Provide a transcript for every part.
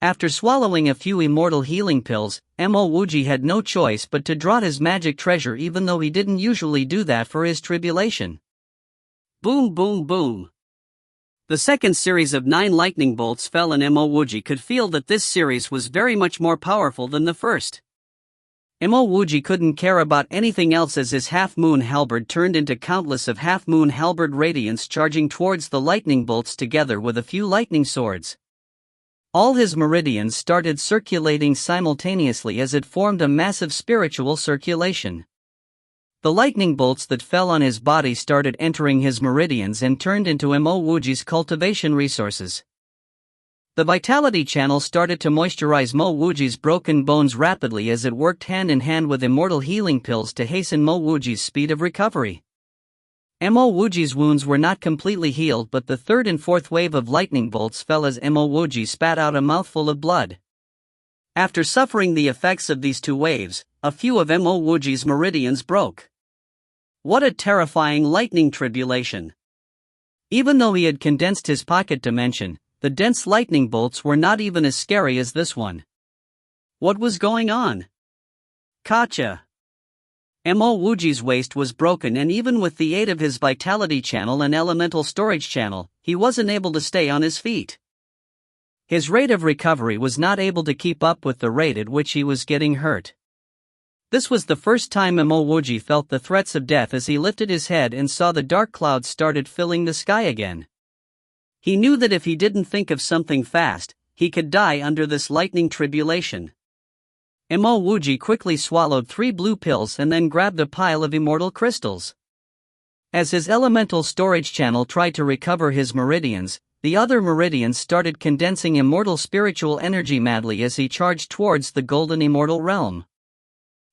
After swallowing a few immortal healing pills, Mo Wuji had no choice but to draw his magic treasure, even though he didn't usually do that for his tribulation. Boom boom boom. The second series of 9 lightning bolts fell, and Mo Wuji could feel that this series was very much more powerful than the first. Mo Wuji couldn't care about anything else as his half-moon halberd turned into countless of half-moon halberd radiants charging towards the lightning bolts together with a few lightning swords. All his meridians started circulating simultaneously as it formed a massive spiritual circulation. The lightning bolts that fell on his body started entering his meridians and turned into Mo Wuji's cultivation resources. The vitality channel started to moisturize Mo Wuji's broken bones rapidly as it worked hand in hand with immortal healing pills to hasten Mo Wuji's speed of recovery. Mo Wuji's wounds were not completely healed, but the third and fourth wave of lightning bolts fell as Mo Wuji spat out a mouthful of blood. After suffering the effects of these two waves, a few of Mo Wuji's meridians broke. What a terrifying lightning tribulation! Even though he had condensed his pocket dimension, the dense lightning bolts were not even as scary as this one. What was going on? Gotcha! Mo Wuji's waist was broken, and even with the aid of his vitality channel and elemental storage channel, he wasn't able to stay on his feet. His rate of recovery was not able to keep up with the rate at which he was getting hurt. This was the first time Mo Wuji felt the threats of death as he lifted his head and saw the dark clouds started filling the sky again. He knew that if he didn't think of something fast, he could die under this lightning tribulation. Mo Wuji quickly swallowed 3 blue pills and then grabbed a pile of immortal crystals. As his elemental storage channel tried to recover his meridians, the other meridians started condensing immortal spiritual energy madly as he charged towards the golden immortal realm.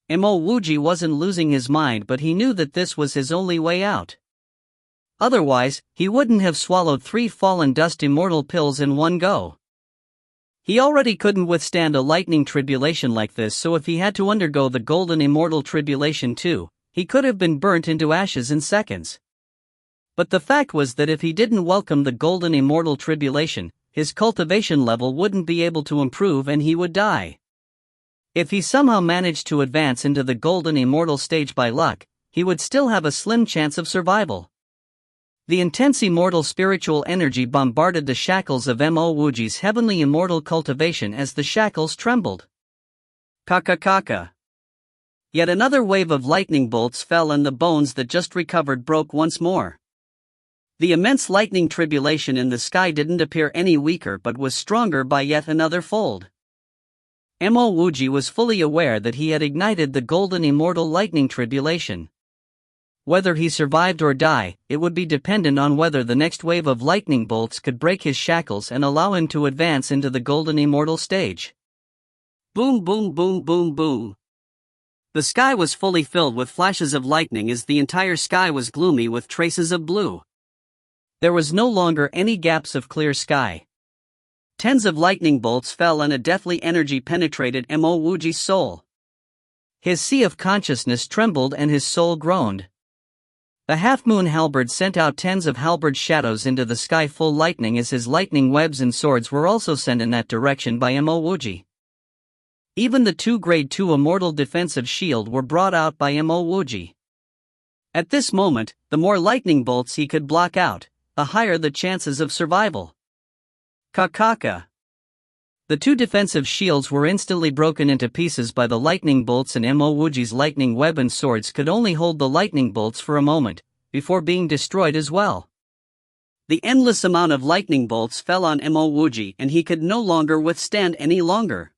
Mo Wuji wasn't losing his mind, but he knew that this was his only way out. Otherwise, he wouldn't have swallowed 3 fallen dust immortal pills in one go. He already couldn't withstand a lightning tribulation like this, so if he had to undergo the golden immortal tribulation too, he could have been burnt into ashes in seconds. But the fact was that if he didn't welcome the golden immortal tribulation, his cultivation level wouldn't be able to improve and he would die. If he somehow managed to advance into the golden immortal stage by luck, he would still have a slim chance of survival. The intense immortal spiritual energy bombarded the shackles of Mo Wuji's heavenly immortal cultivation as the shackles trembled. Kaka. Yet another wave of lightning bolts fell, and the bones that just recovered broke once more. The immense lightning tribulation in the sky didn't appear any weaker but was stronger by yet another fold. Mo Wuji was fully aware that he had ignited the golden immortal lightning tribulation. Whether he survived or die, it would be dependent on whether the next wave of lightning bolts could break his shackles and allow him to advance into the golden immortal stage. Boom boom boom boom boom. The sky was fully filled with flashes of lightning as the entire sky was gloomy with traces of blue. There was no longer any gaps of clear sky. Tens of lightning bolts fell and a deathly energy penetrated Mo Wuji's soul. His sea of consciousness trembled and his soul groaned. The half-moon halberd sent out tens of halberd shadows into the sky full lightning as his lightning webs and swords were also sent in that direction by Mo Wuji. Even the 2 grade 2 immortal defensive shield were brought out by Mo Wuji. At this moment, the more lightning bolts he could block out, the higher the chances of survival. Kaka. The 2 defensive shields were instantly broken into pieces by the lightning bolts, and Mo Wuji's lightning web and swords could only hold the lightning bolts for a moment, before being destroyed as well. The endless amount of lightning bolts fell on Mo Wuji and he could no longer withstand any longer.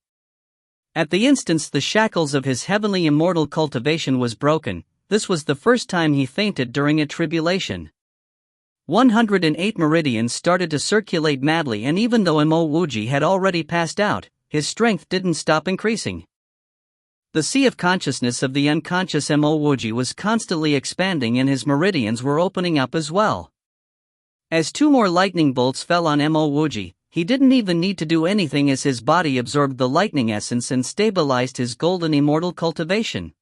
At the instant the shackles of his heavenly immortal cultivation was broken, this was the first time he fainted during a tribulation. 108 meridians started to circulate madly, and even though Mo Wuji had already passed out, his strength didn't stop increasing. The sea of consciousness of the unconscious Mo Wuji was constantly expanding and his meridians were opening up as well. As 2 more lightning bolts fell on Mo Wuji, he didn't even need to do anything as his body absorbed the lightning essence and stabilized his golden immortal cultivation.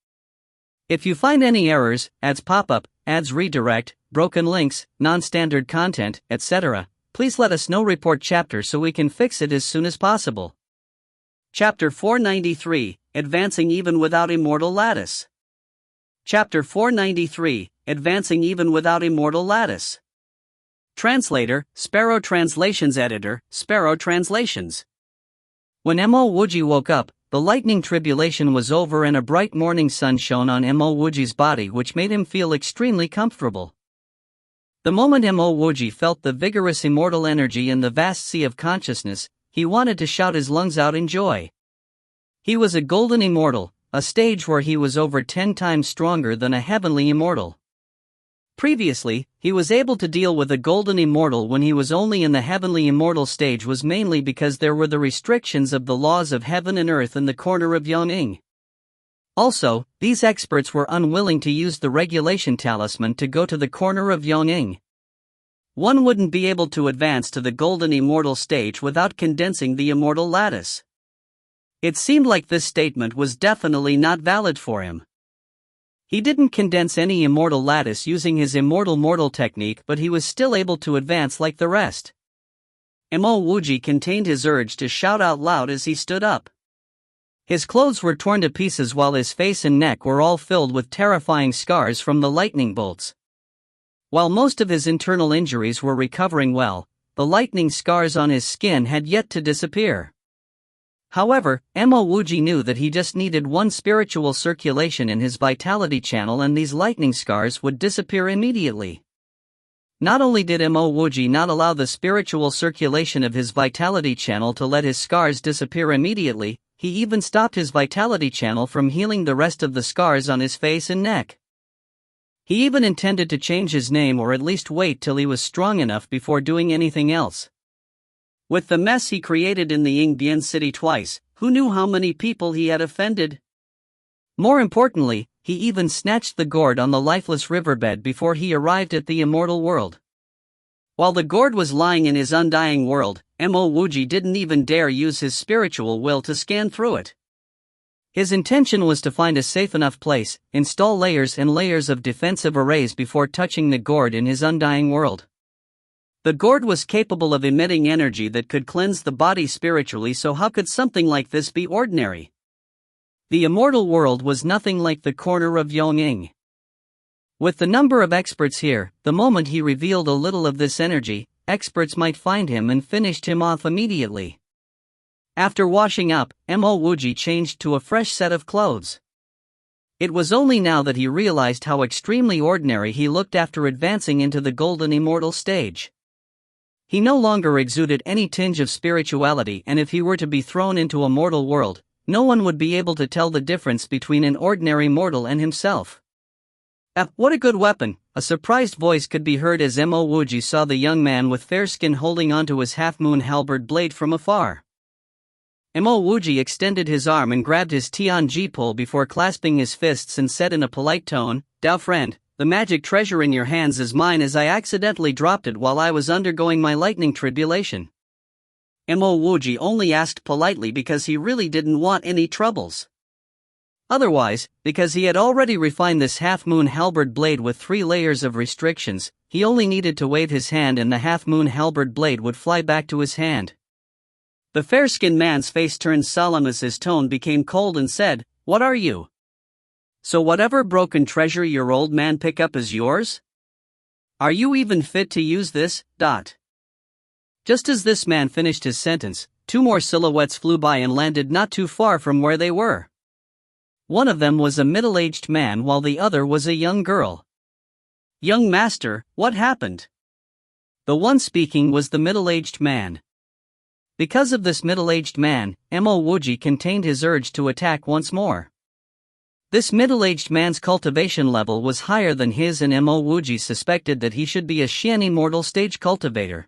If you find any errors, ads pop up, ads redirect, broken links, non-standard content, etc., please let us know. Report chapter so we can fix it as soon as possible. Chapter 493, Advancing Even Without Immortal Lattice. Chapter 493, Advancing Even Without Immortal Lattice. Translator, Sparrow Translations Editor, Sparrow Translations. When Mo Wuji woke up, the lightning tribulation was over and a bright morning sun shone on Mo Wuji's body, which made him feel extremely comfortable. The moment Mo Wuji felt the vigorous immortal energy in the vast sea of consciousness, he wanted to shout his lungs out in joy. He was a golden immortal, a stage where he was over 10 times stronger than a heavenly immortal. Previously, he was able to deal with a golden immortal when he was only in the heavenly immortal stage was mainly because there were the restrictions of the laws of heaven and earth in the corner of Yong'ing. Also, these experts were unwilling to use the regulation talisman to go to the corner of Yong'ing. One wouldn't be able to advance to the golden immortal stage without condensing the immortal lattice. It seemed like this statement was definitely not valid for him. He didn't condense any immortal lattice using his immortal mortal technique, but he was still able to advance like the rest. Mo Wuji contained his urge to shout out loud as he stood up. His clothes were torn to pieces while his face and neck were all filled with terrifying scars from the lightning bolts. While most of his internal injuries were recovering well, the lightning scars on his skin had yet to disappear. However, Mo Wuji knew that he just needed one spiritual circulation in his vitality channel and these lightning scars would disappear immediately. Not only did Mo Wuji not allow the spiritual circulation of his vitality channel to let his scars disappear immediately, he even stopped his vitality channel from healing the rest of the scars on his face and neck. He even intended to change his name or at least wait till he was strong enough before doing anything else. With the mess he created in the Yingbian city twice, who knew how many people he had offended? More importantly, he even snatched the gourd on the lifeless riverbed before he arrived at the immortal world. While the gourd was lying in his undying world, Mo Wuji didn't even dare use his spiritual will to scan through it. His intention was to find a safe enough place, install layers and layers of defensive arrays before touching the gourd in his undying world. The gourd was capable of emitting energy that could cleanse the body spiritually, so how could something like this be ordinary? The immortal world was nothing like the corner of Yong'ing. With the number of experts here, the moment he revealed a little of this energy, experts might find him and finished him off immediately. After washing up, Mo Wuji changed to a fresh set of clothes. It was only now that he realized how extremely ordinary he looked after advancing into the golden immortal stage. He no longer exuded any tinge of spirituality, and if he were to be thrown into a mortal world, no one would be able to tell the difference between an ordinary mortal and himself. What a good weapon, a surprised voice could be heard as Mo Wuji saw the young man with fair skin holding onto his half-moon halberd blade from afar. Mo Wuji extended his arm and grabbed his Tianji pole before clasping his fists and said in a polite tone, "Dao friend, the magic treasure in your hands is mine as I accidentally dropped it while I was undergoing my lightning tribulation." Mo Wuji only asked politely because he really didn't want any troubles. Otherwise, because he had already refined this half-moon halberd blade with 3 layers of restrictions, he only needed to wave his hand and the half-moon halberd blade would fly back to his hand. The fair-skinned man's face turned solemn as his tone became cold and said, "What are you? So whatever broken treasure your old man pick up is yours? Are you even fit to use this?" Just as this man finished his sentence, 2 more silhouettes flew by and landed not too far from where they were. One of them was a middle-aged man while the other was a young girl. "Young master, what happened?" The one speaking was the middle-aged man. Because of this middle-aged man, Mo Wuji contained his urge to attack once more. This middle-aged man's cultivation level was higher than his, and Mo Wuji suspected that he should be a Xian immortal stage cultivator.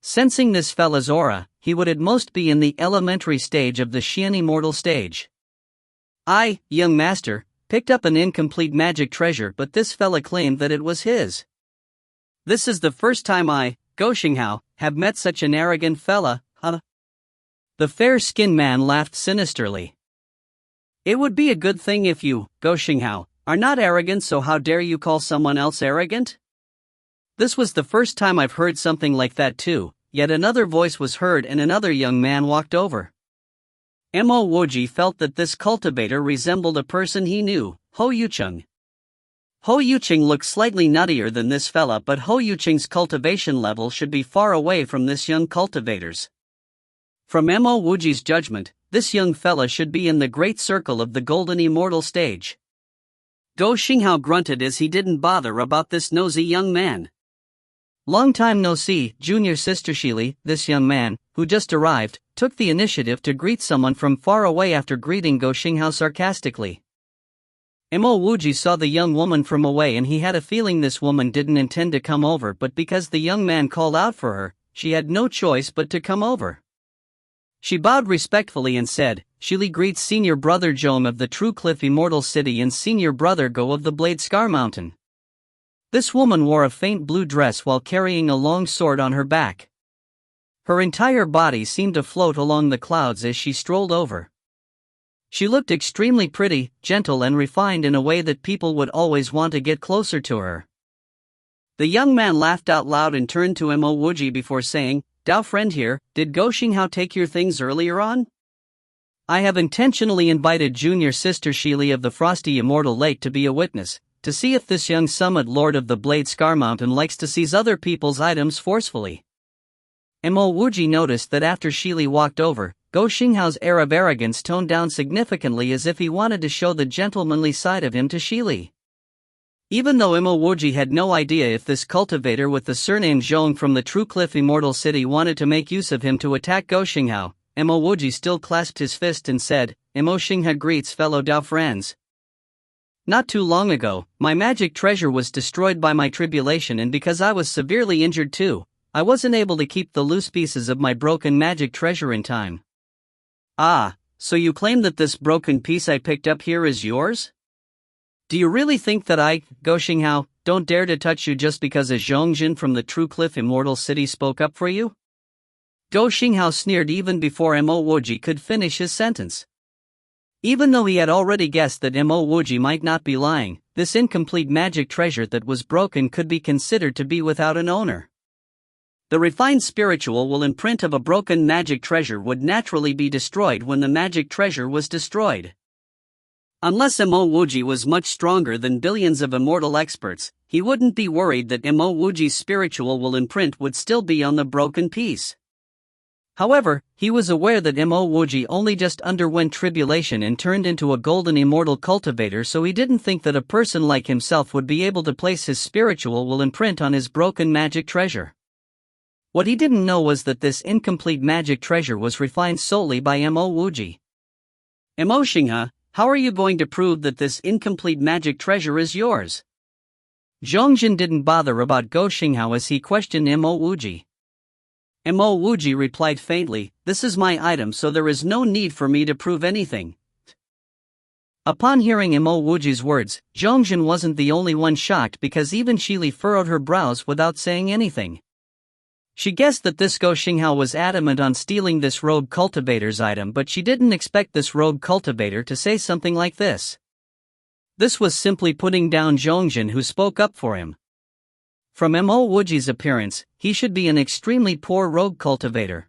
Sensing this fella's aura, he would at most be in the elementary stage of the Xian immortal stage. "I, young master, picked up an incomplete magic treasure, but this fella claimed that it was his. This is the first time I, Go Xinghao, have met such an arrogant fella, huh?" The fair-skinned man laughed sinisterly. "It would be a good thing if you, Go Xinghao, are not arrogant, so how dare you call someone else arrogant?" This was the first time I've heard something like that too, yet another voice was heard and another young man walked over. Mo Wuji felt that this cultivator resembled a person he knew, Ho Yucheng. Ho Yucheng looked slightly nuttier than this fella, but Ho Yucheng's cultivation level should be far away from this young cultivator's. From Mo Wuji's judgment, this young fella should be in the great circle of the golden immortal stage. Go Xinghao grunted as he didn't bother about this nosy young man. Long time no see, junior sister Shili. This young man, who just arrived, took the initiative to greet someone from far away after greeting Go Xinghao sarcastically. Mo Wuji saw the young woman from away and he had a feeling this woman didn't intend to come over, but because the young man called out for her, she had no choice but to come over. She bowed respectfully and said, Shili greets senior brother Jom of the True Cliff Immortal City and senior brother Go of the Blade Scar Mountain. This woman wore a faint blue dress while carrying a long sword on her back. Her entire body seemed to float along the clouds as she strolled over. She looked extremely pretty, gentle and refined in a way that people would always want to get closer to her. The young man laughed out loud and turned to Mo Wuji before saying, Dao friend here, did Go Xinghao take your things earlier on? I have intentionally invited junior sister Shili of the Frosty Immortal Lake to be a witness, to see if this young summit lord of the Blade Scar Mountain likes to seize other people's items forcefully. Mo Wuji noticed that after Shili walked over, Go Xinghao's air of arrogance toned down significantly as if he wanted to show the gentlemanly side of him to Shili. Even though Mo Wuji had no idea if this cultivator with the surname Zhong from the True Cliff Immortal City wanted to make use of him to attack Go Xinghao, Mo Wuji still clasped his fist and said, Mo Xingha greets fellow Dao friends. Not too long ago, my magic treasure was destroyed by my tribulation, and because I was severely injured too, I wasn't able to keep the loose pieces of my broken magic treasure in time. Ah, so you claim that this broken piece I picked up here is yours? Do you really think that I, Go Xinghao, don't dare to touch you just because a Zhongjin from the True Cliff Immortal City spoke up for you? Go Xinghao sneered even before Mo Wuji could finish his sentence. Even though he had already guessed that Mo Wuji might not be lying, this incomplete magic treasure that was broken could be considered to be without an owner. The refined spiritual will imprint of a broken magic treasure would naturally be destroyed when the magic treasure was destroyed. Unless Mo Wuji was much stronger than billions of immortal experts, he wouldn't be worried that Mo Wuji's spiritual will imprint would still be on the broken piece. However, he was aware that Mo Wuji only just underwent tribulation and turned into a golden immortal cultivator, so he didn't think that a person like himself would be able to place his spiritual will imprint on his broken magic treasure. What he didn't know was that this incomplete magic treasure was refined solely by Mo Wuji. Mo Xingha, how are you going to prove that this incomplete magic treasure is yours? Zhongjin didn't bother about Go Xinghao as he questioned Mo Wuji. Mo Wuji replied faintly, this is my item, so there is no need for me to prove anything. Upon hearing Mo Wuji's words, Zhongjin wasn't the only one shocked, because even Shili furrowed her brows without saying anything. She guessed that this Go Xinghao was adamant on stealing this rogue cultivator's item, but she didn't expect this rogue cultivator to say something like this. This was simply putting down Zhongjin, who spoke up for him. From Mo Wuji's appearance, he should be an extremely poor rogue cultivator.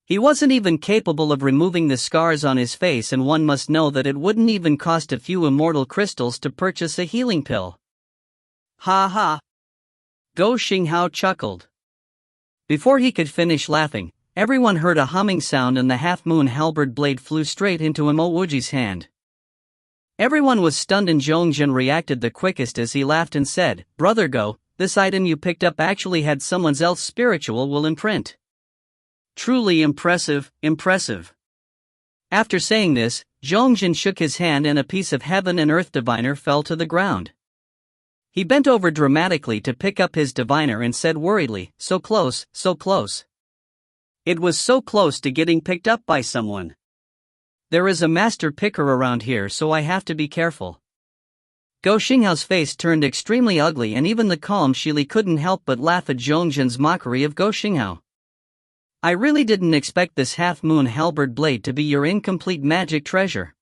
He wasn't even capable of removing the scars on his face, and one must know that it wouldn't even cost a few immortal crystals to purchase a healing pill. Ha ha! Go Xinghao chuckled. Before he could finish laughing, everyone heard a humming sound and the half-moon halberd blade flew straight into Mo Wuji's hand. Everyone was stunned and Zhongjin reacted the quickest as he laughed and said, Brother Go, this item you picked up actually had someone else's spiritual will imprint. Truly impressive, impressive. After saying this, Zhongjin shook his hand and a piece of heaven and earth diviner fell to the ground. He bent over dramatically to pick up his diviner and said worriedly, so close, so close. It was so close to getting picked up by someone. There is a master picker around here, so I have to be careful. Go Xinghao's face turned extremely ugly, and even the calm Shili couldn't help but laugh at Zhongjin's mockery of Go Xinghao. I really didn't expect this half-moon halberd blade to be your incomplete magic treasure.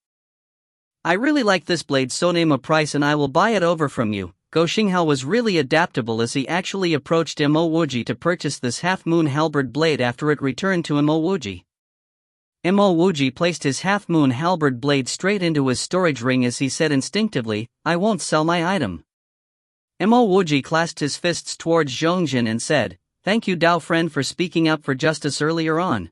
I really like this blade, so name a price and I will buy it over from you. Go Xinghao was really adaptable as he actually approached Mo Wuji to purchase this half-moon halberd blade after it returned to Mo Wuji. Mo Wuji placed his half-moon halberd blade straight into his storage ring as he said instinctively, "I won't sell my item." Mo Wuji clasped his fists towards Zhongjin and said, "Thank you Dao friend for speaking up for justice earlier on."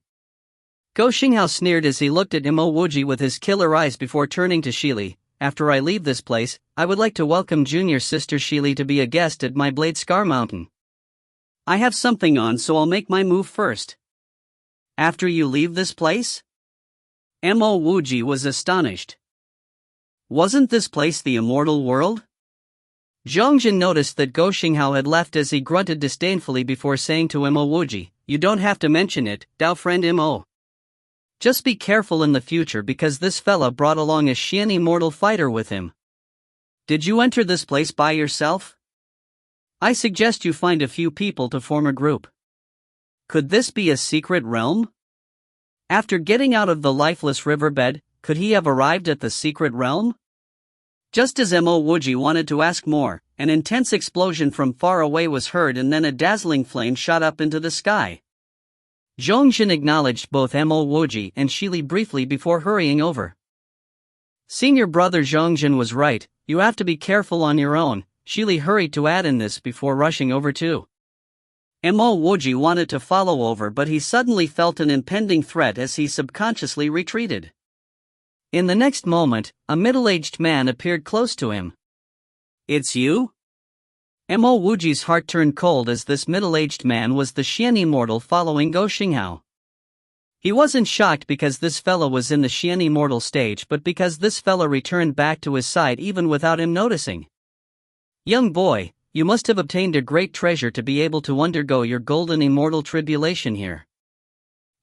Go Xinghao sneered as he looked at Mo Wuji with his killer eyes before turning to Shili. "After I leave this place, I would like to welcome junior sister Shili to be a guest at my Blade Scar Mountain. I have something on, so I'll make my move first." "After you leave this place?" Mo Wuji was astonished. Wasn't this place the immortal world? Zhongjin noticed that Go Xinghao had left as he grunted disdainfully before saying to Mo Wuji, "You don't have to mention it, Dao friend Mo. Just be careful in the future because this fella brought along a Xian immortal fighter with him. Did you enter this place by yourself? I suggest you find a few people to form a group. Could this be a secret realm? After getting out of the lifeless riverbed, could he have arrived at the secret realm?" Just as Mo Wuji wanted to ask more, an intense explosion from far away was heard and then a dazzling flame shot up into the sky. Zhongjin acknowledged both Mo Wuji and Shili briefly before hurrying over. Senior brother Zhongjin was right, you have to be careful on your own, Shili hurried to add in this before rushing over too. Mo Wuji wanted to follow over but he suddenly felt an impending threat as he subconsciously retreated. In the next moment, a middle-aged man appeared close to him. "It's you?" Mo Wuji's heart turned cold as this middle-aged man was the Xian immortal following Go Xinghao. He wasn't shocked because this fella was in the Xian immortal stage but because this fella returned back to his side even without him noticing. "Young boy, you must have obtained a great treasure to be able to undergo your golden immortal tribulation here.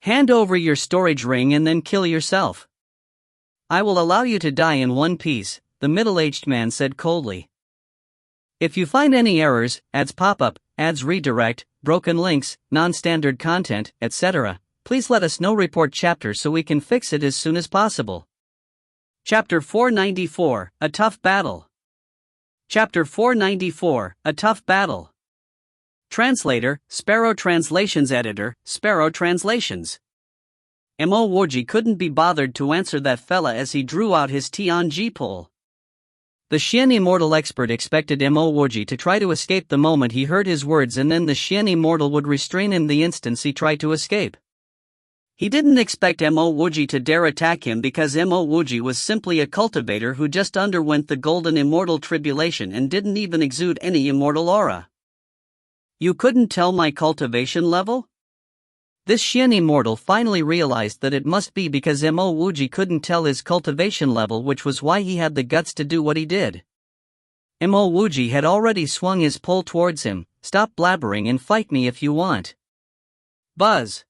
Hand over your storage ring and then kill yourself. I will allow you to die in one piece," the middle-aged man said coldly. "If you find any errors, ads pop up, ads redirect, broken links, non-standard content, etc., please let us know. Report chapter so we can fix it as soon as possible." Chapter 494, A Tough Battle. Chapter 494, A Tough Battle. Translator, Sparrow Translations Editor, Sparrow Translations. Mo Wuji couldn't be bothered to answer that fella as he drew out his Tianji pole. The Xian immortal expert expected Mo Wuji to try to escape the moment he heard his words and then the Xian immortal would restrain him the instant he tried to escape. He didn't expect Mo Wuji to dare attack him because Mo Wuji was simply a cultivator who just underwent the golden immortal tribulation and didn't even exude any immortal aura. "You couldn't tell my cultivation level?" This Xian immortal finally realized that it must be because Mo Wuji couldn't tell his cultivation level, which was why he had the guts to do what he did. Mo Wuji had already swung his pole towards him. "Stop blabbering and fight me if you want." Buzz!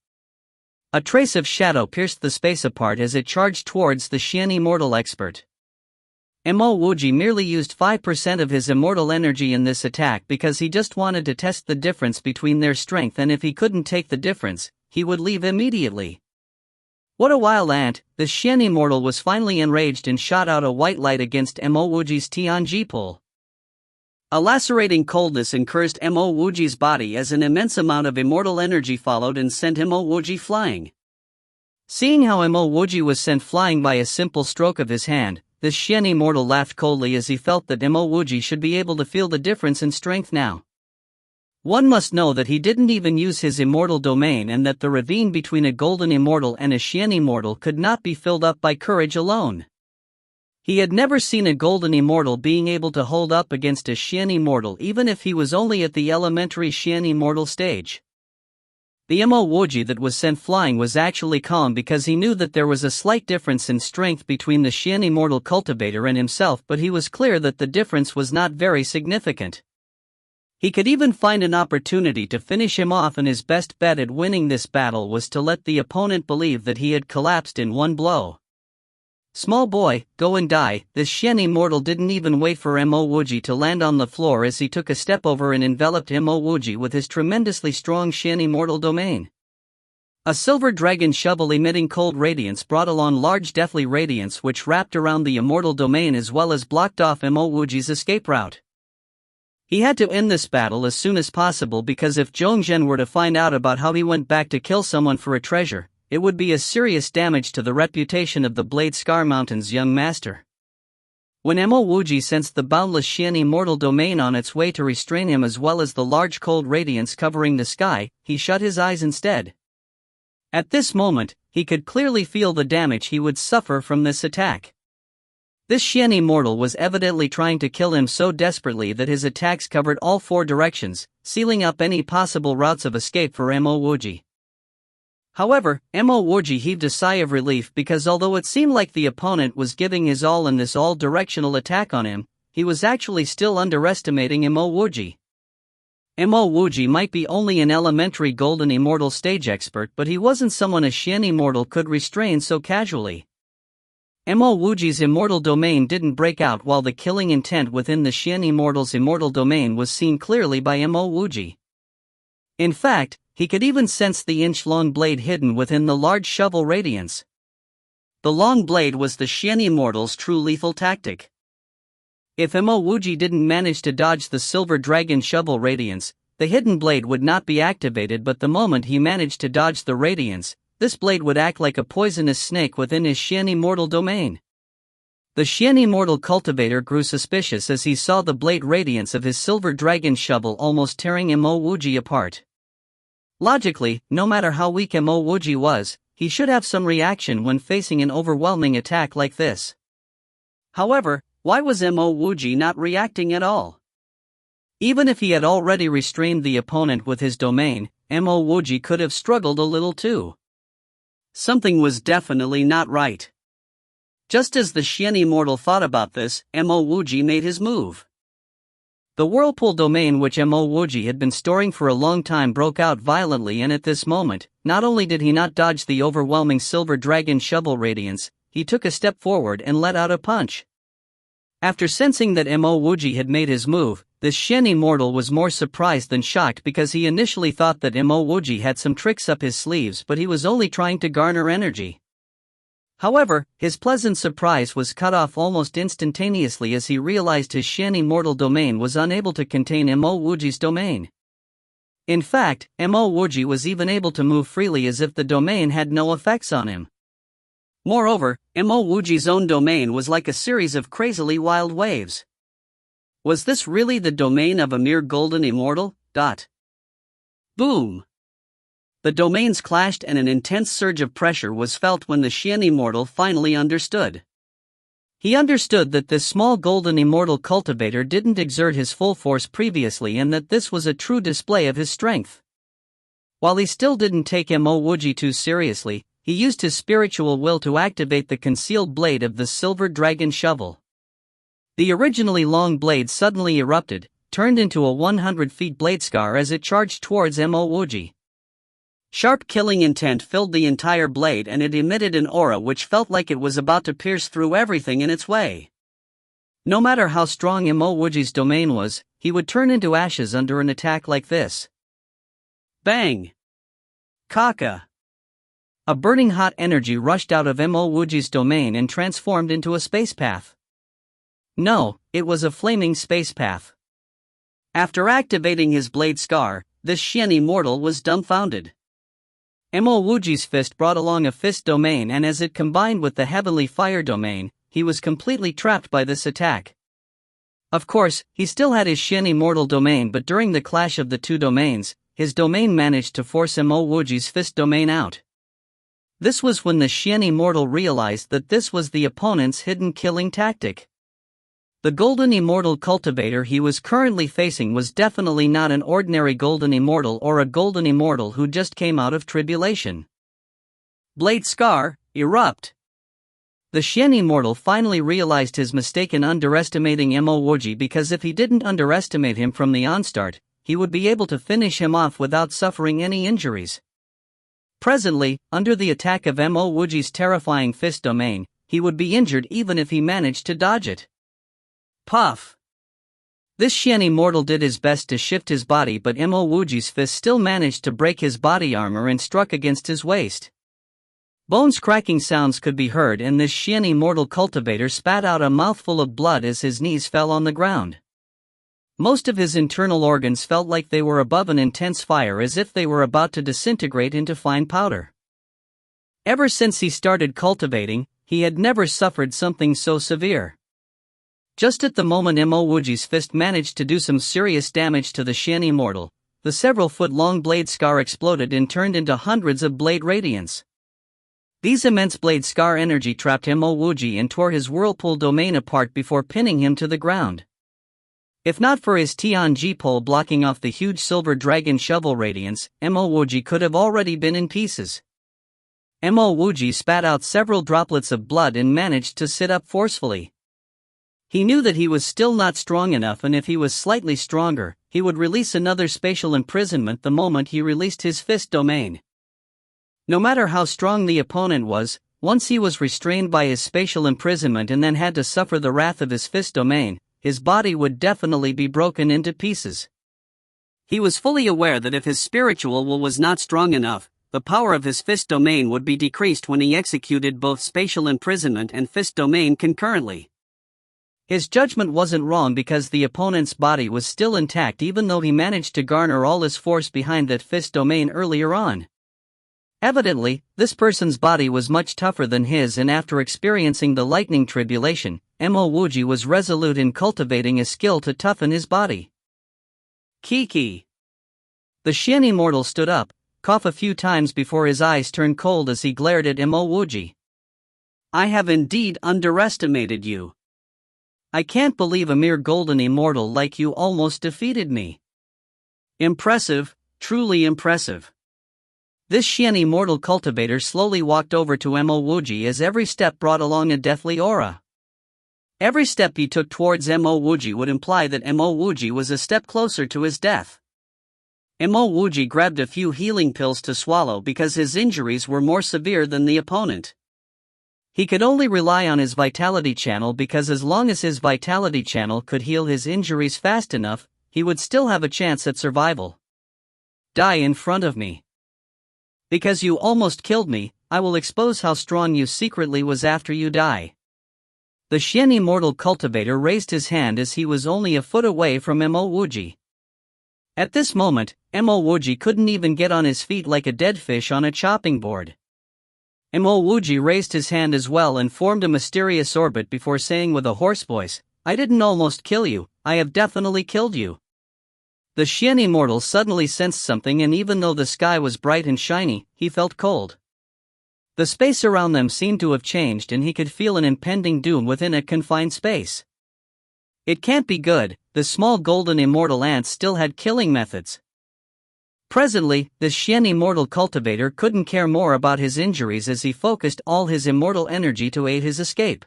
A trace of shadow pierced the space apart as it charged towards the Xian immortal expert. Mo Wuji merely used 5% of his immortal energy in this attack because he just wanted to test the difference between their strength, and if he couldn't take the difference, he would leave immediately. What a wild ant! The Xian immortal was finally enraged and shot out a white light against Mo Wuji's Tianji pole. A lacerating coldness encursed Mo Wuji's body as an immense amount of immortal energy followed and sent Mo Wuji flying. Seeing how Mo Wuji was sent flying by a simple stroke of his hand, the Xian immortal laughed coldly as he felt that Mo Wuji should be able to feel the difference in strength now. One must know that he didn't even use his immortal domain and that the ravine between a golden immortal and a Xian immortal could not be filled up by courage alone. He had never seen a golden immortal being able to hold up against a Xian immortal even if he was only at the elementary Xian immortal stage. The Mo Wuji that was sent flying was actually calm because he knew that there was a slight difference in strength between the Xian immortal cultivator and himself, but he was clear that the difference was not very significant. He could even find an opportunity to finish him off, and his best bet at winning this battle was to let the opponent believe that he had collapsed in one blow. "Small boy, go and die." This Xian immortal didn't even wait for Mo Wuji to land on the floor as he took a step over and enveloped Mo Wuji with his tremendously strong Xian immortal domain. A silver dragon shovel emitting cold radiance brought along large deathly radiance which wrapped around the immortal domain as well as blocked off Mo Wuji's escape route. He had to end this battle as soon as possible because if Zhongjin were to find out about how he went back to kill someone for a treasure, it would be a serious damage to the reputation of the Blade Scar Mountain's young master. When Mo Wuji sensed the boundless Xian immortal domain on its way to restrain him as well as the large cold radiance covering the sky, he shut his eyes instead. At this moment, he could clearly feel the damage he would suffer from this attack. This Xian immortal was evidently trying to kill him so desperately that his attacks covered all four directions, sealing up any possible routes of escape for Mo Wuji. However, Mo Wuji heaved a sigh of relief because although it seemed like the opponent was giving his all in this all-directional attack on him, he was actually still underestimating Mo Wuji. Mo Wuji might be only an elementary golden immortal stage expert, but he wasn't someone a Xian immortal could restrain so casually. Mo Wuji's immortal domain didn't break out while the killing intent within the Xian immortal's immortal domain was seen clearly by Mo Wuji. In fact, he could even sense the inch-long blade hidden within the large shovel radiance. The long blade was the Xian immortal's true lethal tactic. If Mo Wuji didn't manage to dodge the silver dragon shovel radiance, the hidden blade would not be activated, but the moment he managed to dodge the radiance, this blade would act like a poisonous snake within his Xian immortal domain. The Xian immortal cultivator grew suspicious as he saw the blade radiance of his silver dragon shovel almost tearing Mo Wuji apart. Logically, no matter how weak Mo Wuji was, he should have some reaction when facing an overwhelming attack like this. However, why was Mo Wuji not reacting at all? Even if he had already restrained the opponent with his domain, Mo Wuji could have struggled a little too. Something was definitely not right. Just as the Xian immortal thought about this, Mo Wuji made his move. The whirlpool domain which Mo Wuji had been storing for a long time broke out violently, and at this moment, not only did he not dodge the overwhelming silver dragon shovel radiance, he took a step forward and let out a punch. After sensing that Mo Wuji had made his move, this Xian immortal was more surprised than shocked because he initially thought that Mo Wuji had some tricks up his sleeves, but he was only trying to garner energy. However, his pleasant surprise was cut off almost instantaneously as he realized his Xian immortal domain was unable to contain Mo Wuji's domain. In fact, Mo Wuji was even able to move freely as if the domain had no effects on him. Moreover, Mo Wuji's own domain was like a series of crazily wild waves. Was this really the domain of a mere golden immortal? Boom! The domains clashed and an intense surge of pressure was felt when the Xian immortal finally understood. He understood that this small golden immortal cultivator didn't exert his full force previously and that this was a true display of his strength. While he still didn't take Mo Wuji too seriously, he used his spiritual will to activate the concealed blade of the silver dragon shovel. The originally long blade suddenly erupted, turned into a 100 feet blade scar as it charged towards Mo Wuji. Sharp killing intent filled the entire blade and it emitted an aura which felt like it was about to pierce through everything in its way. No matter how strong Mo Wuji's domain was, he would turn into ashes under an attack like this. Bang! Kaka! A burning hot energy rushed out of Mo Wuji's domain and transformed into a space path. No, it was a flaming space path. After activating his blade scar, this Xian immortal was dumbfounded. Mo Wuji's fist brought along a fist domain, and as it combined with the heavenly fire domain, he was completely trapped by this attack. Of course, he still had his Xian immortal domain, but during the clash of the two domains, his domain managed to force Mo Wuji's fist domain out. This was when the Xian immortal realized that this was the opponent's hidden killing tactic. The golden immortal cultivator he was currently facing was definitely not an ordinary golden immortal or a golden immortal who just came out of tribulation. Blade scar, erupt! The Xian immortal finally realized his mistake in underestimating Mo Wuji, because if he didn't underestimate him from the onstart, he would be able to finish him off without suffering any injuries. Presently, under the attack of Mo Wuji's terrifying fist domain, he would be injured even if he managed to dodge it. Puff! This Xian immortal did his best to shift his body, but Mo Wuji's fist still managed to break his body armor and struck against his waist. Bones cracking sounds could be heard, and this Xian immortal cultivator spat out a mouthful of blood as his knees fell on the ground. Most of his internal organs felt like they were above an intense fire, as if they were about to disintegrate into fine powder. Ever since he started cultivating, he had never suffered something so severe. Just at the moment Mo Wuji's fist managed to do some serious damage to the Xian immortal, the several-foot-long blade scar exploded and turned into hundreds of blade radiants. These immense blade scar energy trapped Mo Wuji and tore his whirlpool domain apart before pinning him to the ground. If not for his Tianji pole blocking off the huge silver dragon shovel radiance, Mo Wuji could have already been in pieces. Mo Wuji spat out several droplets of blood and managed to sit up forcefully. He knew that he was still not strong enough, and if he was slightly stronger, he would release another spatial imprisonment the moment he released his fist domain. No matter how strong the opponent was, once he was restrained by his spatial imprisonment and then had to suffer the wrath of his fist domain, his body would definitely be broken into pieces. He was fully aware that if his spiritual will was not strong enough, the power of his fist domain would be decreased when he executed both spatial imprisonment and fist domain concurrently. His judgment wasn't wrong because the opponent's body was still intact even though he managed to garner all his force behind that fist domain earlier on. Evidently, this person's body was much tougher than his, and after experiencing the lightning tribulation, Mo Wuji was resolute in cultivating a skill to toughen his body. Kiki. The Xian immortal stood up, coughed a few times before his eyes turned cold as he glared at Mo Wuji. I have indeed underestimated you. I can't believe a mere golden immortal like you almost defeated me. Impressive, truly impressive. This Xian immortal cultivator slowly walked over to Mo Wuji as every step brought along a deathly aura. Every step he took towards Mo Wuji would imply that Mo Wuji was a step closer to his death. Mo Wuji grabbed a few healing pills to swallow because his injuries were more severe than the opponent. He could only rely on his vitality channel because as long as his vitality channel could heal his injuries fast enough, he would still have a chance at survival. Die in front of me. Because you almost killed me, I will expose how strong you secretly was after you die. The Xian immortal cultivator raised his hand as he was only a foot away from Mo Wuji. At this moment, Mo Wuji couldn't even get on his feet like a dead fish on a chopping board. Mo Wuji raised his hand as well and formed a mysterious orbit before saying with a hoarse voice, I didn't almost kill you, I have definitely killed you. The Xian immortal suddenly sensed something, and even though the sky was bright and shiny, he felt cold. The space around them seemed to have changed and he could feel an impending doom within a confined space. It can't be good, the small golden immortal ants still had killing methods. Presently, the Xian immortal cultivator couldn't care more about his injuries as he focused all his immortal energy to aid his escape.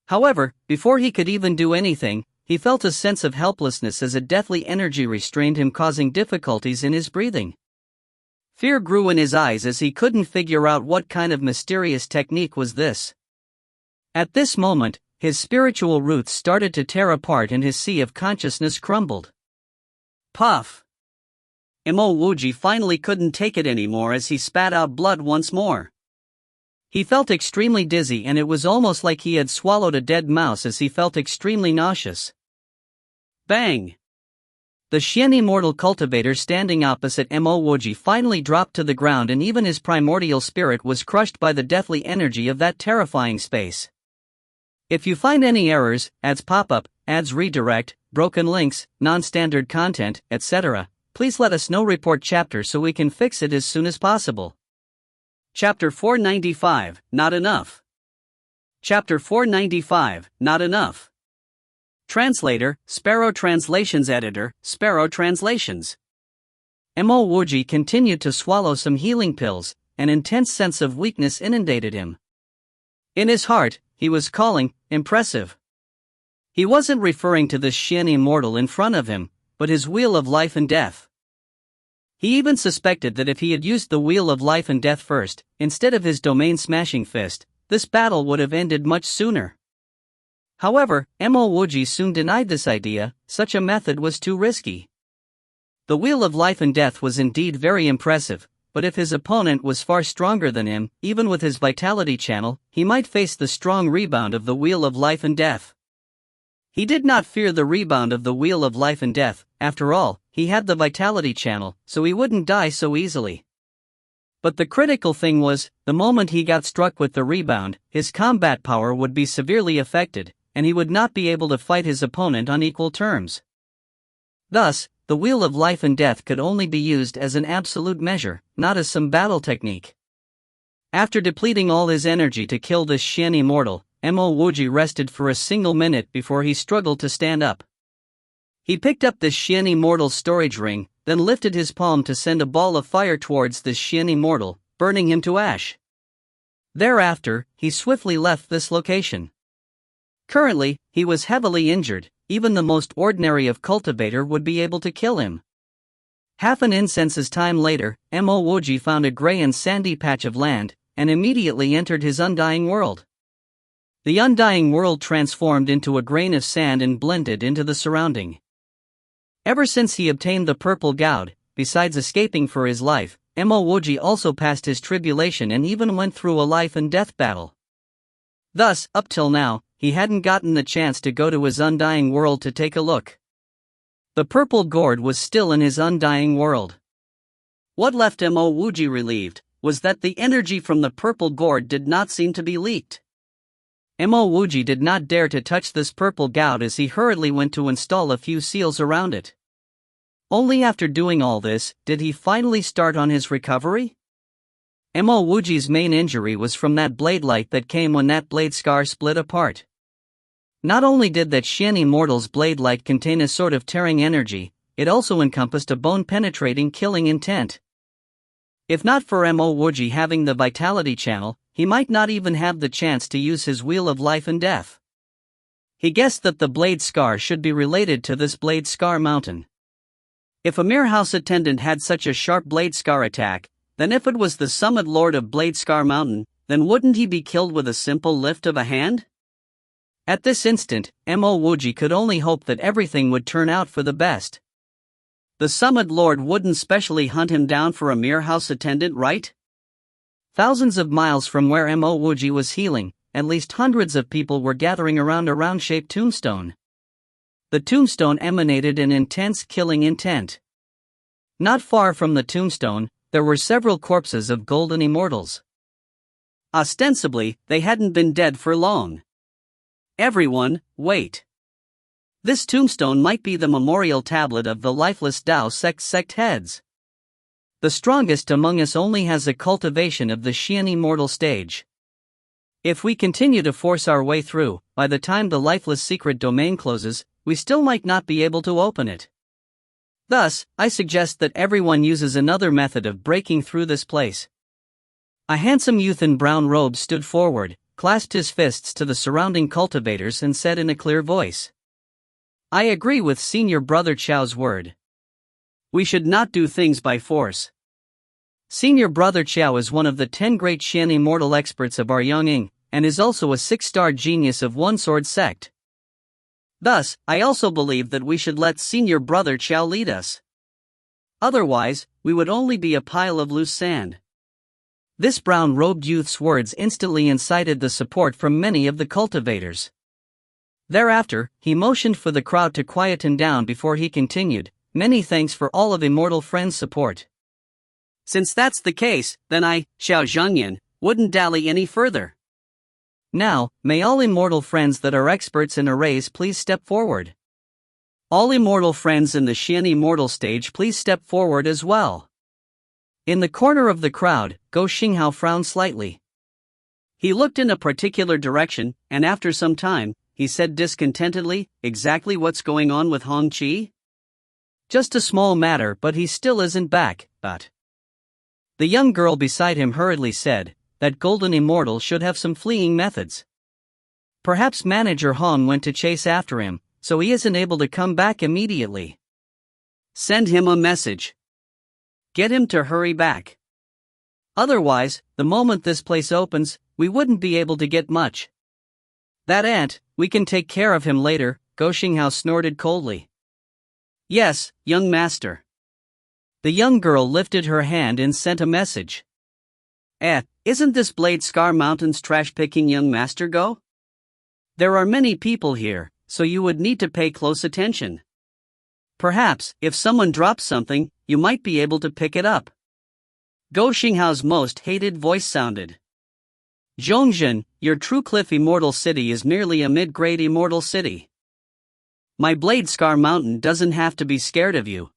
However, before he could even do anything, he felt a sense of helplessness as a deathly energy restrained him, causing difficulties in his breathing. Fear grew in his eyes as he couldn't figure out what kind of mysterious technique was this. At this moment, his spiritual roots started to tear apart and his sea of consciousness crumbled. Puff! Mo Wuji finally couldn't take it anymore as he spat out blood once more. He felt extremely dizzy and it was almost like he had swallowed a dead mouse as he felt extremely nauseous. Bang! The Xian immortal cultivator standing opposite Mo Wuji finally dropped to the ground, and even his primordial spirit was crushed by the deathly energy of that terrifying space. If you find any errors, ads pop up, ads redirect, broken links, non-standard content, etc., please let us know. Report chapter so we can fix it as soon as possible. Chapter 495, Not Enough. Chapter 495, Not Enough. Translator, Sparrow Translations. Editor, Sparrow Translations. Mo Wuji continued to swallow some healing pills. An intense sense of weakness inundated him. In his heart, he was calling, impressive. He wasn't referring to the Xian immortal in front of him, but his wheel of life and death. He even suspected that if he had used the wheel of life and death first, instead of his domain-smashing fist, this battle would have ended much sooner. However, Mo Wuji soon denied this idea. Such a method was too risky. The wheel of life and death was indeed very impressive, but if his opponent was far stronger than him, even with his vitality channel, he might face the strong rebound of the wheel of life and death. He did not fear the rebound of the wheel of life and death. After all, he had the vitality channel, so he wouldn't die so easily. But the critical thing was, the moment he got struck with the rebound, his combat power would be severely affected, and he would not be able to fight his opponent on equal terms. Thus, the wheel of life and death could only be used as an absolute measure, not as some battle technique. After depleting all his energy to kill this Xian immortal, Mo Wuji rested for a single minute before he struggled to stand up. He picked up this Xian immortal's storage ring, then lifted his palm to send a ball of fire towards this Xian immortal, burning him to ash. Thereafter, he swiftly left this location. Currently, he was heavily injured. Even the most ordinary of cultivator would be able to kill him. Half an incense's time later, Mo Wuji found a gray and sandy patch of land, and immediately entered his undying world. The undying world transformed into a grain of sand and blended into the surrounding. Ever since he obtained the purple goud, besides escaping for his life, Mo Wuji also passed his tribulation and even went through a life and death battle. Thus, up till now, he hadn't gotten the chance to go to his undying world to take a look. The purple gourd was still in his undying world. What left Mo Wuji relieved was that the energy from the purple gourd did not seem to be leaked. Mo Wuji did not dare to touch this purple gourd as he hurriedly went to install a few seals around it. Only after doing all this did he finally start on his recovery. Mo Wuji's main injury was from that blade light that came when that blade scar split apart. Not only did that Xian immortal's blade light contain a sort of tearing energy, it also encompassed a bone-penetrating killing intent. If not for Mo Wuji having the vitality channel, he might not even have the chance to use his wheel of life and death. He guessed that the blade scar should be related to this blade scar mountain. If a mere house attendant had such a sharp blade scar attack, then if it was the summit lord of Blade Scar Mountain, then wouldn't he be killed with a simple lift of a hand? At this instant, Mo Wuji could only hope that everything would turn out for the best. The summit lord wouldn't specially hunt him down for a mere house attendant, right? Thousands of miles from where Mo Wuji was healing, at least hundreds of people were gathering around a round-shaped tombstone. The tombstone emanated an intense killing intent. Not far from the tombstone, there were several corpses of golden immortals. Ostensibly, they hadn't been dead for long. Everyone, wait. This tombstone might be the memorial tablet of the lifeless Tao sect heads. The strongest among us only has a cultivation of the Xian immortal stage. If we continue to force our way through, by the time the lifeless secret domain closes, we still might not be able to open it. Thus, I suggest that everyone uses another method of breaking through this place. A handsome youth in brown robes stood forward, clasped his fists to the surrounding cultivators and said in a clear voice, "I agree with Senior Brother Chao's word. We should not do things by force. Senior Brother Chao is one of the 10 great Xian immortal experts of our Yong'ing, and is also a 6-star genius of One Sword sect. Thus, I also believe that we should let Senior Brother Chao lead us. Otherwise, we would only be a pile of loose sand." This brown-robed youth's words instantly incited the support from many of the cultivators. Thereafter, he motioned for the crowd to quieten down before he continued, "Many thanks for all of Immortal Friends' support. Since that's the case, then I, Xiao Zhangyan, wouldn't dally any further. Now, may all immortal friends that are experts in arrays please step forward. All immortal friends in the Xian immortal stage please step forward as well." In the corner of the crowd, Go Xinghao frowned slightly. He looked in a particular direction, and after some time, he said discontentedly, "Exactly what's going on with Hong Qi?" "Just a small matter, but he still isn't back, but..." The young girl beside him hurriedly said, "That golden immortal should have some fleeing methods. Perhaps Manager Hong went to chase after him, so he isn't able to come back immediately. Send him a message. Get him to hurry back. Otherwise, the moment this place opens, we wouldn't be able to get much." "That ant, we can take care of him later," Go Xinghao snorted coldly. "Yes, young master." The young girl lifted her hand and sent a message. Isn't this Blade Scar Mountain's trash-picking young master Go? There are many people here, so you would need to pay close attention. Perhaps, if someone drops something, you might be able to pick it up. Go Xinghao's most hated voice sounded. Zhongzhen, your true cliff immortal city is merely a mid-grade immortal city. My Blade Scar Mountain doesn't have to be scared of you.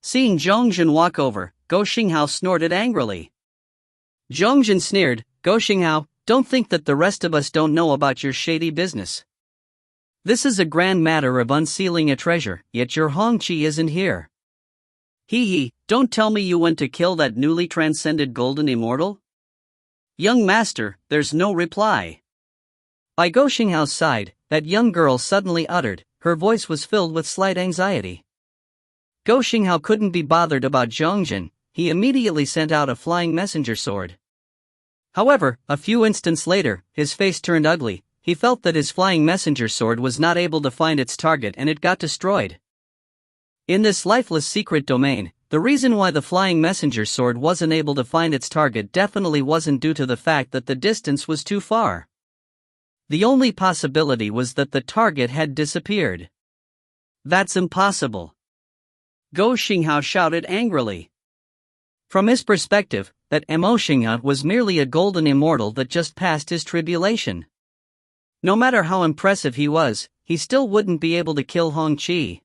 Seeing Zhongzhen walk over, Go Xinghao snorted angrily. Zhongzhen sneered, Go Xinghao, don't think that the rest of us don't know about your shady business. This is a grand matter of unsealing a treasure, yet your Hongqi isn't here. Hee, don't tell me you went to kill that newly transcended golden immortal? Young master, there's no reply. By Go Xinghao's side, that young girl suddenly uttered, her voice was filled with slight anxiety. Go Xinghao couldn't be bothered about Zhongzhen, he immediately sent out a flying messenger sword. However, a few instants later, his face turned ugly, he felt that his flying messenger sword was not able to find its target and it got destroyed. In this lifeless secret domain, the reason why the flying messenger sword wasn't able to find its target definitely wasn't due to the fact that the distance was too far. The only possibility was that the target had disappeared. That's impossible. Go Xinghao shouted angrily. From his perspective, that Mo Xingha was merely a golden immortal that just passed his tribulation. No matter how impressive he was, he still wouldn't be able to kill Hongqi.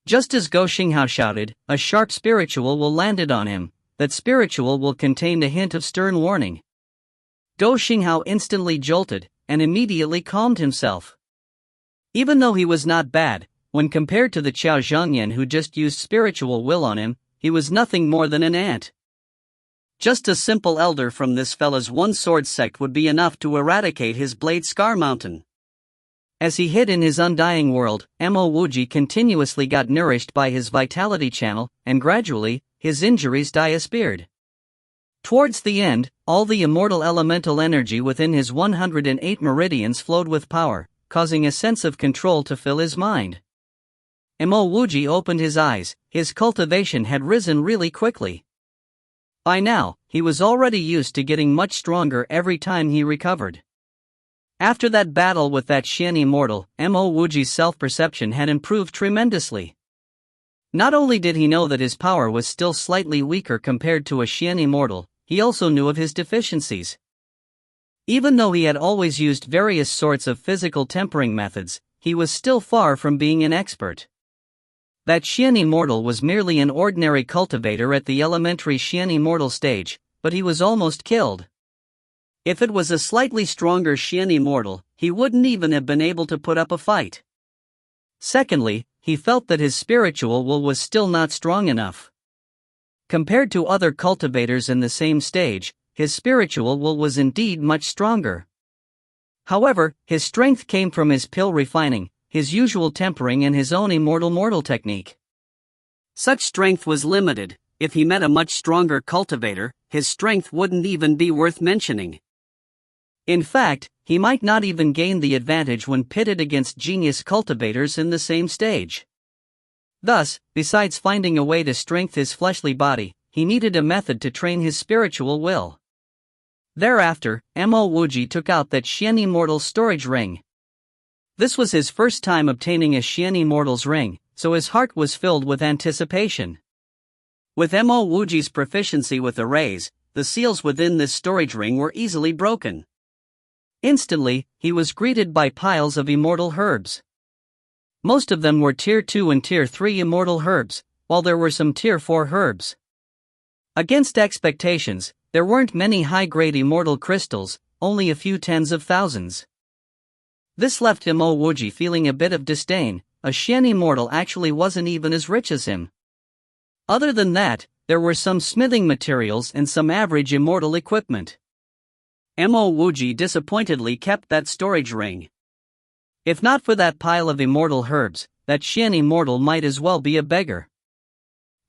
Just as Go Xinghao shouted, a sharp spiritual will landed on him. That spiritual will contain a hint of stern warning. Go Xinghao instantly jolted, and immediately calmed himself. Even though he was not bad, when compared to the Qiao Zhangyan who just used spiritual will on him, he was nothing more than an ant. Just a simple elder from this fella's one sword sect would be enough to eradicate his Blade Scar Mountain. As he hid in his undying world, Mo Wuji continuously got nourished by his vitality channel, and gradually, his injuries disappeared. Towards the end, all the immortal elemental energy within his 108 meridians flowed with power, causing a sense of control to fill his mind. Mo Wuji opened his eyes, his cultivation had risen really quickly. By now, he was already used to getting much stronger every time he recovered. After that battle with that Xian immortal, Mo Wuji's self-perception had improved tremendously. Not only did he know that his power was still slightly weaker compared to a Xian immortal, he also knew of his deficiencies. Even though he had always used various sorts of physical tempering methods, he was still far from being an expert. That Xian immortal was merely an ordinary cultivator at the elementary Xian immortal stage, but he was almost killed. If it was a slightly stronger Xian immortal, he wouldn't even have been able to put up a fight. Secondly, he felt that his spiritual will was still not strong enough. Compared to other cultivators in the same stage, his spiritual will was indeed much stronger. However, his strength came from his pill refining, his usual tempering and his own immortal mortal technique. Such strength was limited. If he met a much stronger cultivator, his strength wouldn't even be worth mentioning. In fact, he might not even gain the advantage when pitted against genius cultivators in the same stage. Thus, besides finding a way to strengthen his fleshly body, he needed a method to train his spiritual will. Thereafter, Mo Wuji took out that Xian Immortal storage ring. This was his first time obtaining a Xian Immortal's ring, so his heart was filled with anticipation. With Mo Wuji's proficiency with arrays, the seals within this storage ring were easily broken. Instantly, he was greeted by piles of immortal herbs. Most of them were Tier 2 and Tier 3 immortal herbs, while there were some Tier 4 herbs. Against expectations, there weren't many high-grade immortal crystals, only a few tens of thousands. This left Mo Wuji feeling a bit of disdain. A Xian immortal actually wasn't even as rich as him. Other than that, there were some smithing materials and some average immortal equipment. Mo Wuji disappointedly kept that storage ring. If not for that pile of immortal herbs, that Xian immortal might as well be a beggar.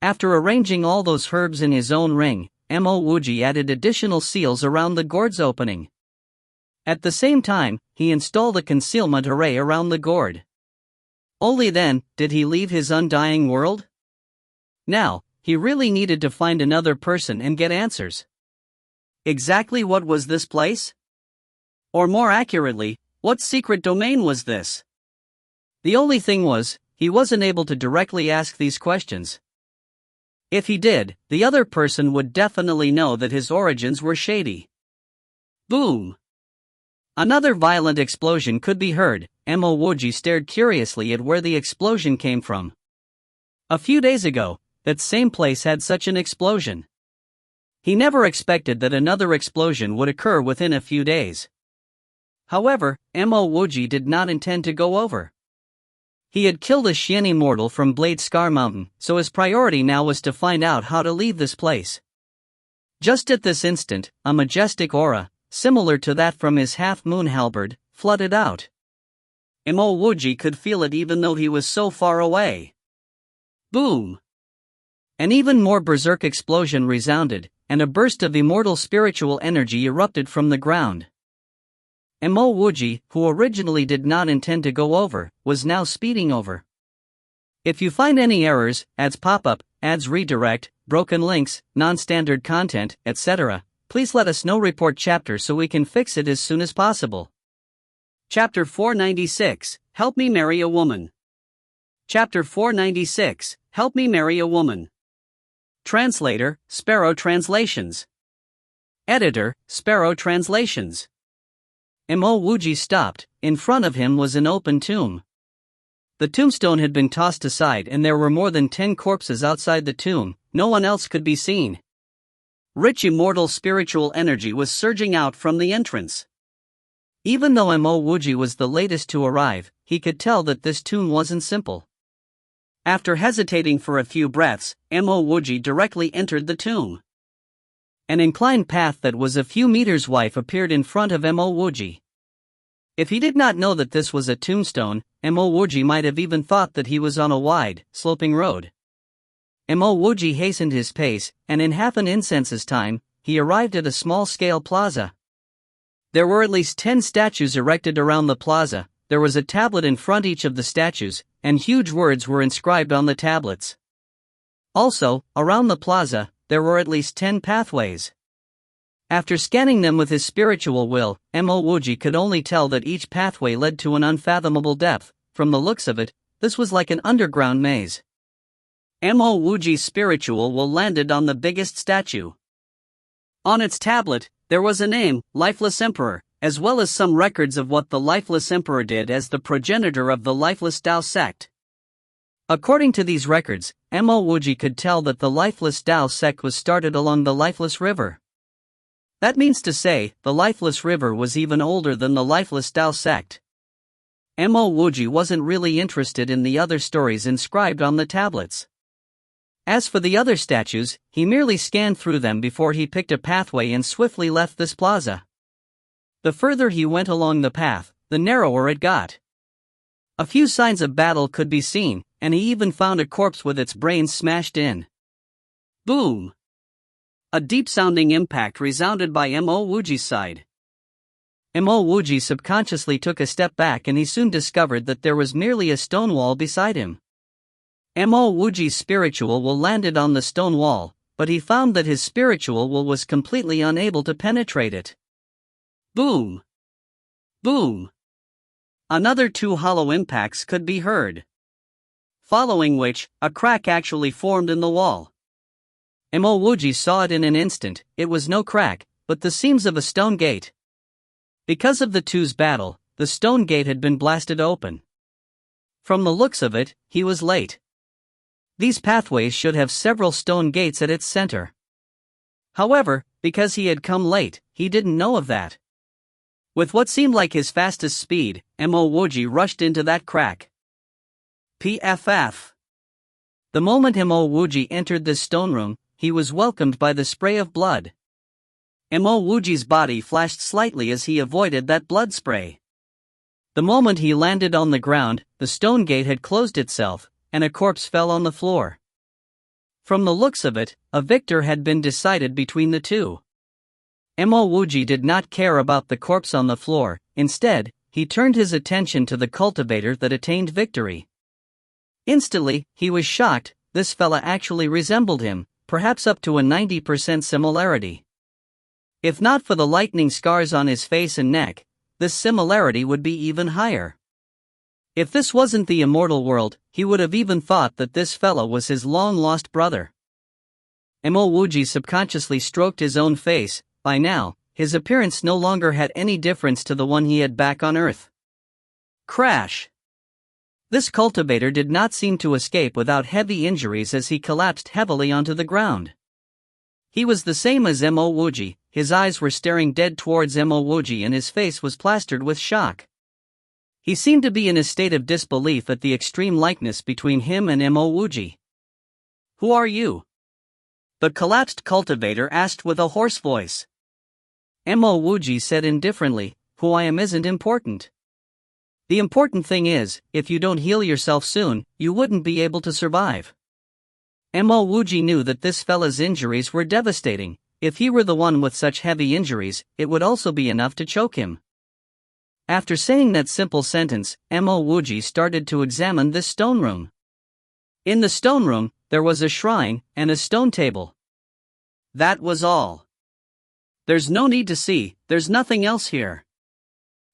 After arranging all those herbs in his own ring, Mo Wuji added additional seals around the gourd's opening. At the same time, he installed a concealment array around the gourd. Only then did he leave his undying world. Now, he really needed to find another person and get answers. Exactly what was this place? Or more accurately, what secret domain was this? The only thing was, he wasn't able to directly ask these questions. If he did, the other person would definitely know that his origins were shady. Boom! Another violent explosion could be heard. Mo Wuji stared curiously at where the explosion came from. A few days ago, that same place had such an explosion. He never expected that another explosion would occur within a few days. However, Mo Wuji did not intend to go over. He had killed a Xian immortal from Blade Scar Mountain, so his priority now was to find out how to leave this place. Just at this instant, a majestic aura, similar to that from his half-moon halberd, flooded out. Mo Wuji could feel it even though he was so far away. Boom! An even more berserk explosion resounded, and a burst of immortal spiritual energy erupted from the ground. Mo Wuji, who originally did not intend to go over, was now speeding over. If you find any errors, ads pop up, ads redirect, broken links, non-standard content, etc., please let us know. Report chapter so we can fix it as soon as possible. Chapter 496, Help Me Marry a Woman. Chapter 496, Help Me Marry a Woman. Translator, Sparrow Translations. Editor, Sparrow Translations. Mo Wuji stopped. In front of him was an open tomb. The tombstone had been tossed aside and there were more than 10 corpses outside the tomb. No one else could be seen. Rich immortal spiritual energy was surging out from the entrance. Even though Mo Wuji was the latest to arrive, he could tell that this tomb wasn't simple. After hesitating for a few breaths, Mo Wuji directly entered the tomb. An inclined path that was a few meters wide appeared in front of Mo Wuji. If he did not know that this was a tombstone, Mo Wuji might have even thought that he was on a wide, sloping road. Mo Wuji hastened his pace, and in half an incense's time, he arrived at a small-scale plaza. There were at least 10 statues erected around the plaza. There was a tablet in front each of the statues, and huge words were inscribed on the tablets. Also, around the plaza, there were at least 10 pathways. After scanning them with his spiritual will, Mo Wuji could only tell that each pathway led to an unfathomable depth. From the looks of it, this was like an underground maze. Mo Wuji's spiritual will landed on the biggest statue. On its tablet, there was a name, Lifeless Emperor, as well as some records of what the Lifeless Emperor did as the progenitor of the Lifeless Tao sect. According to these records, Mo Wuji could tell that the Lifeless Tao sect was started along the Lifeless River. That means to say, the Lifeless River was even older than the Lifeless Tao sect. Mo Wuji wasn't really interested in the other stories inscribed on the tablets. As for the other statues, he merely scanned through them before he picked a pathway and swiftly left this plaza. The further he went along the path, the narrower it got. A few signs of battle could be seen, and he even found a corpse with its brains smashed in. Boom! A deep-sounding impact resounded by Mo Wuji's side. Mo Wuji subconsciously took a step back and he soon discovered that there was merely a stone wall beside him. Mo Wuji's spiritual will landed on the stone wall, but he found that his spiritual will was completely unable to penetrate it. Boom! Boom! Another 2 hollow impacts could be heard. Following which, a crack actually formed in the wall. Mo Wuji saw it in an instant. It was no crack, but the seams of a stone gate. Because of the two's battle, the stone gate had been blasted open. From the looks of it, he was late. These pathways should have several stone gates at its center. However, because he had come late, he didn't know of that. With what seemed like his fastest speed, Mo Wuji rushed into that crack. PFF. The moment Mo Wuji entered this stone room, he was welcomed by the spray of blood. Mo Wuji's body flashed slightly as he avoided that blood spray. The moment he landed on the ground, the stone gate had closed itself, and a corpse fell on the floor. From the looks of it, a victor had been decided between the two. Mo Wuji did not care about the corpse on the floor. Instead, he turned his attention to the cultivator that attained victory. Instantly, he was shocked. This fella actually resembled him, perhaps up to a 90% similarity. If not for the lightning scars on his face and neck, this similarity would be even higher. If this wasn't the immortal world, he would have even thought that this fella was his long-lost brother. Mo Wuji subconsciously stroked his own face. By now, his appearance no longer had any difference to the one he had back on Earth. Crash! This cultivator did not seem to escape without heavy injuries as he collapsed heavily onto the ground. He was the same as Mo Wuji, his eyes were staring dead towards Mo Wuji and his face was plastered with shock. He seemed to be in a state of disbelief at the extreme likeness between him and Mo Wuji. "Who are you?" the collapsed cultivator asked with a hoarse voice. Mo Wuji said indifferently, "Who I am isn't important. The important thing is, if you don't heal yourself soon, you wouldn't be able to survive." Mo Wuji knew that this fella's injuries were devastating. If he were the one with such heavy injuries, it would also be enough to choke him. After saying that simple sentence, Mo Wuji started to examine this stone room. In the stone room, there was a shrine and a stone table. That was all. "There's no need to see, there's nothing else here."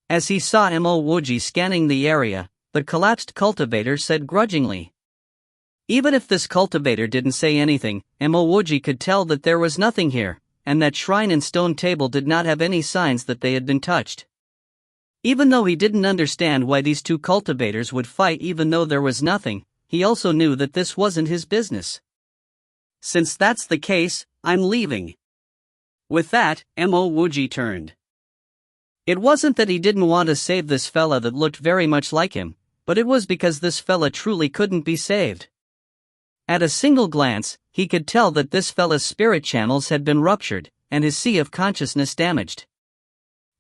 As he saw Mo Wuji scanning the area, the collapsed cultivator said grudgingly. Even if this cultivator didn't say anything, Mo Wuji could tell that there was nothing here, and that shrine and stone table did not have any signs that they had been touched. Even though he didn't understand why these two cultivators would fight even though there was nothing, he also knew that this wasn't his business. "Since that's the case, I'm leaving." With that, Mo Wuji turned. It wasn't that he didn't want to save this fella that looked very much like him, but it was because this fella truly couldn't be saved. At a single glance, he could tell that this fella's spirit channels had been ruptured, and his sea of consciousness damaged.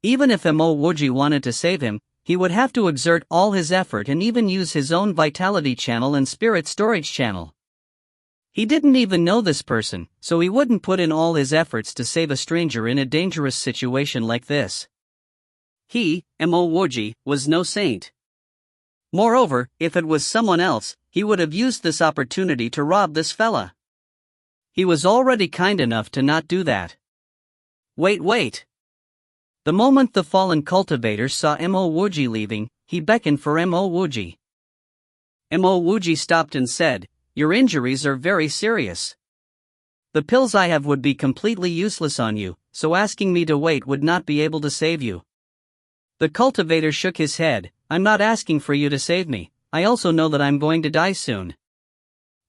Even if Mo Wuji wanted to save him, he would have to exert all his effort and even use his own vitality channel and spirit storage channel. He didn't even know this person, so he wouldn't put in all his efforts to save a stranger in a dangerous situation like this. He, Mo Wuji, was no saint. Moreover, if it was someone else, he would have used this opportunity to rob this fella. He was already kind enough to not do that. Wait. The moment the fallen cultivator saw Mo Wuji leaving, he beckoned for Mo Wuji. Mo Wuji stopped and said, "Your injuries are very serious. The pills I have would be completely useless on you, so asking me to wait would not be able to save you." The cultivator shook his head. "I'm not asking for you to save me, I also know that I'm going to die soon.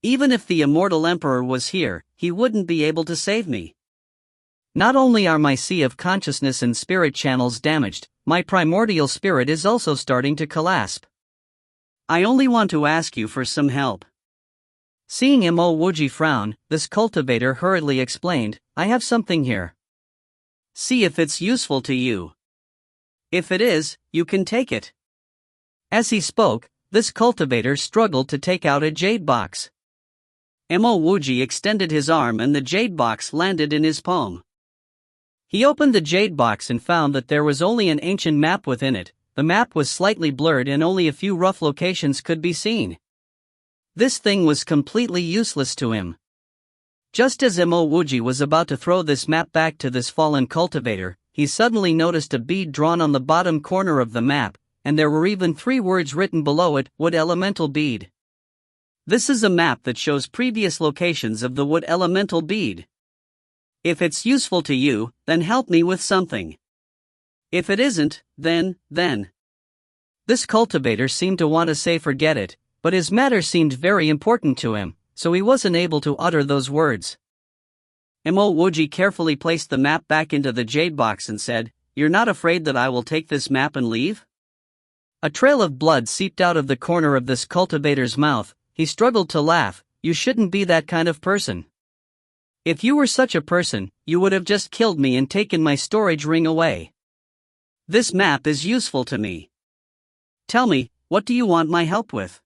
Even if the immortal emperor was here, he wouldn't be able to save me. Not only are my sea of consciousness and spirit channels damaged, my primordial spirit is also starting to collapse. I only want to ask you for some help." Seeing Mo Wuji frown, this cultivator hurriedly explained, "I have something here. See if it's useful to you. If it is, you can take it." As he spoke, this cultivator struggled to take out a jade box. Mo Wuji extended his arm and the jade box landed in his palm. He opened the jade box and found that there was only an ancient map within it. The map was slightly blurred and only a few rough locations could be seen. This thing was completely useless to him. Just as Mo Wuji was about to throw this map back to this fallen cultivator, he suddenly noticed a bead drawn on the bottom corner of the map, and there were even 3 words written below it, Wood Elemental Bead. This is a map that shows previous locations of the Wood Elemental Bead. If it's useful to you, then help me with something. If it isn't, then. This cultivator seemed to want to say forget it, but his matter seemed very important to him, so he wasn't able to utter those words. Mo Wuji carefully placed the map back into the jade box and said, "You're not afraid that I will take this map and leave?" A trail of blood seeped out of the corner of this cultivator's mouth. He struggled to laugh. "You shouldn't be that kind of person. If you were such a person, you would have just killed me and taken my storage ring away. This map is useful to me. Tell me, what do you want my help with?"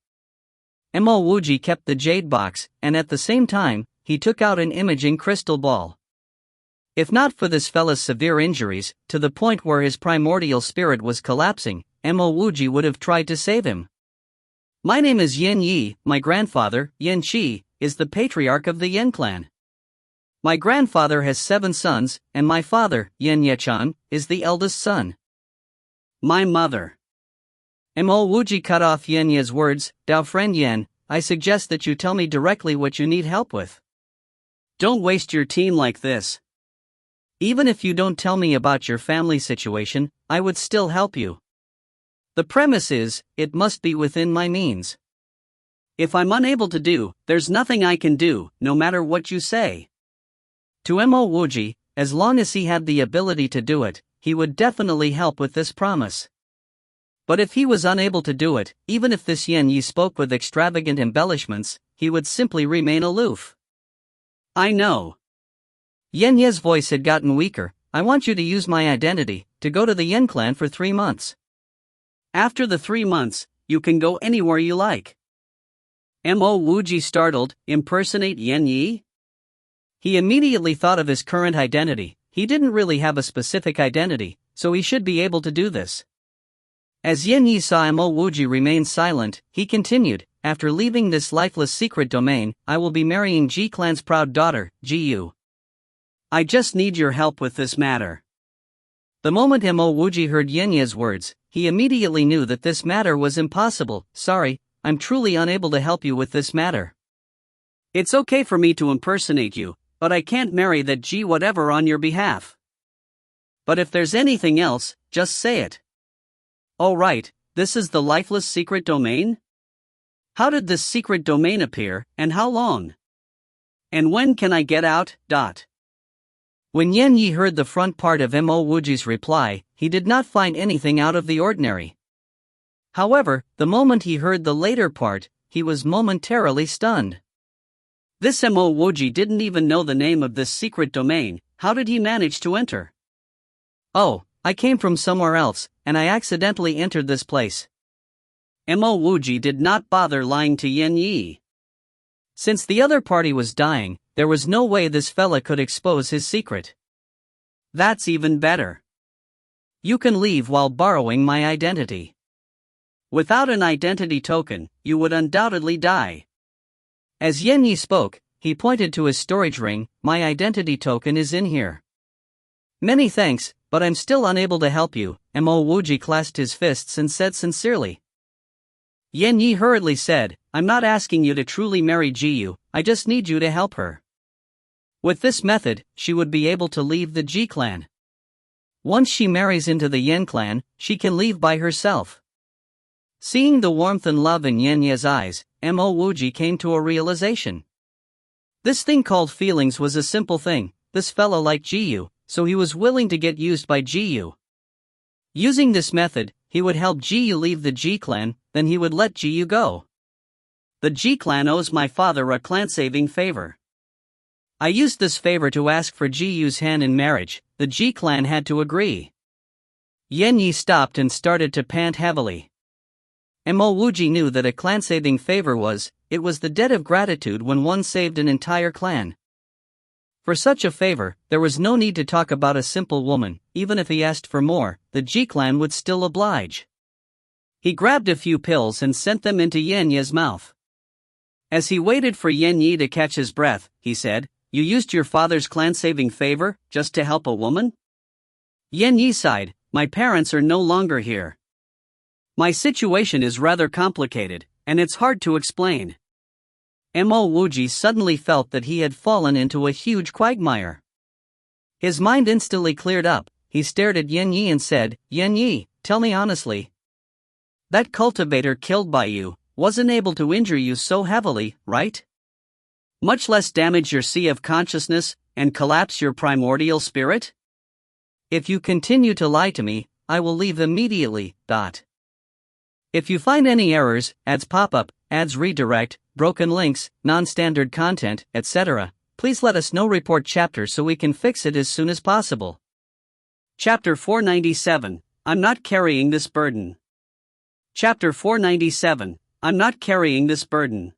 Mo Wuji kept the jade box, and at the same time, he took out an imaging crystal ball. If not for this fella's severe injuries, to the point where his primordial spirit was collapsing, Mo Wuji would have tried to save him. "My name is Yin Yi, my grandfather, Yin Qi, is the patriarch of the Yin clan. My grandfather has 7 sons, and my father, Yin Yechan, is the eldest son. My mother." Mo Wuji cut off Yin Ye's words. "Dao friend Yin, I suggest that you tell me directly what you need help with." Don't waste your team like this. Even if you don't tell me about your family situation, I would still help you. The premise is, it must be within my means. If I'm unable to do, there's nothing I can do, no matter what you say. To Mo Wuji, as long as he had the ability to do it, he would definitely help with this promise. But if he was unable to do it, even if this Yan Yi spoke with extravagant embellishments, he would simply remain aloof. I know. Yan Ye's voice had gotten weaker. I want you to use my identity, to go to the Yan clan for 3 months. After the 3 months, you can go anywhere you like. Mo Wuji startled, impersonate Yan Yi? He immediately thought of his current identity. He didn't really have a specific identity, so he should be able to do this. As Yan Yi saw Mo Wuji remain silent, he continued, after leaving this lifeless secret domain, I will be marrying Ji clan's proud daughter, Ji Yu. I just need your help with this matter. The moment Mo Wuji heard Yan Yi's words, he immediately knew that this matter was impossible. Sorry, I'm truly unable to help you with this matter. It's okay for me to impersonate you, but I can't marry that Ji whatever on your behalf. But if there's anything else, just say it. Oh right, this is the lifeless secret domain? How did this secret domain appear, and how long? And when can I get out? When Yan Yi heard the front part of Mo Wuji's reply, he did not find anything out of the ordinary. However, the moment he heard the later part, he was momentarily stunned. This Mo Wuji didn't even know the name of this secret domain. How did he manage to enter? Oh, I came from somewhere else, and I accidentally entered this place. Mo Wuji did not bother lying to Yan Yi. Since the other party was dying, there was no way this fella could expose his secret. That's even better. You can leave while borrowing my identity. Without an identity token, you would undoubtedly die. As Yan Yi spoke, he pointed to his storage ring. My identity token is in here. Many thanks, but I'm still unable to help you. Mo Wuji clasped his fists and said sincerely. Yan Yi hurriedly said, I'm not asking you to truly marry Ji Yu, I just need you to help her. With this method, she would be able to leave the Ji clan. Once she marries into the Yan clan, she can leave by herself. Seeing the warmth and love in Yan Ye's eyes, Mo Wuji came to a realization. This thing called feelings was a simple thing. This fella liked Ji Yu, so he was willing to get used by Ji Yu. Using this method, he would help Ji Yu leave the Ji clan, then he would let Ji Yu go. The Ji clan owes my father a clan-saving favor. I used this favor to ask for Ji Yu's hand in marriage. The Ji clan had to agree. Yan Yi stopped and started to pant heavily. Mo Wuji knew that a clan-saving favor was the debt of gratitude when one saved an entire clan. For such a favor, there was no need to talk about a simple woman. Even if he asked for more, the Ji clan would still oblige. He grabbed a few pills and sent them into Yan Yi's mouth. As he waited for Yan Yi to catch his breath, he said, You used your father's clan-saving favor, just to help a woman? Yan Yi sighed, My parents are no longer here. My situation is rather complicated, and it's hard to explain. Mo Wuji suddenly felt that he had fallen into a huge quagmire. His mind instantly cleared up. He stared at Yan Yi and said, Yan Yi, tell me honestly. That cultivator killed by you wasn't able to injure you so heavily, right? Much less damage your sea of consciousness and collapse your primordial spirit? If you continue to lie to me, I will leave immediately. If you find any errors, ads pop up, ads redirect, broken links, non-standard content, etc., please let us know. Report chapter so we can fix it as soon as possible. Chapter 497, I'm not carrying this burden. Chapter 497, I'm not carrying this burden.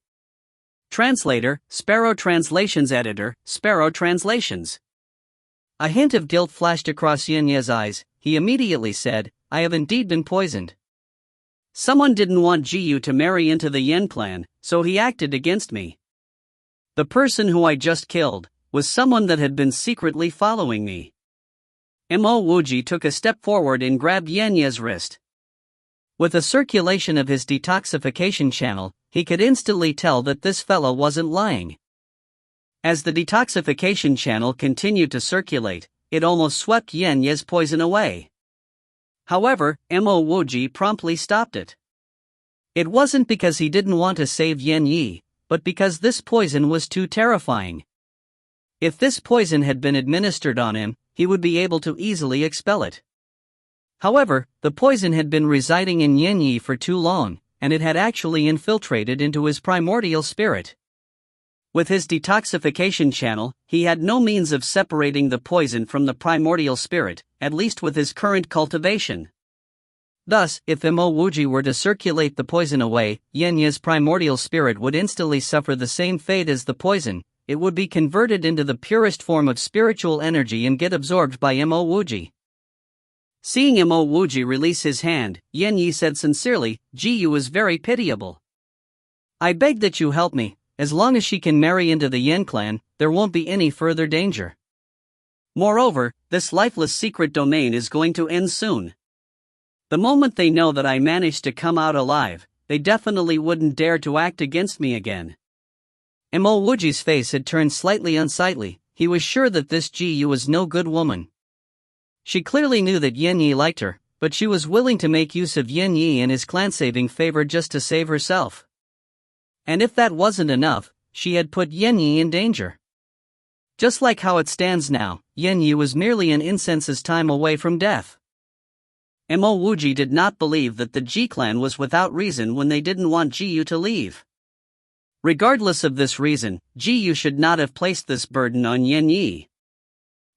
Translator, Sparrow Translations. Editor, Sparrow Translations. A hint of guilt flashed across Yan Ye's eyes. He immediately said, I have indeed been poisoned. Someone didn't want Ji Yu to marry into the Yan clan, so he acted against me. The person who I just killed was someone that had been secretly following me. Mo Wuji took a step forward and grabbed Yan Ye's wrist. With a circulation of his detoxification channel, he could instantly tell that this fellow wasn't lying. As the detoxification channel continued to circulate, it almost swept Yan Ye's poison away. However, Mo Wuji promptly stopped it. It wasn't because he didn't want to save Yan Yi, but because this poison was too terrifying. If this poison had been administered on him, he would be able to easily expel it. However, the poison had been residing in Yan Yi for too long, and it had actually infiltrated into his primordial spirit. With his detoxification channel, he had no means of separating the poison from the primordial spirit, at least with his current cultivation. Thus, if Mo Wuji were to circulate the poison away, Yan Ye's primordial spirit would instantly suffer the same fate as the poison. It would be converted into the purest form of spiritual energy and get absorbed by Mo Wuji. Seeing Mo Wuji release his hand, Yan Yi said sincerely, "Jiyu is very pitiable. I beg that you help me. As long as she can marry into the Yan clan, there won't be any further danger. Moreover, this lifeless secret domain is going to end soon. The moment they know that I managed to come out alive, they definitely wouldn't dare to act against me again." Mo Wuji's face had turned slightly unsightly. He was sure that this Jiyu was no good woman. She clearly knew that Yan Yi liked her, but she was willing to make use of Yan Yi in his clan-saving favor just to save herself. And if that wasn't enough, she had put Yan Yi in danger. Just like how it stands now, Yan Yi was merely an incense's time away from death. Mo Wuji did not believe that the Ji clan was without reason when they didn't want Jiyu to leave. Regardless of this reason, Jiyu should not have placed this burden on Yan Yi.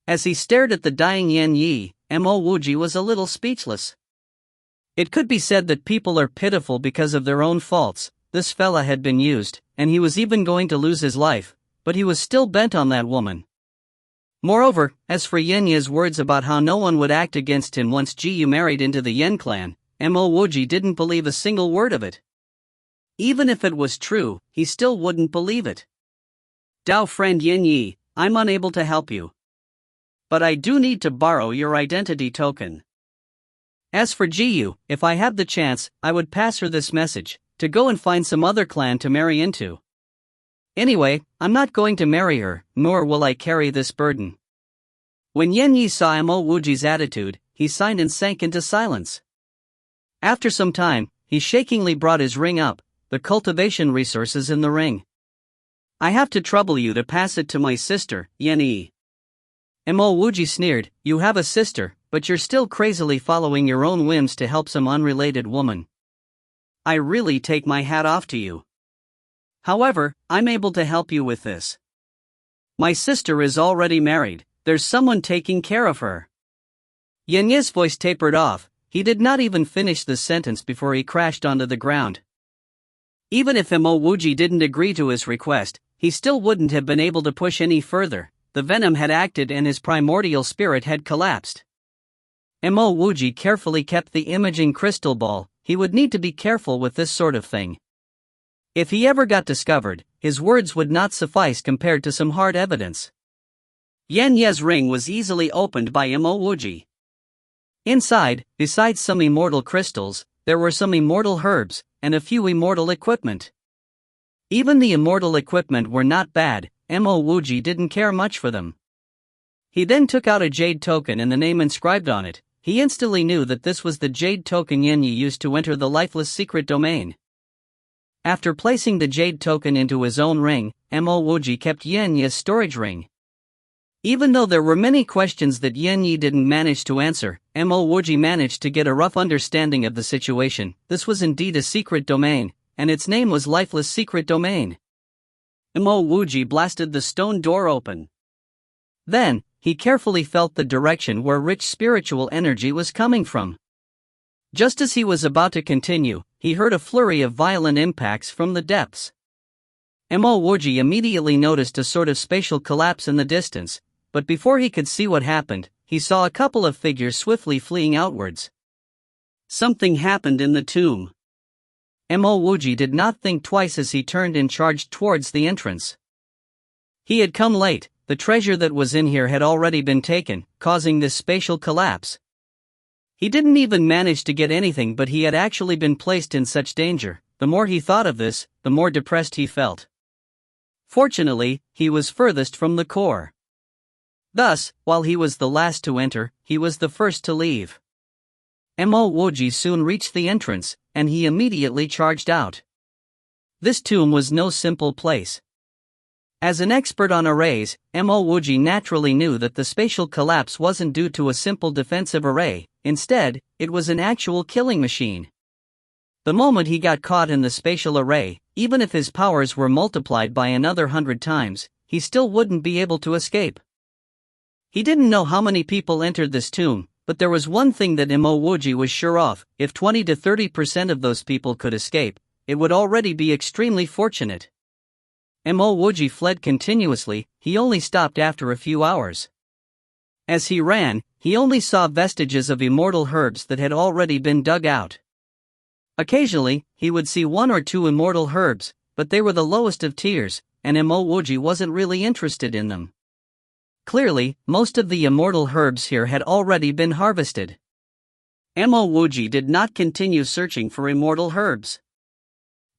As he stared at the dying Yan Yi, Mo Wuji was a little speechless. It could be said that people are pitiful because of their own faults. This fella had been used, and he was even going to lose his life, but he was still bent on that woman. Moreover, as for Yan Yi's words about how no one would act against him once Jiyu married into the Yan clan, Mo Wuji didn't believe a single word of it. Even if it was true, he still wouldn't believe it. "Dao friend Yan Yi, I'm unable to help you. But I do need to borrow your identity token. As for Jiyu, if I had the chance, I would pass her this message, to go and find some other clan to marry into. Anyway, I'm not going to marry her, nor will I carry this burden." When Yan Yi saw Mo Wuji's attitude, he signed and sank into silence. After some time, he shakingly brought his ring up, the cultivation resources in the ring. "I have to trouble you to pass it to my sister, Yan Yi." Mo Wuji sneered, "You have a sister, but you're still crazily following your own whims to help some unrelated woman. I really take my hat off to you. However, I'm able to help you with this. My sister is already married, there's someone taking care of her." Yan Yi's voice tapered off. He did not even finish the sentence before he crashed onto the ground. Even if Mo Wuji didn't agree to his request, he still wouldn't have been able to push any further. The venom had acted and his primordial spirit had collapsed. Mo Wuji carefully kept the imaging crystal ball. He would need to be careful with this sort of thing. If he ever got discovered, his words would not suffice compared to some hard evidence. Yan Ye's ring was easily opened by Mo Wuji. Inside, besides some immortal crystals, there were some immortal herbs, and a few immortal equipment. Even the immortal equipment were not bad. Mo Wuji didn't care much for them. He then took out a jade token and the name inscribed on it. He instantly knew that this was the jade token Yan Yi used to enter the lifeless secret domain. After placing the jade token into his own ring, Mo Wuji kept Yan Yi's storage ring. Even though there were many questions that Yan Yi didn't manage to answer, Mo Wuji managed to get a rough understanding of the situation. This was indeed a secret domain, and its name was Lifeless Secret Domain. Mo Wuji blasted the stone door open. Then, he carefully felt the direction where rich spiritual energy was coming from. Just as he was about to continue, he heard a flurry of violent impacts from the depths. Mo Wuji immediately noticed a sort of spatial collapse in the distance, but before he could see what happened, he saw a couple of figures swiftly fleeing outwards. Something happened in the tomb. Mo Wuji did not think twice as he turned and charged towards the entrance. He had come late. The treasure that was in here had already been taken, causing this spatial collapse. He didn't even manage to get anything, but he had actually been placed in such danger. The more he thought of this, the more depressed he felt. Fortunately, he was furthest from the core. Thus, while he was the last to enter, he was the first to leave. Mo Wuji soon reached the entrance, and he immediately charged out. This tomb was no simple place. As an expert on arrays, Mo Wuji naturally knew that the spatial collapse wasn't due to a simple defensive array. Instead, it was an actual killing machine. The moment he got caught in the spatial array, even if his powers were multiplied by another 100 times, he still wouldn't be able to escape. He didn't know how many people entered this tomb, but there was one thing that Mo Wuji was sure of: if 20 to 30% of those people could escape, it would already be extremely fortunate. Mo Wuji fled continuously, he only stopped after a few hours. As he ran, he only saw vestiges of immortal herbs that had already been dug out. Occasionally, he would see one or two immortal herbs, but they were the lowest of tiers, and Mo Wuji wasn't really interested in them. Clearly, most of the immortal herbs here had already been harvested. Mo Wuji did not continue searching for immortal herbs.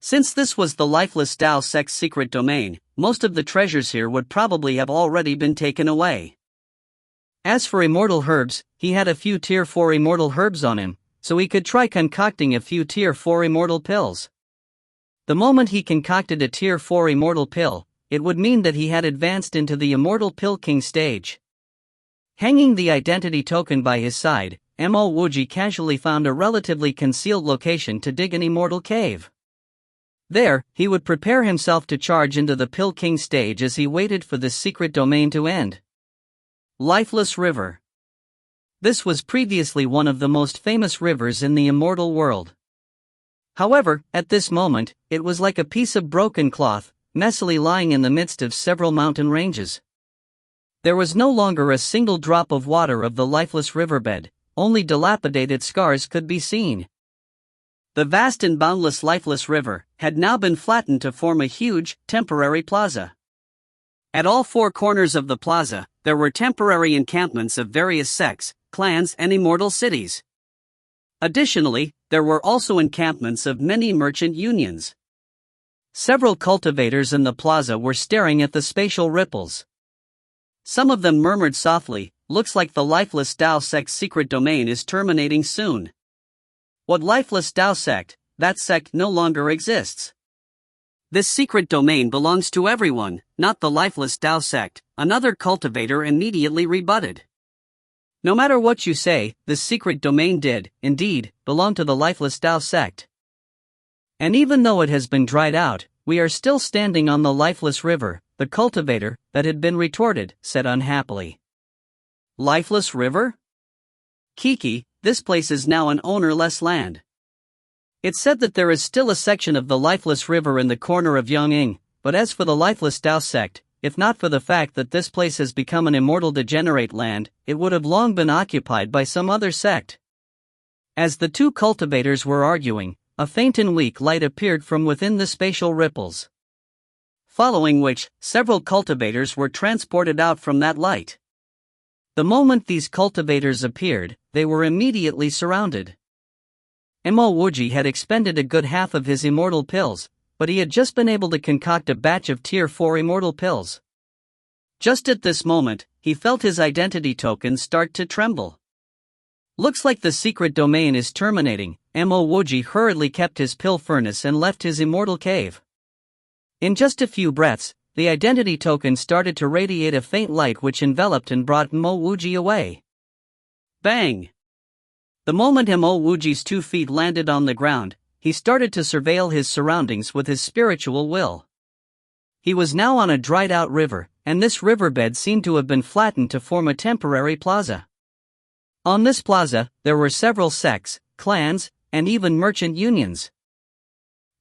Since this was the lifeless Tao sect's secret domain, most of the treasures here would probably have already been taken away. As for immortal herbs, he had a few tier 4 immortal herbs on him, so he could try concocting a few tier 4 immortal pills. The moment he concocted a tier 4 immortal pill, it would mean that he had advanced into the immortal pill king stage. Hanging the identity token by his side, Mo Wuji casually found a relatively concealed location to dig an immortal cave. There, he would prepare himself to charge into the Pill King stage as he waited for this secret domain to end. Lifeless River. This was previously one of the most famous rivers in the immortal world. However, at this moment, it was like a piece of broken cloth, messily lying in the midst of several mountain ranges. There was no longer a single drop of water of the lifeless riverbed, only dilapidated scars could be seen. The vast and boundless lifeless river had now been flattened to form a huge, temporary plaza. At all four corners of the plaza, there were temporary encampments of various sects, clans, and immortal cities. Additionally, there were also encampments of many merchant unions. Several cultivators in the plaza were staring at the spatial ripples. Some of them murmured softly, "Looks like the lifeless Tao sect's secret domain is terminating soon." What lifeless Tao sect? That sect no longer exists. This secret domain belongs to everyone, not the lifeless Tao sect, another cultivator immediately rebutted. No matter what you say, this secret domain did, indeed, belong to the lifeless Tao sect. And even though it has been dried out, we are still standing on the lifeless river, the cultivator, that had been retorted, said unhappily. Lifeless river? Kiki, this place is now an ownerless land. It's said that there is still a section of the lifeless river in the corner of Yonging, but as for the lifeless Tao sect, if not for the fact that this place has become an immortal degenerate land, it would have long been occupied by some other sect. As the two cultivators were arguing, a faint and weak light appeared from within the spatial ripples. Following which, several cultivators were transported out from that light. The moment these cultivators appeared, they were immediately surrounded. Mo Wuji had expended a good half of his immortal pills, but he had just been able to concoct a batch of tier 4 immortal pills. Just at this moment, he felt his identity token start to tremble. Looks like the secret domain is terminating. Mo Wuji hurriedly kept his pill furnace and left his immortal cave. In just a few breaths, the identity token started to radiate a faint light which enveloped and brought Mo Wuji away. Bang! The moment Mo Wuji's 2 feet landed on the ground, he started to surveil his surroundings with his spiritual will. He was now on a dried-out river, and this riverbed seemed to have been flattened to form a temporary plaza. On this plaza, there were several sects, clans, and even merchant unions.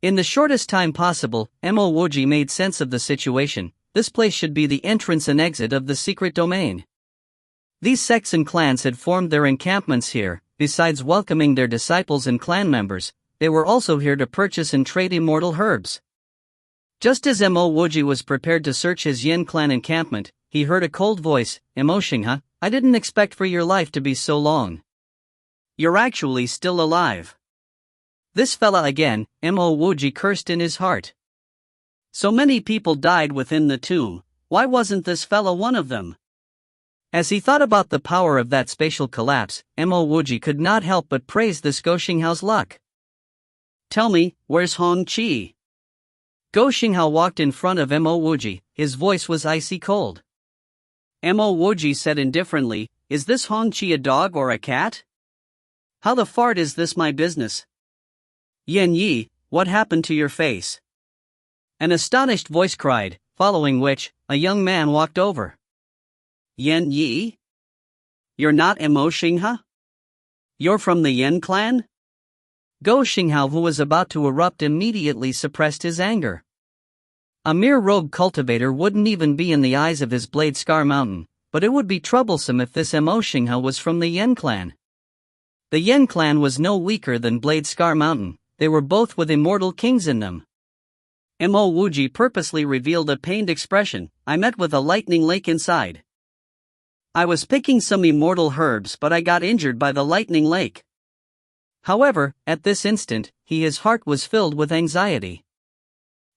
In the shortest time possible, Mo Wuji made sense of the situation. This place should be the entrance and exit of the secret domain. These sects and clans had formed their encampments here. Besides welcoming their disciples and clan members, they were also here to purchase and trade immortal herbs. Just as Mo Wuji was prepared to search his Yin clan encampment, he heard a cold voice, "Mo Xinghe, I didn't expect for your life to be so long. You're actually still alive." This fella again, Mo Wuji cursed in his heart. So many people died within the tomb, why wasn't this fellow one of them? As he thought about the power of that spatial collapse, Mo Wuji could not help but praise this Go Xinghao's luck. Tell me, where's Hong Qi? Go Xinghao walked in front of Mo Wuji, his voice was icy cold. Mo Wuji said indifferently, is this Hong Qi a dog or a cat? How the fart is this my business? Yan Yi, what happened to your face? An astonished voice cried, following which, a young man walked over. Yan Yi? You're not Mo Xingha? You're from the Yan clan? Go Xinghao, who was about to erupt, immediately suppressed his anger. A mere rogue cultivator wouldn't even be in the eyes of his Blade Scar Mountain, but it would be troublesome if this Mo Xingha was from the Yan clan. The Yan clan was no weaker than Blade Scar Mountain, they were both with immortal kings in them. Mo Wuji purposely revealed a pained expression, I met with a lightning lake inside. I was picking some immortal herbs but I got injured by the lightning lake. However, at this instant, his heart was filled with anxiety.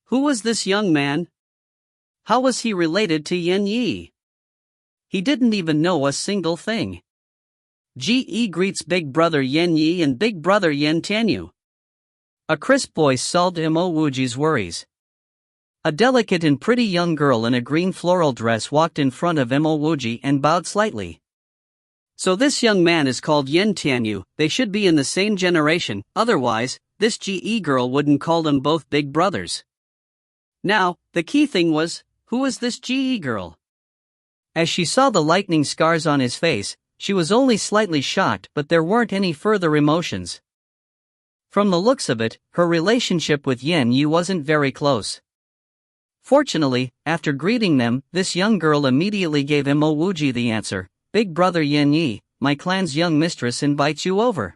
Who was this young man? How was he related to Yan Yi? He didn't even know a single thing. Ge greets Big Brother Yan Yi and Big Brother Yan Tianyu. A crisp voice solved Mo Wuji's worries. A delicate and pretty young girl in a green floral dress walked in front of Mo Wuji and bowed slightly. So this young man is called Yan Tianyu, they should be in the same generation, otherwise, this Ge girl wouldn't call them both big brothers. Now, the key thing was, who was this Ge girl? As she saw the lightning scars on his face, she was only slightly shocked, but there weren't any further emotions. From the looks of it, her relationship with Yan Yi wasn't very close. Fortunately, after greeting them, this young girl immediately gave Mo Wuji the answer, Big Brother Yan Yi, my clan's young mistress invites you over.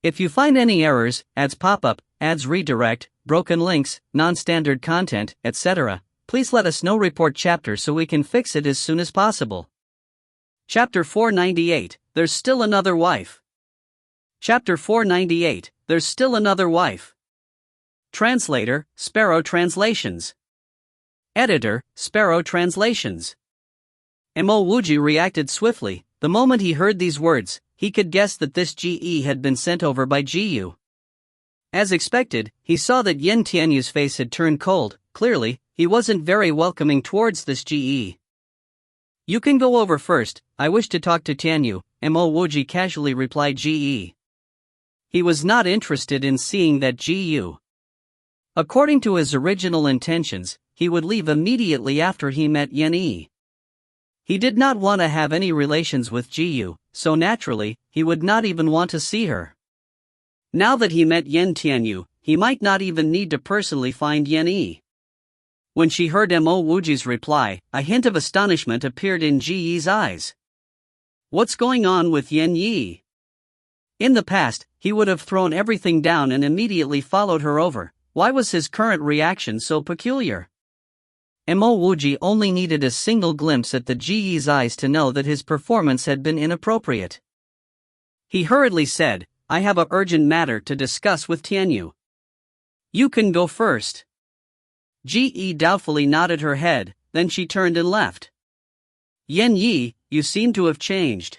If you find any errors, ads pop up, ads redirect, broken links, non-standard content, etc., please let us know. Report chapter so we can fix it as soon as possible. Chapter 498, There's Still Another Wife. Chapter 498, There's Still Another Wife. Translator, Sparrow Translations. Editor, Sparrow Translations. Mo Wuji reacted swiftly. The moment he heard these words, he could guess that this Ge had been sent over by Jiyu. As expected, he saw that Yan Tianyu's face had turned cold. Clearly, he wasn't very welcoming towards this Ge. You can go over first, I wish to talk to Tianyu, Mo Wuji casually replied Ge. He was not interested in seeing that Jiyu. According to his original intentions, he would leave immediately after he met Yan Yi. He did not want to have any relations with Jiyu, so naturally, he would not even want to see her. Now that he met Yan Tianyu, he might not even need to personally find Yan Yi. When she heard Mo Wuji's reply, a hint of astonishment appeared in Ji Yi's eyes. What's going on with Yan Yi? In the past, he would have thrown everything down and immediately followed her over. Why was his current reaction so peculiar? Mo Wuji only needed a single glimpse at the Ji Yi's eyes to know that his performance had been inappropriate. He hurriedly said, I have a urgent matter to discuss with Tianyu. You can go first. Ji doubtfully nodded her head, then she turned and left. Yan Yi, you seem to have changed.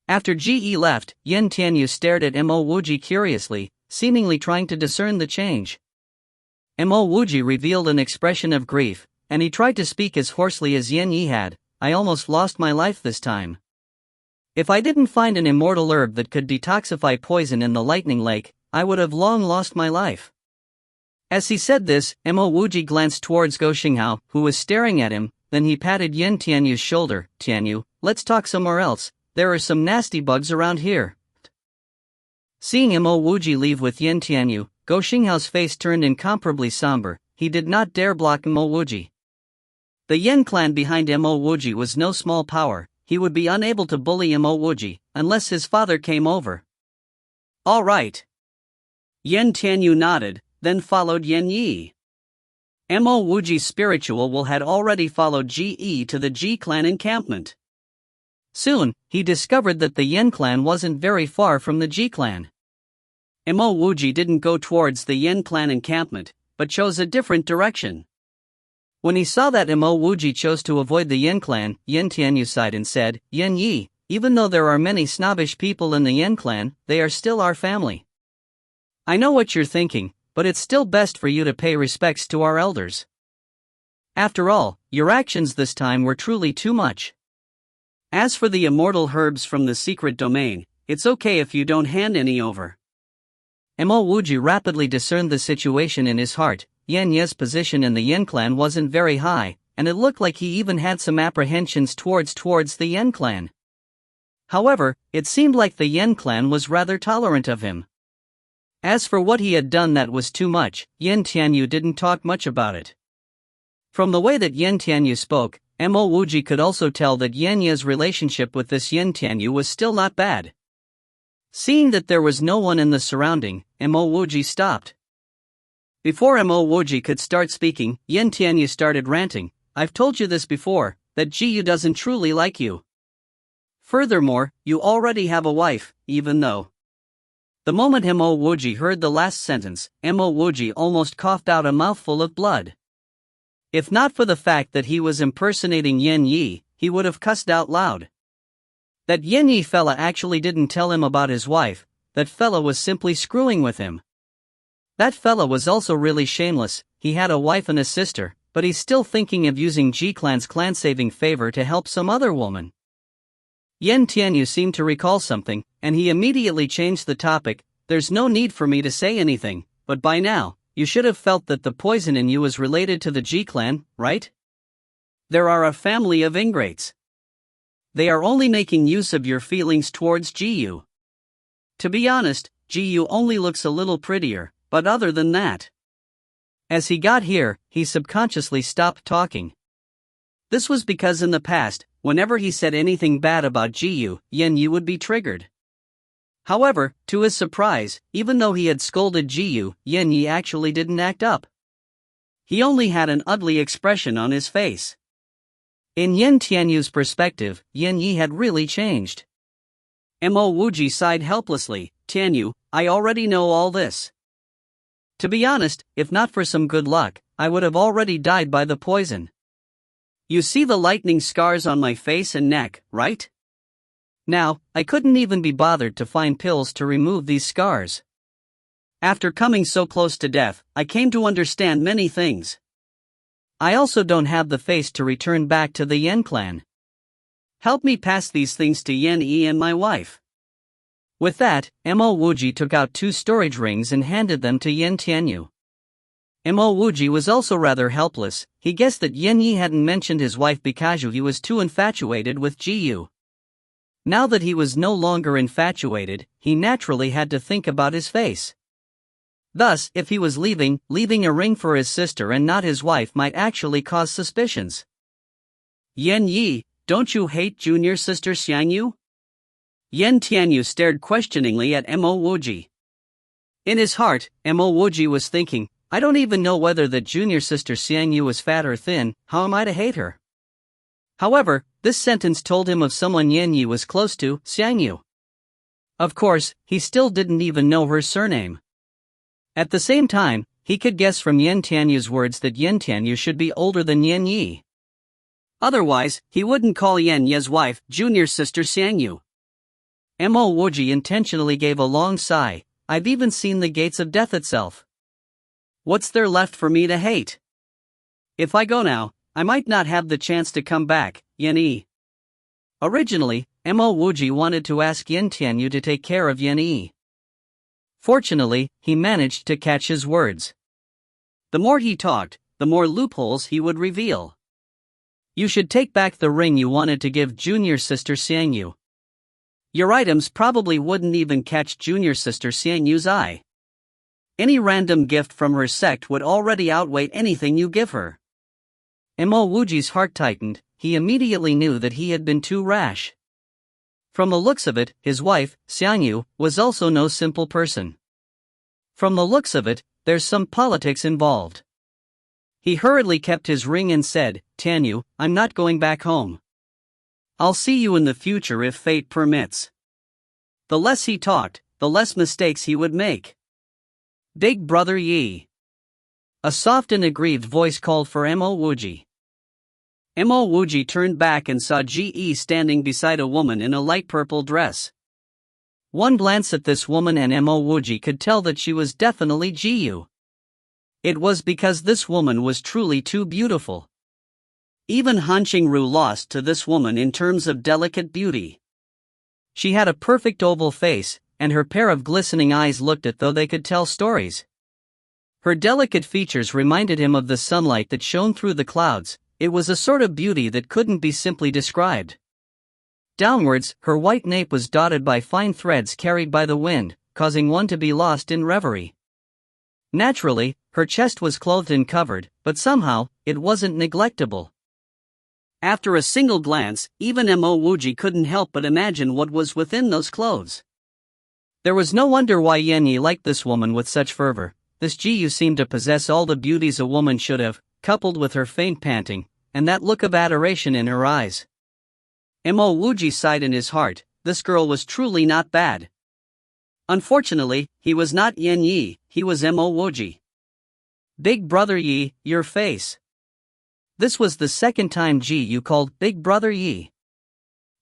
After Ji left, Yan Tianyu stared at Mo Wuji curiously, seemingly trying to discern the change. Mo Wuji revealed an expression of grief, and he tried to speak as hoarsely as Yan Yi had. I almost lost my life this time. If I didn't find an immortal herb that could detoxify poison in the lightning lake, I would have long lost my life. As he said this, Mo Wuji glanced towards Go Xinghao, who was staring at him, then he patted Yan Tianyu's shoulder. Tianyu, let's talk somewhere else, there are some nasty bugs around here. Seeing Mo Wuji leave with Yan Tianyu, Go Xinghao's face turned incomparably somber. He did not dare block Mo Wuji. The Yan clan behind Mo Wuji was no small power. He would be unable to bully Mo Wuji, unless his father came over. All right. Yan Tianyu nodded, then followed Yan Yi. Mo Wuji's spiritual will had already followed Ge to the Ji clan encampment. Soon, he discovered that the Yan clan wasn't very far from the Ji clan. Mo Wuji didn't go towards the Yan clan encampment. but chose a different direction. When he saw that Mo Wuji chose to avoid the Yin clan, Yin Tianyu sighed and said, "Yin Yi, even though there are many snobbish people in the Yin clan, they are still our family. I know what you're thinking, but it's still best for you to pay respects to our elders. After all, your actions this time were truly too much. As for the immortal herbs from the secret domain, it's okay if you don't hand any over." Mo Wuji rapidly discerned the situation in his heart. Yan Ye's position in the Yin clan wasn't very high, and it looked like he even had some apprehensions towards the Yin clan. However, it seemed like the Yin clan was rather tolerant of him. As for what he had done that was too much, Yin Tianyu didn't talk much about it. From the way that Yin Tianyu spoke, Mo Wuji could also tell that Yan Ye's relationship with this Yin Tianyu was still not bad. Seeing that there was no one in the surrounding, Mo Wuji stopped. Before Mo Wuji could start speaking, Yin Tianyu started ranting. "I've told you this before, that Jiyu doesn't truly like you. Furthermore, you already have a wife, even though..." The moment Mo Wuji heard the last sentence, Mo Wuji almost coughed out a mouthful of blood. If not for the fact that he was impersonating Yin Yi, he would have cussed out loud. That Yin Yi fella actually didn't tell him about his wife, that fella was simply screwing with him. That fella was also really shameless. He had a wife and a sister, but he's still thinking of using Ji Clan's clan-saving favor to help some other woman. Yin Tianyu seemed to recall something, and he immediately changed the topic. "There's no need for me to say anything, but by now, you should have felt that the poison in you is related to the Ji clan, right? There are a family of ingrates. They are only making use of your feelings towards Jiyu. To be honest, Jiyu only looks a little prettier, but other than that..." As he got here, he subconsciously stopped talking. This was because in the past, whenever he said anything bad about Jiyu, Yin Yi would be triggered. However, to his surprise, even though he had scolded Jiyu, Yin Yi actually didn't act up. He only had an ugly expression on his face. In Yin Tianyu's perspective, Yin Yi had really changed. Mo Wuji sighed helplessly. "Tianyu, I already know all this. To be honest, if not for some good luck, I would have already died by the poison. You see the lightning scars on my face and neck, right? Now, I couldn't even be bothered to find pills to remove these scars. After coming so close to death, I came to understand many things. I also don't have the face to return back to the Yin clan. Help me pass these things to Yin Yi and my wife." With that, Mo Wuji took out 2 storage rings and handed them to Yin Tianyu. Mo Wuji was also rather helpless. He guessed that Yin Yi hadn't mentioned his wife because he was too infatuated with Jiyu. Now that he was no longer infatuated, he naturally had to think about his face. Thus, if he was leaving a ring for his sister and not his wife might actually cause suspicions. "Yin Yi, don't you hate junior sister Xiangyu?" Yin Tianyu stared questioningly at Mo Wuji. In his heart, Mo Wuji was thinking, "I don't even know whether the junior sister Xiangyu was fat or thin, how am I to hate her?" However, this sentence told him of someone Yin Yi was close to, Xiangyu. Of course, he still didn't even know her surname. At the same time, he could guess from Yin Tianyu's words that Yin Tianyu should be older than Yin Yi. Otherwise, he wouldn't call Yin Ye's wife junior sister Xiangyu. Mo Wuji intentionally gave a long sigh. "I've even seen the gates of death itself. What's there left for me to hate? If I go now, I might not have the chance to come back, Yin Yi." Originally, Mo Wuji wanted to ask Yin Tianyu to take care of Yin Yi. Fortunately, he managed to catch his words. The more he talked, the more loopholes he would reveal. "You should take back the ring you wanted to give junior sister Xiangyu. Your items probably wouldn't even catch junior sister Xiangyu's eye. Any random gift from her sect would already outweigh anything you give her." Mo Wuji's heart tightened. He immediately knew that he had been too rash. From the looks of it, his wife, Xiangyu, was also no simple person. From the looks of it, there's some politics involved. He hurriedly kept his ring and said, "Tianyu, I'm not going back home. I'll see you in the future if fate permits." The less he talked, the less mistakes he would make. Big Brother Yi. A soft and aggrieved voice called for Mo Wuji. Mo Wuji turned back and saw Ge standing beside a woman in a light purple dress. One glance at this woman and Mo Wuji could tell that she was definitely Ge. It was because this woman was truly too beautiful. Even Han Qingru lost to this woman in terms of delicate beauty. She had a perfect oval face, and her pair of glistening eyes looked as though they could tell stories. Her delicate features reminded him of the sunlight that shone through the clouds. It was a sort of beauty that couldn't be simply described. Downwards, her white nape was dotted by fine threads carried by the wind, causing one to be lost in reverie. Naturally, her chest was clothed and covered, but somehow, it wasn't neglectable. After a single glance, even Mo Wuji couldn't help but imagine what was within those clothes. There was no wonder why Yan Yi liked this woman with such fervor. This Ge seemed to possess all the beauties a woman should have, coupled with her faint panting, and that look of adoration in her eyes. Mo Wuji sighed in his heart. This girl was truly not bad. Unfortunately, he was not Yan Yi, he was Mo Wuji. Big brother Yi, your face. This was the second time Ge called Big brother Yi.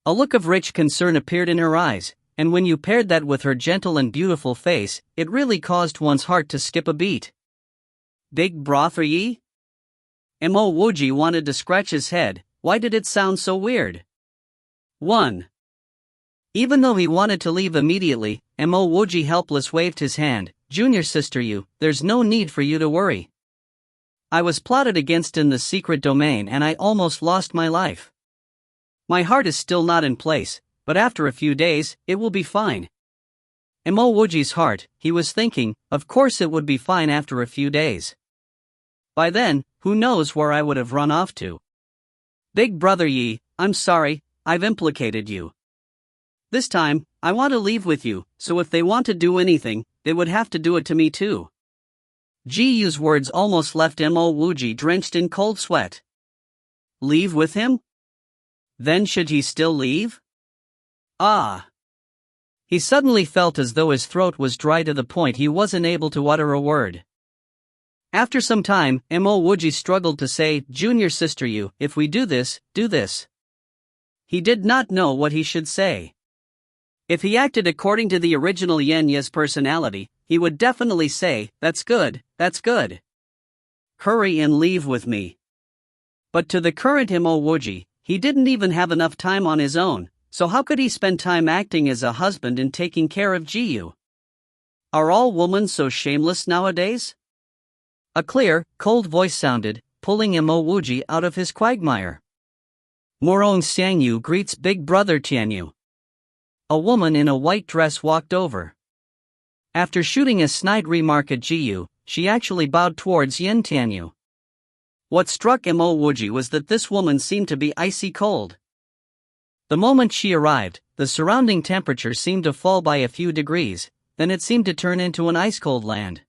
A look of rich concern appeared in her eyes, and when you paired that with her gentle and beautiful face, it really caused one's heart to skip a beat. Big brother Yi? Mo Wuji wanted to scratch his head. Why did it sound so weird? 1. Even though he wanted to leave immediately, Mo Wuji helpless waved his hand. Junior sister you, there's no need for you to worry. I was plotted against in the secret domain and I almost lost my life. My heart is still not in place, but after a few days, it will be fine. Mo Wuji's heart, he was thinking, of course it would be fine after a few days. By then, who knows where I would have run off to. Big brother Yi, I'm sorry, I've implicated you. This time, I want to leave with you, so if they want to do anything, they would have to do it to me too. Jiu's words almost left Mo Wuji drenched in cold sweat. Leave with him? Then should he still leave? Ah! He suddenly felt as though his throat was dry to the point he wasn't able to utter a word. After some time, Mo Wuji struggled to say, Junior sister you, if we do this, do this. He did not know what he should say. If he acted according to the original Yan Ye's personality, he would definitely say, that's good, that's good. Hurry and leave with me. But to the current Mo Wuji, he didn't even have enough time on his own, so how could he spend time acting as a husband and taking care of Jiu? Are all women so shameless nowadays? A clear, cold voice sounded, pulling Mo Wuji out of his quagmire. Morong Xiangyu greets Big Brother Tianyu. A woman in a white dress walked over. After shooting a snide remark at Jiu, she actually bowed towards Yen Tianyu. What struck Mo Wuji was that this woman seemed to be icy cold. The moment she arrived, the surrounding temperature seemed to fall by a few degrees, then it seemed to turn into an ice-cold land.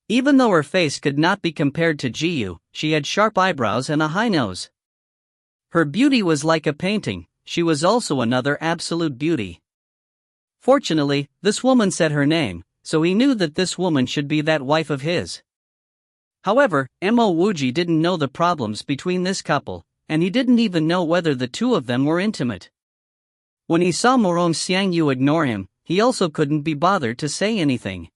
Even though her face could not be compared to Jiu, she had sharp eyebrows and a high nose. Her beauty was like a painting. She was also another absolute beauty. Fortunately, this woman said her name, so he knew that this woman should be that wife of his. However, Mo Wuji didn't know the problems between this couple, and he didn't even know whether the two of them were intimate. When he saw Morong Xiangyu ignore him, he also couldn't be bothered to say anything.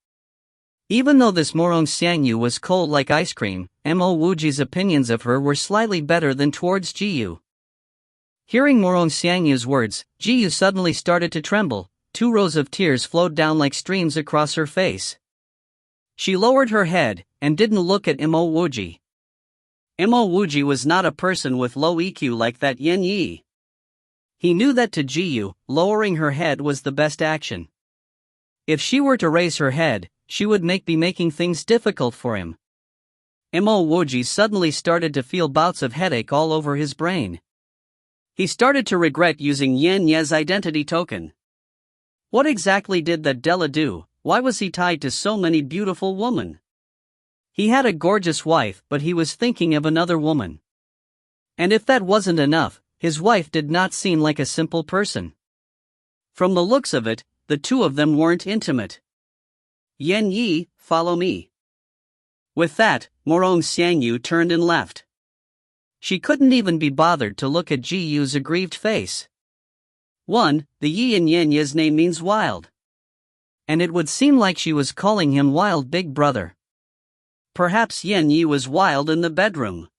Even though this Morong Xiangyu was cold like ice cream, Mo Wuji's opinions of her were slightly better than towards Jiu. Hearing Morong Xiangyu's words, Jiu suddenly started to tremble. 2 rows of tears flowed down like streams across her face. She lowered her head, and didn't look at Mo Wuji. Mo Wuji was not a person with low EQ like that Yan Yi. He knew that to Jiu, lowering her head was the best action. If she were to raise her head, she would be making things difficult for him. Mo Wuji suddenly started to feel bouts of headache all over his brain. He started to regret using Yan Ye's identity token. What exactly did that Della do? Why was he tied to so many beautiful women? He had a gorgeous wife, but he was thinking of another woman. And if that wasn't enough, his wife did not seem like a simple person. From the looks of it, the two of them weren't intimate. Yan Yi, follow me. With that, Mo Dung Phuc turned and left. She couldn't even be bothered to look at Ji Yu's aggrieved face. 1. The Yi in Yenya's name means wild. And it would seem like she was calling him wild big brother. Perhaps Yenyi was wild in the bedroom.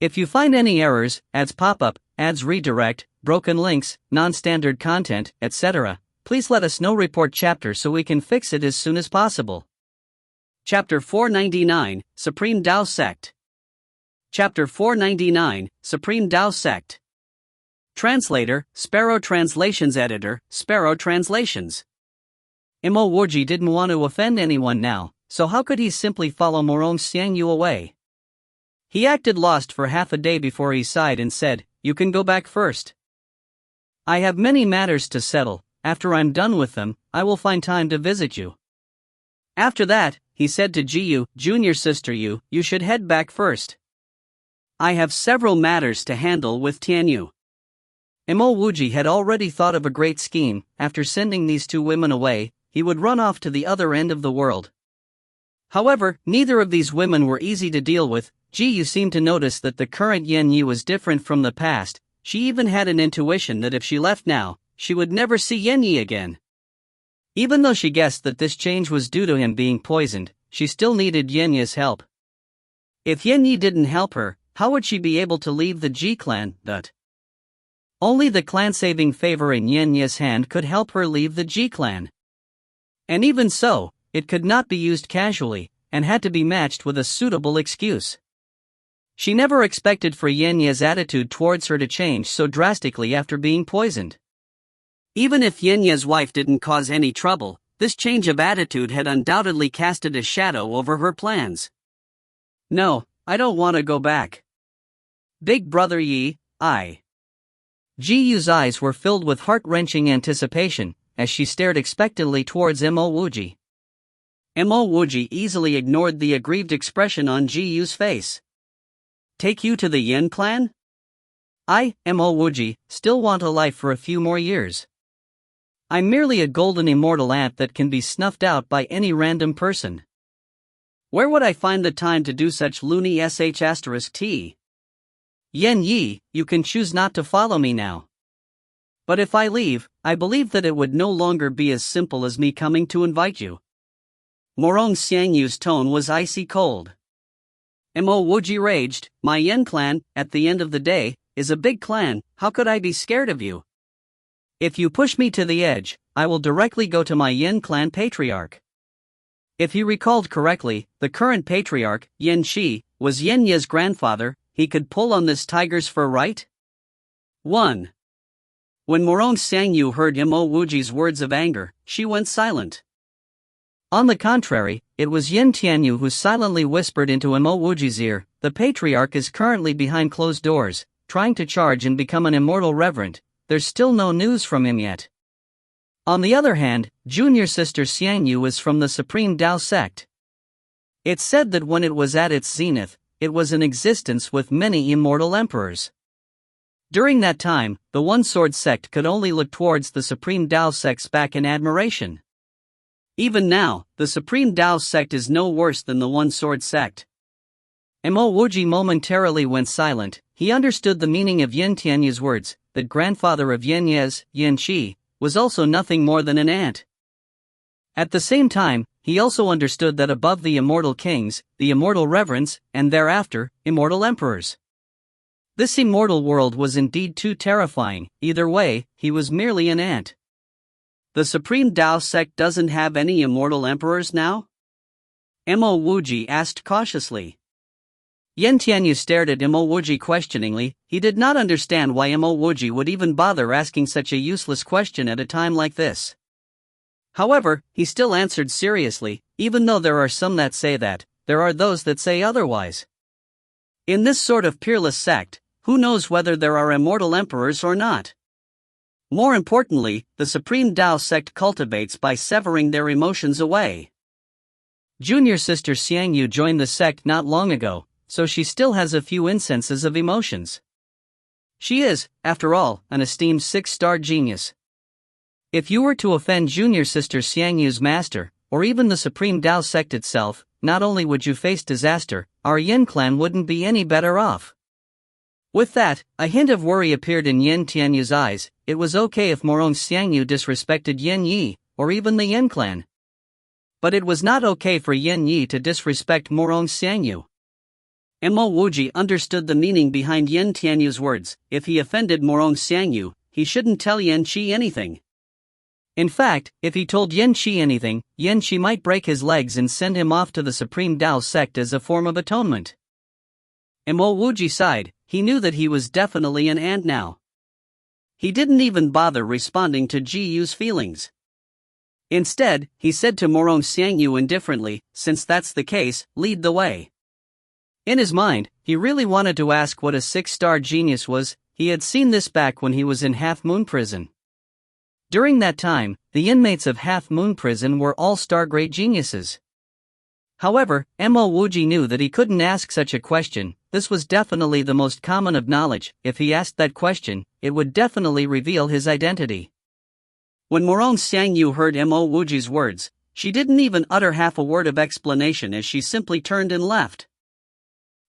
If you find any errors, ads pop up, ads redirect, broken links, non-standard content, etc., please let us know. Report chapter so we can fix it as soon as possible. Chapter 499, Supreme Tao Sect. Chapter 499, Supreme Tao Sect. Translator, Sparrow Translations. Editor, Sparrow Translations. Mo Wuji didn't want to offend anyone now, so how could he simply follow Mo Dung Phuc away? He acted lost for half a day before he sighed and said, "You can go back first. I have many matters to settle. After I'm done with them, I will find time to visit you." After that, he said to Ji Yu, "Junior sister Yu, you should head back first. I have several matters to handle with Tianyu." Mo Wuji had already thought of a great scheme. After sending these two women away, he would run off to the other end of the world. However, neither of these women were easy to deal with. Ji Yu seemed to notice that the current Yenyi was different from the past. She even had an intuition that if she left now, she would never see Yenyi again. Even though she guessed that this change was due to him being poisoned, she still needed Yenyi's help. If Yenyi didn't help her, how would she be able to leave the Ji clan? Only the clan saving favor in Yenyi's hand could help her leave the Ji clan. And even so, it could not be used casually, and had to be matched with a suitable excuse. She never expected for Yenya's attitude towards her to change so drastically after being poisoned. Even if Yenya's wife didn't cause any trouble, this change of attitude had undoubtedly casted a shadow over her plans. "No, I don't want to go back. Big brother Yi, Ji Yu's eyes were filled with heart-wrenching anticipation as she stared expectantly towards Mo Wuji. Mo Wuji easily ignored the aggrieved expression on Ji Yu's face. "Take you to the Yin clan? Mo Wuji, still want a life for a few more years. I'm merely a golden immortal ant that can be snuffed out by any random person. Where would I find the time to do such loony sh*t? Yen Yi, you can choose not to follow me now. But if I leave, I believe that it would no longer be as simple as me coming to invite you." Mo Dung Phuc's tone was icy cold. Mo Wuji raged, "My Yen clan, at the end of the day, is a big clan. How could I be scared of you? If you push me to the edge, I will directly go to my Yen clan patriarch." If he recalled correctly, the current patriarch, Yen Shi, was Yenya's grandfather. He could pull on this tiger's fur, right? 1. When Mo Dung Phuc heard Mo Wuji's words of anger, she went silent. On the contrary, it was Yin Tianyu who silently whispered into Mo Wuji's ear, "The patriarch is currently behind closed doors, trying to charge and become an immortal reverend. There's still no news from him yet." On the other hand, junior sister Xiangyu is from the Supreme Tao sect. It's said that when it was at its zenith, it was in existence with many immortal emperors. During that time, the One Sword sect could only look towards the Supreme Tao sect's back in admiration. Even now, the Supreme Tao sect is no worse than the One Sword sect. Mo Wuji momentarily went silent. He understood the meaning of Yin Tianyu's words, that grandfather of Yenya's, Yen Shi, was also nothing more than an ant. At the same time, he also understood that above the immortal kings, the immortal reverends, and thereafter, immortal emperors. This immortal world was indeed too terrifying. Either way, he was merely an ant. The Supreme Tao sect doesn't have any immortal emperors now? Mo Wuji asked cautiously. Yen Tianyu stared at Mo Wuji questioningly. He did not understand why Mo Wuji would even bother asking such a useless question at a time like this. However, he still answered seriously, "Even though there are some that say that, there are those that say otherwise. In this sort of peerless sect, who knows whether there are immortal emperors or not? More importantly, the Supreme Tao sect cultivates by severing their emotions away. Junior sister Xiangyu joined the sect not long ago, so she still has a few instances of emotions. She is, after all, an esteemed 6-star genius. If you were to offend junior sister Xiangyu's master, or even the Supreme Tao sect itself, not only would you face disaster, our Yin clan wouldn't be any better off. With that, a hint of worry appeared in Yin Tianyu's eyes. It was okay if Morong Xiangyu disrespected Yin Yi, or even the Yin clan. But it was not okay for Yin Yi to disrespect Morong Xiangyu. Mo Wuji understood the meaning behind Yin Tianyu's words. If he offended Morong Xiangyu, he shouldn't tell Yen Qi anything. In fact, if he told Yen Qi anything, Yen Qi might break his legs and send him off to the Supreme Tao sect as a form of atonement. Mo Wuji sighed. He knew that he was definitely an ant now. He didn't even bother responding to Ji Yu's feelings. Instead, he said to Morong Xiangyu indifferently, "Since that's the case, lead the way." In his mind, he really wanted to ask what a six-star genius was. He had seen this back when he was in Half Moon Prison. During that time, the inmates of Half Moon Prison were all star-grade geniuses. However, Mo Wuji knew that he couldn't ask such a question. This was definitely the most common of knowledge. If he asked that question, it would definitely reveal his identity. When Morong Xiangyu heard Mo Wuji's words, she didn't even utter half a word of explanation as she simply turned and left.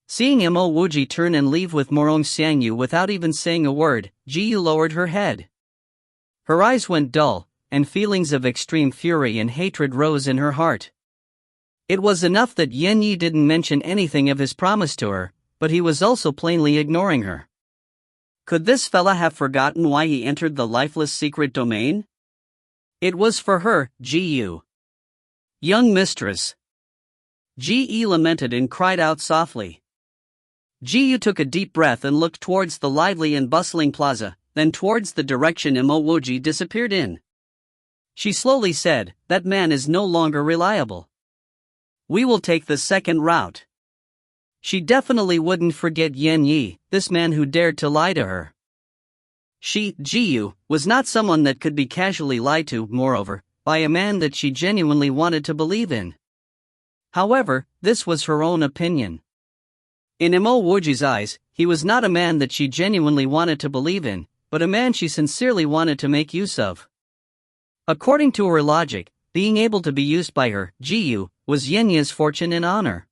Seeing Mo Wuji turn and leave with Morong Xiangyu without even saying a word, Ji Yu lowered her head. Her eyes went dull, and feelings of extreme fury and hatred rose in her heart. It was enough that Yen Yi didn't mention anything of his promise to her, but he was also plainly ignoring her. Could this fella have forgotten why he entered the lifeless secret domain? It was for her, Ji Yu. Young mistress. Ji Yi lamented and cried out softly. Ji Yu took a deep breath and looked towards the lively and bustling plaza, then towards the direction Mo Wuji disappeared in. She slowly said, "That man is no longer reliable. We will take the second route." She definitely wouldn't forget Yen Yi, this man who dared to lie to her. She, Ji Yu, was not someone that could be casually lied to, moreover, by a man that she genuinely wanted to believe in. However, this was her own opinion. In Mo Wuji's eyes, he was not a man that she genuinely wanted to believe in, but a man she sincerely wanted to make use of. According to her logic, being able to be used by her, Ji Yu, was Yen Yi's fortune and honor.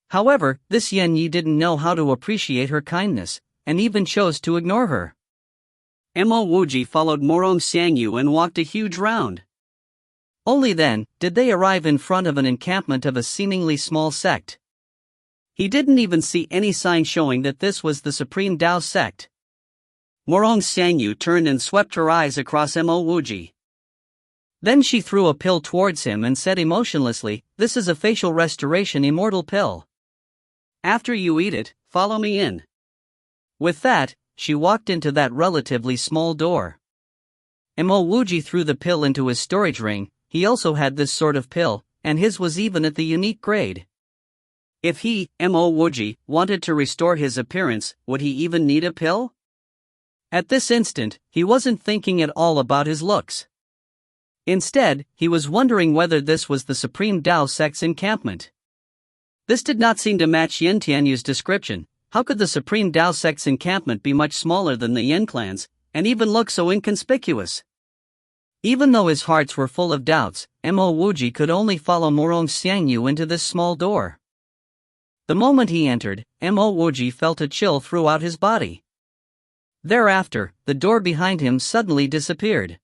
However, this Yen Yi didn't know how to appreciate her kindness, and even chose to ignore her. Mo Wuji followed Morong Xiangyu and walked a huge round. Only then did they arrive in front of an encampment of a seemingly small sect. He didn't even see any sign showing that this was the Supreme Tao sect. Morong Xiangyu turned and swept her eyes across Mo Wuji. Then she threw a pill towards him and said emotionlessly, "This is a facial restoration immortal pill. After you eat it, follow me in." With that, she walked into that relatively small door. Mo Wuji threw the pill into his storage ring. He also had this sort of pill, and his was even at the unique grade. If he, Mo Wuji, wanted to restore his appearance, would he even need a pill? At this instant, he wasn't thinking at all about his looks. Instead, he was wondering whether this was the Supreme Tao sect's encampment. This did not seem to match Yen Tianyu's description. How could the Supreme Tao sect's encampment be much smaller than the Yen clans, and even look so inconspicuous? Even though his hearts were full of doubts, Mo Wuji could only follow Morong Xiangyu into this small door. The moment he entered, Mo Wuji felt a chill throughout his body. Thereafter, the door behind him suddenly disappeared.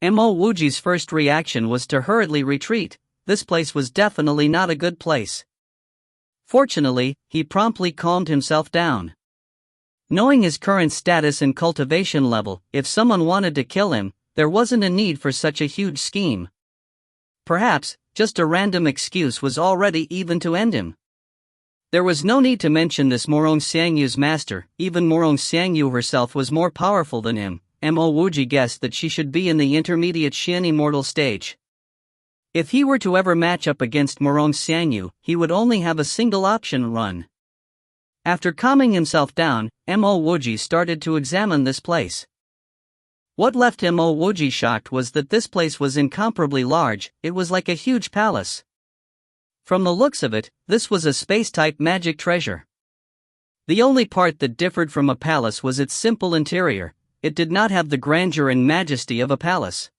Mo Wuji's first reaction was to hurriedly retreat. This place was definitely not a good place. Fortunately, he promptly calmed himself down. Knowing his current status and cultivation level, if someone wanted to kill him, there wasn't a need for such a huge scheme. Perhaps, just a random excuse was already even to end him. There was no need to mention this Morong Xiangyu's master. Even Morong Xiangyu herself was more powerful than him. Mo Wuji guessed that she should be in the intermediate Xian immortal stage. If he were to ever match up against Morong Xiangyu, he would only have a single option: run. After calming himself down, Mo Wuji started to examine this place. What left Mo Wuji shocked was that this place was incomparably large. It was like a huge palace. From the looks of it, this was a space-type magic treasure. The only part that differed from a palace was its simple interior. It did not have the grandeur and majesty of a palace.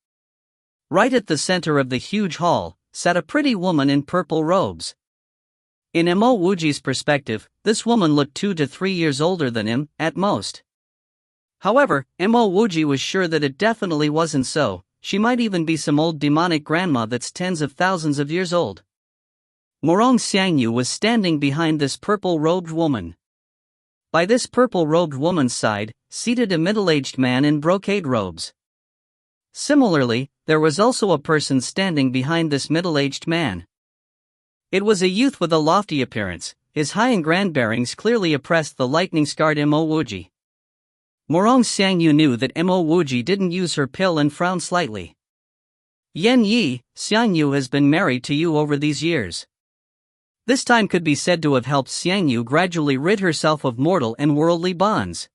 Right at the center of the huge hall, sat a pretty woman in purple robes. In Mo Wuji's perspective, this woman looked 2 to 3 years older than him, at most. However, Mo Wuji was sure that it definitely wasn't so. She might even be some old demonic grandma that's tens of thousands of years old. Morong Xiangyu was standing behind this purple-robed woman. By this purple-robed woman's side, seated a middle-aged man in brocade robes. Similarly, there was also a person standing behind this middle-aged man. It was a youth with a lofty appearance. His high and grand bearings clearly oppressed the lightning-scarred Mo Wuji. Morong Xiangyu knew that Mo Wuji didn't use her pill and frowned slightly. Yan Yi, Xiangyu has been married to you over these years. This time could be said to have helped Xiangyu gradually rid herself of mortal and worldly bonds.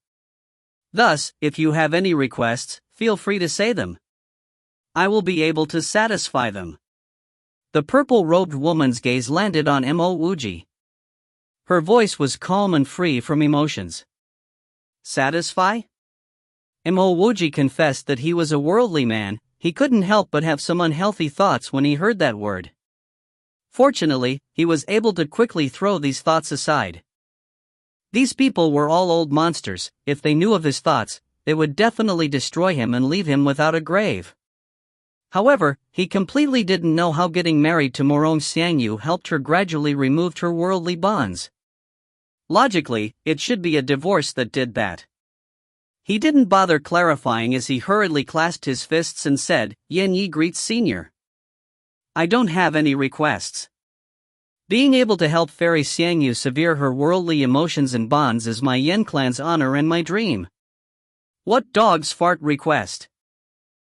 Thus, if you have any requests, feel free to say them. I will be able to satisfy them. The purple-robed woman's gaze landed on Mo Wuji. Her voice was calm and free from emotions. Satisfy? Mo Wuji confessed that he was a worldly man. He couldn't help but have some unhealthy thoughts when he heard that word. Fortunately, he was able to quickly throw these thoughts aside. These people were all old monsters. If they knew of his thoughts, they would definitely destroy him and leave him without a grave. However, he completely didn't know how getting married to Morong Xiangyu helped her gradually remove her worldly bonds. Logically, it should be a divorce that did that. He didn't bother clarifying as he hurriedly clasped his fists and said, Yan Yi greets Senior. I don't have any requests. Being able to help Fairy Xiangyu sever her worldly emotions and bonds is my Yan clan's honor and my dream. What dog's fart request?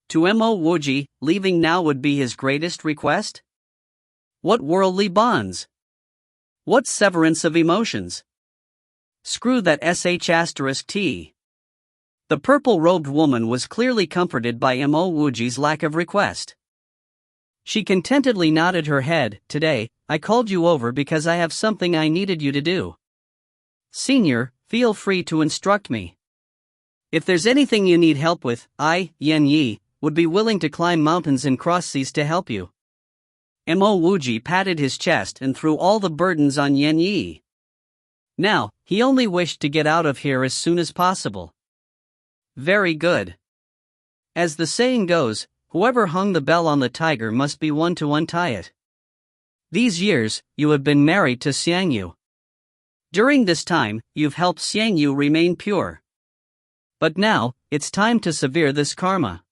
To Mo Wuji, leaving now would be his greatest request? What worldly bonds? What severance of emotions? Screw that sh*t. The purple-robed woman was clearly comforted by Mo Wuji's lack of request. She contentedly nodded her head. Today, I called you over because I have something I needed you to do. Senior, feel free to instruct me. If there's anything you need help with, I, Yan Yi, would be willing to climb mountains and cross seas to help you. Mo Wuji patted his chest and threw all the burdens on Yan Yi. Now, he only wished to get out of here as soon as possible. Very good. As the saying goes, whoever hung the bell on the tiger must be one to untie it. These years, you have been married to Xiangyu. During this time, you've helped Xiangyu remain pure. But now, it's time to sever this karma.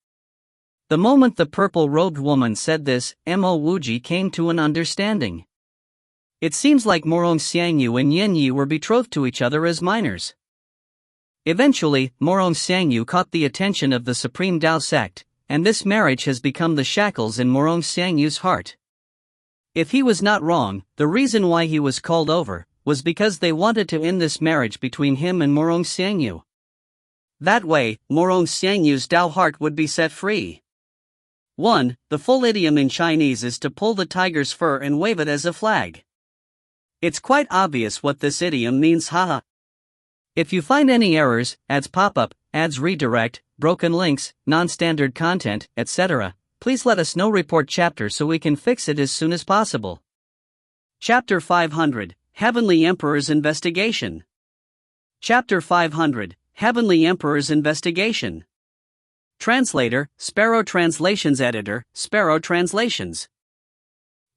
The moment the purple-robed woman said this, Mo Wuji came to an understanding. It seems like Morong Xiangyu and Yan Yi were betrothed to each other as minors. Eventually, Morong Xiangyu caught the attention of the Supreme Tao sect, and this marriage has become the shackles in Morong Xiangyu's heart. If he was not wrong, the reason why he was called over was because they wanted to end this marriage between him and Morong Xiangyu. That way, Morong Xiangyu's Tao heart would be set free. 1. The full idiom in Chinese is to pull the tiger's fur and wave it as a flag. It's quite obvious what this idiom means, haha. If you find any errors, ads pop up, ads redirect, broken links, non-standard content, etc., please let us know. Report chapter so we can fix it as soon as possible. Chapter 500, Heavenly Emperor's Investigation. Chapter 500, Heavenly Emperor's Investigation. Translator, Sparrow Translations. Editor, Sparrow Translations.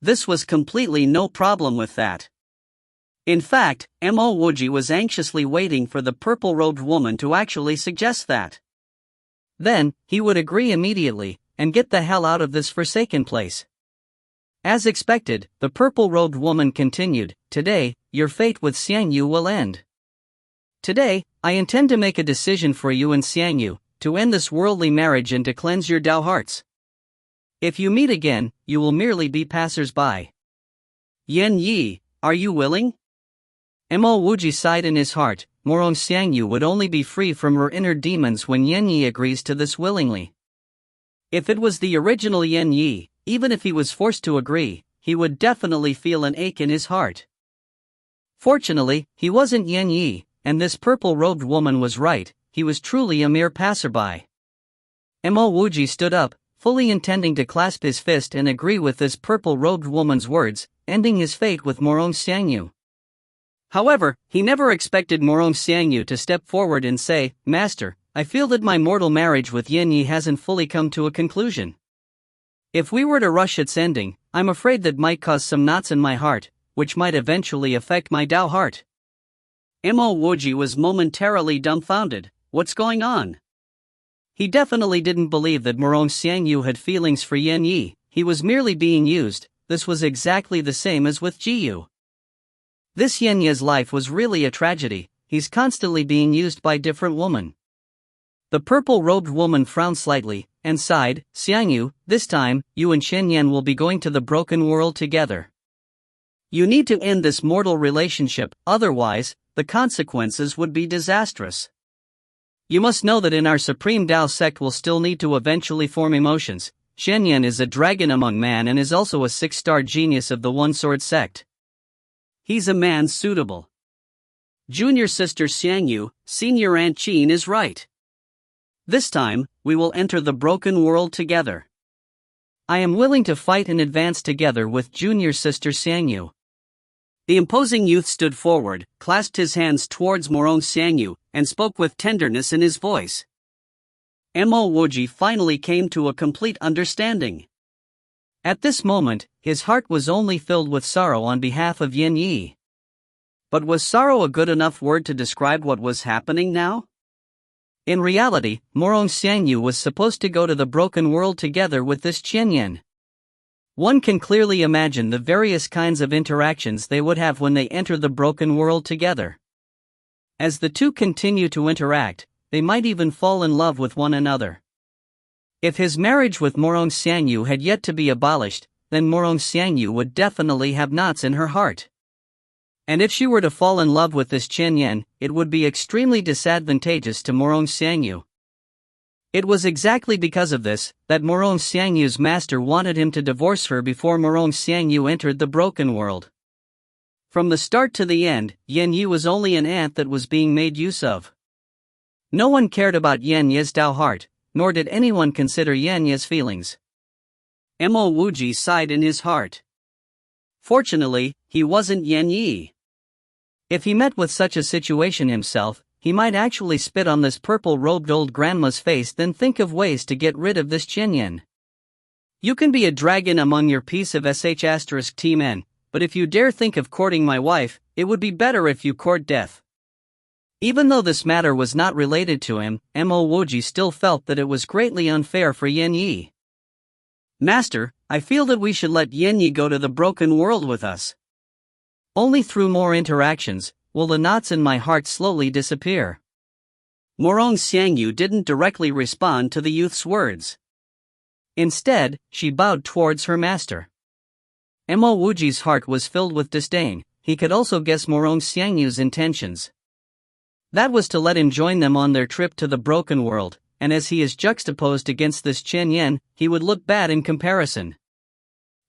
This was completely no problem with that. In fact, Mo Wuji was anxiously waiting for the purple-robed woman to actually suggest that. Then, he would agree immediately, and get the hell out of this forsaken place. As expected, the purple-robed woman continued, Today, your fate with Xiangyu will end. Today, I intend to make a decision for you and Xiangyu, to end this worldly marriage and to cleanse your Tao hearts. If you meet again, you will merely be passers-by. Yan Yi, are you willing? Mo Wuji sighed in his heart. Morong Xiangyu would only be free from her inner demons when Yan Yi agrees to this willingly. If it was the original Yan Yi, even if he was forced to agree, he would definitely feel an ache in his heart. Fortunately, he wasn't Yan Yi, and this purple-robed woman was right. He was truly a mere passerby. Mo Wuji stood up, fully intending to clasp his fist and agree with this purple-robed woman's words, ending his fate with Morong Xiangyu. However, he never expected Morong Xiangyu to step forward and say, "Master, I feel that my mortal marriage with Yin Yi hasn't fully come to a conclusion. If we were to rush its ending, I'm afraid that might cause some knots in my heart, which might eventually affect my Dao heart." Mo Wuji was momentarily dumbfounded. What's going on? He definitely didn't believe that Morong Xiangyu had feelings for Yin Yi. He was merely being used. This was exactly the same as with Jiyu. This Yin Yi's life was really a tragedy. He's constantly being used by different women. The purple-robed woman frowned slightly and sighed. "Xiangyu, this time, you and Shen Yan will be going to the broken world together. You need to end this mortal relationship, otherwise, the consequences would be disastrous. You must know that in our Supreme Dao sect will still need to eventually form emotions. Shen Yan is a dragon among man and is also a 6-star genius of the One-Sword sect. He's a man suitable. Junior sister Xiangyu, senior Aunt Qin is right. This time, we will enter the broken world together. I am willing to fight and advance together with junior sister Xiangyu." The imposing youth stood forward, clasped his hands towards Morong Xiangyu, and spoke with tenderness in his voice. Mo Wuji finally came to a complete understanding. At this moment, his heart was only filled with sorrow on behalf of Yin Yi. But was sorrow a good enough word to describe what was happening now? In reality, Morong Xiangyu was supposed to go to the broken world together with this Chen Yan. One can clearly imagine the various kinds of interactions they would have when they enter the broken world together. As the two continue to interact, they might even fall in love with one another. If his marriage with Morong Xiangyu had yet to be abolished, then Morong Xiangyu would definitely have knots in her heart. And if she were to fall in love with this Chen Yan, it would be extremely disadvantageous to Morong Xiangyu. It was exactly because of this that Morong Xiangyu's master wanted him to divorce her before Morong Xiangyu entered the broken world. From the start to the end, Yin Yi was only an ant that was being made use of. No one cared about Yin Yi's Dao heart, nor did anyone consider Yin Yi's feelings. Mo Wuji sighed in his heart. Fortunately, he wasn't Yin Yi. If he met with such a situation himself, he might actually spit on this purple-robed old grandma's face, then think of ways to get rid of this Chen Yan. You can be a dragon among your piece of *T-men, but if you dare think of courting my wife, it would be better if you court death. Even though this matter was not related to him, Mo Wuji still felt that it was greatly unfair for Yin Yi. "Master, I feel that we should let Yin Yi go to the broken world with us. Only through more interactions will the knots in my heart slowly disappear." Morong Xiangyu didn't directly respond to the youth's words. Instead, she bowed towards her master. Mo Wuji's heart was filled with disdain. He could also guess Morong Xiangyu's intentions. That was to let him join them on their trip to the broken world, and as he is juxtaposed against this Chen Yan, he would look bad in comparison.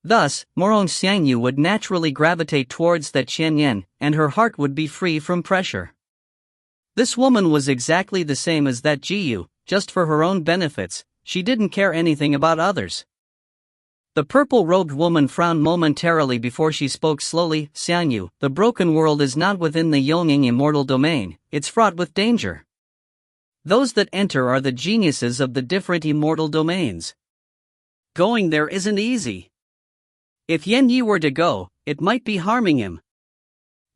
Thus, Morong Xiangyu would naturally gravitate towards that Chen Yan, and her heart would be free from pressure. This woman was exactly the same as that Jiyu, just for her own benefits. She didn't care anything about others. The purple-robed woman frowned momentarily before she spoke slowly. "Xiangyu, the broken world is not within the Yongying immortal domain, it's fraught with danger. Those that enter are the geniuses of the different immortal domains. Going there isn't easy. If Yin Yi were to go, it might be harming him."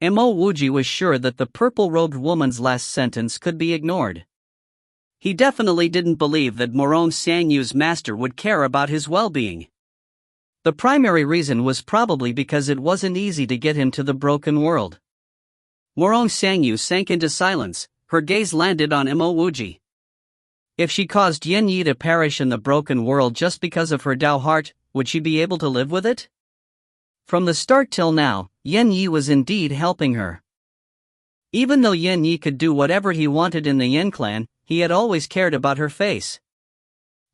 Mo Wuji was sure that the purple-robed woman's last sentence could be ignored. He definitely didn't believe that Morong Xiangyu's master would care about his well-being. The primary reason was probably because it wasn't easy to get him to the broken world. Morong Xiangyu sank into silence, her gaze landed on Mo Wuji. If she caused Yin Yi to perish in the broken world just because of her Dao heart, would she be able to live with it? From the start till now, Yin Yi was indeed helping her. Even though Yin Yi could do whatever he wanted in the Yin clan, he had always cared about her face.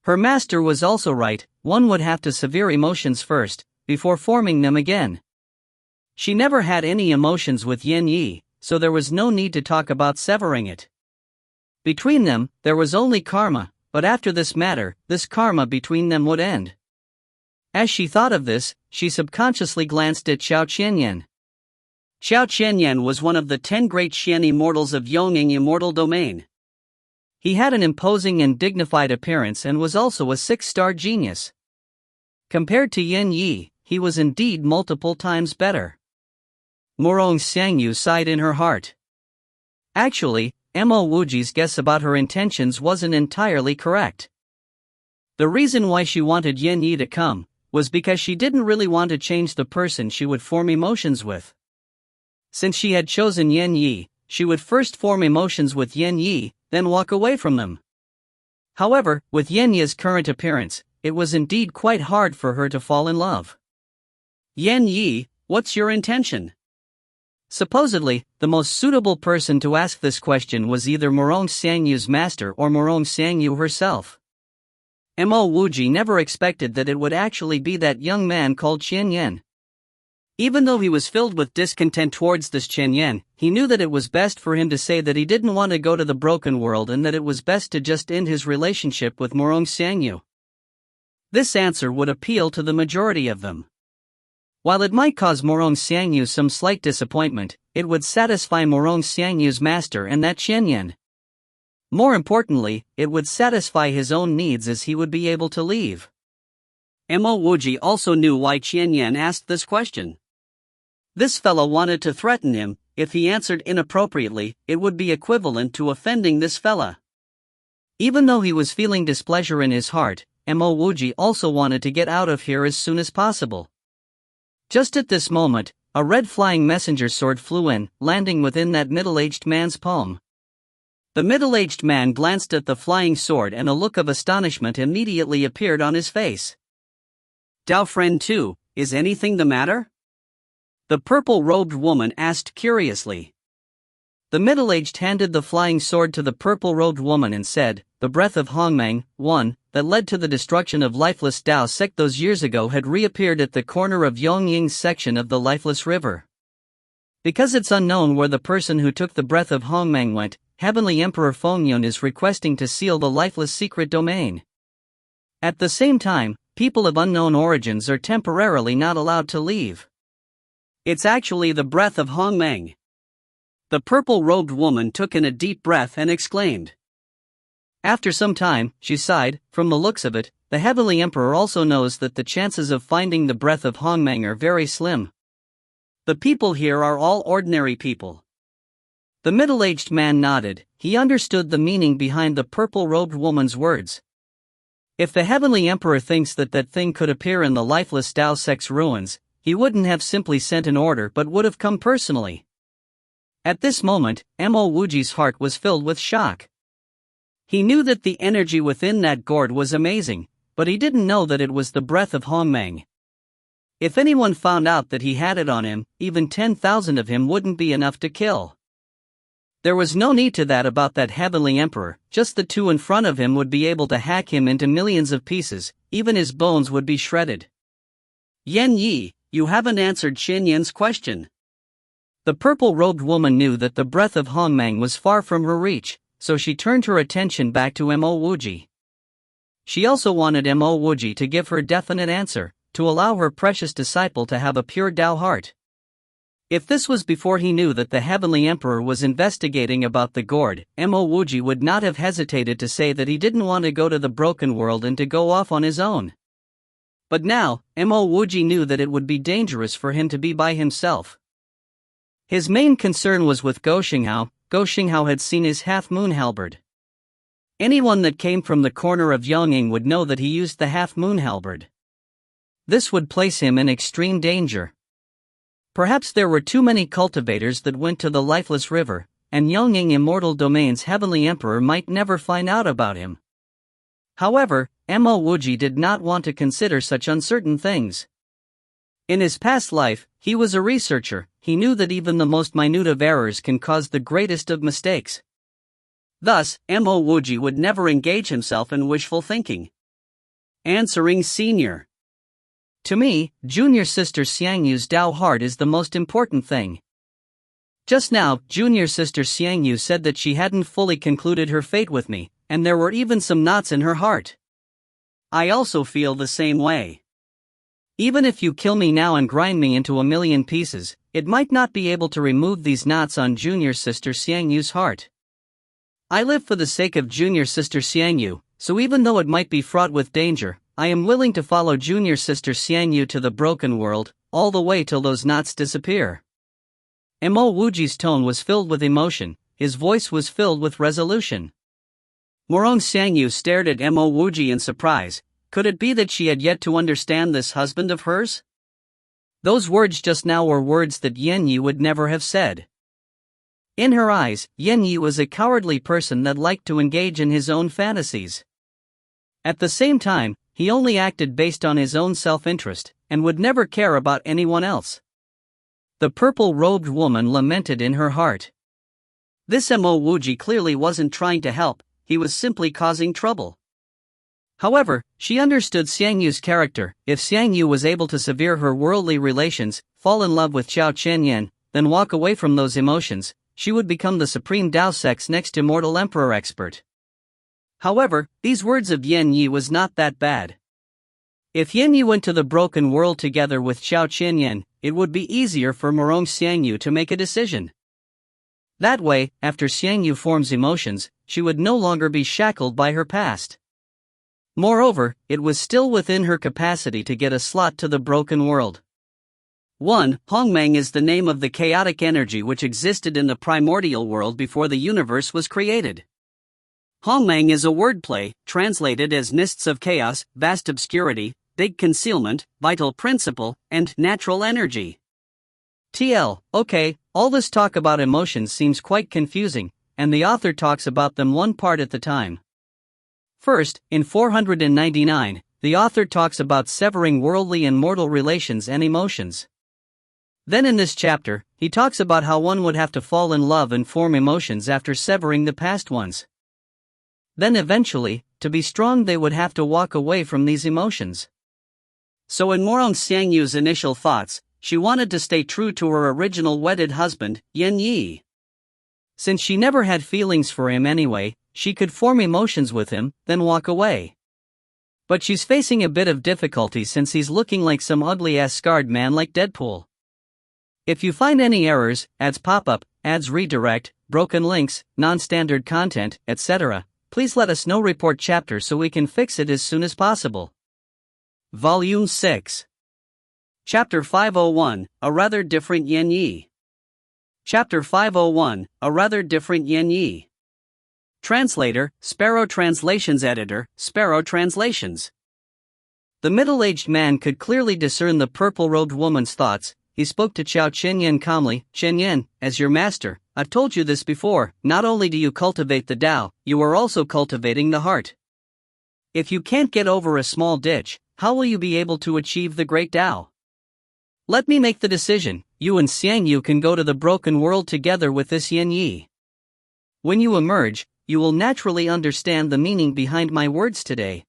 Her master was also right, one would have to sever emotions first, before forming them again. She never had any emotions with Yin Yi, so there was no need to talk about severing it. Between them, there was only karma, but after this matter, this karma between them would end. As she thought of this, she subconsciously glanced at Xiao Qianyan. Xiao Qianyan was one of the 10 great Xian immortals of Yongying immortal domain. He had an imposing and dignified appearance and was also a 6-star genius. Compared to Yin Yi, he was indeed multiple times better. Mo Xiangyu sighed in her heart. Actually, Mo Wuji's guess about her intentions wasn't entirely correct. The reason why she wanted Yin Yi to come was because she didn't really want to change the person she would form emotions with. Since she had chosen Yin Yi, she would first form emotions with Yin Yi, then walk away from them. However, with Yin Yi's current appearance, it was indeed quite hard for her to fall in love. Yin Yi, what's your intention? Supposedly, the most suitable person to ask this question was either Mo Xiangyu's master or Mo Xiangyu herself. Mo Wuji never expected that it would actually be that young man called Qian Yan. Even though he was filled with discontent towards this Qian Yan, he knew that it was best for him to say that he didn't want to go to the broken world and that it was best to just end his relationship with Mo Xiangyu. This answer would appeal to the majority of them. While it might cause Mo Xiangyu some slight disappointment, it would satisfy Mo Xiangyu's master and that Qian Yan. More importantly, it would satisfy his own needs as he would be able to leave. Mo Wuji also knew why Qian Yan asked this question. This fellow wanted to threaten him. If he answered inappropriately, it would be equivalent to offending this fella. Even though he was feeling displeasure in his heart, Mo Wuji also wanted to get out of here as soon as possible. Just at this moment, a red flying messenger sword flew in, landing within that middle-aged man's palm. The middle-aged man glanced at the flying sword and a look of astonishment immediately appeared on his face. Dao friend 2, is anything the matter? The purple-robed woman asked curiously. The middle-aged handed the flying sword to the purple-robed woman and said, the breath of Hongmeng, one, that led to the destruction of lifeless Dao sect those years ago had reappeared at the corner of Yongying's section of the lifeless river. Because it's unknown where the person who took the breath of Hongmeng went, Heavenly Emperor Fengyun is requesting to seal the lifeless secret domain. At the same time, people of unknown origins are temporarily not allowed to leave. It's actually the breath of Hongmeng. The purple-robed woman took in a deep breath and exclaimed. After some time, she sighed. From the looks of it, the Heavenly Emperor also knows that the chances of finding the breath of Hongmeng are very slim. The people here are all ordinary people. The middle-aged man nodded. He understood the meaning behind the purple-robed woman's words. If the Heavenly Emperor thinks that that thing could appear in the lifeless Dao sect's ruins, he wouldn't have simply sent an order but would have come personally. At this moment, Mo Wuji's heart was filled with shock. He knew that the energy within that gourd was amazing, but he didn't know that it was the breath of Hongmeng. If anyone found out that he had it on him, even 10,000 of him wouldn't be enough to kill. There was no need to that about that Heavenly Emperor, just the two in front of him would be able to hack him into millions of pieces, even his bones would be shredded. Yen Yi, you haven't answered Qian Yan's question. The purple-robed woman knew that the breath of Hongmeng was far from her reach, so she turned her attention back to Mo Wuji. She also wanted Mo Wuji to give her definite answer, to allow her precious disciple to have a pure Dao heart. If this was before he knew that the Heavenly Emperor was investigating about the gourd, Mo Wuji would not have hesitated to say that he didn't want to go to the broken world and to go off on his own. But now, Mo Wuji knew that it would be dangerous for him to be by himself. His main concern was with Go Xinghao. Go Xinghao had seen his half-moon halberd. Anyone that came from the corner of Yongying would know that he used the half-moon halberd. This would place him in extreme danger. Perhaps there were too many cultivators that went to the lifeless river, and Yongying Immortal Domain's Heavenly Emperor might never find out about him. However, Mo Wuji did not want to consider such uncertain things. In his past life, he was a researcher. He knew that even the most minute of errors can cause the greatest of mistakes. Thus, Mo Wuji would never engage himself in wishful thinking. Answering Senior. To me, Junior Sister Xiangyu's Dao heart is the most important thing. Just now, Junior Sister Xiangyu said that she hadn't fully concluded her fate with me, and there were even some knots in her heart. I also feel the same way. Even if you kill me now and grind me into a million pieces, it might not be able to remove these knots on junior sister Xiangyu's heart. I live for the sake of junior sister Xiangyu, so even though it might be fraught with danger, I am willing to follow junior sister Xiangyu to the broken world, all the way till those knots disappear. Mo Wuji's tone was filled with emotion, his voice was filled with resolution. Morong Xiangyu stared at Mo Wuji in surprise. Could it be that she had yet to understand this husband of hers? Those words just now were words that Yan Yi would never have said. In her eyes, Yan Yi was a cowardly person that liked to engage in his own fantasies. At the same time, he only acted based on his own self-interest, and would never care about anyone else. The purple-robed woman lamented in her heart. This Mo Wuji clearly wasn't trying to help, he was simply causing trouble. However, she understood Xiangyu's character. If Xiangyu was able to sever her worldly relations, fall in love with Xiao Chenyan, then walk away from those emotions, she would become the supreme Dao Sect's next immortal emperor expert. However, these words of Yan Yi was not that bad. If Yan Yi went to the broken world together with Xiao Chenyan, it would be easier for Morong Xiangyu to make a decision. That way, after Xiangyu forms emotions, she would no longer be shackled by her past. Moreover, it was still within her capacity to get a slot to the broken world. 1. Hongmeng is the name of the chaotic energy which existed in the primordial world before the universe was created. Hongmeng is a wordplay, translated as mists of chaos, vast obscurity, big concealment, vital principle, and natural energy. Okay, all this talk about emotions seems quite confusing, and the author talks about them one part at the time. First, in 499, the author talks about severing worldly and mortal relations and emotions. Then in this chapter, he talks about how one would have to fall in love and form emotions after severing the past ones. Then eventually, to be strong they would have to walk away from these emotions. So in Morong Xiangyu's initial thoughts, she wanted to stay true to her original wedded husband, Yan Yi. Since she never had feelings for him anyway, she could form emotions with him, then walk away. But she's facing a bit of difficulty since he's looking like some ugly-ass scarred man like Deadpool. If you find any errors, ads pop up, ads redirect, broken links, non-standard content, etc., please let us know. Report chapter so we can fix it as soon as possible. Volume 6. Chapter 501, A Rather Different Yan Yi. Chapter 501, A Rather Different Yan Yi. Translator, Sparrow Translations. Editor, Sparrow Translations. The middle-aged man could clearly discern the purple-robed woman's thoughts. He spoke to Xiao Chenyan calmly. Chenyan, as your master, I've told you this before, not only do you cultivate the Tao, you are also cultivating the heart. If you can't get over a small ditch, how will you be able to achieve the great Tao? Let me make the decision. You and Xiangyu can go to the broken world together with this Yan Yi. When you emerge, you will naturally understand the meaning behind my words today.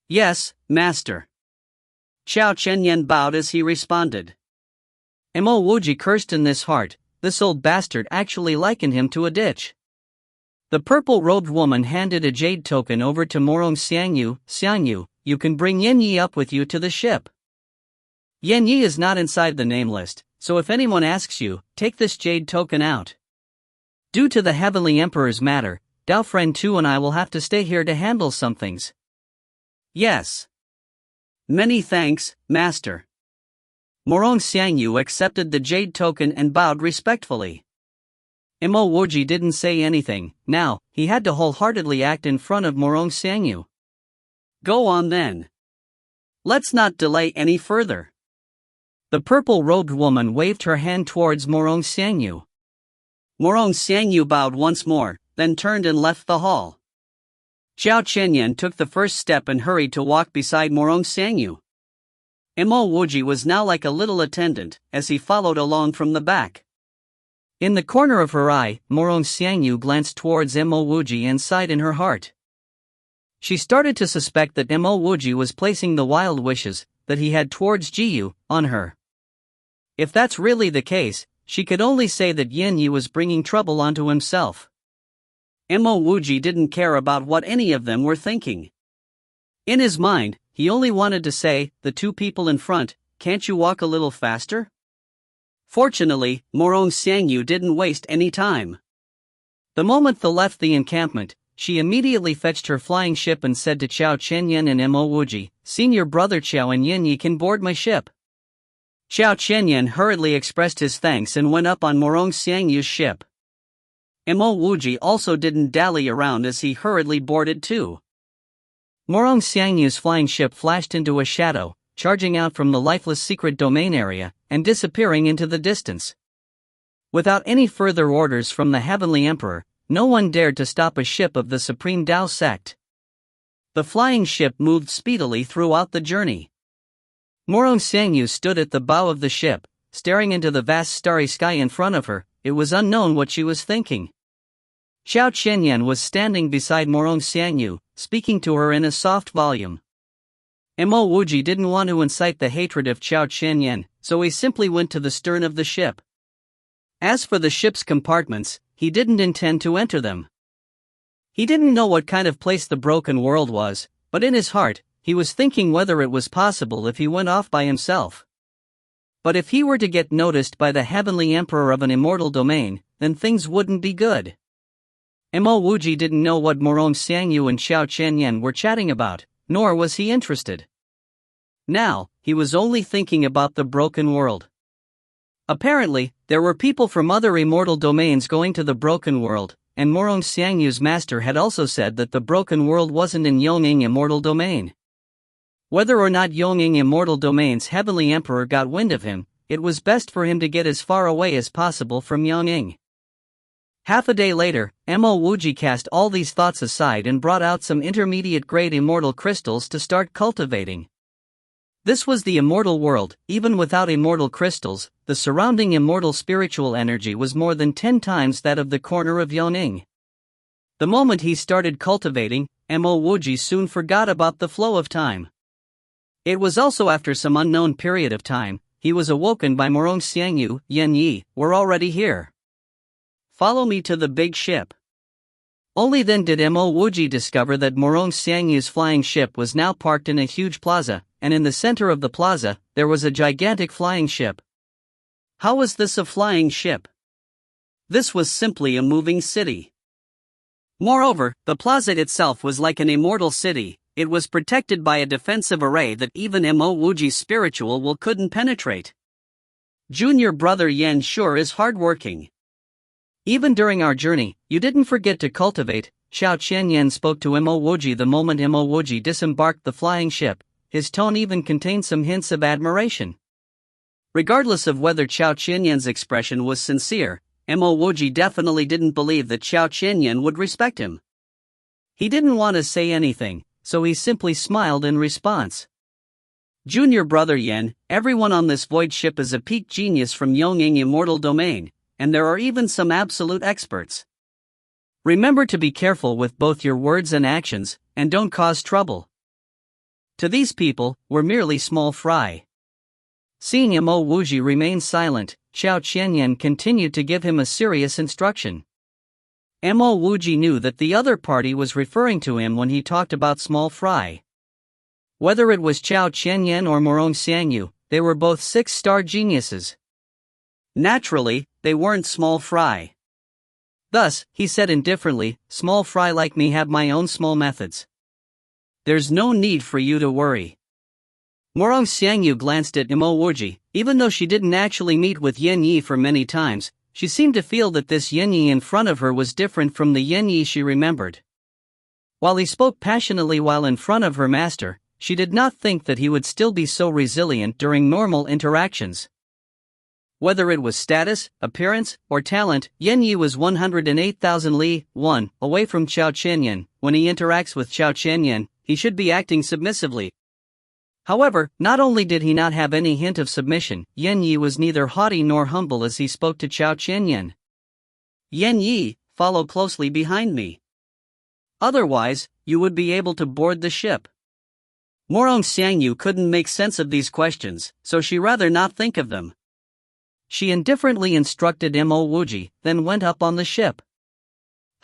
Yes, master. Xiao Chenyan bowed as he responded. Mo Wuji cursed in this heart. This old bastard actually likened him to a ditch. The purple-robed woman handed a jade token over to Morong Xiangyu. Xiangyu, you can bring Yan Yi up with you to the ship. Yan Yi is not inside the name list, so if anyone asks you, take this jade token out. Due to the Heavenly Emperor's matter, Dao Friend 2 and I will have to stay here to handle some things. Yes. Many thanks, master. Morong Xiangyu accepted the jade token and bowed respectfully. Mo Wuji didn't say anything. Now, he had to wholeheartedly act in front of Morong Xiangyu. Go on then. Let's not delay any further. The purple-robed woman waved her hand towards Morong Xiangyu. Morong Xiangyu bowed once more, then turned and left the hall. Xiao Chenyan took the first step and hurried to walk beside Morong Xiangyu. Mo Wuji was now like a little attendant, as he followed along from the back. In the corner of her eye, Morong Xiangyu glanced towards Mo Wuji and sighed in her heart. She started to suspect that Mo Wuji was placing the wild wishes that he had towards Jiyu on her. If that's really the case, she could only say that Yan Yi was bringing trouble onto himself. Mo Wuji didn't care about what any of them were thinking. In his mind, he only wanted to say, "The two people in front, can't you walk a little faster?" Fortunately, Mo Dung Phuc didn't waste any time. The moment they left the encampment, she immediately fetched her flying ship and said to Chao Chenyan and Mo Wuji, "Senior brother Chao and Yin Yi can board my ship." Chao Chenyan hurriedly expressed his thanks and went up on Mo Dung Phuc's ship. Mo Wuji also didn't dally around as he hurriedly boarded too. Mo Dung Phuc's flying ship flashed into a shadow, charging out from the lifeless secret domain area, and disappearing into the distance. Without any further orders from the Heavenly Emperor, no one dared to stop a ship of the Supreme Tao sect. The flying ship moved speedily throughout the journey. Mo Dung Phuc stood at the bow of the ship, staring into the vast starry sky in front of her. It was unknown what she was thinking. Chao Chenyan was standing beside Mo Dung Phuc, speaking to her in a soft volume. Mo Wuji didn't want to incite the hatred of Chao Chenyan, so he simply went to the stern of the ship. As for the ship's compartments, he didn't intend to enter them. He didn't know what kind of place the broken world was, but in his heart, he was thinking whether it was possible if he went off by himself. But if he were to get noticed by the Heavenly Emperor of an immortal domain, then things wouldn't be good. Mo Wuji didn't know what Mo Dung Phuc and Chao Chenyan were chatting about, nor was he interested. Now, he was only thinking about the broken world. Apparently, there were people from other immortal domains going to the broken world, and Mo Dung Phuc's master had also said that the broken world wasn't in Yongning immortal domain. Whether or not Yongning immortal domain's Heavenly Emperor got wind of him, it was best for him to get as far away as possible from Yongning. Half a day later, Mo Wuji cast all these thoughts aside and brought out some intermediate-grade immortal crystals to start cultivating. This was the immortal world. Even without immortal crystals, the surrounding immortal spiritual energy was more than 10 times that of the corner of Yongning. The moment he started cultivating, Mo Wuji soon forgot about the flow of time. It was also after some unknown period of time, he was awoken by Mo Dung Phuc. "Yin Yi, we're already here. Follow me to the big ship." Only then did Mo Wuji discover that Mo Dung Phuc's flying ship was now parked in a huge plaza, and in the center of the plaza, there was a gigantic flying ship. How was this a flying ship? This was simply a moving city. Moreover, the plaza itself was like an immortal city. It was protected by a defensive array that even Mo Wuji's spiritual will couldn't penetrate. Junior brother Yen sure is hardworking. Even during our journey, you didn't forget to cultivate. Chao Chenyan spoke to Mo Wuji the moment Mo Wuji disembarked the flying ship. His tone even contained some hints of admiration. Regardless of whether Chao Chenyan's expression was sincere, Mo Wuji definitely didn't believe that Chao Chenyan would respect him. He didn't want to say anything, so he simply smiled in response. "Junior brother Yen, everyone on this void ship is a peak genius from Yongning immortal domain, and there are even some absolute experts. Remember to be careful with both your words and actions, and don't cause trouble." To these people, we're merely small fry. Seeing Mo Wuji remain silent, Chao Chenyan continued to give him a serious instruction. Mo Wuji knew that the other party was referring to him when he talked about small fry. Whether it was Chao Chenyan or Mo Dung Phuc, they were both 6-star geniuses. Naturally, they weren't small fry. Thus, he said indifferently, "Small fry like me have my own small methods. There's no need for you to worry." Mo Dung Phuc glanced at Mo Wuji. Even though she didn't actually meet with Yin Yi for many times, she seemed to feel that this Yin Yi in front of her was different from the Yin Yi she remembered. While he spoke passionately while in front of her master, she did not think that he would still be so resilient during normal interactions. Whether it was status, appearance, or talent, Yin Yi was 108,000 li, 1, away from Chao Chenyan. When he interacts with Chao Chenyan, he should be acting submissively. However, not only did he not have any hint of submission, Yin Yi was neither haughty nor humble as he spoke to Chao Chenyan. "Yin Yi, follow closely behind me. Otherwise, you would be able to board the ship." Mo Dung Phuc couldn't make sense of these questions, so she rather not think of them. She indifferently instructed Mo Wuji, then went up on the ship.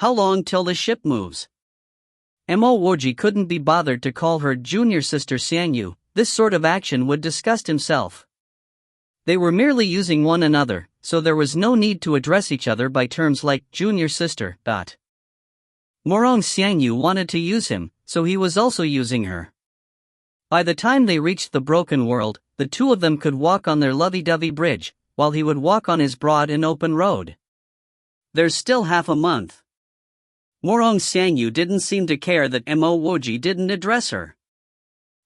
How long till the ship moves? Mo Wuji couldn't be bothered to call her junior sister Xiangyu. This sort of action would disgust himself. They were merely using one another, so there was no need to address each other by terms like junior sister. Morong Xiangyu wanted to use him, so he was also using her. By the time they reached the broken world, the two of them could walk on their lovey-dovey bridge, while he would walk on his broad and open road. There's still half a month. Morong Xiangyu didn't seem to care that Mo Wuji didn't address her.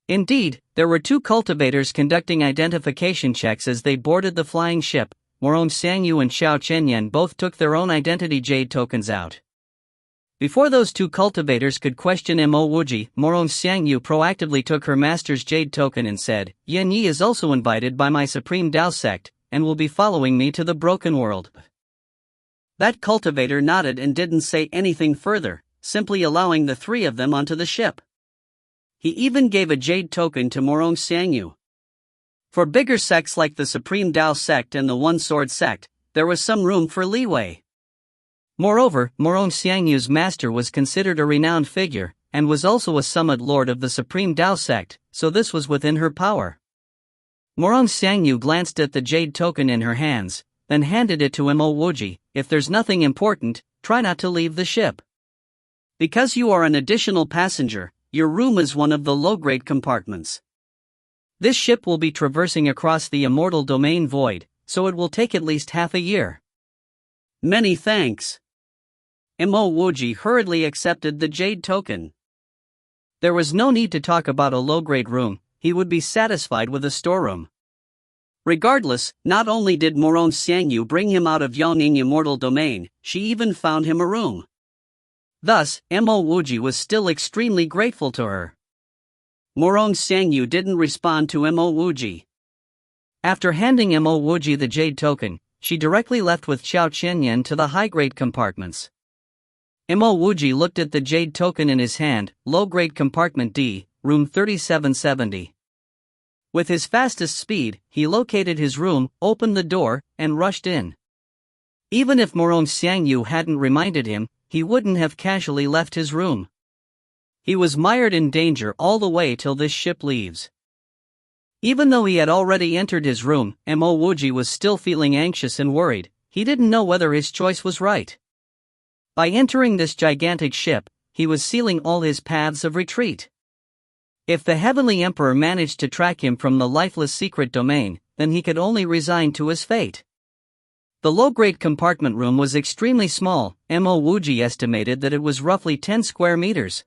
Indeed, there were two cultivators conducting identification checks as they boarded the flying ship. Morong Xiangyu and Xiao Chenyan both took their own identity jade tokens out. Before those two cultivators could question Mo Wuji, Morong Xiangyu proactively took her master's jade token and said, "Yan Yi is also invited by my Supreme Dao sect, and will be following me to the broken world." That cultivator nodded and didn't say anything further, simply allowing the three of them onto the ship. He even gave a jade token to Morong Xiangyu. For bigger sects like the Supreme Dao sect and the One Sword sect, there was some room for leeway. Moreover, Morong Xiangyu's master was considered a renowned figure, and was also a summit lord of the Supreme Dao sect, so this was within her power. Morong Xiangyu glanced at the jade token in her hands, then handed it to Mo Wuji. "If there's nothing important, try not to leave the ship. Because you are an additional passenger, your room is one of the low-grade compartments. This ship will be traversing across the immortal domain void, so it will take at least half a year." "Many thanks." Mo Wuji hurriedly accepted the jade token. There was no need to talk about a low-grade room, he would be satisfied with a storeroom. Regardless, not only did Morong Xiangyu bring him out of Yongning immortal domain, she even found him a room. Thus, Mo Wuji was still extremely grateful to her. Morong Xiangyu didn't respond to Mo Wuji. After handing Mo Wuji the jade token, she directly left with Xiao Chenyan to the high-grade compartments. Mo Wuji looked at the jade token in his hand, low-grade compartment D, room 3770. With his fastest speed, he located his room, opened the door, and rushed in. Even if Morong Xiangyu hadn't reminded him, he wouldn't have casually left his room. He was mired in danger all the way till this ship leaves. Even though he had already entered his room, Mo Wuji was still feeling anxious and worried. He didn't know whether his choice was right. By entering this gigantic ship, he was sealing all his paths of retreat. If the Heavenly Emperor managed to track him from the lifeless secret domain, then he could only resign to his fate. The low-grade compartment room was extremely small. Mo Wuji estimated that it was roughly 10 square meters.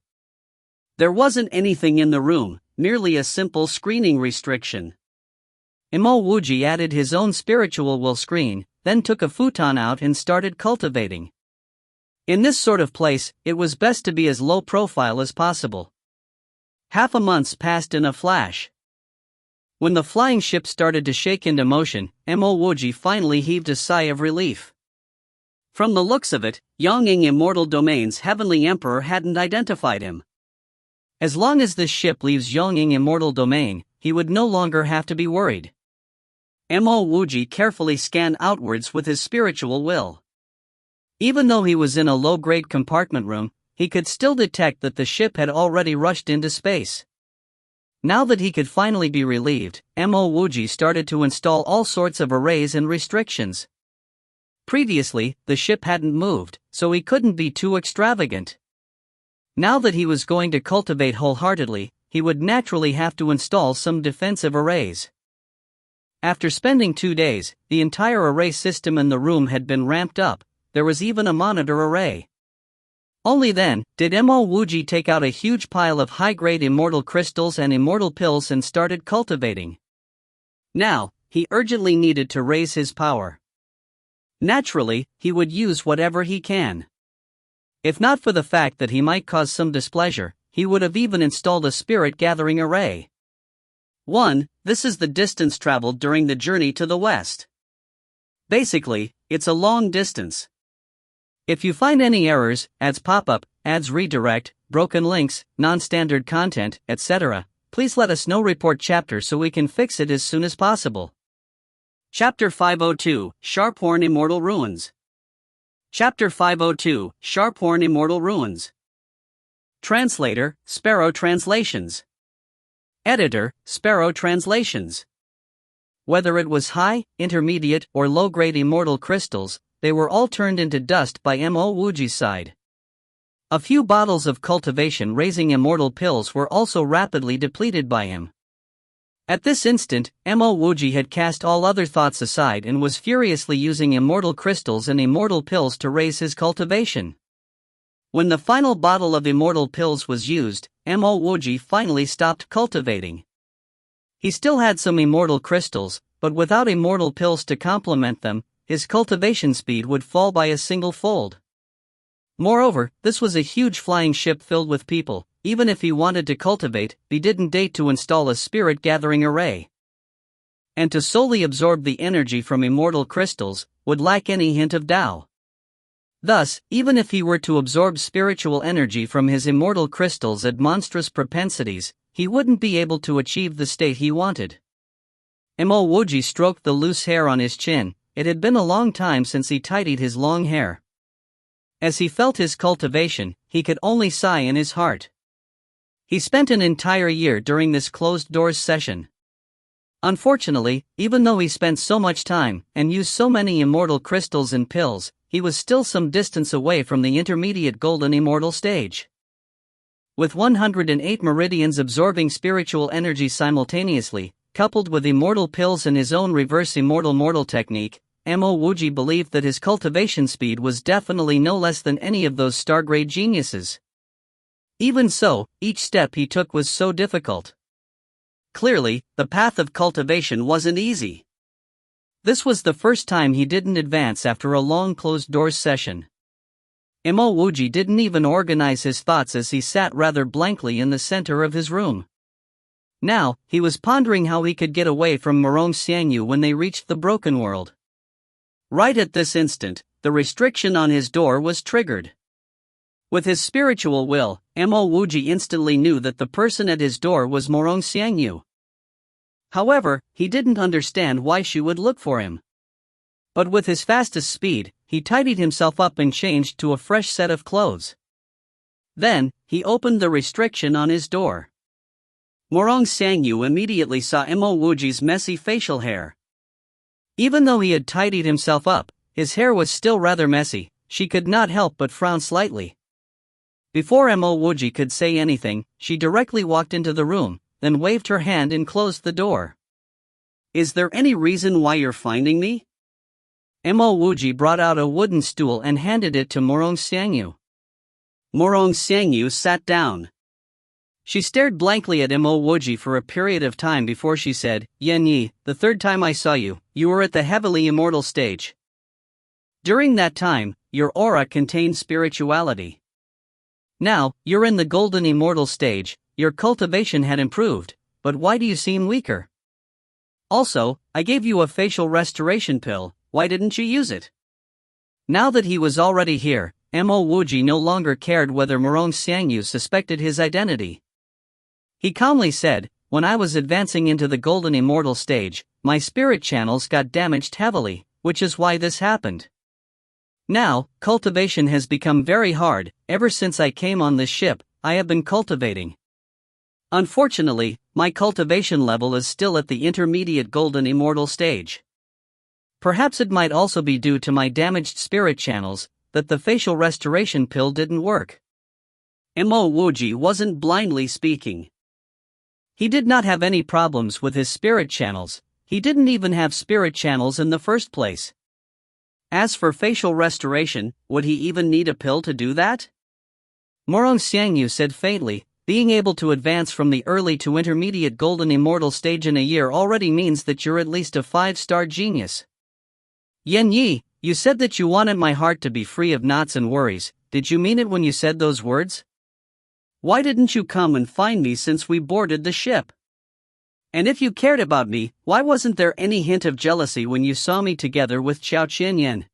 There wasn't anything in the room, merely a simple screening restriction. Mo Wuji added his own spiritual will screen, then took a futon out and started cultivating. In this sort of place, it was best to be as low profile as possible. Half a month passed in a flash. When the flying ship started to shake into motion, Mo Wuji finally heaved a sigh of relief. From the looks of it, Yongning Immortal Domain's Heavenly Emperor hadn't identified him. As long as this ship leaves Yongning Immortal Domain, he would no longer have to be worried. Mo Wuji carefully scanned outwards with his spiritual will. Even though he was in a low-grade compartment room, he could still detect that the ship had already rushed into space. Now that he could finally be relieved, Mo Wuji started to install all sorts of arrays and restrictions. Previously, the ship hadn't moved, so he couldn't be too extravagant. Now that he was going to cultivate wholeheartedly, he would naturally have to install some defensive arrays. After spending 2 days, the entire array system in the room had been ramped up. There was even a monitor array. Only then did Mo Wuji take out a huge pile of high-grade immortal crystals and immortal pills and started cultivating. Now, he urgently needed to raise his power. Naturally, he would use whatever he can. If not for the fact that he might cause some displeasure, he would have even installed a spirit-gathering array. 1. This is the distance traveled during the journey to the west. Basically, it's a long distance. If you find any errors, ads pop-up, ads redirect, broken links, non-standard content, etc., please let us know. Report chapter so we can fix it as soon as possible. Chapter 502, Sharphorn Immortal Ruins. Chapter 502, Sharphorn Immortal Ruins. Translator, Sparrow Translations. Editor, Sparrow Translations. Whether it was high, intermediate, or low-grade immortal crystals, they were all turned into dust by Mo Wuji's side. A few bottles of cultivation raising immortal pills were also rapidly depleted by him. At this instant, Mo Wuji had cast all other thoughts aside and was furiously using immortal crystals and immortal pills to raise his cultivation. When the final bottle of immortal pills was used, Mo Wuji finally stopped cultivating. He still had some immortal crystals, but without immortal pills to complement them, his cultivation speed would fall by a single fold. Moreover, this was a huge flying ship filled with people. Even if he wanted to cultivate, he didn't dare to install a spirit gathering array. And to solely absorb the energy from immortal crystals would lack any hint of Tao. Thus, even if he were to absorb spiritual energy from his immortal crystals at monstrous propensities, he wouldn't be able to achieve the state he wanted. Mo Wuji stroked the loose hair on his chin. It had been a long time since he tidied his long hair. As he felt his cultivation, he could only sigh in his heart. He spent an entire year during this closed-doors session. Unfortunately, even though he spent so much time and used so many immortal crystals and pills, he was still some distance away from the intermediate golden immortal stage. With 108 meridians absorbing spiritual energy simultaneously, coupled with immortal pills and his own reverse immortal mortal technique, Mo Wuji believed that his cultivation speed was definitely no less than any of those star-grade geniuses. Even so, each step he took was so difficult. Clearly, the path of cultivation wasn't easy. This was the first time he didn't advance after a long closed-doors session. Mo Wuji didn't even organize his thoughts as he sat rather blankly in the center of his room. Now, he was pondering how he could get away from Morong Xiangyu when they reached the broken world. Right at this instant, the restriction on his door was triggered. With his spiritual will, Mo Wuji instantly knew that the person at his door was Morong Xiangyu. However, he didn't understand why she would look for him. But with his fastest speed, he tidied himself up and changed to a fresh set of clothes. Then, he opened the restriction on his door. Morong Xiangyu immediately saw Mo Wuji's messy facial hair. Even though he had tidied himself up, his hair was still rather messy. She could not help but frown slightly. Before Mo Wuji could say anything, she directly walked into the room, then waved her hand and closed the door. "Is there any reason why you're finding me?" Mo Wuji brought out a wooden stool and handed it to Morong Xiangyu. Morong Xiangyu sat down. She stared blankly at Mo Wuji for a period of time before she said, "Yan Yi, the third time I saw you, you were at the heavily immortal stage. During that time, your aura contained spirituality. Now, you're in the golden immortal stage, your cultivation had improved, but why do you seem weaker? Also, I gave you a facial restoration pill, why didn't you use it?" Now that he was already here, Mo Wuji no longer cared whether Morong Xiangyu suspected his identity. He calmly said, "When I was advancing into the golden immortal stage, my spirit channels got damaged heavily, which is why this happened. Now, cultivation has become very hard. Ever since I came on this ship, I have been cultivating. Unfortunately, my cultivation level is still at the intermediate golden immortal stage. Perhaps it might also be due to my damaged spirit channels that the facial restoration pill didn't work." Mo Wuji wasn't blindly speaking. He did not have any problems with his spirit channels. He didn't even have spirit channels in the first place. As for facial restoration, would he even need a pill to do that? Morong Xiangyu said faintly, "Being able to advance from the early to intermediate golden immortal stage in a year already means that you're at least a 5-star genius. Yan Yi, you said that you wanted my heart to be free of knots and worries. Did you mean it when you said those words? Why didn't you come and find me since we boarded the ship? And if you cared about me, why wasn't there any hint of jealousy when you saw me together with Qiao Qianyan?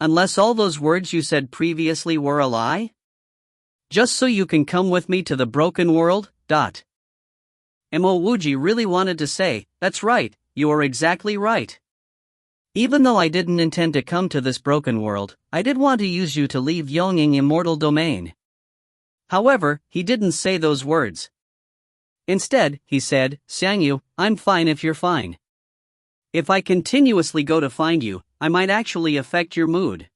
Unless all those words you said previously were a lie? Just so you can come with me to the broken world, Mo Wuji really wanted to say, "That's right, you are exactly right." Even though I didn't intend to come to this broken world, I did want to use you to leave Yongying immortal domain. However, he didn't say those words. Instead, he said, Xiangyu, I'm fine if you're fine. If I continuously go to find you, I might actually affect your mood.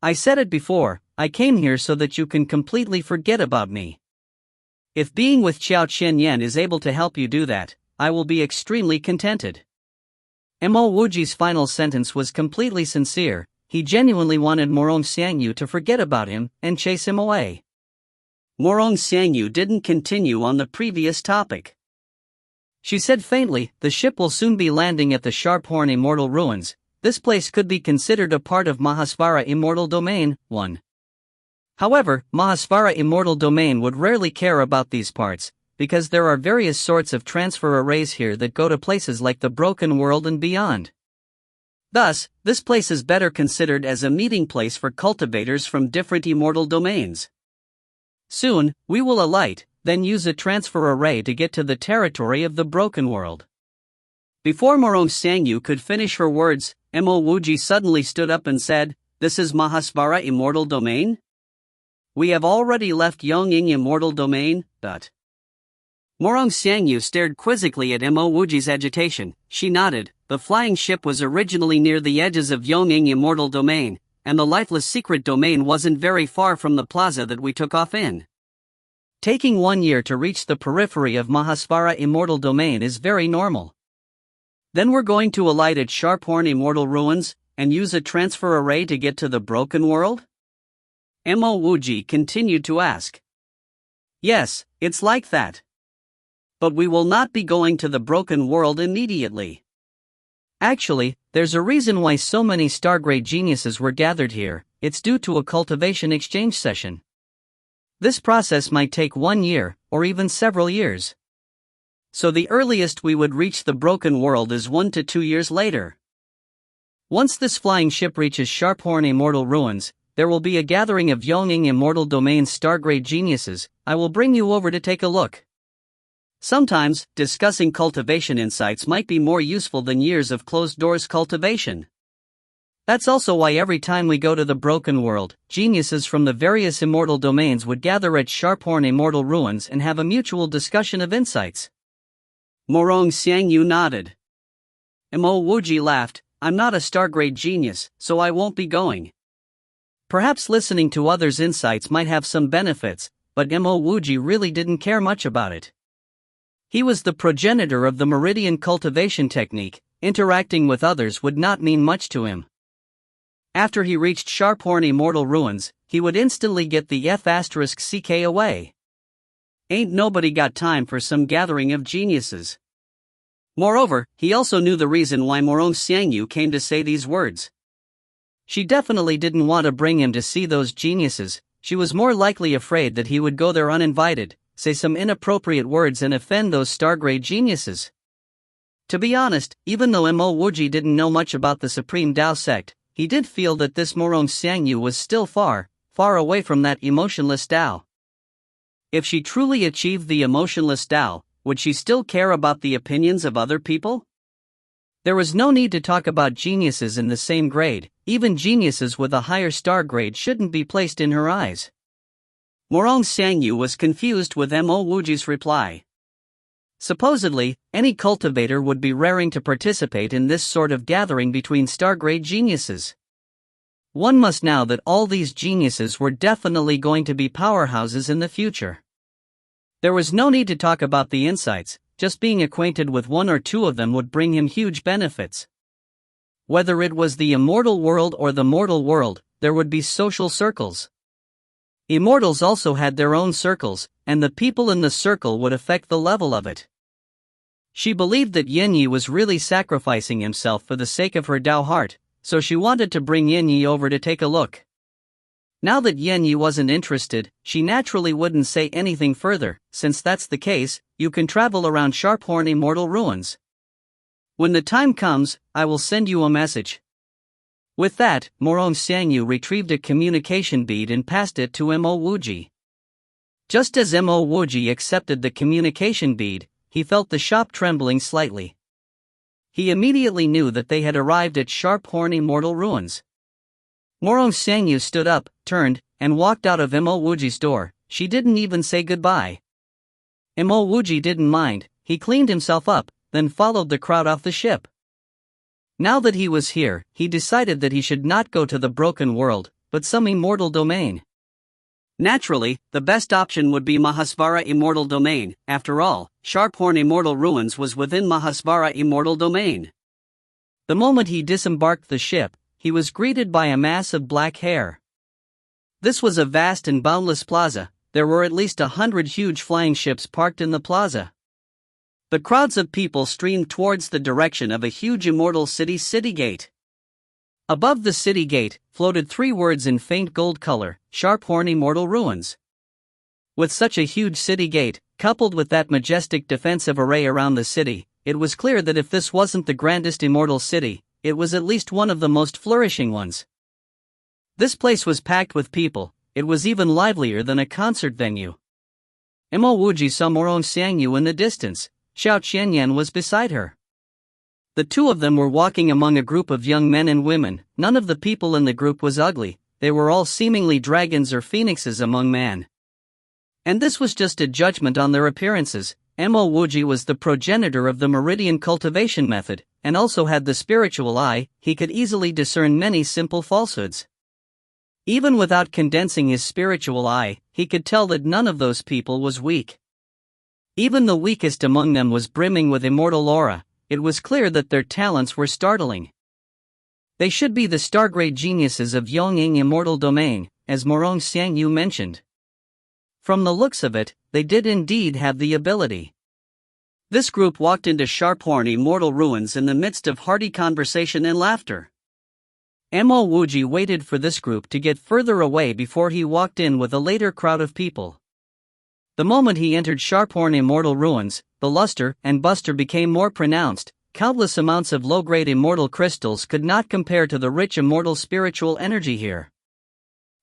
I said it before, I came here so that you can completely forget about me. If being with Qiao Qianyan is able to help you do that, I will be extremely contented. Mo Wuji's final sentence was completely sincere. He genuinely wanted Morong Xiangyu to forget about him and chase him away. Morong Xiangyu didn't continue on the previous topic. She said faintly, the ship will soon be landing at the Sharphorn Immortal Ruins. This place could be considered a part of Mahasvara Immortal Domain 1. However, Mahasvara Immortal Domain would rarely care about these parts, because there are various sorts of transfer arrays here that go to places like the Broken World and beyond. Thus, this place is better considered as a meeting place for cultivators from different immortal domains. Soon, we will alight, then use a transfer array to get to the territory of the Broken World. Before Morong Xiangyu could finish her words, Mo Wuji suddenly stood up and said, This is Mahasvara Immortal Domain? We have already left Yongying Immortal Domain, Morong Xiangyu stared quizzically at Mo Wuji's agitation. She nodded. The flying ship was originally near the edges of Yongying Immortal Domain, and the lifeless secret domain wasn't very far from the plaza that we took off in. Taking 1 year to reach the periphery of Mahasvara Immortal Domain is very normal. Then we're going to alight at Sharphorn Immortal Ruins, and use a transfer array to get to the Broken World? Mo Wuji continued to ask. Yes, it's like that. But we will not be going to the Broken World immediately. Actually, there's a reason why so many Stargrade geniuses were gathered here. It's due to a cultivation exchange session. This process might take 1 year, or even several years. So the earliest we would reach the Broken World is 1 to 2 years later. Once this flying ship reaches Sharphorn Immortal Ruins, there will be a gathering of Yongying Immortal Domain Stargrade geniuses. I will bring you over to take a look. Sometimes, discussing cultivation insights might be more useful than years of closed-doors cultivation. That's also why every time we go to the Broken World, geniuses from the various immortal domains would gather at Sharphorn Immortal Ruins and have a mutual discussion of insights. Morong Xiangyu nodded. Mo Wuji laughed. I'm not a Stargrade genius, so I won't be going. Perhaps listening to others' insights might have some benefits, but Mo Wuji really didn't care much about it. He was the progenitor of the Meridian cultivation technique. Interacting with others would not mean much to him. After he reached Sharphorn Immortal Ruins, he would instantly get the F***ck away. Ain't nobody got time for some gathering of geniuses. Moreover, he also knew the reason why Morong Xiangyu came to say these words. She definitely didn't want to bring him to see those geniuses. She was more likely afraid that he would go there uninvited, say some inappropriate words and offend those Stargrade geniuses. To be honest, even though Mo Wuji didn't know much about the Supreme Tao sect, he did feel that this Morong Xiangyu was still far, far away from that emotionless Tao. If she truly achieved the emotionless Tao, would she still care about the opinions of other people? There was no need to talk about geniuses in the same grade. Even geniuses with a higher star grade shouldn't be placed in her eyes. Morong Xiangyu was confused with Mo Wuji's reply. Supposedly, any cultivator would be raring to participate in this sort of gathering between Stargrade geniuses. One must know that all these geniuses were definitely going to be powerhouses in the future. There was no need to talk about the insights, just being acquainted with 1 or 2 of them would bring him huge benefits. Whether it was the immortal world or the mortal world, there would be social circles. Immortals also had their own circles, and the people in the circle would affect the level of it. She believed that Yanyi was really sacrificing himself for the sake of her Tao heart, so she wanted to bring Yanyi over to take a look. Now that Yanyi wasn't interested, she naturally wouldn't say anything further. Since that's the case, you can travel around Sharphorn Immortal Ruins. When the time comes, I will send you a message. With that, Morong Xiangyu retrieved a communication bead and passed it to Mo Wuji. Just as Mo Wuji accepted the communication bead, he felt the shop trembling slightly. he immediately knew that they had arrived at Sharp-Horn Immortal Ruins. Mo Dung Phuc stood up, turned, and walked out of Mo Wuji's door. She didn't even say goodbye. Mo Wuji didn't mind, he cleaned himself up, then followed the crowd off the ship. Now that he was here, he decided that he should not go to the broken world, but some immortal domain. Naturally, the best option would be Mahasvara Immortal Domain. After all, Sharp-Horn Immortal Ruins was within Mahasvara Immortal Domain. The moment he disembarked the ship, he was greeted by a mass of black hair. This was a vast and boundless plaza. There were at least 100 huge flying ships parked in the plaza. The crowds of people streamed towards the direction of a huge immortal city gate. Above the city gate floated 3 words in faint gold color: Sharp-Horn Immortal Ruins. With such a huge city gate, coupled with that majestic defensive array around the city, it was clear that if this wasn't the grandest immortal city, it was at least one of the most flourishing ones. This place was packed with people. It was even livelier than a concert venue. Mo Wuji saw Mo Dung Phuc in the distance. Xiao Qianyan was beside her. The two of them were walking among a group of young men and women. None of the people in the group was ugly, they were all seemingly dragons or phoenixes among man. And this was just a judgment on their appearances. Mo Wuji was the progenitor of the meridian cultivation method, and also had the spiritual eye. He could easily discern many simple falsehoods. Even without condensing his spiritual eye, he could tell that none of those people was weak. Even the weakest among them was brimming with immortal aura. It was clear that their talents were startling. They should be the star-grade geniuses of Yongying Immortal Domain, as Mo Dung Phuc mentioned. From the looks of it, they did indeed have the ability. This group walked into Sharp-Horn Immortal Ruins in the midst of hearty conversation and laughter. Mo Wuji waited for this group to get further away before he walked in with a later crowd of people. The moment he entered Sharp-Horn Immortal Ruins, the luster and buster became more pronounced. Countless amounts of low-grade immortal crystals could not compare to the rich immortal spiritual energy here.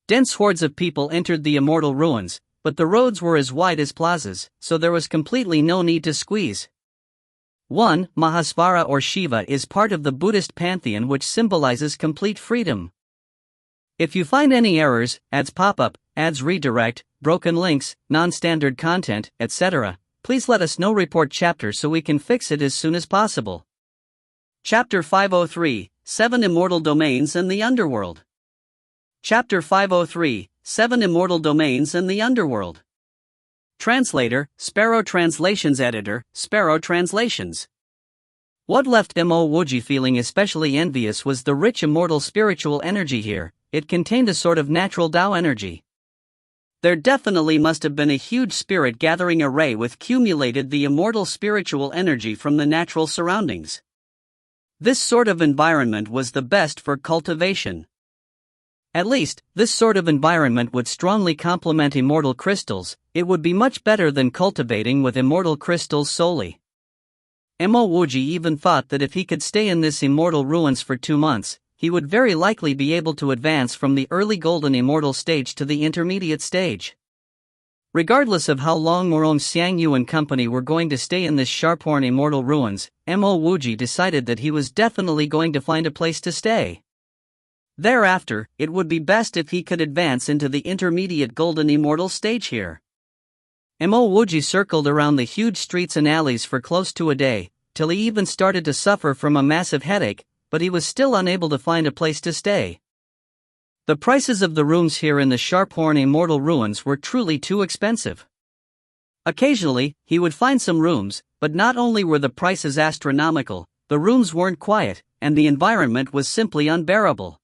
Dense hordes of people entered the immortal ruins, but the roads were as wide as plazas, so there was completely no need to squeeze. 1. Mahasvara or Shiva is part of the Buddhist pantheon, which symbolizes complete freedom. If you find any errors, ads pop up, ads redirect, broken links, non-standard content, etc., please let us know. Report chapter so we can fix it as soon as possible. Chapter 503, 7 Immortal Domains and the Underworld. Chapter 503, 7 Immortal Domains and the Underworld. Translator, Sparrow Translations. Editor, Sparrow Translations. What left Mo Wuji feeling especially envious was the rich immortal spiritual energy here. It contained a sort of natural Tao energy. There definitely must have been a huge spirit gathering array which accumulated the immortal spiritual energy from the natural surroundings. This sort of environment was the best for cultivation. At least, this sort of environment would strongly complement immortal crystals. It would be much better than cultivating with immortal crystals solely. Mo Wuji even thought that if he could stay in this immortal ruins for 2 months, he would very likely be able to advance from the early golden immortal stage to the intermediate stage. Regardless of how long Mo Dung Phuc and company were going to stay in this Sharp-Horn Immortal Ruins, Mo Wuji decided that he was definitely going to find a place to stay. Thereafter, it would be best if he could advance into the intermediate golden immortal stage here. Mo Wuji circled around the huge streets and alleys for close to a day, till he even started to suffer from a massive headache, but he was still unable to find a place to stay. The prices of the rooms here in the Sharp-Horn Immortal Ruins were truly too expensive. Occasionally, he would find some rooms, but not only were the prices astronomical, the rooms weren't quiet, and the environment was simply unbearable.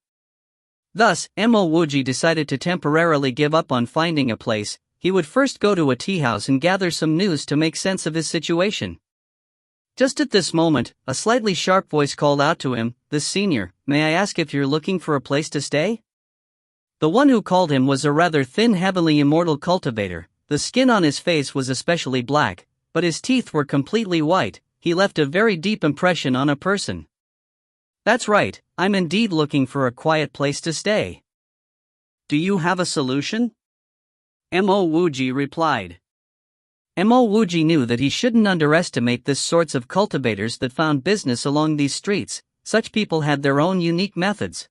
Thus, Mo Wuji decided to temporarily give up on finding a place. He would first go to a tea house and gather some news to make sense of his situation. Just at this moment, a slightly sharp voice called out to him, "This senior, may I ask if you're looking for a place to stay?" The one who called him was a rather thin heavenly immortal cultivator. The skin on his face was especially black, but his teeth were completely white. He left a very deep impression on a person. "That's right, I'm indeed looking for a quiet place to stay. Do you have a solution?" Mo Wuji replied. Mo Wuji knew that he shouldn't underestimate this sorts of cultivators that found business along these streets. Such people had their own unique methods.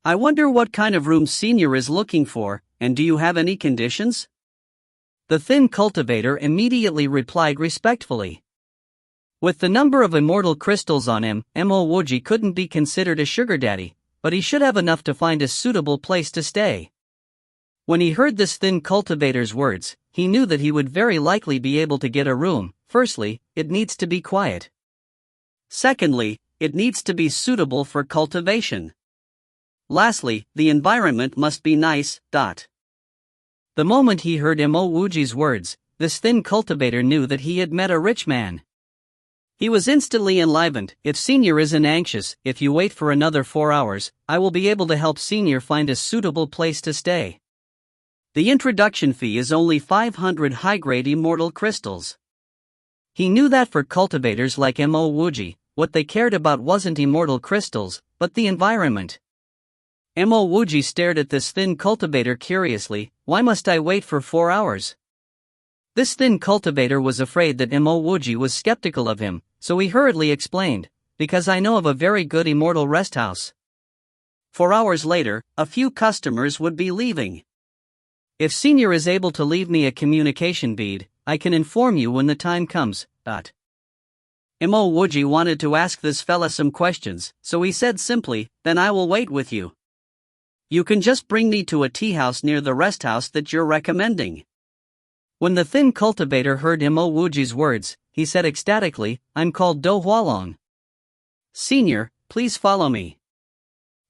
I wonder what kind of room Senior is looking for, and do you have any conditions? The thin cultivator immediately replied respectfully. With the number of immortal crystals on him, Mo Wuji couldn't be considered a sugar daddy, but he should have enough to find a suitable place to stay. When he heard this thin cultivator's words, he knew that he would very likely be able to get a room. Firstly, it needs to be quiet. Secondly, it needs to be suitable for cultivation. Lastly, the environment must be nice. The moment he heard Mo Wuji's words, this thin cultivator knew that he had met a rich man. He was instantly enlivened. If Senior isn't anxious, if you wait for another 4 hours, I will be able to help Senior find a suitable place to stay. The introduction fee is only 500 high-grade immortal crystals. He knew that for cultivators like Mo Wuji, what they cared about wasn't immortal crystals, but the environment. Mo Wuji stared at this thin cultivator curiously. Why must I wait for 4 hours? This thin cultivator was afraid that Mo Wuji was skeptical of him, so he hurriedly explained, because I know of a very good immortal rest house. 4 hours later, a few customers would be leaving. If Senior is able to leave me a communication bead, I can inform you when the time comes. Mo Wuji wanted to ask this fella some questions, so he said simply, then I will wait with you. You can just bring me to a tea house near the rest house that you're recommending. When the thin cultivator heard Mo Wuji's words, he said ecstatically, I'm called Do Hualong. Senior, please follow me.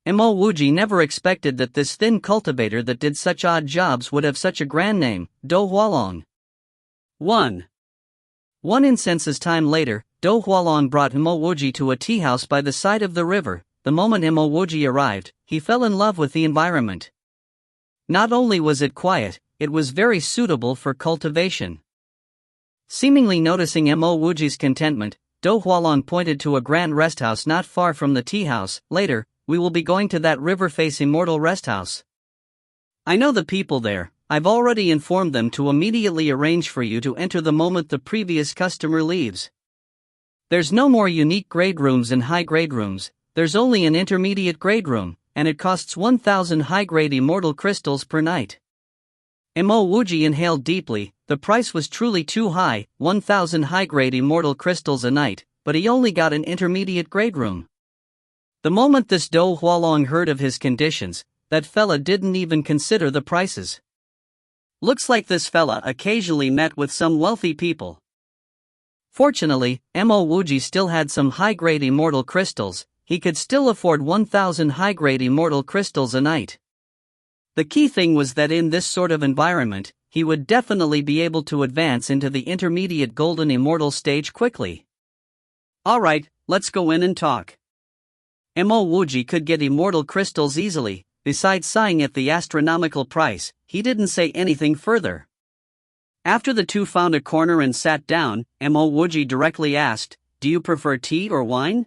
Mo Wuji never expected that this thin cultivator that did such odd jobs would have such a grand name, Do Hualong. 1 incense's time later, Do Hualong brought Mo Wuji to a tea house by the side of the river. The moment Mo Wuji arrived, he fell in love with the environment. Not only was it quiet, it was very suitable for cultivation. Seemingly noticing Mo Wuji's contentment, Do Hualong pointed to a grand rest house not far from the tea house. Later, we will be going to that river-face immortal rest house. I know the people there. I've already informed them to immediately arrange for you to enter the moment the previous customer leaves. There's no more unique grade rooms and high-grade rooms, there's only an intermediate grade room, and it costs 1,000 high-grade immortal crystals per night. Mo Wuji inhaled deeply. The price was truly too high, 1,000 high-grade immortal crystals a night, but he only got an intermediate grade room. The moment this Do Hualong heard of his conditions, that fella didn't even consider the prices. Looks like this fella occasionally met with some wealthy people. Fortunately, Mo Wuji still had some high-grade immortal crystals. He could still afford 1,000 high-grade immortal crystals a night. The key thing was that in this sort of environment, he would definitely be able to advance into the intermediate golden immortal stage quickly. Alright, let's go in and talk. Mo Wuji could get immortal crystals easily. Besides sighing at the astronomical price, he didn't say anything further. After the two found a corner and sat down, Mo Wuji directly asked, do you prefer tea or wine?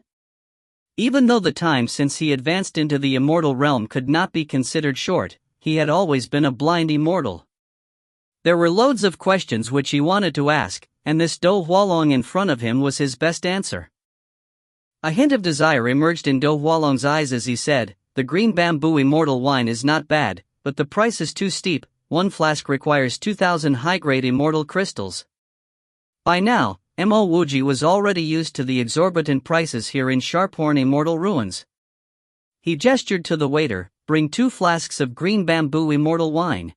Even though the time since he advanced into the immortal realm could not be considered short, he had always been a blind immortal. There were loads of questions which he wanted to ask, and this Do Hualong in front of him was his best answer. A hint of desire emerged in Do Hualong's eyes as he said, the green bamboo immortal wine is not bad, but the price is too steep. 1 flask requires 2,000 high-grade immortal crystals. By now, Mo Wuji was already used to the exorbitant prices here in Sharphorn Immortal Ruins. He gestured to the waiter, bring 2 flasks of green bamboo immortal wine.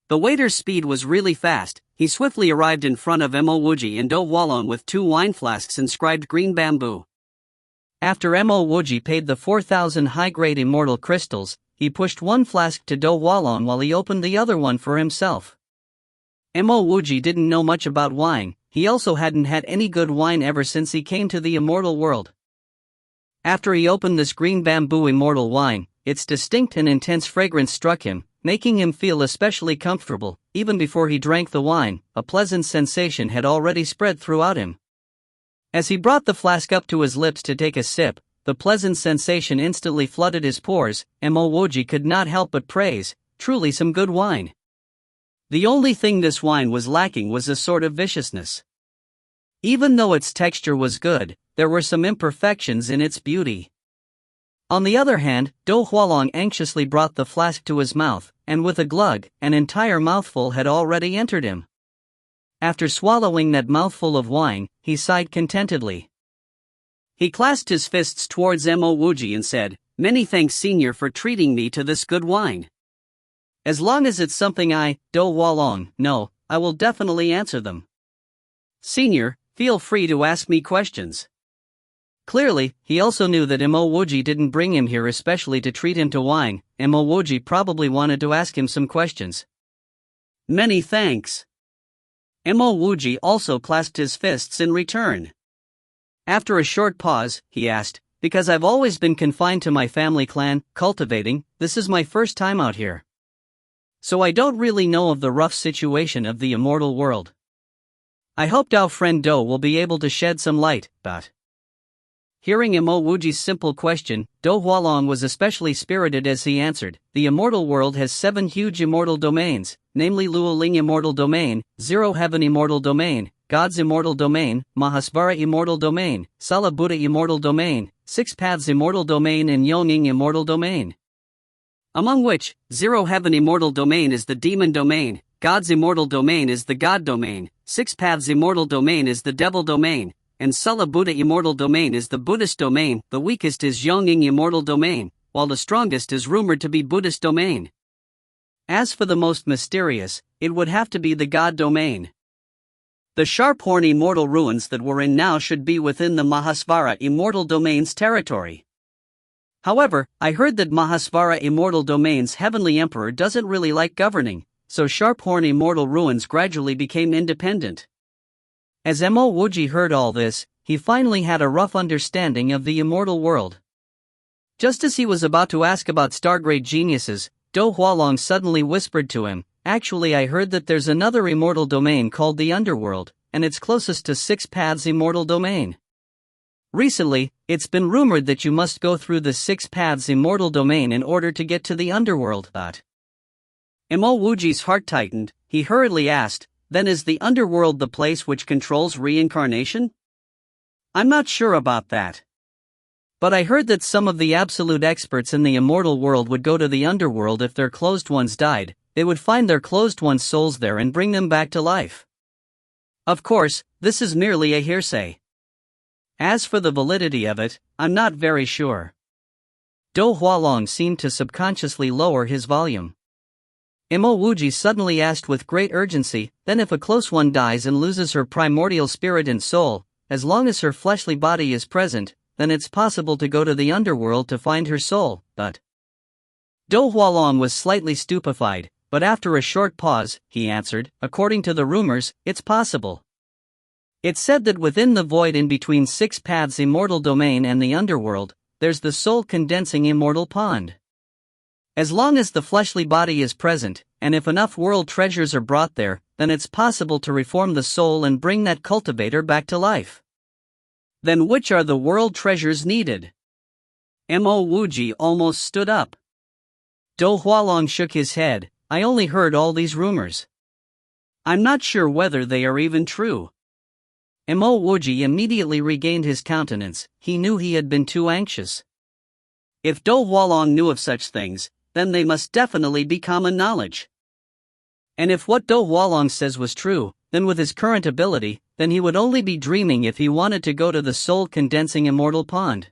The waiter's speed was really fast. He swiftly arrived in front of Mo Wuji and Do Hualong with 2 wine flasks inscribed green bamboo. After Mo Wuji paid the 4,000 high-grade immortal crystals, he pushed 1 flask to Do Hualong while he opened the other one for himself. Mo Wuji didn't know much about wine. He also hadn't had any good wine ever since he came to the immortal world. After he opened this green bamboo immortal wine, its distinct and intense fragrance struck him, making him feel especially comfortable. Even before he drank the wine, a pleasant sensation had already spread throughout him. As he brought the flask up to his lips to take a sip, the pleasant sensation instantly flooded his pores. Mo Wuji could not help but praise, truly some good wine. The only thing this wine was lacking was a sort of viciousness. Even though its texture was good, there were some imperfections in its beauty. On the other hand, Do Hualong anxiously brought the flask to his mouth, and with a glug, an entire mouthful had already entered him. After swallowing that mouthful of wine, he sighed contentedly. He clasped his fists towards Mo Wuji and said, "Many thanks, Senior, for treating me to this good wine. As long as it's something Do Hualong, know, I will definitely answer them. Senior, feel free to ask me questions." Clearly, he also knew that Mo Wuji didn't bring him here especially to treat him to wine. Mo Wuji probably wanted to ask him some questions. "Many thanks." Mo Wuji also clasped his fists in return. After a short pause, he asked, "Because I've always been confined to my family clan, cultivating, this is my first time out here. So I don't really know of the rough situation of the immortal world. I hope our friend Do will be able to shed some light, but..." Hearing Mo Wuji's simple question, Do Hualong was especially spirited as he answered, "The immortal world has 7 huge immortal domains, namely Luoling Immortal Domain, Zero Heaven Immortal Domain, God's Immortal Domain, Mahasvara Immortal Domain, Sala Buddha Immortal Domain, 6 Paths Immortal Domain and Yonging Immortal Domain. Among which, Zero Heaven Immortal Domain is the Demon Domain, God's Immortal Domain is the God Domain, 6 Paths Immortal Domain is the Devil Domain, and Sala Buddha Immortal Domain is the Buddhist Domain. The weakest is Yonging Immortal Domain, while the strongest is rumored to be Buddhist Domain. As for the most mysterious, it would have to be the God Domain. The Sharphorn Immortal Ruins that we're in now should be within the Mahasvara Immortal Domain's territory. However, I heard that Mahasvara Immortal Domain's Heavenly Emperor doesn't really like governing, so Sharphorn Immortal Ruins gradually became independent." As Mo Wuji heard all this, he finally had a rough understanding of the immortal world. Just as he was about to ask about Stargrade geniuses, Do Hualong suddenly whispered to him, "Actually, I heard that there's another immortal domain called the Underworld, and it's closest to 6 Paths Immortal Domain. Recently, it's been rumored that you must go through the 6 Paths Immortal Domain in order to get to the Underworld." Mo Wuji's heart tightened. He hurriedly asked, "Then is the Underworld the place which controls reincarnation?" "I'm not sure about that. But I heard that some of the absolute experts in the immortal world would go to the Underworld if their closed ones died. They would find their closed ones' souls there and bring them back to life. Of course, this is merely a hearsay. As for the validity of it, I'm not very sure." Do Hualong seemed to subconsciously lower his volume. Mo Wuji suddenly asked with great urgency, "Then if a close one dies and loses her primordial spirit and soul, as long as her fleshly body is present, then it's possible to go to the Underworld to find her soul, but..." Do Hualong was slightly stupefied, but after a short pause, he answered, "According to the rumors, it's possible. It's said that within the void in between 6 Paths Immortal Domain and the Underworld, there's the soul-condensing immortal pond. As long as the fleshly body is present, and if enough world treasures are brought there, then it's possible to reform the soul and bring that cultivator back to life." "Then which are the world treasures needed?" Mo Wuji almost stood up. Do Hualong shook his head. "I only heard all these rumors. I'm not sure whether they are even true." Mo Wuji immediately regained his countenance. He knew he had been too anxious. If Do Hualong knew of such things, then they must definitely be common knowledge. And if what Do Hualong says was true, then with his current ability, then he would only be dreaming if he wanted to go to the soul-condensing immortal pond.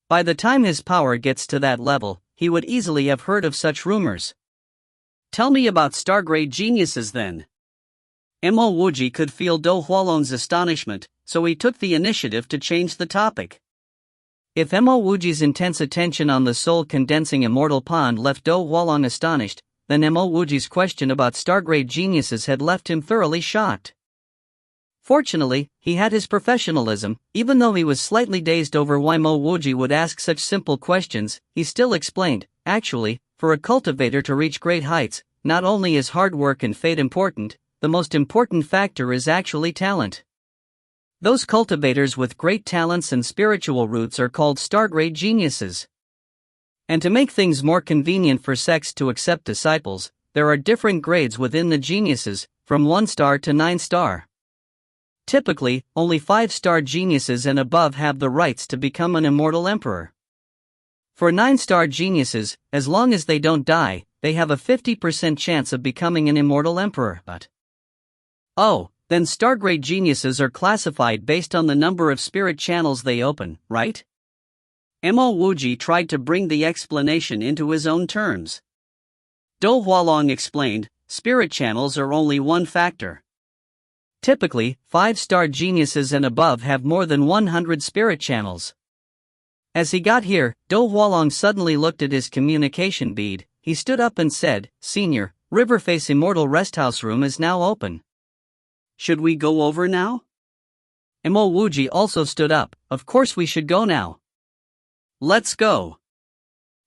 By the time his power gets to that level, he would easily have heard of such rumors. "Tell me about Stargrade geniuses then." Mo Wuji could feel Do Hualong's astonishment, so he took the initiative to change the topic. If Mo Wuji's intense attention on the soul-condensing immortal pond left Do Hualong astonished, then Mo Wuji's question about Stargrade geniuses had left him thoroughly shocked. Fortunately, he had his professionalism. Even though he was slightly dazed over why Mo Wuji would ask such simple questions, he still explained, "Actually, for a cultivator to reach great heights, not only is hard work and fate important, the most important factor is actually talent. Those cultivators with great talents and spiritual roots are called Stargrade geniuses. And to make things more convenient for sects to accept disciples, there are different grades within the geniuses, from 1 star to 9 star. Typically, only 5-star geniuses and above have the rights to become an immortal emperor. For 9-star geniuses, as long as they don't die, they have a 50% chance of becoming an immortal emperor. Then star-grade geniuses are classified based on the number of spirit channels they open, right? Mo Wuji tried to bring the explanation into his own terms. Do Hualong explained, spirit channels are only one factor. Typically, 5-star geniuses and above have more than 100 spirit channels. As he got here, Do Hualong suddenly looked at his communication bead. He stood up and said, "Senior, Riverface Immortal Resthouse Room is now open. Should we go over now?" Mo Wuji also stood up. "Of course we should go now. Let's go."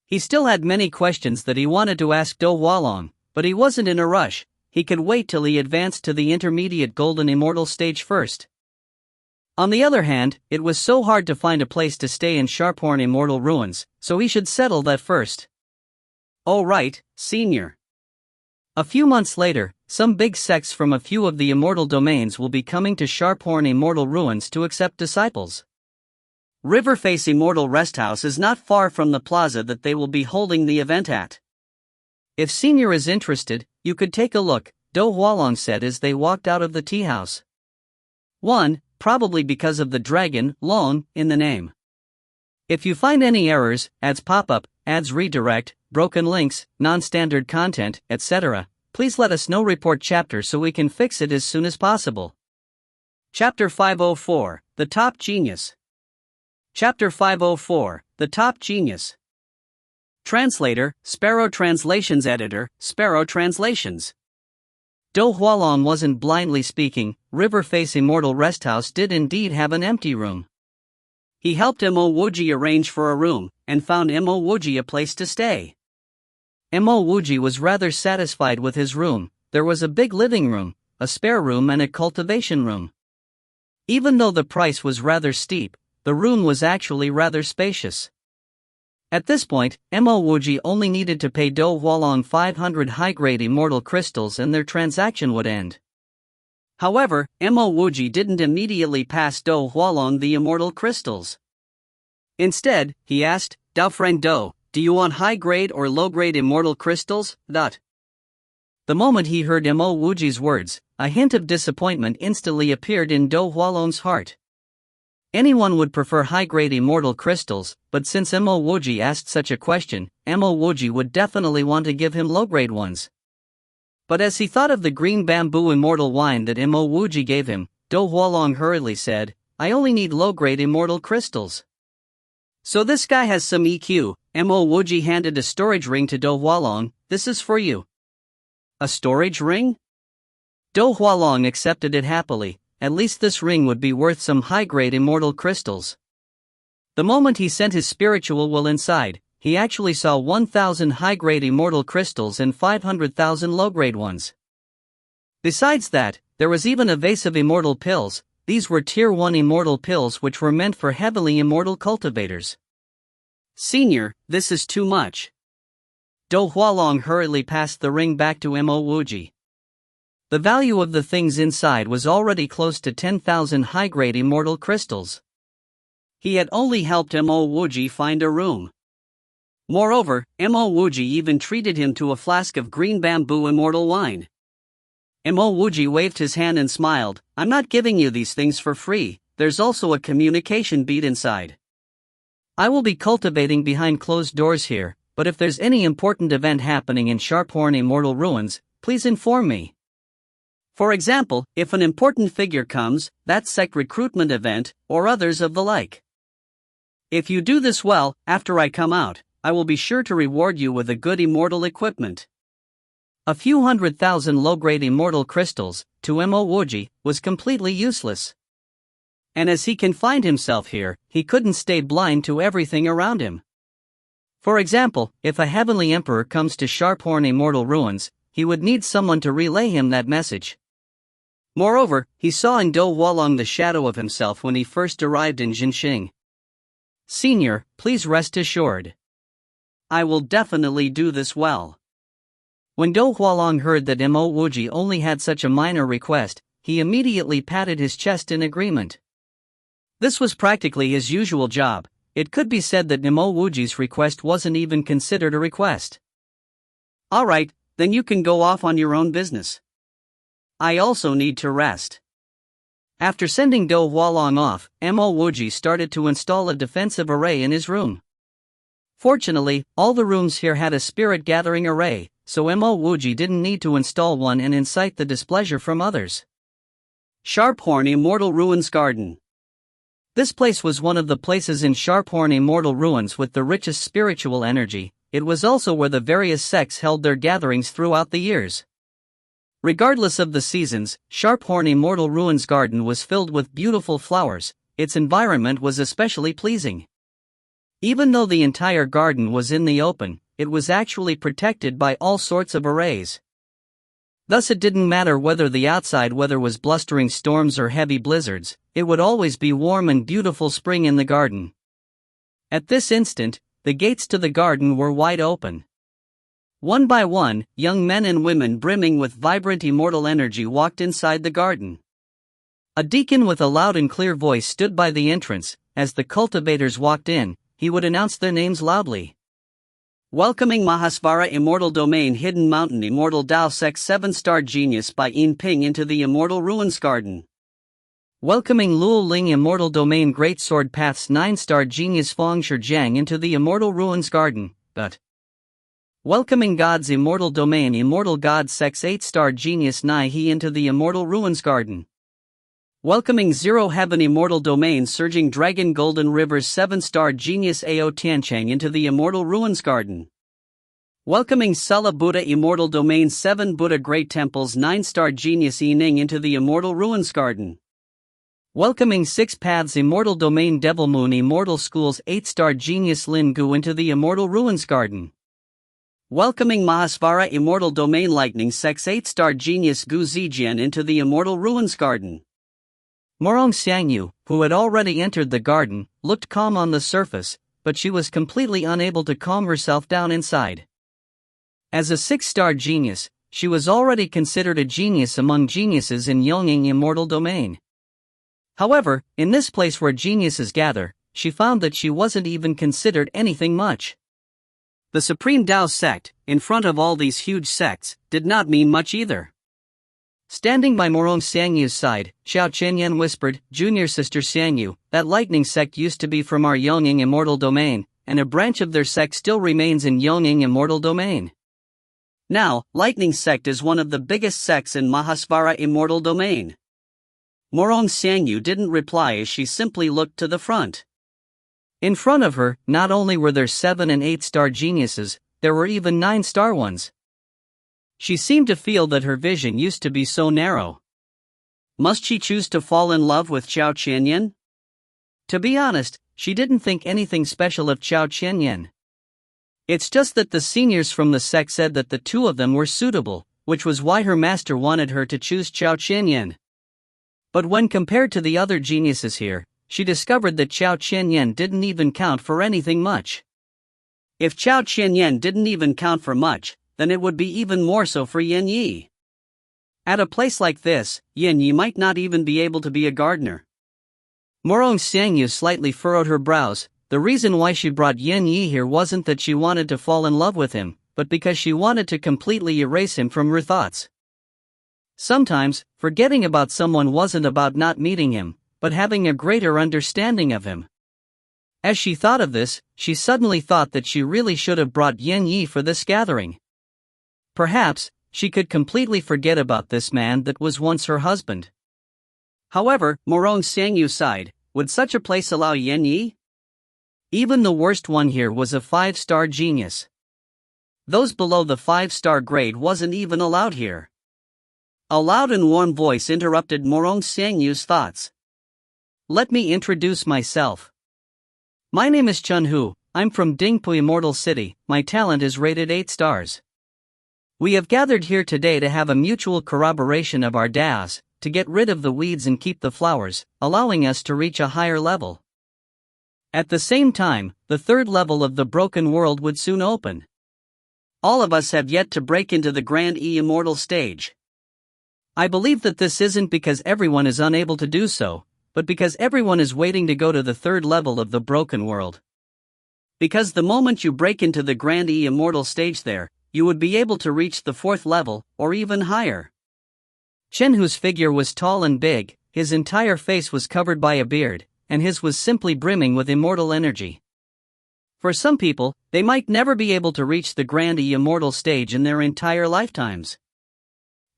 He still had many questions that he wanted to ask Do Hualong, but he wasn't in a rush. He could wait till he advanced to the intermediate Golden Immortal stage first. On the other hand, it was so hard to find a place to stay in Sharphorn Immortal Ruins, so he should settle that first. "Oh right, Senior." A few months later, some big sects from a few of the immortal domains will be coming to Sharphorn Immortal Ruins to accept disciples. Riverface Immortal Resthouse is not far from the plaza that they will be holding the event at. If Senior is interested, you could take a look, Do Hualong said as they walked out of the tea house. 1. Probably because of the dragon, long, in the name. If you find any errors, ads pop up, ads redirect, broken links, non-standard content, etc., please let us know. Report chapter so we can fix it as soon as possible. Chapter 504, The Top Genius. Chapter 504, The Top Genius. Translator, Sparrow Translations. Editor, Sparrow Translations. Do Hualong wasn't blindly speaking. Riverface Immortal Resthouse did indeed have an empty room. He helped Mo Wuji arrange for a room, and found Mo Wuji a place to stay. Mo Wuji was rather satisfied with his room. There was a big living room, a spare room and a cultivation room. Even though the price was rather steep, the room was actually rather spacious. At this point, Mo Wuji only needed to pay Do Hualong 500 high-grade immortal crystals and their transaction would end. However, Mo Wuji didn't immediately pass Do Hualong the immortal crystals. Instead, he asked, "Dao friend Do, do you want high-grade or low-grade immortal crystals?" The moment he heard Mo Wuji's words, a hint of disappointment instantly appeared in Do Hualong's heart. Anyone would prefer high-grade immortal crystals, but since Mo Wuji asked such a question, Mo Wuji would definitely want to give him low-grade ones. But as he thought of the green bamboo immortal wine that Mo Wuji gave him, Do Hualong hurriedly said, "I only need low-grade immortal crystals." "So this guy has some EQ. Mo Wuji handed a storage ring to Do Hualong. "This is for you." A storage ring? Do Hualong accepted it happily. At least this ring would be worth some high-grade immortal crystals. The moment he sent his spiritual will inside, he actually saw 1,000 high-grade immortal crystals and 500,000 low-grade ones. Besides that, there was even a vase of immortal pills. These were Tier 1 immortal pills which were meant for heavily immortal cultivators. "Senior, this is too much." Do Hualong hurriedly passed the ring back to Mo Wuji. The value of the things inside was already close to 10,000 high-grade immortal crystals. He had only helped Mo Wuji find a room. Moreover, Mo Wuji even treated him to a flask of green bamboo immortal wine. Mo Wuji waved his hand and smiled, "I'm not giving you these things for free, there's also a communication bead inside. I will be cultivating behind closed doors here, but if there's any important event happening in Sharphorn Immortal Ruins, please inform me. For example, if an important figure comes, that sect recruitment event, or others of the like. If you do this well, after I come out, I will be sure to reward you with a good immortal equipment." A few 100,000 low-grade immortal crystals, to Mo Wuji, was completely useless. And as he confined himself here, he couldn't stay blind to everything around him. For example, if a heavenly emperor comes to Sharphorn Immortal Ruins, he would need someone to relay him that message. Moreover, he saw in Do Hualong the shadow of himself when he first arrived in Jinxing. "Senior, please rest assured. I will definitely do this well." When Do Hualong heard that Mo Wuji only had such a minor request, he immediately patted his chest in agreement. This was practically his usual job. It could be said that Mo Wuji's request wasn't even considered a request. Alright, then you can go off on your own business. I also need to rest. After sending Do Hualong off, Mo Wuji started to install a defensive array in his room. Fortunately, all the rooms here had a spirit gathering array, so Mo Wuji didn't need to install one and incite the displeasure from others. Sharphorn Immortal Ruins Garden. This place was one of the places in Sharphorn Immortal Ruins with the richest spiritual energy. It was also where the various sects held their gatherings throughout the years. Regardless of the seasons, Sharphorn Immortal Ruins Garden was filled with beautiful flowers. Its environment was especially pleasing. Even though the entire garden was in the open, it was actually protected by all sorts of arrays. Thus it didn't matter whether the outside weather was blustering storms or heavy blizzards, it would always be warm and beautiful spring in the garden. At this instant, the gates to the garden were wide open. One by one, young men and women brimming with vibrant immortal energy walked inside the garden. A deacon with a loud and clear voice stood by the entrance. As the cultivators walked in, he would announce their names loudly. Welcoming Mahasvara Immortal Domain Hidden Mountain Immortal Dao Sec 7-Star Genius by Yin Ping into the Immortal Ruins Garden. Welcoming Luo Ling Immortal Domain Great Sword Paths 9-Star Genius Feng Shijiang into the Immortal Ruins Garden. Welcoming God's Immortal Domain Immortal God Sex 8-Star Genius Nai He into the Immortal Ruins Garden. Welcoming Zero Heaven Immortal Domain Surging Dragon Golden Rivers 7-Star Genius Ao Tianchang into the Immortal Ruins Garden. Welcoming Sela Buddha Immortal Domain 7 Buddha Great Temples 9-Star Genius Yi Ning into the Immortal Ruins Garden. Welcoming Six Paths Immortal Domain Devil Moon Immortal Schools 8-Star Genius Lin Gu into the Immortal Ruins Garden. Welcoming Mahasvara Immortal Domain Lightning Sex 8-Star Genius Gu Zijian into the Immortal Ruins Garden. Morong Xiangyu, who had already entered the garden, looked calm on the surface, but she was completely unable to calm herself down inside. As a 6-star genius, she was already considered a genius among geniuses in Yongning Immortal Domain. However, in this place where geniuses gather, she found that she wasn't even considered anything much. The Supreme Dao sect, in front of all these huge sects, did not mean much either. Standing by Morong Xiangyu's side, Xiao Chenyan whispered, "Junior sister Xiangyu, that lightning sect used to be from our Yongning Immortal Domain, and a branch of their sect still remains in Yongning Immortal Domain. Now, lightning sect is one of the biggest sects in Mahasvara Immortal Domain." Morong Xiangyu didn't reply as she simply looked to the front. In front of her, not only were there 7 and 8-star geniuses, there were even 9-star ones. She seemed to feel that her vision used to be so narrow. Must she choose to fall in love with Xiao Qianyan? To be honest, she didn't think anything special of Xiao Qianyan. It's just that the seniors from the sect said that the two of them were suitable, which was why her master wanted her to choose Xiao Qianyan. But when compared to the other geniuses here, she discovered that Xiao Qianyan didn't even count for anything much. If Xiao Qianyan didn't even count for much, then it would be even more so for Yin Yi. At a place like this, Yin Yi might not even be able to be a gardener. Morong Xiangyu slightly furrowed her brows. The reason why she brought Yin Yi here wasn't that she wanted to fall in love with him, but because she wanted to completely erase him from her thoughts. Sometimes, forgetting about someone wasn't about not meeting him, but having a greater understanding of him. As she thought of this, she suddenly thought that she really should have brought Yin Yi for this gathering. Perhaps, she could completely forget about this man that was once her husband. However, Morong Xiangyu sighed, would such a place allow Yin Yi? Even the worst one here was a 5-star genius. Those below the 5-star grade wasn't even allowed here. A loud and warm voice interrupted Morong Xiangyu's thoughts. "Let me introduce myself. My name is Chun Hu, I'm from Dingpu Immortal City, my talent is rated 8 stars. We have gathered here today to have a mutual corroboration of our daos, to get rid of the weeds and keep the flowers, allowing us to reach a higher level. At the same time, the third level of the broken world would soon open. all of us have yet to break into the grand immortal stage. I believe that this isn't because everyone is unable to do so, but because everyone is waiting to go to the third level of the broken world. Because the moment you break into the grand immortal stage there, you would be able to reach the fourth level, or even higher. Chen Hu's figure was tall and big, his entire face was covered by a beard, and his was simply brimming with immortal energy. For some people, they might never be able to reach the grand immortal stage in their entire lifetimes.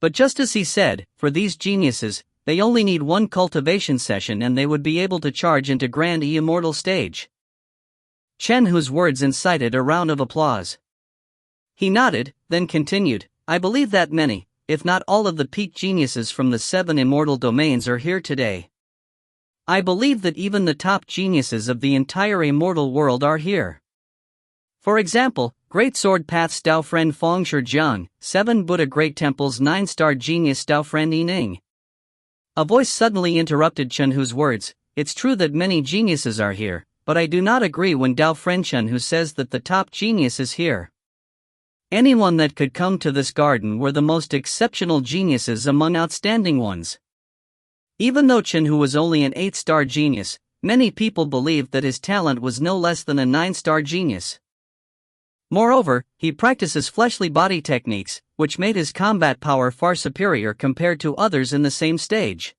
But just as he said, for these geniuses, they only need one cultivation session and they would be able to charge into grand immortal stage. Chen Hu's words incited a round of applause. He nodded, then continued, I believe that many, if not all of the peak geniuses from the 7 immortal domains are here today. I believe that even the top geniuses of the entire immortal world are here. For example, Great Sword Path's Dao Friend Feng Shijian, 7 Buddha Great Temple's 9-star genius Dao Friend Yining. A voice suddenly interrupted Chen Hu's words. It's true that many geniuses are here, but I do not agree when Dao Friend Chen Hu says that the top genius is here. Anyone that could come to this garden were the most exceptional geniuses among outstanding ones. Even though Chen Hu was only an 8-star genius, many people believed that his talent was no less than a 9-star genius. Moreover, he practices fleshly body techniques, which made his combat power far superior compared to others in the same stage.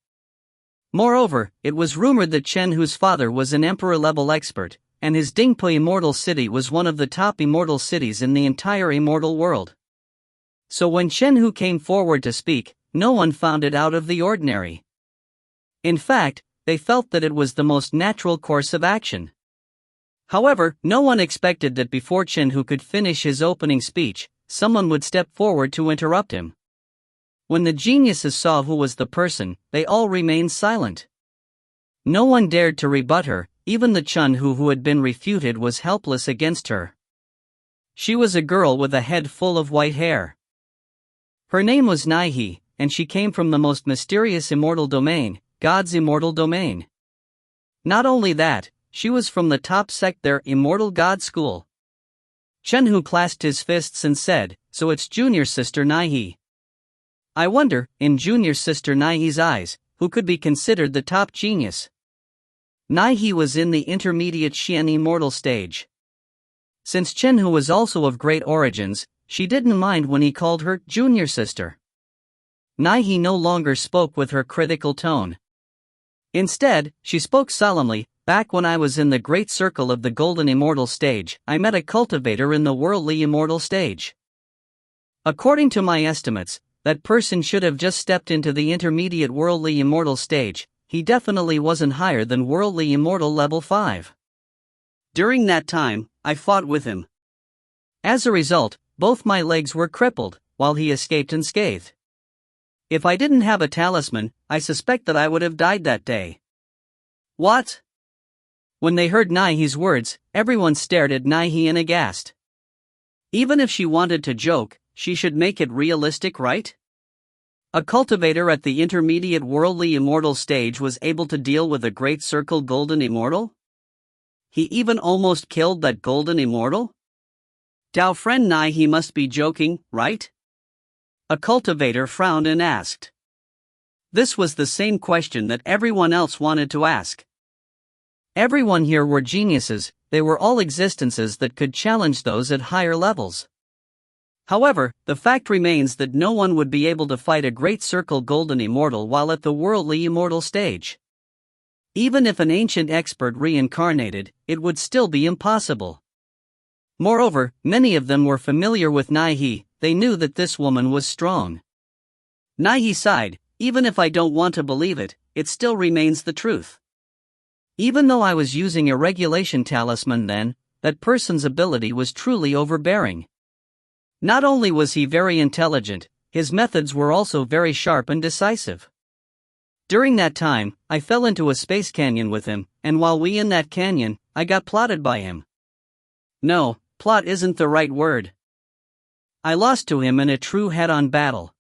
Moreover, it was rumored that Chen Hu's father was an emperor-level expert, and his Dingpo immortal city was one of the top immortal cities in the entire immortal world. So when Chen Hu came forward to speak, no one found it out of the ordinary. In fact, they felt that it was the most natural course of action. However, no one expected that before Chen Hu could finish his opening speech, someone would step forward to interrupt him. When the geniuses saw who was the person, they all remained silent. No one dared to rebut her, even the Chen Hu who had been refuted was helpless against her. She was a girl with a head full of white hair. Her name was Naihe, and she came from the most mysterious immortal domain, God's immortal domain. Not only that, she was from the top sect their Immortal God School. Chen Hu clasped his fists and said, so it's junior sister Naihe. I wonder, in junior sister Naihe's eyes, who could be considered the top genius? Naihe was in the intermediate Xian immortal stage. Since Chen Hu was also of great origins, she didn't mind when he called her junior sister. Naihe no longer spoke with her critical tone. Instead, she spoke solemnly. Back when I was in the great circle of the golden immortal stage, I met a cultivator in the worldly immortal stage. According to my estimates, that person should have just stepped into the intermediate worldly immortal stage. He definitely wasn't higher than worldly immortal level 5. During that time, I fought with him. As a result, both my legs were crippled, while he escaped unscathed. If I didn't have a talisman, I suspect that I would have died that day. What? When they heard Naihe's words, everyone stared at Naihe in aghast. Even if she wanted to joke, she should make it realistic, right? A cultivator at the intermediate worldly immortal stage was able to deal with a great circle golden immortal? He even almost killed that golden immortal? Dao friend Naihe must be joking, right? A cultivator frowned and asked. This was the same question that everyone else wanted to ask. Everyone here were geniuses, they were all existences that could challenge those at higher levels. However, the fact remains that no one would be able to fight a great circle golden immortal while at the worldly immortal stage. Even if an ancient expert reincarnated, it would still be impossible. Moreover, many of them were familiar with Naihe, they knew that this woman was strong. Naihe sighed, even if I don't want to believe it, it still remains the truth. Even though I was using a regulation talisman then, that person's ability was truly overbearing. Not only was he very intelligent, his methods were also very sharp and decisive. During that time, I fell into a space canyon with him, and while we in that canyon, I got plotted by him. No, plot isn't the right word. I lost to him in a true head-on battle.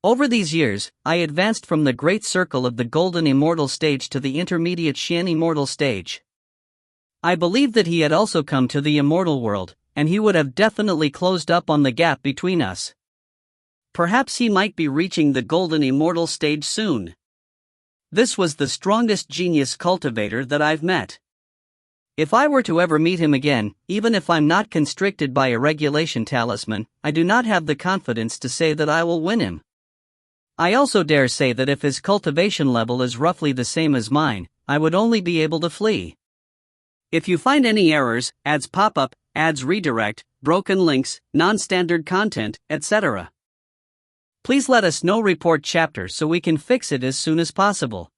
Over these years, I advanced from the great circle of the golden immortal stage to the intermediate Xian immortal stage. I believed that he had also come to the immortal world, and he would have definitely closed up on the gap between us. Perhaps he might be reaching the golden immortal stage soon. This was the strongest genius cultivator that I've met. If I were to ever meet him again, even if I'm not constricted by a regulation talisman, I do not have the confidence to say that I will win him. I also dare say that if his cultivation level is roughly the same as mine, I would only be able to flee. If you find any errors, ads pop up, ads redirect, broken links, non-standard content, etc., please let us know. Report chapter so we can fix it as soon as possible.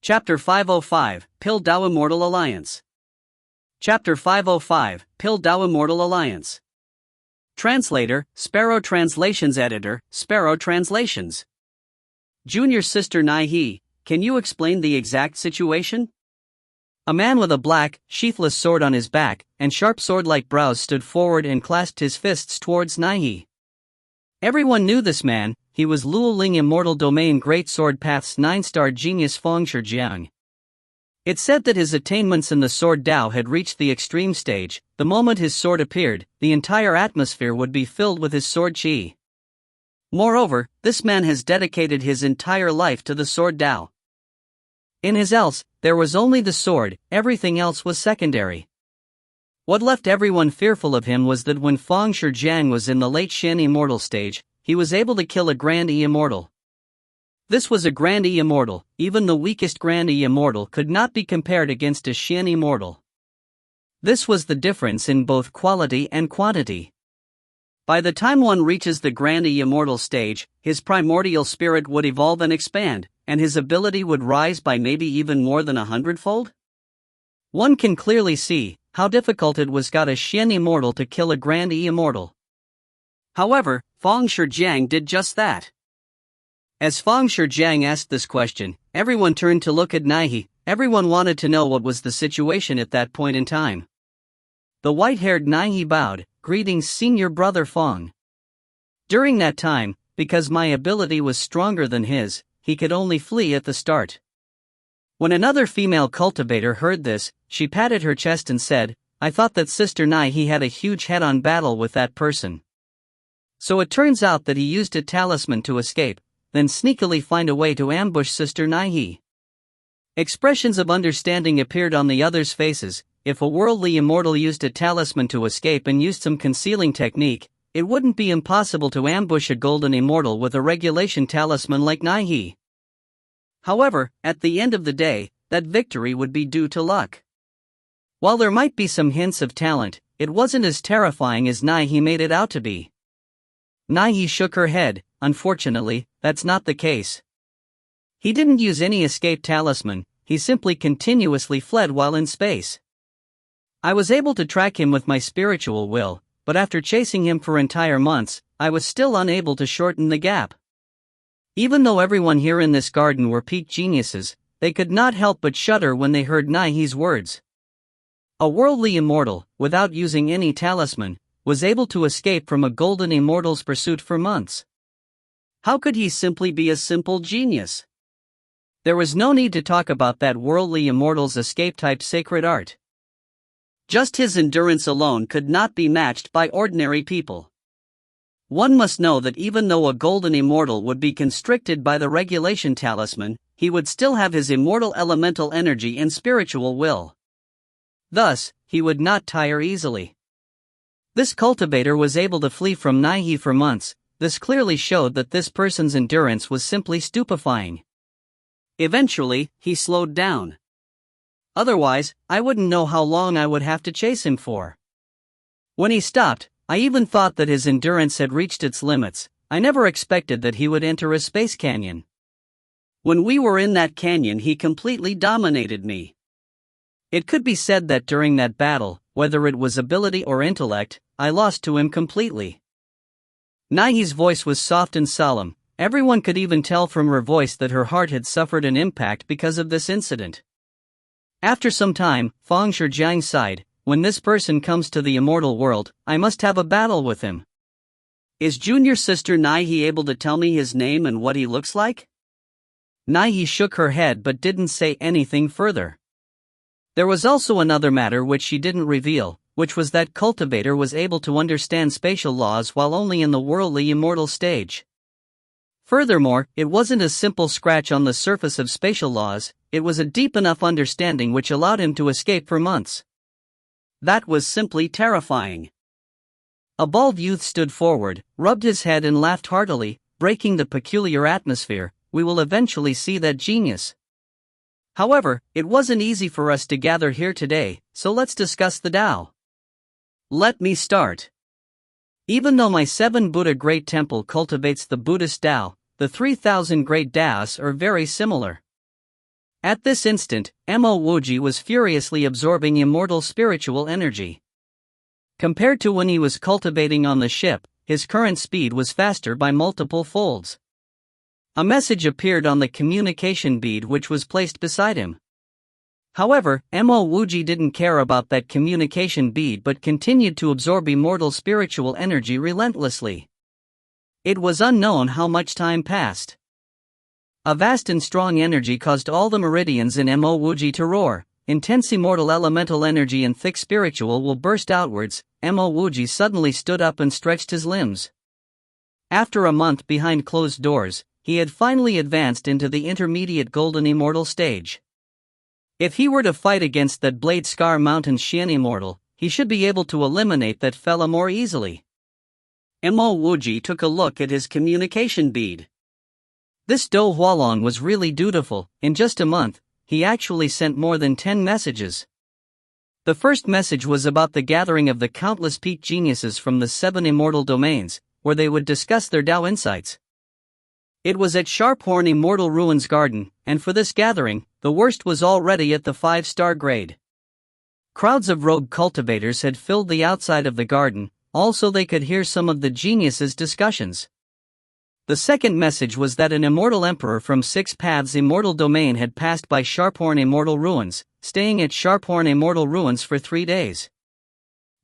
Chapter 505, Pill Dao Immortal Alliance. Chapter 505, Pill Dao Immortal Alliance. Translator, Sparrow Translations. Editor, Sparrow Translations. Junior Sister Nai, can you explain the exact situation? A man with a black, sheathless sword on his back, and sharp sword-like brows stood forward and clasped his fists towards Nai. Everyone knew this man. He was Luoling Immortal Domain Great Sword Path's 9-star genius Feng Shijiang. It said that his attainments in the sword Dao had reached the extreme stage. The moment his sword appeared, the entire atmosphere would be filled with his sword qi. Moreover, this man has dedicated his entire life to the sword Dao. In his else, there was only the sword, everything else was secondary. What left everyone fearful of him was that when Feng Shijiang was in the late Shen Immortal stage, he was able to kill a Grand E Immortal. This was a Grand E Immortal. Even the weakest Grand E Immortal could not be compared against a Shen Immortal. This was the difference in both quality and quantity. By the time one reaches the Grand E Immortal stage, his primordial spirit would evolve and expand, and his ability would rise by maybe even more than 100-fold? One can clearly see how difficult it was got a Shen Immortal to kill a Grand E Immortal. However, Feng Shijiang did just that. As Feng Shijiang asked this question, everyone turned to look at Nai. Everyone wanted to know what was the situation at that point in time. The white-haired Nai bowed. Greetings, Senior Brother Feng. During that time, because my ability was stronger than his, he could only flee at the start. When another female cultivator heard this, she patted her chest and said, I thought that Sister Nai had a huge head-on battle with that person. So it turns out that he used a talisman to escape, then sneakily find a way to ambush Sister Nai. Expressions of understanding appeared on the others' faces. If a worldly immortal used a talisman to escape and used some concealing technique, it wouldn't be impossible to ambush a golden immortal with a regulation talisman like Nai. However, at the end of the day, that victory would be due to luck. While there might be some hints of talent, it wasn't as terrifying as Nai made it out to be. Nai shook her head. Unfortunately, that's not the case. He didn't use any escape talisman, he simply continuously fled while in space. I was able to track him with my spiritual will, but after chasing him for entire months, I was still unable to shorten the gap. Even though everyone here in this garden were peak geniuses, they could not help but shudder when they heard Nai's words. A worldly immortal, without using any talisman, was able to escape from a golden immortal's pursuit for months. How could he simply be a simple genius? There was no need to talk about that worldly immortal's escape-type sacred art. Just his endurance alone could not be matched by ordinary people. One must know that even though a golden immortal would be constricted by the regulation talisman, he would still have his immortal elemental energy and spiritual will. Thus, he would not tire easily. This cultivator was able to flee from Nai for months. This clearly showed that this person's endurance was simply stupefying. Eventually, he slowed down. Otherwise, I wouldn't know how long I would have to chase him for. When he stopped, I even thought that his endurance had reached its limits. I never expected that he would enter a space canyon. When we were in that canyon, he completely dominated me. It could be said that during that battle, whether it was ability or intellect, I lost to him completely. Nai's voice was soft and solemn. Everyone could even tell from her voice that her heart had suffered an impact because of this incident. After some time, Feng Shijiang sighed. When this person comes to the immortal world, I must have a battle with him. Is Junior Sister Nai able to tell me his name and what he looks like? Nai shook her head but didn't say anything further. There was also another matter which she didn't reveal. which was that cultivator was able to understand spatial laws while only in the worldly immortal stage. Furthermore, it wasn't a simple scratch on the surface of spatial laws, it was a deep enough understanding which allowed him to escape for months. That was simply terrifying. A bald youth stood forward, rubbed his head and laughed heartily, breaking the peculiar atmosphere. We will eventually see that genius. However, it wasn't easy for us to gather here today, so let's discuss the Tao. Let me start. Even though my 7 Buddha Great Temple cultivates the Buddhist Tao, the 3,000 Great Taoists are very similar. At this instant, Mo Wuji was furiously absorbing immortal spiritual energy. Compared to when he was cultivating on the ship, his current speed was faster by multiple folds. A message appeared on the communication bead which was placed beside him. However, Mo Wuji didn't care about that communication bead but continued to absorb immortal spiritual energy relentlessly. It was unknown how much time passed. A vast and strong energy caused all the meridians in Mo Wuji to roar. Intense immortal elemental energy and thick spiritual will burst outwards. Mo Wuji suddenly stood up and stretched his limbs. After a month behind closed doors, he had finally advanced into the intermediate golden immortal stage. If he were to fight against that Blade Scar Mountain Xian immortal, he should be able to eliminate that fella more easily. Mo Wuji took a look at his communication bead. This Do Hualong was really dutiful. In just a month, he actually sent more than 10 messages. The first message was about the gathering of the countless peak geniuses from the 7 immortal domains, where they would discuss their Tao insights. It was at Sharphorn Immortal Ruins Garden, and for this gathering, the worst was already at the 5-star grade. Crowds of rogue cultivators had filled the outside of the garden, also they could hear some of the geniuses' discussions. The second message was that an immortal emperor from 6 Paths Immortal Domain had passed by Sharphorn Immortal Ruins, staying at Sharphorn Immortal Ruins for 3 days.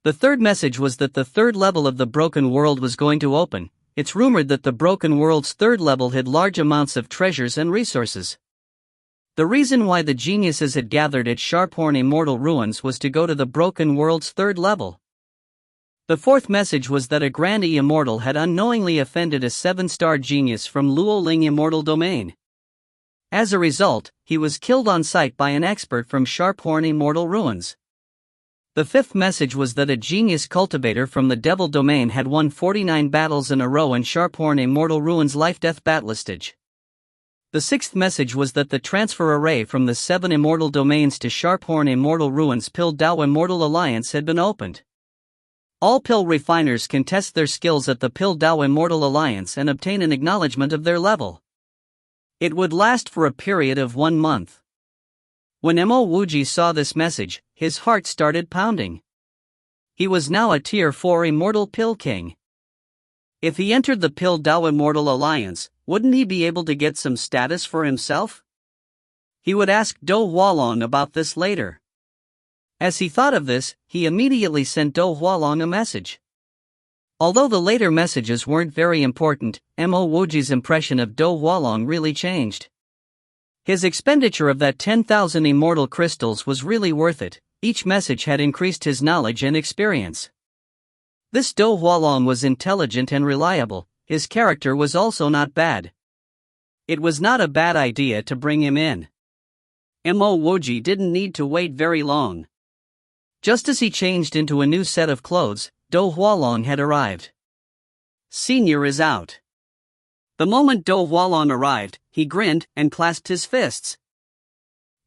The third message was that the 3rd level of the Broken World was going to open. It's rumored that the Broken World's 3rd level hid large amounts of treasures and resources. The reason why the geniuses had gathered at Sharphorn Immortal Ruins was to go to the Broken World's 3rd level. The fourth message was that a Grand Immortal had unknowingly offended a 7-star genius from Luoling Immortal Domain. As a result, he was killed on sight by an expert from Sharphorn Immortal Ruins. The fifth message was that a genius cultivator from the Devil Domain had won 49 battles in a row in Sharphorn Immortal Ruins life-death battlistage. The sixth message was that the transfer array from the 7 immortal domains to Sharphorn Immortal Ruins Pill Dao Immortal Alliance had been opened. All pill refiners can test their skills at the Pill Dao Immortal Alliance and obtain an acknowledgement of their level. It would last for a period of 1 month. When Mo Wuji saw this message, his heart started pounding. He was now a Tier 4 Immortal Pill King. If he entered the Pill Dao Immortal Alliance, wouldn't he be able to get some status for himself? He would ask Do Hualong about this later. As he thought of this, he immediately sent Do Hualong a message. Although the later messages weren't very important, Mo Wuji's impression of Do Hualong really changed. His expenditure of that 10,000 immortal crystals was really worth it. Each message had increased his knowledge and experience. This Do Hualong was intelligent and reliable. His character was also not bad. It was not a bad idea to bring him in. Mo Wuji didn't need to wait very long. Just as he changed into a new set of clothes, Do Hualong had arrived. Senior is out. The moment Do Hualong arrived, he grinned and clasped his fists.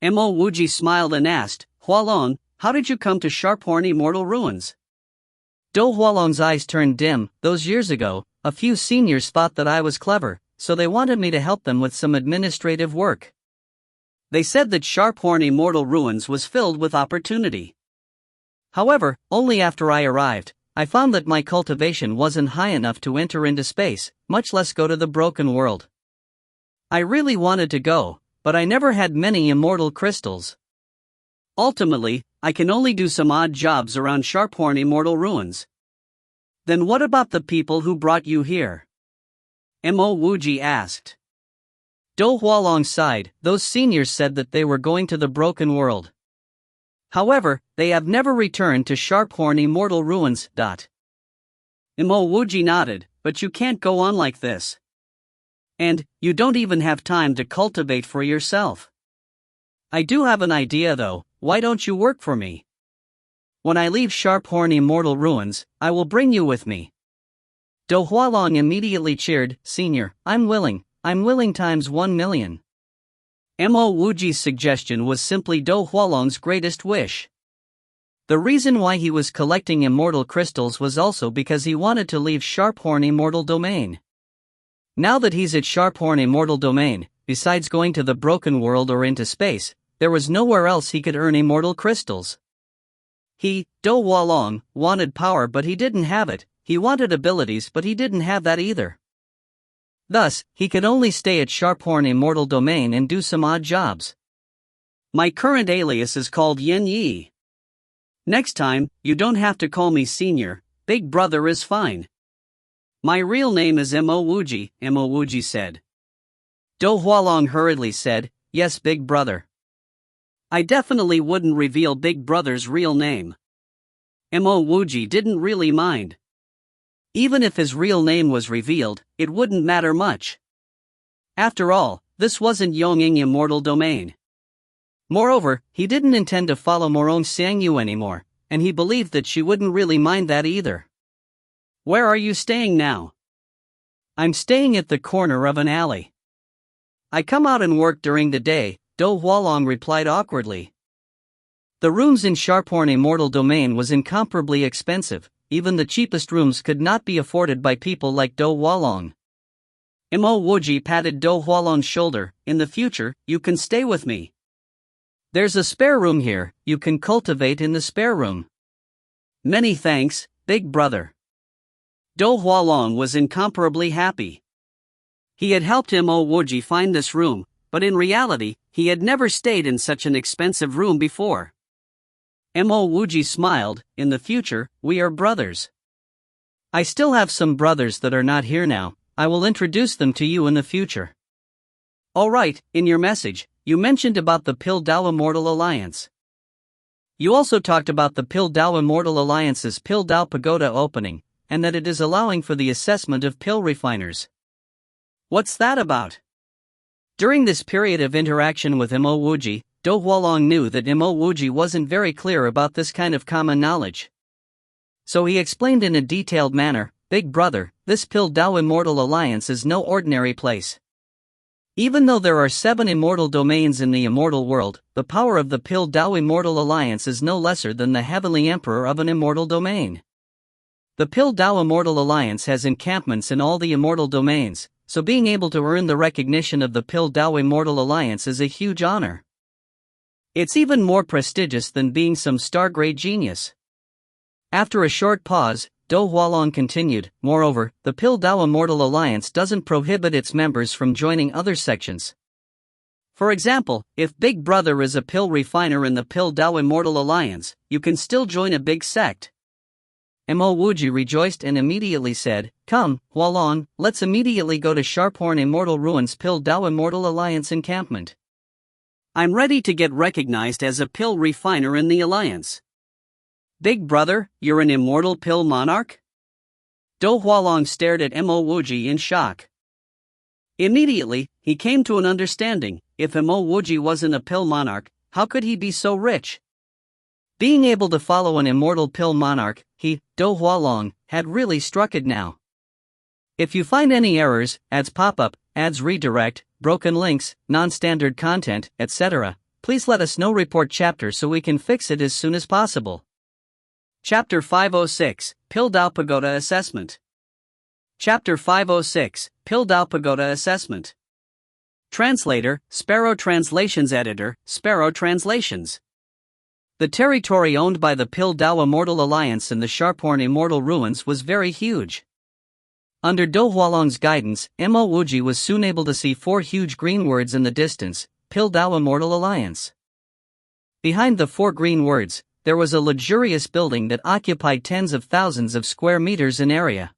Mo Wuji smiled and asked, "Hualong, how did you come to Sharphorn Immortal Ruins?" Do Hualong's eyes turned dim. Those years ago, a few seniors thought that I was clever, so they wanted me to help them with some administrative work. They said that Sharphorn Immortal Ruins was filled with opportunity. However, only after I arrived, I found that my cultivation wasn't high enough to enter into space, much less go to the Broken World. I really wanted to go, but I never had many immortal crystals. Ultimately, I can only do some odd jobs around Sharphorn Immortal Ruins. Then what about the people who brought you here? Mo Wuji asked. Do Hualong sighed. Those seniors said that they were going to the Broken World. However, they have never returned to Sharphorn Immortal Ruins. Mo Wuji nodded, but you can't go on like this. And, you don't even have time to cultivate for yourself. I do have an idea though, why don't you work for me? When I leave Sharphorn Immortal Ruins, I will bring you with me. Do Hualong immediately cheered, Senior, I'm willing times 1,000,000. Mo Wuji's suggestion was simply Do Hualong's greatest wish. The reason why he was collecting immortal crystals was also because he wanted to leave Sharphorn Immortal Domain. Now that he's at Sharphorn Immortal Domain, besides going to the Broken World or into space, there was nowhere else he could earn immortal crystals. He, Do Hualong, wanted power but he didn't have it, he wanted abilities but he didn't have that either. Thus, he could only stay at Sharphorn Immortal Domain and do some odd jobs. My current alias is called Yin Yi. Next time, you don't have to call me Senior, Big Brother is fine. My real name is Mo Wuji, Mo Wuji said. Do Hualong hurriedly said, Yes, Big Brother. I definitely wouldn't reveal Big Brother's real name. Mo Wuji didn't really mind. Even if his real name was revealed, it wouldn't matter much. After all, this wasn't Yonging Immortal Domain. Moreover, he didn't intend to follow Morong Xiangyu anymore, and he believed that she wouldn't really mind that either. Where are you staying now? I'm staying at the corner of an alley. I come out and work during the day, Do Hualong replied awkwardly. The rooms in Sharphorn Immortal Domain was incomparably expensive, even the cheapest rooms could not be afforded by people like Do Hualong. Mo Wuji patted Do Hualong's shoulder, In the future, you can stay with me. There's a spare room here, you can cultivate in the spare room. Many thanks, Big Brother. Do Hualong was incomparably happy. He had helped Mo Wuji find this room, but in reality, he had never stayed in such an expensive room before. Mo Wuji smiled, In the future, we are brothers. I still have some brothers that are not here now, I will introduce them to you in the future. Alright, in your message, you mentioned about the Piltdown Immortal Alliance. You also talked about the Piltdown Immortal Alliance's Piltdown Pagoda opening, and that it is allowing for the assessment of pill refiners. What's that about? During this period of interaction with Mo Wuji, Do Hualong knew that Mo Wuji wasn't very clear about this kind of common knowledge. So he explained in a detailed manner, Big Brother, this Piltdown Immortal Alliance is no ordinary place. Even though there are 7 immortal domains in the immortal world, the power of the Piltdown Immortal Alliance is no lesser than the Heavenly Emperor of an immortal domain. The Piltdown Immortal Alliance has encampments in all the immortal domains, so being able to earn the recognition of the Piltdown Immortal Alliance is a huge honor. It's even more prestigious than being some star-grade genius. After a short pause, Do Hualong continued, Moreover, the Piltdown Immortal Alliance doesn't prohibit its members from joining other sections. For example, if Big Brother is a pill refiner in the Piltdown Immortal Alliance, you can still join a big sect. Mo Wuji rejoiced and immediately said, Come, Hualong, let's immediately go to Sharphorn Immortal Ruins Piltdown Immortal Alliance encampment. I'm ready to get recognized as a pill refiner in the Alliance. Big Brother, you're an immortal pill monarch? Do Hualong stared at Mo Wuji in shock. Immediately, he came to an understanding, if Mo Wuji wasn't a pill monarch, how could he be so rich? Being able to follow an immortal pill monarch, he, Do Hualong, had really struck it now. If you find any errors, ads pop-up, ads redirect, broken links, non-standard content, etc., please let us know. Report chapter so we can fix it as soon as possible. Chapter 506, Piltdown Pagoda Assessment. Chapter 506, Piltdown Pagoda Assessment. Translator, Sparrow Translations Editor, Sparrow Translations. The territory owned by the Piltdown Immortal Alliance in the Sharphorn Immortal Ruins was very huge. Under Do Hualong's guidance, Mo Wuji was soon able to see 4 huge green words in the distance, Piltdown Immortal Alliance. Behind the 4 green words, there was a luxurious building that occupied tens of thousands of square meters in area.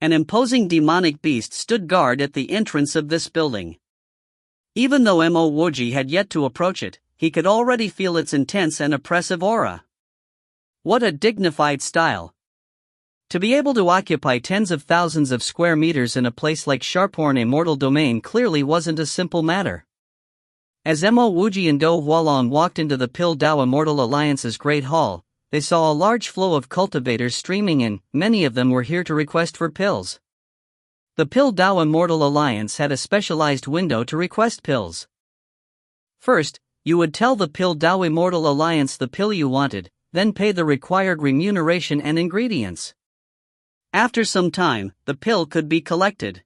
An imposing demonic beast stood guard at the entrance of this building. Even though Mo Wuji had yet to approach it, he could already feel its intense and oppressive aura. What a dignified style! To be able to occupy tens of thousands of square meters in a place like Sharphorn Immortal Domain clearly wasn't a simple matter. As Mo Wuji and Do Hualong walked into the Pil Dao Immortal Alliance's Great Hall, they saw a large flow of cultivators streaming in. Many of them were here to request for pills. The Pil Dao Immortal Alliance had a specialized window to request pills. First, you would tell the Pil Dao Immortal Alliance the pill you wanted, then pay the required remuneration and ingredients. After some time, the pill could be collected.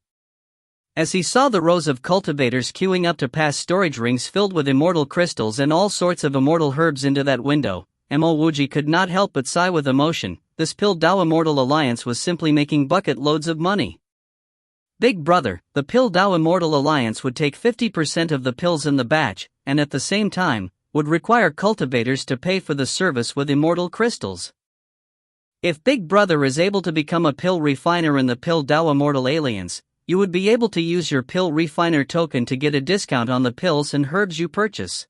As he saw the rows of cultivators queuing up to pass storage rings filled with immortal crystals and all sorts of immortal herbs into that window, Mo Wuji could not help but sigh with emotion. This Pil Dao Immortal Alliance was simply making bucket loads of money. Big brother, the Pil Dao Immortal Alliance would take 50% of the pills in the batch, and at the same time, would require cultivators to pay for the service with immortal crystals. If Big Brother is able to become a pill refiner in the Pil Dao Immortal Alliance, you would be able to use your pill refiner token to get a discount on the pills and herbs you purchase.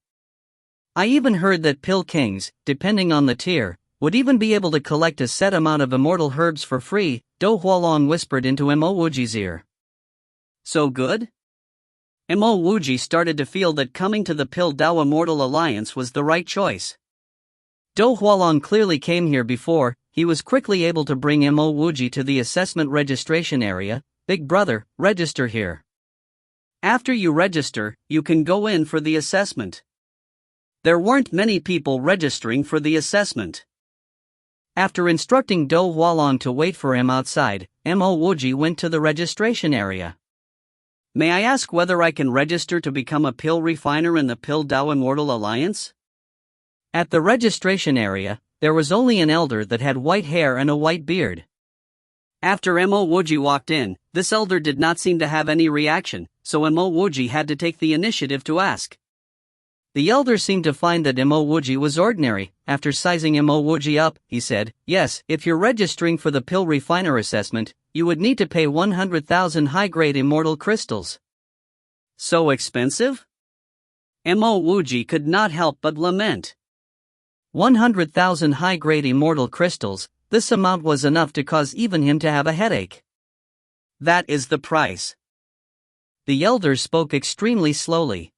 I even heard that pill kings, depending on the tier, would even be able to collect a set amount of immortal herbs for free, Do Hualong whispered into Mo Wuji's ear. So good? Mo Wuji started to feel that coming to the Pil Dao Immortal Alliance was the right choice. Do Hualong clearly came here before. He was quickly able to bring Mo Wuji to the assessment registration area. Big brother, register here. After you register, you can go in for the assessment. There weren't many people registering for the assessment. After instructing Do Hualong to wait for him outside, Mo Wuji went to the registration area. May I ask whether I can register to become a pill refiner in the Pil Dao Immortal Alliance? At the registration area, there was only an elder that had white hair and a white beard. After Mo Wuji walked in, this elder did not seem to have any reaction, so Mo Wuji had to take the initiative to ask. The elder seemed to find that Mo Wuji was ordinary. After sizing Mo Wuji up, he said, "Yes, if you're registering for the pill refiner assessment, you would need to pay 100,000 high-grade immortal crystals." So expensive? Mo Wuji could not help but lament. 100,000 high-grade immortal crystals, this amount was enough to cause even him to have a headache. That is the price. The elder spoke extremely slowly.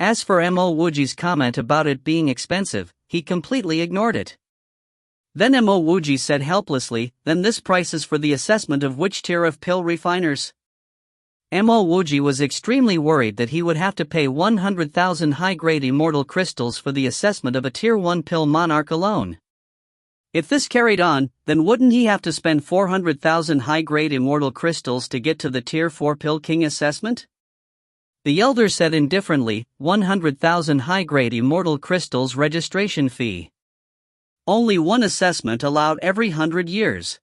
As for Mo Wuji's comment about it being expensive, he completely ignored it. Then Mo Wuji said helplessly, "Then this price is for the assessment of which tier of pill refiners?" Mo Wuji was extremely worried that he would have to pay 100,000 high-grade immortal crystals for the assessment of a Tier 1 pill monarch alone. If this carried on, then wouldn't he have to spend 400,000 high-grade immortal crystals to get to the Tier 4 pill king assessment? The elder said indifferently, 100,000 high-grade immortal crystals registration fee. Only one assessment allowed every 100 years.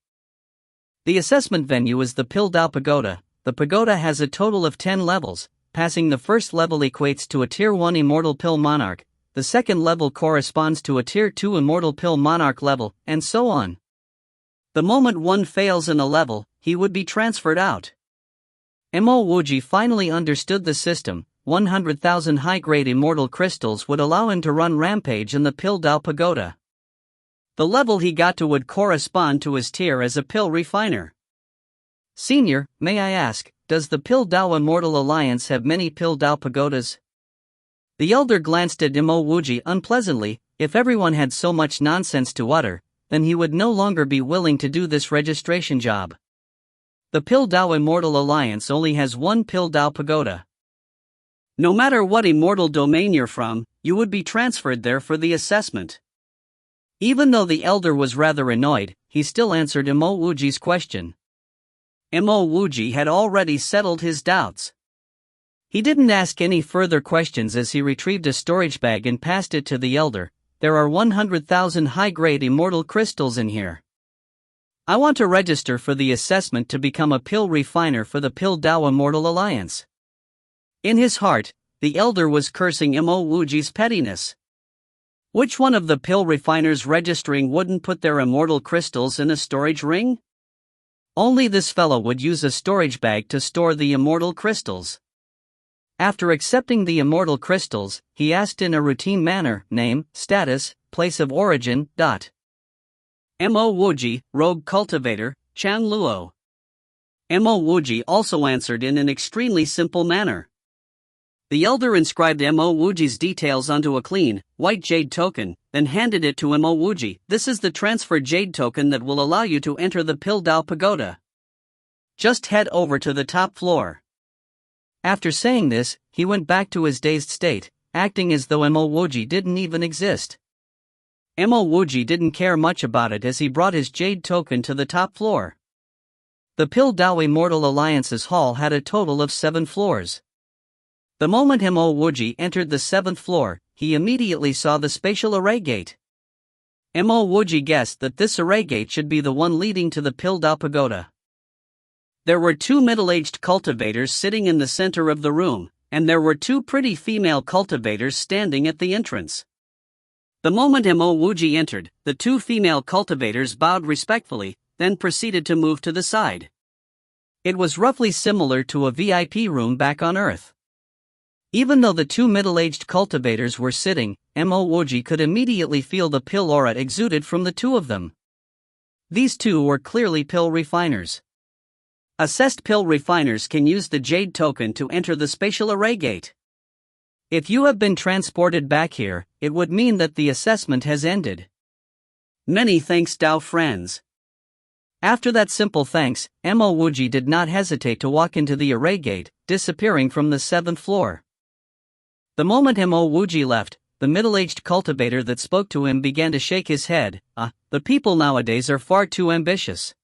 The assessment venue is the Pil Dao Pagoda. The pagoda has a total of 10 levels. Passing the first level equates to a Tier 1 Immortal Pill Monarch, the second level corresponds to a Tier 2 Immortal Pill Monarch level, and so on. The moment one fails in a level, he would be transferred out. Mo Wuji finally understood the system. 100,000 high-grade immortal crystals would allow him to run rampage in the Pil Dao Pagoda. The level he got to would correspond to his tier as a pill refiner. "Senior, may I ask, does the Pil Dao Immortal Alliance have many Pil Dao pagodas?" The elder glanced at Mo Wuji unpleasantly. If everyone had so much nonsense to utter, then he would no longer be willing to do this registration job. The Pil Dao Immortal Alliance only has one Pil Dao pagoda. No matter what immortal domain you're from, you would be transferred there for the assessment. Even though the elder was rather annoyed, he still answered Mo Wuji's question. Mo Wuji had already settled his doubts. He didn't ask any further questions as he retrieved a storage bag and passed it to the elder. "There are 100,000 high-grade immortal crystals in here. I want to register for the assessment to become a pill refiner for the Pil Dao Immortal Alliance." In his heart, the elder was cursing Mo Wuji's pettiness. Which one of the pill refiners registering wouldn't put their immortal crystals in a storage ring? Only this fellow would use a storage bag to store the immortal crystals. After accepting the immortal crystals, he asked in a routine manner, name, status, place of origin, Mo Wuji, rogue cultivator, Chan Luo. Mo Wuji also answered in an extremely simple manner. The elder inscribed Mo Wuji's details onto a clean, white jade token, then handed it to Mo Wuji. This is the transfer jade token that will allow you to enter the Pildao Pagoda. Just head over to the top floor. After saying this, he went back to his dazed state, acting as though Mo Wuji didn't even exist. Mo Wuji didn't care much about it as he brought his jade token to the top floor. The Pildao Immortal Alliance's hall had a total of 7 floors. The moment Mo Wuji entered the 7th floor, he immediately saw the spatial array gate. Mo Wuji guessed that this array gate should be the one leading to the Pildao Pagoda. There were 2 middle-aged cultivators sitting in the center of the room, and there were 2 pretty female cultivators standing at the entrance. The moment Mo Wuji entered, the 2 female cultivators bowed respectfully, then proceeded to move to the side. It was roughly similar to a VIP room back on Earth. Even though the 2 middle-aged cultivators were sitting, Mo Wuji could immediately feel the pill aura exuded from the 2 of them. These 2 were clearly pill refiners. Assessed pill refiners can use the jade token to enter the spatial array gate. If you have been transported back here, it would mean that the assessment has ended. Many thanks, Dao friends. After that simple thanks, Mo Wuji did not hesitate to walk into the array gate, disappearing from the 7th floor. The moment Mo Wuji left, the middle-aged cultivator that spoke to him began to shake his head. The people nowadays are far too ambitious.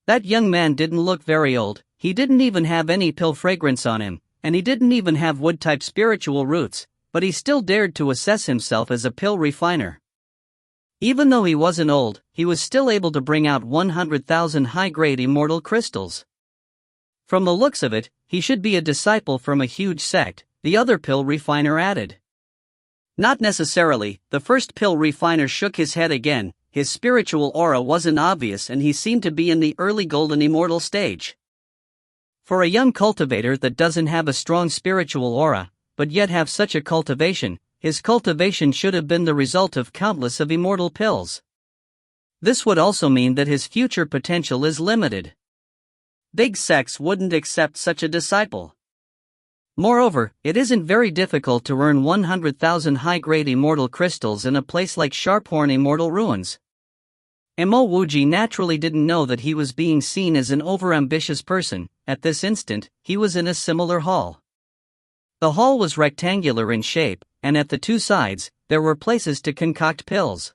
That young man didn't look very old, he didn't even have any pill fragrance on him, and he didn't even have wood-type spiritual roots, but he still dared to assess himself as a pill refiner. Even though he wasn't old, he was still able to bring out 100,000 high-grade immortal crystals. From the looks of it, he should be a disciple from a huge sect, the other pill refiner added. Not necessarily, the first pill refiner shook his head again. His spiritual aura wasn't obvious and he seemed to be in the early golden immortal stage. For a young cultivator that doesn't have a strong spiritual aura, but yet have such a cultivation, his cultivation should have been the result of countless of immortal pills. This would also mean that his future potential is limited. Big sects wouldn't accept such a disciple. Moreover, it isn't very difficult to earn 100,000 high-grade immortal crystals in a place like Sharphorn Immortal Ruins. Mo Wuji naturally didn't know that he was being seen as an overambitious person. At this instant, he was in a similar hall. The hall was rectangular in shape, and at the 2 sides, there were places to concoct pills.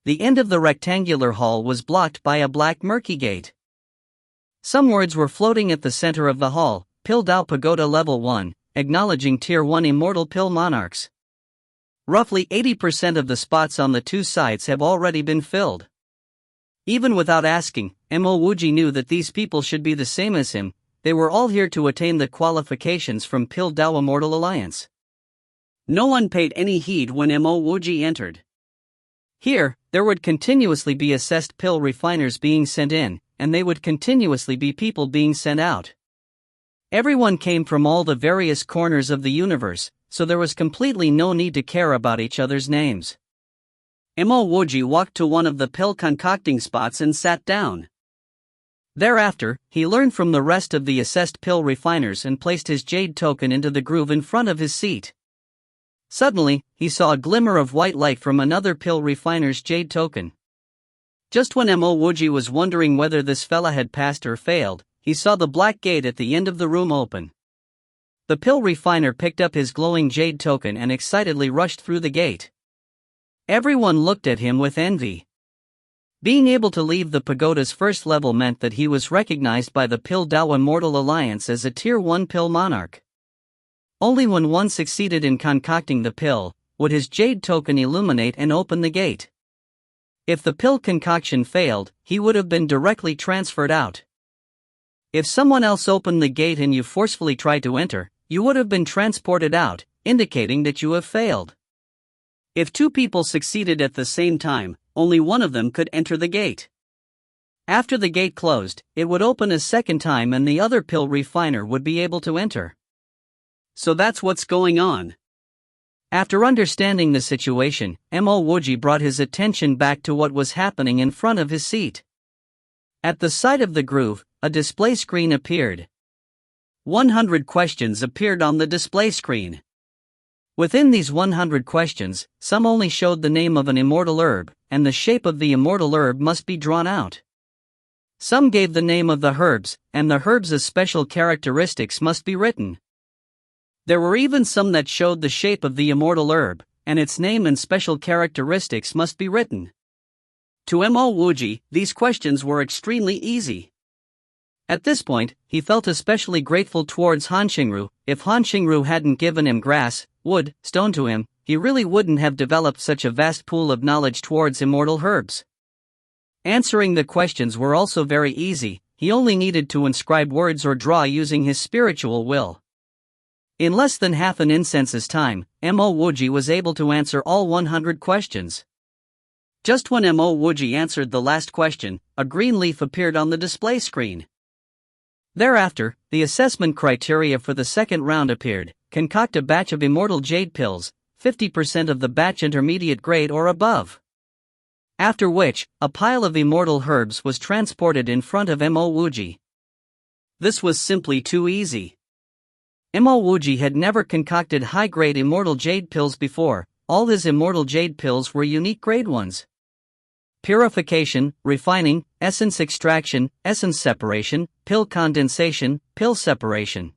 The end of the rectangular hall was blocked by a black murky gate. Some words were floating at the center of the hall. Pildao Pagoda Level 1, acknowledging Tier 1 Immortal Pill Monarchs. Roughly 80% of the spots on the 2 sides have already been filled. Even without asking, Mo Wuji knew that these people should be the same as him. They were all here to attain the qualifications from Pildao Immortal Alliance. No one paid any heed when Mo Wuji entered. Here, there would continuously be assessed pill refiners being sent in, and they would continuously be people being sent out. Everyone came from all the various corners of the universe, so there was completely no need to care about each other's names. Mo Wuji walked to one of the pill concocting spots and sat down. Thereafter, he learned from the rest of the assessed pill refiners and placed his jade token into the groove in front of his seat. Suddenly, he saw a glimmer of white light from another pill refiner's jade token. Just when Mo Wuji was wondering whether this fella had passed or failed, he saw the black gate at the end of the room open. The pill refiner picked up his glowing jade token and excitedly rushed through the gate. Everyone looked at him with envy. Being able to leave the pagoda's first level meant that he was recognized by the Pildao Immortal Alliance as a Tier 1 pill monarch. Only when one succeeded in concocting the pill, would his jade token illuminate and open the gate. If the pill concoction failed, he would have been directly transferred out. If someone else opened the gate and you forcefully tried to enter, you would have been transported out, indicating that you have failed. If 2 people succeeded at the same time, only one of them could enter the gate. After the gate closed, it would open a second time and the other pill refiner would be able to enter. So that's what's going on. After understanding the situation, Mo Wuji brought his attention back to what was happening in front of his seat. At the side of the groove, a display screen appeared. 100 questions appeared on the display screen. Within these 100 questions, some only showed the name of an immortal herb, and the shape of the immortal herb must be drawn out. Some gave the name of the herbs, and the herbs' special characteristics must be written. There were even some that showed the shape of the immortal herb, and its name and special characteristics must be written. To Mo Wuji, these questions were extremely easy. At this point, he felt especially grateful towards Han Xingru. If Han Xingru hadn't given him grass, wood, stone to him, he really wouldn't have developed such a vast pool of knowledge towards immortal herbs. Answering the questions were also very easy, he only needed to inscribe words or draw using his spiritual will. In less than half an incense's time, Mo Wuji was able to answer all 100 questions. Just when Mo Wuji answered the last question, a green leaf appeared on the display screen. Thereafter, the assessment criteria for the second round appeared: concoct a batch of immortal jade pills, 50% of the batch intermediate grade or above. After which, a pile of immortal herbs was transported in front of Mo Wuji. This was simply too easy. Mo Wuji had never concocted high-grade immortal jade pills before. All his immortal jade pills were unique grade ones. Purification, refining, essence extraction, essence separation, pill condensation, pill separation.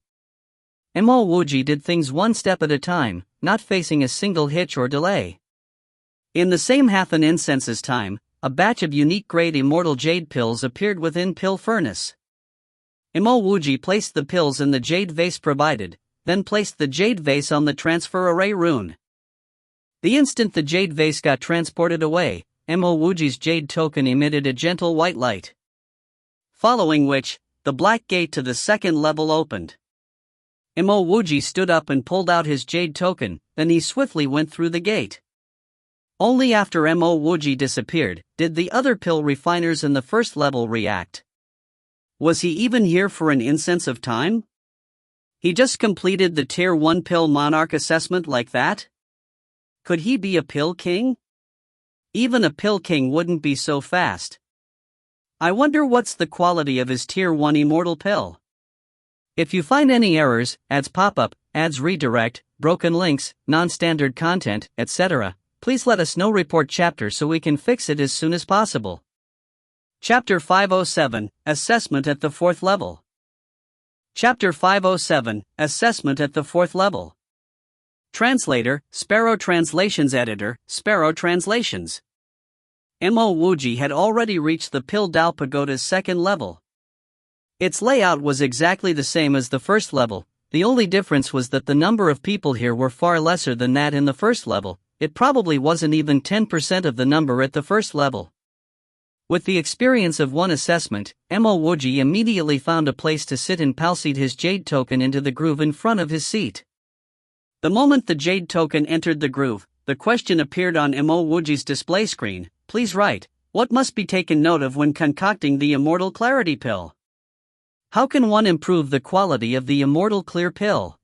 Mo Wuji did things one step at a time, not facing a single hitch or delay. In the same half an incense's time, a batch of unique grade immortal jade pills appeared within pill furnace. Mo Wuji placed the pills in the jade vase provided, then placed the jade vase on the transfer array rune. The instant the jade vase got transported away, Mo Wuji's jade token emitted a gentle white light. Following which, the black gate to the second level opened. Mo Wuji stood up and pulled out his jade token, then he swiftly went through the gate. Only after Mo Wuji disappeared, did the other pill refiners in the first level react. Was he even here for an incense of time? He just completed the Tier 1 Pill Monarch assessment like that? Could he be a pill king? Even a pill king wouldn't be so fast. I wonder what's the quality of his Tier 1 immortal pill. If you find any errors, ads pop up, ads redirect, broken links, non-standard content, etc., please let us know. Report chapter so we can fix it as soon as possible. Chapter 507, Assessment at the 4th Level. Chapter 507, Assessment at the 4th Level. Translator, Sparrow Translations Editor, Sparrow Translations. Mo Wuji had already reached the Pill Dao Pagoda's 2nd level. Its layout was exactly the same as the 1st level, the only difference was that the number of people here were far lesser than that in the 1st level. It probably wasn't even 10% of the number at the 1st level. With the experience of one assessment, Mo Wuji immediately found a place to sit and pulsate his jade token into the groove in front of his seat. The moment the jade token entered the groove, the question appeared on Mo Wuji's display screen: please write, what must be taken note of when concocting the Immortal Clarity Pill? How can one improve the quality of the Immortal Clear Pill?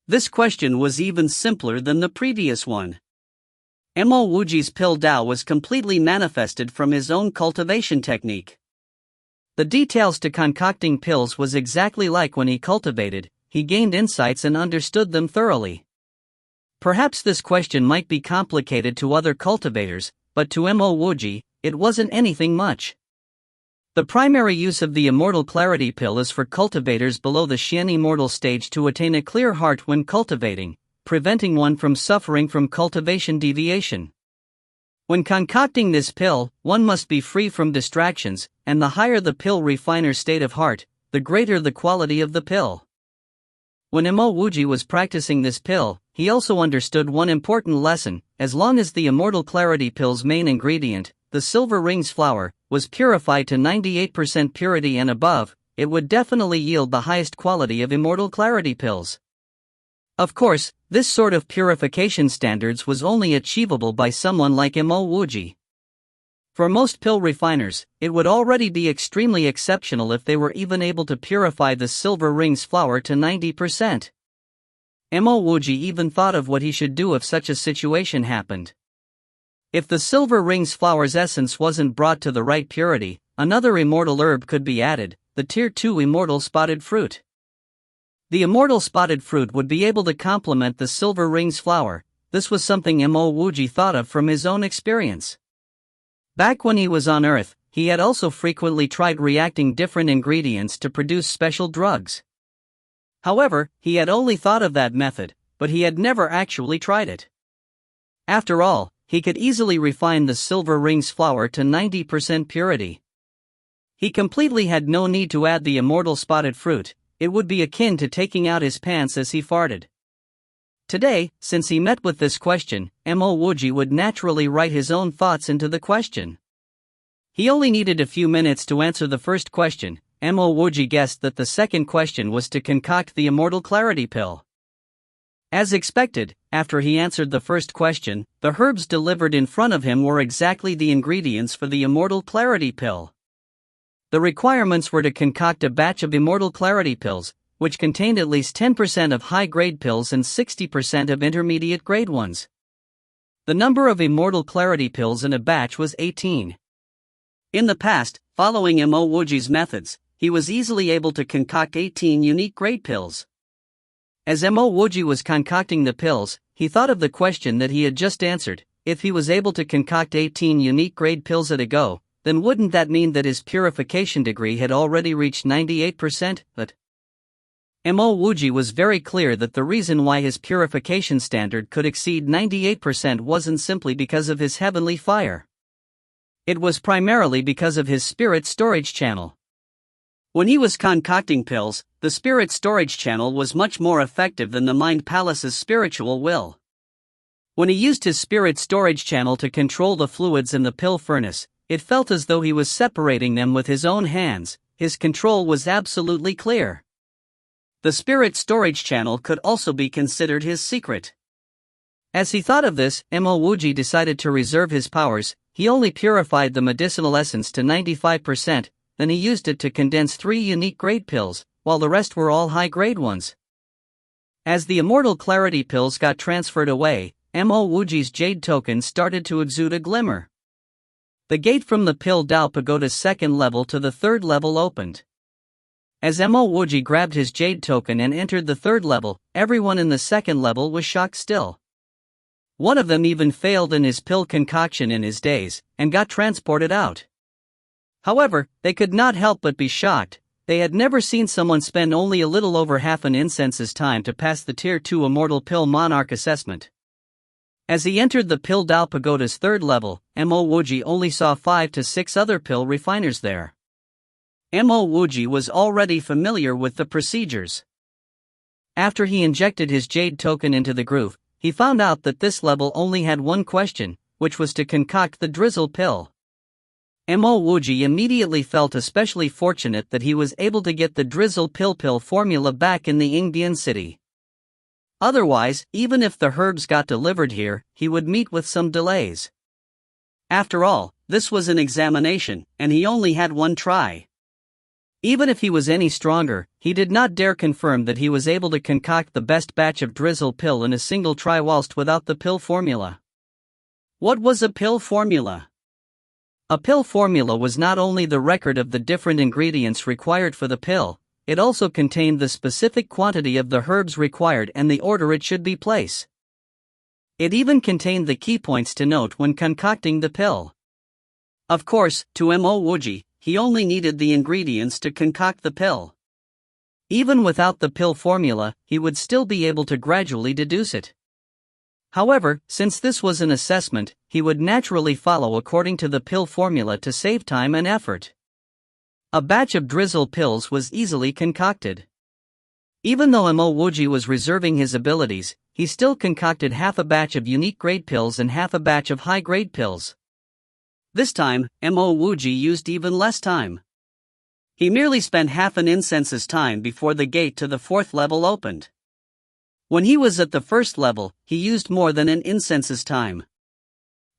This question was even simpler than the previous one. Mo Wuji's Pill Dao was completely manifested from his own cultivation technique. The details to concocting pills was exactly like when he cultivated. He gained insights and understood them thoroughly. Perhaps this question might be complicated to other cultivators, but to Mo Wuji, it wasn't anything much. The primary use of the Immortal Clarity Pill is for cultivators below the Xian Immortal stage to attain a clear heart when cultivating, preventing one from suffering from cultivation deviation. When concocting this pill, one must be free from distractions, and the higher the pill refiner's state of heart, the greater the quality of the pill. When Mo Wuji was practicing this pill, he also understood one important lesson: as long as the Immortal Clarity Pill's main ingredient, the silver rings flower, was purified to 98% purity and above, it would definitely yield the highest quality of Immortal Clarity Pills. Of course, this sort of purification standards was only achievable by someone like Mo Wuji. For most pill refiners, it would already be extremely exceptional if they were even able to purify the silver rings flower to 90%. Mo Wuji even thought of what he should do if such a situation happened. If the silver rings flower's essence wasn't brought to the right purity, another immortal herb could be added, the Tier 2 immortal spotted fruit. The immortal spotted fruit would be able to complement the silver rings flower. This was something Mo Wuji thought of from his own experience. Back when he was on Earth, he had also frequently tried reacting different ingredients to produce special drugs. However, he had only thought of that method, but he had never actually tried it. After all, he could easily refine the silver rings flower to 90% purity. He completely had no need to add the immortal spotted fruit. It would be akin to taking out his pants as he farted. Today, since he met with this question, Mo Wuji would naturally write his own thoughts into the question. He only needed a few minutes to answer the first question. Mo Wuji guessed that the second question was to concoct the immortal clarity pill. As expected, after he answered the first question, the herbs delivered in front of him were exactly the ingredients for the immortal clarity pill. The requirements were to concoct a batch of immortal clarity pills, which contained at least 10% of high-grade pills and 60% of intermediate-grade ones. The number of immortal clarity pills in a batch was 18. In the past, following Mo Wuji's methods, he was easily able to concoct 18 unique grade pills. As Mo Wuji was concocting the pills, he thought of the question that he had just answered. If he was able to concoct 18 unique grade pills at a go, then wouldn't that mean that his purification degree had already reached 98%? But Mo Wuji was very clear that the reason why his purification standard could exceed 98% wasn't simply because of his heavenly fire. It was primarily because of his spirit storage channel. When he was concocting pills, the spirit storage channel was much more effective than the mind palace's spiritual will. When he used his spirit storage channel to control the fluids in the pill furnace, it felt as though he was separating them with his own hands. His control was absolutely clear. The spirit storage channel could also be considered his secret. As he thought of this, Mo Wuji decided to reserve his powers. He only purified the medicinal essence to 95%, then he used it to condense 3 unique grade pills, while the rest were all high-grade ones. As the immortal clarity pills got transferred away, Mo Wuji's jade token started to exude a glimmer. The gate from the pill Dao Pagoda's second level to the third level opened. As Mo Wuji grabbed his jade token and entered the third level, everyone in the second level was shocked still. One of them even failed in his pill concoction in his days, and got transported out. However, they could not help but be shocked. They had never seen someone spend only a little over half an incense's time to pass the Tier 2 Immortal Pill Monarch assessment. As he entered the Pill Dao Pagoda's third level, Mo Wuji only saw 5 to 6 other pill refiners there. Mo Wuji was already familiar with the procedures. After he injected his jade token into the groove, he found out that this level only had one question, which was to concoct the drizzle pill. Mo Wuji immediately felt especially fortunate that he was able to get the drizzle pill formula back in the Yingbian city. Otherwise, even if the herbs got delivered here, he would meet with some delays. After all, this was an examination, and he only had one try. Even if he was any stronger, he did not dare confirm that he was able to concoct the best batch of drizzle pill in a single try whilst without the pill formula. What was a pill formula? A pill formula was not only the record of the different ingredients required for the pill, it also contained the specific quantity of the herbs required and the order it should be placed. It even contained the key points to note when concocting the pill. Of course, to Mo Wuji, he only needed the ingredients to concoct the pill. Even without the pill formula, he would still be able to gradually deduce it. However, since this was an assessment, he would naturally follow according to the pill formula to save time and effort. A batch of drizzle pills was easily concocted. Even though Mo Wuji was reserving his abilities, he still concocted half a batch of unique grade pills and half a batch of high grade pills. This time, Mo Wuji used even less time. He merely spent half an incense's time before the gate to the fourth level opened. When he was at the first level, he used more than an incense's time.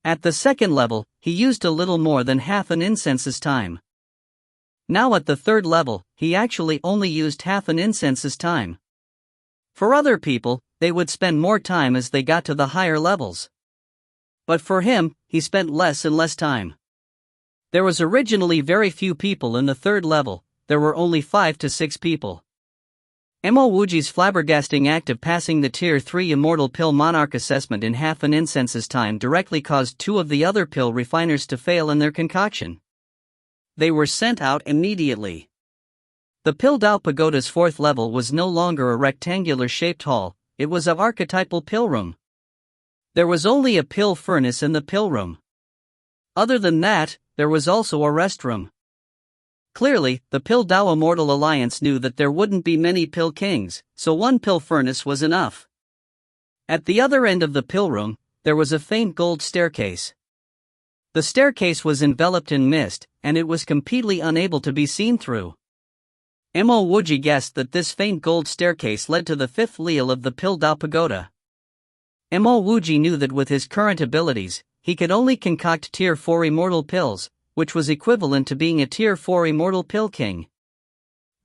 At the second level, he used a little more than half an incense's time. Now at the third level, he actually only used half an incense's time. For other people, they would spend more time as they got to the higher levels. But for him, he spent less and less time. There was originally very few people in the third level. There were only 5 to 6 people. Mo Wuji's flabbergasting act of passing the Tier 3 Immortal Pill Monarch assessment in half an incense's time directly caused 2 of the other pill refiners to fail in their concoction. They were sent out immediately. The Pill Dao Pagoda's 4th level was no longer a rectangular-shaped hall, it was an archetypal pill room. There was only a pill furnace in the pill room. Other than that, there was also a restroom. Clearly, the Pill Dao Immortal Alliance knew that there wouldn't be many pill kings, so one pill furnace was enough. At the other end of the pill room, there was a faint gold staircase. The staircase was enveloped in mist, and it was completely unable to be seen through. Mo Wuji guessed that this faint gold staircase led to the 5th level of the Pill Dao Pagoda. Mo Wuji knew that with his current abilities, he could only concoct Tier 4 Immortal Pills, which was equivalent to being a Tier 4 Immortal Pill King.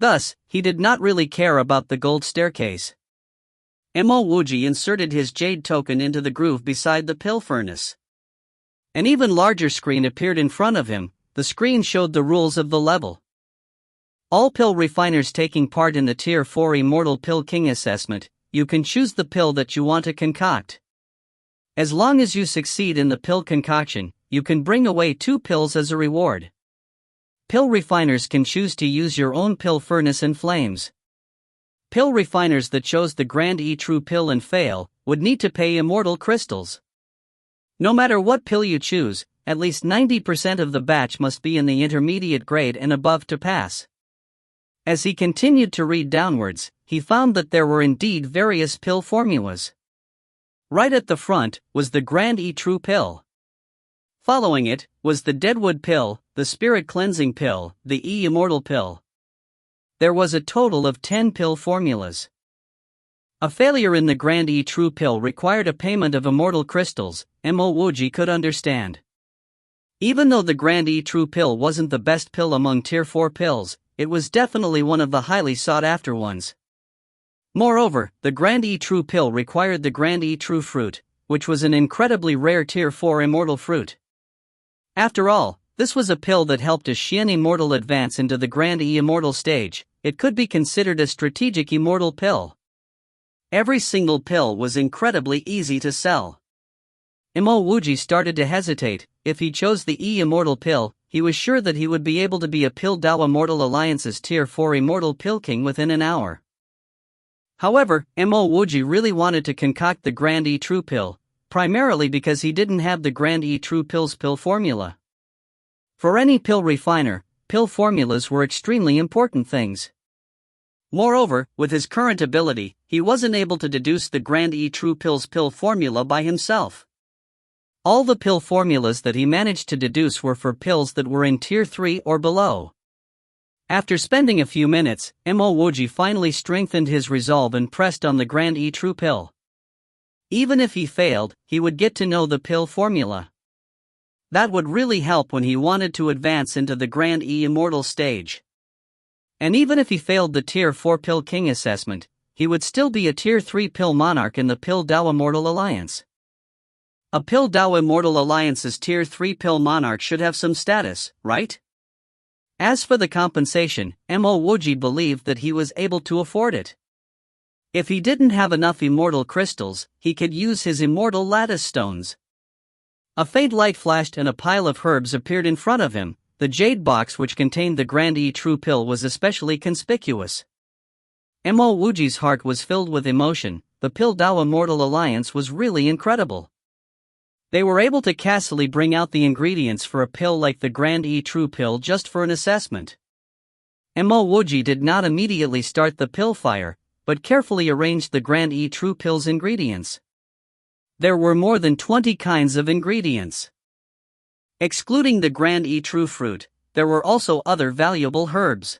Thus, he did not really care about the gold staircase. Mo Wuji inserted his jade token into the groove beside the pill furnace. An even larger screen appeared in front of him. The screen showed the rules of the level. All pill refiners taking part in the Tier 4 Immortal Pill King assessment, you can choose the pill that you want to concoct. As long as you succeed in the pill concoction, you can bring away 2 pills as a reward. Pill refiners can choose to use your own pill furnace and flames. Pill refiners that chose the Grand E True pill and fail would need to pay immortal crystals. No matter what pill you choose, at least 90% of the batch must be in the intermediate grade and above to pass. As he continued to read downwards, he found that there were indeed various pill formulas. Right at the front was the Grand E True pill. Following it was the Deadwood pill, the Spirit Cleansing pill, the E Immortal pill. There was a total of 10 pill formulas. A failure in the Grand E True pill required a payment of immortal crystals, Mo Wuji could understand. Even though the Grand E True pill wasn't the best pill among Tier 4 pills, it was definitely one of the highly sought-after ones. Moreover, the Grand E True pill required the Grand E True fruit, which was an incredibly rare Tier 4 immortal fruit. After all, this was a pill that helped a Xian Immortal advance into the Grand E Immortal stage. It could be considered a strategic immortal pill. Every single pill was incredibly easy to sell. Mo Wuji started to hesitate. If he chose the E Immortal pill, he was sure that he would be able to be a Pill Dao Immortal Alliance's Tier 4 Immortal Pill King within an hour. However, Mo Wuji really wanted to concoct the Grand E True pill, primarily because he didn't have the Grand E True pill's pill formula. For any pill refiner, pill formulas were extremely important things. Moreover, with his current ability, he wasn't able to deduce the Grand E True pill's pill formula by himself. All the pill formulas that he managed to deduce were for pills that were in Tier 3 or below. After spending a few minutes, Mo Wuji finally strengthened his resolve and pressed on the Grand E True pill. Even if he failed, he would get to know the pill formula. That would really help when he wanted to advance into the Grand E Immortal stage. And even if he failed the Tier 4 Pill King assessment, he would still be a Tier 3 Pill Monarch in the Pill Dao Immortal Alliance. A Pill Dao Immortal Alliance's Tier 3 Pill Monarch should have some status, right? As for the compensation, Mo Wuji believed that he was able to afford it. If he didn't have enough immortal crystals, he could use his immortal lattice stones. A faint light flashed and a pile of herbs appeared in front of him. The jade box which contained the Grand E True pill was especially conspicuous. Mo Wuji's heart was filled with emotion. The Pill Dao Immortal Alliance was really incredible. They were able to casually bring out the ingredients for a pill like the Grand E True pill just for an assessment. Mo Wuji did not immediately start the pill fire, but carefully arranged the Grand E True pill's ingredients. There were more than 20 kinds of ingredients. Excluding the Grand E True fruit, there were also other valuable herbs.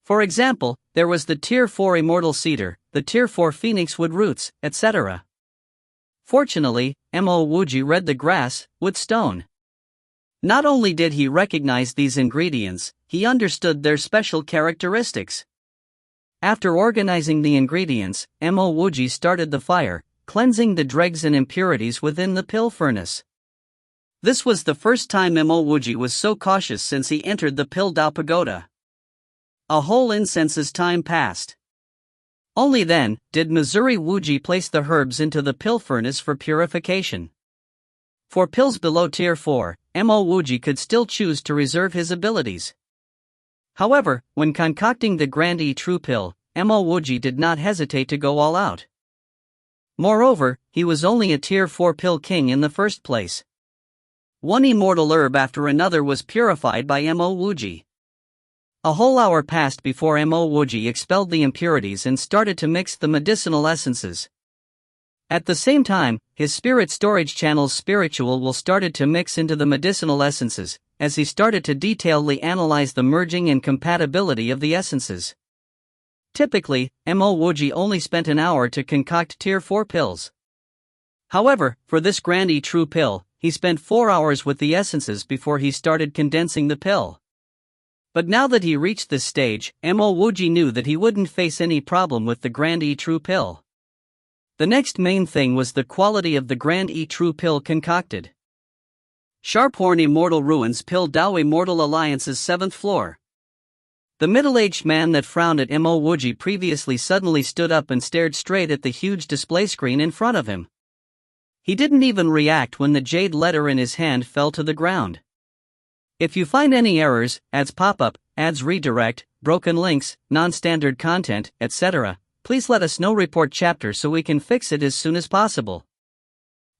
For example, there was the Tier 4 Immortal Cedar, the Tier 4 Phoenix Wood roots, etc. Fortunately, Mo Wuji read the grass with stone. Not only did he recognize these ingredients, he understood their special characteristics. After organizing the ingredients, Mo Wuji started the fire, cleansing the dregs and impurities within the pill furnace. This was the first time Mo Wuji was so cautious since he entered the Pill Dao Pagoda. A whole incense's time passed. Only then did Missouri Wuji place the herbs into the pill furnace for purification. For pills below Tier 4, Mo Wuji could still choose to reserve his abilities. However, when concocting the Grand E True pill, Mo Wuji did not hesitate to go all out. Moreover, he was only a Tier 4 pill king in the first place. One immortal herb after another was purified by Mo Wuji. A whole hour passed before Mo Wuji expelled the impurities and started to mix the medicinal essences. At the same time, his spirit storage channel's spiritual will started to mix into the medicinal essences, as he started to detailedly analyze the merging and compatibility of the essences. Typically, Mo Wuji only spent an hour to concoct Tier 4 pills. However, for this Grand E True pill, he spent 4 hours with the essences before he started condensing the pill. But now that he reached this stage, Mo Wuji knew that he wouldn't face any problem with the Grand E True pill. The next main thing was the quality of the Grand E True pill concocted. Sharphorn Immortal Ruins Pill Dao Immortal Alliance's 7th floor. The middle-aged man that frowned at Mo Wuji previously suddenly stood up and stared straight at the huge display screen in front of him. He didn't even react when the jade letter in his hand fell to the ground. If you find any errors, ads pop-up, ads redirect, broken links, non-standard content, etc., please let us know. Report chapter so we can fix it as soon as possible.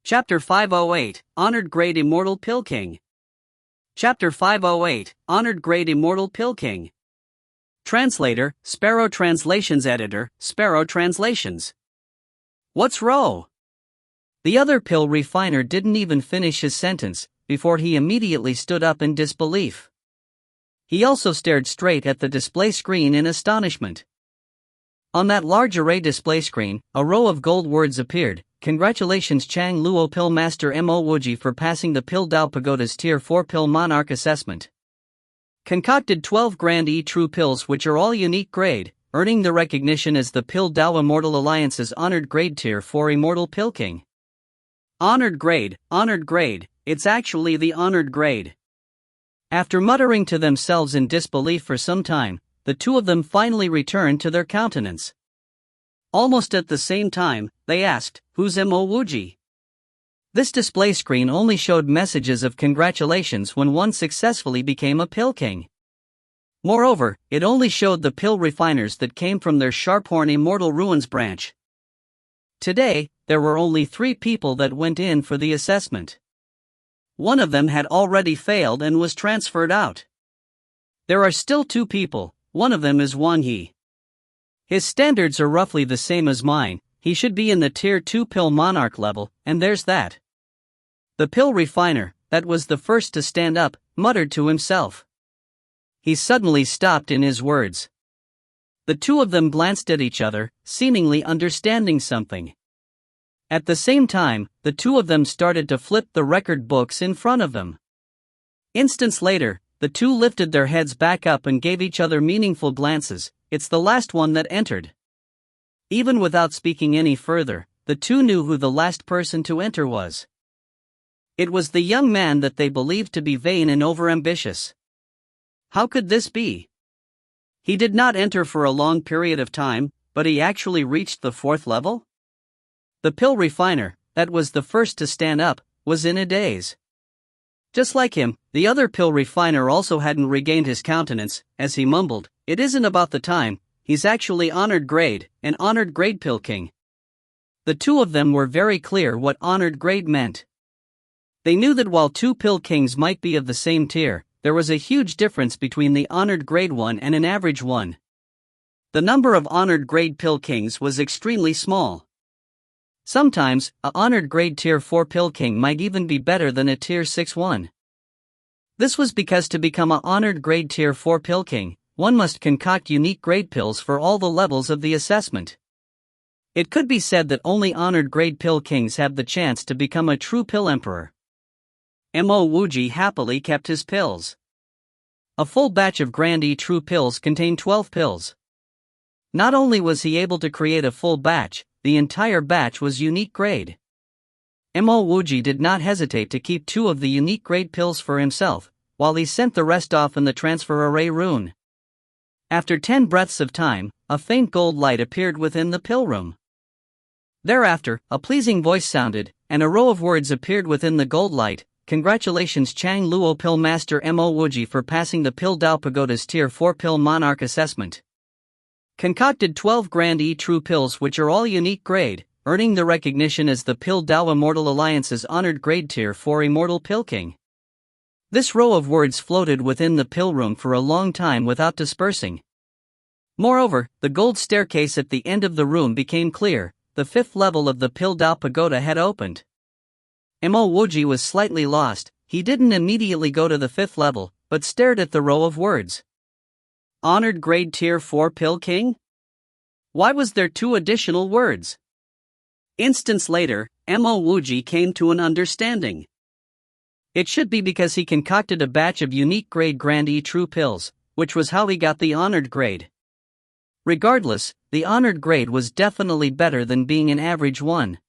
Chapter 508, Honored Grade Immortal Pill King. Chapter 508, Honored Grade Immortal Pill King. Translator, Sparrow Translations Editor, Sparrow Translations. What's Ro? The other pill refiner didn't even finish his sentence before he immediately stood up in disbelief. He also stared straight at the display screen in astonishment. On that large array display screen, a row of gold words appeared. Congratulations Chang Luo Pill Master Mo Wuji for passing the Pill Dao Pagoda's Tier 4 Pill Monarch Assessment. Concocted 12 Grand E True pills which are all unique grade, earning the recognition as the Pill Dao Immortal Alliance's Honored Grade Tier 4 Immortal Pill King. Honored grade, it's actually the honored grade. After muttering to themselves in disbelief for some time, the two of them finally returned to their countenance. Almost at the same time, they asked, "Who's Mo Wuji?" This display screen only showed messages of congratulations when one successfully became a pill king. Moreover, it only showed the pill refiners that came from their Sharphorn Immortal Ruins branch. Today, there were only 3 people that went in for the assessment. One of them had already failed and was transferred out. There are still 2 people, one of them is Wang He. His standards are roughly the same as mine, he should be in the Tier 2 Pill Monarch level, and there's that. The pill refiner, that was the first to stand up, muttered to himself. He suddenly stopped in his words. The two of them glanced at each other, seemingly understanding something. At the same time, the two of them started to flip the record books in front of them. Instants later, the two lifted their heads back up and gave each other meaningful glances. It's the last one that entered. Even without speaking any further, the two knew who the last person to enter was. It was the young man that they believed to be vain and overambitious. How could this be? He did not enter for a long period of time, but he actually reached the 4th level? The pill refiner, that was the first to stand up, was in a daze. Just like him, the other pill refiner also hadn't regained his countenance, as he mumbled, "It isn't about the time, he's actually honored grade, an honored grade pill king." The two of them were very clear what honored grade meant. They knew that while 2 pill kings might be of the same tier, there was a huge difference between the honored grade one and an average one. The number of honored grade pill kings was extremely small. Sometimes, a honored grade tier 4 pill king might even be better than a tier 6 one. This was because to become a honored grade tier 4 pill king, one must concoct unique grade pills for all the levels of the assessment. It could be said that only honored grade pill kings have the chance to become a true pill emperor. Mo Wuji happily kept his pills. A full batch of Grand E True pills contained 12 pills. Not only was he able to create a full batch, the entire batch was unique grade. Mo Wuji did not hesitate to keep 2 of the unique grade pills for himself, while he sent the rest off in the transfer array rune. After 10 breaths of time, a faint gold light appeared within the pill room. Thereafter, a pleasing voice sounded, and a row of words appeared within the gold light. Congratulations Chang Luo Pill Master Mo Wuji for passing the Pill Dao Pagoda's Tier 4 Pill Monarch assessment. Concocted 12 Grand E True pills which are all unique grade, earning the recognition as the Pill Dao Immortal Alliance's honored grade Tier 4 Immortal Pill King. This row of words floated within the pill room for a long time without dispersing. Moreover, the gold staircase at the end of the room became clear. The 5th level of the Pill Dao Pagoda had opened. Mo Wuji was slightly lost. He didn't immediately go to the 5th level, but stared at the row of words. Honored grade Tier 4 Pill King? Why was there 2 additional words? Instants later, Mo Wuji came to an understanding. It should be because he concocted a batch of unique grade Grand E True pills, which was how he got the honored grade. Regardless, the honored grade was definitely better than being an average one.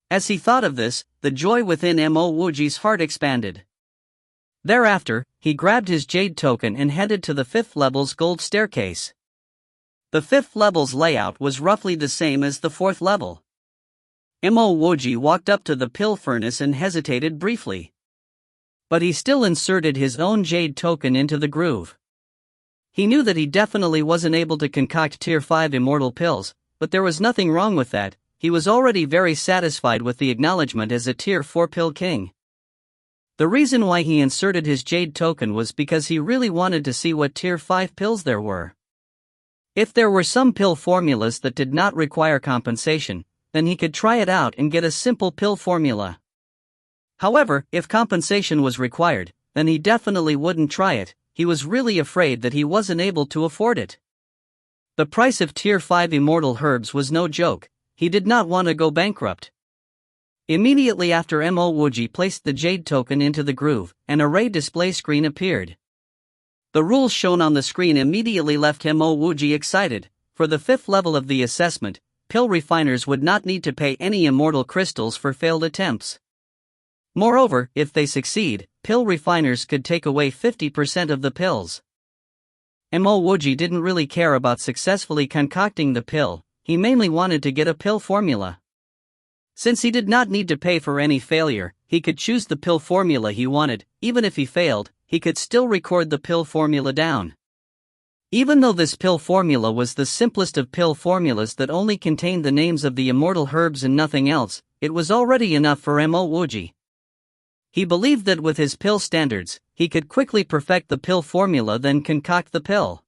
As he thought of this, the joy within Mo Wuji's heart expanded. Thereafter, he grabbed his jade token and headed to the 5th level's gold staircase. The 5th level's layout was roughly the same as the 4th level. Mo Wuji walked up to the pill furnace and hesitated briefly. But he still inserted his own jade token into the groove. He knew that he definitely wasn't able to concoct Tier 5 immortal pills, but there was nothing wrong with that. He was already very satisfied with the acknowledgement as a Tier 4 pill king. The reason why he inserted his jade token was because he really wanted to see what Tier 5 pills there were. If there were some pill formulas that did not require compensation, then he could try it out and get a simple pill formula. However, if compensation was required, then he definitely wouldn't try it. He was really afraid that he wasn't able to afford it. The price of Tier 5 immortal herbs was no joke. He did not want to go bankrupt. Immediately after Mo Wuji placed the jade token into the groove, an array display screen appeared. The rules shown on the screen immediately left Mo Wuji excited. For the 5th level of the assessment, pill refiners would not need to pay any immortal crystals for failed attempts. Moreover, if they succeed, pill refiners could take away 50% of the pills. Mo Wuji didn't really care about successfully concocting the pill. He mainly wanted to get a pill formula. Since he did not need to pay for any failure, he could choose the pill formula he wanted. Even if he failed, he could still record the pill formula down. Even though this pill formula was the simplest of pill formulas that only contained the names of the immortal herbs and nothing else, it was already enough for Mo Wuji. He believed that with his pill standards, he could quickly perfect the pill formula then concoct the pill.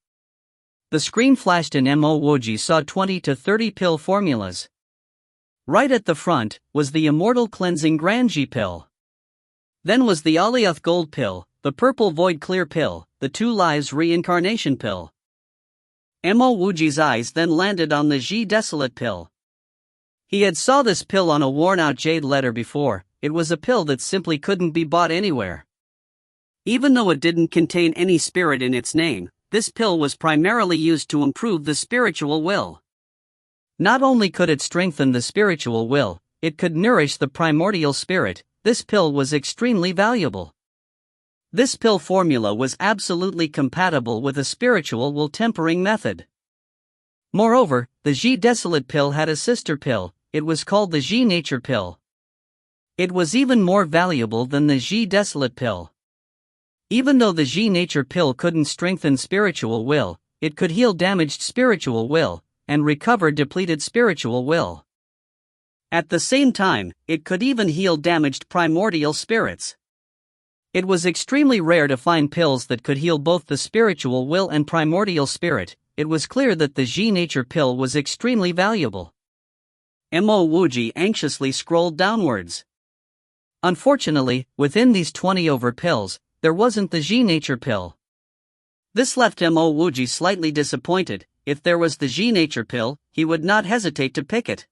The screen flashed and Mo Wuji saw 20 to 30 pill formulas. Right at the front was the Immortal Cleansing Granji pill. Then was the Alioth Gold pill, the Purple Void Clear pill, the 2 Lives Reincarnation pill. Mo Wuji's eyes then landed on the Ji Desolate pill. He had saw this pill on a worn-out jade letter before. It was a pill that simply couldn't be bought anywhere. Even though it didn't contain any spirit in its name, this pill was primarily used to improve the spiritual will. Not only could it strengthen the spiritual will, it could nourish the primordial spirit. This pill was extremely valuable. This pill formula was absolutely compatible with a spiritual will tempering method. Moreover, the Ji Desolate pill had a sister pill. It was called the Ji Nature pill. It was even more valuable than the Ji Desolate pill. Even though the Ji Nature pill couldn't strengthen spiritual will, it could heal damaged spiritual will, and recover depleted spiritual will. At the same time, it could even heal damaged primordial spirits. It was extremely rare to find pills that could heal both the spiritual will and primordial spirit. It was clear that the Ji Nature pill was extremely valuable. Mo Wuji anxiously scrolled downwards. Unfortunately, within these 20 over pills, there wasn't the Ji Nature pill. This left Mo Wuji slightly disappointed. If there was the Ji Nature pill, he would not hesitate to pick it.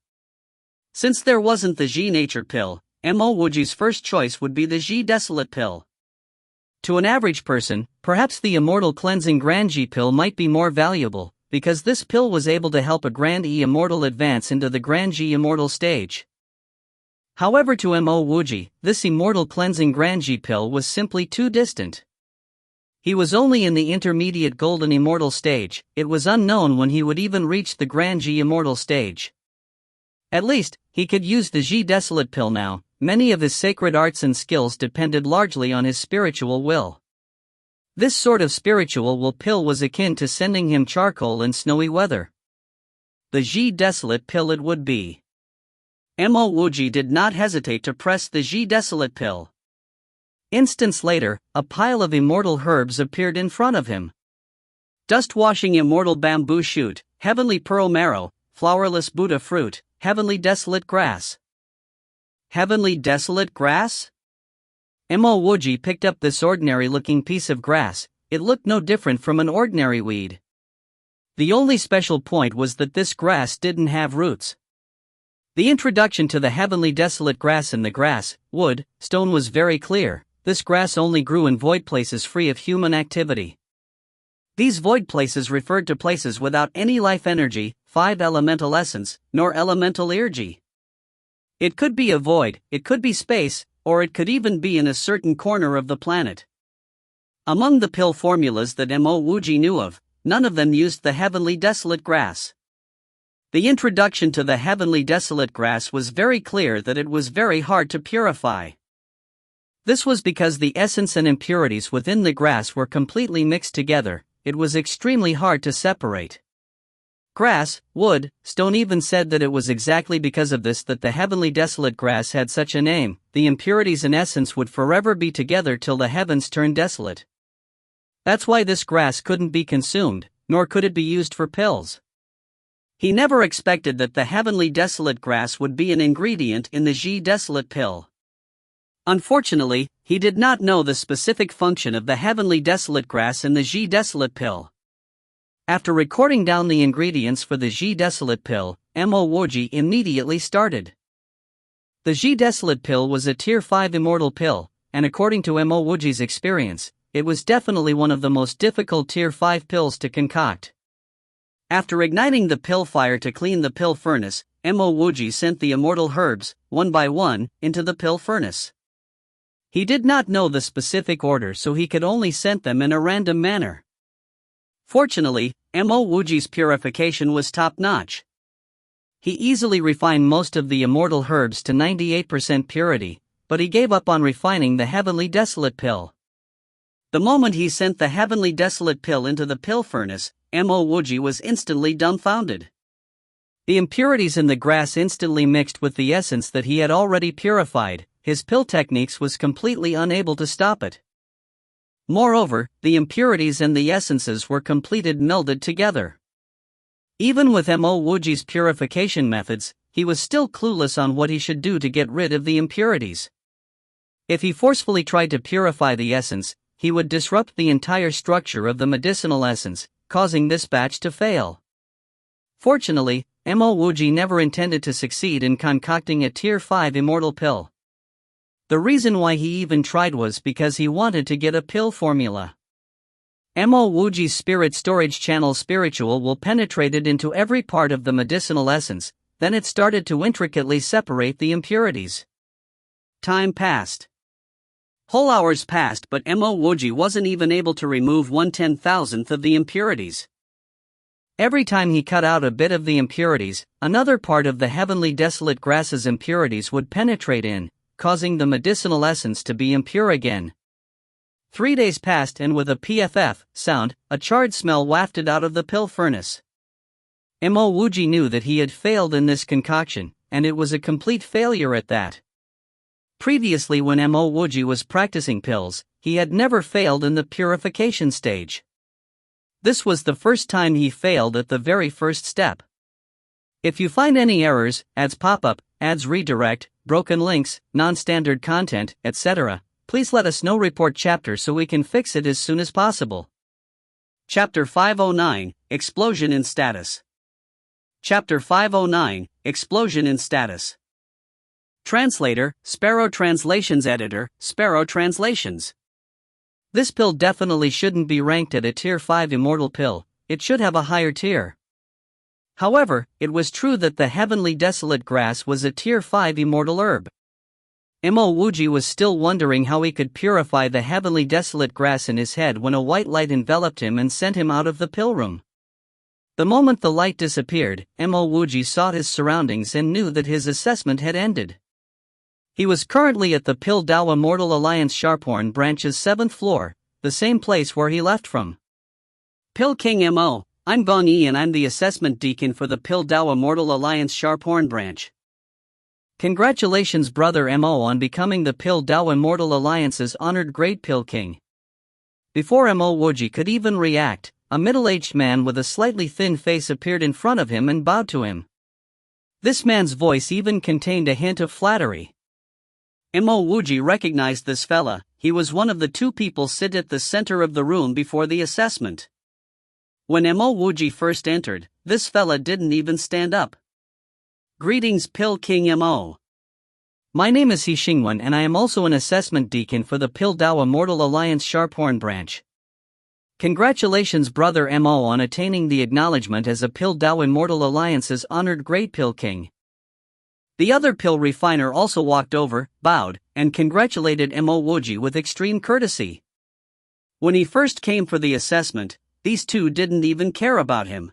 Since there wasn't the Ji Nature pill, Mo Wuji's first choice would be the Ji Desolate pill. To an average person, perhaps the Immortal Cleansing Grand Ji pill might be more valuable, because this pill was able to help a Grand E Immortal advance into the Grand Ji Immortal stage. However, to Mo Wuji, this Immortal Cleansing Grand Ji pill was simply too distant. He was only in the intermediate Golden Immortal stage. It was unknown when he would even reach the Grand Ji Immortal stage. At least, he could use the Ji Desolate pill now. Many of his sacred arts and skills depended largely on his spiritual will. This sort of spiritual will pill was akin to sending him charcoal in snowy weather. The Ji Desolate pill it would be. Mo Wuji did not hesitate to press the Ji Desolate pill. Instants later, a pile of immortal herbs appeared in front of him. Dust-washing immortal bamboo shoot, heavenly pearl marrow, flowerless Buddha fruit, heavenly desolate grass. Heavenly desolate grass? Mo Wuji picked up this ordinary-looking piece of grass. It looked no different from an ordinary weed. The only special point was that this grass didn't have roots. The introduction to the heavenly desolate grass in the grass, wood, stone was very clear. This grass only grew in void places free of human activity. These void places referred to places without any life energy, 5 elemental essence, nor elemental energy. It could be a void, it could be space, or it could even be in a certain corner of the planet. Among the pill formulas that Mo Wuji knew of, none of them used the heavenly desolate grass. The introduction to the heavenly desolate grass was very clear that it was very hard to purify. This was because the essence and impurities within the grass were completely mixed together. It was extremely hard to separate. Grass, wood, stone even said that it was exactly because of this that the heavenly desolate grass had such a name. The impurities and essence would forever be together till the heavens turned desolate. That's why this grass couldn't be consumed, nor could it be used for pills. He never expected that the heavenly desolate grass would be an ingredient in the Ji Desolate pill. Unfortunately, he did not know the specific function of the heavenly desolate grass in the Ji Desolate pill. After recording down the ingredients for the Ji Desolate pill, Mo Wuji immediately started. The Ji Desolate pill was a Tier 5 immortal pill, and according to Mo Wuji's experience, it was definitely one of the most difficult Tier 5 pills to concoct. After igniting the pill fire to clean the pill furnace, Mo Wuji sent the immortal herbs, one by one, into the pill furnace. He did not know the specific order, so he could only send them in a random manner. Fortunately, Mo Wuji's purification was top-notch. He easily refined most of the immortal herbs to 98% purity, but he gave up on refining the heavenly desolate pill. The moment he sent the heavenly desolate pill into the pill furnace, Mo Wuji was instantly dumbfounded. The impurities in the grass instantly mixed with the essence that he had already purified. His pill techniques was completely unable to stop it. Moreover, the impurities and the essences were completed melded together. Even with Mo Wuji's purification methods, he was still clueless on what he should do to get rid of the impurities. If he forcefully tried to purify the essence, he would disrupt the entire structure of the medicinal essence, causing this batch to fail. Fortunately, Mo Wuji never intended to succeed in concocting a Tier 5 immortal pill. The reason why he even tried was because he wanted to get a pill formula. Mo Wuji's spirit storage channel spiritual will penetrated into every part of the medicinal essence, then it started to intricately separate the impurities. Time passed. Whole hours passed, but Mo Wuji wasn't even able to remove 1/10,000th of the impurities. Every time he cut out a bit of the impurities, another part of the heavenly desolate grass's impurities would penetrate in, causing the medicinal essence to be impure again. 3 days passed, and with a pff sound, a charred smell wafted out of the pill furnace. Mo Wuji knew that he had failed in this concoction, and it was a complete failure at that. Previously, when Mo Wuji was practicing pills, he had never failed in the purification stage. This was the first time he failed at the very first step. If you find any errors, ads pop up, ads redirect, broken links, non-standard content, etc., please let us know. Report chapter so we can fix it as soon as possible. Chapter 509, Explosion in Status. Chapter 509, Explosion in Status. Translator, Sparrow Translations Editor, Sparrow Translations. This pill definitely shouldn't be ranked at a Tier 5 immortal pill, it should have a higher tier. However, it was true that the heavenly desolate grass was a Tier 5 immortal herb. Mo Wuji was still wondering how he could purify the heavenly desolate grass in his head when a white light enveloped him and sent him out of the pill room. The moment the light disappeared, Mo Wuji saw his surroundings and knew that his assessment had ended. He was currently at the Pill Dao Immortal Alliance Sharphorn branch's 7th floor, the same place where he left from. Pill King Mo, I'm Gong Yi and I'm the assessment deacon for the Pill Dao Immortal Alliance Sharphorn branch. Congratulations brother Mo on becoming the Pill Dao Immortal Alliance's honored Great Pill King. Before Mo Wuji could even react, a middle-aged man with a slightly thin face appeared in front of him and bowed to him. This man's voice even contained a hint of flattery. Mo Wuji recognized this fella. He was one of the two people sit at the center of the room before the assessment. When Mo Wuji first entered, this fella didn't even stand up. Greetings Pill King Mo. My name is He Xingwen and I am also an assessment deacon for the Pill Dao Immortal Alliance Sharphorn branch. Congratulations brother Mo on attaining the acknowledgement as a Pill Dao Immortal Alliance's honored Great Pill King. The other pill refiner also walked over, bowed, and congratulated Mo Wuji with extreme courtesy. When he first came for the assessment, these two didn't even care about him.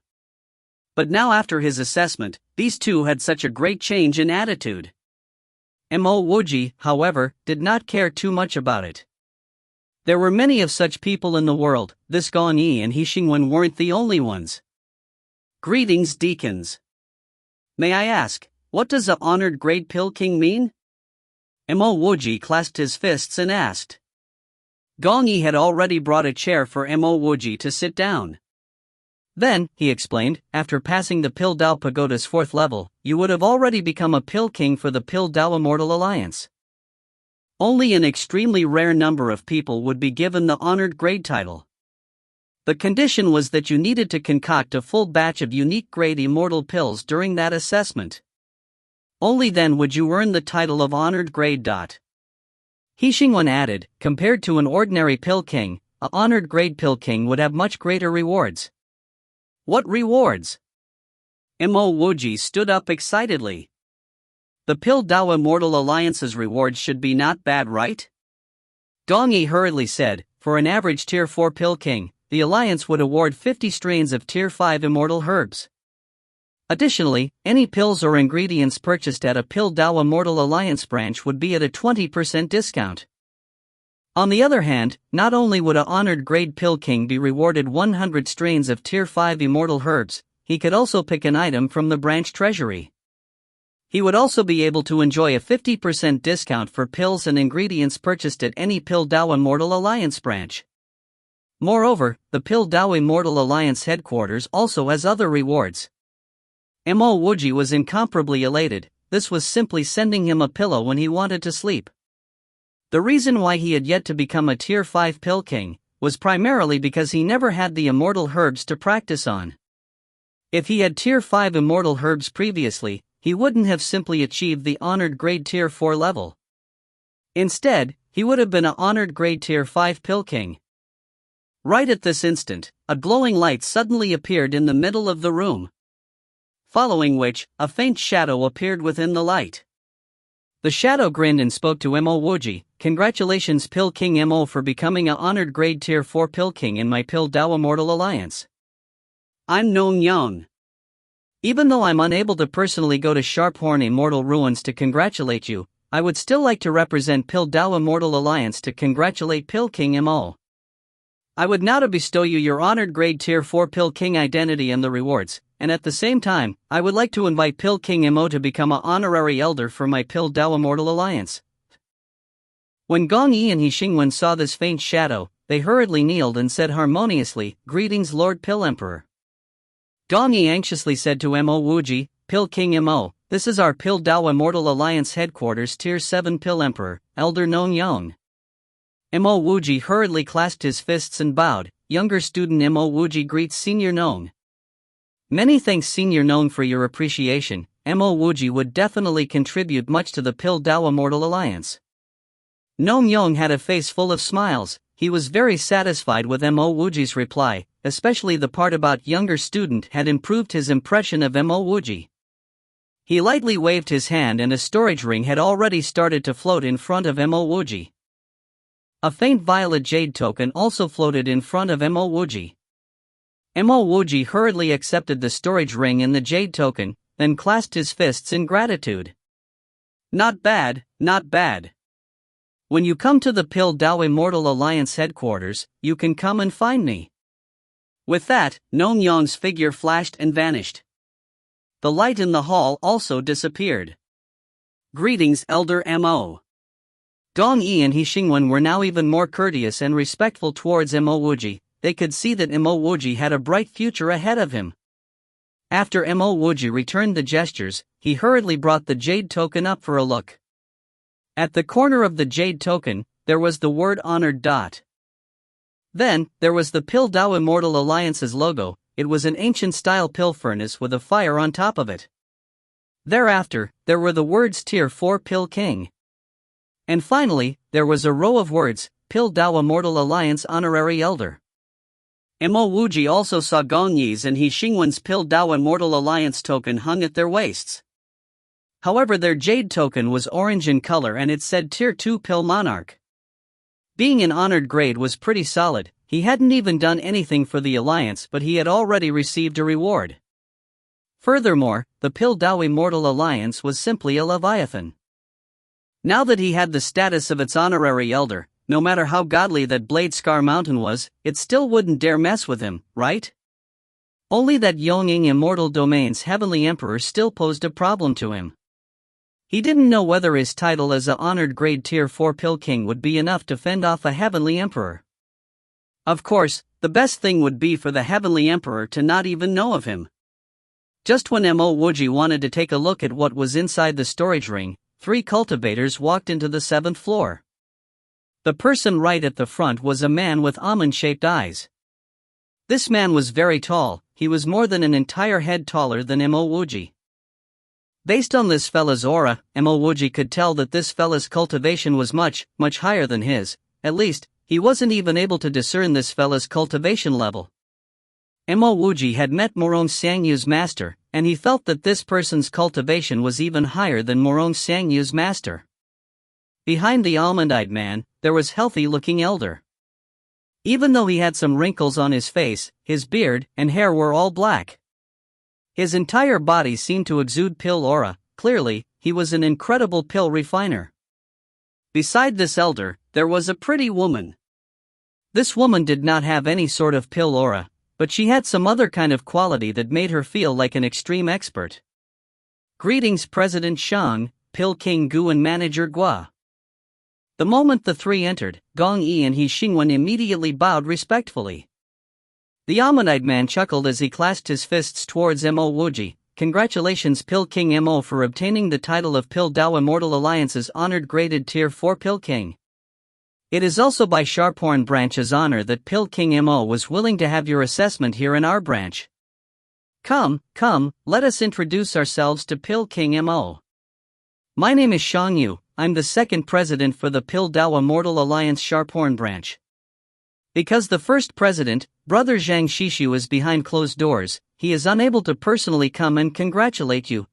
But now after his assessment, these two had such a great change in attitude. Mo Wuji, however, did not care too much about it. There were many of such people in the world, this Gong Yi and He Xingwen weren't the only ones. Greetings deacons. May I ask, what does a honored Great Pill King mean? Mo Wuji clasped his fists and asked. Gong Yi had already brought a chair for Mo Wuji to sit down. Then, he explained, after passing the Pill Dao Pagoda's 4th level, you would have already become a Pill King for the Pill Dao Immortal Alliance. Only an extremely rare number of people would be given the honored grade title. The condition was that you needed to concoct a full batch of unique grade immortal pills during that assessment. Only then would you earn the title of honored grade. He Xingwen added, compared to an ordinary Pill King, a honored grade Pill King would have much greater rewards. What rewards? Mo Wuji stood up excitedly. The Pill Dao Immortal Alliance's rewards should be not bad, right? Gong Yi hurriedly said, for an average Tier 4 Pill King, the Alliance would award 50 strains of Tier 5 immortal herbs. Additionally, any pills or ingredients purchased at a Pill Dao Immortal Alliance branch would be at a 20% discount. On the other hand, not only would a honored grade Pill King be rewarded 100 strains of Tier 5 immortal herbs, he could also pick an item from the branch treasury. He would also be able to enjoy a 50% discount for pills and ingredients purchased at any Pill Dao Immortal Alliance branch. Moreover, the Pill Dao Immortal Alliance headquarters also has other rewards. Mo Wuji was incomparably elated. This was simply sending him a pillow when he wanted to sleep. The reason why he had yet to become a Tier 5 Pill King was primarily because he never had the immortal herbs to practice on. If he had Tier 5 immortal herbs previously, he wouldn't have simply achieved the honored grade Tier 4 level. Instead, he would have been a honored grade Tier 5 Pill King. Right at this instant, a glowing light suddenly appeared in the middle of the room. Following which, a faint shadow appeared within the light. The shadow grinned and spoke to Mo Wuji. Congratulations Pill King Mo for becoming a honored grade Tier 4 Pill King in my Pill Dao Immortal Alliance. I'm Nong Yang. Even though I'm unable to personally go to Sharphorn Immortal Ruins to congratulate you, I would still like to represent Pill Dao Immortal Alliance to congratulate Pill King Mo. I would now to bestow you your honored grade Tier 4 Pill King identity and the rewards, and at the same time, I would like to invite Pill King Mo to become an honorary elder for my Pill Dao Immortal Alliance. When Gong Yi and He Xingwen saw this faint shadow, they hurriedly kneeled and said harmoniously, Greetings Lord Pill Emperor. Gong Yi anxiously said to Mo Wuji, Pill King Mo, this is our Pill Dao Immortal Alliance headquarters Tier 7 Pill Emperor, Elder Nong Yang. Mo Wuji hurriedly clasped his fists and bowed. younger student Mo Wuji greets Senior Nong. Many thanks Senior Nong for your appreciation. Mo Wuji would definitely contribute much to the Pil Dao Immortal Alliance. Nong Yong had a face full of smiles. He was very satisfied with Mo Wuji's reply, especially the part about younger student had improved his impression of Mo Wuji. He lightly waved his hand and a storage ring had already started to float in front of Mo Wuji. A faint violet jade token also floated in front of Mo Wuji. Mo Wuji hurriedly accepted the storage ring and the jade token, then clasped his fists in gratitude. Not bad, not bad. When you come to the Pil Dao Immortal Alliance headquarters, you can come and find me. With that, Nong Yong's figure flashed and vanished. The light in the hall also disappeared. Greetings, Elder Mo. Dong Yi and He Xingwen were now even more courteous and respectful towards Mo Wuji. They could see that Mo Wuji had a bright future ahead of him. After Mo Wuji returned the gestures, he hurriedly brought the jade token up for a look. At the corner of the jade token, there was the word honored dot. Then, there was the Pil Dao Immortal Alliance's logo. It was an ancient-style pill furnace with a fire on top of it. Thereafter, there were the words Tier 4 Pil King. And finally, there was a row of words, Pil Dao Immortal Alliance Honorary Elder. Mo Wuji also saw Gong Yi's and He Xingwen's Pil Dao Immortal Alliance token hung at their waists. However, their jade token was orange in color and it said Tier 2 Pil Monarch. Being an honored grade was pretty solid. He hadn't even done anything for the Alliance but he had already received a reward. Furthermore, the Pil Dao Immortal Alliance was simply a Leviathan. Now that he had the status of its honorary elder, no matter how godly that Blade Scar Mountain was, it still wouldn't dare mess with him, right? Only that Yongying Immortal Domain's Heavenly Emperor still posed a problem to him. He didn't know whether his title as a honored grade Tier 4 Pil King would be enough to fend off a Heavenly Emperor. Of course, the best thing would be for the Heavenly Emperor to not even know of him. Just when Mo Wuji wanted to take a look at what was inside the storage ring, 3 cultivators walked into the 7th floor. The person right at the front was a man with almond-shaped eyes. This man was very tall. He was more than an entire head taller than Mo Wuji. Based on this fella's aura, Mo Wuji could tell that this fella's cultivation was much, much higher than his. At least, he wasn't even able to discern this fella's cultivation level. Mo Wuji had met Morong Sangyu's master, and he felt that this person's cultivation was even higher than Morong Sangyu's master. Behind the almond-eyed man, there was healthy-looking elder. Even though he had some wrinkles on his face, his beard and hair were all black. His entire body seemed to exude pill aura. Clearly, he was an incredible pill refiner. Beside this elder, there was a pretty woman. This woman did not have any sort of pill aura, but she had some other kind of quality that made her feel like an extreme expert. Greetings President Shang, Pil King Gu and Manager Gua. The moment the 3 entered, Gong Yi and He Xingwen immediately bowed respectfully. The almond-eyed man chuckled as he clasped his fists towards Mo Wuji. Congratulations Pil King Mo for obtaining the title of Pil Dao Immortal Alliance's honored graded Tier 4 Pil King. It is also by Sharphorn Branch's honor that Pil King Mo was willing to have your assessment here in our branch. Come, let us introduce ourselves to Pil King Mo. My name is Shang Yu. I'm the 2nd president for the Pil Dao Immortal Alliance Sharphorn Branch. Because the first president, Brother Zhang Shishu, is behind closed doors, he is unable to personally come and congratulate you.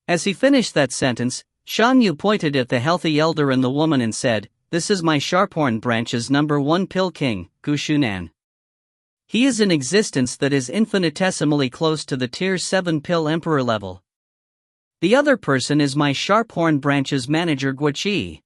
As he finished that sentence, Shang Yu pointed at the healthy elder and the woman and said, "This is my Sharphorn Branch's number 1 Pil King, Gu Shunan. He is an existence that is infinitesimally close to the Tier 7 Pil Emperor level. The other person is my Sharphorn Branch's manager Guoqi."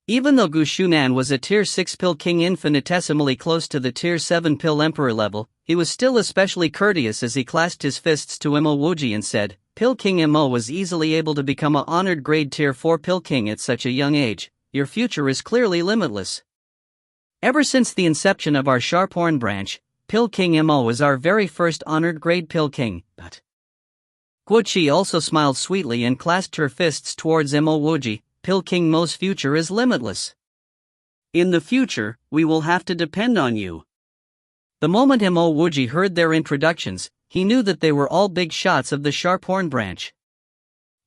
Even though Gu Shunan was a Tier 6 Pil King infinitesimally close to the Tier 7 Pil Emperor level, he was still especially courteous as he clasped his fists to Mo Wuji and said, "Pil King Mo was easily able to become a honored grade Tier 4 Pil King at such a young age. Your future is clearly limitless. Ever since the inception of our Sharphorn Branch, Pil King Mo is our very first honored grade Pil King." Guoqi also smiled sweetly and clasped her fists towards Mo Wuji. Pil King Mo's future is limitless. In the future, we will have to depend on you. The moment Mo Wuji heard their introductions, he knew that they were all big shots of the Sharphorn branch.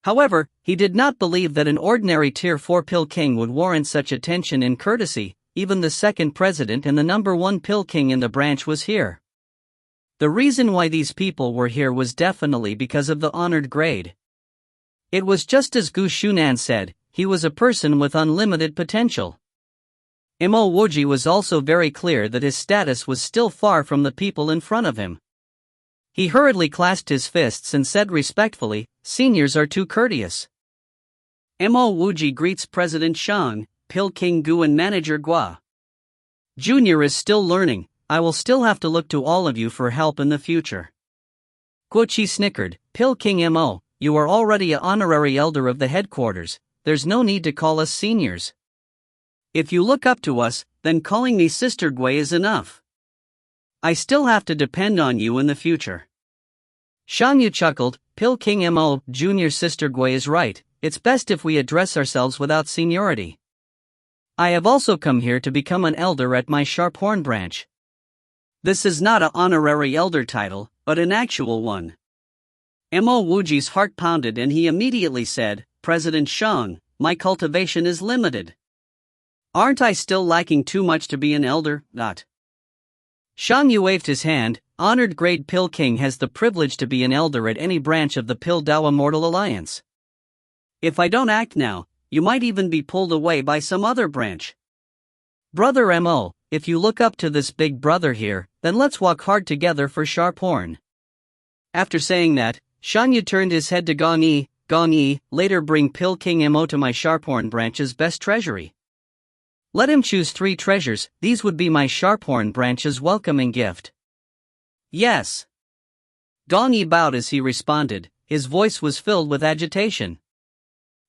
However, he did not believe that an ordinary Tier 4 Pill King would warrant such attention and courtesy. Even the second president and the number 1 Pill King in the branch was here. The reason why these people were here was definitely because of the honored grade. It was just as Gu Shunan said, he was a person with unlimited potential. Mo Wuji was also very clear that his status was still far from the people in front of him. He hurriedly clasped his fists and said respectfully, "Seniors are too courteous." Mo Wuji greets President Shang, Pill King Gu and Manager Gua. Junior is still learning, I will still have to look to all of you for help in the future. Guoqi snickered, Pill King Mo, you are already an honorary elder of the headquarters, there's no need to call us seniors. If you look up to us, then calling me Sister Gui is enough. I still have to depend on you in the future. Shang Yu chuckled, Pill King Mo, Junior Sister Gui is right, it's best if we address ourselves without seniority. I have also come here to become an elder at my Sharphorn branch. This is not an honorary elder title, but an actual one. Mo Wuji's heart pounded and he immediately said, President Shang, my cultivation is limited. Aren't I still lacking too much to be an elder? Shang Yu waved his hand, honored grade Pill King has the privilege to be an elder at any branch of the Pill Dao Immortal Alliance. If I don't act now, you might even be pulled away by some other branch. Brother Mo, if you look up to this big brother here, then let's walk hard together for Sharphorn. After saying that, Shang Yu turned his head to Gong Yi, later bring Pill King Mo to my Sharphorn branch's best treasury. Let him choose 3 treasures, these would be my Sharphorn branch's welcoming gift. Yes. Gong Yi bowed as he responded, his voice was filled with agitation.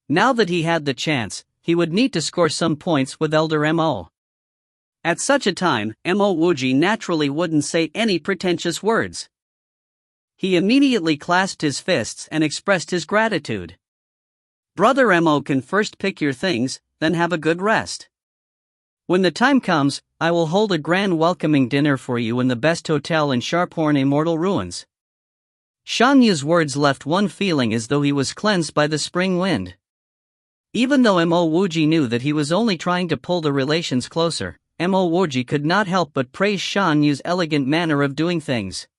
Now that he had the chance, he would need to score some points with Elder Mo. At such a time, Mo Wuji naturally wouldn't say any pretentious words. He immediately clasped his fists and expressed his gratitude. Brother Mo can first pick your things, then have a good rest. When the time comes, I will hold a grand welcoming dinner for you in the best hotel in Sharphorn Immortal Ruins. Shang Yu's words left one feeling as though he was cleansed by the spring wind. Even though Mo Wuji knew that he was only trying to pull the relations closer, Mo Wuji could not help but praise Shang Yu's elegant manner of doing things.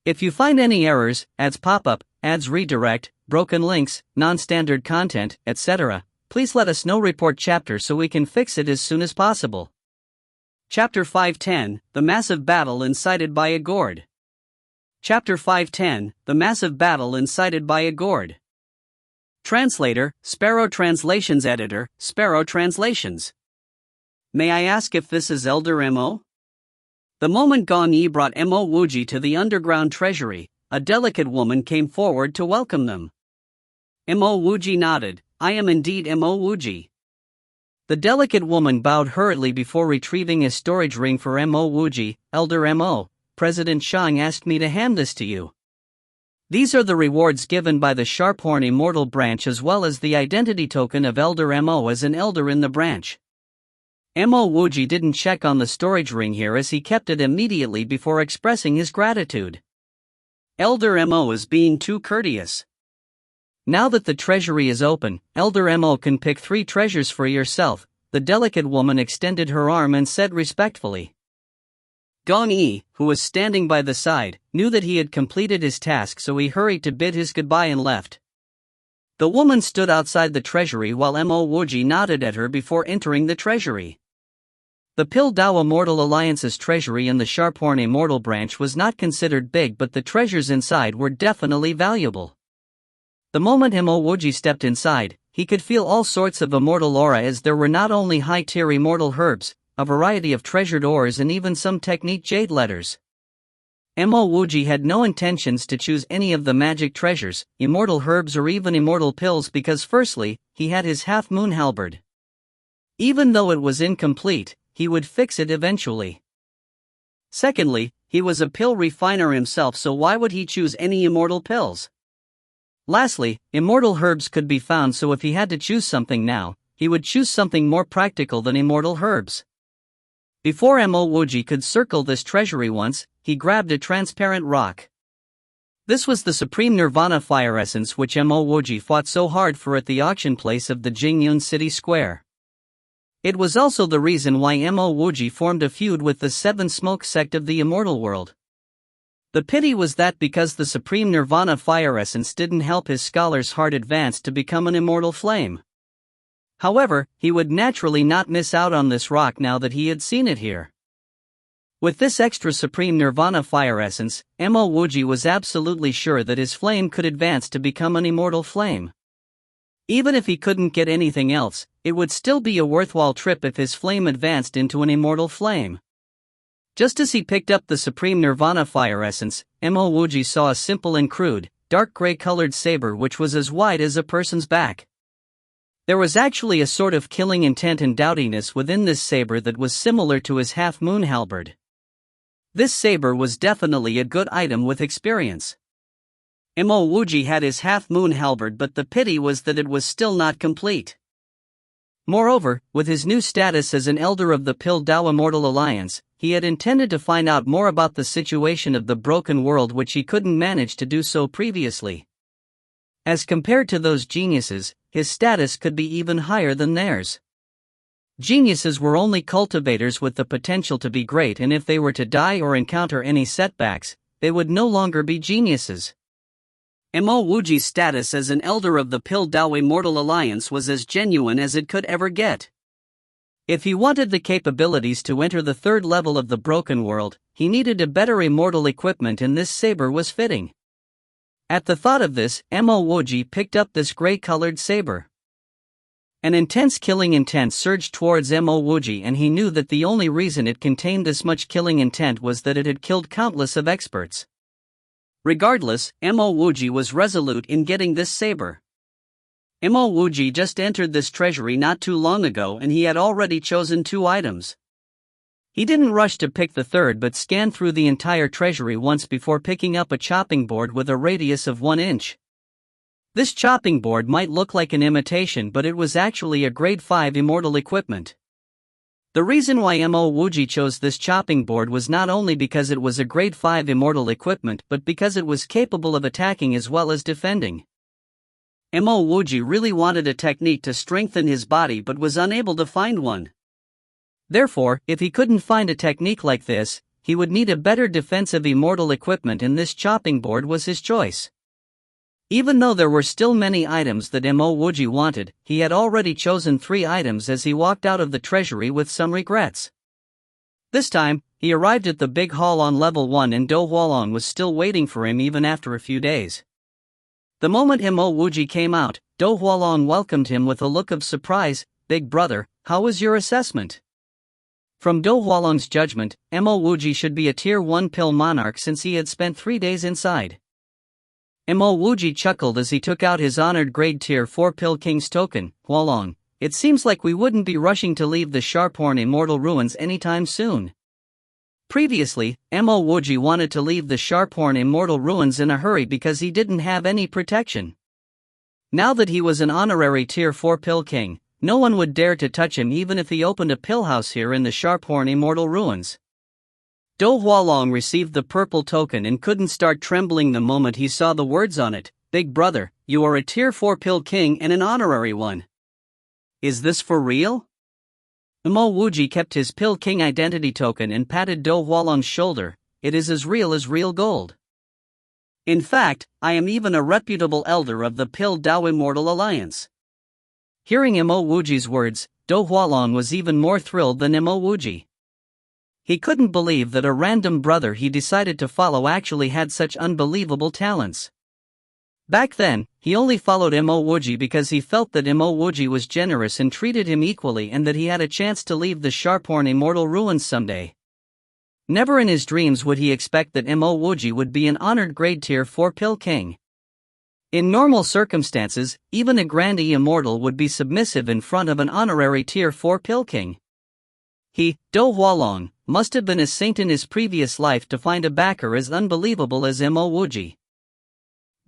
If you find any errors, ads pop up, ads redirect, broken links, non-standard content, etc., please let us know. Report chapter so we can fix it as soon as possible. Chapter 510, The Massive Battle Incited by a Gourd. Chapter 510, The Massive Battle Incited by a Gourd. Translator, Sparrow Translations Editor, Sparrow Translations. May I ask if this is Elder Mo? The moment Gong Yi brought Mo Wuji to the underground treasury, a delicate woman came forward to welcome them. Mo Wuji nodded, I am indeed Mo Wuji. The delicate woman bowed hurriedly before retrieving a storage ring for Mo Wuji. Elder Mo, President Shang asked me to hand this to you. These are the rewards given by the Sharphorn Immortal branch as well as the identity token of Elder Mo as an elder in the branch. Mo Wuji didn't check on the storage ring here as he kept it immediately before expressing his gratitude. Elder Mo is being too courteous. Now that the treasury is open, Elder Mo can pick 3 treasures for yourself. The delicate woman extended her arm and said respectfully. Gong Yi, who was standing by the side, knew that he had completed his task, so he hurried to bid his goodbye and left. The woman stood outside the treasury while Mo Wuji nodded at her before entering the treasury. The Pill Dao Immortal Alliance's treasury in the Sharphorn Immortal branch was not considered big, but the treasures inside were definitely valuable. The moment Mo Wuji stepped inside, he could feel all sorts of immortal aura, as there were not only high-tier immortal herbs, a variety of treasured ores and even some technique jade letters. Mo Wuji had no intentions to choose any of the magic treasures, immortal herbs or even immortal pills because firstly, he had his half-moon halberd. Even though it was incomplete, he would fix it eventually. Secondly, he was a pill refiner himself, so why would he choose any immortal pills? Lastly, immortal herbs could be found, so if he had to choose something now, he would choose something more practical than immortal herbs. Before Mo Wuji could circle this treasury once, he grabbed a transparent rock. This was the supreme nirvana fire essence which Mo Wuji fought so hard for at the auction place of the Jingyun city square. It was also the reason why Mo Wuji formed a feud with the Seven Smoke sect of the immortal world. The pity was that because the supreme nirvana fire essence didn't help his scholar's heart advance to become an immortal flame. However, he would naturally not miss out on this rock now that he had seen it here. With this extra supreme nirvana fire essence, Mo Wuji was absolutely sure that his flame could advance to become an immortal flame. Even if he couldn't get anything else, it would still be a worthwhile trip if his flame advanced into an immortal flame. Just as he picked up the supreme nirvana fire essence, Mo Wuji saw a simple and crude, dark gray-colored saber which was as wide as a person's back. There was actually a sort of killing intent and doubtiness within this saber that was similar to his half-moon halberd. This saber was definitely a good item with experience. Mo Wuji had his half-moon halberd, but the pity was that it was still not complete. Moreover, with his new status as an elder of the Pil-Dao Immortal Alliance, he had intended to find out more about the situation of the broken world which he couldn't manage to do so previously. As compared to those geniuses, his status could be even higher than theirs. Geniuses were only cultivators with the potential to be great, and if they were to die or encounter any setbacks, they would no longer be geniuses. Mo Wuji's status as an elder of the Pil-Dao Immortal Alliance was as genuine as it could ever get. If he wanted the capabilities to enter the third level of the broken world, he needed a better immortal equipment, and this saber was fitting. At the thought of this, Mo Wuji picked up this gray-colored saber. An intense killing intent surged towards Mo Wuji, and he knew that the only reason it contained this much killing intent was that it had killed countless of experts. Regardless, Mo Wuji was resolute in getting this saber. Mo Wuji just entered this treasury not too long ago, and he had already chosen 2 items. He didn't rush to pick the third but scanned through the entire treasury once before picking up a chopping board with a radius of 1 inch. This chopping board might look like an imitation, but it was actually a grade 5 immortal equipment. The reason why Mo Wuji chose this chopping board was not only because it was a grade 5 immortal equipment, but because it was capable of attacking as well as defending. Mo Wuji really wanted a technique to strengthen his body but was unable to find one. Therefore, if he couldn't find a technique like this, he would need a better defensive immortal equipment, and this chopping board was his choice. Even though there were still many items that Mo Wuji wanted, he had already chosen 3 items as he walked out of the treasury with some regrets. This time, he arrived at the big hall on level 1, and Do Hualong was still waiting for him even after a few days. The moment Mo Wuji came out, Do Hualong welcomed him with a look of surprise. "Big brother, how was your assessment?" From Do Hualong's judgment, Mo Wuji should be a tier 1 pill monarch since he had spent 3 days inside. Mo Wuji chuckled as he took out his honored grade tier 4 pill king's token. "Hualong, it seems like we wouldn't be rushing to leave the Sharphorn Immortal Ruins anytime soon." Previously, Mo Wuji wanted to leave the Sharphorn Immortal Ruins in a hurry because he didn't have any protection. Now that he was an honorary tier 4 pill king, no one would dare to touch him even if he opened a pill house here in the Sharphorn Immortal Ruins. Do Hualong received the purple token and couldn't start trembling the moment he saw the words on it. "Big brother, you are a tier 4 pill king and an honorary one. Is this for real?" Mo Wuji kept his pill king identity token and patted Do Hualong's shoulder. "It is as real gold. In fact, I am even a reputable elder of the Pil-Dao Immortal Alliance." Hearing Mo Wuji's words, Do Hualong was even more thrilled than Mo Wuji. He couldn't believe that a random brother he decided to follow actually had such unbelievable talents. Back then, he only followed Mo Wuji because he felt that Mo Wuji was generous and treated him equally, and that he had a chance to leave the Sharphorn Immortal Ruins someday. Never in his dreams would he expect that Mo Wuji would be an honored grade tier 4 pill king. In normal circumstances, even a grandee immortal would be submissive in front of an honorary tier 4 pill king. He, Do Hualong, must have been a saint in his previous life to find a backer as unbelievable as Mo Wuji.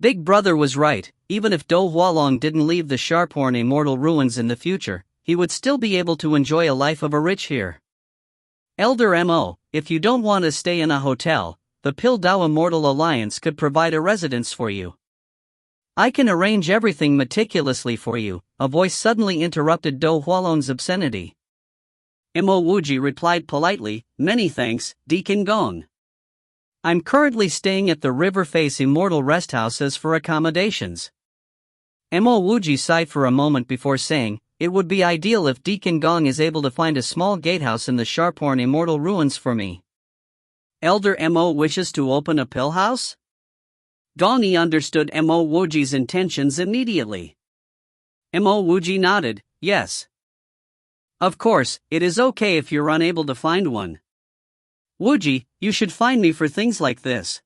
Big brother was right. Even if Do Hualong didn't leave the Sharphorn Immortal Ruins in the future, he would still be able to enjoy a life of a rich here. Elder Mo, if you don't want to stay in a hotel, the Piltdown Immortal Alliance could provide a residence for you. I can arrange everything meticulously for you, a voice suddenly interrupted Do Hualong's obscenity. Mo Wuji replied politely, many thanks, Deacon Gong. I'm currently staying at the River Face Immortal Rest House as for accommodations. Mo Wuji sighed for a moment before saying, it would be ideal if Deacon Gong is able to find a small gatehouse in the Sharphorn Immortal Ruins for me. Elder Mo wishes to open a pill house? Gong Yi understood Mo Wuji's intentions immediately. Mo Wuji nodded, yes. Of course, it is okay if you're unable to find one. Wuji, you should find me for things like this.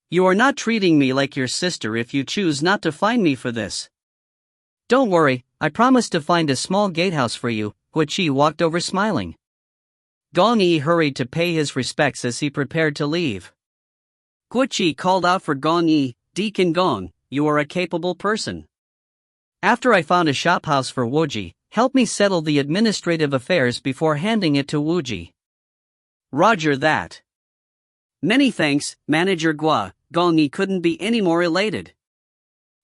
You are not treating me like your sister if you choose not to find me for this. Don't worry, I promise to find a small gatehouse for you, Wuji walked over smiling. Gong Yi hurried to pay his respects as he prepared to leave. Wuji called out for Gong Yi, Deacon Gong, you are a capable person. After I found a shophouse for Wuji, help me settle the administrative affairs before handing it to Wuji. Roger that. Many thanks, Manager Gua. Gong Yi couldn't be any more elated.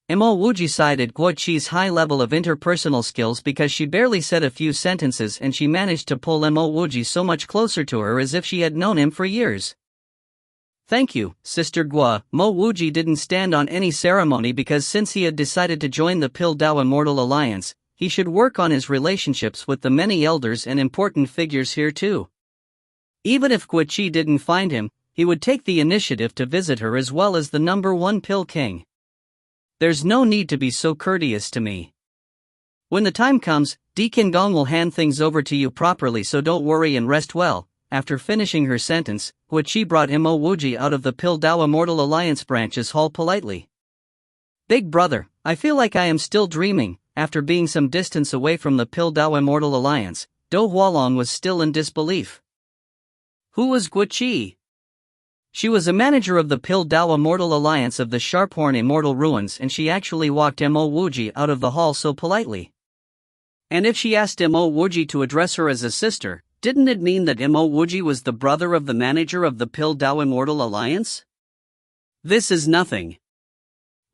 Mo Wuji sighed at Guo Chi's high level of interpersonal skills because she barely said a few sentences and she managed to pull Mo Wuji so much closer to her as if she had known him for years. Thank you, Sister Gua. Mo Wuji didn't stand on any ceremony because since he had decided to join the Piltdown Immortal Alliance, he should work on his relationships with the many elders and important figures here too. Even if Guo Chi didn't find him, he would take the initiative to visit her as well as the number one pill king. There's no need to be so courteous to me. When the time comes, Deacon Gong will hand things over to you properly, so don't worry and rest well. After finishing her sentence, Wuji brought Mo Wuji out of the Piltdown Immortal Alliance branches hall politely. Big brother, I feel like I am still dreaming. After being some distance away from the Piltdown Immortal Alliance, Do Hualong was still in disbelief. Who was Wuji? She was a manager of the Piltdown Immortal Alliance of the Sharphorn Immortal Ruins, and she actually walked Mo Wuji out of the hall so politely. And if she asked Mo Wuji to address her as a sister, didn't it mean that Mo Wuji was the brother of the manager of the Piltdown Immortal Alliance? This is nothing.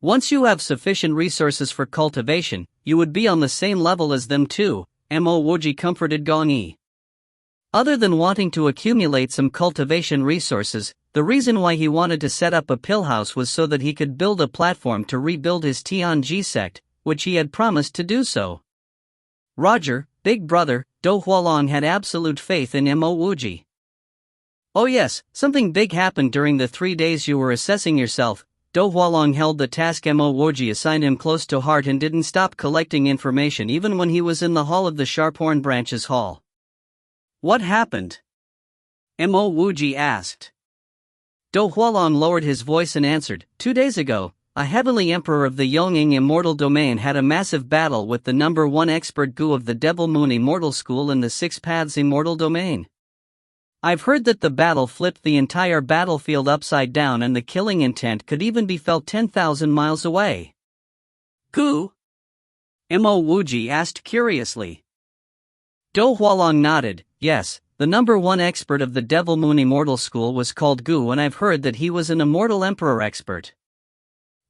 Once you have sufficient resources for cultivation, you would be on the same level as them too, Mo Wuji comforted Gong Yi. Other than wanting to accumulate some cultivation resources, the reason why he wanted to set up a pill house was so that he could build a platform to rebuild his Tianji sect, which he had promised to do so. Roger, big brother. Do Hualong had absolute faith in Mo Wuji. Oh yes, something big happened during the 3 days you were assessing yourself. Do Hualong held the task Mo Wuji assigned him close to heart and didn't stop collecting information even when he was in the hall of the Sharphorn Branches Hall. What happened? Mo Wuji asked. Do Hualong lowered his voice and answered, 2 days ago, a heavenly emperor of the Yongying Immortal Domain had a massive battle with the number one expert Gu of the Devil Moon Immortal School in the Six Paths Immortal Domain. I've heard that the battle flipped the entire battlefield upside down and the killing intent could even be felt 10,000 miles away. Gu? Mo Wuji asked curiously. Do Hualong nodded, yes, the number one expert of the Devil Moon Immortal School was called Gu, and I've heard that he was an Immortal Emperor expert.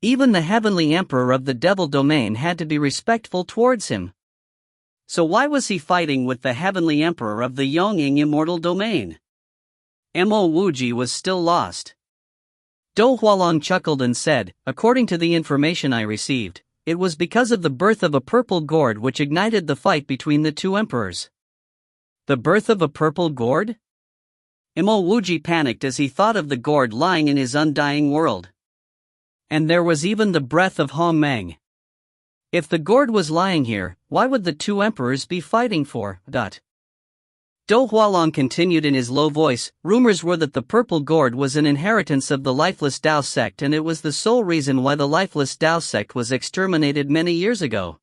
Even the Heavenly Emperor of the Devil Domain had to be respectful towards him. So why was he fighting with the Heavenly Emperor of the Yongying Immortal Domain? Mo Wuji was still lost. Do Hualong chuckled and said, according to the information I received, it was because of the birth of a purple gourd which ignited the fight between the two emperors. The birth of a purple gourd? Mo Wuji panicked as he thought of the gourd lying in his undying world. And there was even the breath of Hong Meng. If the gourd was lying here, why would the two emperors be fighting for? Do Hualong continued in his low voice, rumors were that the purple gourd was an inheritance of the Lifeless Tao sect, and it was the sole reason why the Lifeless Tao sect was exterminated many years ago.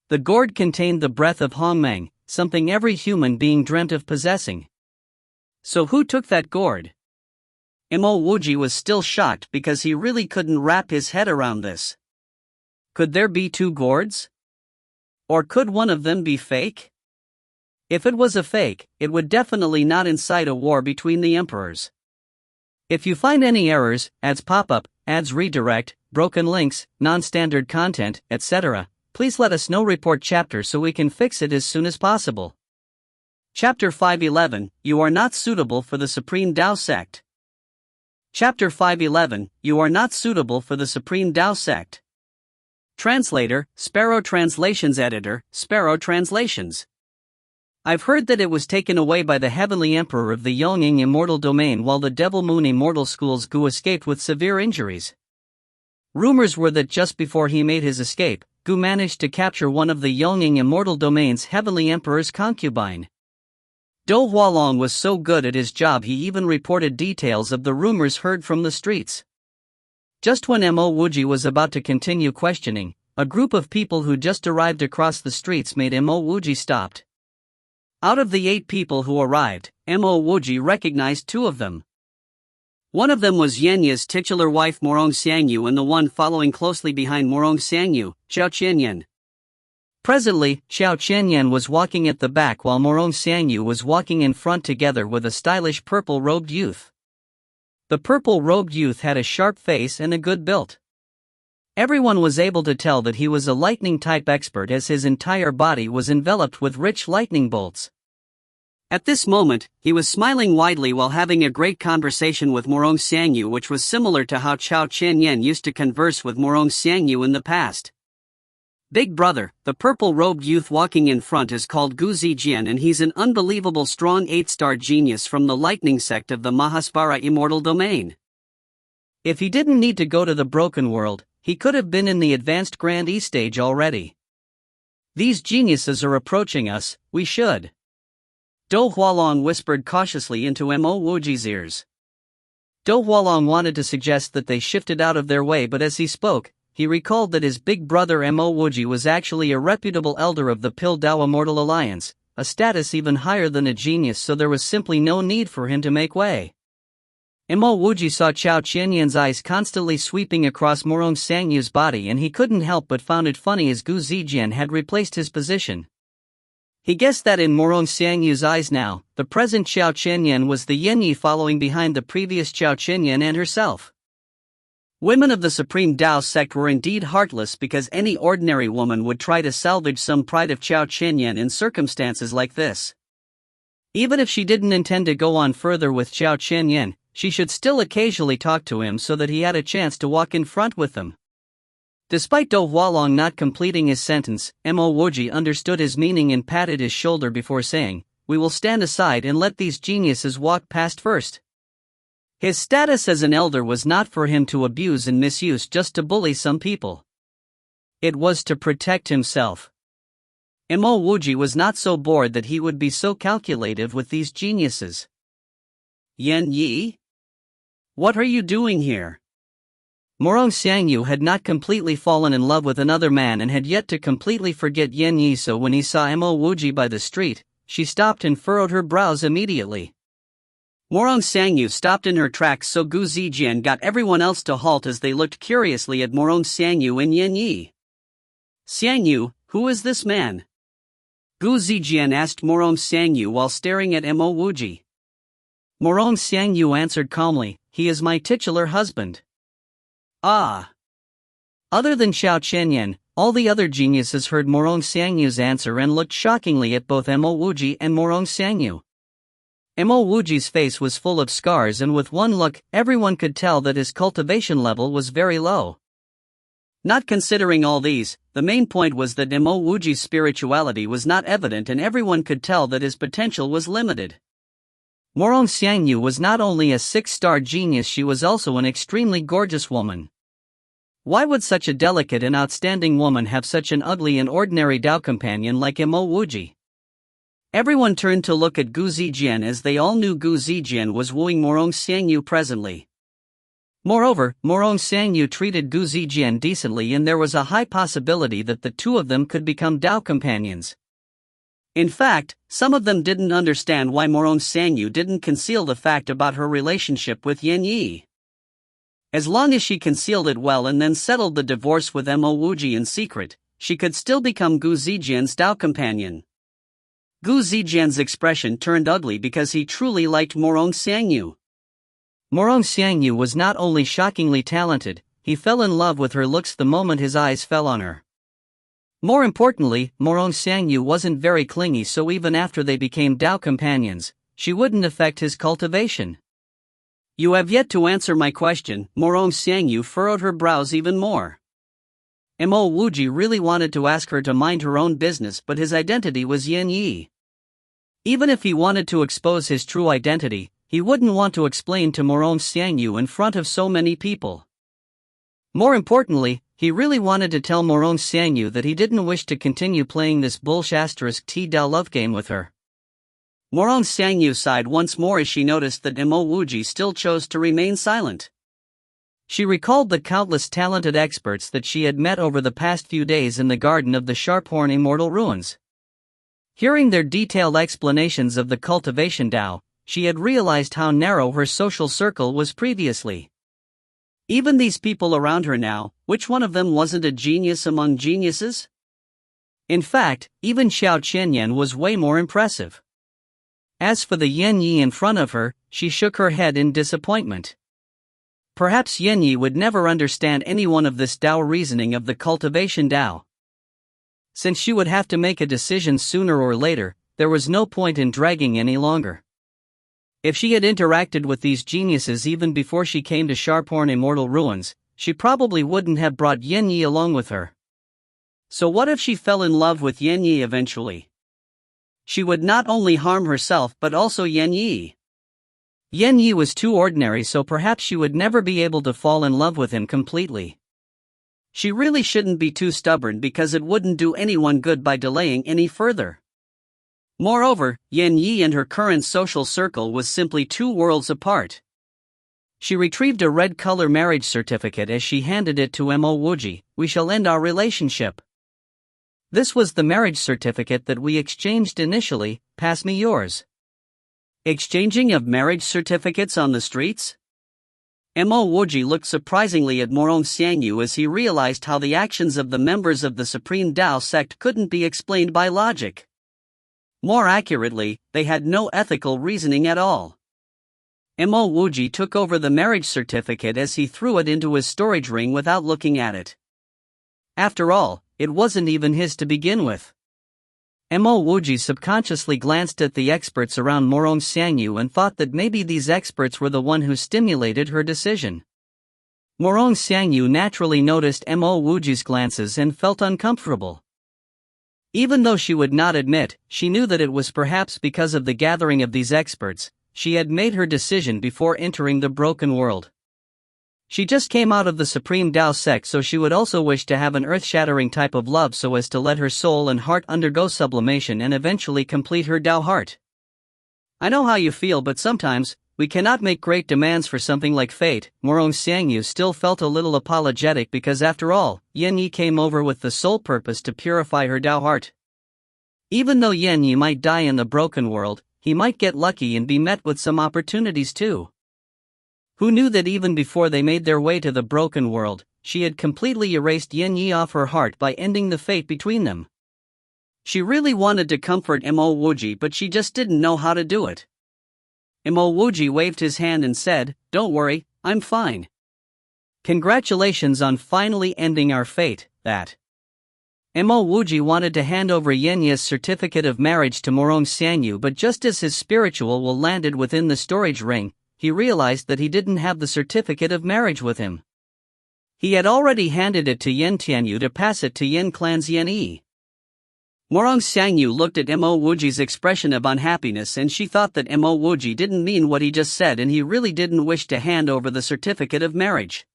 The gourd contained the breath of Hong Meng, something every human being dreamt of possessing. So who took that gourd? Mo Wuji was still shocked because he really couldn't wrap his head around this. Could there be two gourds? Or could one of them be fake? If it was a fake, it would definitely not incite a war between the emperors. If you find any errors, ads pop up, ads redirect, broken links, non-standard content, etc., please let us know. Report chapter so we can fix it as soon as possible. Chapter 511, You Are Not Suitable for the Supreme Tao Sect. Chapter 511, You Are Not Suitable for the Supreme Tao Sect. Translator, Sparrow Translations. Editor, Sparrow Translations. I've heard that it was taken away by the Heavenly Emperor of the Yongying Immortal Domain while the Devil Moon Immortal Schools Gu escaped with severe injuries. Rumors were that just before he made his escape, Gu managed to capture one of the Yongying Immortal Domain's Heavenly Emperor's concubine. Do Hualong was so good at his job he even reported details of the rumors heard from the streets. Just when Mo Wuji was about to continue questioning, a group of people who just arrived across the streets made Mo Wuji stopped. Out of the 8 people who arrived, Mo Wuji recognized 2 of them. One of them was Yenya's titular wife Morong Xiangyu, and the one following closely behind Morong Xiangyu, Xiao Qianyan. Presently, Xiao Qianyan was walking at the back while Morong Xiangyu was walking in front together with a stylish purple-robed youth. The purple-robed youth had a sharp face and a good build. Everyone was able to tell that he was a lightning-type expert as his entire body was enveloped with rich lightning bolts. At this moment, he was smiling widely while having a great conversation with Morong Xiangyu, which was similar to how Xiao Qianyan used to converse with Morong Xiangyu in the past. Big brother, the purple-robed youth walking in front, is called Gu Zijian, and he's an unbelievable strong 8-star genius from the lightning sect of the Mahasvara Immortal Domain. If he didn't need to go to the Broken World, he could have been in the advanced Grand E stage already. These geniuses are approaching us, we should. Do Hualong whispered cautiously into Mo Wuji's ears. Do Hualong wanted to suggest that they shifted out of their way, but as he spoke, he recalled that his big brother Mo Wuji was actually a reputable elder of the Pil Dao Immortal Alliance, a status even higher than a genius, so there was simply no need for him to make way. Mo Wuji saw Xiao Qianyan's eyes constantly sweeping across Morong Xiangyu's body, and he couldn't help but found it funny as Gu Zijian had replaced his position. He guessed that in Morong Xiangyu's eyes now, the present Xiao Qianyan was the Yenyi following behind the previous Xiao Qianyan and herself. Women of the Supreme Tao sect were indeed heartless, because any ordinary woman would try to salvage some pride of Xiao Qianyan in circumstances like this. Even if she didn't intend to go on further with Xiao Qianyan, she should still occasionally talk to him so that he had a chance to walk in front with them. Despite Do Hualong not completing his sentence, Mo Wuji understood his meaning and patted his shoulder before saying, "We will stand aside and let these geniuses walk past first." His status as an elder was not for him to abuse and misuse just to bully some people. It was to protect himself. Mo Wuji was not so bored that he would be so calculative with these geniuses. "Yen Yi? What are you doing here?" Morong Xiangyu had not completely fallen in love with another man and had yet to completely forget Yen Yi, so when he saw Mo Wuji by the street, she stopped and furrowed her brows immediately. Morong Xiangyu stopped in her tracks, so Gu Zijian got everyone else to halt as they looked curiously at Morong Xiangyu and Yen Yi. "Xiangyu, who is this man?" Gu Zijian asked Morong Xiangyu while staring at Mo Wuji. Morong Xiangyu answered calmly, "He is my titular husband." Ah. Other than Xiao Qianyan, all the other geniuses heard Morong Xiangyu's answer and looked shockingly at both Mo Wuji and Morong Xiangyu. Mo Wuji's face was full of scars, and with one look, everyone could tell that his cultivation level was very low. Not considering all these, the main point was that Mo Wuji's spirituality was not evident, and everyone could tell that his potential was limited. Morong Xiangyu was not only a 6-star genius, she was also an extremely gorgeous woman. Why would such a delicate and outstanding woman have such an ugly and ordinary Dao companion like Mo Wuji? Everyone turned to look at Gu Zijian, as they all knew Gu Zijian was wooing Morong Xiangyu presently. Moreover, Morong Xiangyu treated Gu Zijian decently, and there was a high possibility that the two of them could become Dao companions. In fact, some of them didn't understand why Morong Xiangyu didn't conceal the fact about her relationship with Yen Yi. As long as she concealed it well and then settled the divorce with Mo Wuji in secret, she could still become Gu Zijian's Dao companion. Gu Zijian's expression turned ugly because he truly liked Morong Xiangyu. Morong Xiangyu was not only shockingly talented, he fell in love with her looks the moment his eyes fell on her. More importantly, Morong Xiangyu wasn't very clingy, so even after they became Dao companions, she wouldn't affect his cultivation. You have yet to answer my question. Morong Xiangyu furrowed her brows even more. Mo Wuji really wanted to ask her to mind her own business, but his identity was Yin Yi. Even if he wanted to expose his true identity, he wouldn't want to explain to Morong Xiangyu in front of so many people. More importantly, he really wanted to tell Morong Xiangyu that he didn't wish to continue playing this bullshit*T-Dao love game with her. Morong Xiangyu sighed once more as she noticed that Mo Wuji still chose to remain silent. She recalled the countless talented experts that she had met over the past few days in the garden of the Sharphorn Immortal Ruins. Hearing their detailed explanations of the cultivation Dao, she had realized how narrow her social circle was previously. Even these people around her now, which one of them wasn't a genius among geniuses? In fact, even Xiao Qianyan was way more impressive. As for the Yin Yi in front of her, she shook her head in disappointment. Perhaps Yin Yi would never understand any one of this Dao reasoning of the cultivation Dao. Since she would have to make a decision sooner or later, there was no point in dragging any longer. If she had interacted with these geniuses even before she came to Sharphorn Immortal Ruins, she probably wouldn't have brought Yin Yi along with her. So what if she fell in love with Yin Yi eventually? She would not only harm herself but also Yin Yi. Yin Yi was too ordinary, so perhaps she would never be able to fall in love with him completely. She really shouldn't be too stubborn because it wouldn't do anyone good by delaying any further. Moreover, Yin Yi and her current social circle was simply two worlds apart. She retrieved a red color marriage certificate as she handed it to Mo Wuji. We shall end our relationship. This was the marriage certificate that we exchanged initially. Pass me yours. Exchanging of marriage certificates on the streets? Mo Wuji looked surprisingly at Morong Xiangyu as he realized how the actions of the members of the Supreme Dao sect couldn't be explained by logic. More accurately, they had no ethical reasoning at all. Mo Wuji took over the marriage certificate as he threw it into his storage ring without looking at it. After all, it wasn't even his to begin with. Mo Wuji subconsciously glanced at the experts around Morong Xiangyu and thought that maybe these experts were the one who stimulated her decision. Morong Xiangyu naturally noticed Mo Wuji's glances and felt uncomfortable. Even though she would not admit, she knew that it was perhaps because of the gathering of these experts. She had made her decision before entering the broken world. She just came out of the Supreme Dao sect, so she would also wish to have an earth-shattering type of love so as to let her soul and heart undergo sublimation and eventually complete her Dao heart. I know how you feel, but sometimes, we cannot make great demands for something like fate. Morong Xiangyu still felt a little apologetic because after all, Yin Yi came over with the sole purpose to purify her Dao heart. Even though Yin Yi might die in the broken world, he might get lucky and be met with some opportunities too. Who knew that even before they made their way to the broken world, she had completely erased Yin Yi off her heart by ending the fate between them. She really wanted to comfort Mo Wuji, but she just didn't know how to do it. Mo Wuji waved his hand and said, "Don't worry, I'm fine. Congratulations on finally ending our fate." That. Mo Wuji wanted to hand over Yin Yi's certificate of marriage to Morong Xiangyu, but just as his spiritual will landed within the storage ring, he realized that he didn't have the certificate of marriage with him. He had already handed it to Yin Tianyu to pass it to Yin Clan's Yin Yi. Morong Xiangyu looked at Mo Wuji's expression of unhappiness and she thought that Mo Wuji didn't mean what he just said and he really didn't wish to hand over the certificate of marriage.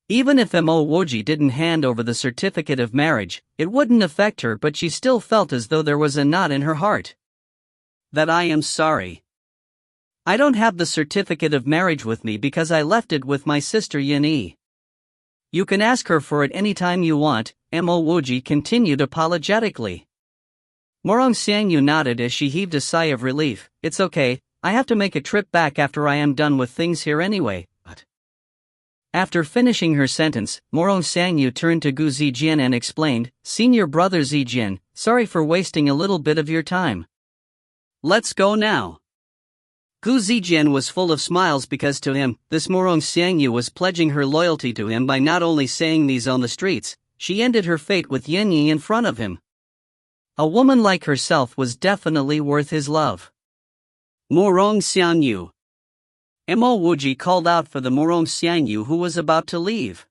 Even if Mo Wuji didn't hand over the certificate of marriage, it wouldn't affect her, but she still felt as though there was a knot in her heart. "That I am sorry. I don't have the certificate of marriage with me because I left it with my sister Yin Yi. You can ask her for it anytime you want," Mo Wuji continued apologetically. Morong Xiangyu nodded as she heaved a sigh of relief. "It's okay, I have to make a trip back after I am done with things here anyway." But After finishing her sentence, Morong Sangyu turned to Gu Zijian and explained, "Senior brother Zijian, sorry for wasting a little bit of your time. Let's go now." Gu Zijian was full of smiles because to him, this Morong Sangyu was pledging her loyalty to him by not only saying these on the streets, she ended her fate with Yanyi in front of him. A woman like herself was definitely worth his love. Morong Sangyu. Mo Wuji called out for the Morong Sangyu who was about to leave.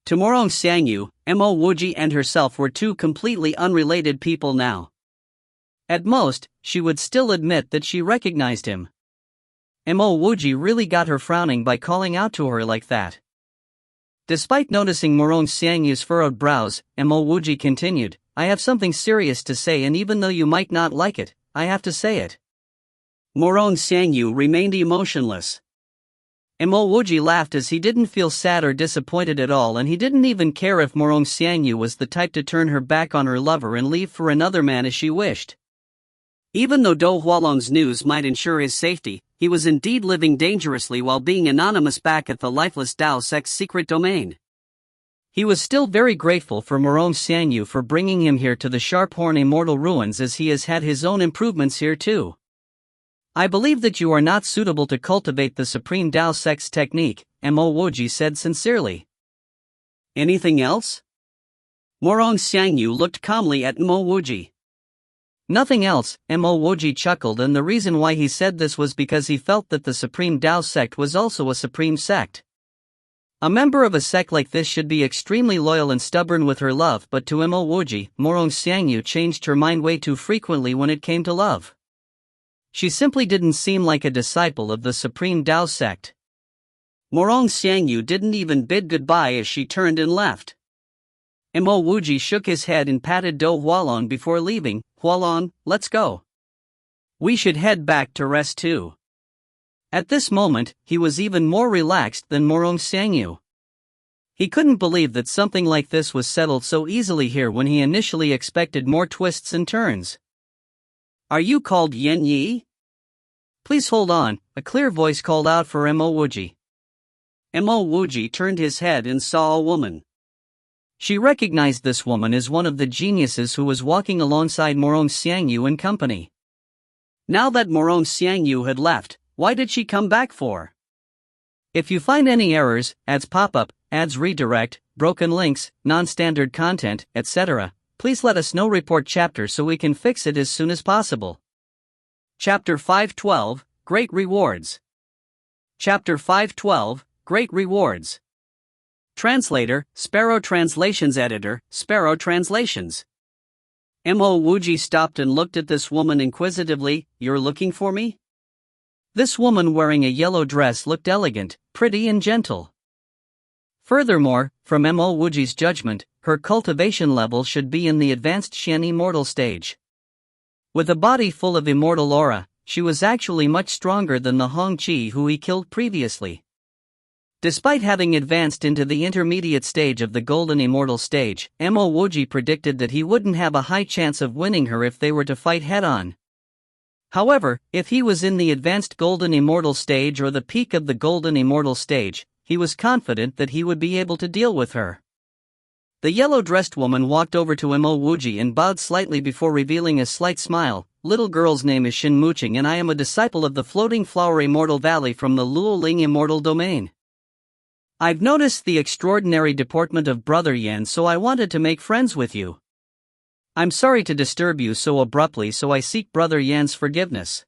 To Morong Sangyu, Mo Wuji and herself were two completely unrelated people now. At most, she would still admit that she recognized him. Mo Wuji really got her frowning by calling out to her like that. Despite noticing Morong Sangyu's furrowed brows, Mo Wuji continued, "I have something serious to say, and even though you might not like it, I have to say it." Morong Sangyu remained emotionless. Mo Wuji laughed as he didn't feel sad or disappointed at all, and he didn't even care if Morong Sangyu was the type to turn her back on her lover and leave for another man as she wished. Even though Do Hualong's news might ensure his safety, he was indeed living dangerously while being anonymous back at the lifeless Dao sect's secret domain. He was still very grateful for Morong Sangyu for bringing him here to the Sharphorn Immortal Ruins, as he has had his own improvements here too. "I believe that you are not suitable to cultivate the Supreme Dao sect's technique," Mo Wuji said sincerely. "Anything else?" Morong Sangyu looked calmly at Mo Wuji. "Nothing else," Mo Wuji chuckled, and the reason why he said this was because he felt that the Supreme Dao sect was also a supreme sect. A member of a sect like this should be extremely loyal and stubborn with her love, but to Mo Wuji, Morong Sangyu changed her mind way too frequently when it came to love. She simply didn't seem like a disciple of the Supreme Dao sect. Morong Sangyu didn't even bid goodbye as she turned and left. Mo Wuji shook his head and patted Do Hualong before leaving. "Hualong, let's go. We should head back to rest too." At this moment, he was even more relaxed than Morong Sangyu. He couldn't believe that something like this was settled so easily here when he initially expected more twists and turns. "Are you called Yen Yi?" "Please hold on," a clear voice called out for Mo Wuji. Mo Wuji turned his head and saw a woman. She recognized this woman as one of the geniuses who was walking alongside Morong Sangyu and company. Now that Morong Sangyu had left, why did she come back for? If you find any errors, ads pop up, ads redirect, broken links, non-standard content, etc., please let us know. Report chapter so we can fix it as soon as possible. Chapter 512, Great Rewards. Chapter 512, Great Rewards. Translator, Sparrow Translations. Editor, Sparrow Translations. Mo Wuji stopped and looked at this woman inquisitively. "You're looking for me?" This woman wearing a yellow dress looked elegant, pretty and gentle. Furthermore, from Mo Wuji's judgment, her cultivation level should be in the advanced Shen immortal stage. With a body full of immortal aura, she was actually much stronger than the Hong Qi who he killed previously. Despite having advanced into the intermediate stage of the golden immortal stage, Mo Wuji predicted that he wouldn't have a high chance of winning her if they were to fight head-on. However, if he was in the advanced golden immortal stage or the peak of the golden immortal stage, he was confident that he would be able to deal with her. The yellow-dressed woman walked over to Mo Wuji and bowed slightly before revealing a slight smile. "Little girl's name is Shin Muqing, and I am a disciple of the Floating Flower Immortal Valley from the Luoling Immortal Domain. I've noticed the extraordinary deportment of Brother Yan, so I wanted to make friends with you. I'm sorry to disturb you so abruptly, so I seek Brother Yan's forgiveness."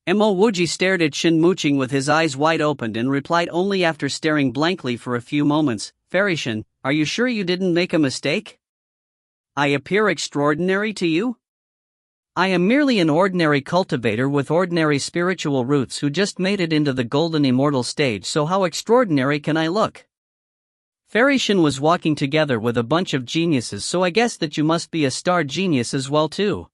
Mo Wuji stared at Shin Muqing with his eyes wide open and replied only after staring blankly for a few moments, "Fairy Shin, are you sure you didn't make a mistake? I appear extraordinary to you? I am merely an ordinary cultivator with ordinary spiritual roots who just made it into the golden immortal stage, so how extraordinary can I look? Fairy Shin was walking together with a bunch of geniuses, so I guess that you must be a star genius as well too.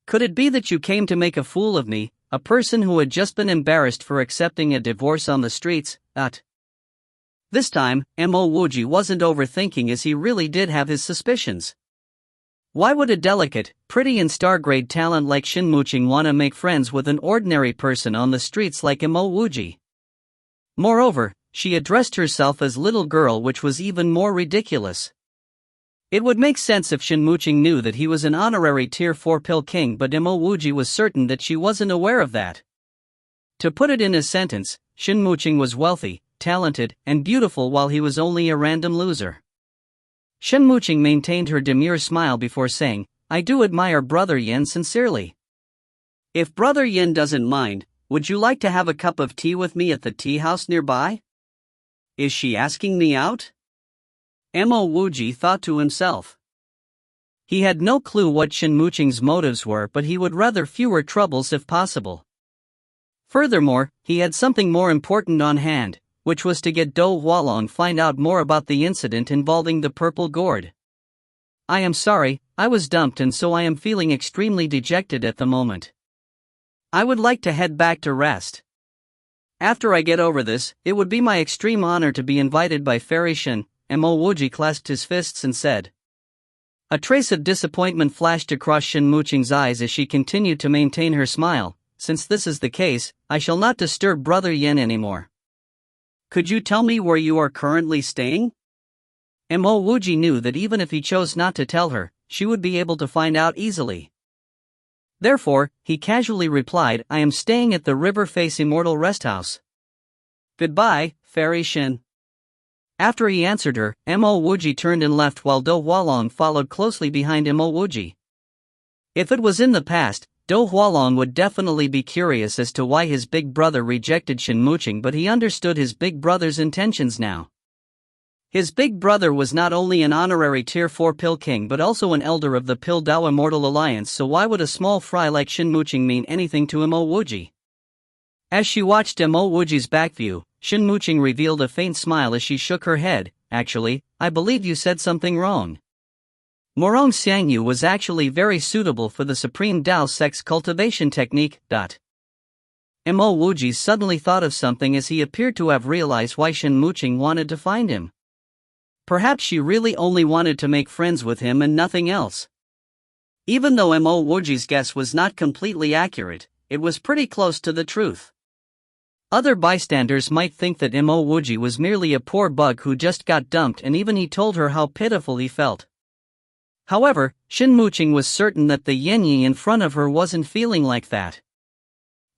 Could it be that you came to make a fool of me, a person who had just been embarrassed for accepting a divorce on the streets, This time, Mo Wuji wasn't overthinking, as he really did have his suspicions. Why would a delicate, pretty and star-grade talent like Shin Muqing want to make friends with an ordinary person on the streets like Mo Wuji? Moreover, she addressed herself as little girl, which was even more ridiculous. It would make sense if Shinmuching knew that he was an honorary tier 4 pill king, but Mo Wuji was certain that she wasn't aware of that. To put it in a sentence, Shinmuching was wealthy, talented, and beautiful while he was only a random loser. Shinmuching maintained her demure smile before saying, "I do admire Brother Yin sincerely. If Brother Yin doesn't mind, would you like to have a cup of tea with me at the tea house nearby?" Is she asking me out? Mo Wuji thought to himself. He had no clue what Shinmuching's motives were, but he would rather fewer troubles if possible. Furthermore, he had something more important on hand, which was to get Do Hualong find out more about the incident involving the purple gourd. "I am sorry, I was dumped and so I am feeling extremely dejected at the moment. I would like to head back to rest. After I get over this, it would be my extreme honor to be invited by Fairy Shin." Mo Wuji clasped his fists and said. A trace of disappointment flashed across Shinmuching's eyes as she continued to maintain her smile. "Since this is the case, I shall not disturb Brother Yin anymore. Could you tell me where you are currently staying?" Mo Wuji knew that even if he chose not to tell her, she would be able to find out easily. Therefore, he casually replied, "I am staying at the River Face Immortal Rest House." "Goodbye, Fairy Shin." After he answered her, Mo Wuji turned and left while Do Hualong followed closely behind Mo Wuji. If it was in the past, Do Hualong would definitely be curious as to why his big brother rejected Shinmuching, but he understood his big brother's intentions now. His big brother was not only an honorary tier 4 pill king but also an elder of the Pill Dao Immortal Alliance, so why would a small fry like Shinmuching mean anything to Mo Wuji? As she watched Mo Wuji's back view, Shinmuching revealed a faint smile as she shook her head. "Actually, I believe you said something wrong. Morong Xiangyu was actually very suitable for the Supreme Dao Sex cultivation technique." Mo Wuji suddenly thought of something as he appeared to have realized why Shinmuching wanted to find him. Perhaps she really only wanted to make friends with him and nothing else. Even though Mo Wuji's guess was not completely accurate, it was pretty close to the truth. Other bystanders might think that Mo Wuji was merely a poor bug who just got dumped, and even he told her how pitiful he felt. However, Shinmuching was certain that the Yanyi in front of her wasn't feeling like that.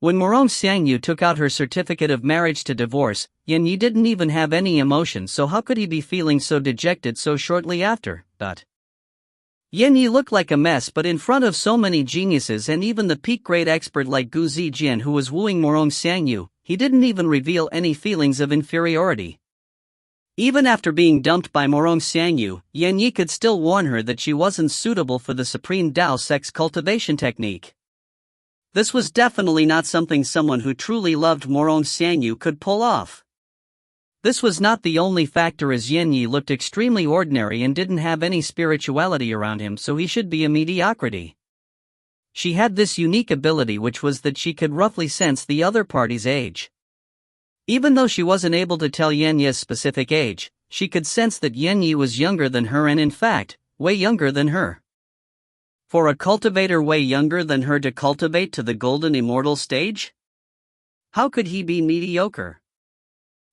When Morong Xiangyu took out her certificate of marriage to divorce, Yanyi didn't even have any emotion, so how could he be feeling so dejected so shortly after? Yanyi looked like a mess, but in front of so many geniuses and even the peak-grade expert like Gu Zijian who was wooing Morong Xiangyu, he didn't even reveal any feelings of inferiority. Even after being dumped by Morong Xiangyu, Yanyi could still warn her that she wasn't suitable for the Supreme Dao Sex cultivation technique. This was definitely not something someone who truly loved Morong Xiangyu could pull off. This was not the only factor, as Yanyi looked extremely ordinary and didn't have any spirituality around him, so he should be a mediocrity. She had this unique ability, which was that she could roughly sense the other party's age. Even though she wasn't able to tell Yanyi's specific age, she could sense that Yanyi was younger than her and in fact, way younger than her. For a cultivator way younger than her to cultivate to the golden immortal stage? How could he be mediocre?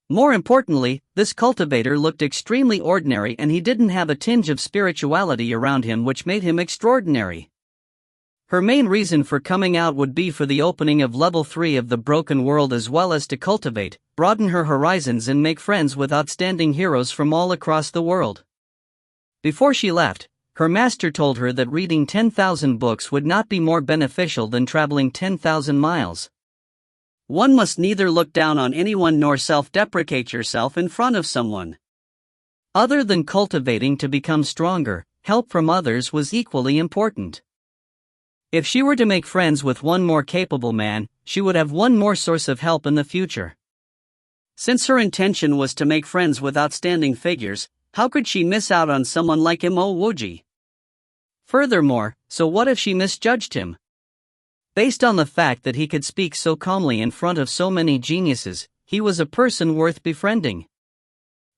More importantly, this cultivator looked extremely ordinary and he didn't have a tinge of spirituality around him, which made him extraordinary. Her main reason for coming out would be for the opening of level 3 of the broken world, as well as to cultivate, broaden her horizons and make friends with outstanding heroes from all across the world. Before she left, her master told her that reading 10,000 books would not be more beneficial than traveling 10,000 miles. One must neither look down on anyone nor self-deprecate yourself in front of someone. Other than cultivating to become stronger, help from others was equally important. If she were to make friends with one more capable man, she would have one more source of help in the future. Since her intention was to make friends with outstanding figures, how could she miss out on someone like Mo Wuji? Furthermore, so what if she misjudged him? Based on the fact that he could speak so calmly in front of so many geniuses, he was a person worth befriending.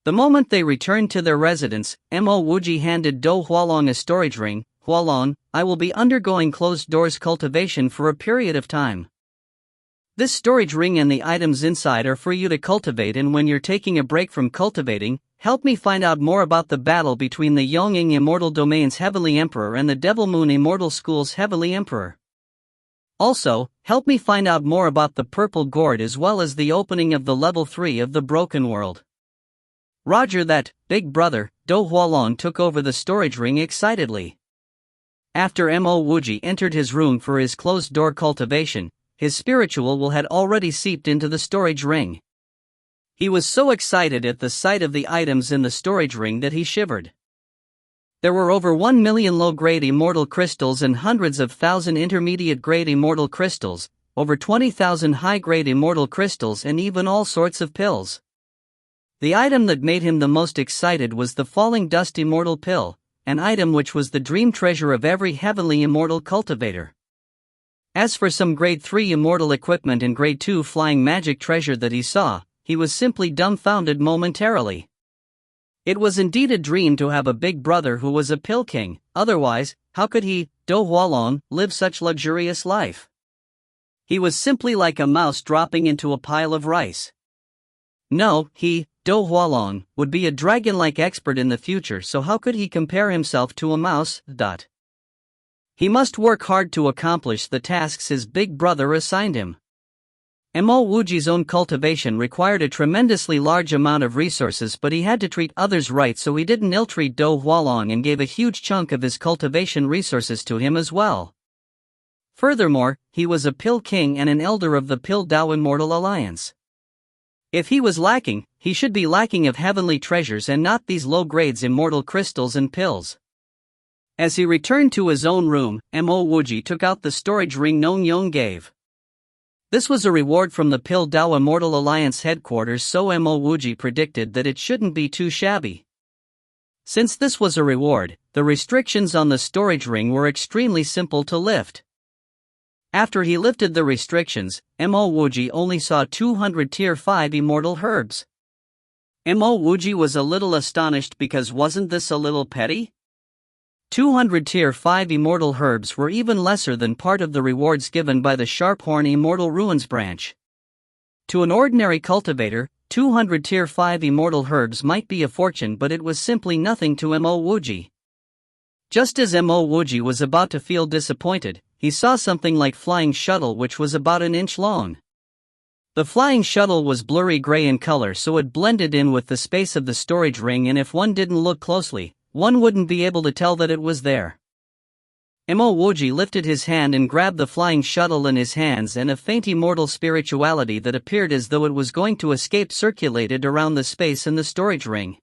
The moment they returned to their residence, Mo Wuji handed Do Hualong a storage ring. "Hualong, I will be undergoing closed-doors cultivation for a period of time. This storage ring and the items inside are for you to cultivate, and when you're taking a break from cultivating, help me find out more about the battle between the Yongying Immortal Domain's Heavenly Emperor and the Devil Moon Immortal School's Heavenly Emperor. Also, help me find out more about the Purple Gourd as well as the opening of the Level 3 of the Broken World. Roger that, big brother. Do Hualong took over the storage ring excitedly. After Mo Wuji entered his room for his closed-door cultivation, his spiritual will had already seeped into the storage ring. He was so excited at the sight of the items in the storage ring that he shivered. There were over 1 million low-grade immortal crystals and hundreds of thousand intermediate-grade immortal crystals, over 20,000 high-grade immortal crystals, and even all sorts of pills. The item that made him the most excited was the Falling Dust Immortal Pill, an item which was the dream treasure of every heavenly immortal cultivator. As for some grade 3 immortal equipment and grade 2 flying magic treasure that he saw, he was simply dumbfounded momentarily. It was indeed a dream to have a big brother who was a pill king, otherwise, how could he, Do Hualong, live such luxurious life? He was simply like a mouse dropping into a pile of rice. No, he, Do Hualong, would be a dragon-like expert in the future, so how could he compare himself to a mouse? He must work hard to accomplish the tasks his big brother assigned him. Mo Wuji's own cultivation required a tremendously large amount of resources, but he had to treat others right, so he didn't ill-treat Do Hualong and gave a huge chunk of his cultivation resources to him as well. Furthermore, he was a pill king and an elder of the Pill Dao Immortal Alliance. If he was lacking, he should be lacking of heavenly treasures and not these low-grades immortal crystals and pills. As he returned to his own room, Mo Wuji took out the storage ring Nong Yong gave. This was a reward from the Pill Dao Immortal Alliance headquarters, so Mo Wuji predicted that it shouldn't be too shabby. Since this was a reward, the restrictions on the storage ring were extremely simple to lift. After he lifted the restrictions, Mo Wuji only saw 200 Tier 5 immortal herbs. Mo Wuji was a little astonished because wasn't this a little petty? 200 Tier 5 immortal herbs were even lesser than part of the rewards given by the Sharphorn Immortal Ruins branch. To an ordinary cultivator, 200 Tier 5 immortal herbs might be a fortune, but it was simply nothing to Mo Wuji. Just as Mo Wuji was about to feel disappointed, he saw something like flying shuttle which was about an inch long. The flying shuttle was blurry gray in color, so it blended in with the space of the storage ring, and if one didn't look closely, one wouldn't be able to tell that it was there. Mo Wuji lifted his hand and grabbed the flying shuttle in his hands, and a faint immortal spirituality that appeared as though it was going to escape circulated around the space in the storage ring.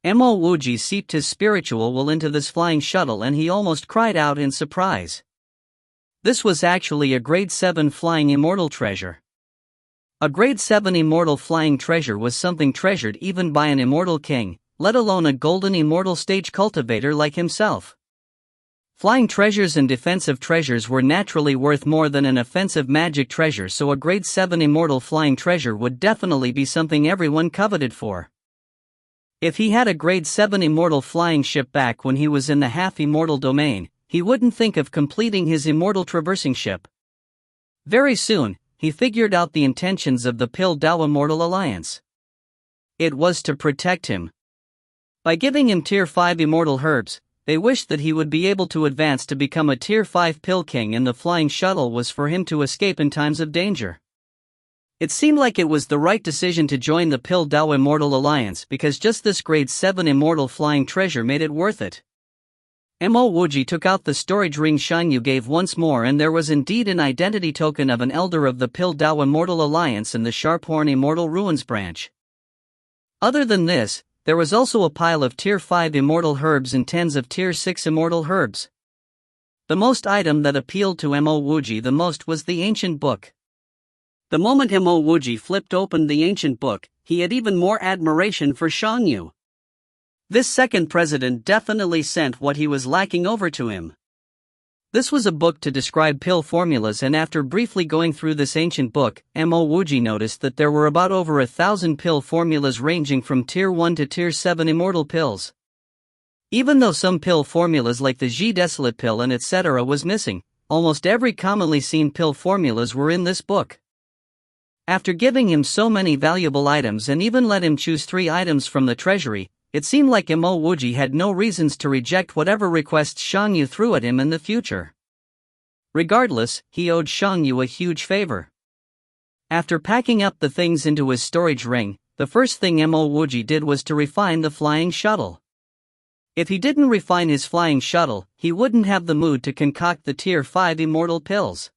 Mo Wuji seeped his spiritual will into this flying shuttle and he almost cried out in surprise. This was actually a grade 7 flying immortal treasure. A grade 7 immortal flying treasure was something treasured even by an immortal king, let alone a golden immortal stage cultivator like himself. Flying treasures and defensive treasures were naturally worth more than an offensive magic treasure, so a grade 7 immortal flying treasure would definitely be something everyone coveted for. If he had a grade 7 immortal flying ship back when he was in the half-immortal domain, he wouldn't think of completing his immortal traversing ship. Very soon, he figured out the intentions of the Pill Dao Immortal Alliance. It was to protect him. By giving him Tier 5 immortal herbs, they wished that he would be able to advance to become a Tier 5 pill king, and the flying shuttle was for him to escape in times of danger. It seemed like it was the right decision to join the Pill Dao Immortal Alliance because just this grade 7 immortal flying treasure made it worth it. Mo Wuji took out the storage ring Shanyu gave once more, and there was indeed an identity token of an elder of the Pill Dao Immortal Alliance in the Sharphorn Immortal Ruins branch. Other than this, there was also a pile of Tier 5 immortal herbs and tens of Tier 6 immortal herbs. The most item that appealed to Mo Wuji the most was the ancient book. The moment Mo Wuji flipped open the ancient book, he had even more admiration for Shanyu. This second president definitely sent what he was lacking over to him. This was a book to describe pill formulas, and after briefly going through this ancient book, Mo Wuji noticed that there were about over 1,000 pill formulas ranging from Tier 1 to Tier 7 immortal pills. Even though some pill formulas like the G Desolate pill and etc. was missing, almost every commonly seen pill formulas were in this book. After giving him so many valuable items and even let him choose 3 items from the treasury, it seemed like Mo Wuji had no reasons to reject whatever requests Shang Yu threw at him in the future. Regardless, he owed Shang Yu a huge favor. After packing up the things into his storage ring, the first thing Mo Wuji did was to refine the flying shuttle. If he didn't refine his flying shuttle, he wouldn't have the mood to concoct the Tier 5 immortal pills.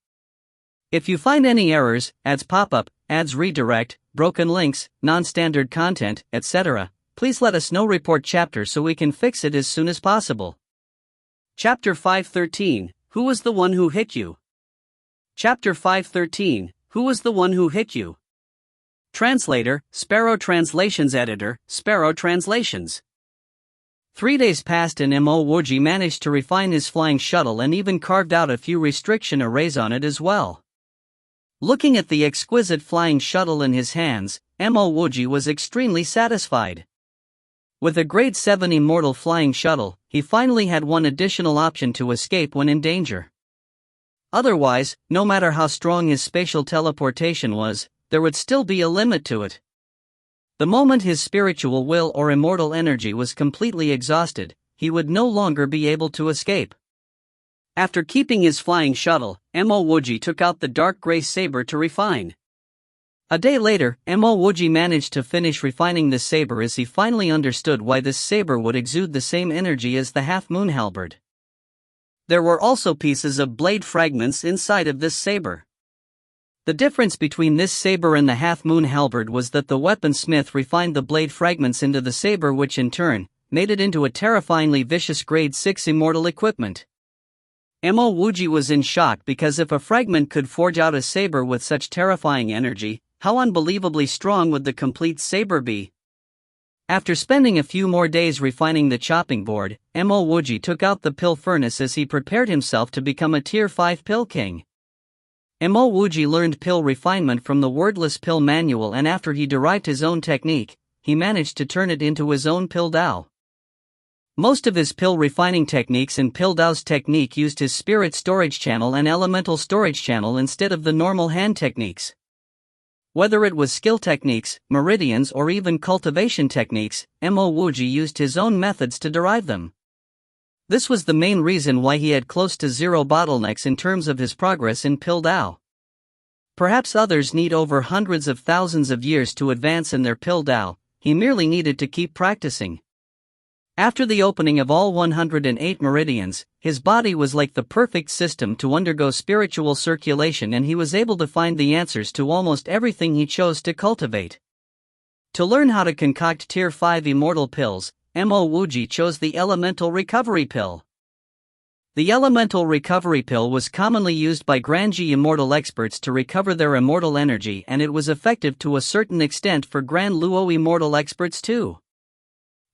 If you find any errors, ads pop up, ads redirect, broken links, non-standard content, etc., please let us know. Report chapter so we can fix it as soon as possible. Chapter 513, Who was the one who hit you? Chapter 513, Who was the one who hit you? Translator, Sparrow Translations. Editor, Sparrow Translations. 3 days passed and Mo Wuji managed to refine his flying shuttle and even carved out a few restriction arrays on it as well. Looking at the exquisite flying shuttle in his hands, Mo Wuji was extremely satisfied. With a grade 7 immortal flying shuttle, he finally had one additional option to escape when in danger. Otherwise, no matter how strong his spatial teleportation was, there would still be a limit to it. The moment his spiritual will or immortal energy was completely exhausted, he would no longer be able to escape. After keeping his flying shuttle, Mo Wuji took out the dark gray saber to refine. A day later, Mo Wuji managed to finish refining this saber as he finally understood why this saber would exude the same energy as the half-moon halberd. There were also pieces of blade fragments inside of this saber. The difference between this saber and the half-moon halberd was that the weaponsmith refined the blade fragments into the saber, which in turn made it into a terrifyingly vicious grade 6 immortal equipment. Mo Wuji was in shock because if a fragment could forge out a saber with such terrifying energy, how unbelievably strong would the complete saber be? After spending a few more days refining the chopping board, Mo Wuji took out the pill furnace as he prepared himself to become a Tier 5 pill king. Mo Wuji learned pill refinement from the wordless pill manual, and after he derived his own technique, he managed to turn it into his own pill Dao. Most of his pill refining techniques and pill Dao's technique used his spirit storage channel and elemental storage channel instead of the normal hand techniques. Whether it was skill techniques, meridians, or even cultivation techniques, Mo Wuji used his own methods to derive them. This was the main reason why he had close to zero bottlenecks in terms of his progress in pill Dao. Perhaps others need over hundreds of thousands of years to advance in their pill Dao, he merely needed to keep practicing. After the opening of all 108 meridians, his body was like the perfect system to undergo spiritual circulation, and he was able to find the answers to almost everything he chose to cultivate. To learn how to concoct Tier 5 immortal pills, Mo Wuji chose the Elemental Recovery Pill. The Elemental Recovery Pill was commonly used by Granji immortal experts to recover their immortal energy, and it was effective to a certain extent for Grand Luo immortal experts too.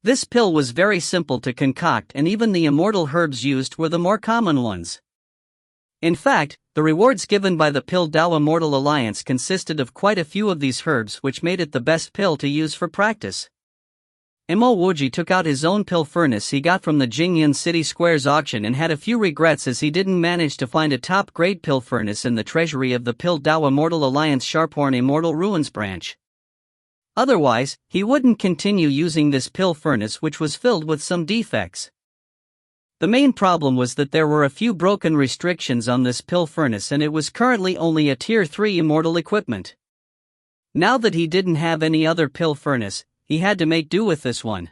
This pill was very simple to concoct, and even the immortal herbs used were the more common ones. In fact, the rewards given by the Pill Dao Immortal Alliance consisted of quite a few of these herbs, which made it the best pill to use for practice. Mo Wuji took out his own pill furnace he got from the Jingyan City Square's auction and had a few regrets as he didn't manage to find a top-grade pill furnace in the treasury of the Pill Dao Immortal Alliance Sharphorn Immortal Ruins branch. Otherwise, he wouldn't continue using this pill furnace, which was filled with some defects. The main problem was that there were a few broken restrictions on this pill furnace, and it was currently only a Tier 3 immortal equipment. Now that he didn't have any other pill furnace, he had to make do with this one.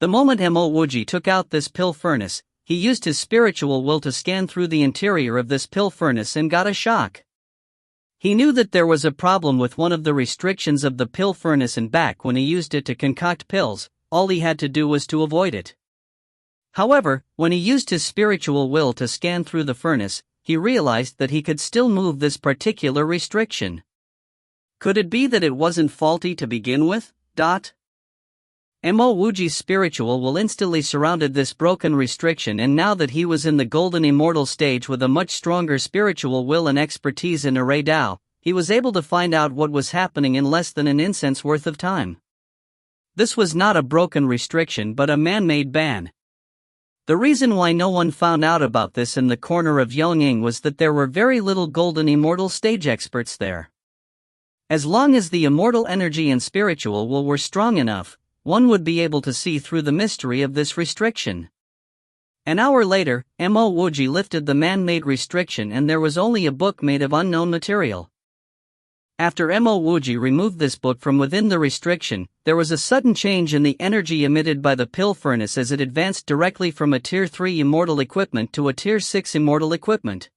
The moment Mo Wuji took out this pill furnace, he used his spiritual will to scan through the interior of this pill furnace and got a shock. He knew that there was a problem with one of the restrictions of the pill furnace, and back when he used it to concoct pills, all he had to do was to avoid it. However, when he used his spiritual will to scan through the furnace, he realized that he could still move this particular restriction. Could it be that it wasn't faulty to begin with? Mo Wuji's spiritual will instantly surrounded this broken restriction, and now that he was in the golden immortal stage with a much stronger spiritual will and expertise in Array Dao, he was able to find out what was happening in less than an instant's worth of time. This was not a broken restriction but a man-made ban. The reason why no one found out about this in the corner of Yongying was that there were very little golden immortal stage experts there. As long as the immortal energy and spiritual will were strong enough, one would be able to see through the mystery of this restriction. An hour later, Mo Wuji lifted the man-made restriction and there was only a book made of unknown material. After Mo Wuji removed this book from within the restriction, there was a sudden change in the energy emitted by the pill furnace as it advanced directly from a Tier 3 immortal equipment to a Tier 6 immortal equipment.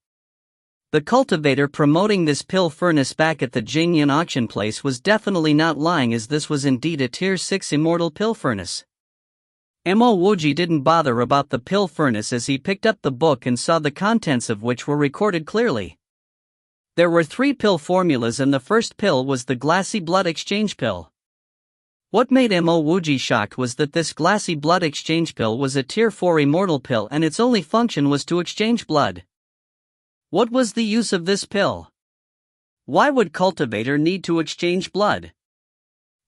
The cultivator promoting this pill furnace back at the Jingyan auction place was definitely not lying, as this was indeed a Tier 6 immortal pill furnace. Mo Wuji didn't bother about the pill furnace as he picked up the book and saw the contents of which were recorded clearly. There were 3 pill formulas and the first pill was the glassy blood exchange pill. What made Mo Wuji shocked was that this glassy blood exchange pill was a Tier 4 immortal pill and its only function was to exchange blood. What was the use of this pill? Why would cultivator need to exchange blood?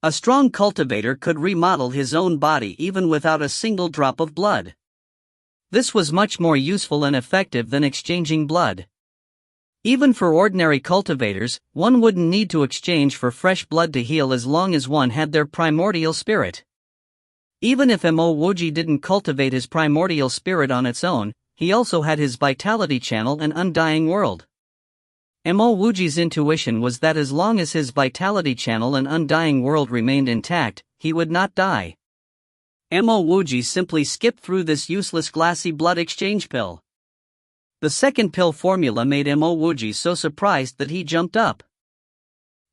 A strong cultivator could remodel his own body even without a single drop of blood. This was much more useful and effective than exchanging blood. Even for ordinary cultivators, one wouldn't need to exchange for fresh blood to heal as long as one had their primordial spirit. Even if Mo Wuji didn't cultivate his primordial spirit on its own, he also had his vitality channel and undying world. Mo Wuji's intuition was that as long as his vitality channel and undying world remained intact, he would not die. Mo Wuji simply skipped through this useless glassy blood exchange pill. The second pill formula made Mo Wuji so surprised that he jumped up.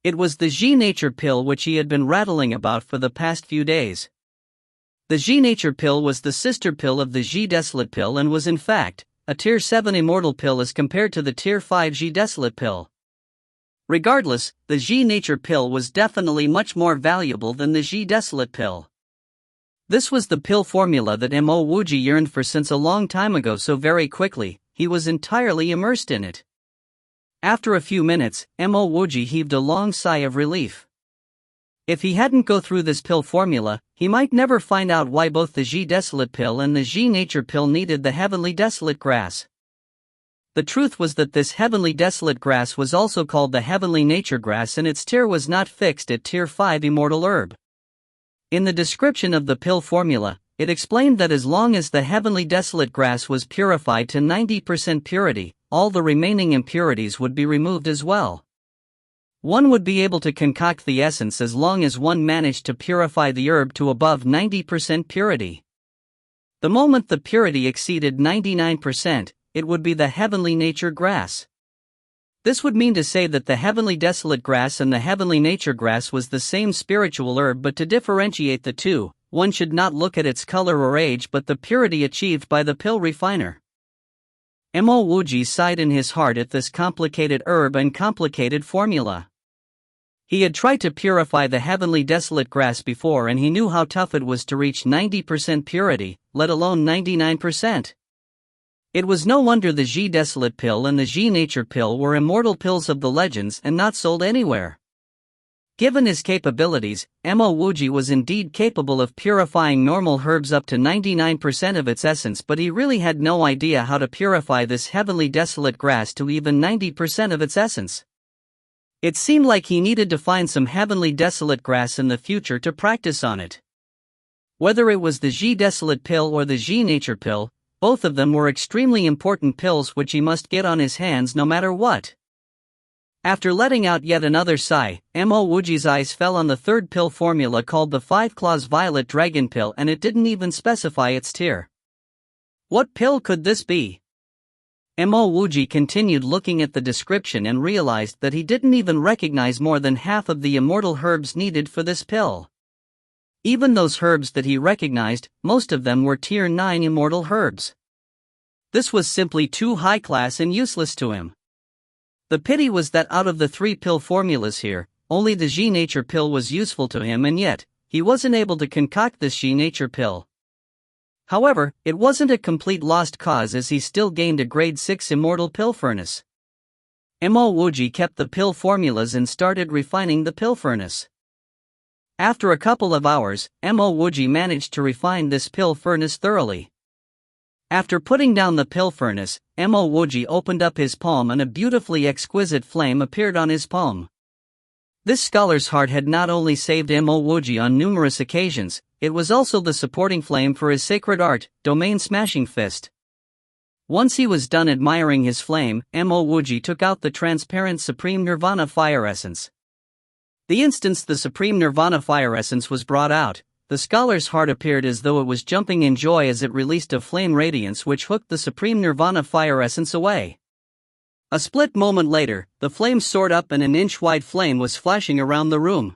It was the Ji Nature pill which he had been rattling about for the past few days. The Ji Nature pill was the sister pill of the Ji Desolate pill and was in fact a Tier 7 immortal pill as compared to the Tier 5 Ji Desolate pill. Regardless, the Ji Nature pill was definitely much more valuable than the Ji Desolate pill. This was the pill formula that Mo Wuji yearned for since a long time ago, so very quickly, he was entirely immersed in it. After a few minutes, Mo Wuji heaved a long sigh of relief. If he hadn't go through this pill formula, he might never find out why both the Ji Desolate pill and the Ji Nature pill needed the Heavenly Desolate grass. The truth was that this Heavenly Desolate grass was also called the Heavenly Nature grass and its tier was not fixed at Tier 5 immortal herb. In the description of the pill formula, it explained that as long as the Heavenly Desolate grass was purified to 90% purity, all the remaining impurities would be removed as well. One would be able to concoct the essence as long as one managed to purify the herb to above 90% purity. The moment the purity exceeded 99%, it would be the Heavenly Nature grass. This would mean to say that the Heavenly Desolate grass and the Heavenly Nature grass was the same spiritual herb, but to differentiate the two, one should not look at its color or age but the purity achieved by the pill refiner. Mo Wuji sighed in his heart at this complicated herb and complicated formula. He had tried to purify the Heavenly Desolate grass before and he knew how tough it was to reach 90% purity, let alone 99%. It was no wonder the Ji Desolate pill and the Ji Nature pill were immortal pills of the legends and not sold anywhere. Given his capabilities, Mo Wuji was indeed capable of purifying normal herbs up to 99% of its essence, but he really had no idea how to purify this Heavenly Desolate grass to even 90% of its essence. It seemed like he needed to find some Heavenly Desolate grass in the future to practice on it. Whether it was the Ji Desolate pill or the Ji Nature pill, both of them were extremely important pills which he must get on his hands no matter what. After letting out yet another sigh, Mo Wuji's eyes fell on the third pill formula called the 5 Claws Violet Dragon pill, and it didn't even specify its tier. What pill could this be? Mo Wuji continued looking at the description and realized that he didn't even recognize more than half of the immortal herbs needed for this pill. Even those herbs that he recognized, most of them were Tier 9 immortal herbs. This was simply too high class and useless to him. The pity was that out of the 3 pill formulas here, only the Ji Nature pill was useful to him, and yet, he wasn't able to concoct this Ji Nature pill. However, it wasn't a complete lost cause as he still gained a grade 6 immortal pill furnace. Mo Wuji kept the pill formulas and started refining the pill furnace. After a couple of hours, Mo Wuji managed to refine this pill furnace thoroughly. After putting down the pill furnace, Mo Wuji opened up his palm and a beautifully exquisite flame appeared on his palm. This scholar's heart had not only saved Mo Wuji on numerous occasions, it was also the supporting flame for his sacred art, domain-smashing fist. Once he was done admiring his flame, Mo Wuji took out the transparent Supreme Nirvana Fire Essence. The instant the Supreme Nirvana Fire Essence was brought out, the scholar's heart appeared as though it was jumping in joy as it released a flame radiance which hooked the Supreme Nirvana Fire Essence away. A split moment later, the flame soared up and an inch-wide flame was flashing around the room.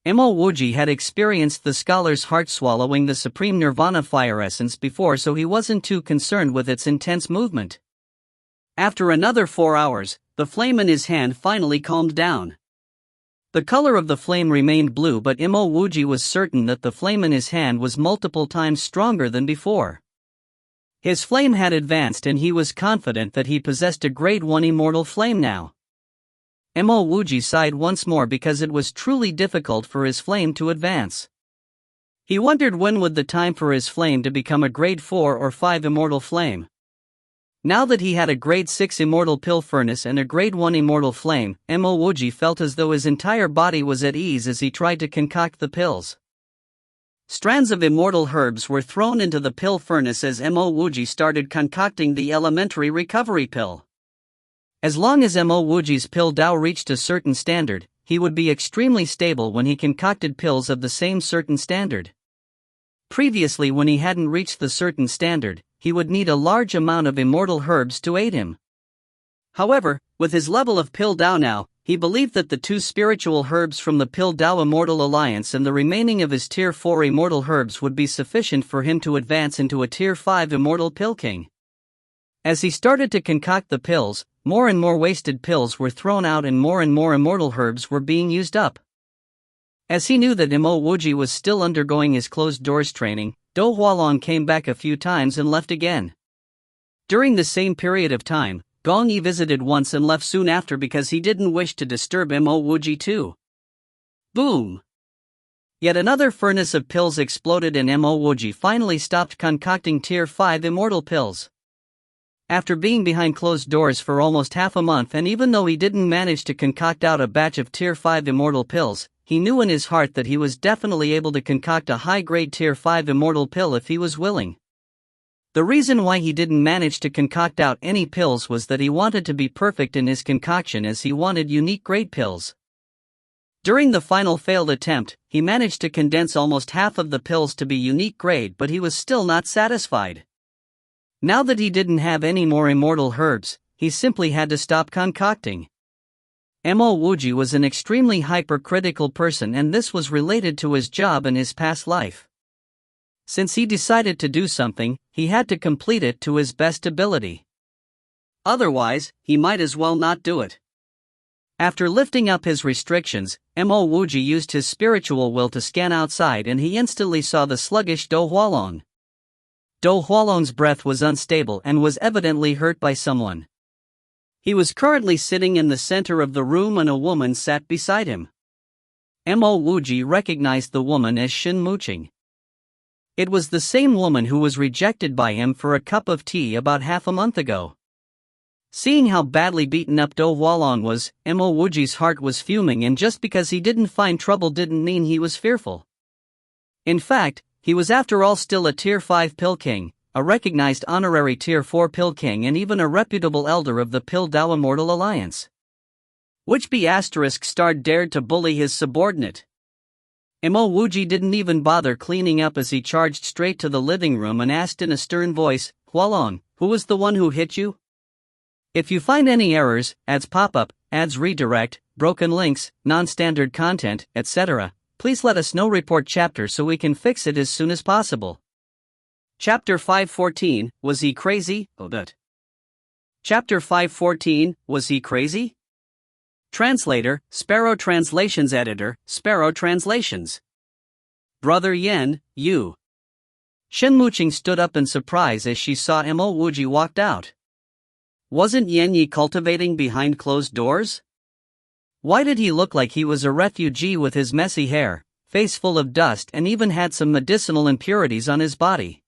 Mo Wuji had experienced the scholar's heart swallowing the Supreme Nirvana Fire Essence before, so he wasn't too concerned with its intense movement. After another 4 hours, the flame in his hand finally calmed down. The color of the flame remained blue, but Mo Wuji was certain that the flame in his hand was multiple times stronger than before. His flame had advanced and he was confident that he possessed a grade 1 immortal flame now. Mo Wuji sighed once more because it was truly difficult for his flame to advance. He wondered when would the time for his flame to become a grade 4 or 5 immortal flame. Now that he had a grade 6 immortal pill furnace and a grade 1 immortal flame, Mo Wuji felt as though his entire body was at ease as he tried to concoct the pills. Strands of immortal herbs were thrown into the pill furnace as Mo Wuji started concocting the elementary recovery pill. As long as Mo Wuji's pill Tao reached a certain standard, he would be extremely stable when he concocted pills of the same certain standard. Previously, when he hadn't reached the certain standard, he would need a large amount of immortal herbs to aid him. However, with his level of pill Tao now, he believed that the 2 spiritual herbs from the Pill Tao Immortal Alliance and the remaining of his Tier 4 immortal herbs would be sufficient for him to advance into a Tier 5 immortal pill king. As he started to concoct the pills, more and more wasted pills were thrown out and more immortal herbs were being used up. As he knew that Mo Wuji was still undergoing his closed doors training, Do Hualong came back a few times and left again. During the same period of time, Gong Yi visited once and left soon after because he didn't wish to disturb Mo Wuji too. Boom! Yet another furnace of pills exploded and Mo Wuji finally stopped concocting Tier 5 immortal pills. After being behind closed doors for almost half a month, and even though he didn't manage to concoct out a batch of Tier 5 immortal pills, he knew in his heart that he was definitely able to concoct a high-grade Tier 5 immortal pill if he was willing. The reason why he didn't manage to concoct out any pills was that he wanted to be perfect in his concoction, as he wanted unique grade pills. During the final failed attempt, he managed to condense almost half of the pills to be unique grade, but he was still not satisfied. Now that he didn't have any more immortal herbs, he simply had to stop concocting. Mo Wuji was an extremely hypercritical person, and this was related to his job and his past life. Since he decided to do something, he had to complete it to his best ability. Otherwise, he might as well not do it. After lifting up his restrictions, Mo Wuji used his spiritual will to scan outside, and he instantly saw the sluggish Do Hualong. Do Hualong's breath was unstable and was evidently hurt by someone. He was currently sitting in the center of the room and a woman sat beside him. Mo Wuji recognized the woman as Shin Muqing. It was the same woman who was rejected by him for a cup of tea about half a month ago. Seeing how badly beaten up Do Hualong was, Mo Wuji's heart was fuming, and just because he didn't find trouble didn't mean he was fearful. In fact, he was after all still a Tier 5 Pill King, a recognized honorary Tier 4 Pill King, and even a reputable elder of the Pill Tao Immortal Alliance. Which ** dared to bully his subordinate? Mo Wuji didn't even bother cleaning up as he charged straight to the living room and asked in a stern voice, "Hualong, who was the one who hit you? If you find any errors, ads pop up, ads redirect, broken links, non-standard content, etc., please let us know. Report chapter so we can fix it as soon as possible." Chapter 514, Was He Crazy? Chapter 514, Was He Crazy? Translator, Sparrow Translations. Editor, Sparrow Translations. Brother Yen, you. Shin Muqing stood up in surprise as she saw Mo Wuji walked out. Wasn't Yen Yi cultivating behind closed doors? Why did he look like he was a refugee with his messy hair, face full of dust, and even had some medicinal impurities on his body?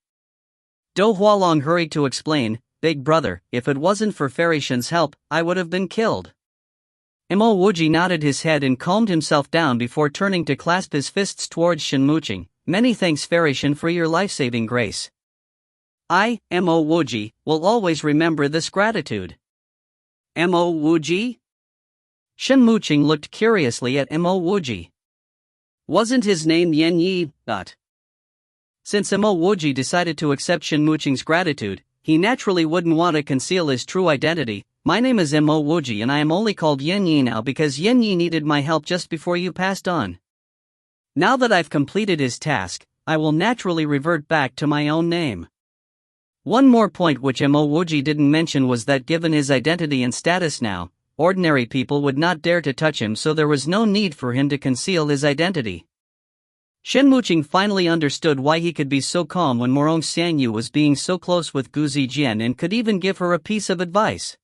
Do Hualong hurried to explain, "Big brother, if it wasn't for Fairy Shin's help, I would have been killed." Mo Wuji nodded his head and calmed himself down before turning to clasp his fists towards Shen Muqing. Many thanks Fairy Shen for your life-saving grace. I, Mo Wuji, will always remember this gratitude. Mo Wuji? Shen Muqing looked curiously at Mo Wuji. Wasn't his name Yen Yi? Since Mo Wuji decided to accept Shen Muqing's gratitude, he naturally wouldn't want to conceal his true identity. My name is Mo Wuji and I am only called Yen Yi now because Yen Yi needed my help just before you passed on. Now that I've completed his task, I will naturally revert back to my own name. One more point which Mo Wuji didn't mention was that given his identity and status now, ordinary people would not dare to touch him, so there was no need for him to conceal his identity. Shen Muqing finally understood why he could be so calm when Morong Xiangyu was being so close with Gu Zijian and could even give her a piece of advice.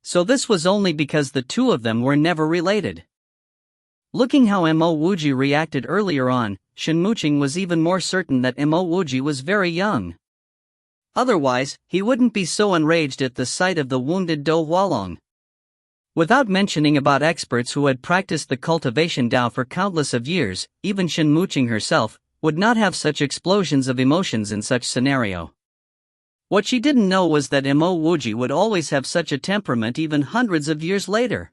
So this was only because the two of them were never related. Looking how Mo Wuji reacted earlier on, Shen Muqing was even more certain that Mo Wuji was very young. Otherwise, he wouldn't be so enraged at the sight of the wounded Do Hualong. Without mentioning about experts who had practiced the cultivation Dao for countless of years, even Shen Muqing herself would not have such explosions of emotions in such scenario. What she didn't know was that Mo Wuji would always have such a temperament even hundreds of years later.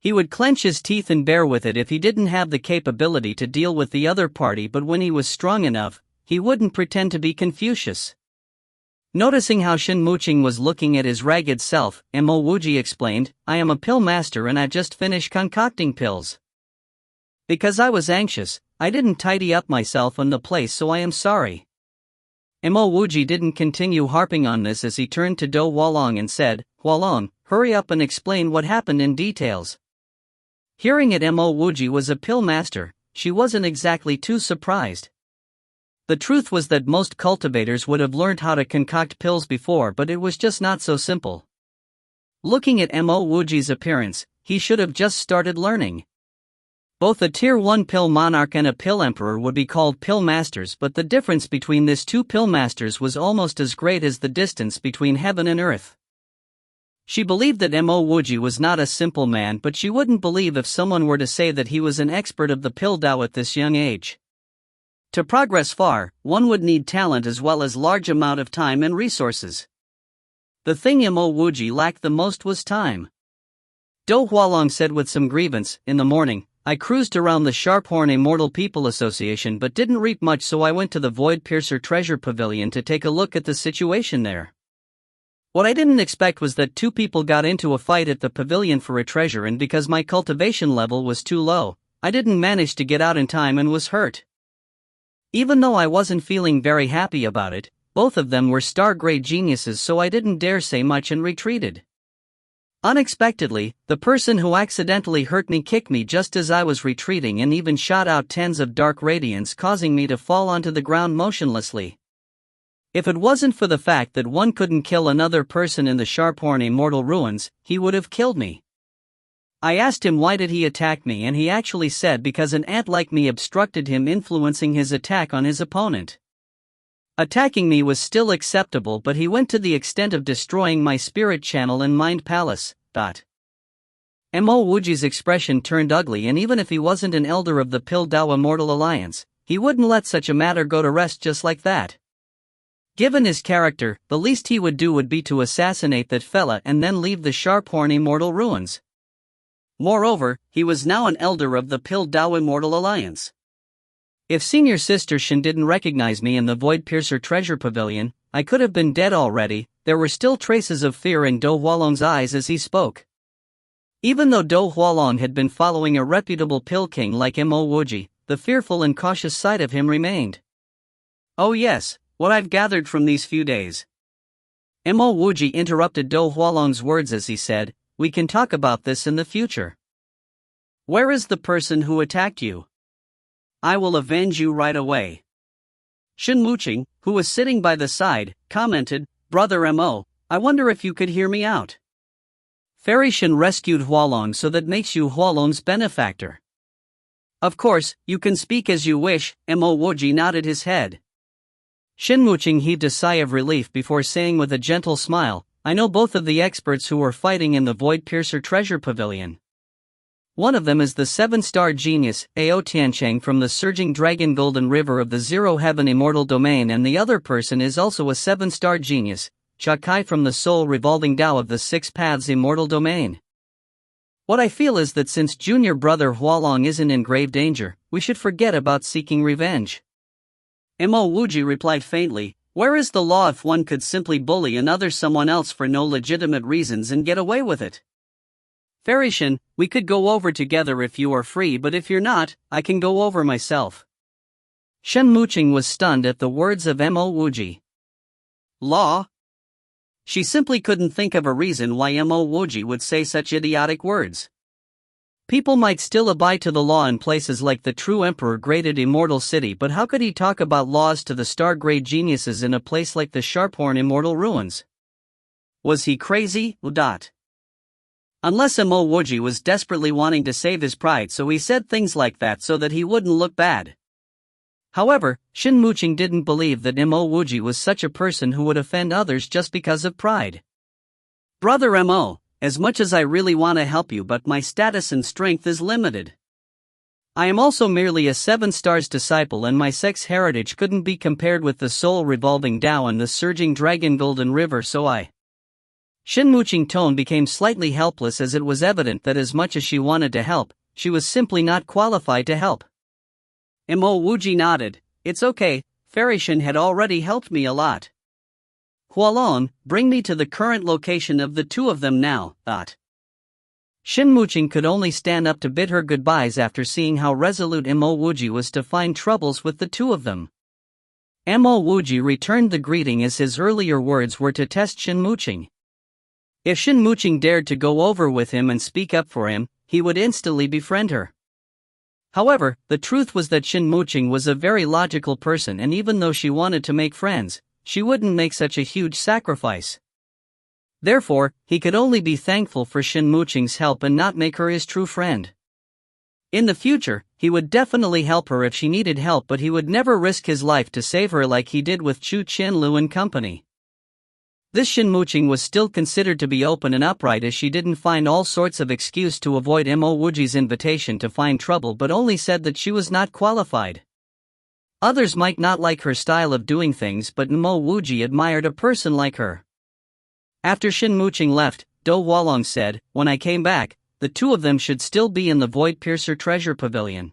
He would clench his teeth and bear with it if he didn't have the capability to deal with the other party, but when he was strong enough, he wouldn't pretend to be Confucius. Noticing how Shen Muqing was looking at his ragged self, Mo Wuji explained, I am a pill master and I just finished concocting pills. Because I was anxious, I didn't tidy up myself in the place, so I am sorry. Mo Wuji didn't continue harping on this as he turned to Do Hualong and said, Hualong, hurry up and explain what happened in details. Hearing it Mo Wuji was a pill master, she wasn't exactly too surprised. The truth was that most cultivators would have learned how to concoct pills before, but it was just not so simple. Looking at Mo Wuji's appearance, he should have just started learning. Both a Tier 1 pill monarch and a pill emperor would be called pill masters, but the difference between these two pill masters was almost as great as the distance between heaven and earth. She believed that Mo Wuji was not a simple man, but she wouldn't believe if someone were to say that he was an expert of the pill Dao at this young age. To progress far, one would need talent as well as large amount of time and resources. The thing Mo Wuji lacked the most was time. Do Hualong said with some grievance, in the morning, I cruised around the Sharphorn Immortal People Association but didn't reap much, so I went to the Void Piercer Treasure Pavilion to take a look at the situation there. What I didn't expect was that two people got into a fight at the pavilion for a treasure, and because my cultivation level was too low, I didn't manage to get out in time and was hurt. Even though I wasn't feeling very happy about it, both of them were star-grade geniuses, so I didn't dare say much and retreated. Unexpectedly, the person who accidentally hurt me kicked me just as I was retreating and even shot out tens of dark radiance, causing me to fall onto the ground motionlessly. If it wasn't for the fact that one couldn't kill another person in the Sharphorn Immortal Ruins, he would have killed me. I asked him why did he attack me, and he actually said because an ant like me obstructed him, influencing his attack on his opponent. Attacking me was still acceptable, but he went to the extent of destroying my spirit channel and mind palace. Mo Wuji's expression turned ugly, and even if he wasn't an elder of the Pill Dao Immortal Alliance, he wouldn't let such a matter go to rest just like that. Given his character, the least he would do would be to assassinate that fella and then leave the Sharphorn Immortal Ruins. Moreover, he was now an elder of the Pill Dao Immortal Alliance. If Senior Sister Shen didn't recognize me in the Void Piercer Treasure Pavilion, I could have been dead already. There were still traces of fear in Do Hualong's eyes as he spoke. Even though Do Hualong had been following a reputable pill king like Mo Wuji, the fearful and cautious side of him remained. Oh yes, what I've gathered from these few days. Mo Wuji interrupted Do Hualong's words as he said, we can talk about this in the future. Where is the person who attacked you? I will avenge you right away. Shen Muqing, who was sitting by the side, commented, Brother Mo, I wonder if you could hear me out. Fairy Shen rescued Hualong, so that makes you Hualong's benefactor. Of course, you can speak as you wish. Mo Wuji nodded his head. Shen Muqing heaved a sigh of relief before saying with a gentle smile, I know both of the experts who were fighting in the Void Piercer Treasure Pavilion. One of them is the 7-star genius, Ao Tiancheng from the Surging Dragon Golden River of the Zero Heaven Immortal Domain, and the other person is also a 7-star genius, Cha Kai from the Soul Revolving Tao of the Six Paths Immortal Domain. What I feel is that since junior brother Hualong isn't in grave danger, we should forget about seeking revenge. Mo Wuji replied faintly, where is the law if one could simply bully another someone else for no legitimate reasons and get away with it? Ferishin, we could go over together if you are free, but if you're not, I can go over myself. Shen Muqing was stunned at the words of Mo Wuji. Law? She simply couldn't think of a reason why Mo Wuji would say such idiotic words. People might still abide to the law in places like the True Emperor graded Immortal City, but how could he talk about laws to the star-grade geniuses in a place like the Sharphorn Immortal Ruins? Was he crazy? Unless Mo Wuji was desperately wanting to save his pride, so he said things like that so that he wouldn't look bad. However, Shen Muqing didn't believe that Mo Wuji was such a person who would offend others just because of pride. Brother Mo, as much as I really want to help you, but my status and strength is limited. I am also merely a 7-stars disciple, and my sex heritage couldn't be compared with the Soul Revolving Tao and the Surging Dragon Golden River, so Shen Muqing's tone became slightly helpless, as it was evident that as much as she wanted to help, she was simply not qualified to help. Mo Wuji nodded. It's okay, Ferishin had already helped me a lot. Hualong, bring me to the current location of the two of them now, Shen Muqing could only stand up to bid her goodbyes after seeing how resolute Mo Wuji was to find troubles with the two of them. Mo Wuji returned the greeting, as his earlier words were to test Shen Muqing. If Shen Muqing dared to go over with him and speak up for him, he would instantly befriend her. However, the truth was that Shen Muqing was a very logical person, and even though she wanted to make friends, she wouldn't make such a huge sacrifice. Therefore, he could only be thankful for Shen Muqing's help and not make her his true friend. In the future, he would definitely help her if she needed help, but he would never risk his life to save her like he did with Chu Qianlu and company. This Shen Muqing was still considered to be open and upright, as she didn't find all sorts of excuse to avoid Mo Wuji's invitation to find trouble, but only said that she was not qualified. Others might not like her style of doing things, but Mo Wuji admired a person like her. After Shen Muqing left, Do Hualong said, when I came back, the two of them should still be in the Void Piercer Treasure Pavilion.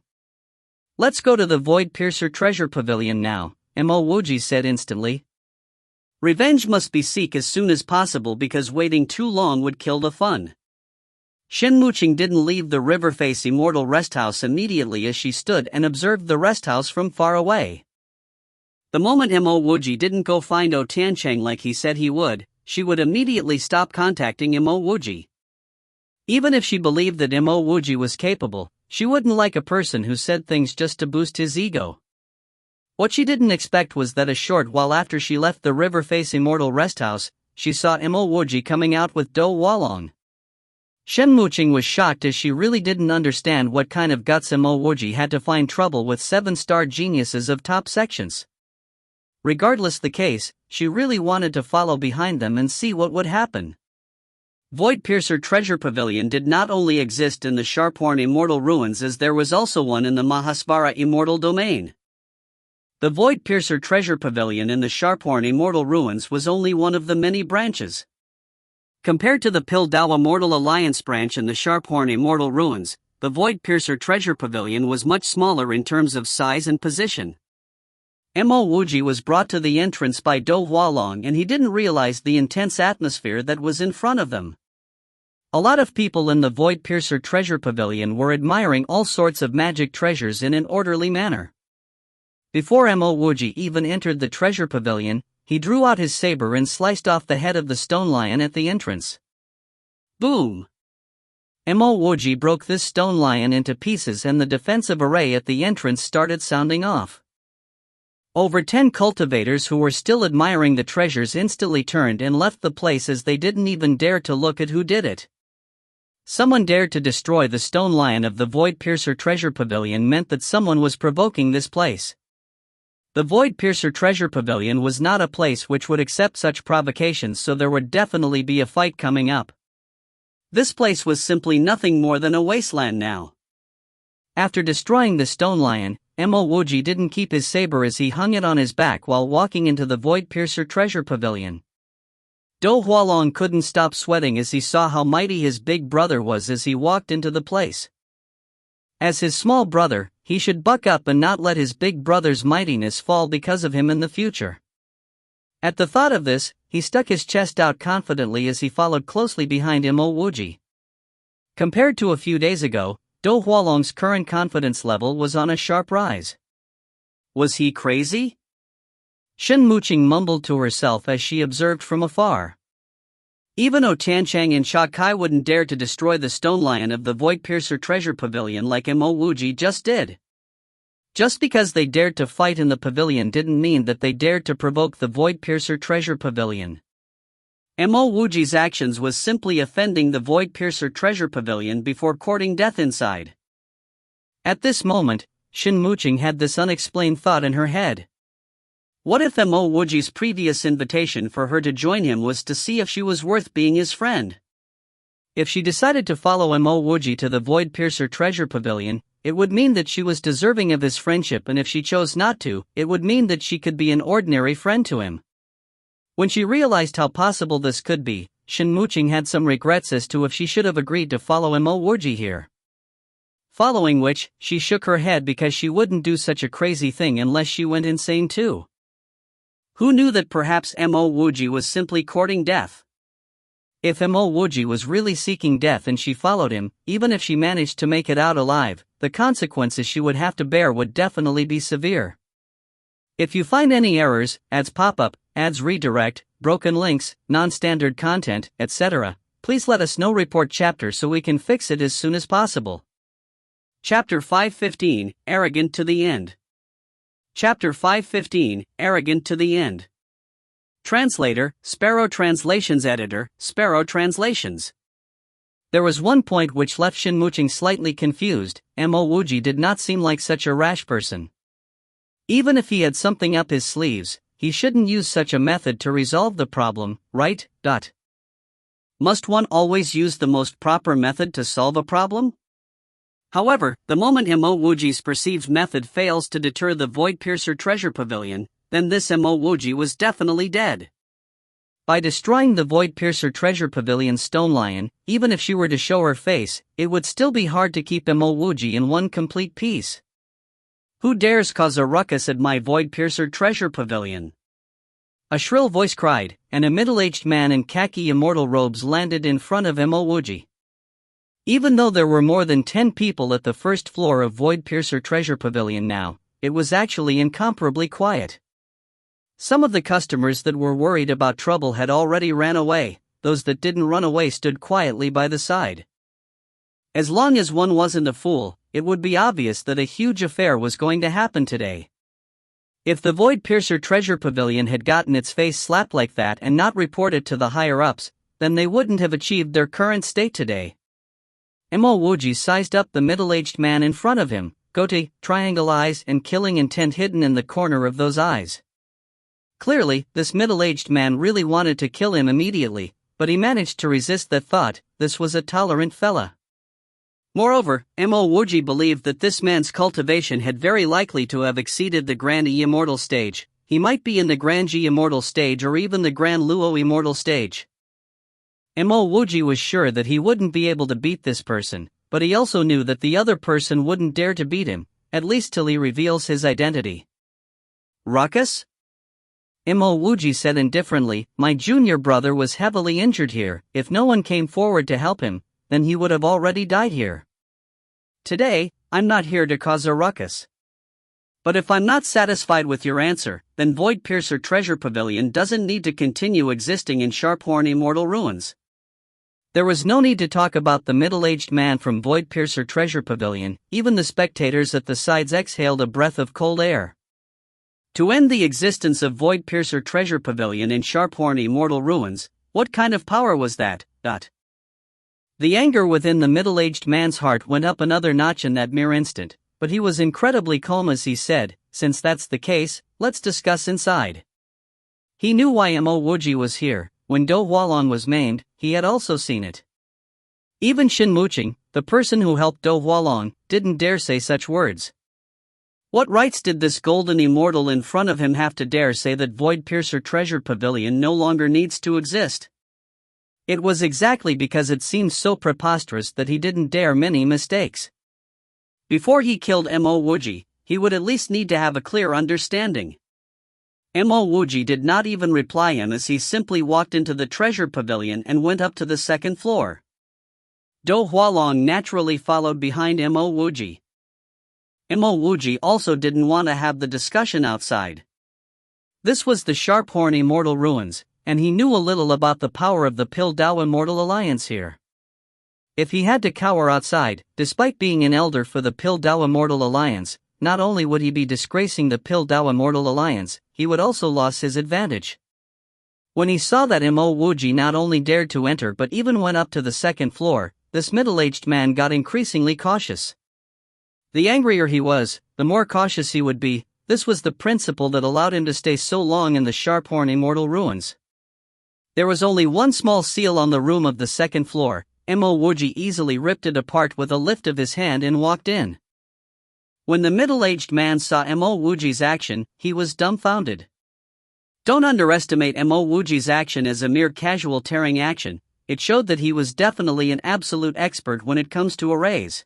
Let's go to the Void Piercer Treasure Pavilion now, Mo Wuji said instantly. Revenge must be sought as soon as possible, because waiting too long would kill the fun. Shen Muqing didn't leave the Riverface Immortal Resthouse immediately, as she stood and observed the resthouse from far away. The moment Mo Wuji didn't go find O Tiancheng like he said he would, she would immediately stop contacting Mo Wuji. Even if she believed that Mo Wuji was capable, she wouldn't like a person who said things just to boost his ego. What she didn't expect was that a short while after she left the Riverface Immortal Resthouse, she saw Mo Wuji coming out with Do Hualong. Shen Muqing was shocked, as she really didn't understand what kind of guts Mo Wuji had to find trouble with 7-star geniuses of top sections. Regardless the case, she really wanted to follow behind them and see what would happen. Void Piercer Treasure Pavilion did not only exist in the Sharphorn Immortal Ruins, as there was also one in the Mahasvara Immortal Domain. The Void Piercer Treasure Pavilion in the Sharphorn Immortal Ruins was only one of the many branches. Compared to the Pildao Immortal Alliance branch in the Sharphorn Immortal Ruins, the Void Piercer Treasure Pavilion was much smaller in terms of size and position. Mo Wuji was brought to the entrance by Do Hualong, and he didn't realize the intense atmosphere that was in front of them. A lot of people in the Void Piercer Treasure Pavilion were admiring all sorts of magic treasures in an orderly manner. Before Mo Wuji even entered the treasure pavilion, he drew out his saber and sliced off the head of the stone lion at the entrance. Boom! Mo Wuji broke this stone lion into pieces, and the defensive array at the entrance started sounding off. Over 10 cultivators who were still admiring the treasures instantly turned and left the place, as they didn't even dare to look at who did it. Someone dared to destroy the stone lion of the Void Piercer Treasure Pavilion meant that someone was provoking this place. The Void Piercer Treasure Pavilion was not a place which would accept such provocations, so there would definitely be a fight coming up. This place was simply nothing more than a wasteland now. After destroying the stone lion, Mo Wuji didn't keep his saber as he hung it on his back while walking into the Void Piercer Treasure Pavilion. Do Hualong couldn't stop sweating as he saw how mighty his big brother was as he walked into the place. As his small brother, he should buck up and not let his big brother's mightiness fall because of him in the future. At the thought of this, he stuck his chest out confidently as he followed closely behind Mo Wuji. Compared to a few days ago, Do Hualong's current confidence level was on a sharp rise. Was he crazy? Shen Muqing mumbled to herself as she observed from afar. Even though Tianchang and Sha Kai wouldn't dare to destroy the stone lion of the Void Piercer Treasure Pavilion like Mo Wuji just did. Just because they dared to fight in the pavilion didn't mean that they dared to provoke the Void Piercer Treasure Pavilion. Mo Wuji's actions was simply offending the Void Piercer Treasure Pavilion before courting death inside. At this moment, Shen Muqing had this unexplained thought in her head. What if Mo Wuji's previous invitation for her to join him was to see if she was worth being his friend? If she decided to follow Mo Wuji to the Void Piercer Treasure Pavilion, it would mean that she was deserving of his friendship, and if she chose not to, it would mean that she could be an ordinary friend to him. When she realized how possible this could be, Shen Muqing had some regrets as to if she should have agreed to follow Mo Wuji here. Following which, she shook her head because she wouldn't do such a crazy thing unless she went insane too. Who knew that perhaps Mo Wuji was simply courting death? If Mo Wuji was really seeking death and she followed him, even if she managed to make it out alive, the consequences she would have to bear would definitely be severe. If you find any errors, ads pop up, ads redirect, broken links, non-standard content, etc., please let us know. Report chapter so we can fix it as soon as possible. Chapter 515, Arrogant to the End. Chapter 515, Arrogant to the End. Translator, Sparrow Translations. Editor, Sparrow Translations. There was one point which left Shen Muqing slightly confused. Mo Wuji did not seem like such a rash person. Even if he had something up his sleeves, he shouldn't use such a method to resolve the problem, right? Must one always use the most proper method to solve a problem? However, the moment Mo Wuji's perceived method fails to deter the Void Piercer Treasure Pavilion, then this Mo Wuji was definitely dead. By destroying the Void Piercer Treasure Pavilion's stone lion, even if she were to show her face, it would still be hard to keep Mo Wuji in one complete piece. Who dares cause a ruckus at my Void Piercer Treasure Pavilion? A shrill voice cried, and a middle-aged man in khaki immortal robes landed in front of Mo Wuji. Even though there were more than 10 people at the first floor of Void Piercer Treasure Pavilion now, it was actually incomparably quiet. Some of the customers that were worried about trouble had already ran away, those that didn't run away stood quietly by the side. As long as one wasn't a fool, it would be obvious that a huge affair was going to happen today. If the Void Piercer Treasure Pavilion had gotten its face slapped like that and not reported to the higher-ups, then they wouldn't have achieved their current state today. Mo Wuji sized up the middle-aged man in front of him, goatee, triangle eyes and killing intent hidden in the corner of those eyes. Clearly, this middle-aged man really wanted to kill him immediately, but he managed to resist that thought. This was a tolerant fella. Moreover, Mo Wuji believed that this man's cultivation had very likely to have exceeded the Grand E Immortal stage. He might be in the Grand G Immortal stage or even the Grand Luo Immortal stage. Mo Wuji was sure that he wouldn't be able to beat this person, but he also knew that the other person wouldn't dare to beat him, at least till he reveals his identity. Ruckus? Mo Wuji said indifferently, my junior brother was heavily injured here. If no one came forward to help him, then he would have already died here. Today, I'm not here to cause a ruckus. But if I'm not satisfied with your answer, then Void Piercer Treasure Pavilion doesn't need to continue existing in Sharphorn Immortal Ruins. There was no need to talk about the middle-aged man from Void Piercer Treasure Pavilion. Even the spectators at the sides exhaled a breath of cold air. To end the existence of Void Piercer Treasure Pavilion in Sharphorn Immortal Ruins, what kind of power was that? The anger within the middle-aged man's heart went up another notch in that mere instant, but he was incredibly calm as he said, since that's the case, let's discuss inside. He knew why Mo Wuji was here. When Do Hualong was maimed, he had also seen it. Even Shin Muqing, the person who helped Do Hualong, didn't dare say such words. What rights did this golden immortal in front of him have to dare say that Void Piercer Treasure Pavilion no longer needs to exist? It was exactly because it seemed so preposterous that he didn't dare many mistakes. Before he killed Mo Wuji, he would at least need to have a clear understanding. Mo Wuji did not even reply him as he simply walked into the treasure pavilion and went up to the second floor. Do Hualong naturally followed behind Mo Wuji. Mo Wuji also didn't want to have the discussion outside. This was the Sharphorn Immortal Ruins, and he knew a little about the power of the Pildao Immortal Alliance here. If he had to cower outside, despite being an elder for the Pildao Immortal Alliance, not only would he be disgracing the Pildao Immortal Alliance, he would also lose his advantage. When he saw that Mo Wuji not only dared to enter but even went up to the second floor, this middle-aged man got increasingly cautious. The angrier he was, the more cautious he would be. This was the principle that allowed him to stay so long in the Sharphorn Immortal Ruins. There was only one small seal on the room of the second floor. Mo Wuji easily ripped it apart with a lift of his hand and walked in. When the middle-aged man saw Mo Wuji's action, he was dumbfounded. Don't underestimate Mo Wuji's action as a mere casual tearing action. It showed that he was definitely an absolute expert when it comes to arrays.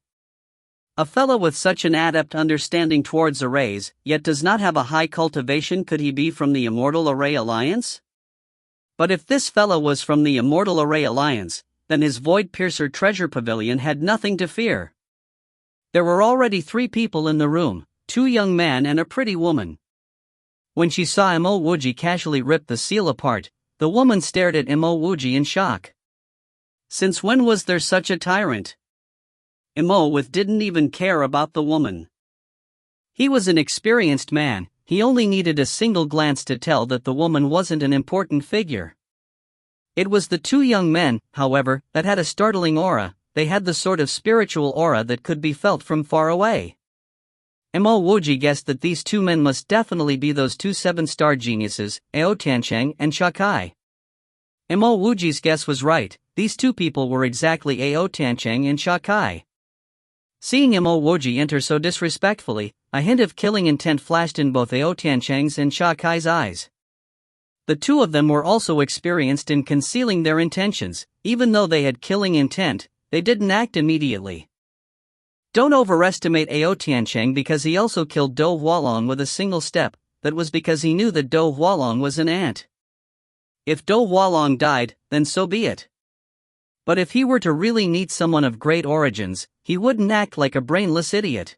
A fellow with such an adept understanding towards arrays, yet does not have a high cultivation, could he be from the Immortal Array Alliance? But if this fellow was from the Immortal Array Alliance, then his Void Piercer Treasure Pavilion had nothing to fear. There were already 3 people in the room, 2 young men and a pretty woman. When she saw Mo Wuji casually rip the seal apart, the woman stared at Mo Wuji in shock. Since when was there such a tyrant? Mo didn't even care about the woman. He was an experienced man, he only needed a single glance to tell that the woman wasn't an important figure. It was the 2 young men, however, that had a startling aura. They had the sort of spiritual aura that could be felt from far away. Mo Wuji guessed that these 2 men must definitely be those 2 7-star geniuses, Ao Tiancheng and Shakai. Mo Wuji's guess was right, these 2 people were exactly Ao Tiancheng and Shakai. Seeing Mo Wuji enter so disrespectfully, a hint of killing intent flashed in both Ao Tiancheng's and Shakai's eyes. The 2 of them were also experienced in concealing their intentions. Even though they had killing intent, they didn't act immediately. Don't overestimate Ao Tiancheng because he also killed Do Hualong with a single step. That was because he knew that Do Hualong was an ant. If Do Hualong died, then so be it. But if he were to really meet someone of great origins, he wouldn't act like a brainless idiot.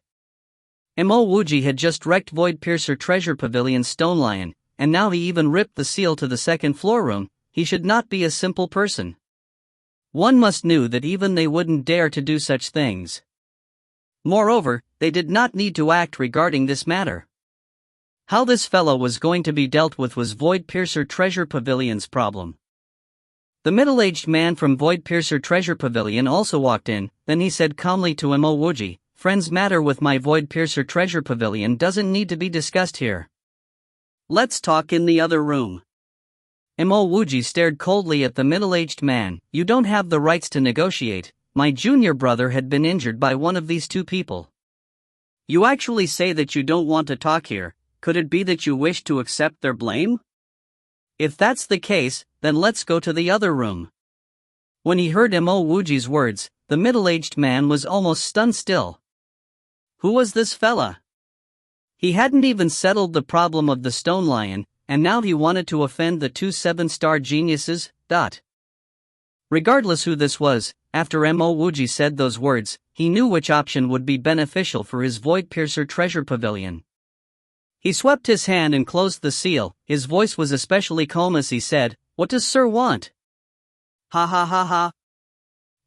Mo Wuji had just wrecked Void Piercer Treasure Pavilion's Stone Lion, and now he even ripped the seal to the second floor room. He should not be a simple person. One must knew that even they wouldn't dare to do such things. Moreover, they did not need to act regarding this matter. How this fellow was going to be dealt with was Void Piercer Treasure Pavilion's problem. The middle-aged man from Void Piercer Treasure Pavilion also walked in. Then he said calmly to Mo Wuji, "Friends, matter with my Void Piercer Treasure Pavilion doesn't need to be discussed here. Let's talk in the other room." Mo Wuji stared coldly at the middle-aged man. "You don't have the rights to negotiate. My junior brother had been injured by one of these 2 people. You actually say that you don't want to talk here. Could it be that you wish to accept their blame? If that's the case, then let's go to the other room." When he heard Mo Wuji's words, the middle-aged man was almost stunned still. Who was this fella? He hadn't even settled the problem of the Stone Lion, and now he wanted to offend the 2 7-star geniuses. Regardless who this was, after Mo Wuji said those words, he knew which option would be beneficial for his Void Piercer Treasure Pavilion. He swept his hand and closed the seal. His voice was especially calm as he said, "What does Sir want?" "Ha ha ha ha."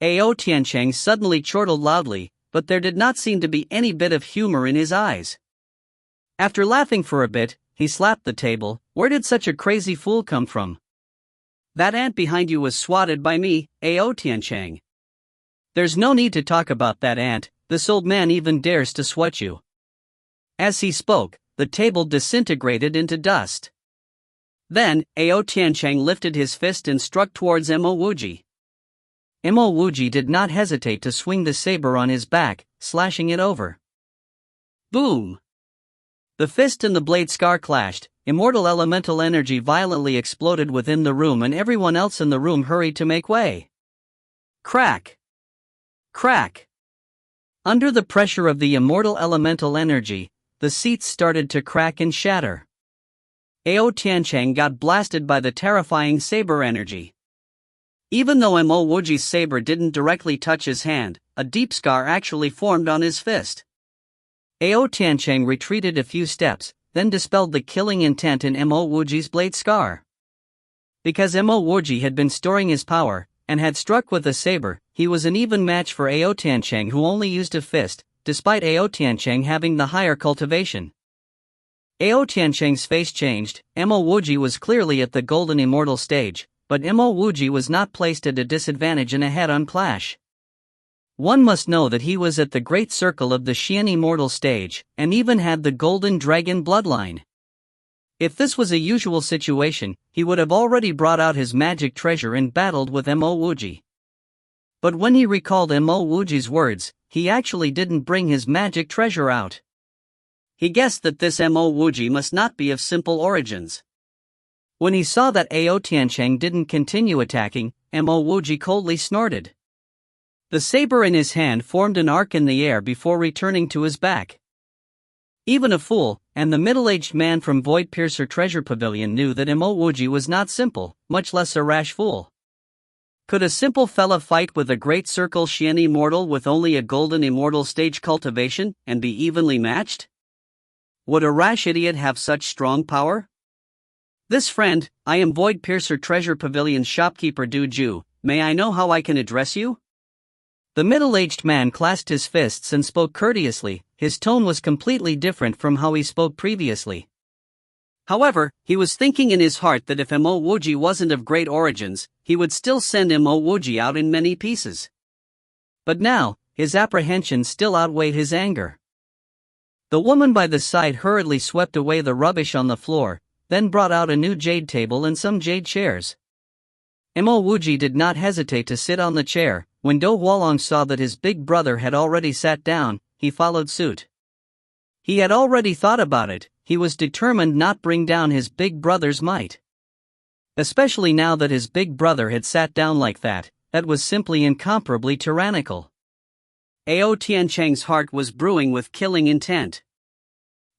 Ao Tiancheng suddenly chortled loudly, but there did not seem to be any bit of humor in his eyes. After laughing for a bit, he slapped the table. "Where did such a crazy fool come from? That ant behind you was swatted by me, Ao Tiancheng. There's no need to talk about that ant. This old man even dares to swat you." As he spoke, the table disintegrated into dust. Then, Ao Tiancheng lifted his fist and struck towards Mo Wuji. Mo Wuji did not hesitate to swing the saber on his back, slashing it over. Boom! The fist and the blade scar clashed, immortal elemental energy violently exploded within the room and everyone else in the room hurried to make way. Crack! Crack! Under the pressure of the immortal elemental energy, the seats started to crack and shatter. Ao Tiancheng got blasted by the terrifying saber energy. Even though Mo Wuji's saber didn't directly touch his hand, a deep scar actually formed on his fist. Ao Tiancheng retreated a few steps, then dispelled the killing intent in Mo Wuji's blade scar. Because Mo Wuji had been storing his power, and had struck with a saber, he was an even match for Ao Tiancheng, who only used a fist, despite Ao Tiancheng having the higher cultivation. Ao Tiancheng's face changed. Mo Wuji was clearly at the golden immortal stage, but Mo Wuji was not placed at a disadvantage in a head-on clash. One must know that he was at the great circle of the Xian immortal stage, and even had the golden dragon bloodline. If this was a usual situation, he would have already brought out his magic treasure and battled with Mo Wuji. But when he recalled Mo Wuji's words, he actually didn't bring his magic treasure out. He guessed that this Mo Wuji must not be of simple origins. When he saw that Ao Tiancheng didn't continue attacking, Mo Wuji coldly snorted. The saber in his hand formed an arc in the air before returning to his back. Even a fool, and the middle-aged man from Void Piercer Treasure Pavilion knew that Mo Wuji was not simple, much less a rash fool. Could a simple fella fight with a great circle Xian immortal with only a golden immortal stage cultivation, and be evenly matched? Would a rash idiot have such strong power? This friend, I am Void Piercer Treasure Pavilion's shopkeeper Du Ju, may I know how I can address you? The middle-aged man clasped his fists and spoke courteously. His tone was completely different from how he spoke previously. However, he was thinking in his heart that if Mo Wuji wasn't of great origins, he would still send Mo Wuji out in many pieces. But now, his apprehension still outweighed his anger. The woman by the side hurriedly swept away the rubbish on the floor, then brought out a new jade table and some jade chairs. Mo Wuji did not hesitate to sit on the chair. When Do Hualong saw that his big brother had already sat down, he followed suit. He had already thought about it. He was determined not bring down his big brother's might. Especially now that his big brother had sat down like that, that was simply incomparably tyrannical. Ao Tiancheng's heart was brewing with killing intent.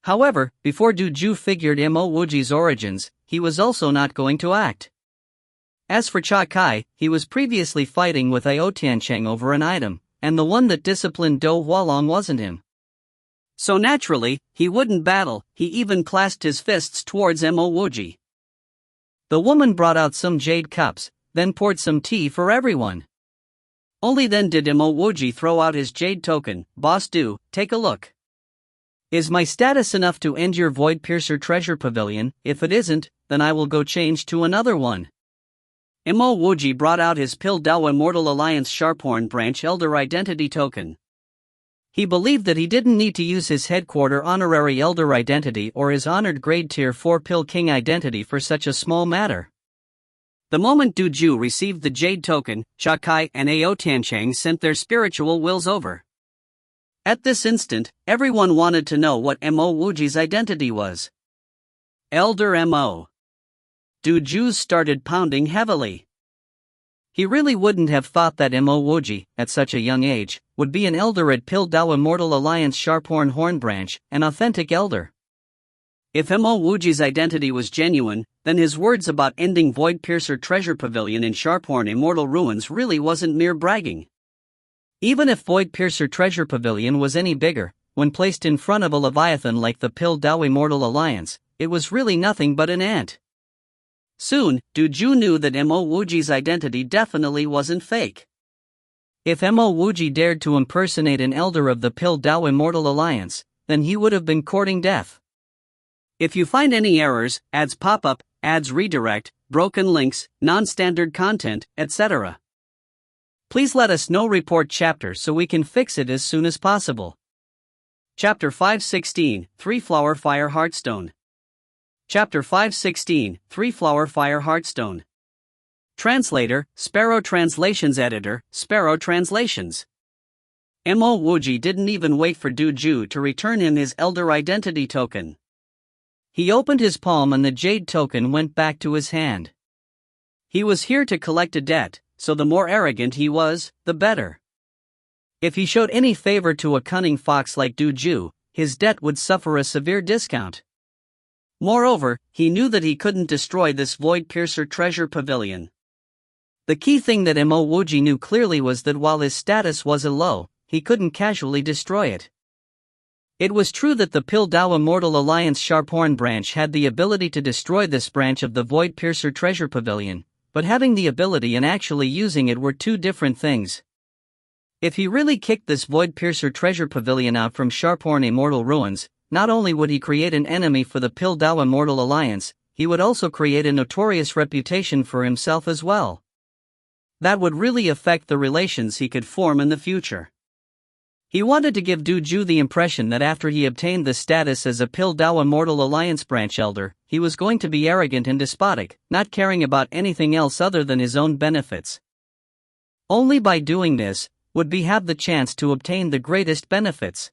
However, before Du Ju figured Mo Wuji's origins, he was also not going to act. As for Cha Kai, he was previously fighting with Ao Tiancheng over an item, and the one that disciplined Do Hualong wasn't him. So naturally, he wouldn't battle. He even clasped his fists towards Mo Wuji. The woman brought out some jade cups, then poured some tea for everyone. Only then did Mo Wuji throw out his jade token. Boss Du, take a look. Is my status enough to end your Void Piercer Treasure Pavilion? If it isn't, then I will go change to another one. Mo Wuji brought out his Piltdown Immortal Alliance Sharphorn Branch Elder Identity Token. He believed that he didn't need to use his headquarter honorary Elder Identity or his honored grade Tier 4 Pill King Identity for such a small matter. The moment Du Ju received the jade token, Cha Kai and Ao Tiancheng sent their spiritual wills over. At this instant, everyone wanted to know what Mo Wuji's identity was. Elder Mo. Du Ju started pounding heavily. He really wouldn't have thought that Mo Wuji, at such a young age, would be an elder at Piltdown Immortal Alliance Sharphorn Horn Branch, an authentic elder. If Mo Wuji's identity was genuine, then his words about ending Void Piercer Treasure Pavilion in Sharphorn Immortal Ruins really wasn't mere bragging. Even if Void Piercer Treasure Pavilion was any bigger, when placed in front of a leviathan like the Piltdown Immortal Alliance, it was really nothing but an ant. Soon, Du Ju knew that Mo Wuji's identity definitely wasn't fake. If Mo Wuji dared to impersonate an elder of the Piltdown Immortal Alliance, then he would have been courting death. If you find any errors, ads pop up, ads redirect, broken links, non-standard content, etc., please let us know. Report chapter so we can fix it as soon as possible. Chapter 516, Three-Flower Fire Heartstone. Chapter 516, Three-Flower Fire Heartstone. Translator, Sparrow Translations Editor, Sparrow Translations. Mo Wuji didn't even wait for Du Ju to return him his elder identity token. He opened his palm and the jade token went back to his hand. He was here to collect a debt, so the more arrogant he was, the better. If he showed any favor to a cunning fox like Du Ju, his debt would suffer a severe discount. Moreover, he knew that he couldn't destroy this Void Piercer treasure pavilion. The key thing that Mo Wuji knew clearly was that while his status was low, he couldn't casually destroy it. It was true that the Pildao Immortal Alliance Sharphorn branch had the ability to destroy this branch of the Void Piercer treasure pavilion, but having the ability and actually using it were two different things. If he really kicked this Void Piercer treasure pavilion out from Sharphorn Immortal Ruins, not only would he create an enemy for the Pildao Immortal Alliance, he would also create a notorious reputation for himself as well. That would really affect the relations he could form in the future. He wanted to give Du Ju the impression that after he obtained the status as a Pildao Immortal Alliance branch elder, he was going to be arrogant and despotic, not caring about anything else other than his own benefits. Only by doing this would he have the chance to obtain the greatest benefits.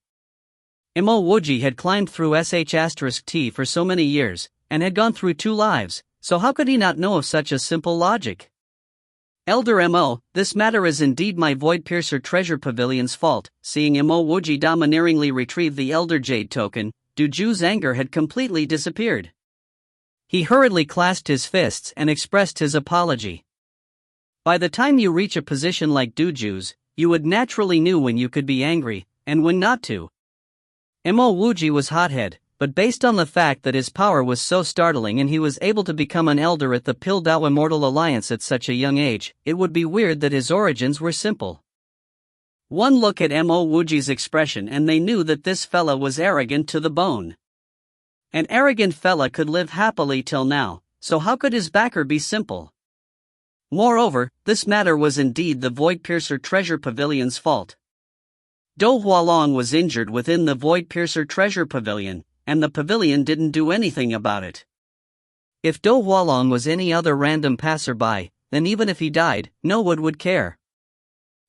Mo Wuji had climbed through sh*t for so many years, and had gone through 2 lives, so how could he not know of such a simple logic? Elder Mo, this matter is indeed my Void Piercer treasure pavilion's fault. Seeing Mo Wuji domineeringly retrieve the Elder Jade token, Du Ju's anger had completely disappeared. He hurriedly clasped his fists and expressed his apology. By the time you reach a position like Du Ju's, you would naturally know when you could be angry, and when not to. Mo Wuji was hothead, but based on the fact that his power was so startling and he was able to become an elder at the Pildao Immortal Alliance at such a young age, it would be weird that his origins were simple. One look at Mo Wuji's expression and they knew that this fella was arrogant to the bone. An arrogant fella could live happily till now, so how could his backer be simple? Moreover, this matter was indeed the Void Piercer treasure pavilion's fault. Do Hualong was injured within the Void Piercer treasure pavilion, and the pavilion didn't do anything about it. If Do Hualong was any other random passerby, then even if he died, no one would care.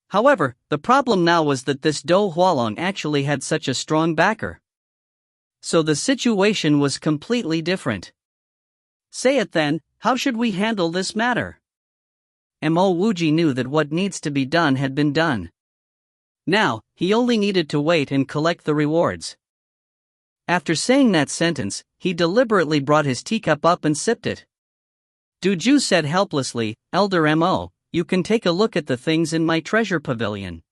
However, the problem now was that this Do Hualong actually had such a strong backer. So the situation was completely different. Say it then, how should we handle this matter? Mo Wuji knew that what needs to be done had been done. Now, he only needed to wait and collect the rewards. After saying that sentence, he deliberately brought his teacup up and sipped it. Du Ju said helplessly, Elder Mo, you can take a look at the things in my treasure pavilion.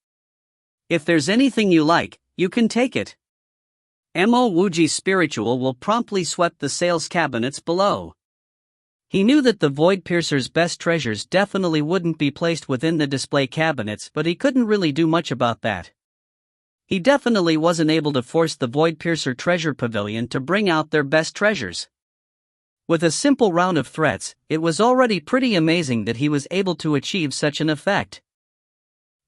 If there's anything you like, you can take it. Mo Wuji's spiritual will promptly swept the sales cabinets below. He knew that the Void Piercer's best treasures definitely wouldn't be placed within the display cabinets, but he couldn't really do much about that. He definitely wasn't able to force the Void Piercer treasure pavilion to bring out their best treasures. With a simple round of threats, it was already pretty amazing that he was able to achieve such an effect.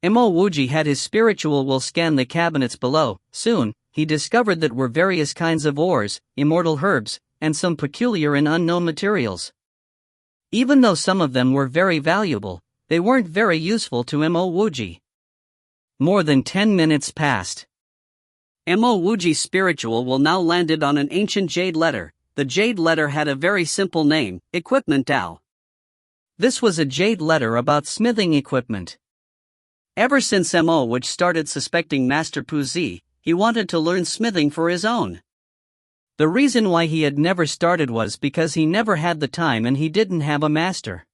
Mo Wuji had his spiritual will scan the cabinets below. Soon, he discovered that were various kinds of ores, immortal herbs, and some peculiar and unknown materials. Even though some of them were very valuable, they weren't very useful to Mo Wuji. More than 10 minutes passed. Mo Wuji's spiritual will now landed on an ancient jade letter. The jade letter had a very simple name, Equipment Dao. This was a jade letter about smithing equipment. Ever since Mo Wuji started suspecting Master Pu Zi, he wanted to learn smithing for his own. The reason why he had never started was because he never had the time and he didn't have a master.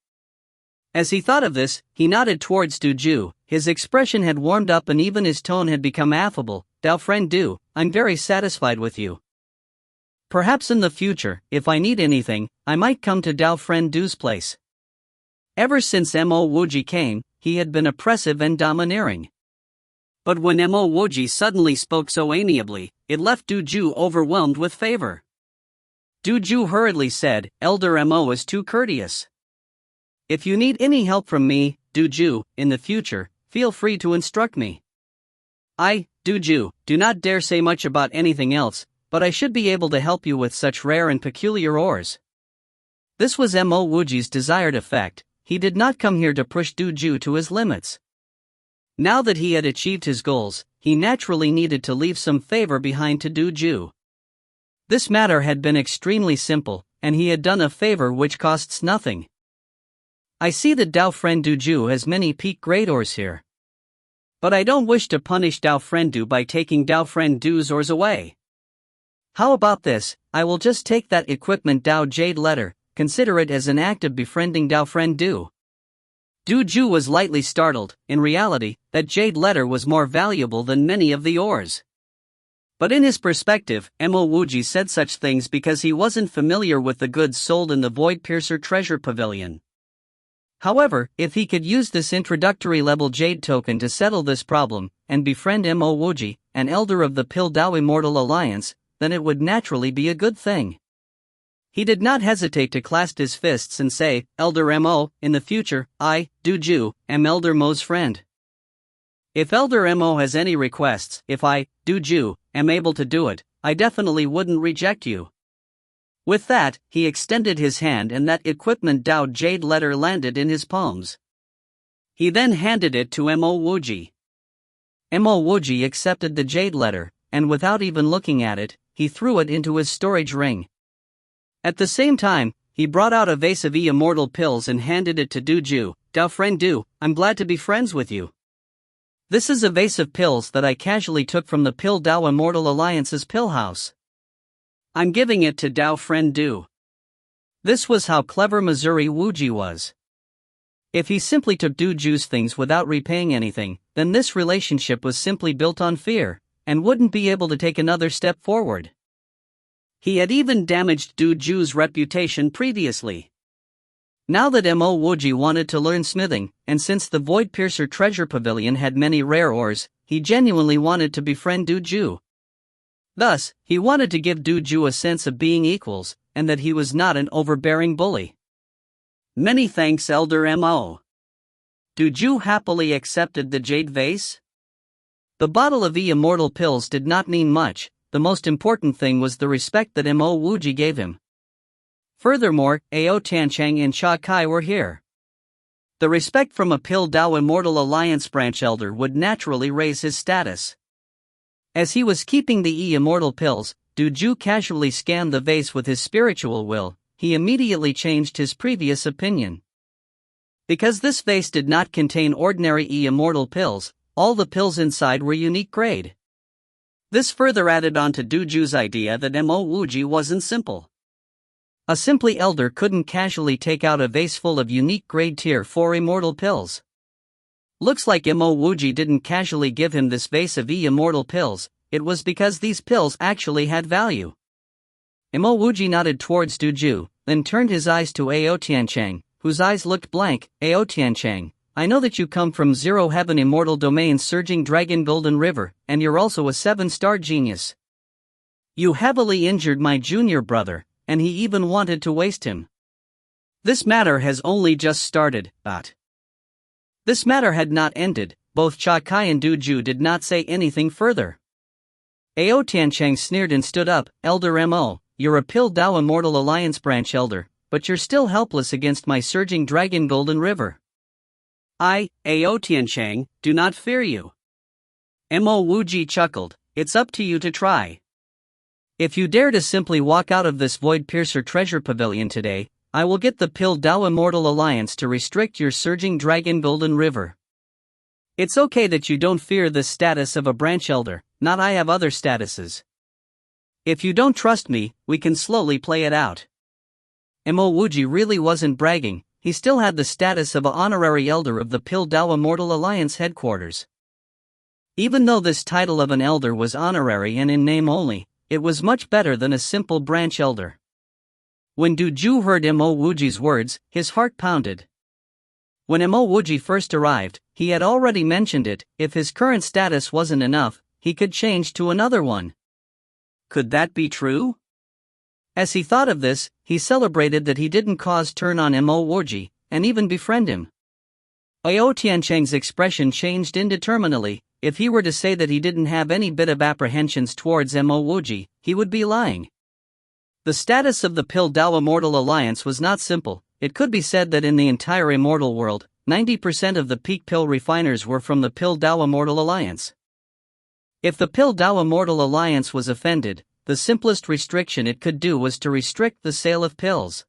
As he thought of this, he nodded towards Du Ju. His expression had warmed up and even his tone had become affable. Dao friend Du, I'm very satisfied with you. Perhaps in the future, if I need anything, I might come to Dao friend Du's place. Ever since Mo Wuji came, he had been oppressive and domineering. But when Mo Wuji suddenly spoke so amiably, it left Du Ju overwhelmed with favor. Du Ju hurriedly said, Elder Mo is too courteous. If you need any help from me, Du Ju, in the future, feel free to instruct me. Duju, do not dare say much about anything else, but I should be able to help you with such rare and peculiar ores. This was Mo Wuji's desired effect. He did not come here to push Duju to his limits. Now that he had achieved his goals, he naturally needed to leave some favor behind to Duju. This matter had been extremely simple, and he had done a favor which costs nothing. I see that Dao Friend Duju has many peak grade ores here. But I don't wish to punish Dao Friend Du by taking Dao Friend Du's ores away. How about this? I will just take that equipment Dao Jade letter, consider it as an act of befriending Dao Friend Du. Duju was lightly startled. In reality, that jade letter was more valuable than many of the ores. But in his perspective, Mo Wuji said such things because he wasn't familiar with the goods sold in the Void Piercer Treasure Pavilion. However, if he could use this introductory level jade token to settle this problem, and befriend Mo Wuji, an elder of the Pill Dao Immortal Alliance, then it would naturally be a good thing. He did not hesitate to clasp his fists and say, Elder Mo, in the future, I, Duju, am Elder Mo's friend. If Elder Mo has any requests, if I, Duju, am able to do it, I definitely wouldn't reject you. With that, he extended his hand and that equipment Dao Jade letter landed in his palms. He then handed it to Mo Wuji. Mo Wuji accepted the jade letter, and without even looking at it, he threw it into his storage ring. At the same time, he brought out a vase of immortal pills and handed it to Duju. Dao Friend Du, I'm glad to be friends with you. This is a vase of pills that I casually took from the Pill Dao Immortal Alliance's pill house. I'm giving it to Dao Friend Du. This was how clever Missouri Wuji was. If he simply took Duju's things without repaying anything, then this relationship was simply built on fear, and wouldn't be able to take another step forward. He had even damaged Duju's reputation previously. Now that Mo Wuji wanted to learn smithing, and since the Void Piercer Treasure Pavilion had many rare ores, he genuinely wanted to befriend Duju. Thus, he wanted to give Duju a sense of being equals, and that he was not an overbearing bully. Many thanks, Elder Mo. Duju happily accepted the jade vase. The bottle of immortal pills did not mean much. The most important thing was the respect that Mo Wuji gave him. Furthermore, Ao Tiancheng and Cha Kai were here. The respect from a Pill Dao Immortal Alliance branch elder would naturally raise his status. As he was keeping the immortal pills, Duju casually scanned the vase with his spiritual will. He immediately changed his previous opinion. Because this vase did not contain ordinary immortal pills, all the pills inside were unique grade. This further added on to Duju's idea that Mo Wuji wasn't simple. A simply elder couldn't casually take out a vase full of unique grade tier 4 immortal pills. Looks like Mo Wuji didn't casually give him this vase of immortal pills. It was because these pills actually had value. Mo Wuji nodded towards Duju, then turned his eyes to Ao Tiancheng, whose eyes looked blank. Ao Tiancheng, I know that you come from Zero Heaven Immortal Domain's Surging Dragon Golden River, and you're also a 7-star genius. You heavily injured my junior brother, and he even wanted to waste him. This matter has only just started, but this matter had not ended. Both Cha Kai and Duju did not say anything further. Ao Tiancheng sneered and stood up. Elder Mo, you're a Pill Dao Immortal Alliance branch elder, but you're still helpless against my Surging Dragon Golden River. I, Ao Tiancheng, do not fear you. Mo Wuji chuckled. It's up to you to try. If you dare to simply walk out of this Void Piercer Treasure Pavilion today, I will get the Pill Dao Immortal Alliance to restrict your Surging Dragon Golden River. It's okay that you don't fear the status of a branch elder, not I have other statuses. If you don't trust me, we can slowly play it out. Mo Wuji really wasn't bragging. He still had the status of an honorary elder of the Pill Dao Immortal Alliance headquarters. Even though this title of an elder was honorary and in name only, it was much better than a simple branch elder. When Duju heard Mo Wuji's words, his heart pounded. When Mo Wuji first arrived, he had already mentioned it. If his current status wasn't enough, he could change to another one. Could that be true? As he thought of this, he celebrated that he didn't cause turn on Mo Wuji, and even befriend him. Ao Tiancheng's expression changed indeterminately. if he were to say that he didn't have any bit of apprehensions towards Mo Wuji, he would be lying. The status of the Piltdown Immortal Alliance was not simple. It could be said that in the entire immortal world, 90% of the peak pill refiners were from the Piltdown Immortal Alliance. If the Piltdown Immortal Alliance was offended, the simplest restriction it could do was to restrict the sale of pills.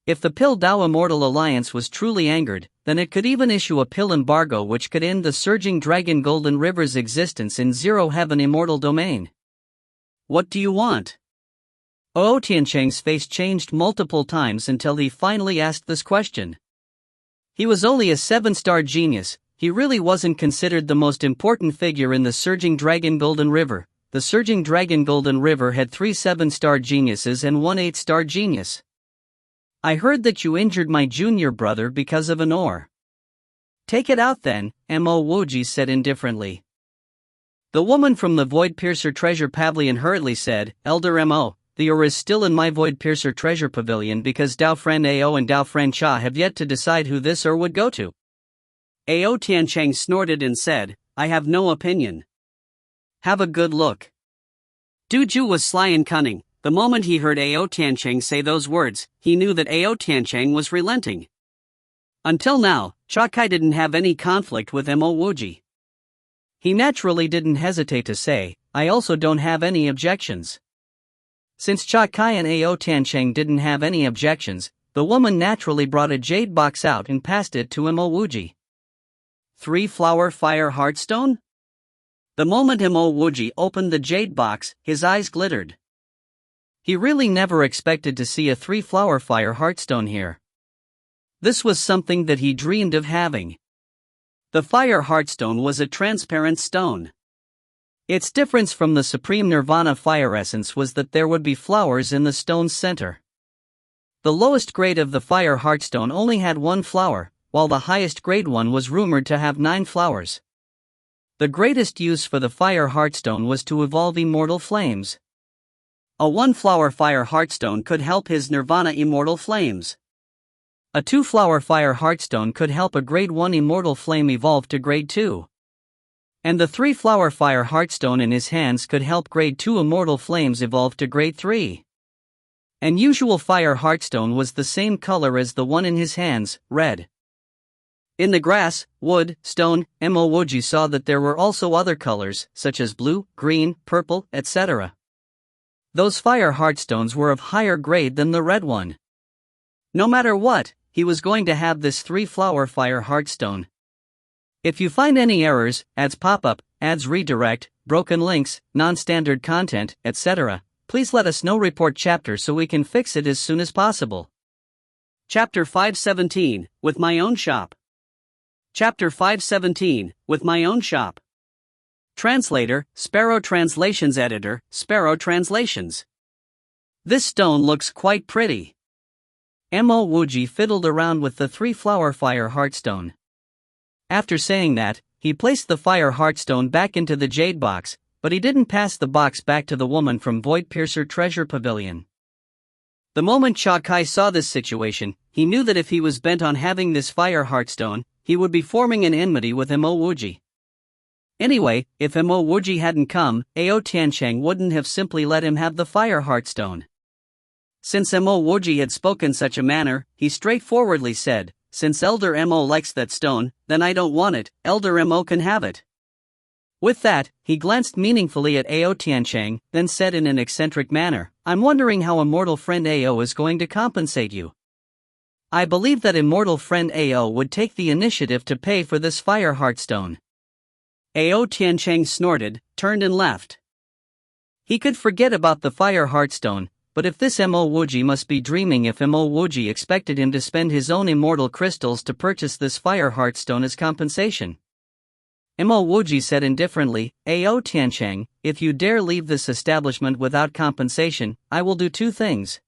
If the Piltdown Immortal Alliance was truly angered, then it could even issue a pill embargo which could end the surging dragon Golden River's existence in Zero Heaven Immortal Domain. What do you want? Tiancheng's face changed multiple times until he finally asked this question. He was only a 7-star genius. He really wasn't considered the most important figure in the surging dragon Golden River. The surging dragon Golden River had 3 7-star geniuses and 1 8-star genius. I heard that you injured my junior brother because of an ore. Take it out then, Mo Wuji said indifferently. The woman from the Void Piercer Treasure Pavilion hurriedly said, Elder Mo, the ore is still in my Void Piercer Treasure Pavilion because Dao Friend Ao and Dao Friend Cha have yet to decide who this ore would go to. Ao Tiancheng snorted and said, I have no opinion. Have a good look. Du Ju was sly and cunning. The moment he heard Ao Tiancheng say those words, he knew that Ao Tiancheng was relenting. Until now, Cha Kai didn't have any conflict with Mo Wuji. He naturally didn't hesitate to say, I also don't have any objections. Since Cha Kai and Ao Tiancheng didn't have any objections, the woman naturally brought a jade box out and passed it to Mo Wuji. 3-flower fire heartstone? The moment Mo Wuji opened the jade box, his eyes glittered. He really never expected to see a 3-flower fire heartstone here. This was something that he dreamed of having. The fire heartstone was a transparent stone. Its difference from the Supreme Nirvana fire essence was that there would be flowers in the stone's center. The lowest grade of the fire heartstone only had 1 flower, while the highest grade one was rumored to have 9 flowers. The greatest use for the fire heartstone was to evolve immortal flames. A 1-flower fire heartstone could help his Nirvana immortal flames. A 2-flower fire heartstone could help a grade 1 immortal flame evolve to grade 2. And the 3-flower fire heartstone in his hands could help grade 2 immortal flames evolve to grade 3. An usual fire heartstone was the same color as the one in his hands, red. In the grass, wood, stone, Mo Wuji saw that there were also other colors, such as blue, green, purple, etc. Those fire heartstones were of higher grade than the red one. No matter what, he was going to have this 3-flower fire heartstone. If you find any errors, ads pop up, ads redirect, broken links, non-standard content, etc., please let us know. Report chapter so we can fix it as soon as possible. Chapter 517, With My Own Shop. Chapter 517, With My Own Shop. Translator, Sparrow Translations. Editor, Sparrow Translations. This stone looks quite pretty. Mo Wuji fiddled around with the 3-flower fire heartstone. After saying that, he placed the fire heartstone back into the jade box, but he didn't pass the box back to the woman from Void Piercer Treasure Pavilion. The moment Cha Kai saw this situation, he knew that if he was bent on having this fire heartstone, he would be forming an enmity with Mo Wuji. Anyway, if Mo Wuji hadn't come, Ao Tiancheng wouldn't have simply let him have the fire heartstone. Since Mo Wuji had spoken such a manner, he straightforwardly said, since Elder Mo likes that stone, then I don't want it, Elder Mo can have it. With that, he glanced meaningfully at Ao Tiancheng, then said in an eccentric manner, I'm wondering how Immortal Friend Ao is going to compensate you. I believe that Immortal Friend Ao would take the initiative to pay for this fire heartstone. Ao Tiancheng snorted, turned and left. He could forget about the fire heartstone, but if this Mo Wuji must be dreaming if Mo Wuji expected him to spend his own immortal crystals to purchase this fire heartstone as compensation. Mo Wuji said indifferently, Ao Tiancheng, if you dare leave this establishment without compensation, I will do 2 things.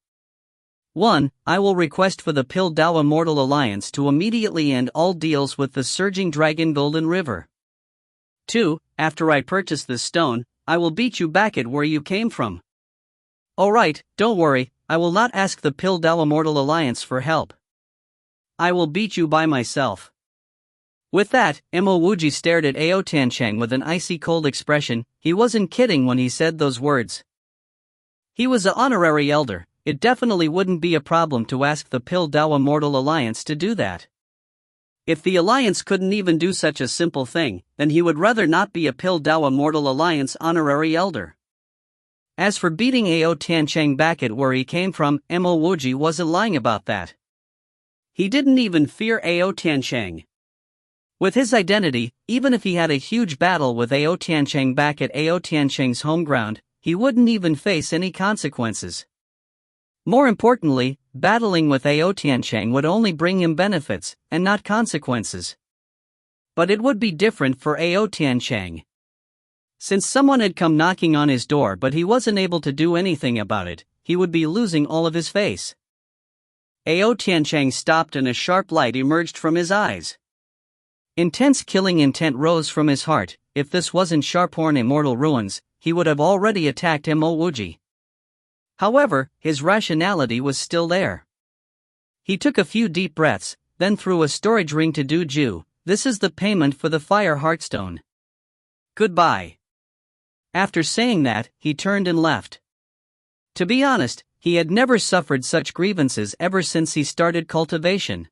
1. I will request for the Piltdown Immortal Alliance to immediately end all deals with the surging dragon Golden River. 2. After I purchase this stone, I will beat you back at where you came from. Alright, don't worry, I will not ask the Piltdown Immortal Alliance for help. I will beat you by myself. With that, Mo Wuji stared at Ao Tiancheng with an icy cold expression. He wasn't kidding when he said those words. He was an honorary elder. It definitely wouldn't be a problem to ask the Piltdown Immortal Alliance to do that. If the Alliance couldn't even do such a simple thing, then he would rather not be a Piltdown Immortal Alliance honorary elder. As for beating Ao Tiancheng back at where he came from, Mo Wuji wasn't lying about that. He didn't even fear Ao Tiancheng. With his identity, even if he had a huge battle with Ao Tiancheng back at Ao Tiancheng's home ground, he wouldn't even face any consequences. More importantly, battling with Ao Tiancheng would only bring him benefits, and not consequences. But it would be different for Ao Tiancheng. Since someone had come knocking on his door but he wasn't able to do anything about it, he would be losing all of his face. Ao Tiancheng stopped and a sharp light emerged from his eyes. Intense killing intent rose from his heart. If this wasn't Sharphorn Immortal Ruins, he would have already attacked Mo Wuji. However, his rationality was still there. He took a few deep breaths, then threw a storage ring to Du Ju. This is the payment for the Fire Heartstone. Goodbye. After saying that, he turned and left. To be honest, he had never suffered such grievances ever since he started cultivation.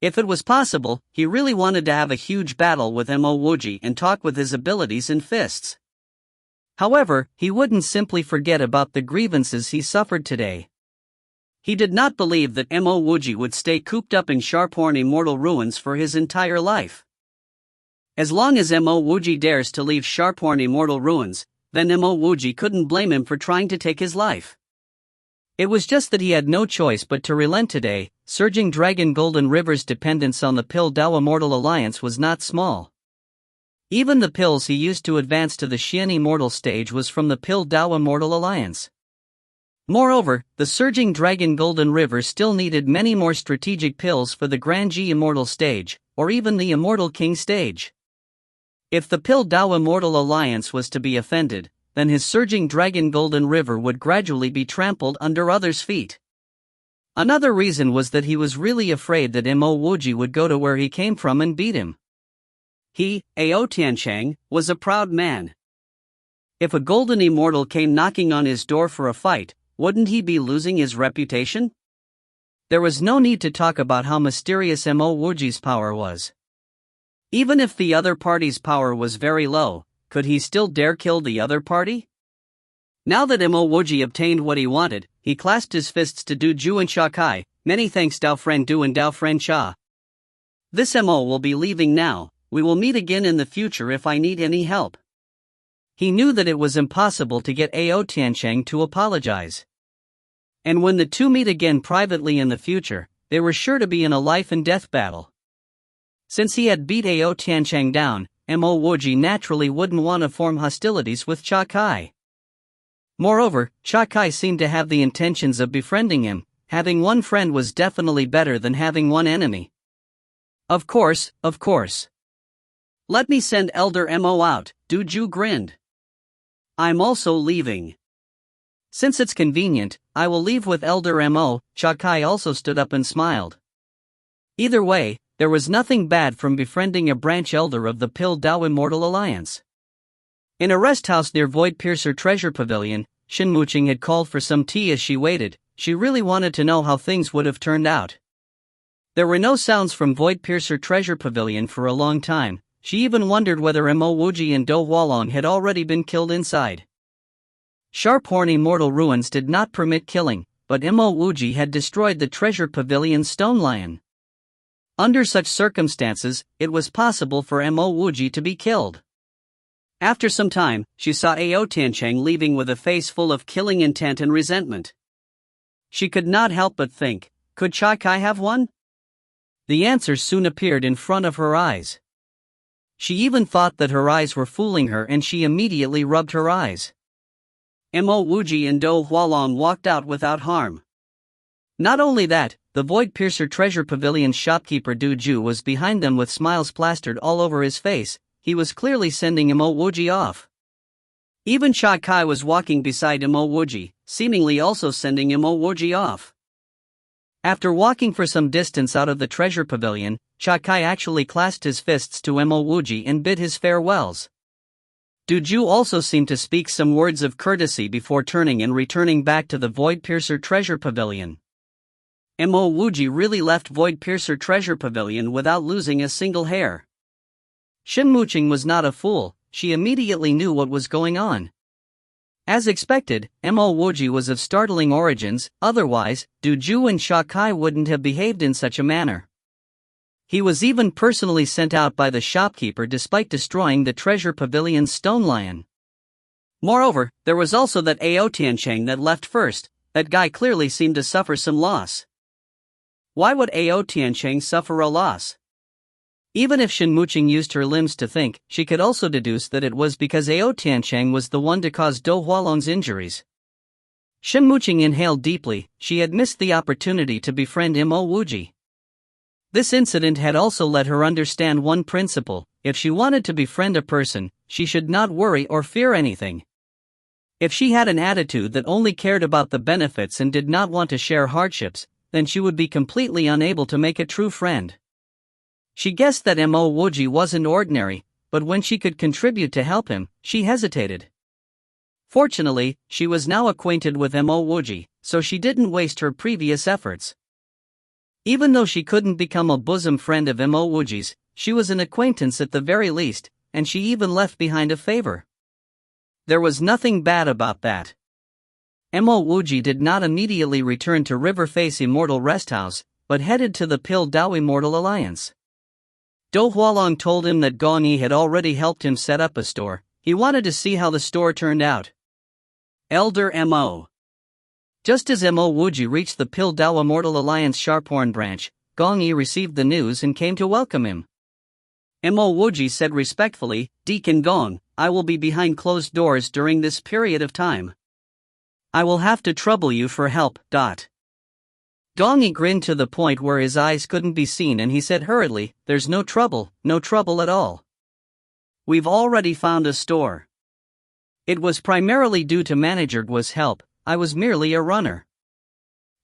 If it was possible, he really wanted to have a huge battle with Mo Wuji and talk with his abilities and fists. However, he wouldn't simply forget about the grievances he suffered today. He did not believe that Mo Wuji would stay cooped up in Sharphorn Immortal Ruins for his entire life. As long as Mo Wuji dares to leave Sharphorn Immortal Ruins, then Mo Wuji couldn't blame him for trying to take his life. It was just that he had no choice but to relent today. Surging Dragon Golden River's dependence on the Piltdown Immortal Alliance was not small. Even the pills he used to advance to the Xian Immortal stage was from the Piltdown Immortal Alliance. Moreover, the surging Dragon Golden River still needed many more strategic pills for the Grand Ji Immortal stage, or even the Immortal King stage. If the Piltdown Immortal Alliance was to be offended, then his surging Dragon Golden River would gradually be trampled under others' feet. Another reason was that he was really afraid that Mo Wuji would go to where he came from and beat him. He, Ao Tiancheng, was a proud man. If a Golden Immortal came knocking on his door for a fight, wouldn't he be losing his reputation? There was no need to talk about how mysterious Mo Wuji's power was. Even if the other party's power was very low, could he still dare kill the other party? Now that Mo Wuji obtained what he wanted, he clasped his fists to Du Ju and Cha Kai. Many thanks Dao Friend Du and Dao Friend Cha. This Mo will be leaving now. We will meet again in the future if I need any help. He knew that it was impossible to get Ao Tiancheng to apologize. And when the two meet again privately in the future, they were sure to be in a life and death battle. Since he had beat Ao Tiancheng down, Mo Wuji naturally wouldn't want to form hostilities with Cha Kai. Moreover, Cha Kai seemed to have the intentions of befriending him. Having one friend was definitely better than having one enemy. Of course. Let me send Elder Mo out, Du Ju grinned. I'm also leaving. Since it's convenient, I will leave with Elder Mo. Cha Kai also stood up and smiled. Either way, there was nothing bad from befriending a branch elder of the Piltdown Immortal Alliance. In a rest house near Void Piercer Treasure Pavilion, Shin Muqing had called for some tea as she waited. She really wanted to know how things would have turned out. There were no sounds from Void Piercer Treasure Pavilion for a long time. She even wondered whether Mo Wuji and Do Hualong had already been killed inside. Sharphorn Immortal Ruins did not permit killing, but Mo Wuji had destroyed the Treasure Pavilion's stone lion. Under such circumstances, it was possible for Mo Wuji to be killed. After some time, she saw Ao Tiancheng leaving with a face full of killing intent and resentment. She could not help but think, could Cha Kai have one? The answer soon appeared in front of her eyes. She even thought that her eyes were fooling her and she immediately rubbed her eyes. Mo Wuji and Do Hualong walked out without harm. Not only that, the Void Piercer Treasure Pavilion's shopkeeper Du Ju was behind them with smiles plastered all over his face. He was clearly sending Mo Wuji off. Even Cha Kai was walking beside Mo Wuji, seemingly also sending Mo Wuji off. After walking for some distance out of the treasure pavilion, Chakai actually clasped his fists to Mo Wuji and bid his farewells. Duju also seemed to speak some words of courtesy before turning and returning back to the Void Piercer treasure pavilion. Mo Wuji really left Void Piercer treasure pavilion without losing a single hair. Shinmuching was not a fool, she immediately knew what was going on. As expected, Mo Wuji was of startling origins, otherwise, Duju and Shakai wouldn't have behaved in such a manner. He was even personally sent out by the shopkeeper despite destroying the treasure pavilion's stone lion. Moreover, there was also that Ao Tiancheng that left first. That guy clearly seemed to suffer some loss. Why would Ao Tiancheng suffer a loss? Even if Shinmuching used her limbs to think, she could also deduce that it was because Ao Tiancheng was the one to cause Do Hualong's injuries. Shinmuching inhaled deeply, she had missed the opportunity to befriend Mo Wuji. This incident had also let her understand one principle: if she wanted to befriend a person, she should not worry or fear anything. If she had an attitude that only cared about the benefits and did not want to share hardships, then she would be completely unable to make a true friend. She guessed that Mo Wuji wasn't ordinary, but when she could contribute to help him, she hesitated. Fortunately, she was now acquainted with Mo Wuji, so she didn't waste her previous efforts. Even though she couldn't become a bosom friend of Mo Wuji's, she was an acquaintance at the very least, and she even left behind a favor. There was nothing bad about that. Mo Wuji did not immediately return to Riverface Immortal Rest House, but headed to the Pil Dao Immortal Alliance. Do Hualong told him that Gong Yi had already helped him set up a store. He wanted to see how the store turned out. Elder Mo. Just as Mo Wuji reached the Pil Dao Immortal Alliance Sharphorn branch, Gong Yi received the news and came to welcome him. Mo Wuji said respectfully, "Deacon Gong, I will be behind closed doors during this period of time. I will have to trouble you for help." Gong Yi grinned to the point where his eyes couldn't be seen and he said hurriedly, "There's no trouble at all. We've already found a store. It was primarily due to Manager Guo's help, I was merely a runner."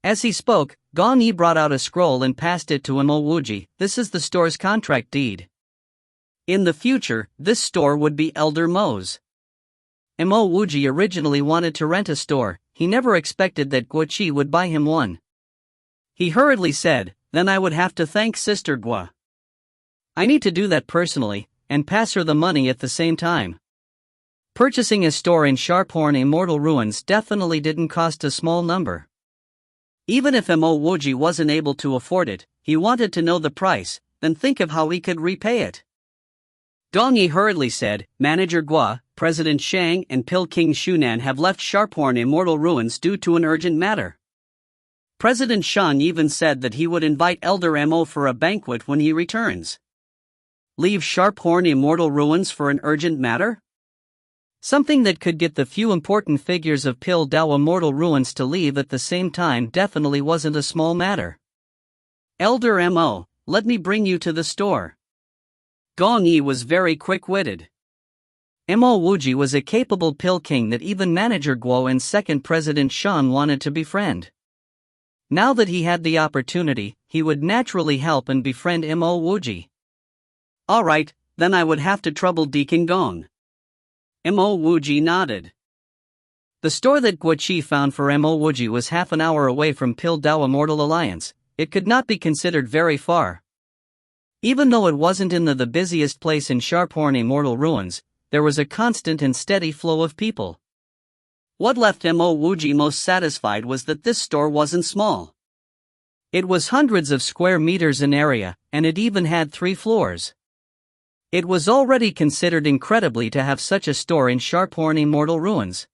As he spoke, Gong Yi brought out a scroll and passed it to Mo Wuji. "This is the store's contract deed. In the future, this store would be Elder Mo's." Mo Wuji originally wanted to rent a store, he never expected that Guoqi would buy him one. He hurriedly said, "Then I would have to thank Sister Guo. I need to do that personally, and pass her the money at the same time." Purchasing a store in Sharphorn Immortal Ruins definitely didn't cost a small number. Even if Mo Wuji wasn't able to afford it, he wanted to know the price, then think of how he could repay it. Gong Yi hurriedly said, "Manager Guo, President Shang and Pil King Shunan have left Sharphorn Immortal Ruins due to an urgent matter. President Shang even said that he would invite Elder Mo for a banquet when he returns." Leave Sharphorn Immortal Ruins for an urgent matter? Something that could get the few important figures of Pil Dao Immortal Ruins to leave at the same time definitely wasn't a small matter. "Elder Mo, let me bring you to the store." Gong Yi was very quick-witted. Mo Wuji was a capable Pil King that even Manager Guo and second President Shan wanted to befriend. Now that he had the opportunity, he would naturally help and befriend Mo Wuji. "Alright, then I would have to trouble Deacon Gong." Mo Wuji nodded. The store that Guoqi found for Mo Wuji was half an hour away from Pil Dao Immortal Alliance. It could not be considered very far. Even though it wasn't in the busiest place in Sharphorn Immortal Ruins, there was a constant and steady flow of people. What left Mo Wuji most satisfied was that this store wasn't small. It was hundreds of square meters in area, and it even had 3 floors. It was already considered incredibly to have such a store in Sharphorn Immortal Ruins.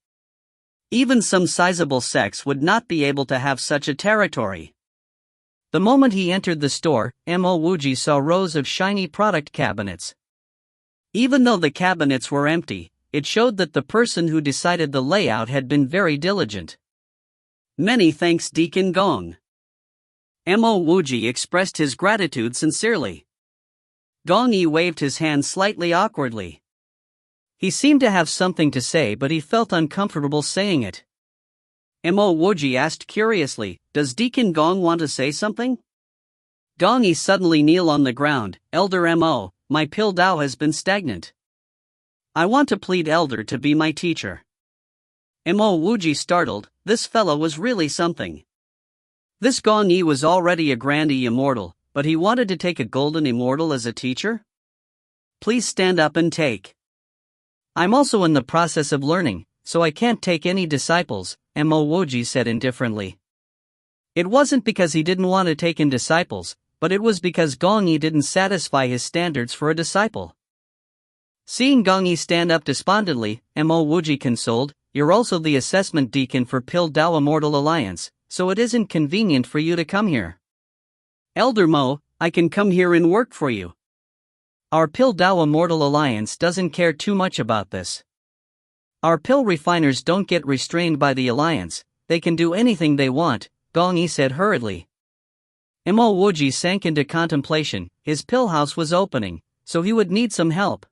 Even some sizable sects would not be able to have such a territory. The moment he entered the store, Mo Wuji saw rows of shiny product cabinets. Even though the cabinets were empty, it showed that the person who decided the layout had been very diligent. "Many thanks, Deacon Gong." Mo Wuji expressed his gratitude sincerely. Gong Yi waved his hand slightly awkwardly. He seemed to have something to say, but he felt uncomfortable saying it. Mo Wuji asked curiously, does Deacon Gong want to say something? Gong Yi suddenly kneel on the ground, Elder Mo, my pill Dao has been stagnant. I want to plead Elder to be my teacher. Mo Wuji startled, this fellow was really something. This Gong Yi was already a grandee immortal, but he wanted to take a golden immortal as a teacher? Please stand up and take. I'm also in the process of learning, so I can't take any disciples, Mo Wuji said indifferently. It wasn't because he didn't want to take in disciples, but it was because Gong Yi didn't satisfy his standards for a disciple. Seeing Gong Yi stand up despondently, Mo Wuji consoled, you're also the assessment deacon for Pill Dao Immortal Alliance, so it isn't convenient for you to come here. Elder Mo, I can come here and work for you. Our Pill Dao Immortal Alliance doesn't care too much about this. Our pill refiners don't get restrained by the alliance, they can do anything they want, Gong Yi said hurriedly. Mo Wuji sank into contemplation, his pill house was opening, so he would need some help.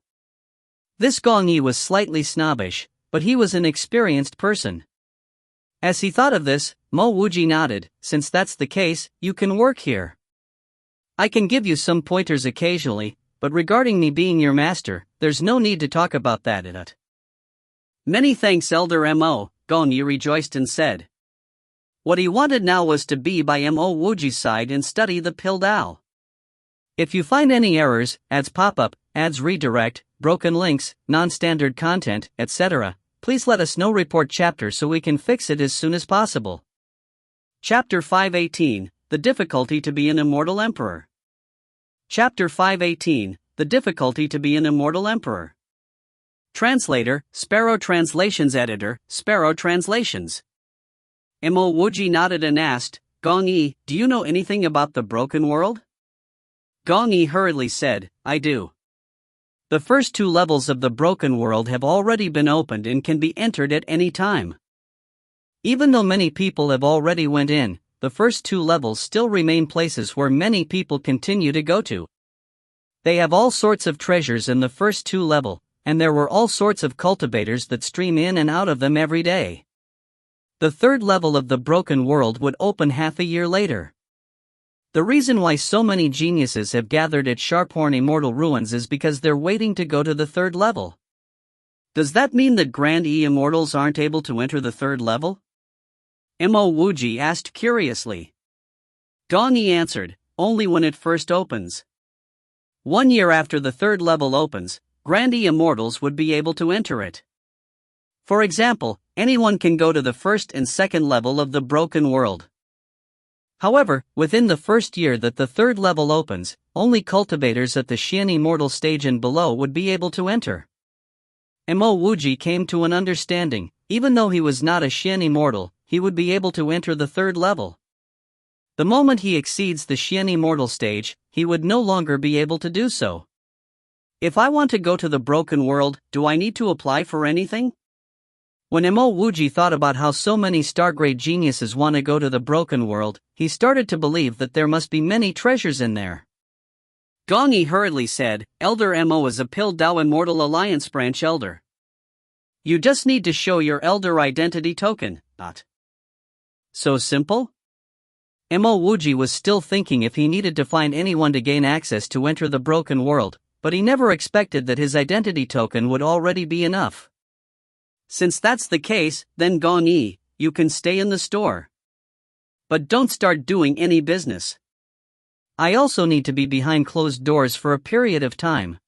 This Gong Yi was slightly snobbish, but he was an experienced person. As he thought of this, Mo Wuji nodded, since that's the case, you can work here. I can give you some pointers occasionally, but regarding me being your master, there's no need to talk about that yet. Many thanks Elder Mo, Gong Yi rejoiced and said. What he wanted now was to be by Mo Wuji's side and study the Pill Dao. If you find any errors, ads pop up, ads redirect, broken links, non-standard content, etc., please let us know. Report chapter so we can fix it as soon as possible. Chapter 518, The Difficulty to be an Immortal Emperor. Chapter 518, The Difficulty to be an Immortal Emperor. Translator, Sparrow Translations Editor, Sparrow Translations. Mo Wuji nodded and asked, Gong Yi, do you know anything about the broken world? Gong Yi hurriedly said, I do. The first 2 levels of the broken world have already been opened and can be entered at any time. Even though many people have already went in, the first 2 levels still remain places where many people continue to go to. They have all sorts of treasures in the first 2 levels, and there were all sorts of cultivators that stream in and out of them every day. The 3rd level of the broken world would open half a year later. The reason why so many geniuses have gathered at Sharphorn Immortal Ruins is because they're waiting to go to the 3rd level. Does that mean that Grand E Immortals aren't able to enter the 3rd level? Mo Wuji asked curiously. Gong Yi answered, only when it first opens. 1 year after the 3rd level opens, Grand E Immortals would be able to enter it. For example, anyone can go to the 1st and 2nd level of the broken world. However, within the 1st year that the 3rd level opens, only cultivators at the Xian Immortal stage and below would be able to enter. Mo Wuji came to an understanding, even though he was not a Xian Immortal, he would be able to enter the 3rd level. The moment he exceeds the Xian Immortal stage, he would no longer be able to do so. If I want to go to the broken world, do I need to apply for anything? When Mo Wuji thought about how so many star-grade geniuses want to go to the broken world, he started to believe that there must be many treasures in there. Gong Yi hurriedly said, Elder Mo is a Pill Dao Immortal Alliance branch elder. You just need to show your elder identity token, not. So simple? Mo Wuji was still thinking if he needed to find anyone to gain access to enter the broken world, but he never expected that his identity token would already be enough. Since that's the case, then Gong Yi, you can stay in the store. But don't start doing any business. I also need to be behind closed doors for a period of time.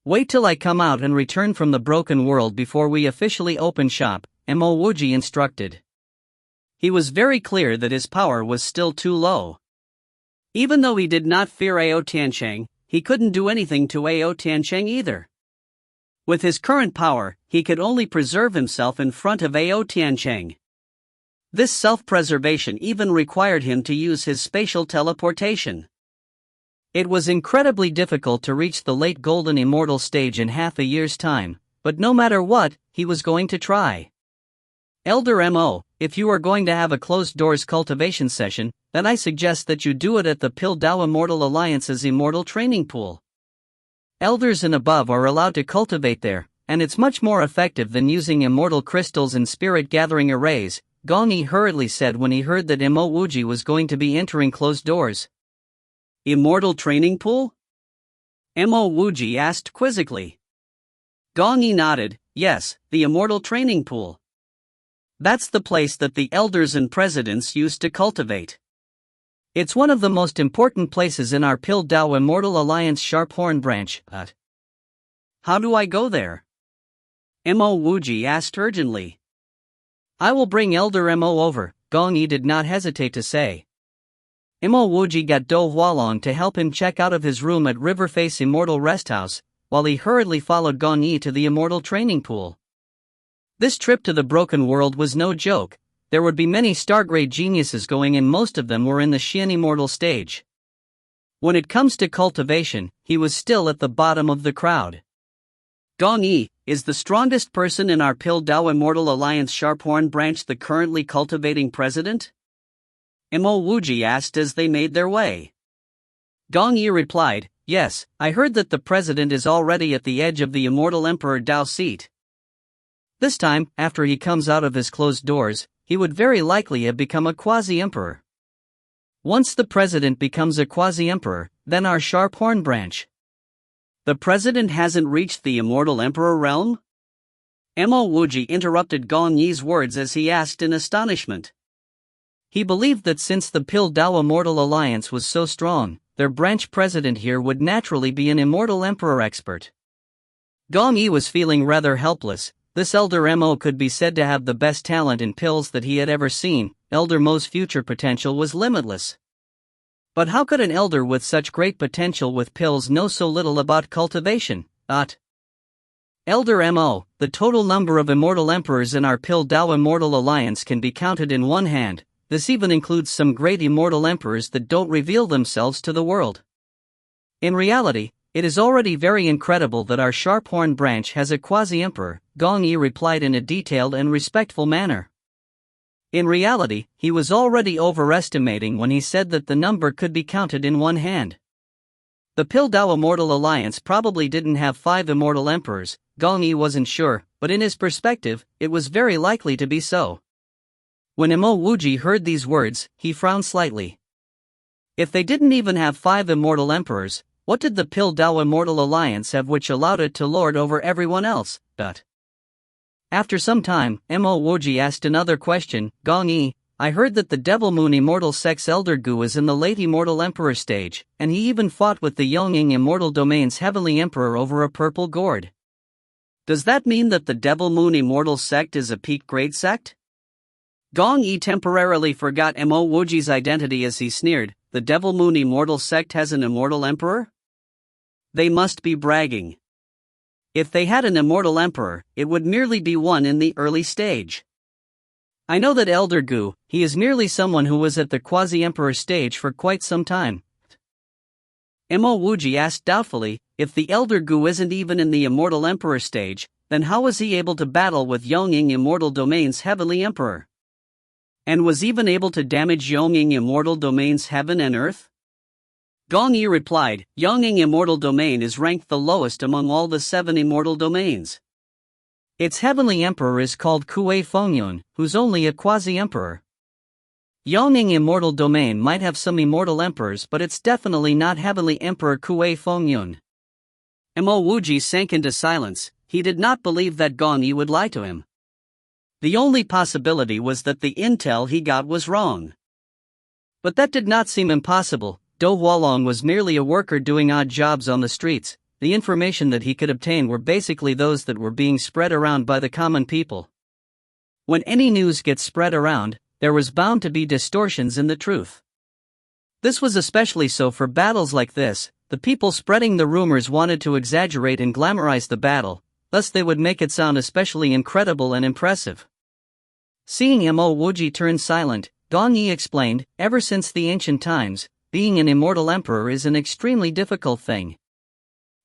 Wait till I come out and return from the broken world before we officially open shop, Mo Wuji instructed. He was very clear that his power was still too low. Even though he did not fear Ao Tiancheng, he couldn't do anything to Ao Tiancheng either. With his current power, he could only preserve himself in front of Ao Tiancheng. This self-preservation even required him to use his spatial teleportation. It was incredibly difficult to reach the late Golden Immortal stage in half a year's time, but no matter what, he was going to try. Elder Mo, if you are going to have a closed-doors cultivation session, then I suggest that you do it at the Pill Dao Immortal Alliance's Immortal Training Pool. Elders and above are allowed to cultivate there, and it's much more effective than using immortal crystals and spirit-gathering arrays, Gong Yi hurriedly said when he heard that Mo Wuji was going to be entering closed doors. Immortal training pool? Mo Wuji asked quizzically. Gong Yi nodded. Yes, the immortal training pool. That's the place that the elders and presidents used to cultivate. It's one of the most important places in our Pil Dao Immortal Alliance Sharp-Horn branch. How do I go there? Mo Wuji asked urgently. I will bring Elder Mo over, Gong Yi did not hesitate to say. Mo Wuji got Do Hualong to help him check out of his room at Riverface Immortal Rest House, while he hurriedly followed Gong Yi to the Immortal Training Pool. This trip to the Broken World was no joke. There would be many Stargrade geniuses going and most of them were in the Xian Immortal stage. When it comes to cultivation, he was still at the bottom of the crowd. Gong Yi, is the strongest person in our Pil Dao Immortal Alliance Sharp-Horn branch the currently cultivating president? Mo Wuji asked as they made their way. Gong Yi replied, yes, I heard that the president is already at the edge of the Immortal Emperor Dao seat. This time, after he comes out of his closed doors, he would very likely have become a quasi-emperor. Once the president becomes a quasi-emperor, then our Sharp-Horn branch. The president hasn't reached the Immortal Emperor realm? Mo Wuji interrupted Gong Yi's words as he asked in astonishment. He believed that since the Pil Dao Immortal Alliance was so strong, their branch president here would naturally be an Immortal Emperor expert. Gong Yi was feeling rather helpless. This Elder Mo could be said to have the best talent in pills that he had ever seen. Elder Mo's future potential was limitless. But how could an elder with such great potential with pills know so little about cultivation? Elder Mo, the total number of Immortal Emperors in our Pil Dao Immortal Alliance can be counted in one hand. This even includes some great Immortal Emperors that don't reveal themselves to the world. In reality, it is already very incredible that our Sharp-Horn branch has a quasi-emperor, Gong Yi replied in a detailed and respectful manner. In reality, he was already overestimating when he said that the number could be counted in one hand. The Pil Dao Immortal Alliance probably didn't have 5 Immortal Emperors. Gong Yi wasn't sure, but in his perspective, it was very likely to be so. When Mo Wuji heard these words, he frowned slightly. If they didn't even have 5 Immortal Emperors, what did the Pil Dao Immortal Alliance have which allowed it to lord over everyone else? After some time, Mo Wuji asked another question. Gong Yi, I heard that the Devil Moon Immortal Sex Elder Gu is in the late Immortal Emperor stage, and he even fought with the Yongying Immortal Domain's Heavenly Emperor over a purple gourd. Does that mean that the Devil Moon Immortal sect is a peak grade sect? Gong Yi temporarily forgot Mo Wuji's identity as he sneered. The Devil Moon Immortal sect has an Immortal Emperor? They must be bragging. If they had an Immortal Emperor, it would merely be one in the early stage. I know that Elder Gu, he is merely someone who was at the quasi-emperor stage for quite some time. Mo Wuji asked doubtfully, if the Elder Gu isn't even in the Immortal Emperor stage, then how was he able to battle with Yongying Immortal Domain's Heavenly Emperor? And was even able to damage Yongying Immortal Domain's heaven and earth? Gong Yi replied, Yongying Immortal Domain is ranked the lowest among all the 7 Immortal Domains. Its Heavenly Emperor is called Kuei Fengyun, who's only a quasi-emperor. Yongying Immortal Domain might have some Immortal Emperors, but it's definitely not Heavenly Emperor Kuei Fengyun. Mo Wuji sank into silence. He did not believe that Gong Yi would lie to him. The only possibility was that the intel he got was wrong. But that did not seem impossible. Do Hualong was merely a worker doing odd jobs on the streets. The information that he could obtain were basically those that were being spread around by the common people. When any news gets spread around, there was bound to be distortions in the truth. This was especially so for battles like this. The people spreading the rumors wanted to exaggerate and glamorize the battle, thus they would make it sound especially incredible and impressive. Seeing Mo Wuji turn silent, Gong Yi explained, ever since the ancient times, being an Immortal Emperor is an extremely difficult thing.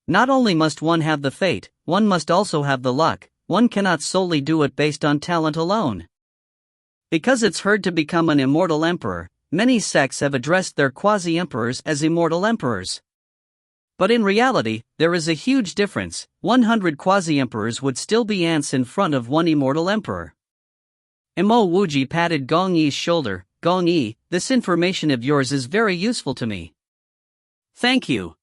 Not only must one have the fate, one must also have the luck. One cannot solely do it based on talent alone. Because it's hard to become an Immortal Emperor, many sects have addressed their quasi-emperors as Immortal Emperors. But in reality, there is a huge difference. 100 quasi-emperors would still be ants in front of one Immortal Emperor. Mo Wuji patted Gong Yi's shoulder. Gong Yi, this information of yours is very useful to me. Thank you.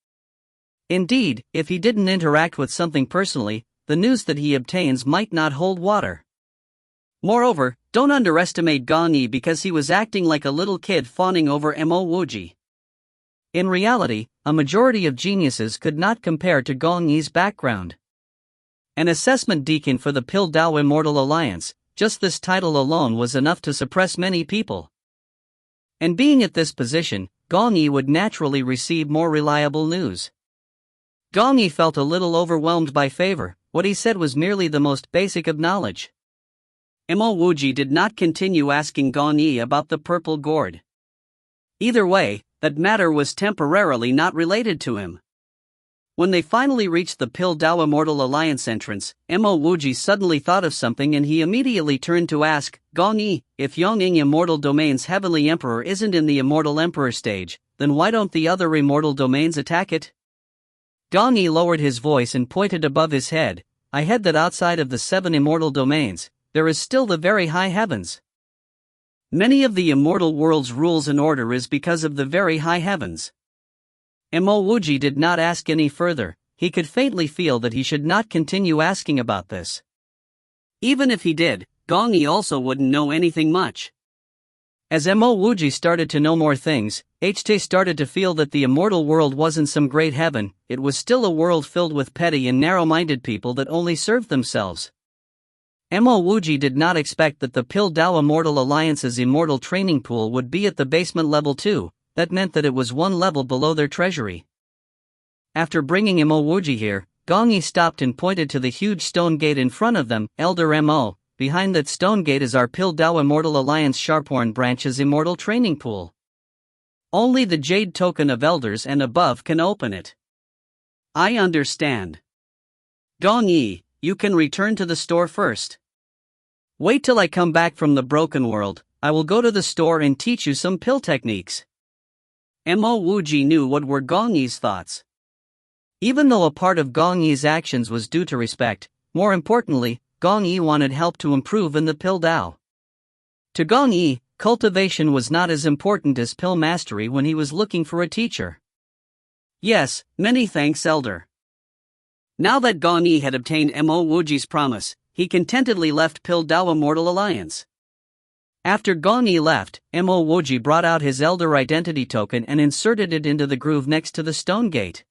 Indeed, if he didn't interact with something personally, the news that he obtains might not hold water. Moreover, don't underestimate Gong Yi because he was acting like a little kid fawning over Mo Wuji. In reality, a majority of geniuses could not compare to Gong Yi's background. An assessment deacon for the Piltdown Immortal Alliance, just this title alone was enough to suppress many people. And being at this position, Gong Yi would naturally receive more reliable news. Gong Yi felt a little overwhelmed by favor. What he said was merely the most basic of knowledge. Mo Wuji did not continue asking Gong Yi about the purple gourd. Either way, that matter was temporarily not related to him. When they finally reached the Piltdown Immortal Alliance entrance, Mo Wuji suddenly thought of something and he immediately turned to ask, Gong Yi, if Yongning Immortal Domain's Heavenly Emperor isn't in the Immortal Emperor stage, then why don't the other immortal domains attack it? Gong Yi lowered his voice and pointed above his head. I heard that outside of the 7 immortal domains, there is still the very high heavens. Many of the immortal world's rules and order is because of the very high heavens. Mo Wuji did not ask any further. He could faintly feel that he should not continue asking about this. Even if he did, Gong Yi also wouldn't know anything much. As Mo Wuji started to know more things, HT started to feel that the immortal world wasn't some great heaven, it was still a world filled with petty and narrow-minded people that only served themselves. Mo Wuji did not expect that the Piltdown Immortal Alliance's immortal training pool would be at the basement level too. That meant that it was one level below their treasury. After bringing Mo Wuji here, Gong Yi stopped and pointed to the huge stone gate in front of them. Elder Mo, behind that stone gate is our Piltdown Immortal Alliance Sharphorn branch's immortal training pool. Only the Jade Token of Elders and above can open it. I understand. Gong Yi, you can return to the store first. Wait till I come back from the broken world, I will go to the store and teach you some pill techniques. Mo Wuji knew what were Gong Yi's thoughts. Even though a part of Gong Yi's actions was due to respect, more importantly, Gong Yi wanted help to improve in the Piltdown. To Gong Yi, cultivation was not as important as pill mastery when he was looking for a teacher. Yes, many thanks, Elder. Now that Gong Yi had obtained Mo Wuji's promise, he contentedly left Piltdown Immortal Alliance. After Gong Yi left, Mo Wuji brought out his Elder Identity Token and inserted it into the groove next to the stone gate.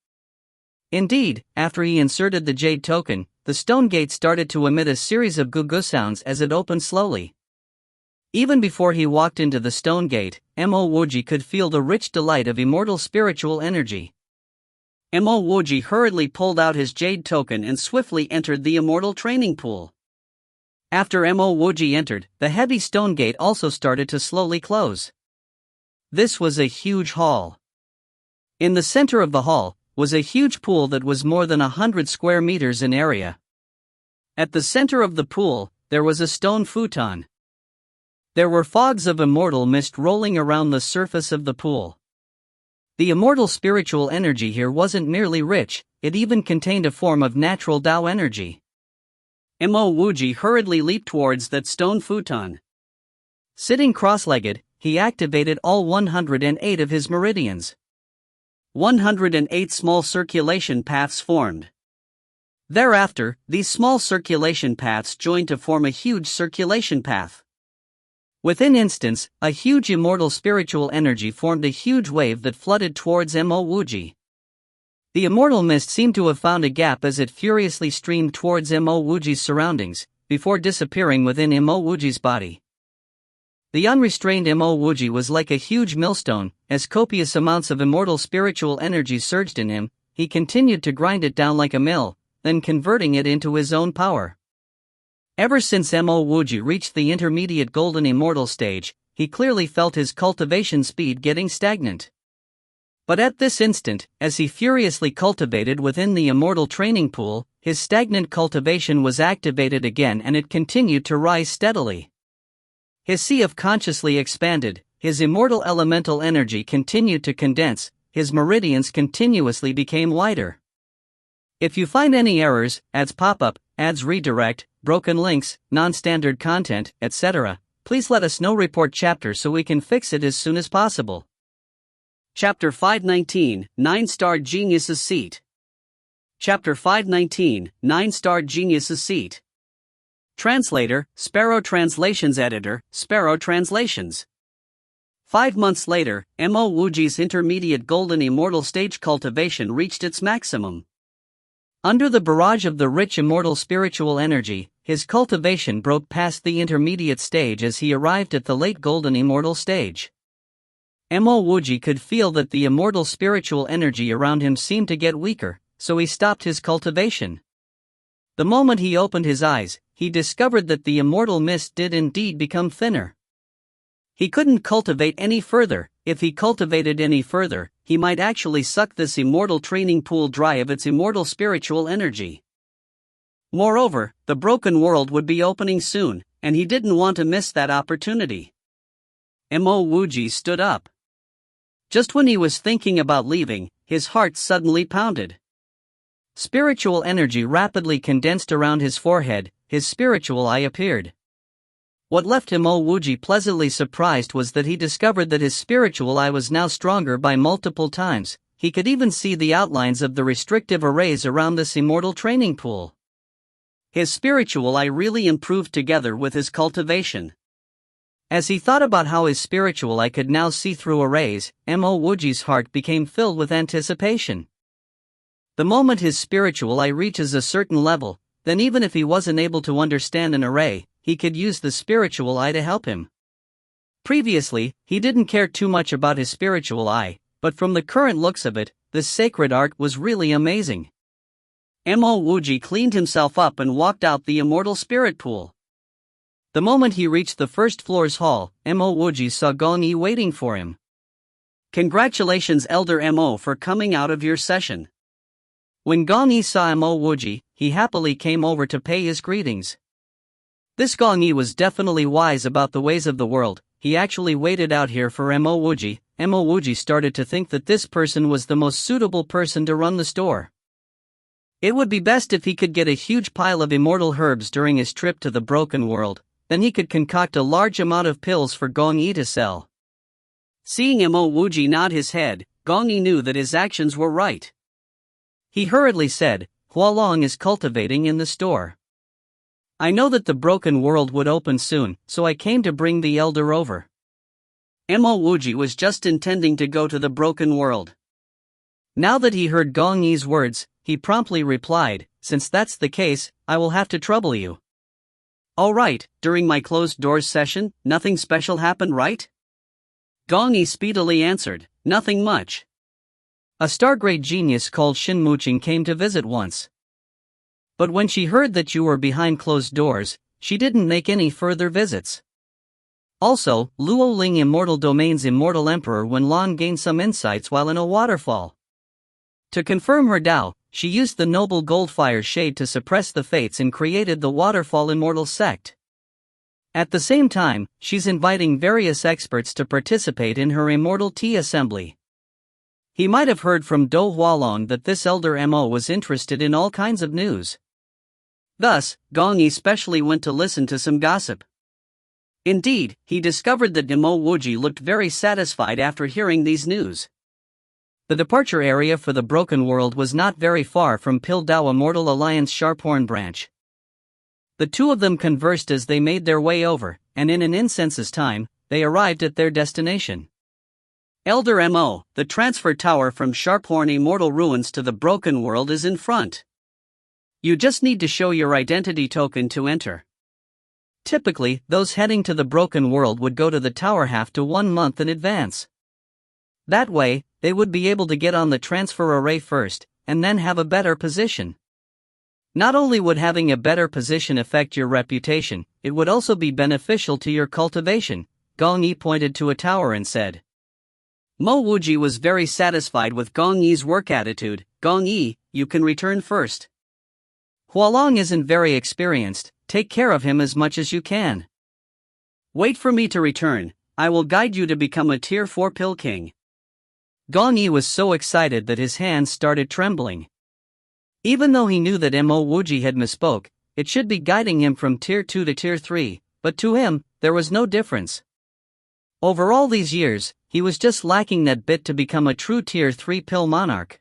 Indeed, after he inserted the Jade Token, the stone gate started to emit a series of goo-goo sounds as it opened slowly. Even before he walked into the stone gate, Mo Wuji could feel the rich delight of immortal spiritual energy. Mo Wuji hurriedly pulled out his Jade Token and swiftly entered the immortal training pool. After Mo Wuji entered, the heavy stone gate also started to slowly close. This was a huge hall. In the center of the hall was a huge pool that was more than 100 square meters in area. At the center of the pool, there was a stone futon. There were fogs of immortal mist rolling around the surface of the pool. The immortal spiritual energy here wasn't merely rich, it even contained a form of natural Tao energy. Mo Wuji hurriedly leaped towards that stone futon. Sitting cross-legged, he activated all 108 of his meridians. 108 small circulation paths formed. Thereafter, these small circulation paths joined to form a huge circulation path. Within instants, a huge immortal spiritual energy formed a huge wave that flooded towards Mo Wuji. The immortal mist seemed to have found a gap as it furiously streamed towards Mo Wuji's surroundings, before disappearing within Mo Wuji's body. The unrestrained Mo Wuji was like a huge millstone. As copious amounts of immortal spiritual energy surged in him, he continued to grind it down like a mill, then converting it into his own power. Ever since Mo Wuji reached the intermediate golden immortal stage, he clearly felt his cultivation speed getting stagnant. But at this instant, as he furiously cultivated within the immortal training pool, his stagnant cultivation was activated again and it continued to rise steadily. His sea of consciously expanded, his immortal elemental energy continued to condense, his meridians continuously became wider. If you find any errors, ads pop up, ads redirect, broken links, non-standard content, etc., Please let us know report chapter so we can fix it as soon as possible. Chapter 519, 9-Star Genius's Seat. Chapter 519, 9-Star Genius's Seat. Translator, Sparrow Translations Editor, Sparrow Translations. 5 months later, Mo Wuji's intermediate golden immortal stage cultivation reached its maximum. Under the barrage of the rich immortal spiritual energy, his cultivation broke past the intermediate stage as he arrived at the late golden immortal stage. Mo Wuji could feel that the immortal spiritual energy around him seemed to get weaker, so he stopped his cultivation. The moment he opened his eyes, he discovered that the immortal mist did indeed become thinner. He couldn't cultivate any further. If he cultivated any further, he might actually suck this immortal training pool dry of its immortal spiritual energy. Moreover, the broken world would be opening soon, and he didn't want to miss that opportunity. Mo Wuji stood up. Just when he was thinking about leaving, his heart suddenly pounded. Spiritual energy rapidly condensed around his forehead, his spiritual eye appeared. What left Mo Wuji pleasantly surprised was that he discovered that his spiritual eye was now stronger by multiple times. He could even see the outlines of the restrictive arrays around this immortal training pool. His spiritual eye really improved together with his cultivation. As he thought about how his spiritual eye could now see through arrays, Mo Wuji's heart became filled with anticipation. The moment his spiritual eye reaches a certain level, then even if he wasn't able to understand an array, he could use the spiritual eye to help him. Previously, he didn't care too much about his spiritual eye, but from the current looks of it, this sacred art was really amazing. Mo Wuji cleaned himself up and walked out the immortal spirit pool. The moment he reached the first floor's hall, Mo Wuji saw Gong Yi waiting for him. Congratulations Elder Mo for coming out of your session. When Gong Yi saw Mo Wuji, he happily came over to pay his greetings. This Gong Yi was definitely wise about the ways of the world. He actually waited out here for Mo Wuji. Mo Wuji started to think that this person was the most suitable person to run the store. It would be best if he could get a huge pile of immortal herbs during his trip to the broken world, then he could concoct a large amount of pills for Gong Yi to sell. Seeing Mo Wuji nod his head, Gong Yi knew that his actions were right. He hurriedly said, Hualong is cultivating in the store. I know that the broken world would open soon, so I came to bring the elder over. Mo Wuji was just intending to go to the broken world. Now that he heard Gong Yi's words, he promptly replied, since that's the case, I will have to trouble you. All right, during my closed doors session, nothing special happened, right? Gong Yi speedily answered, nothing much. A star-grade genius called Shin Muqing came to visit once. But when she heard that you were behind closed doors, she didn't make any further visits. Also, Luo Ling Immortal Domain's Immortal Emperor Wenlan gained some insights while in a waterfall. To confirm her Tao, she used the noble Goldfire Shade to suppress the fates and created the Waterfall Immortal Sect. At the same time, she's inviting various experts to participate in her Immortal Tea Assembly. He might have heard from Do Hualong that this elder Mo was interested in all kinds of news. Thus, Gong Yi specially went to listen to some gossip. Indeed, he discovered that Mo Wuji looked very satisfied after hearing these news. The departure area for the broken world was not very far from Pildao Immortal Alliance Sharphorn branch. The two of them conversed as they made their way over, and in an instant's time, they arrived at their destination. Elder Mo, the transfer tower from Sharphorn Immortal Ruins to the broken world is in front. You just need to show your identity token to enter. Typically, those heading to the broken world would go to the tower half to 1 month in advance. That way, they would be able to get on the transfer array first, and then have a better position. Not only would having a better position affect your reputation, it would also be beneficial to your cultivation. Gong Yi pointed to a tower and said. Mo Wuji was very satisfied with Gong Yi's work attitude. Gong Yi, you can return first. Hualong isn't very experienced, take care of him as much as you can. Wait for me to return, I will guide you to become a Tier 4 Pill King. Gong Yi was so excited that his hands started trembling. Even though he knew that Mo Wuji had misspoke, it should be guiding him from Tier 2 to Tier 3, but to him, there was no difference. Over all these years, he was just lacking that bit to become a true Tier 3 pill monarch.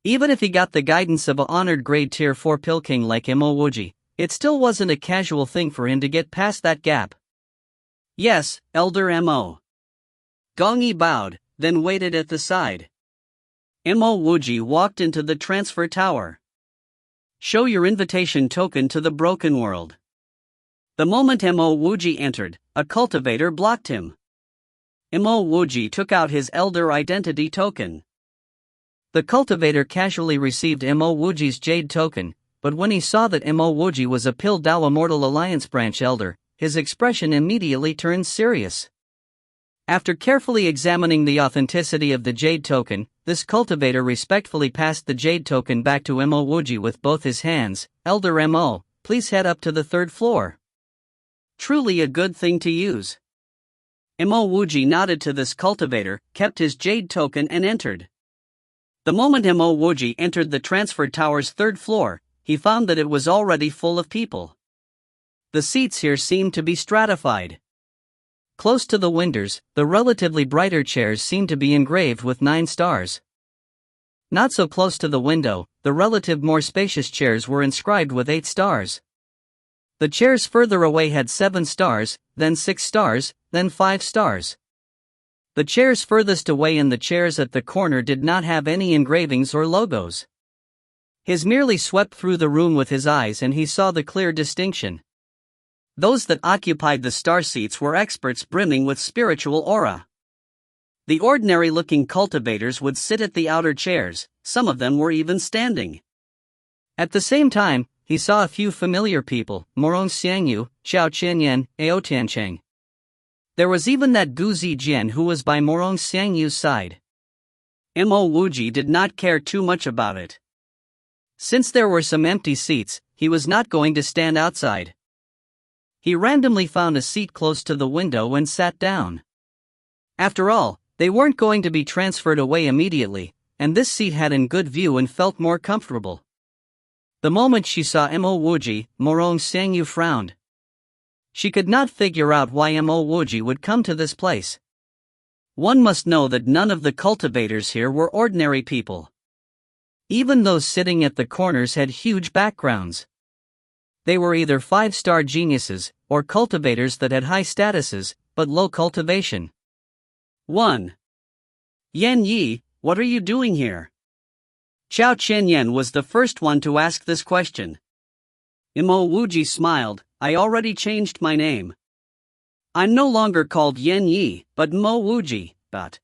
Even if he got the guidance of a honored grade Tier 4 pill king like Mo Wuji, it still wasn't a casual thing for him to get past that gap. Yes, Elder Mo. Gong Yi bowed, then waited at the side. Mo Wuji walked into the transfer tower. Show your invitation token to the broken world. The moment Mo Wuji entered, a cultivator blocked him. Mo Wuji took out his elder identity token. The cultivator casually received Mo Wuji's jade token, but when he saw that Mo Wuji was a Pill Dao Immortal Alliance branch elder, his expression immediately turned serious. After carefully examining the authenticity of the jade token, this cultivator respectfully passed the jade token back to Mo Wuji with both his hands. Elder Mo, please head up to the 3rd floor. Truly a good thing to use. Mo Wuji nodded to this cultivator, kept his jade token and entered. The moment Mo Wuji entered the transfer tower's 3rd floor, he found that it was already full of people. The seats here seemed to be stratified. Close to the windows, the relatively brighter chairs seemed to be engraved with 9 stars. Not so close to the window, the relative more spacious chairs were inscribed with 8 stars. The chairs further away had 7 stars, then 6 stars, then 5 stars. The chairs furthest away and the chairs at the corner did not have any engravings or logos. His merely swept through the room with his eyes and he saw the clear distinction. Those that occupied the star seats were experts brimming with spiritual aura. The ordinary-looking cultivators would sit at the outer chairs, some of them were even standing. At the same time, he saw a few familiar people, Morong Xiangyu, Xiao Qianyan, Ao Tiancheng. There was even that Gu Zijian who was by Morong Xiangyu's side. Mo Wuji did not care too much about it. Since there were some empty seats, he was not going to stand outside. He randomly found a seat close to the window and sat down. After all, they weren't going to be transferred away immediately, and this seat had in good view and felt more comfortable. The moment she saw Mo Wuji, Morong Xiangyu frowned. She could not figure out why Mo Wuji would come to this place. One must know that none of the cultivators here were ordinary people. Even those sitting at the corners had huge backgrounds. They were either 5-star geniuses, or cultivators that had high statuses, but low cultivation. 1. Yan Yi, what are you doing here? Xiao Qianyan was the first one to ask this question. Mo Wuji smiled, I already changed my name. I'm no longer called Yan Yi, but Mo Wuji, but...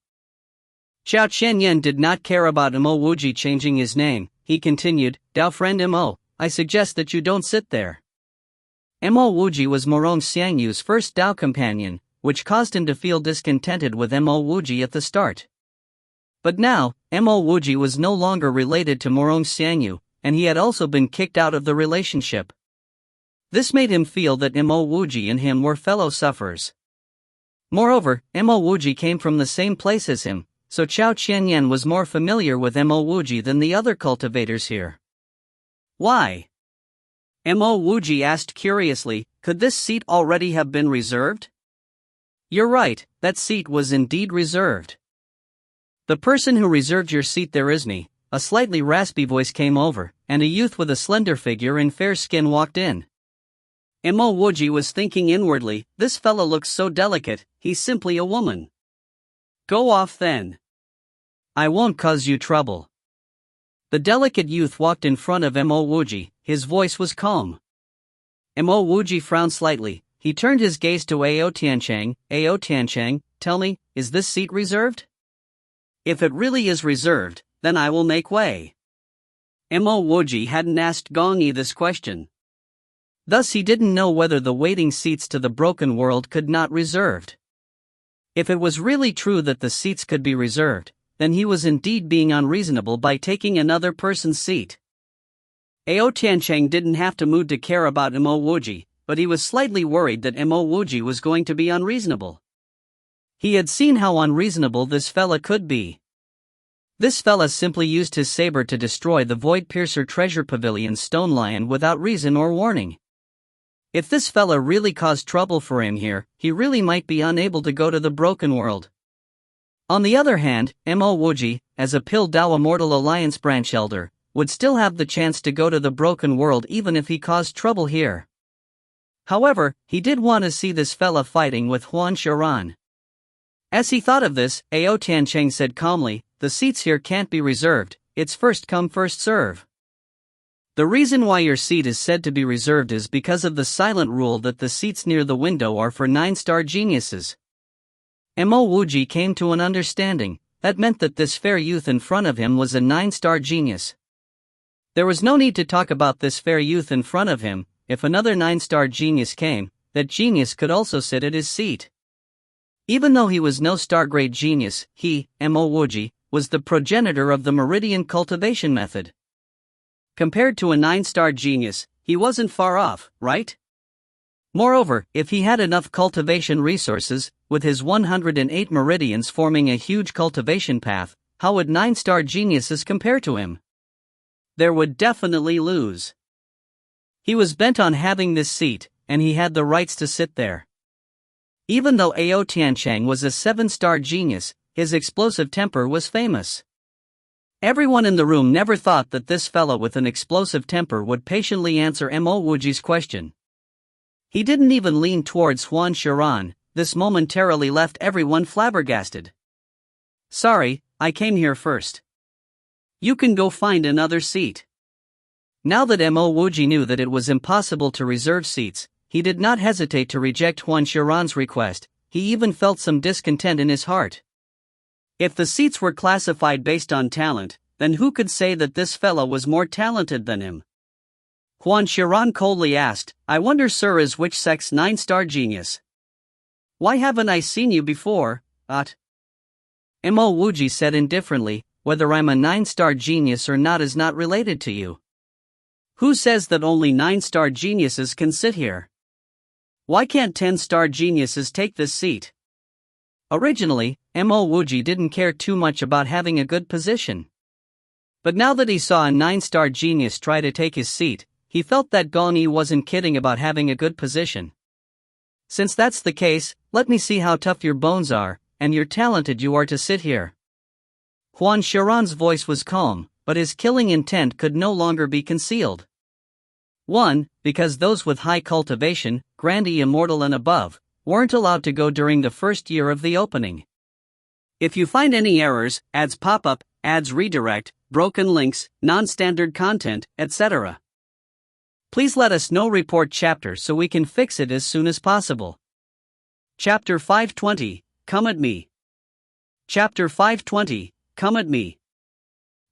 Xiao Qianyan did not care about Mo Wuji changing his name. He continued, Dao friend Mo, I suggest that you don't sit there. Mo Wuji was Morong Xiangyu's first Dao companion, which caused him to feel discontented with Mo Wuji at the start. But now, Mo Wuji was no longer related to Morong Xiangyu, and he had also been kicked out of the relationship. This made him feel that Mo Wuji and him were fellow sufferers. Moreover, Mo Wuji came from the same place as him, so Xiao Qianyan was more familiar with Mo Wuji than the other cultivators here. Why? Mo Wuji asked curiously, could this seat already have been reserved? You're right, that seat was indeed reserved. The person who reserved your seat there is me. A slightly raspy voice came over, and a youth with a slender figure and fair skin walked in. Mo Wuji was thinking inwardly, this fella looks so delicate, he's simply a woman. Go off then. I won't cause you trouble. The delicate youth walked in front of Mo Wuji, his voice was calm. Mo Wuji frowned slightly, he turned his gaze to Ao Tiancheng. Ao Tiancheng, tell me, is this seat reserved? If it really is reserved, then I will make way. Mo Wuji hadn't asked Gong Yi this question. Thus he didn't know whether the waiting seats to the broken world could not reserved. If it was really true that the seats could be reserved, then he was indeed being unreasonable by taking another person's seat. Ao Tiancheng didn't have to mood to care about Mo Wuji, but he was slightly worried that Mo Wuji was going to be unreasonable. He had seen how unreasonable this fella could be. This fella simply used his saber to destroy the Void Piercer Treasure Pavilion's stone lion without reason or warning. If this fella really caused trouble for him here, he really might be unable to go to the broken world. On the other hand, Mo Wuji, as a Pil Dao Immortal Alliance branch elder, would still have the chance to go to the broken world even if he caused trouble here. However, he did want to see this fella fighting with Huan Sharan. As he thought of this, Ao Tiancheng said calmly, "The seats here can't be reserved, it's first come first serve. The reason why your seat is said to be reserved is because of the silent rule that the seats near the window are for 9-star geniuses." Mo Wuji came to an understanding. That meant that this fair youth in front of him was a 9-star genius. There was no need to talk about this fair youth in front of him. If another 9-star genius came, that genius could also sit at his seat. Even though he was no star-grade genius, he, Mo Wuji, was the progenitor of the meridian cultivation method. Compared to a 9-star genius, he wasn't far off, right? Moreover, if he had enough cultivation resources, with his 108 meridians forming a huge cultivation path, how would 9-star geniuses compare to him? There would definitely lose. He was bent on having this seat, and he had the rights to sit there. Even though Ao Tiancheng was a 7-star genius, his explosive temper was famous. Everyone in the room never thought that this fellow with an explosive temper would patiently answer Mo Wuji's question. He didn't even lean towards Huan Sharan. This momentarily left everyone flabbergasted. "Sorry, I came here first. You can go find another seat." Now that Mo Wuji knew that it was impossible to reserve seats, he did not hesitate to reject Huan Sharan's request. He even felt some discontent in his heart. If the seats were classified based on talent, then who could say that this fellow was more talented than him? Huan Sharan coldly asked, "I wonder sir is which sex 9-star genius? Why haven't I seen you before, Mo Wuji said indifferently, "Whether I'm a 9-star genius or not is not related to you. Who says that only 9-star geniuses can sit here? Why can't 10-star geniuses take this seat?" Originally, Mo Wuji didn't care too much about having a good position. But now that he saw a 9-star genius try to take his seat, he felt that Gong Yi wasn't kidding about having a good position. "Since that's the case, let me see how tough your bones are, and you're talented you are to sit here." Huan Sharan's voice was calm, but his killing intent could no longer be concealed. 1. Because those with high cultivation, grandee immortal and above, weren't allowed to go during the first year of the opening. If you find any errors, ads pop up, ads redirect, broken links, non-standard content, etc., please let us know. Report chapter so we can fix it as soon as possible. Chapter 520, Come at Me. Chapter 520, Come at Me.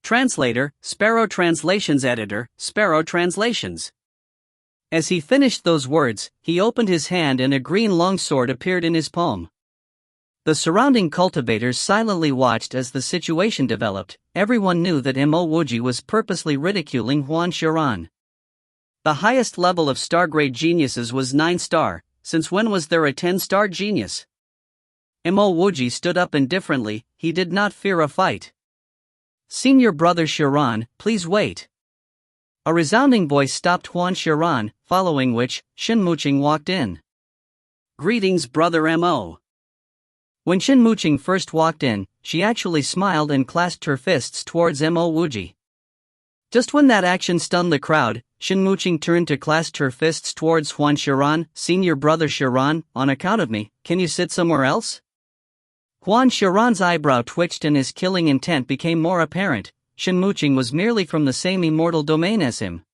Translator, Sparrow Translations Editor, Sparrow Translations. As he finished those words, he opened his hand and a green longsword appeared in his palm. The surrounding cultivators silently watched as the situation developed. Everyone knew that Mo Wuji was purposely ridiculing Huan Sharan. The highest level of star-grade geniuses was 9-star, since when was there a 10-star genius? Mo Wuji stood up indifferently, he did not fear a fight. "Senior brother Sharan, please wait." A resounding voice stopped Huan Sharan, following which, Shen Muqing walked in. "Greetings brother Mo." When Shen Muqing first walked in, she actually smiled and clasped her fists towards Mo Wuji. Just when that action stunned the crowd, Shen Muqing turned to clasp her fists towards Huan Sharan. "Senior brother Sharan, on account of me, can you sit somewhere else?" Huan Sharan's eyebrow twitched and his killing intent became more apparent. Shen Muqing was merely from the same immortal domain as him.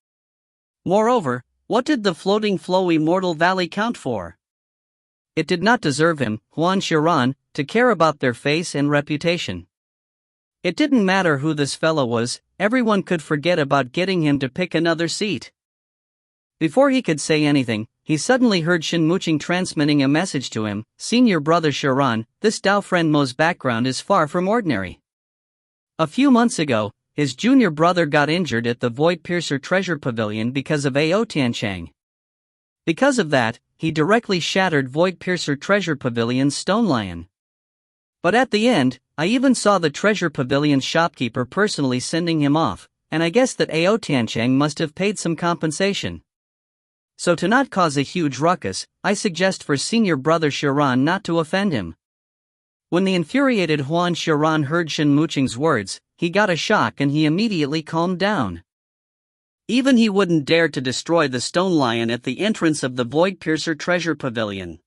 Moreover, what did the floating flow immortal valley count for? It did not deserve him, Huan Sharan, to care about their face and reputation. It didn't matter who this fellow was, everyone could forget about getting him to pick another seat. Before he could say anything, he suddenly heard Shen Muqing transmitting a message to him. "Senior brother Sharan, this Dao friend Mo's background is far from ordinary. A few months ago, his junior brother got injured at the Void Piercer Treasure Pavilion because of Ao Tiancheng. Because of that, he directly shattered Void Piercer Treasure Pavilion's stone lion. But at the end, I even saw the Treasure Pavilion's shopkeeper personally sending him off, and I guess that Ao Tiancheng must have paid some compensation. So to not cause a huge ruckus, I suggest for senior brother Chiron not to offend him. When the infuriated Huan Chiron heard Shen Muqing's words, he got a shock and he immediately calmed down. Even he wouldn't dare to destroy the stone lion at the entrance of the Void Piercer treasure pavilion.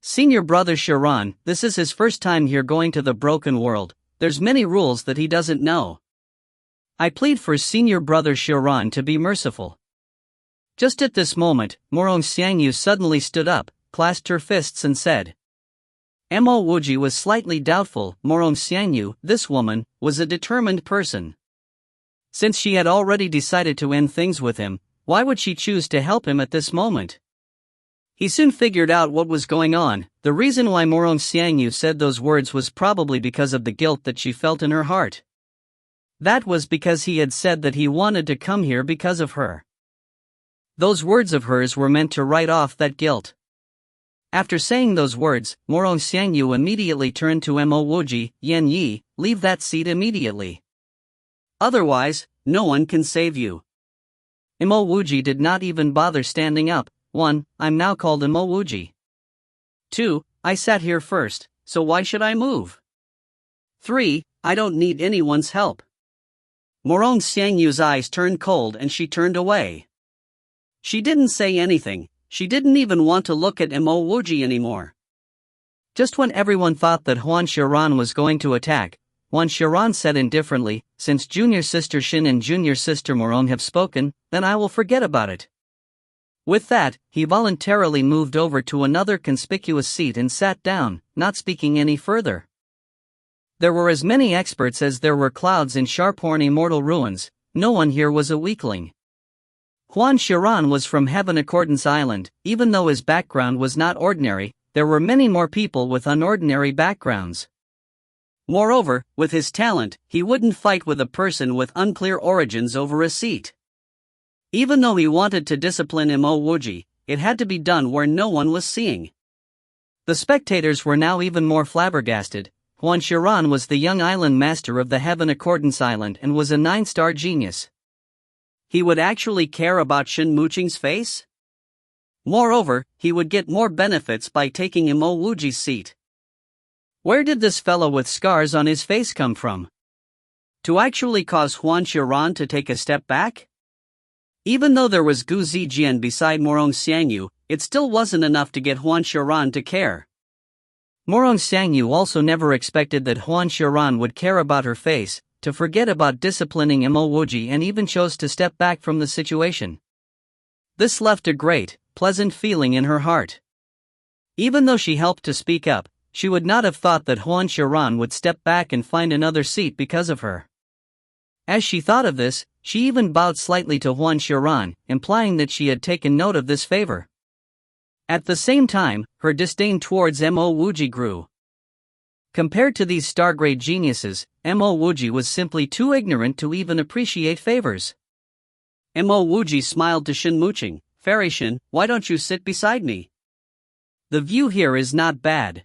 Senior brother Chiron, this is his first time here going to the broken world, there's many rules that he doesn't know. I plead for senior brother Chiron to be merciful. Just at this moment, Morong Xiangyu suddenly stood up, clasped her fists and said. Mo Wuji was slightly doubtful. Morong Xiangyu, this woman, was a determined person. Since she had already decided to end things with him, why would she choose to help him at this moment? He soon figured out what was going on. The reason why Morong Xiangyu said those words was probably because of the guilt that she felt in her heart. That was because he had said that he wanted to come here because of her. Those words of hers were meant to write off that guilt. After saying those words, Morong Xiangyu immediately turned to Mo Wuji. Yan Yi, leave that seat immediately. Otherwise, no one can save you. Mo Wuji did not even bother standing up. 1. I'm now called Mo Wuji. 2. I sat here first, so why should I move? 3. I don't need anyone's help. Morong Xiangyu's eyes turned cold and she turned away. She didn't say anything, she didn't even want to look at Mo Wuji anymore. Just when everyone thought that Huan Chiron was going to attack, Huan Chiron said indifferently, since junior sister Shin and junior sister Morong have spoken, then I will forget about it. With that, he voluntarily moved over to another conspicuous seat and sat down, not speaking any further. There were as many experts as there were clouds in Sharphorn Immortal Ruins, no one here was a weakling. Huan Chiron was from Heaven Accordance Island. Even though his background was not ordinary, there were many more people with unordinary backgrounds. Moreover, with his talent, he wouldn't fight with a person with unclear origins over a seat. Even though he wanted to discipline Mo Wuji, it had to be done where no one was seeing. The spectators were now even more flabbergasted. Huan Chiron was the young island master of the Heaven Accordance Island and was a 9-star genius. He would actually care about Shen Muqing's face? Moreover, he would get more benefits by taking Mo Wuji's seat. Where did this fellow with scars on his face come from? To actually cause Huan Chiron to take a step back? Even though there was Gu Zijian beside Morong Xiangyu, it still wasn't enough to get Huan Chiron to care. Morong Xiangyu also never expected that Huan Chiron would care about her face, to forget about disciplining Mo Wuji, and even chose to step back from the situation. This left a great, pleasant feeling in her heart. Even though she helped to speak up, she would not have thought that Huan Chiron would step back and find another seat because of her. As she thought of this, she even bowed slightly to Huan Chiron, implying that she had taken note of this favor. At the same time, her disdain towards Mo Wuji grew. Compared to these star-grade geniuses, Mo Wuji was simply too ignorant to even appreciate favors. Mo Wuji smiled to Shen Muqing. Fairy Shen, why don't you sit beside me? The view here is not bad.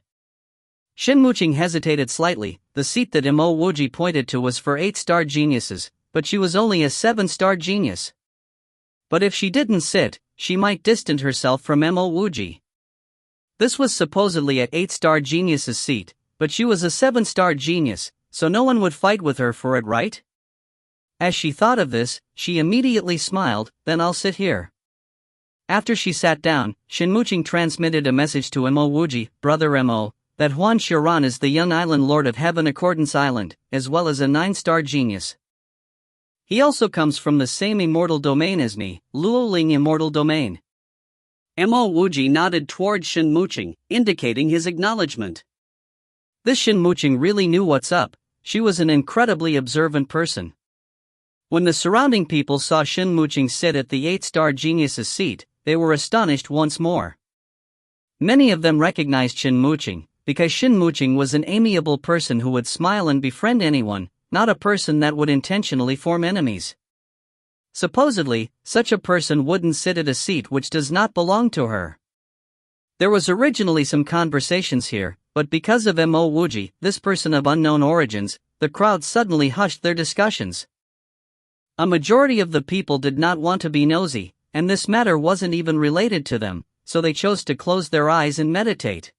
Shen Muqing hesitated slightly. The seat that Mo Wuji pointed to was for 8-star geniuses, but she was only a 7-star genius. But if she didn't sit, she might distance herself from Mo Wuji. This was supposedly at 8-star genius's seat, but she was a 7-star genius, so no one would fight with her for it, right? As she thought of this, she immediately smiled. Then I'll sit here. After she sat down, Shen Muqing transmitted a message to Mo Wuji, brother Mo, that Huan Chiron is the young island lord of Heaven Accordance Island, as well as a 9-star genius. He also comes from the same immortal domain as me, Luoling Immortal Domain. Mo Wuji nodded toward Shen Muqing, indicating his acknowledgement. This Shen Muqing really knew what's up. She was an incredibly observant person. When the surrounding people saw Shen Muqing sit at the 8-star genius's seat, they were astonished once more. Many of them recognized Shen Muqing, because Shen Muqing was an amiable person who would smile and befriend anyone, not a person that would intentionally form enemies. Supposedly, such a person wouldn't sit at a seat which does not belong to her. There was originally some conversations here, but because of Mo Wuji, this person of unknown origins, the crowd suddenly hushed their discussions. A majority of the people did not want to be nosy. and this matter wasn't even related to them, so they chose to close their eyes and meditate.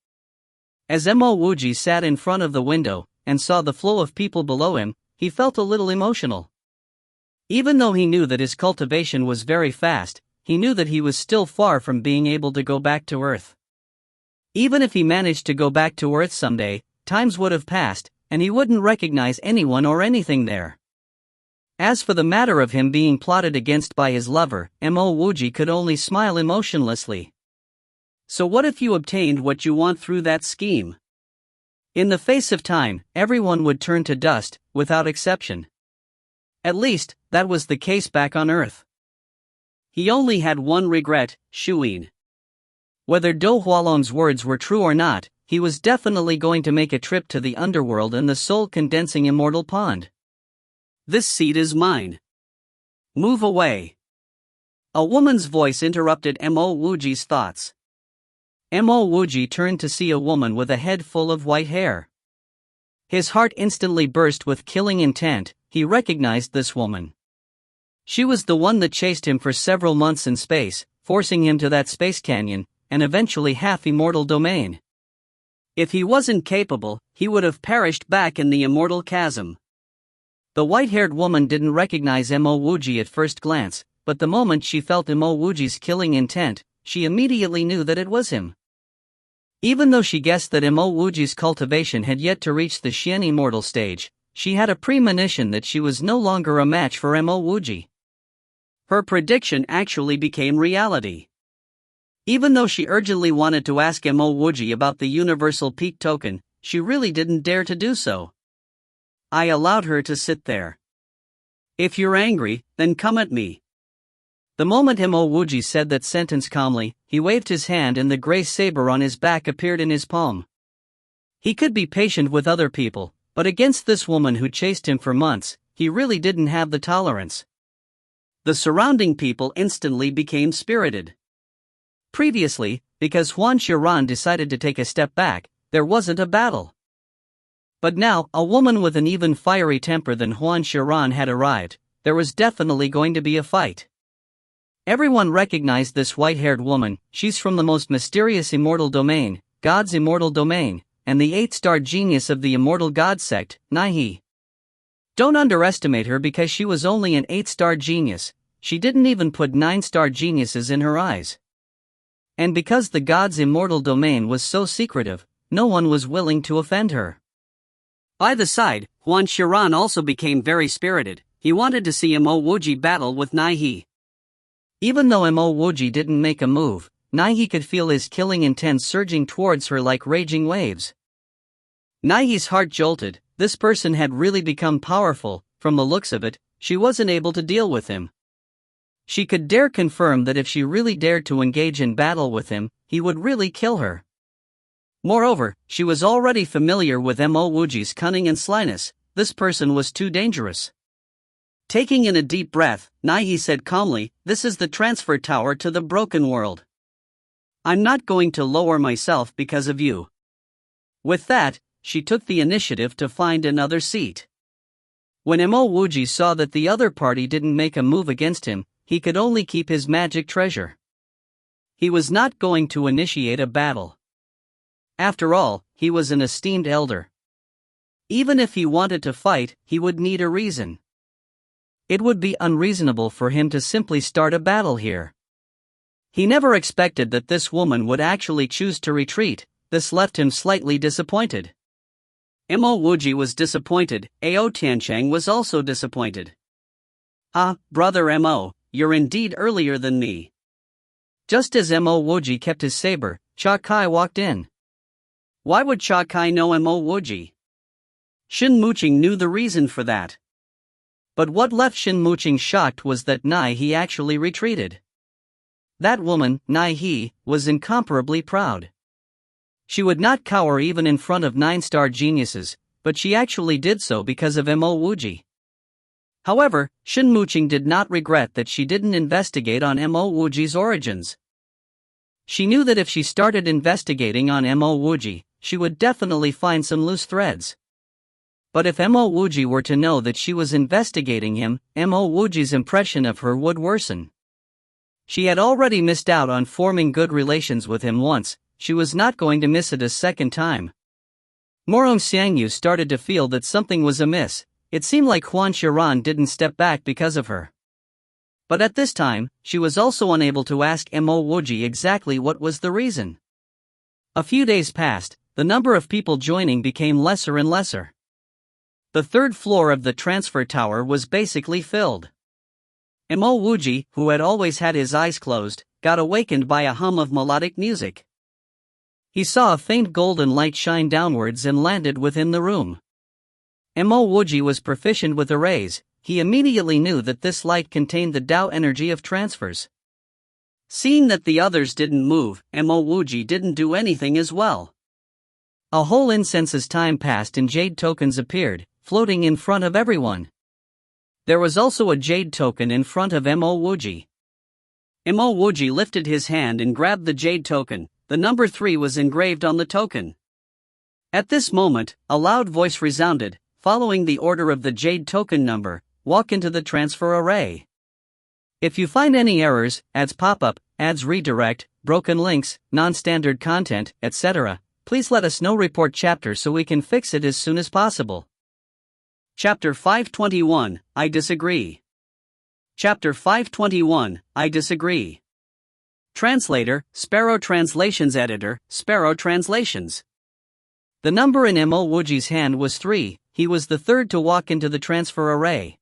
As Mo Wuji sat in front of the window and saw the flow of people below him, he felt a little emotional. Even though he knew that his cultivation was very fast, he knew that he was still far from being able to go back to Earth. Even if he managed to go back to Earth someday, times would have passed, and he wouldn't recognize anyone or anything there. As for the matter of him being plotted against by his lover, Mo Wuji could only smile emotionlessly. So what if you obtained what you want through that scheme? In the face of time, everyone would turn to dust, without exception. At least, that was the case back on Earth. He only had one regret, Shuin. Whether Do Hualong's words were true or not, he was definitely going to make a trip to the underworld and the soul-condensing immortal pond. This seat is mine. Move away. A woman's voice interrupted Mo Wuji's thoughts. Mo Wuji turned to see a woman with a head full of white hair. His heart instantly burst with killing intent. He recognized this woman. She was the one that chased him for several months in space, forcing him to that space canyon, and eventually half-immortal domain. If he wasn't capable, he would have perished back in the immortal chasm. The white-haired woman didn't recognize Mo Wuji at first glance, but the moment she felt Mo Wuji's killing intent, she immediately knew that it was him. Even though she guessed that Mo Wuji's cultivation had yet to reach the Xian immortal stage, she had a premonition that she was no longer a match for Mo Wuji. Her prediction actually became reality. Even though she urgently wanted to ask Mo Wuji about the universal peak token, she really didn't dare to do so. I allowed her to sit there. If you're angry, then come at me. The moment Mo Wuji said that sentence calmly, he waved his hand and the gray saber on his back appeared in his palm. He could be patient with other people, but against this woman who chased him for months, he really didn't have the tolerance. The surrounding people instantly became spirited. Previously, because Huan Shiran decided to take a step back, there wasn't a battle. But now, a woman with an even fiery temper than Huan Shiran had arrived. There was definitely going to be a fight. Everyone recognized this white-haired woman. She's from the most mysterious immortal domain, God's immortal domain, and the 8-star genius of the immortal God sect, Naihe. Don't underestimate her because she was only an 8-star genius. She didn't even put 9-star geniuses in her eyes. And because the God's immortal domain was so secretive, no one was willing to offend her. By the side, Huan Shiran also became very spirited. He wanted to see Mo Wuji battle with Naihe. Even though Mo Wuji didn't make a move, Naihe could feel his killing intent surging towards her like raging waves. Naihe's heart jolted. This person had really become powerful. From the looks of it, she wasn't able to deal with him. She could dare confirm that if she really dared to engage in battle with him, he would really kill her. Moreover, she was already familiar with Mo Wuji's cunning and slyness. This person was too dangerous. Taking in a deep breath, Naihe said calmly, "This is the transfer tower to the broken world. I'm not going to lower myself because of you." With that, she took the initiative to find another seat. When Mo Wuji saw that the other party didn't make a move against him, he could only keep his magic treasure. He was not going to initiate a battle. After all, he was an esteemed elder. Even if he wanted to fight, he would need a reason. It would be unreasonable for him to simply start a battle here. He never expected that this woman would actually choose to retreat. This left him slightly disappointed. Mo Wuji was disappointed. Ao Tianchang was also disappointed. "Ah, brother Mo, you're indeed earlier than me." Just as Mo Wuji kept his saber, Cha Kai walked in. Why would Cha Kai know Mo Wuji? Shin Muqing knew the reason for that. But what left Shin Muqing shocked was that Naihe actually retreated. That woman, Naihe, was incomparably proud. She would not cower even in front of 9-star geniuses, but she actually did so because of Mo Wuji. However, Shin Muqing did not regret that she didn't investigate on Mo Wuji's origins. She knew that if she started investigating on Mo Wuji, she would definitely find some loose threads. But if Mo Wuji were to know that she was investigating him, Mo Wuji's impression of her would worsen. She had already missed out on forming good relations with him once, she was not going to miss it a second time. Mo Dung Phuc started to feel that something was amiss. It seemed like Huan Xiran didn't step back because of her. But at this time, she was also unable to ask Mo Wuji exactly what was the reason. A few days passed, the number of people joining became lesser and lesser. The third floor of the transfer tower was basically filled. Mo Wuji, who had always had his eyes closed, got awakened by a hum of melodic music. He saw a faint golden light shine downwards and landed within the room. Mo Wuji was proficient with arrays. He immediately knew that this light contained the Tao energy of transfers. Seeing that the others didn't move, Mo Wuji didn't do anything as well. A whole incense's time passed and jade tokens appeared, floating in front of everyone. There was also a jade token in front of Mo Wuji. Mo Wuji lifted his hand and grabbed the jade token. The number 3 was engraved on the token. At this moment, a loud voice resounded, following the order of the jade token number, walk into the transfer array. If you find any errors, ads pop up, ads redirect, broken links, non-standard content, etc., please let us know. Report chapter so we can fix it as soon as possible. Chapter 521, I disagree. Chapter 521, I disagree. Translator, Sparrow Translations. Editor, Sparrow Translations. The number in Mo Wuji's hand was 3, he was the third to walk into the transfer array.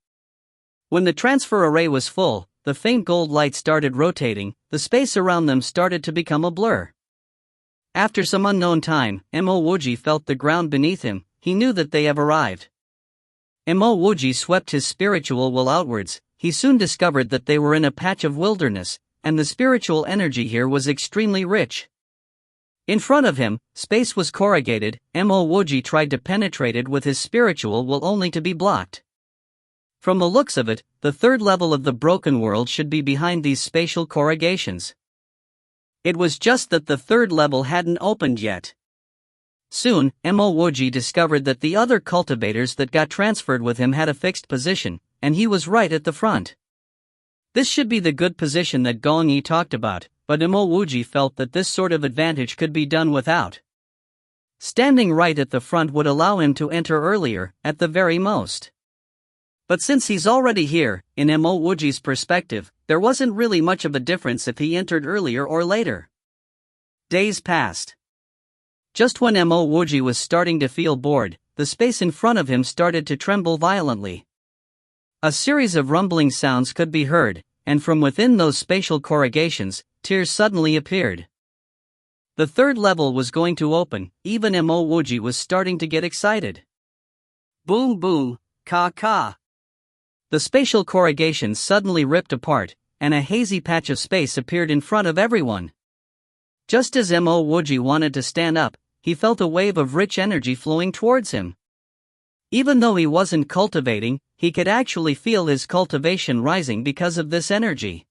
When the transfer array was full, the faint gold light started rotating, the space around them started to become a blur. After some unknown time, Mo Wuji felt the ground beneath him, he knew that they have arrived. Mo Wuji swept his spiritual will outwards, he soon discovered that they were in a patch of wilderness, and the spiritual energy here was extremely rich. In front of him, space was corrugated. Mo Wuji tried to penetrate it with his spiritual will only to be blocked. From the looks of it, the third level of the broken world should be behind these spatial corrugations. It was just that the third level hadn't opened yet. Soon, Mo Wuji discovered that the other cultivators that got transferred with him had a fixed position, and he was right at the front. This should be the good position that Gong Yi talked about, but Mo Wuji felt that this sort of advantage could be done without. Standing right at the front would allow him to enter earlier, at the very most. But since he's already here, in Mo Wuji's perspective, there wasn't really much of a difference if he entered earlier or later. Days passed. Just when Mo Wuji was starting to feel bored, the space in front of him started to tremble violently. A series of rumbling sounds could be heard, and from within those spatial corrugations, tears suddenly appeared. The third level was going to open, even Mo Wuji was starting to get excited. Boom boom, ka ka. The spatial corrugations suddenly ripped apart, and a hazy patch of space appeared in front of everyone. Just as Mo Wuji wanted to stand up, he felt a wave of rich energy flowing towards him. Even though he wasn't cultivating, he could actually feel his cultivation rising because of this energy.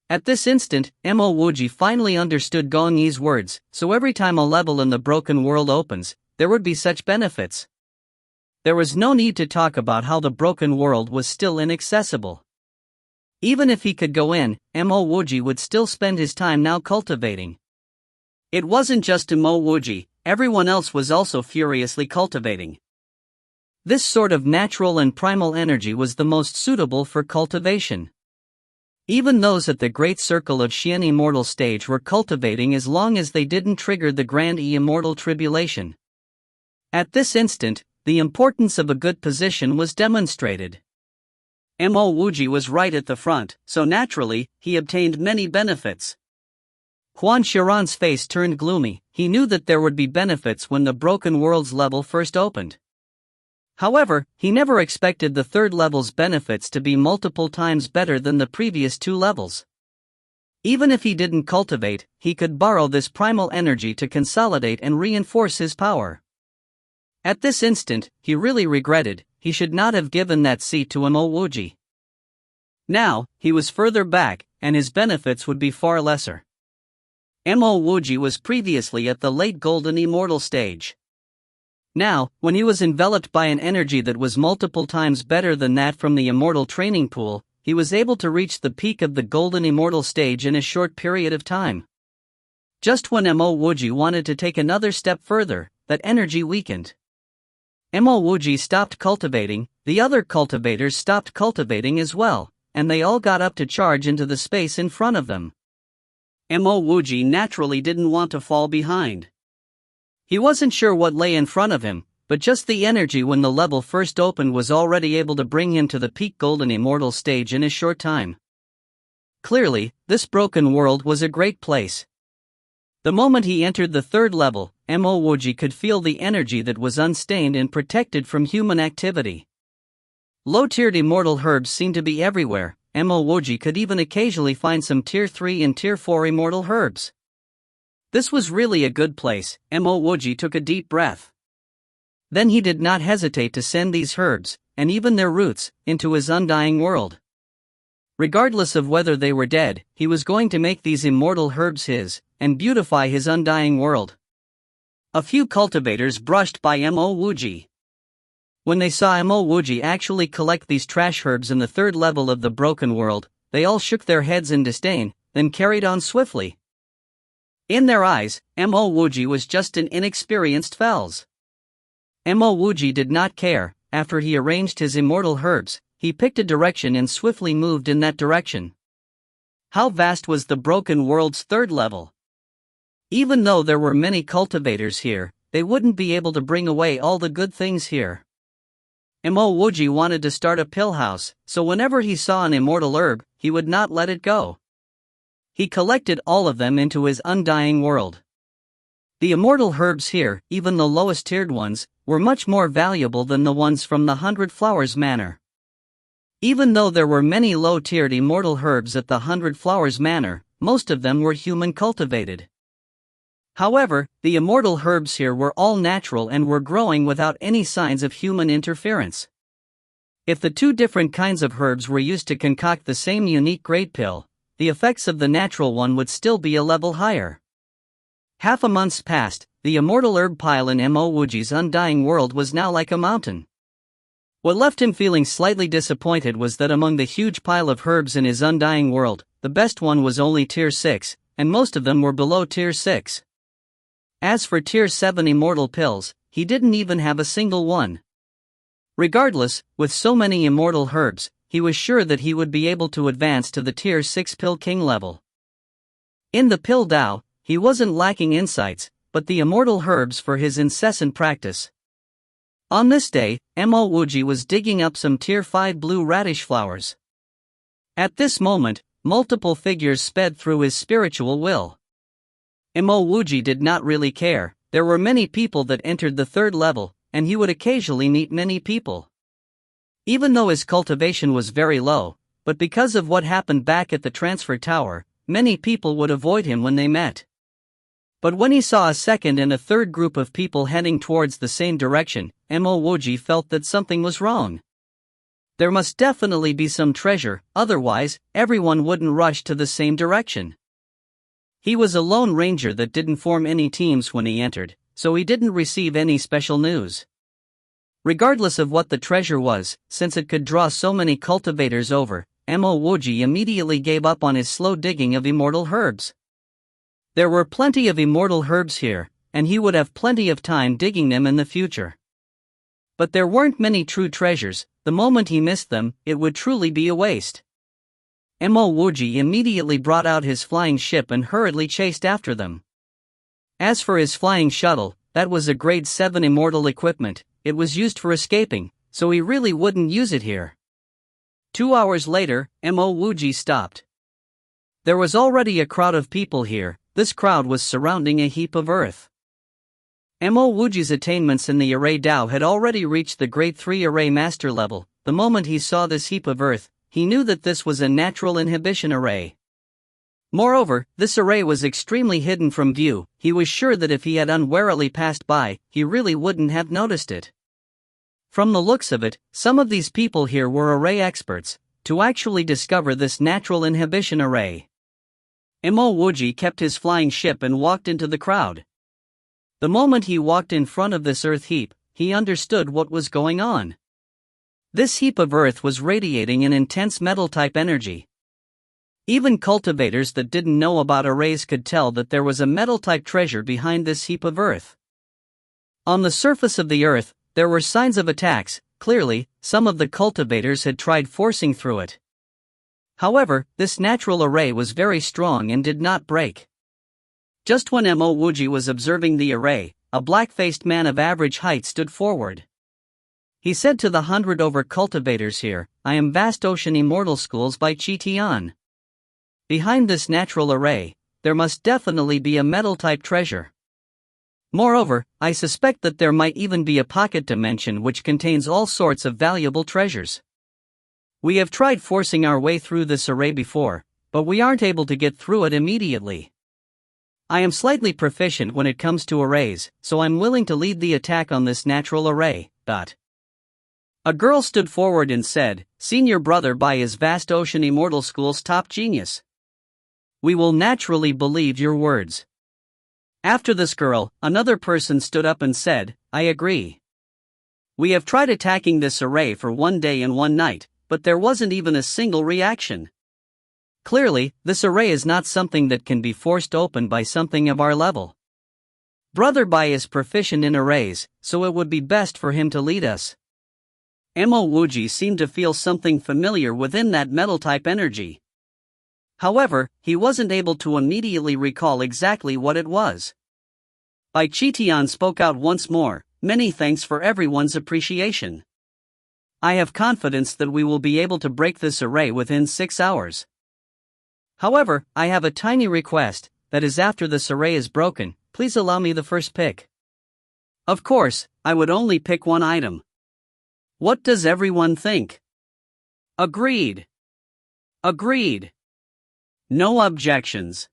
At this instant, Mo Wuji finally understood Gong Yi's words, so every time a level in the broken world opens, there would be such benefits. There was no need to talk about how the broken world was still inaccessible. Even if he could go in, Mo Wuji would still spend his time now cultivating. It wasn't just Mo Wuji, everyone else was also furiously cultivating. This sort of natural and primal energy was the most suitable for cultivation. Even those at the Great Circle of Xian Immortal stage were cultivating as long as they didn't trigger the Grand Immortal Tribulation. At this instant, the importance of a good position was demonstrated. Mo Wuji was right at the front, so naturally, he obtained many benefits. Huan Xiran's face turned gloomy, he knew that there would be benefits when the Broken Worlds level first opened. However, he never expected the third level's benefits to be multiple times better than the previous 2 levels. Even if he didn't cultivate, he could borrow this primal energy to consolidate and reinforce his power. At this instant, he really regretted, he should not have given that seat to Mo Wuji. Now, he was further back, and his benefits would be far lesser. Mo Wuji was previously at the late Golden Immortal stage. Now, when he was enveloped by an energy that was multiple times better than that from the Immortal Training Pool, he was able to reach the peak of the golden immortal stage in a short period of time. Just when Mo Wuji wanted to take another step further, that energy weakened. Mo Wuji stopped cultivating, the other cultivators stopped cultivating as well, and they all got up to charge into the space in front of them. Mo Wuji naturally didn't want to fall behind. He wasn't sure what lay in front of him, but just the energy when the level first opened was already able to bring him to the peak golden immortal stage in a short time. Clearly, this broken world was a great place. The moment he entered the third level, Mo Wuji could feel the energy that was unstained and protected from human activity. Low-tiered immortal herbs seemed to be everywhere. Mo Wuji could even occasionally find some tier 3 and tier 4 immortal herbs. This was really a good place. Mo Wuji took a deep breath. Then he did not hesitate to send these herbs, and even their roots, into his undying world. Regardless of whether they were dead, he was going to make these immortal herbs his, and beautify his undying world. A few cultivators brushed by Mo Wuji. When they saw Mo Wuji actually collect these trash herbs in the third level of the broken world, they all shook their heads in disdain, then carried on swiftly. In their eyes, Mo Wuji was just an inexperienced fells. Mo Wuji did not care. After he arranged his immortal herbs, he picked a direction and swiftly moved in that direction. How vast was the broken world's third level? Even though there were many cultivators here, they wouldn't be able to bring away all the good things here. Mo Wuji wanted to start a pill house, so whenever he saw an immortal herb, he would not let it go. He collected all of them into his undying world. The immortal herbs here, even the lowest tiered ones, were much more valuable than the ones from the 100 Flowers Manor. Even though there were many low-tiered immortal herbs at the 100 Flowers Manor, most of them were human cultivated. However, the immortal herbs here were all natural and were growing without any signs of human interference. If the two different kinds of herbs were used to concoct the same unique great pill, the effects of the natural one would still be a level higher. Half a month passed. The immortal herb pile in Mo Wuji's undying world was now like a mountain. What left him feeling slightly disappointed was that among the huge pile of herbs in his undying world, the best one was only tier 6, and most of them were below tier 6. As for tier 7 immortal pills, he didn't even have a single one. Regardless, with so many immortal herbs, he was sure that he would be able to advance to the tier 6 pill king level. In the pill Tao, he wasn't lacking insights, but the immortal herbs for his incessant practice. On this day, Mo Wuji was digging up some tier 5 blue radish flowers. At this moment, multiple figures sped through his spiritual will. Mo Wuji did not really care. There were many people that entered the third level, and he would occasionally meet many people. Even though his cultivation was very low, but because of what happened back at the transfer tower, many people would avoid him when they met. But when he saw a second and a third group of people heading towards the same direction, Mo Wuji felt that something was wrong. There must definitely be some treasure, otherwise, everyone wouldn't rush to the same direction. He was a lone ranger that didn't form any teams when he entered, so he didn't receive any special news. Regardless of what the treasure was, since it could draw so many cultivators over, Mo Wuji immediately gave up on his slow digging of immortal herbs. There were plenty of immortal herbs here, and he would have plenty of time digging them in the future. But there weren't many true treasures. The moment he missed them, it would truly be a waste. Mo Wuji immediately brought out his flying ship and hurriedly chased after them. As for his flying shuttle, that was a grade 7 immortal equipment. It was used for escaping, so he really wouldn't use it here. 2 hours later, Mo Wuji stopped. There was already a crowd of people here. This crowd was surrounding a heap of earth. Mo Wuji's attainments in the array Tao had already reached the grade 3 array master level. The moment he saw this heap of earth, he knew that this was a natural inhibition array. Moreover, this array was extremely hidden from view. He was sure that if he had unwarily passed by, he really wouldn't have noticed it. From the looks of it, some of these people here were array experts, to actually discover this natural inhibition array. Mo Wuji kept his flying ship and walked into the crowd. The moment he walked in front of this earth heap, he understood what was going on. This heap of earth was radiating an intense metal-type energy. Even cultivators that didn't know about arrays could tell that there was a metal-type treasure behind this heap of earth. On the surface of the earth, there were signs of attacks. Clearly, some of the cultivators had tried forcing through it. However, this natural array was very strong and did not break. Just when Mo Wuji was observing the array, a black-faced man of average height stood forward. He said to the 100 over cultivators here, "I am Vast Ocean Immortal Schools by Chi Tian. Behind this natural array, there must definitely be a metal-type treasure. Moreover, I suspect that there might even be a pocket dimension which contains all sorts of valuable treasures. We have tried forcing our way through this array before, but we aren't able to get through it immediately. I am slightly proficient when it comes to arrays, so I'm willing to lead the attack on this natural array." A girl stood forward and said, "Senior brother by his Vast Ocean Immortal School's top genius. We will naturally believe your words." After this girl, another person stood up and said, "I agree. We have tried attacking this array for 1 day and 1 night, but there wasn't even a single reaction. Clearly, this array is not something that can be forced open by something of our level. Brother Bai is proficient in arrays, so it would be best for him to lead us." Mo Wuji seemed to feel something familiar within that metal-type energy. However, he wasn't able to immediately recall exactly what it was. Bai Qitian spoke out once more, "Many thanks for everyone's appreciation. I have confidence that we will be able to break this array within 6 hours. However, I have a tiny request, that is after this array is broken, please allow me the first pick." Of course, I would only pick 1 item. What does everyone think? Agreed. Agreed. No objections.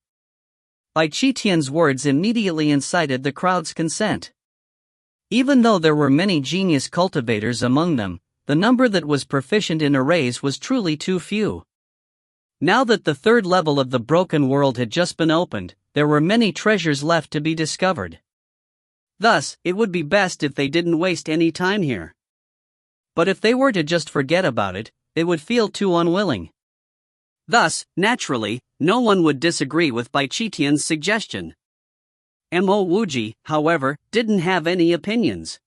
Bai Qitian's words immediately incited the crowd's consent. Even though there were many genius cultivators among them, the number that was proficient in arrays was truly too few. Now that the 3rd level of the broken world had just been opened, there were many treasures left to be discovered. Thus, it would be best if they didn't waste any time here. But if they were to just forget about it, they would feel too unwilling. Thus, naturally, no one would disagree with Bai Qitian's suggestion. Mo Wuji, however, didn't have any opinions.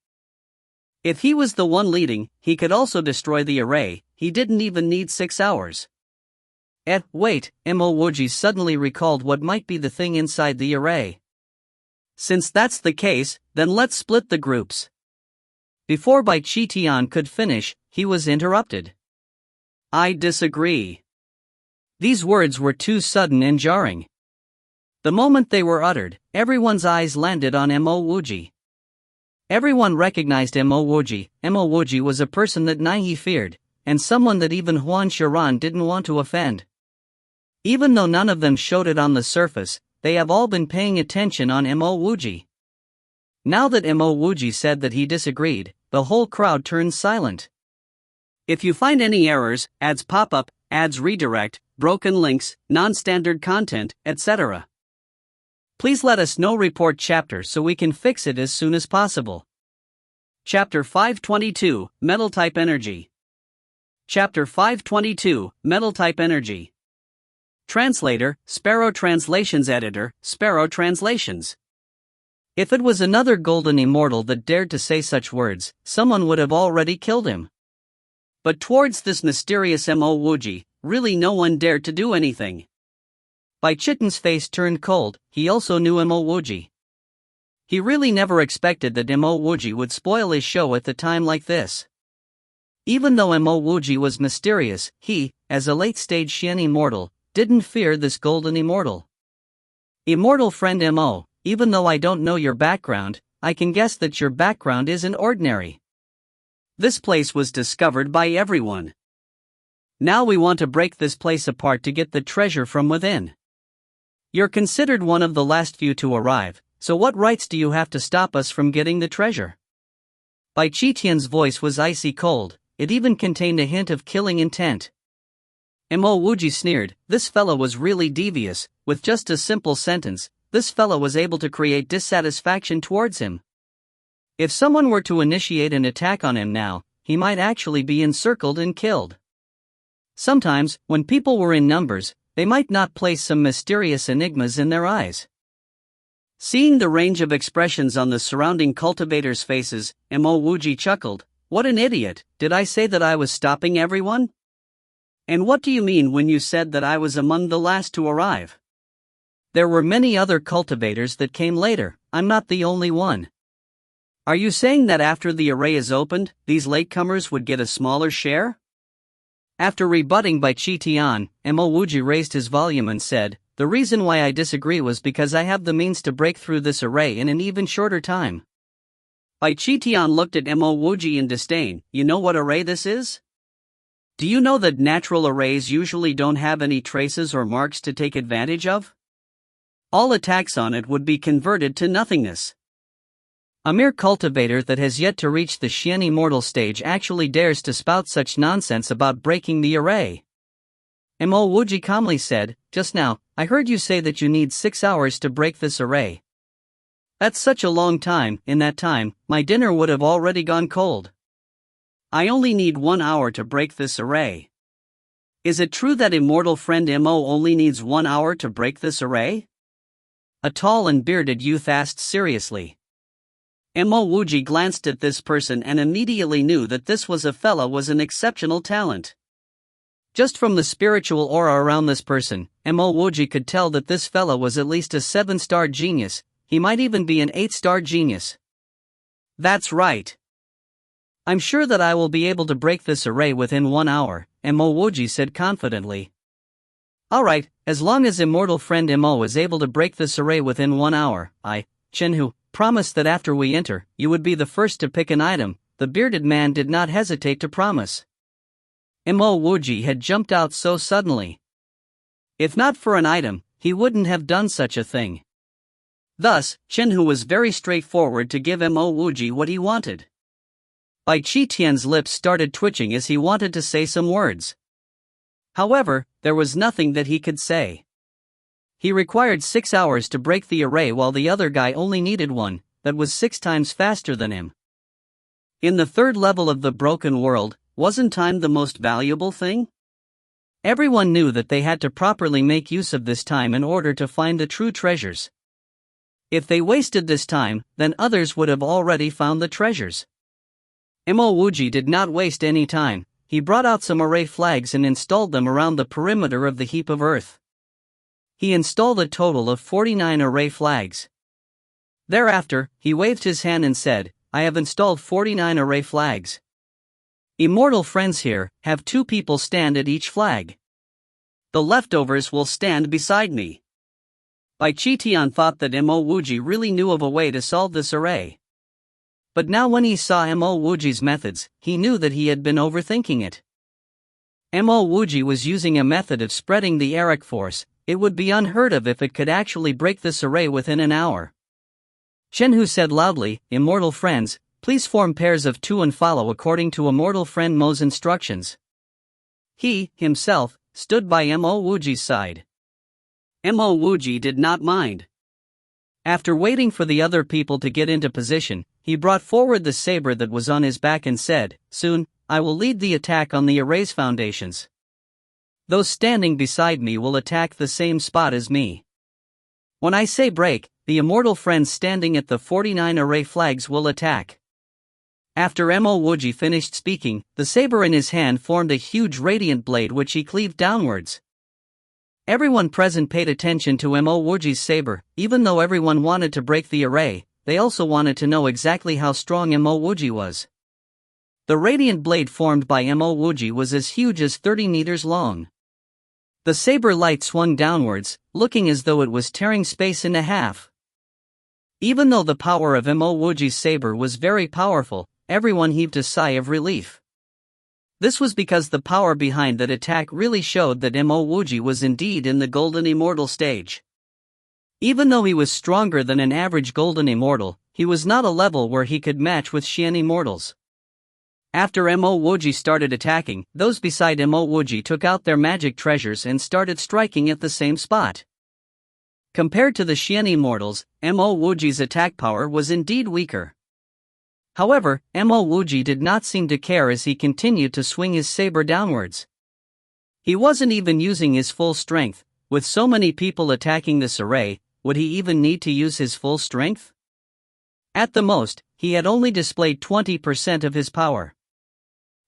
If he was the one leading, he could also destroy the array. He didn't even need 6 hours. Wait, Mo Wuji suddenly recalled what might be the thing inside the array. Since that's the case, then let's split the groups. Before Bai Qitian could finish, he was interrupted. "I disagree." These words were too sudden and jarring. The moment they were uttered, everyone's eyes landed on Mo Wuji. Everyone recognized Mo Wuji. Mo Wuji was a person that Naihe feared, and someone that even Huan Shiran didn't want to offend. Even though none of them showed it on the surface, they have all been paying attention on Mo Wuji. Now that Mo Wuji said that he disagreed, the whole crowd turned silent. If you find any errors, ads pop up, ads redirect, broken links, non-standard content, etc., please let us know. Report chapter so we can fix it as soon as possible. Chapter 522, Metal-Type Energy. Chapter 522, Metal-Type Energy. Translator, Sparrow Translations. Editor, Sparrow Translations. If it was another golden immortal that dared to say such words, someone would have already killed him. But towards this mysterious Mo Wuji, really no one dared to do anything. Bai Chitin's face turned cold. He also knew Mo Wuji. He really never expected that Mo Wuji would spoil his show at the time like this. Even though Mo Wuji was mysterious, he, as a late-stage Xian immortal, didn't fear this golden immortal. Immortal friend Mo, even though I don't know your background, I can guess that your background isn't ordinary. This place was discovered by everyone. Now we want to break this place apart to get the treasure from within. You're considered one of the last few to arrive, so what rights do you have to stop us from getting the treasure? Bai Qitian's voice was icy cold, it even contained a hint of killing intent. Mo Wuji sneered. This fellow was really devious. With just a simple sentence, this fellow was able to create dissatisfaction towards him. If someone were to initiate an attack on him now, he might actually be encircled and killed. Sometimes, when people were in numbers, they might not place some mysterious enigmas in their eyes. Seeing the range of expressions on the surrounding cultivators' faces, Mo Wuji chuckled. What an idiot, did I say that I was stopping everyone? And what do you mean when you said that I was among the last to arrive? There were many other cultivators that came later, I'm not the only one. Are you saying that after the array is opened, these latecomers would get a smaller share? After rebutting by Chi Tian, Mo Wuji raised his volume and said, the reason why I disagree was because I have the means to break through this array in an even shorter time. Bai Chi-Tian looked at Mo Wuji in disdain. You know what array this is? Do you know that natural arrays usually don't have any traces or marks to take advantage of? All attacks on it would be converted to nothingness. A mere cultivator that has yet to reach the Xian immortal stage actually dares to spout such nonsense about breaking the array. Mo Wuji calmly said, just now, I heard you say that you need 6 hours to break this array. That's such a long time. In that time, my dinner would have already gone cold. I only need 1 hour to break this array. Is it true that immortal friend Mo only needs 1 hour to break this array? A tall and bearded youth asked seriously. Mo Wuji glanced at this person and immediately knew that this was a fella with an exceptional talent. Just from the spiritual aura around this person, Mo Wuji could tell that this fella was at least a 7-star genius, he might even be an 8-star genius. That's right. I'm sure that I will be able to break this array within 1 hour, Mo Wuji said confidently. Alright, as long as immortal friend Mo is able to break this array within 1 hour, I, Chenhu, promise that after we enter, you would be the first to pick an item. The bearded man did not hesitate to promise. Mo Wuji had jumped out so suddenly. If not for an item, he wouldn't have done such a thing. Thus, Chenhu was very straightforward to give Mo Wuji what he wanted. Bai Chi Tian's lips started twitching as he wanted to say some words. However, there was nothing that he could say. He required 6 hours to break the array while the other guy only needed one, that was 6 times faster than him. In the third level of the broken world, wasn't time the most valuable thing? Everyone knew that they had to properly make use of this time in order to find the true treasures. If they wasted this time, then others would have already found the treasures. Mo Wuji did not waste any time. He brought out some array flags and installed them around the perimeter of the heap of earth. He installed a total of 49 array flags. Thereafter, he waved his hand and said, I have installed 49 array flags. Immortal friends here, have 2 people stand at each flag. The leftovers will stand beside me. Bai Chi Tian thought that Mo Wuji really knew of a way to solve this array. But now when he saw Mo Wuji's methods, he knew that he had been overthinking it. Mo Wuji was using a method of spreading the Eric force. It would be unheard of if it could actually break this array within an hour. Chenhu said loudly, Immortal friends, please form pairs of 2 and follow according to immortal friend Mo's instructions. He, himself, stood by Mo Wuji's side. Mo Wuji did not mind. After waiting for the other people to get into position, he brought forward the saber that was on his back and said, soon, I will lead the attack on the array's foundations. Those standing beside me will attack the same spot as me. When I say break, the immortal friends standing at the 49 array flags will attack. After Mo Wuji finished speaking, the saber in his hand formed a huge radiant blade which he cleaved downwards. Everyone present paid attention to Mo Wuji's saber. Even though everyone wanted to break the array, they also wanted to know exactly how strong Mo Wuji was. The radiant blade formed by Mo Wuji was as huge as 30 meters long. The saber light swung downwards, looking as though it was tearing space in half. Even though the power of Mo Wuji's saber was very powerful, everyone heaved a sigh of relief. This was because the power behind that attack really showed that Mo Wuji was indeed in the Golden Immortal stage. Even though he was stronger than an average Golden Immortal, he was not a level where he could match with Xian Immortals. After Mo Wuji started attacking, those beside Mo Wuji took out their magic treasures and started striking at the same spot. Compared to the Xian Immortals, Mo Wuji's attack power was indeed weaker. However, Mo Wuji did not seem to care as he continued to swing his saber downwards. He wasn't even using his full strength. With so many people attacking this array, would he even need to use his full strength? At the most, he had only displayed 20% of his power.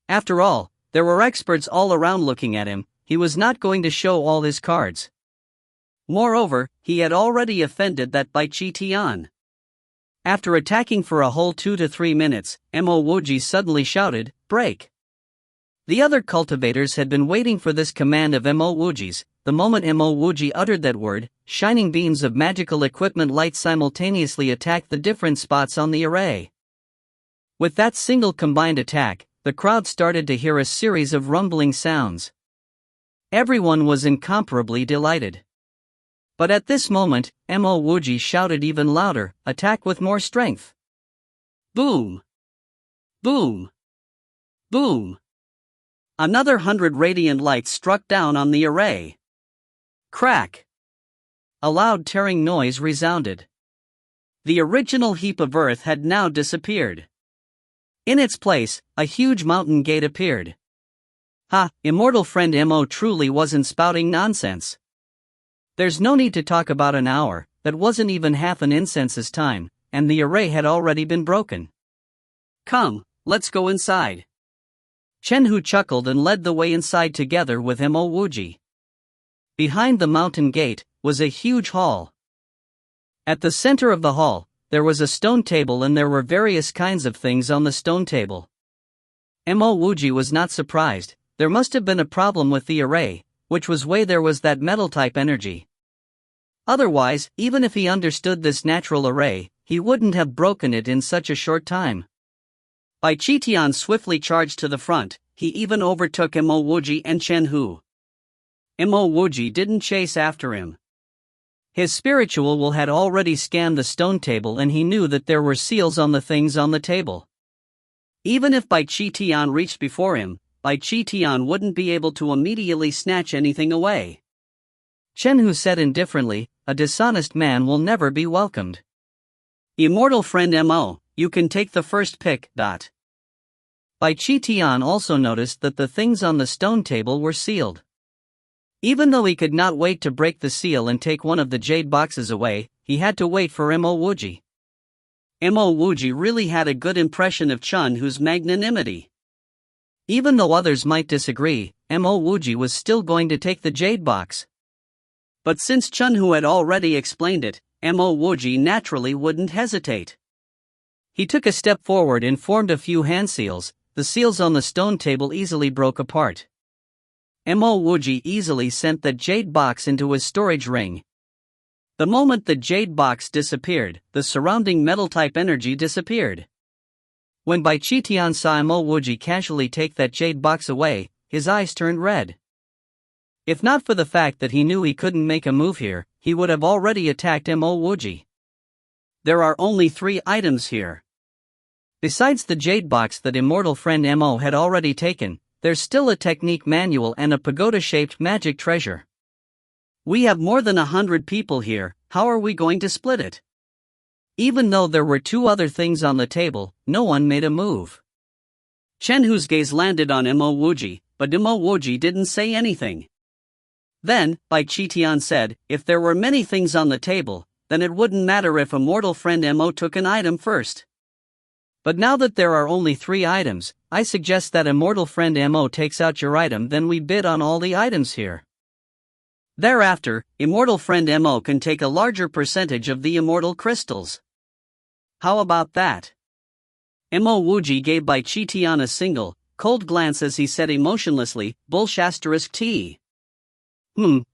After all, there were experts all around looking at him. He was not going to show all his cards. Moreover, he had already offended that Bai Chi Tian. After attacking for a whole 2 to 3 minutes, Mo Wuji suddenly shouted, "Break!" The other cultivators had been waiting for this command of Mo Wuji's. The moment Mo Wuji uttered that word, shining beams of magical equipment light simultaneously attacked the different spots on the array. With that single combined attack, the crowd started to hear a series of rumbling sounds. Everyone was incomparably delighted. But at this moment, Mo Wuji shouted even louder, "Attack with more strength!" Boom! Boom! Boom! Another 100 radiant lights struck down on the array. Crack! A loud tearing noise resounded. The original heap of earth had now disappeared. In its place, a huge mountain gate appeared. Ha, immortal friend Mo truly wasn't spouting nonsense. There's no need to talk about an hour, that wasn't even half an incense's time, and the array had already been broken. Come, let's go inside. Chen Hu chuckled and led the way inside together with Mo Wuji. Behind the mountain gate was a huge hall. At the center of the hall, there was a stone table and there were various kinds of things on the stone table. Mo Wuji was not surprised. There must have been a problem with the array, which was why there was that metal-type energy. Otherwise, even if he understood this natural array, he wouldn't have broken it in such a short time. Bai Chi Tian swiftly charged to the front. He even overtook Mo Wuji and Chen Hu. Mo Wuji didn't chase after him. His spiritual will had already scanned the stone table and he knew that there were seals on the things on the table. Even if Bai Chi Tian reached before him, Bai Chi Tian wouldn't be able to immediately snatch anything away. Chen Hu said indifferently, "A dishonest man will never be welcomed." Immortal friend Mo, you can take the first pick. Bai Chi Tian also noticed that the things on the stone table were sealed. Even though he could not wait to break the seal and take one of the jade boxes away, he had to wait for Mo Wuji. Mo Wuji really had a good impression of Chen Hu's magnanimity. Even though others might disagree, Mo Wuji was still going to take the jade box. But since Chen Hu had already explained it, Mo Wuji naturally wouldn't hesitate. He took a step forward and formed a few hand seals. The seals on the stone table easily broke apart. Mo Wuji easily sent the jade box into his storage ring. The moment the jade box disappeared, the surrounding metal-type energy disappeared. When Bai Chi Tian saw Mo Wuji casually take that jade box away, his eyes turned red. If not for the fact that he knew he couldn't make a move here, he would have already attacked Mo Wuji. There are only 3 items here. Besides the jade box that immortal friend Mo had already taken, there's still a technique manual and a pagoda-shaped magic treasure. We have more than 100 people here, how are we going to split it? Even though there were 2 other things on the table, no one made a move. Chen Hu's gaze landed on Mo Wuji, but Mo Wuji didn't say anything. Then, Bai Chi Tian said, "If there were many things on the table, then it wouldn't matter if immortal friend Mo took an item first. But now that there are only 3 items, I suggest that immortal friend Mo takes out your item, then we bid on all the items here. Thereafter, immortal friend Mo can take a larger percentage of the immortal crystals. How about that?" Mo Wuji gave Bai Chi Tian a single, cold glance as he said emotionlessly, "Bullsh*T.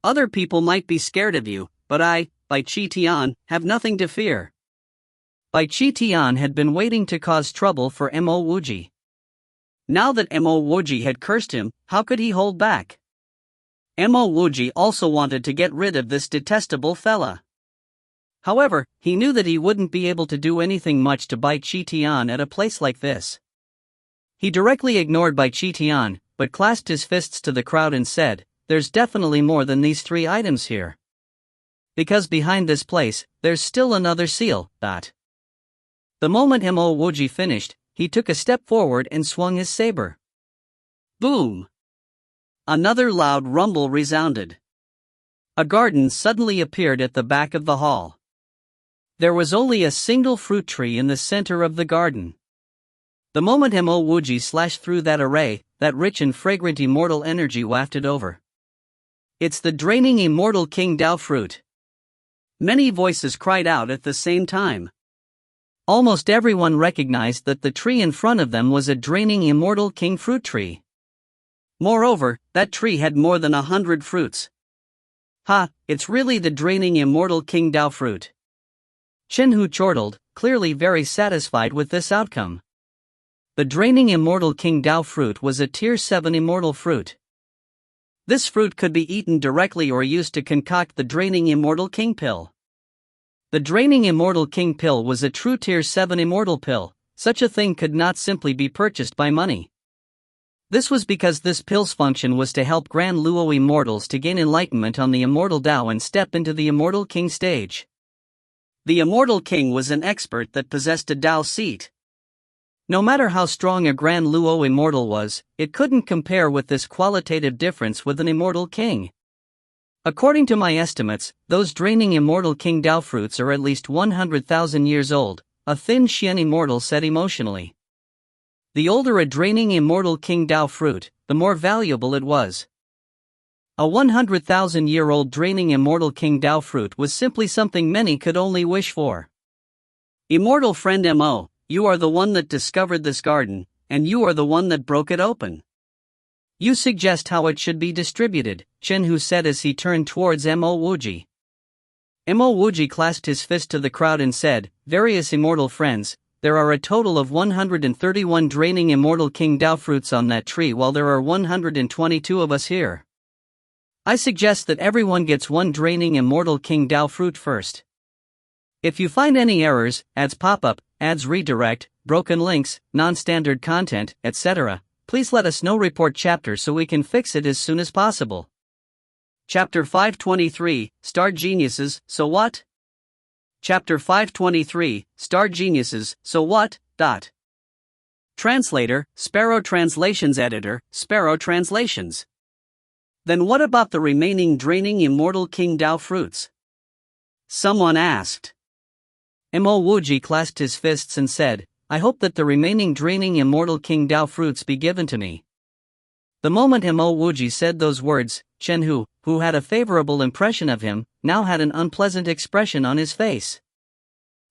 Other people might be scared of you, but I, Bai Chi Tian, have nothing to fear." Bai Chi Tian had been waiting to cause trouble for Mo Wuji. Now that Mo Wuji had cursed him, how could he hold back? Mo Wuji also wanted to get rid of this detestable fella. However, he knew that he wouldn't be able to do anything much to Bai Chi Tian at a place like this. He directly ignored Bai Chi Tian, but clasped his fists to the crowd and said, "There's definitely more than these 3 items here. Because behind this place, there's still another seal." The moment Mo Wuji finished, he took a step forward and swung his saber. Boom! Another loud rumble resounded. A garden suddenly appeared at the back of the hall. There was only a single fruit tree in the center of the garden. The moment Mo Wuji slashed through that array, that rich and fragrant immortal energy wafted over. It's the draining immortal King Dao fruit. Many voices cried out at the same time. Almost everyone recognized that the tree in front of them was a draining immortal king fruit tree. Moreover, that tree had more than 100 fruits. Ha, it's really the draining immortal King Dao fruit. Chen Hu chortled, clearly very satisfied with this outcome. The draining immortal King Dao fruit was a tier 7 immortal fruit. This fruit could be eaten directly or used to concoct the draining immortal king pill. The draining immortal king pill was a true tier 7 immortal pill. Such a thing could not simply be purchased by money. This was because this pill's function was to help Grand Luo immortals to gain enlightenment on the immortal Dao and step into the immortal king stage. The immortal king was an expert that possessed a Dao seat. No matter how strong a Grand Luo immortal was, it couldn't compare with this qualitative difference with an immortal king. According to my estimates, those draining immortal King Dao fruits are at least 100,000 years old, a thin Xian immortal said emotionally. The older a draining immortal King Dao fruit, the more valuable it was. A 100,000-year-old draining immortal King Dao fruit was simply something many could only wish for. Immortal friend Mo, you are the one that discovered this garden, and you are the one that broke it open. You suggest how it should be distributed, Chen Hu said as he turned towards Mo Wuji. Mo Wuji clasped his fist to the crowd and said, various immortal friends, there are a total of 131 draining immortal King Dao fruits on that tree while there are 122 of us here. I suggest that everyone gets one draining immortal King Dao fruit first. If you find any errors, ads pop up, ads redirect, broken links, non-standard content, etc., please let us know. Report chapter so we can fix it as soon as possible. Chapter 523, Star Geniuses, so what? Chapter 523, Star Geniuses, so what? Translator, Sparrow Translations Editor, Sparrow Translations. Then what about the remaining draining immortal King Dao fruits? Someone asked. Mo Wuji clasped his fists and said, I hope that the remaining draining immortal King Dao fruits be given to me. The moment Mo Wuji said those words, Chen Hu, who had a favorable impression of him, now had an unpleasant expression on his face.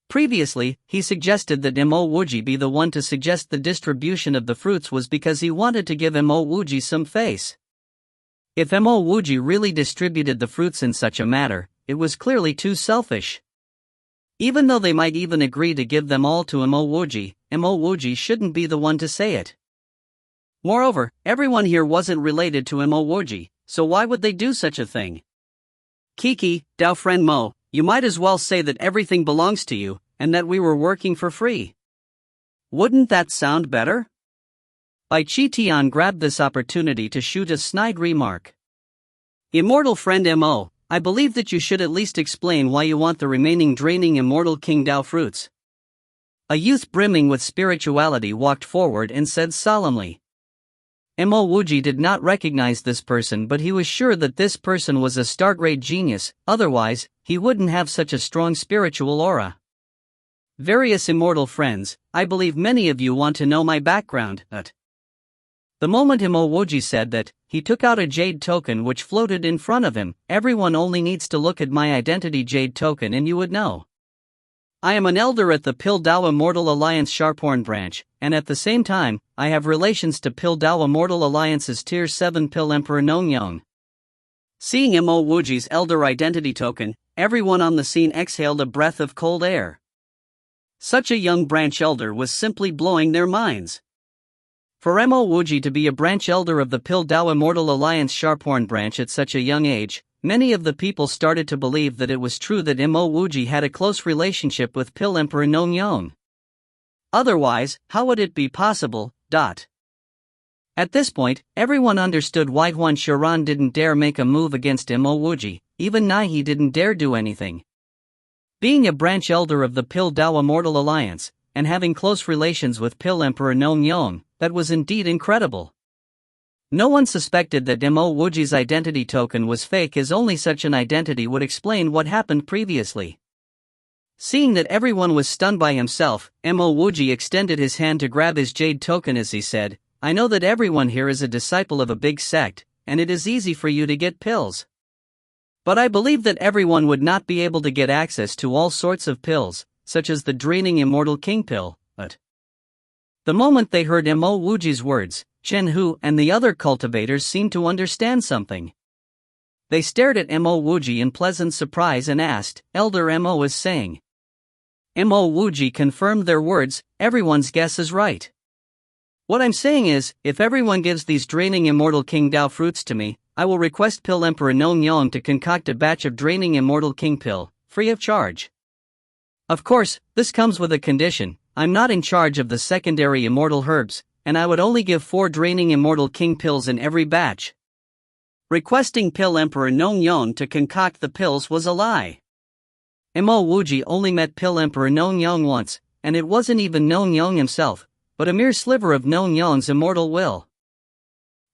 Previously, he suggested that Mo Wuji be the one to suggest the distribution of the fruits was because he wanted to give Mo Wuji some face. If Mo Wuji really distributed the fruits in such a manner, it was clearly too selfish. Even though they might even agree to give them all to Mo Wuji shouldn't be the one to say it. Moreover, everyone here wasn't related to Mo Wuji, so why would they do such a thing? Kiki, Dao friend Mo, you might as well say that everything belongs to you, and that we were working for free. Wouldn't that sound better? Bai Chi Tian grabbed this opportunity to shoot a snide remark. Immortal friend Mo, I believe that you should at least explain why you want the remaining draining immortal King Dao fruits. A youth brimming with spirituality walked forward and said solemnly. Mo Wuji did not recognize this person, but he was sure that this person was a star-grade genius, otherwise, he wouldn't have such a strong spiritual aura. Various immortal friends, I believe many of you want to know my background. The moment Mo Wuji said that, he took out a jade token which floated in front of him. Everyone only needs to look at my identity jade token and you would know. I am an elder at the Pil Dao Immortal Alliance Sharphorn branch, and at the same time, I have relations to Pil Dao Immortal Alliance's Tier 7 Pil Emperor Nongyong. Seeing Mo Wuji's elder identity token, everyone on the scene exhaled a breath of cold air. Such a young branch elder was simply blowing their minds. For Mo Wuji to be a branch elder of the Pil Dao Immortal Alliance Sharphorn branch at such a young age, many of the people started to believe that it was true that Mo Wuji had a close relationship with Pil Emperor Nongyong. Otherwise, how would it be possible? At this point, everyone understood why Huan Shuran didn't dare make a move against Mo Wuji, even Naihe didn't dare do anything. Being a branch elder of the Pil Dao Immortal Alliance, and having close relations with Pill Emperor Nong Yong, that was indeed incredible. No one suspected that Mo Wuji's identity token was fake, as only such an identity would explain what happened previously. Seeing that everyone was stunned by himself, Mo Wuji extended his hand to grab his jade token as he said, "I know that everyone here is a disciple of a big sect, and it is easy for you to get pills. But I believe that everyone would not be able to get access to all sorts of pills, such as the draining immortal king pill." The moment they heard Mo Wuji's words, Chen Hu and the other cultivators seemed to understand something. They stared at Mo Wuji in pleasant surprise and asked, "Elder Mo is saying?" Mo Wuji confirmed their words, "Everyone's guess is right. What I'm saying is, if everyone gives these draining immortal king Dao fruits to me, I will request Pill Emperor Nong Yong to concoct a batch of draining immortal king pill, free of charge. Of course, this comes with a condition. I'm not in charge of the secondary immortal herbs, and I would only give 4 draining immortal king pills in every batch." Requesting Pill Emperor Nong Yong to concoct the pills was a lie. Mo Wuji only met Pill Emperor Nong Yong once, and it wasn't even Nong Yong himself, but a mere sliver of Nong Yong's immortal will.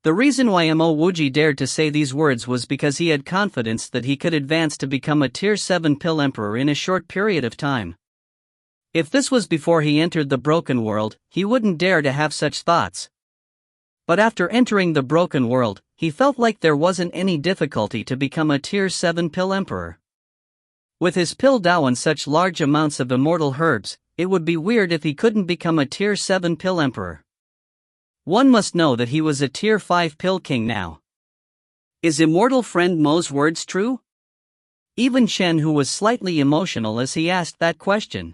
The reason why Mo Wuji dared to say these words was because he had confidence that he could advance to become a Tier 7 Pill Emperor in a short period of time. If this was before he entered the Broken World, he wouldn't dare to have such thoughts. But after entering the Broken World, he felt like there wasn't any difficulty to become a Tier 7 Pill Emperor. With his Pill Dao and such large amounts of immortal herbs, it would be weird if he couldn't become a Tier 7 Pill Emperor. One must know that he was a Tier 5 Pill King now. Is immortal friend Mo's words true? Even Shen Hu was slightly emotional as he asked that question.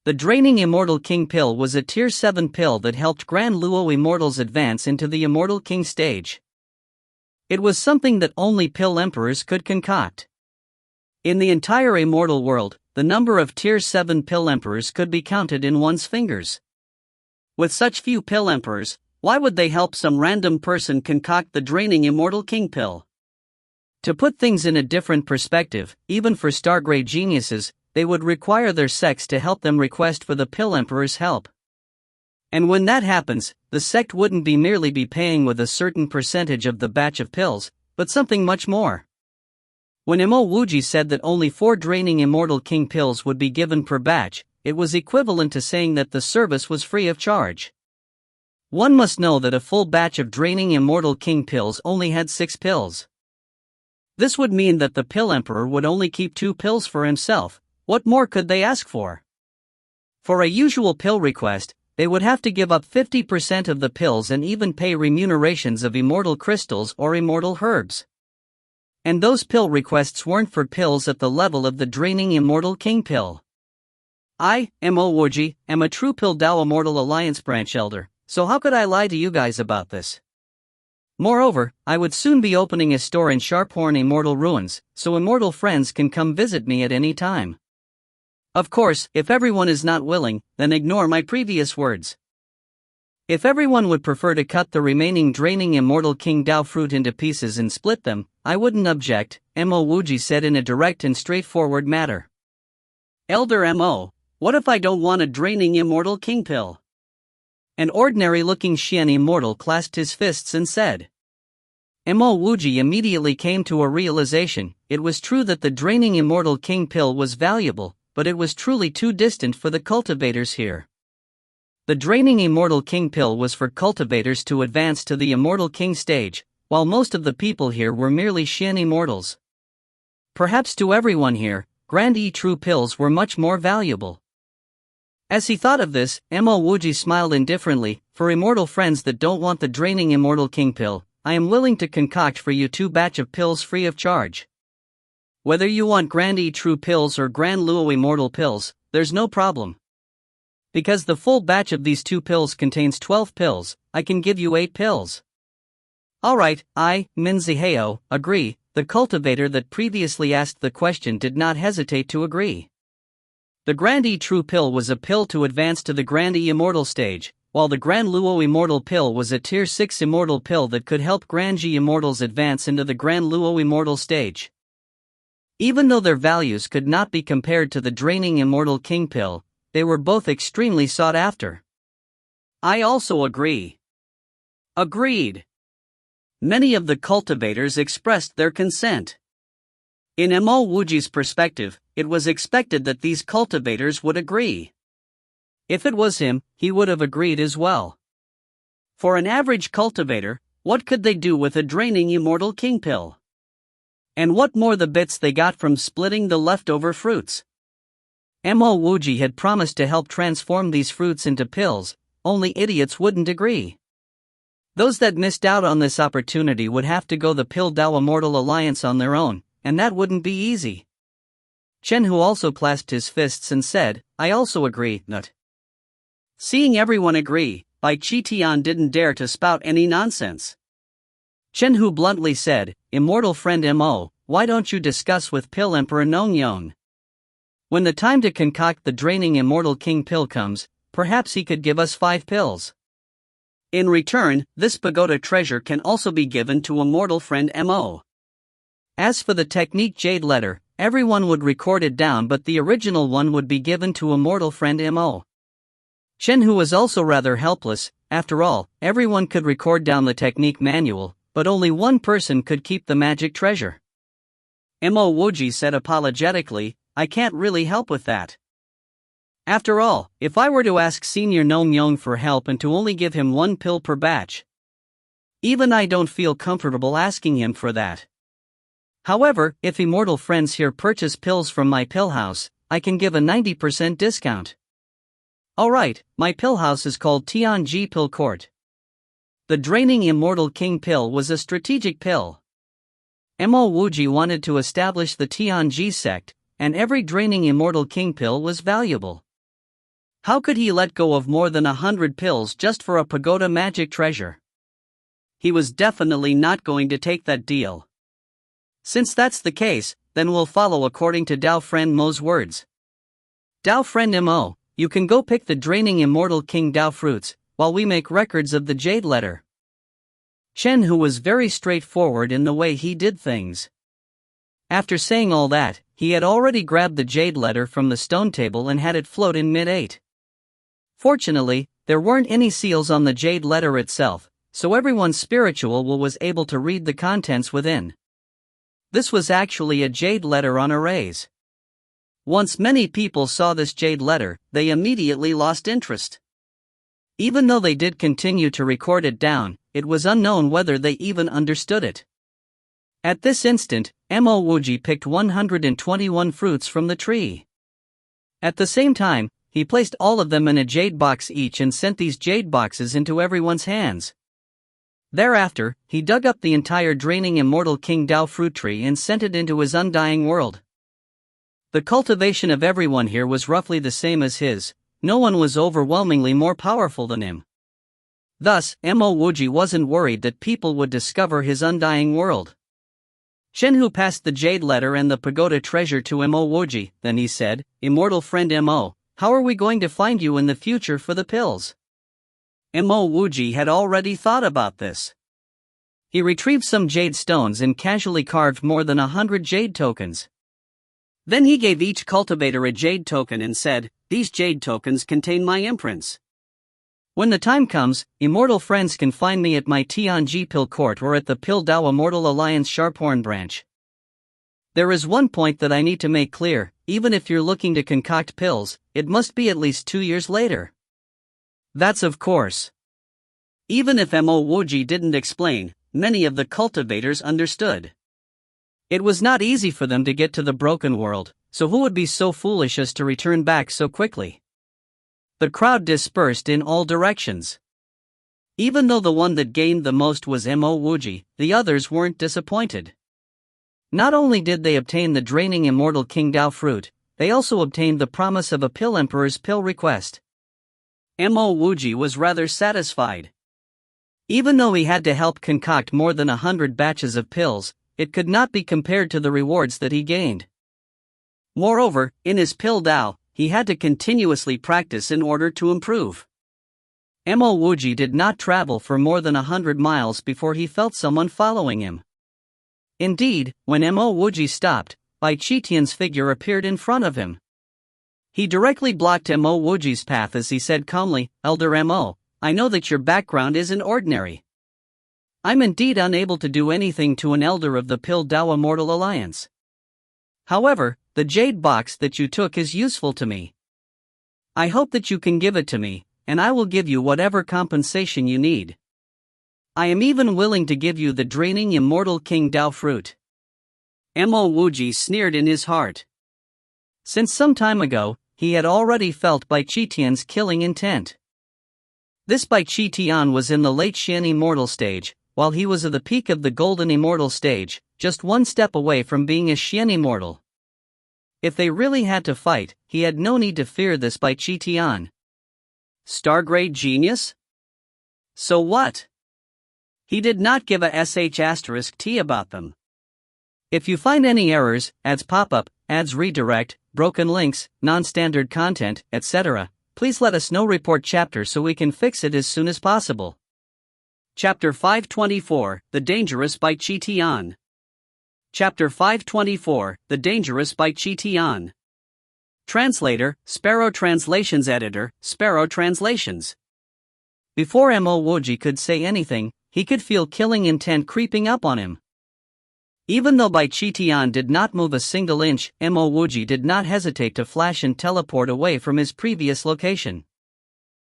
The draining immortal king pill was a Tier 7 pill that helped Grand Luo immortals advance into the immortal king stage. It was something that only pill emperors could concoct. In the entire immortal world, the number of Tier 7 pill emperors could be counted in one's fingers. With such few pill emperors, why would they help some random person concoct the draining immortal king pill? To put things in a different perspective, even for star-grade geniuses, they would require their sects to help them request for the pill emperor's help. And when that happens, the sect wouldn't be merely be paying with a certain percentage of the batch of pills, but something much more. When Mo Wuji said that only 4 draining immortal king pills would be given per batch, it was equivalent to saying that the service was free of charge. One must know that a full batch of draining immortal king pills only had 6 pills. This would mean that the pill emperor would only keep 2 pills for himself. What more could they ask for? For a usual pill request, they would have to give up 50% of the pills and even pay remunerations of immortal crystals or immortal herbs. And those pill requests weren't for pills at the level of the draining immortal king pill. I, Mo Wuji, am a true Pill Dao Immortal Alliance branch elder, so how could I lie to you guys about this? Moreover, I would soon be opening a store in Sharphorn Immortal Ruins, so immortal friends can come visit me at any time. Of course, if everyone is not willing, then ignore my previous words. If everyone would prefer to cut the remaining draining immortal king Dao fruit into pieces and split them, I wouldn't object, Mo Wuji said in a direct and straightforward manner. Elder Mo, what if I don't want a draining immortal king pill? An ordinary-looking Xian immortal clasped his fists and said. Mo Wuji immediately came to a realization. It was true that the draining immortal king pill was valuable, but it was truly too distant for the cultivators here. The draining immortal king pill was for cultivators to advance to the immortal king stage, while most of the people here were merely Xian immortals. Perhaps to everyone here, Grand E true pills were much more valuable. As he thought of this, Mo Wuji smiled indifferently. For immortal friends that don't want the draining immortal king pill, I am willing to concoct for you 2 batch of pills free of charge. Whether you want Grand E true pills or Grand Luo immortal pills, there's no problem. Because the full batch of these 2 pills contains 12 pills, I can give you 8 pills. Alright, I, Minziheo, agree. The cultivator that previously asked the question did not hesitate to agree. The Grand E true pill was a pill to advance to the Grand E immortal stage, while the Grand Luo immortal pill was a Tier 6 immortal pill that could help Grand G immortals advance into the Grand Luo immortal stage. Even though their values could not be compared to the draining immortal king pill, they were both extremely sought after. I also agree. Agreed. Many of the cultivators expressed their consent. In Mo Wuji's perspective, it was expected that these cultivators would agree. If it was him, he would have agreed as well. For an average cultivator, what could they do with a draining immortal king pill? And what more the bits they got from splitting the leftover fruits? Mo Wuji had promised to help transform these fruits into pills, only idiots wouldn't agree. Those that missed out on this opportunity would have to go the Pill Dao Immortal Alliance on their own, and that wouldn't be easy. Chen Hu also clasped his fists and said, I also agree, Nut. Seeing everyone agree, Bai Qitian didn't dare to spout any nonsense. Chen Hu bluntly said, Immortal friend Mo, why don't you discuss with Pill Emperor Nongyong? When the time to concoct the draining immortal king pill comes, perhaps he could give us 5 pills. In return, this pagoda treasure can also be given to immortal friend Mo. As for the technique Jade Letter, everyone would record it down, but the original one would be given to immortal friend Mo. Chen Hu was also rather helpless. After all, everyone could record down the technique manual, but only one person could keep the magic treasure. Mo Wuji said apologetically, I can't really help with that. After all, if I were to ask Senior Nongyong for help and to only give him 1 pill per batch, even I don't feel comfortable asking him for that. However, if immortal friends here purchase pills from my pill house, I can give a 90% discount. Alright, my pill house is called Tianji Pill Court. The draining immortal king pill was a strategic pill. Mo Wuji wanted to establish the Tianji sect, and every draining immortal king pill was valuable. How could he let go of more than 100 pills just for a pagoda magic treasure? He was definitely not going to take that deal. Since that's the case, then we'll follow according to Dao Friend Mo's words. Dao Friend Mo, you can go pick the draining immortal king Dao fruits, while we make records of the Jade Letter. Chen Hu was very straightforward in the way he did things. After saying all that, he had already grabbed the Jade Letter from the stone table and had it float in mid-8. Fortunately, there weren't any seals on the Jade Letter itself, so everyone's spiritual will was able to read the contents within. This was actually a Jade Letter on arrays. Once many people saw this Jade Letter, they immediately lost interest. Even though they did continue to record it down, it was unknown whether they even understood it. At this instant, Mo Wuji picked 121 fruits from the tree. At the same time, he placed all of them in a jade box each and sent these jade boxes into everyone's hands. Thereafter, he dug up the entire draining immortal king Dao fruit tree and sent it into his undying world. The cultivation of everyone here was roughly the same as his. No one was overwhelmingly more powerful than him. Thus, Mo Wuji wasn't worried that people would discover his undying world. Chen Hu passed the Jade Letter and the pagoda treasure to Mo Wuji, then he said, Immortal friend Mo, how are we going to find you in the future for the pills? Mo Wuji had already thought about this. He retrieved some jade stones and casually carved more than 100 jade tokens. Then he gave each cultivator a jade token and said, these jade tokens contain my imprints. When the time comes, immortal friends can find me at my Tianji Pill Court or at the Pill Dao Immortal Alliance Sharphorn branch. There is one point that I need to make clear, even if you're looking to concoct pills, it must be at least 2 years later. That's of course. Even if Mo Wuji didn't explain, many of the cultivators understood. It was not easy for them to get to the broken world, so who would be so foolish as to return back so quickly? The crowd dispersed in all directions. Even though the one that gained the most was Mo Wuji, the others weren't disappointed. Not only did they obtain the draining immortal king Dao fruit, they also obtained the promise of a pill emperor's pill request. Mo Wuji was rather satisfied. Even though he had to help concoct more than 100 batches of pills, it could not be compared to the rewards that he gained. Moreover, in his Pill Dao, he had to continuously practice in order to improve. Mo Wuji did not travel for more than 100 miles before he felt someone following him. Indeed, when Mo Wuji stopped, Bai Qitian's figure appeared in front of him. He directly blocked Mo Wuji's path as he said calmly, "Elder Mo, I know that your background isn't ordinary. I'm indeed unable to do anything to an elder of the Pildawa Mortal Alliance. However, the jade box that you took is useful to me. I hope that you can give it to me, and I will give you whatever compensation you need. I am even willing to give you the draining immortal King Dao fruit." Mo Wuji sneered in his heart. Since some time ago, he had already felt Bai Qitian's killing intent. This Bai Qitian was in the late Xian immortal stage, while he was at the peak of the golden immortal stage, just one step away from being a Xian immortal. If they really had to fight, he had no need to fear this Bai Qitian. Stargrade genius? So what? He did not give a **T about them. If you find any errors, ads pop up, ads redirect, broken links, non-standard content, etc., please let us know. Report chapter so we can fix it as soon as possible. Chapter 524, The Dangerous Bai Qitian. Chapter 524, The Dangerous Bai Qitian. Translator, Sparrow Translations. Editor, Sparrow Translations. Before Mo Wuji could say anything, he could feel killing intent creeping up on him. Even though Bai Qitian did not move a single inch, Mo Wuji did not hesitate to flash and teleport away from his previous location.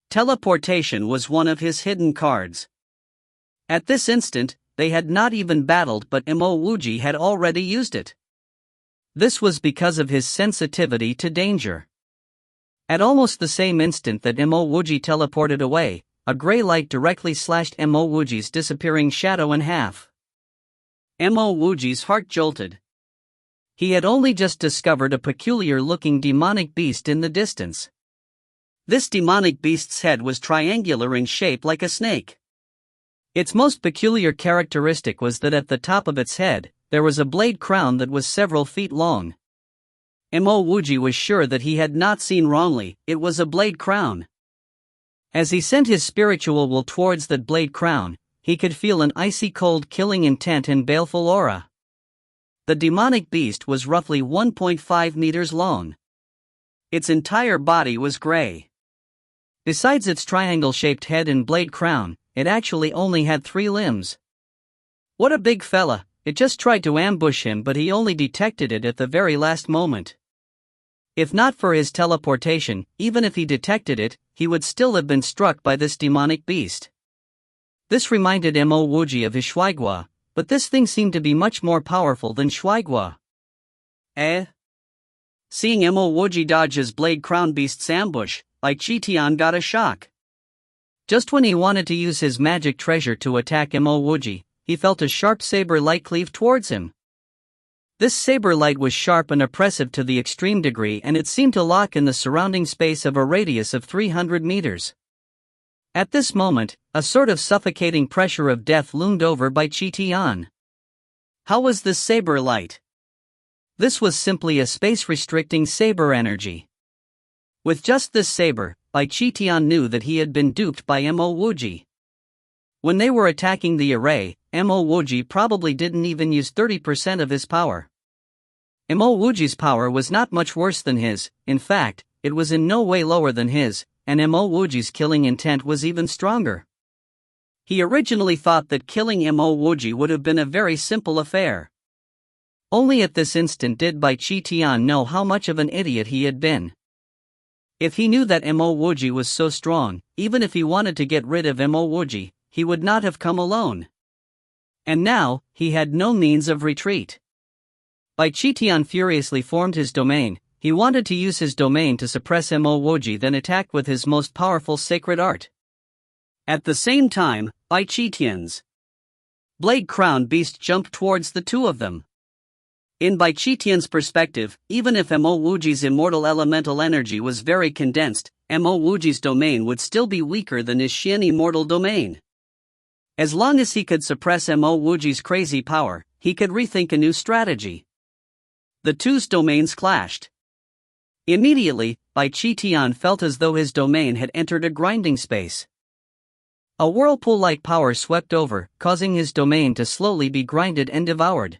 Teleportation was one of his hidden cards. At this instant, they had not even battled, but Mo Wuji had already used it. This was because of his sensitivity to danger. At almost the same instant that Mo Wuji teleported away, a gray light directly slashed Mo Wuji's disappearing shadow in half. Mo Wuji's heart jolted. He had only just discovered a peculiar-looking demonic beast in the distance. This demonic beast's head was triangular in shape like a snake. Its most peculiar characteristic was that at the top of its head, there was a blade crown that was several feet long. Mo Wuji was sure that he had not seen wrongly, it was a blade crown. As he sent his spiritual will towards that blade crown, he could feel an icy cold killing intent and baleful aura. The demonic beast was roughly 1.5 meters long. Its entire body was gray. Besides its triangle-shaped head and blade crown, it actually only had 3 limbs. What a big fella! It just tried to ambush him, but he only detected it at the very last moment. If not for his teleportation, even if he detected it, he would still have been struck by this demonic beast. This reminded Mo Wuji of his Shuaigua, but this thing seemed to be much more powerful than Shuaigua. Seeing Mo Wuji dodge his blade crown beast's ambush, Bai Qitian got a shock. Just when he wanted to use his magic treasure to attack Mo Wuji, he felt a sharp saber light cleave towards him. This saber light was sharp and oppressive to the extreme degree, and it seemed to lock in the surrounding space of a radius of 300 meters. At this moment, a sort of suffocating pressure of death loomed over Bai Qitian. How was this saber light? This was simply a space-restricting saber energy. With just this saber, Bai Qitian knew that he had been duped by Mo Wuji. When they were attacking the array, Mo Wuji probably didn't even use 30% of his power. Mo Wuji's power was not much worse than his, in fact, it was in no way lower than his, and Mo Wuji's killing intent was even stronger. He originally thought that killing Mo Wuji would have been a very simple affair. Only at this instant did Bai Qitian know how much of an idiot he had been. If he knew that Mo Wuji was so strong, even if he wanted to get rid of Mo Wuji, he would not have come alone. And now, he had no means of retreat. Bai Qitian furiously formed his domain. He wanted to use his domain to suppress Mo Wuji, then attack with his most powerful sacred art. At the same time, Bai Qitian's blade crown beast jumped towards the two of them. In Bai Qitian's perspective, even if Mo Wuji's immortal elemental energy was very condensed, Mo Wuji's domain would still be weaker than his Xian immortal domain. As long as he could suppress Mo Wuji's crazy power, he could rethink a new strategy. The two's domains clashed. Immediately, Bai Qitian felt as though his domain had entered a grinding space. A whirlpool-like power swept over, causing his domain to slowly be grinded and devoured.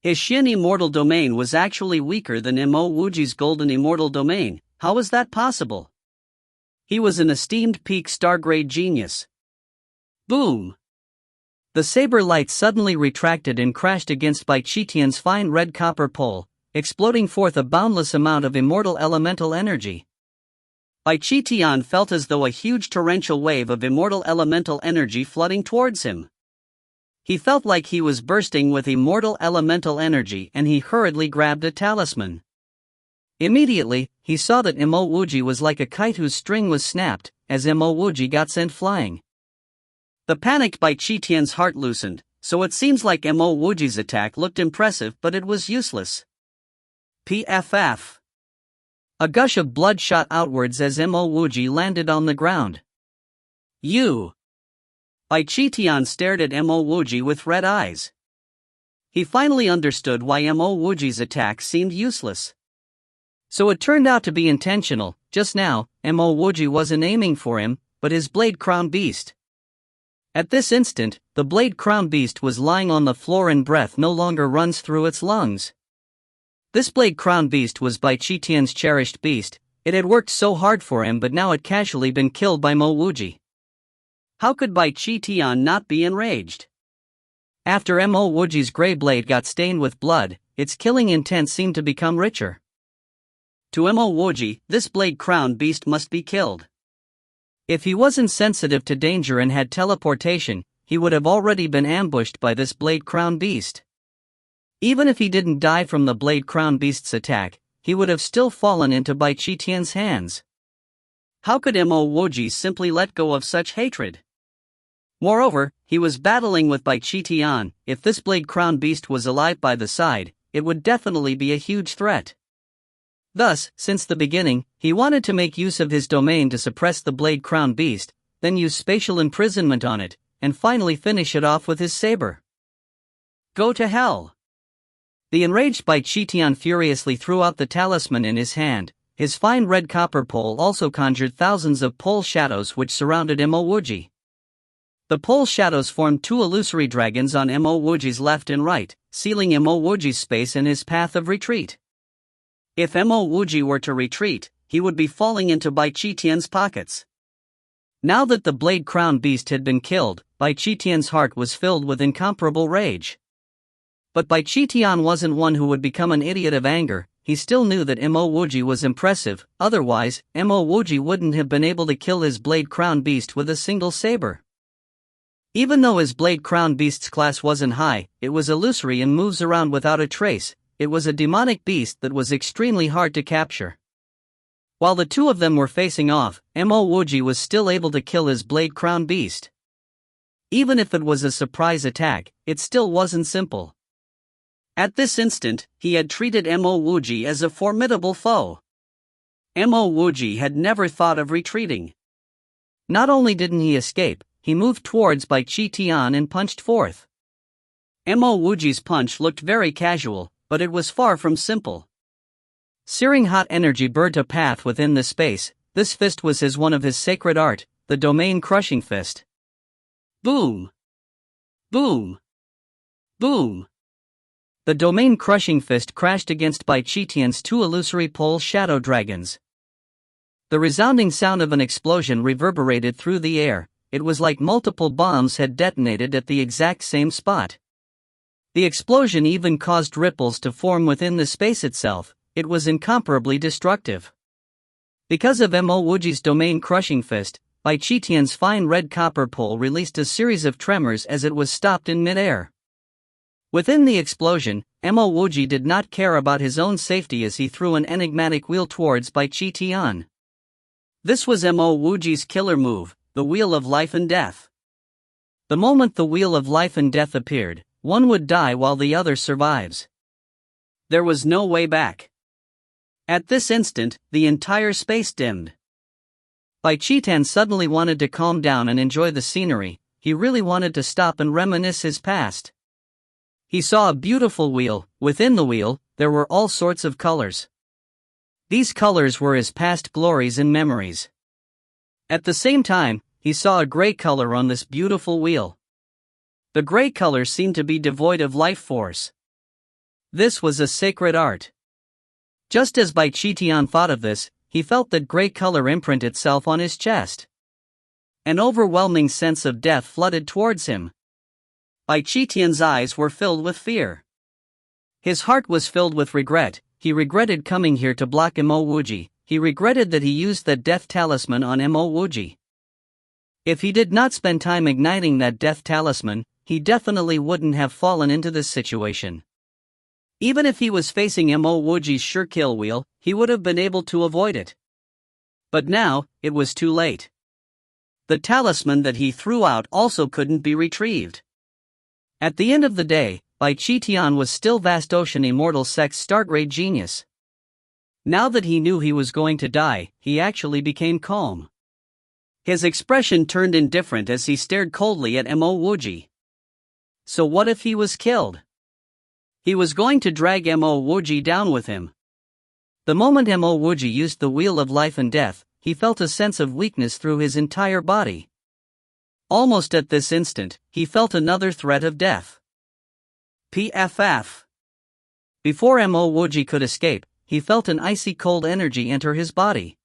His Shin immortal domain was actually weaker than Mo Wuji's golden immortal domain. How was that possible? He was an esteemed peak star-grade genius. Boom! The saber light suddenly retracted and crashed against Bai Qitian's fine red copper pole, exploding forth a boundless amount of immortal elemental energy. Bai Qitian felt as though a huge torrential wave of immortal elemental energy flooding towards him. He felt like he was bursting with immortal elemental energy, and he hurriedly grabbed a talisman. Immediately, he saw that Mo Wuji was like a kite whose string was snapped, as Mo Wuji got sent flying. The panicked Bai Qitian's heart loosened, so it seems like Mo Wuji's attack looked impressive, but it was useless. PFF. A gush of blood shot outwards as Mo Wuji landed on the ground. You! Bai Qitian stared at Mo Wuji with red eyes. He finally understood why Mo Wuji's attack seemed useless. So it turned out to be intentional. Just now, Mo Wuji wasn't aiming for him, but his blade crown beast. At this instant, the blade crown beast was lying on the floor and breath no longer runs through its lungs. This blade crown beast was Bai Qitian's cherished beast. It had worked so hard for him, but now it casually been killed by Mo Wuji. How could Bai Qitian not be enraged? After Mo Wuji's grey blade got stained with blood, its killing intent seemed to become richer. To Mo Wuji, this blade crown beast must be killed. If he wasn't sensitive to danger and had teleportation, he would have already been ambushed by this blade crown beast. Even if he didn't die from the blade crown beast's attack, he would have still fallen into Bai Qitian's hands. How could Mo Wuji simply let go of such hatred? Moreover, he was battling with Bai Qitian. If this blade crown beast was alive by the side, it would definitely be a huge threat. Thus, since the beginning, he wanted to make use of his domain to suppress the blade crown beast, then use spatial imprisonment on it, and finally finish it off with his saber. Go to hell! The enraged Bai Qitian furiously threw out the talisman in his hand. His fine red copper pole also conjured thousands of pole shadows which surrounded Mo Wuji. The pole shadows formed two illusory dragons on Mo Wuji's left and right, sealing Mo Wuji's space and his path of retreat. If Mo Wuji were to retreat, he would be falling into Bai Qitian's pockets. Now that the blade crown beast had been killed, Bai Qitian's heart was filled with incomparable rage. But Bai Qitian wasn't one who would become an idiot of anger. He still knew that Mo Wuji was impressive, otherwise, Mo Wuji wouldn't have been able to kill his blade crown beast with a single saber. Even though his blade crown beast's class wasn't high, it was illusory and moves around without a trace. It was a demonic beast that was extremely hard to capture. While the two of them were facing off, Mo Wuji was still able to kill his blade crown beast. Even if it was a surprise attack, it still wasn't simple. At this instant, he had treated Mo Wuji as a formidable foe. Mo Wuji had never thought of retreating. Not only didn't he escape, he moved towards Bai Qitian and punched forth. Mo Wuji's punch looked very casual, but it was far from simple. Searing hot energy burnt a path within the space. This fist was one of his sacred art, the domain crushing fist. Boom! Boom! Boom! The domain crushing fist crashed against Bai Qitian's two illusory pole shadow dragons. The resounding sound of an explosion reverberated through the air. It was like multiple bombs had detonated at the exact same spot. The explosion even caused ripples to form within the space itself. It was incomparably destructive. Because of Mo Wuji's domain crushing fist, Bai Qitian's fine red copper pole released a series of tremors as it was stopped in midair. Within the explosion, Mo Wuji did not care about his own safety as he threw an enigmatic wheel towards Bai Qitian. This was Mo Wuji's killer move, the Wheel of Life and Death. The moment the Wheel of Life and Death appeared, one would die while the other survives. There was no way back. At this instant, the entire space dimmed. Bai Qitian suddenly wanted to calm down and enjoy the scenery. He really wanted to stop and reminisce his past. He saw a beautiful wheel. Within the wheel, there were all sorts of colors. These colors were his past glories and memories. At the same time, he saw a gray color on this beautiful wheel. The gray color seemed to be devoid of life force. This was a sacred art. Just as Bai Qitian thought of this, he felt that gray color imprint itself on his chest. An overwhelming sense of death flooded towards him. Bai Qitian's eyes were filled with fear. His heart was filled with regret. He regretted coming here to block Mo Wuji. He regretted that he used that death talisman on Mo Wuji. If he did not spend time igniting that death talisman, he definitely wouldn't have fallen into this situation. Even if he was facing Mo Wuji's sure kill wheel, he would have been able to avoid it. But now, it was too late. The talisman that he threw out also couldn't be retrieved. At the end of the day, Bai Qitian was still vast ocean immortal sex star-grade genius. Now that he knew he was going to die, he actually became calm. His expression turned indifferent as he stared coldly at Mo Wuji. So what if he was killed? He was going to drag Mo Wuji down with him. The moment Mo Wuji used the wheel of life and death, he felt a sense of weakness through his entire body. Almost at this instant, he felt another threat of death. PFF. Before Mo Wuji could escape, he felt an icy cold energy enter his body.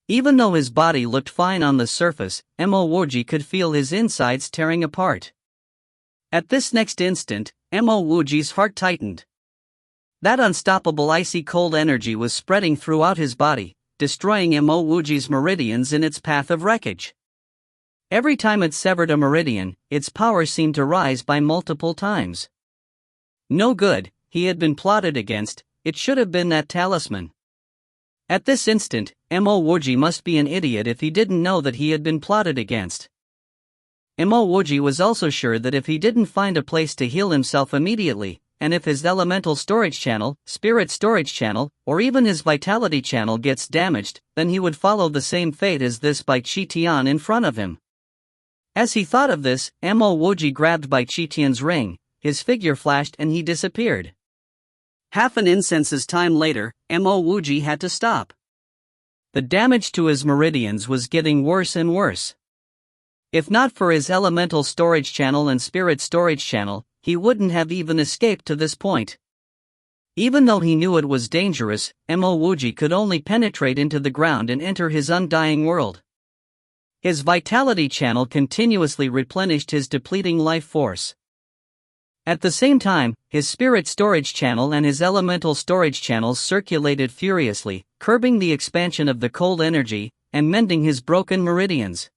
Even though his body looked fine on the surface, Mo Wuji could feel his insides tearing apart. At this next instant, Mo Wuji's heart tightened. That unstoppable icy cold energy was spreading throughout his body, destroying Mo Wuji's meridians in its path of wreckage. Every time it severed a meridian, its power seemed to rise by multiple times. No good, he had been plotted against. It should have been that talisman. At this instant, Mo Wuji must be an idiot if he didn't know that he had been plotted against. Mo Wuji was also sure that if he didn't find a place to heal himself immediately, and if his elemental storage channel, spirit storage channel, or even his vitality channel gets damaged, then he would follow the same fate as this Bai Qitian in front of him. As he thought of this, Mo Wuji grabbed Bai Qitian's ring, his figure flashed and he disappeared. Half an incense's time later, Mo Wuji had to stop. The damage to his meridians was getting worse and worse. If not for his elemental storage channel and spirit storage channel, he wouldn't have even escaped to this point. Even though he knew it was dangerous, Mo Wuji could only penetrate into the ground and enter his undying world. His vitality channel continuously replenished his depleting life force. At the same time, his spirit storage channel and his elemental storage channels circulated furiously, curbing the expansion of the cold energy, and mending his broken meridians.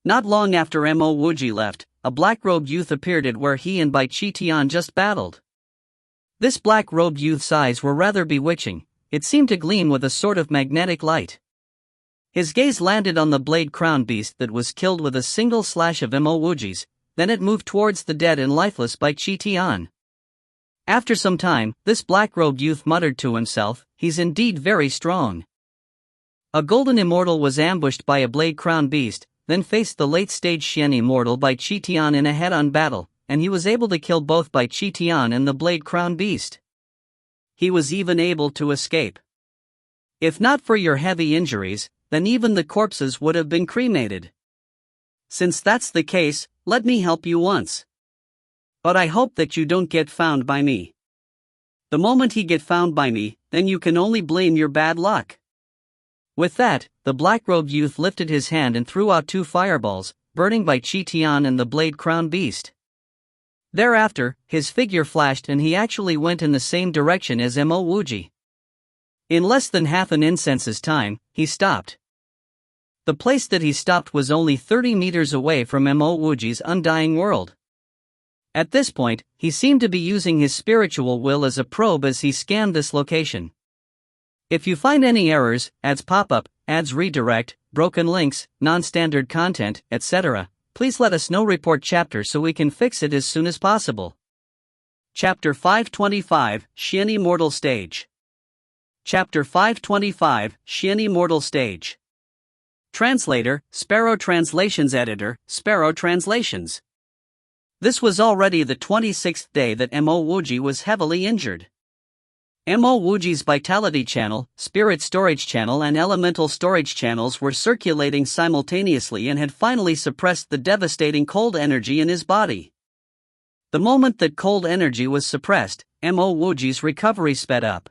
Not long after Mo Wuji left, a black-robed youth appeared at where he and Bai Qitian just battled. This black-robed youth's eyes were rather bewitching, it seemed to gleam with a sort of magnetic light. His gaze landed on the blade crown beast that was killed with a single slash of Mo Wuji's, then it moved towards the dead and lifeless Bai Qitian. After some time, this black-robed youth muttered to himself, "He's indeed very strong." A golden immortal was ambushed by a blade crown beast, then faced the late-stage Xian immortal Bai Qitian in a head-on battle, and he was able to kill both Bai Qitian and the blade crown beast. He was even able to escape. If not for your heavy injuries, then even the corpses would have been cremated. Since that's the case, let me help you once. But I hope that you don't get found by me. The moment he get found by me, then you can only blame your bad luck. With that, the black-robed youth lifted his hand and threw out 2 fireballs, burning Bai Qitian and the blade crown beast. Thereafter, his figure flashed and he actually went in the same direction as Mo Wuji. In less than half an incense's time, he stopped. The place that he stopped was only 30 meters away from Mo Wuji's undying world. At this point, he seemed to be using his spiritual will as a probe as he scanned this location. If you find any errors, ads pop up, ads redirect, broken links, non-standard content, etc., please let us know. Report chapter so we can fix it as soon as possible. Chapter 525, Xian Immortal Stage. Chapter 525, Xian Immortal Stage. Translator, Sparrow Translations. Editor, Sparrow Translations. This was already the 26th day that Mo Wuji was heavily injured. Mo Wuji's vitality channel, spirit storage channel and elemental storage channels were circulating simultaneously and had finally suppressed the devastating cold energy in his body. The moment that cold energy was suppressed, Mo Wuji's recovery sped up.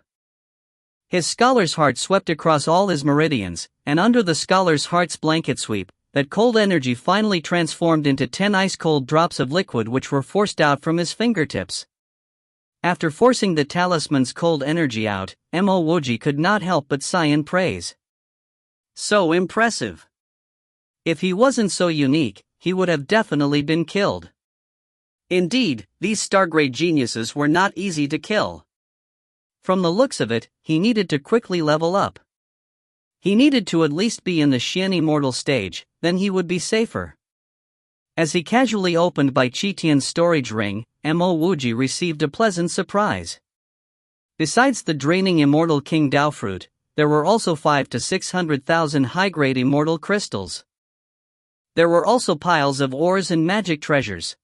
His scholar's heart swept across all his meridians, and under the scholar's heart's blanket sweep, that cold energy finally transformed into 10 ice-cold drops of liquid which were forced out from his fingertips. After forcing the talisman's cold energy out, Mo Wuji could not help but sigh in praise. So impressive. If he wasn't so unique, he would have definitely been killed. Indeed, these Stargrade geniuses were not easy to kill. From the looks of it, he needed to quickly level up. He needed to at least be in the Xian Immortal stage, then he would be safer. As he casually opened Bai Qitian's storage ring, Mo Wuji received a pleasant surprise. Besides the draining Immortal King Dao fruit, there were also 5 to 600,000 high-grade immortal crystals. There were also piles of ores and magic treasures.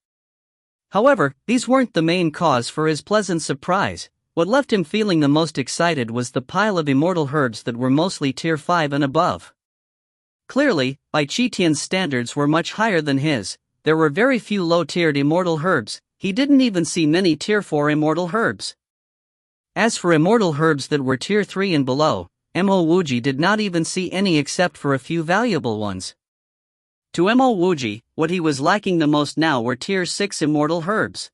However, these weren't the main cause for his pleasant surprise. What left him feeling the most excited was the pile of immortal herbs that were mostly tier 5 and above. Clearly, Bai Qitian's standards were much higher than his. There were very few low-tiered immortal herbs. He didn't even see many tier 4 immortal herbs. As for immortal herbs that were tier 3 and below, Mo Wuji did not even see any except for a few valuable ones. To Mo Wuji, what he was lacking the most now were tier 6 immortal herbs.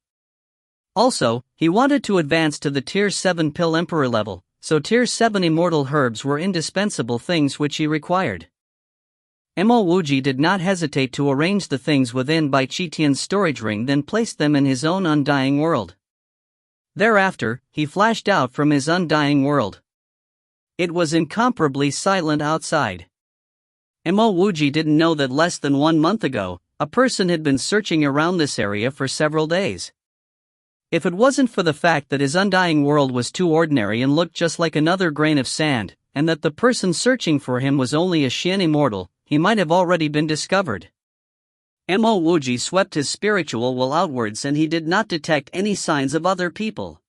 Also, he wanted to advance to the tier 7 pill emperor level, so tier 7 immortal herbs were indispensable things which he required. Mo Wuji did not hesitate to arrange the things within Bai Qitian's storage ring, then placed them in his own undying world. Thereafter, he flashed out from his undying world. It was incomparably silent outside. Mo Wuji didn't know that less than 1 month ago, a person had been searching around this area for several days. If it wasn't for the fact that his undying world was too ordinary and looked just like another grain of sand, and that the person searching for him was only a Xian immortal, he might have already been discovered. Mo Wuji swept his spiritual will outwards and he did not detect any signs of other people.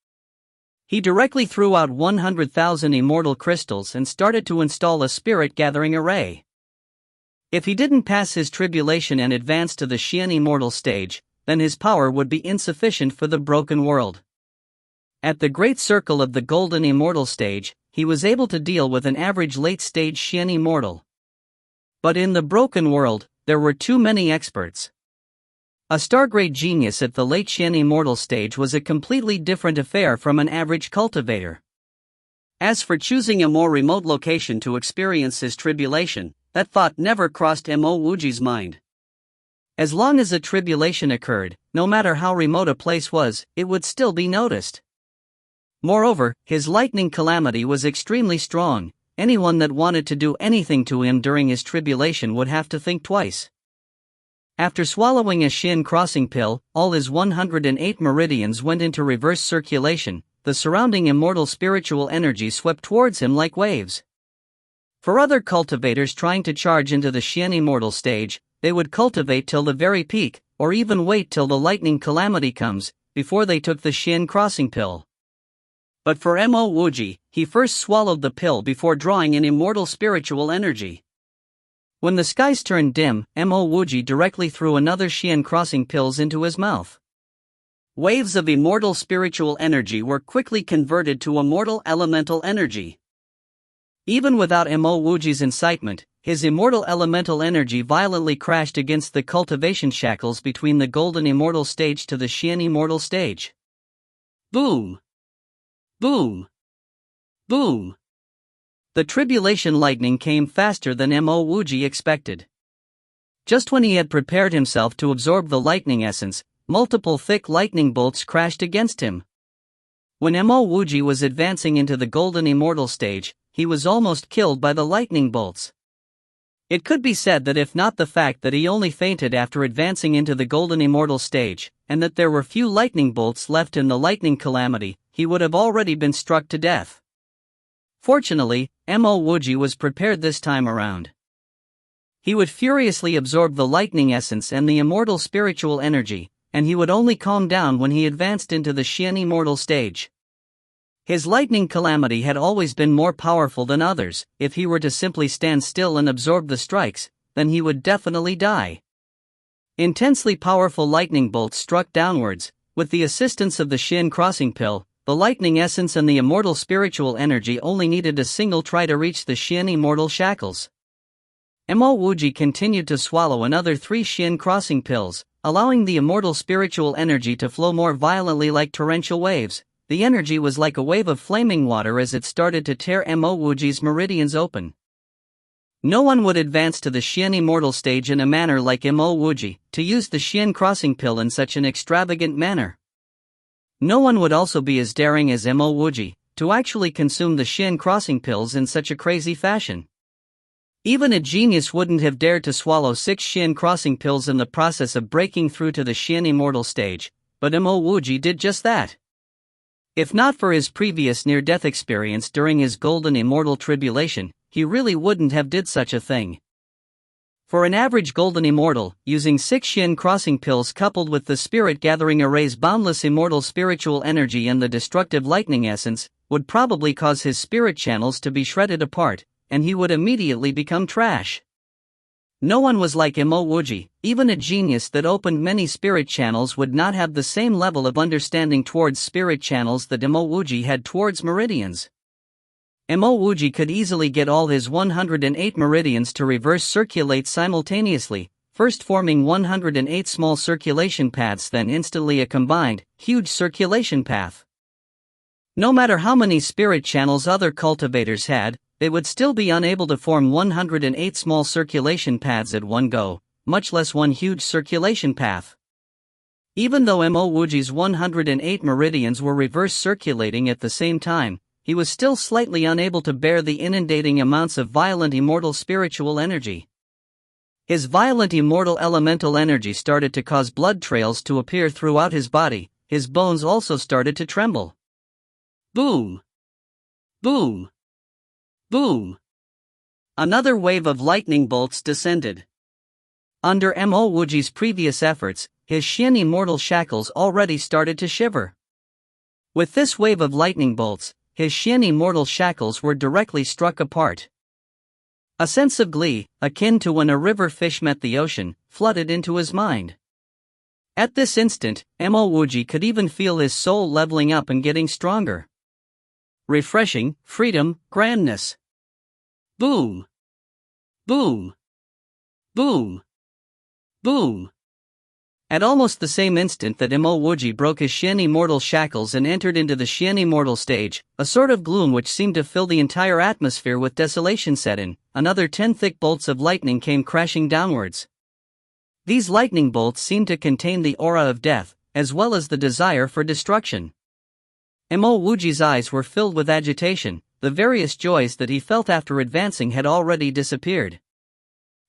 He directly threw out 100,000 immortal crystals and started to install a spirit-gathering array. If he didn't pass his tribulation and advance to the Xian Immortal stage, then his power would be insufficient for the broken world. At the Great Circle of the Golden Immortal stage, he was able to deal with an average late-stage Xian Immortal. But in the broken world, there were too many experts. A Stargrade genius at the late Xian Immortal stage was a completely different affair from an average cultivator. As for choosing a more remote location to experience his tribulation, that thought never crossed Mo Wuji's mind. As long as a tribulation occurred, no matter how remote a place was, it would still be noticed. Moreover, his lightning calamity was extremely strong. Anyone that wanted to do anything to him during his tribulation would have to think twice. After swallowing a Xian crossing pill, all his 108 meridians went into reverse circulation. The surrounding immortal spiritual energy swept towards him like waves. For other cultivators trying to charge into the Xian Immortal stage, they would cultivate till the very peak, or even wait till the lightning calamity comes, before they took the Xian crossing pill. But for Mo Wuji, he first swallowed the pill before drawing in immortal spiritual energy. When the skies turned dim, Mo Wuji directly threw another Xian crossing pills into his mouth. Waves of immortal spiritual energy were quickly converted to immortal elemental energy. Even without Mo Wuji's incitement, his immortal elemental energy violently crashed against the cultivation shackles between the Golden Immortal stage to the Xian Immortal stage. Boom! Boom! Boom! The tribulation lightning came faster than Mo Wuji expected. Just when he had prepared himself to absorb the lightning essence, multiple thick lightning bolts crashed against him. When Mo Wuji was advancing into the Golden Immortal stage, he was almost killed by the lightning bolts. It could be said that if not the fact that he only fainted after advancing into the Golden Immortal stage, and that there were few lightning bolts left in the lightning calamity, he would have already been struck to death. Fortunately, Mo Wuji was prepared this time around. He would furiously absorb the lightning essence and the immortal spiritual energy, and he would only calm down when he advanced into the Xian Immortal stage. His lightning calamity had always been more powerful than others. If he were to simply stand still and absorb the strikes, then he would definitely die. Intensely powerful lightning bolts struck downwards. With the assistance of the Xian crossing pill, the lightning essence and the immortal spiritual energy only needed a single try to reach the Xian immortal shackles. Mo Wuji continued to swallow another 3 Xian crossing pills, allowing the immortal spiritual energy to flow more violently like torrential waves. The energy was like a wave of flaming water as it started to tear Mo Wuji's meridians open. No one would advance to the Xian immortal stage in a manner like Mo Wuji, to use the Xian crossing pill in such an extravagant manner. No one would also be as daring as Mo Wuji, to actually consume the Xian crossing pills in such a crazy fashion. Even a genius wouldn't have dared to swallow 6 Xian crossing pills in the process of breaking through to the Xian immortal stage, but Mo Wuji did just that. If not for his previous near-death experience during his golden immortal tribulation, he really wouldn't have did such a thing. For an average golden immortal, using 6 Xian crossing pills coupled with the spirit gathering array's boundless immortal spiritual energy and the destructive lightning essence, would probably cause his spirit channels to be shredded apart, and he would immediately become trash. No one was like Mo Wuji. Even a genius that opened many spirit channels would not have the same level of understanding towards spirit channels that Mo Wuji had towards meridians. Mo Wuji could easily get all his 108 meridians to reverse circulate simultaneously, first forming 108 small circulation paths, then instantly a combined, huge circulation path. No matter how many spirit channels other cultivators had, they would still be unable to form 108 small circulation paths at one go, much less one huge circulation path. Even though Mo Wuji's 108 meridians were reverse circulating at the same time, he was still slightly unable to bear the inundating amounts of violent immortal spiritual energy. His violent immortal elemental energy started to cause blood trails to appear throughout his body. His bones also started to tremble. Boom! Boom! Boom! Another wave of lightning bolts descended. Under Mo Wuji's previous efforts, his Xian immortal shackles already started to shiver. With this wave of lightning bolts, his Xian immortal shackles were directly struck apart. A sense of glee, akin to when a river fish met the ocean, flooded into his mind. At this instant, Mo Wuji could even feel his soul leveling up and getting stronger. Refreshing, freedom, grandness. Boom! Boom! Boom! Boom! At almost the same instant that Mo Wuji broke his Xian immortal shackles and entered into the Xian immortal stage, a sort of gloom which seemed to fill the entire atmosphere with desolation set in. Another 10 thick bolts of lightning came crashing downwards. These lightning bolts seemed to contain the aura of death, as well as the desire for destruction. Mo Wuji's eyes were filled with agitation. The various joys that he felt after advancing had already disappeared.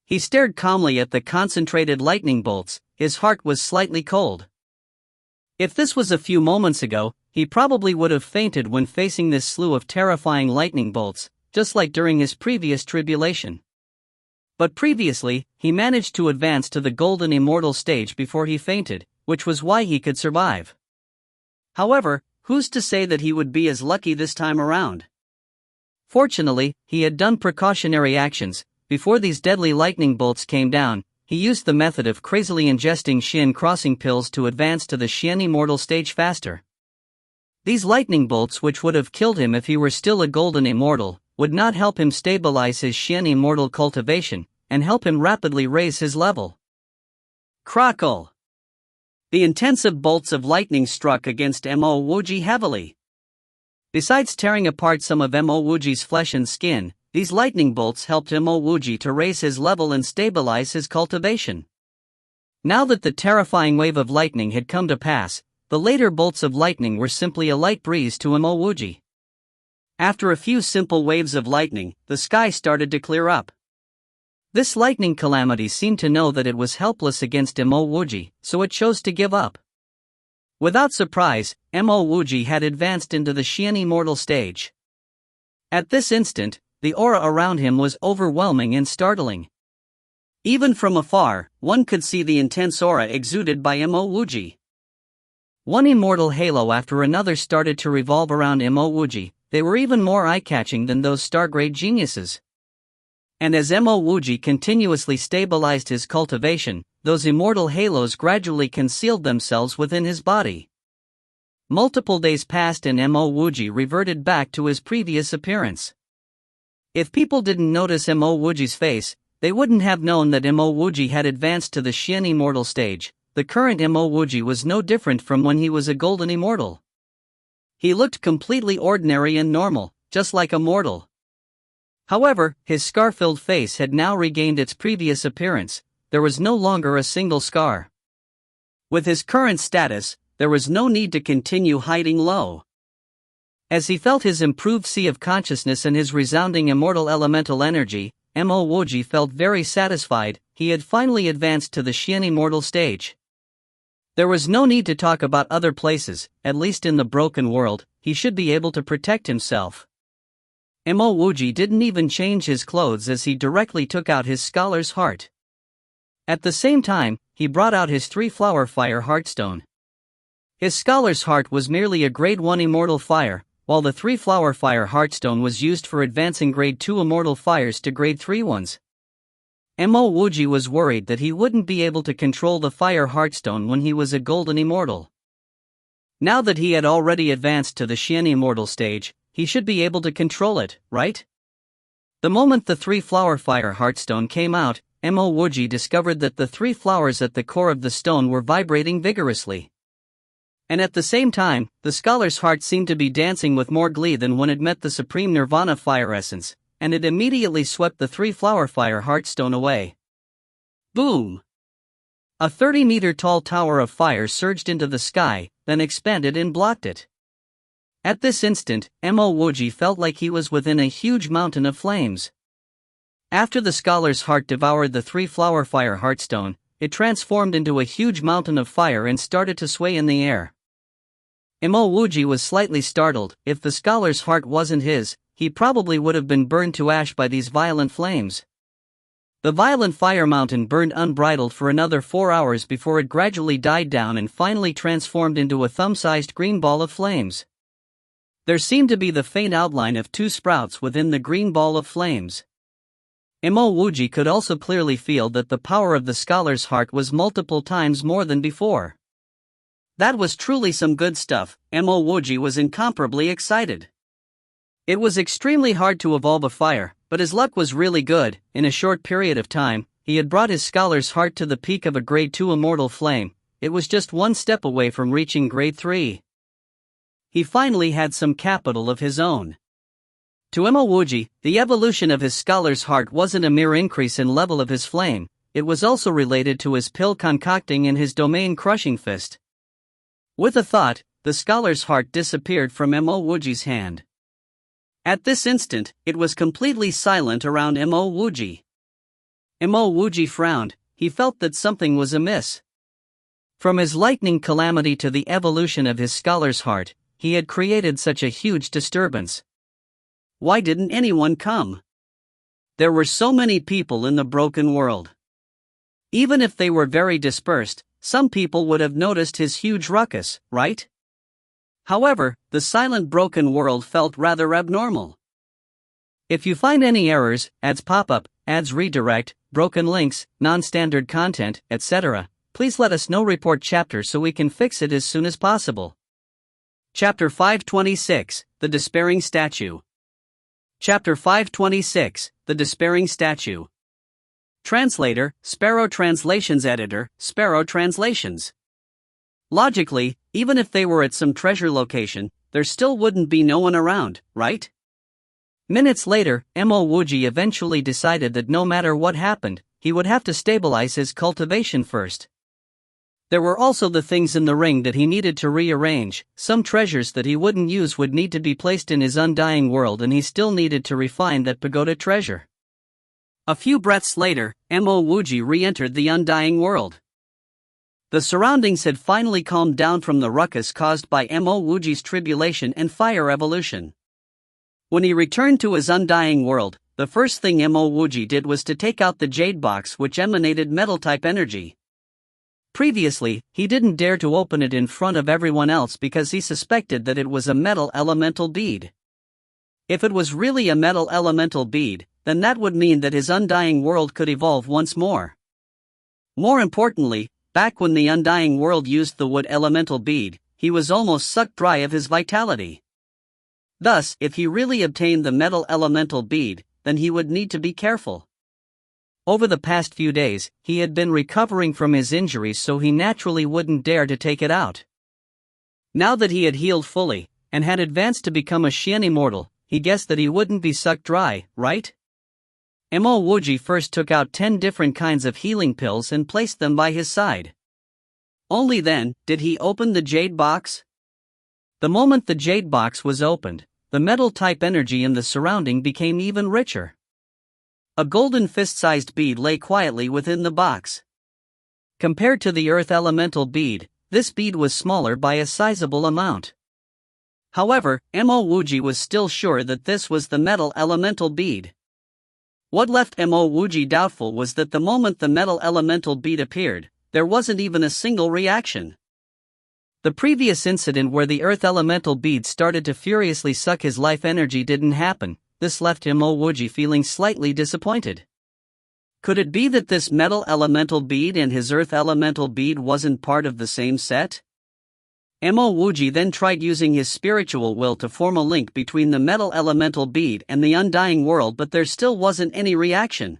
He stared calmly at the concentrated lightning bolts. His heart was slightly cold. If this was a few moments ago, he probably would have fainted when facing this slew of terrifying lightning bolts, just like during his previous tribulation. But previously, he managed to advance to the golden immortal stage before he fainted, which was why he could survive. However, who's to say that he would be as lucky this time around? Fortunately, he had done precautionary actions. Before these deadly lightning bolts came down, he used the method of crazily ingesting Xian crossing pills to advance to the Xian immortal stage faster. These lightning bolts, which would have killed him if he were still a golden immortal, would not help him stabilize his Xian immortal cultivation, and help him rapidly raise his level. Crackle! The intensive bolts of lightning struck against Mo Wuji heavily. Besides tearing apart some of Mo Wuji's flesh and skin, these lightning bolts helped Mo Wuji to raise his level and stabilize his cultivation. Now that the terrifying wave of lightning had come to pass, the later bolts of lightning were simply a light breeze to Mo Wuji. After a few simple waves of lightning, the sky started to clear up. This lightning calamity seemed to know that it was helpless against Mo Wuji, so it chose to give up. Without surprise, Mo Wuji had advanced into the Xian immortal stage. At this instant, the aura around him was overwhelming and startling. Even from afar, one could see the intense aura exuded by Mo Wuji. One immortal halo after another started to revolve around Mo Wuji. They were even more eye-catching than those star-grade geniuses. And as Mo Wuji continuously stabilized his cultivation, those immortal halos gradually concealed themselves within his body. Multiple days passed and Mo Wuji reverted back to his previous appearance. If people didn't notice Mo Wuji's face, they wouldn't have known that Mo Wuji had advanced to the Xian immortal stage. The current Mo Wuji was no different from when he was a golden immortal. He looked completely ordinary and normal, just like a mortal. However, his scar-filled face had now regained its previous appearance. There was no longer a single scar. With his current status, there was no need to continue hiding low. As he felt his improved sea of consciousness and his resounding immortal elemental energy, Mo Wuji felt very satisfied. He had finally advanced to the Xian immortal stage. There was no need to talk about other places, at least in the broken world. He should be able to protect himself. Mo Wuji didn't even change his clothes as he directly took out his scholar's heart. At the same time, he brought out his 3-flower fire heartstone. His scholar's heart was merely a grade 1 immortal fire, while the 3-flower fire heartstone was used for advancing grade 2 immortal fires to grade 3 ones. Mo Wuji was worried that he wouldn't be able to control the fire heartstone when he was a golden immortal. Now that he had already advanced to the Xian immortal stage, he should be able to control it, right? The moment the 3-flower fire heartstone came out, Mo Wuji discovered that the 3 flowers at the core of the stone were vibrating vigorously. And at the same time, the scholar's heart seemed to be dancing with more glee than when it met the supreme nirvana fire essence, and it immediately swept the 3-flower fire heartstone away. Boom! A 30-meter-tall tower of fire surged into the sky, then expanded and blocked it. At this instant, Mo Wuji felt like he was within a huge mountain of flames. After the scholar's heart devoured the 3-flower fire heartstone, it transformed into a huge mountain of fire and started to sway in the air. Mo Wuji was slightly startled. If the scholar's heart wasn't his, he probably would have been burned to ash by these violent flames. The violent fire mountain burned unbridled for another 4 hours before it gradually died down and finally transformed into a thumb-sized green ball of flames. There seemed to be the faint outline of 2 sprouts within the green ball of flames. Mo Wuji could also clearly feel that the power of the scholar's heart was multiple times more than before. That was truly some good stuff. Mo Wuji was incomparably excited. It was extremely hard to evolve a fire, but his luck was really good. In a short period of time, he had brought his scholar's heart to the peak of a grade 2 immortal flame. It was just one step away from reaching grade 3. He finally had some capital of his own. To Mo Wuji, the evolution of his scholar's heart wasn't a mere increase in level of his flame, it was also related to his pill concocting and his domain crushing fist. With a thought, the scholar's heart disappeared from Mo Wuji's hand. At this instant, it was completely silent around Mo Wuji. Mo Wuji frowned. He felt that something was amiss. From his lightning calamity to the evolution of his scholar's heart, he had created such a huge disturbance. Why didn't anyone come? There were so many people in the broken world. Even if they were very dispersed, some people would have noticed his huge ruckus, right? However, the silent broken world felt rather abnormal. If you find any errors, ads pop up, ads redirect, broken links, non-standard content, etc., please let us know. Report chapter so we can fix it as soon as possible. Chapter 526, The Despairing Statue. Chapter 526, The Despairing Statue. Translator, Sparrow Translations. Editor, Sparrow Translations. Logically, even if they were at some treasure location, there still wouldn't be no one around, right? Minutes later, Mo Wuji eventually decided that no matter what happened, he would have to stabilize his cultivation first. There were also the things in the ring that he needed to rearrange. Some treasures that he wouldn't use would need to be placed in his undying world, and he still needed to refine that pagoda treasure. A few breaths later, Mo Wuji re-entered the undying world. The surroundings had finally calmed down from the ruckus caused by Mo Wuji's tribulation and fire evolution. When he returned to his undying world, the first thing Mo Wuji did was to take out the jade box, which emanated metal-type energy. Previously, he didn't dare to open it in front of everyone else because he suspected that it was a metal elemental bead. If it was really a metal elemental bead, then that would mean that his undying world could evolve once more. More importantly, back when the undying world used the wood elemental bead, he was almost sucked dry of his vitality. Thus, if he really obtained the metal elemental bead, then he would need to be careful. Over the past few days, he had been recovering from his injuries, so he naturally wouldn't dare to take it out. Now that he had healed fully, and had advanced to become a Xian immortal, he guessed that he wouldn't be sucked dry, right? Mo Wuji first took out 10 different kinds of healing pills and placed them by his side. Only then did he open the jade box. The moment the jade box was opened, the metal-type energy in the surrounding became even richer. A golden fist-sized bead lay quietly within the box. Compared to the earth elemental bead, this bead was smaller by a sizable amount. However, Mo Wuji was still sure that this was the metal elemental bead. What left Mo Wuji doubtful was that the moment the metal elemental bead appeared, there wasn't even a single reaction. The previous incident where the earth elemental bead started to furiously suck his life energy didn't happen. This left Mo Wuji feeling slightly disappointed. Could it be that this metal elemental bead and his earth elemental bead wasn't part of the same set? Mo Wuji then tried using his spiritual will to form a link between the metal elemental bead and the undying world, but there still wasn't any reaction.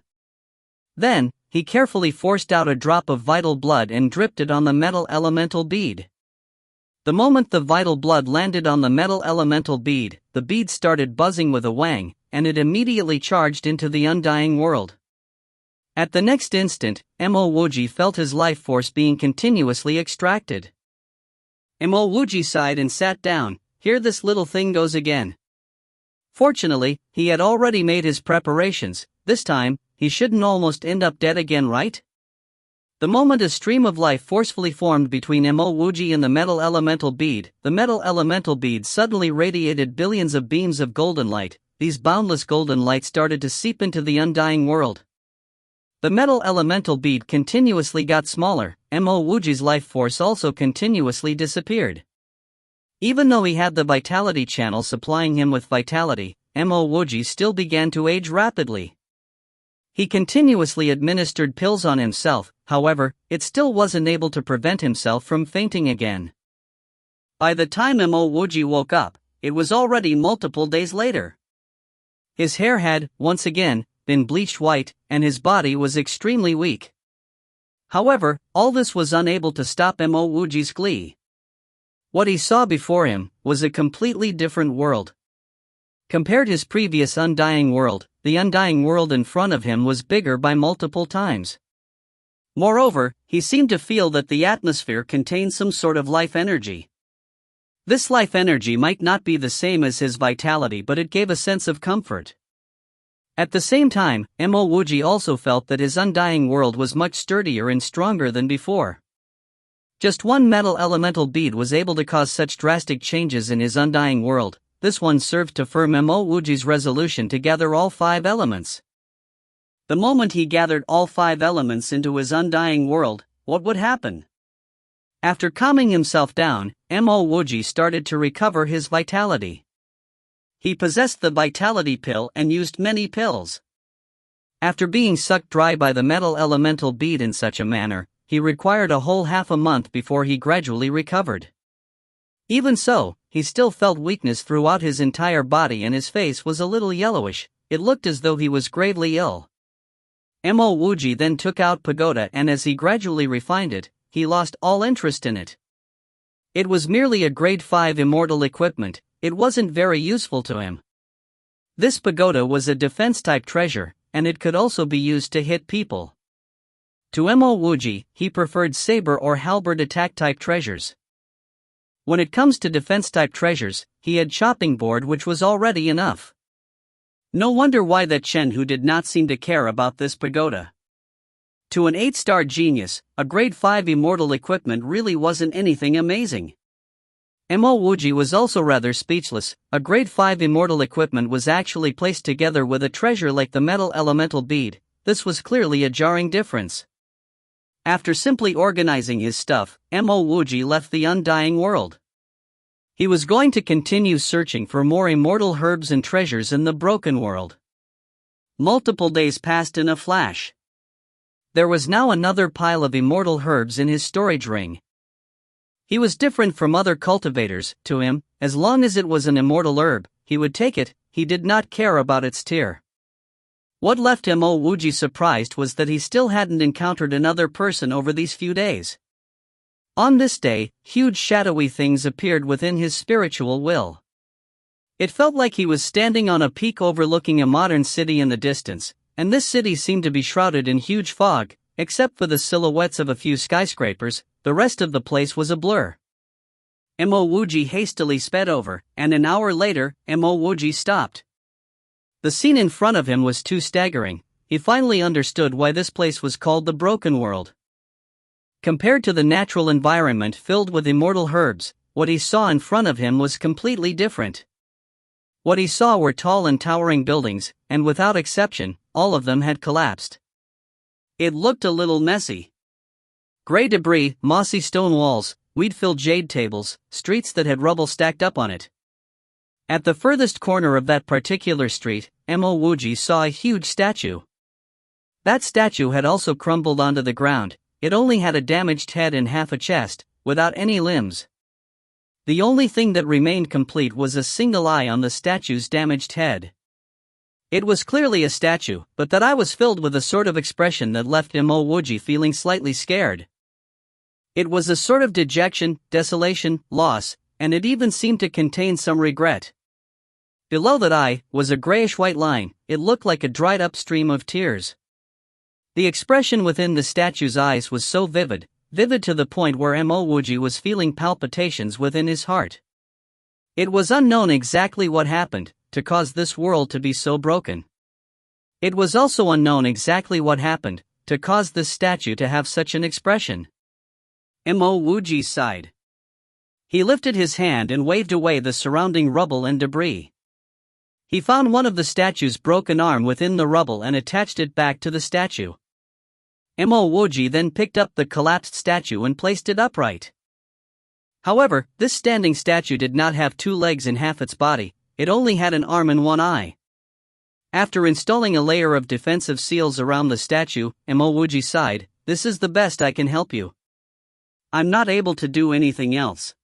Then, he carefully forced out a drop of vital blood and dripped it on the metal elemental bead. The moment the vital blood landed on the metal elemental bead, the bead started buzzing with a wang, and it immediately charged into the undying world. At the next instant, Mo Wuji felt his life force being continuously extracted. Mo Wuji sighed and sat down. Here this little thing goes again. Fortunately, he had already made his preparations. This time, he shouldn't almost end up dead again, right? The moment a stream of life forcefully formed between Mo Wuji and the metal elemental bead, the metal elemental bead suddenly radiated billions of beams of golden light. These boundless golden light started to seep into the undying world. The metal elemental bead continuously got smaller. Mo Wuji's life force also continuously disappeared. Even though he had the vitality channel supplying him with vitality, Mo Wuji still began to age rapidly. He continuously administered pills on himself, however, it still wasn't able to prevent himself from fainting again. By the time Mo Wuji woke up, it was already multiple days later. His hair had, once again, been bleached white, and his body was extremely weak. However, all this was unable to stop Mo Wuji's glee. What he saw before him was a completely different world. Compared to his previous undying world, the undying world in front of him was bigger by multiple times. Moreover, he seemed to feel that the atmosphere contained some sort of life energy. This life energy might not be the same as his vitality, but it gave a sense of comfort. At the same time, Mo Wuji also felt that his undying world was much sturdier and stronger than before. Just one metal elemental bead was able to cause such drastic changes in his undying world. This one served to firm Mo Wuji's resolution to gather all 5 elements. The moment he gathered all 5 elements into his undying world, what would happen? After calming himself down, Mo Wuji started to recover his vitality. He possessed the vitality pill and used many pills. After being sucked dry by the metal elemental bead in such a manner, he required a whole half a month before he gradually recovered. Even so, he still felt weakness throughout his entire body and his face was a little yellowish. It looked as though he was gravely ill. Mo Wuji then took out Pagoda, and as he gradually refined it, he lost all interest in it. It was merely a grade 5 immortal equipment. It wasn't very useful to him. This Pagoda was a defense-type treasure, and it could also be used to hit people. To Mo Wuji, he preferred saber or halberd attack-type treasures. When it comes to defense-type treasures, he had chopping board, which was already enough. No wonder why that Chen Hu did not seem to care about this Pagoda. To an 8-star genius, a grade 5 immortal equipment really wasn't anything amazing. Mo Wuji was also rather speechless. A grade 5 immortal equipment was actually placed together with a treasure like the metal elemental bead. This was clearly a jarring difference. After simply organizing his stuff, Mo Wuji left the undying world. He was going to continue searching for more immortal herbs and treasures in the broken world. Multiple days passed in a flash. There was now another pile of immortal herbs in his storage ring. He was different from other cultivators. To him, as long as it was an immortal herb, he would take it. He did not care about its tier. What left Mo Wuji surprised was that he still hadn't encountered another person over these few days. On this day, huge shadowy things appeared within his spiritual will. It felt like he was standing on a peak overlooking a modern city in the distance, and this city seemed to be shrouded in huge fog. Except for the silhouettes of a few skyscrapers, the rest of the place was a blur. Mo Wuji hastily sped over, and an hour later, Mo Wuji stopped. The scene in front of him was too staggering. He finally understood why this place was called the Broken World. Compared to the natural environment filled with immortal herbs, what he saw in front of him was completely different. What he saw were tall and towering buildings, and without exception, all of them had collapsed. It looked a little messy. Gray debris, mossy stone walls, weed-filled jade tables, streets that had rubble stacked up on it. At the furthest corner of that particular street, Mo Wuji saw a huge statue. That statue had also crumbled onto the ground. It only had a damaged head and half a chest, without any limbs. The only thing that remained complete was a single eye on the statue's damaged head. It was clearly a statue, but that eye was filled with a sort of expression that left Mo Wuji feeling slightly scared. It was a sort of dejection, desolation, loss, and it even seemed to contain some regret. Below that eye was a grayish-white line. It looked like a dried-up stream of tears. The expression within the statue's eyes was so vivid to the point where Mo Wuji was feeling palpitations within his heart. It was unknown exactly what happened to cause this world to be so broken. It was also unknown exactly what happened to cause this statue to have such an expression. Mo Wuji sighed. He lifted his hand and waved away the surrounding rubble and debris. He found one of the statue's broken arm within the rubble and attached it back to the statue. Mo Wuji then picked up the collapsed statue and placed it upright. However, this standing statue did not have 2 legs and half its body. It only had an arm and 1 eye. After installing a layer of defensive seals around the statue, Mo Wuji sighed, "This is the best I can help you. I'm not able to do anything else."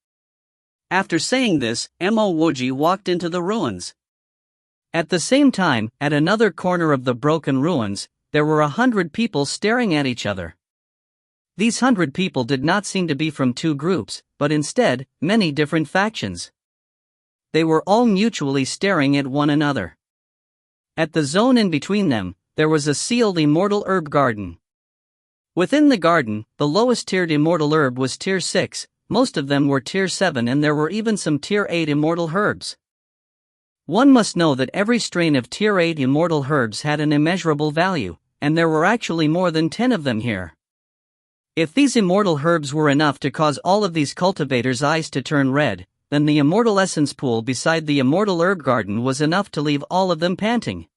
After saying this, Mo Wuji walked into the ruins. At the same time, at another corner of the broken ruins, there were 100 people staring at each other. These 100 people did not seem to be from 2 groups, but instead, many different factions. They were all mutually staring at one another. At the zone in between them, there was a sealed immortal herb garden. Within the garden, the lowest tiered immortal herb was tier 6, most of them were tier 7, and there were even some tier 8 immortal herbs. One must know that every strain of tier 8 immortal herbs had an immeasurable value, and there were actually more than 10 of them here. If these immortal herbs were enough to cause all of these cultivators' eyes to turn red, then the immortal essence pool beside the immortal herb garden was enough to leave all of them panting.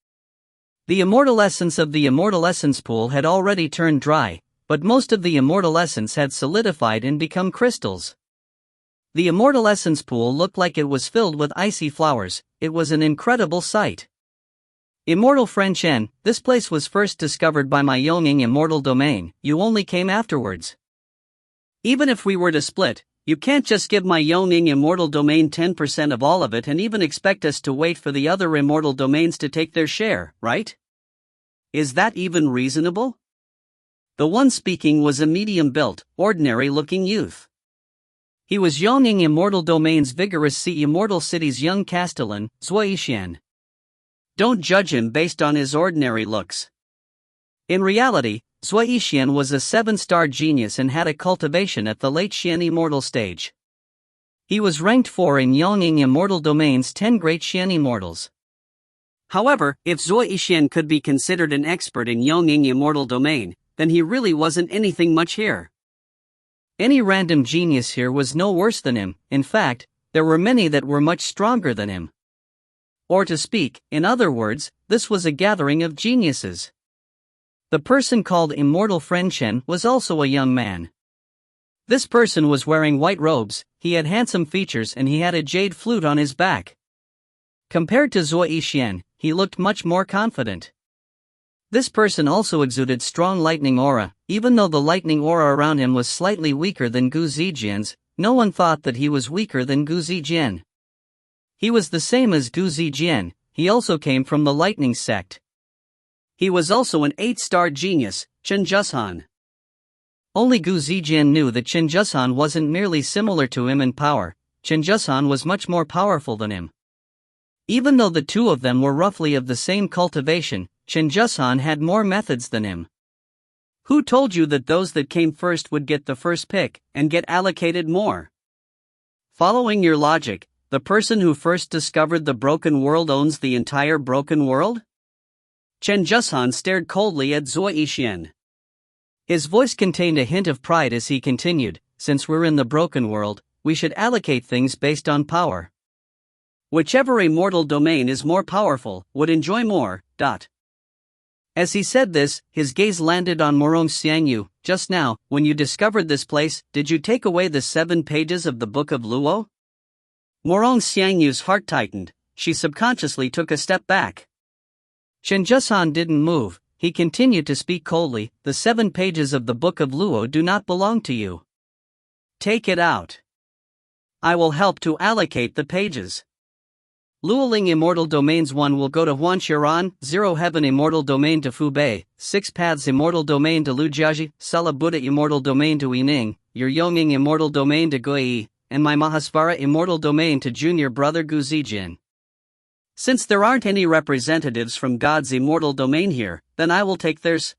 The immortal essence of the immortal essence pool had already turned dry, but most of the immortal essence had solidified and become crystals. The immortal essence pool looked like it was filled with icy flowers. It was an incredible sight. Immortal friend Chen, this place was first discovered by my Yonging immortal domain. You only came afterwards. Even if we were to split, you can't just give my Yonging immortal domain 10% of all of it and even expect us to wait for the other immortal domains to take their share, right? Is that even reasonable? The one speaking was a medium-built, ordinary-looking youth. He was Yonging immortal domain's vigorous immortal city's young castellan, Zuoyixian. Don't judge him based on his ordinary looks. In reality, Zuoyixian was a 7-star genius and had a cultivation at the late Xian immortal stage. He was ranked 4 in Yonging immortal domain's 10 great Xian immortals. However, if Zuoyixian could be considered an expert in Yonging immortal domain, then he really wasn't anything much here. Any random genius here was no worse than him. In fact, there were many that were much stronger than him. Or to speak, in other words, this was a gathering of geniuses. The person called Immortal Friend Chen was also a young man. This person was wearing white robes, he had handsome features, and he had a jade flute on his back. Compared to Zuoyixian, he looked much more confident. This person also exuded strong lightning aura. Even though the lightning aura around him was slightly weaker than Gu Zijian's, no one thought that he was weaker than Gu Zijian. He was the same as Gu Zijian, he also came from the lightning sect. He was also an 8-star genius, Chen Jushan. Only Gu Zijian knew that Chen Jushan wasn't merely similar to him in power, Chen Jushan was much more powerful than him. Even though the two of them were roughly of the same cultivation, Chen Jushan had more methods than him. Who told you that those that came first would get the first pick, and get allocated more? Following your logic, the person who first discovered the broken world owns the entire broken world? Chen Jushan stared coldly at Zuo Yixian. His voice contained a hint of pride as he continued, since we're in the broken world, we should allocate things based on power. Whichever immortal domain is more powerful, would enjoy more. As he said this, his gaze landed on Morong Xiangyu. Just now, when you discovered this place, did you take away the 7 pages of the Book of Luo? Morong Xiangyu's heart tightened, she subconsciously took a step back. Chen Jushan didn't move, he continued to speak coldly, the 7 pages of the Book of Luo do not belong to you. Take it out. I will help to allocate the pages. Luoling Immortal Domains 1 will go to Huanshiran, 0 Heaven Immortal Domain to Fubei, 6 Paths Immortal Domain to Lujiaji, Sala Buddha Immortal Domain to Yining, your Yonging Immortal Domain to Guiyi, and my Mahasvara Immortal Domain to junior brother Gu Zijin. Since there aren't any representatives from God's immortal domain here, then I will take theirs.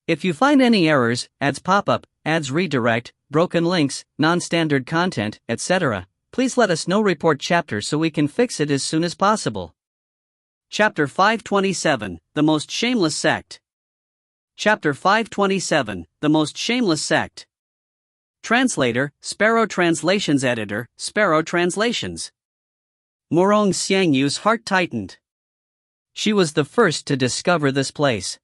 If you find any errors, ads pop-up, ads redirect, broken links, non-standard content, etc., please let us know. Report chapter so we can fix it as soon as possible. Chapter 527, The Most Shameless Sect. Chapter 527, The Most Shameless Sect. Translator, Sparrow Translations Editor, Sparrow Translations. Morong Xiangyu's heart tightened. She was the first to discover this place.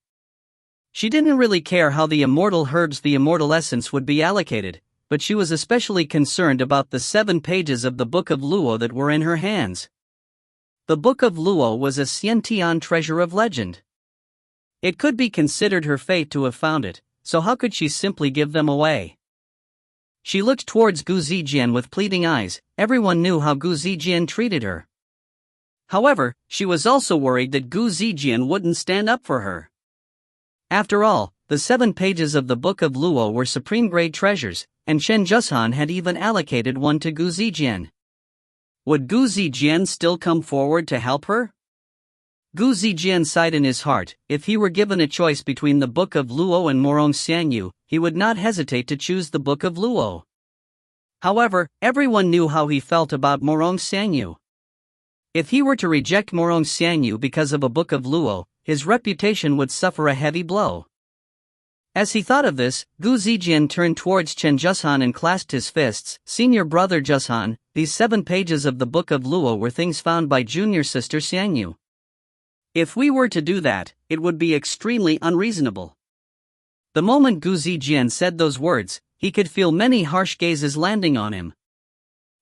She didn't really care how the immortal herbs, the immortal essence, would be allocated, but she was especially concerned about the 7 pages of the Book of Luo that were in her hands. The Book of Luo was a Xiantian treasure of legend. It could be considered her fate to have found it, so how could she simply give them away? She looked towards Gu Zijian with pleading eyes. Everyone knew how Gu Zijian treated her. However, she was also worried that Gu Zijian wouldn't stand up for her. After all, the 7 pages of the Book of Luo were supreme-grade treasures, and Chen Jushan had even allocated one to Gu Zijian. Would Gu Zijian still come forward to help her? Gu Zijian sighed in his heart. If he were given a choice between the Book of Luo and Morong Xiangyu, he would not hesitate to choose the Book of Luo. However, everyone knew how he felt about Morong Xiangyu. If he were to reject Morong Xiangyu because of a Book of Luo, his reputation would suffer a heavy blow. As he thought of this, Gu Zijian turned towards Chen Jushan and clasped his fists. Senior brother Jushan, these 7 pages of the Book of Luo were things found by junior sister Xiangyu. If we were to do that, it would be extremely unreasonable. The moment Gu Zijian said those words, he could feel many harsh gazes landing on him.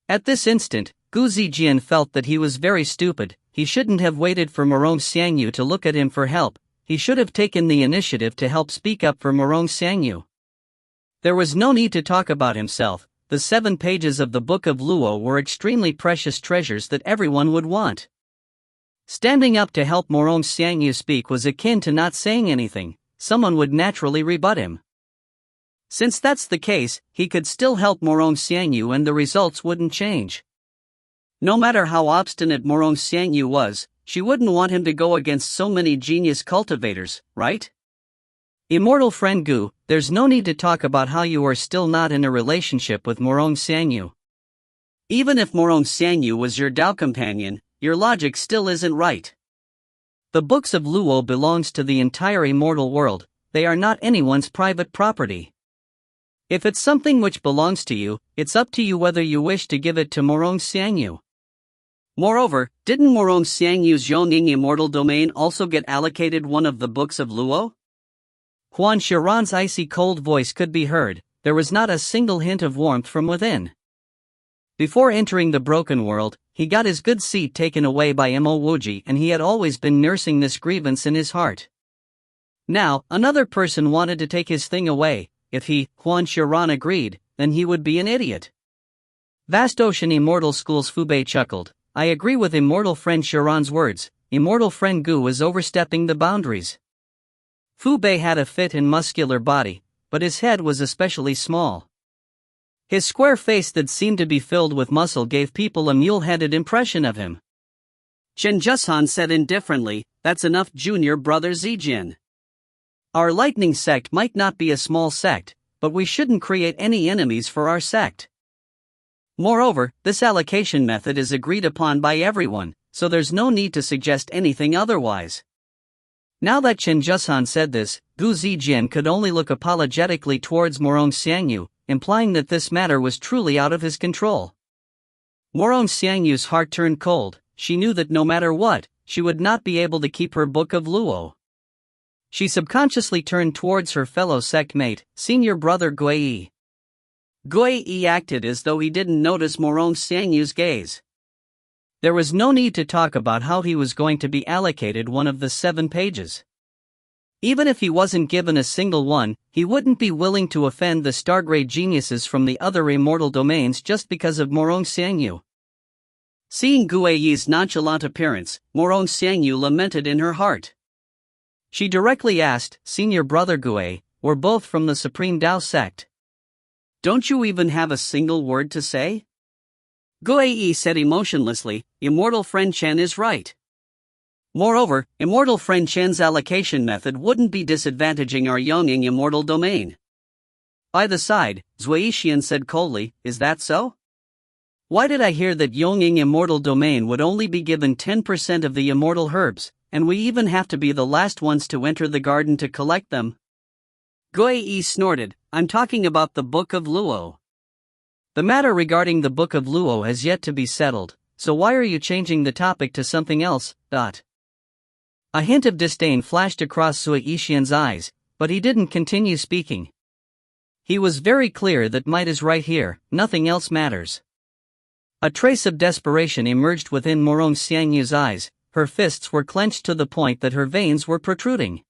At this instant, Gu Zijian felt that he was very stupid. He shouldn't have waited for Morong Xiangyu to look at him for help. He should have taken the initiative to help speak up for Morong Xiangyu. There was no need to talk about himself. The 7 pages of the Book of Luo were extremely precious treasures that everyone would want. Standing up to help Morong Xiangyu speak was akin to not saying anything. Someone would naturally rebut him. Since that's the case, he could still help Morong Xiangyu and the results wouldn't change. No matter how obstinate Morong Xiangyu was, she wouldn't want him to go against so many genius cultivators, right? Immortal friend Gu, there's no need to talk about how you are still not in a relationship with Morong Xiangyu. Even if Morong Xiangyu was your Dao companion, your logic still isn't right. The books of Luo belongs to the entire immortal world, they are not anyone's private property. If it's something which belongs to you, it's up to you whether you wish to give it to Morong Xiangyu. Moreover, didn't Morong Xiangyu's Yongning immortal domain also get allocated one of the books of Luo? Huan Shiran's icy cold voice could be heard. There was not a single hint of warmth from within. Before entering the broken world, he got his good seat taken away by Mo Wuji, and he had always been nursing this grievance in his heart. Now, another person wanted to take his thing away. If he, Huan Shiran, agreed, then he would be an idiot. Vast Ocean Immortal Schools. Fubei chuckled. I agree with immortal friend Chiron's words. Immortal friend Gu is overstepping the boundaries. Fubei had a fit and muscular body, but his head was especially small. His square face that seemed to be filled with muscle gave people a mule-headed impression of him. Chen Jushan said indifferently, that's enough, junior brother Zijin. Our lightning sect might not be a small sect, but we shouldn't create any enemies for our sect. Moreover, this allocation method is agreed upon by everyone, so there's no need to suggest anything otherwise. Now that Chen Jushan said this, Gu Zijin could only look apologetically towards Morong Xiangyu, implying that this matter was truly out of his control. Morong Xiangyu's heart turned cold. She knew that no matter what, she would not be able to keep her Book of Luo. She subconsciously turned towards her fellow sect mate, senior brother Gui. Gui acted as though he didn't notice Morong Xiangyu's gaze. There was no need to talk about how he was going to be allocated one of the 7 pages. Even if he wasn't given a single one, he wouldn't be willing to offend the Stargrade geniuses from the other immortal domains just because of Morong Xiangyu. Seeing Gui's nonchalant appearance, Morong Xiangyu lamented in her heart. She directly asked, Senior brother Gui, we're both from the Supreme Tao sect. Don't you even have a single word to say? Gui said emotionlessly, Immortal friend Chen is right. Moreover, Immortal friend Chen's allocation method wouldn't be disadvantaging our Yonging immortal domain. By the side, Zuixian said coldly, is that so? Why did I hear that Yonging immortal domain would only be given 10% of the immortal herbs, and we even have to be the last ones to enter the garden to collect them? Gui snorted, I'm talking about the Book of Luo. The matter regarding the Book of Luo has yet to be settled, so why are you changing the topic to something else? A hint of disdain flashed across Sui Ishian's eyes, but he didn't continue speaking. He was very clear that might is right here, nothing else matters. A trace of desperation emerged within Morong Xiangyu's eyes, her fists were clenched to the point that her veins were protruding.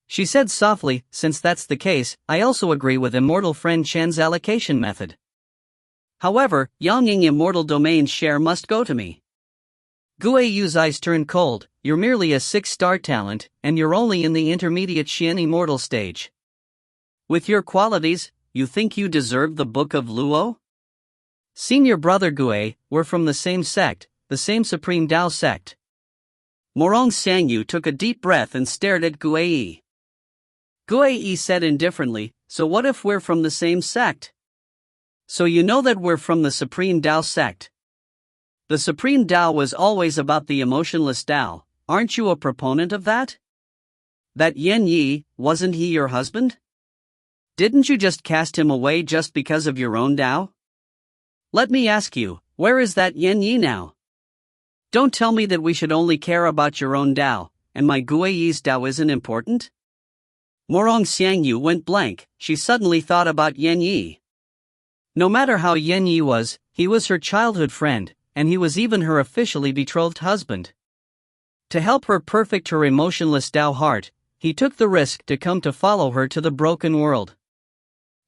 She said softly, since that's the case, I also agree with immortal friend Chen's allocation method. However, Yonging immortal domain's share must go to me. Guiyu's eyes turned cold, you're merely a 6-star talent, and you're only in the intermediate Xian immortal stage. With your qualities, you think you deserve the Book of Luo? Senior brother Gui, we're from the same sect, the same Supreme Tao sect. Morong Xiangyu took a deep breath and stared at Gui. Gui said indifferently, so what if we're from the same sect? So you know that we're from the Supreme Tao sect. The Supreme Tao was always about the emotionless Tao, aren't you a proponent of that? That Yen Yi, wasn't he your husband? Didn't you just cast him away just because of your own Tao? Let me ask you, where is that Yen Yi now? Don't tell me that we should only care about your own Tao, and my Gui's Tao isn't important? Morong Xiangyu went blank, she suddenly thought about Yen Yi. No matter how Yen Yi was, he was her childhood friend, and he was even her officially betrothed husband. To help her perfect her emotionless Tao heart, he took the risk to come to follow her to the broken world.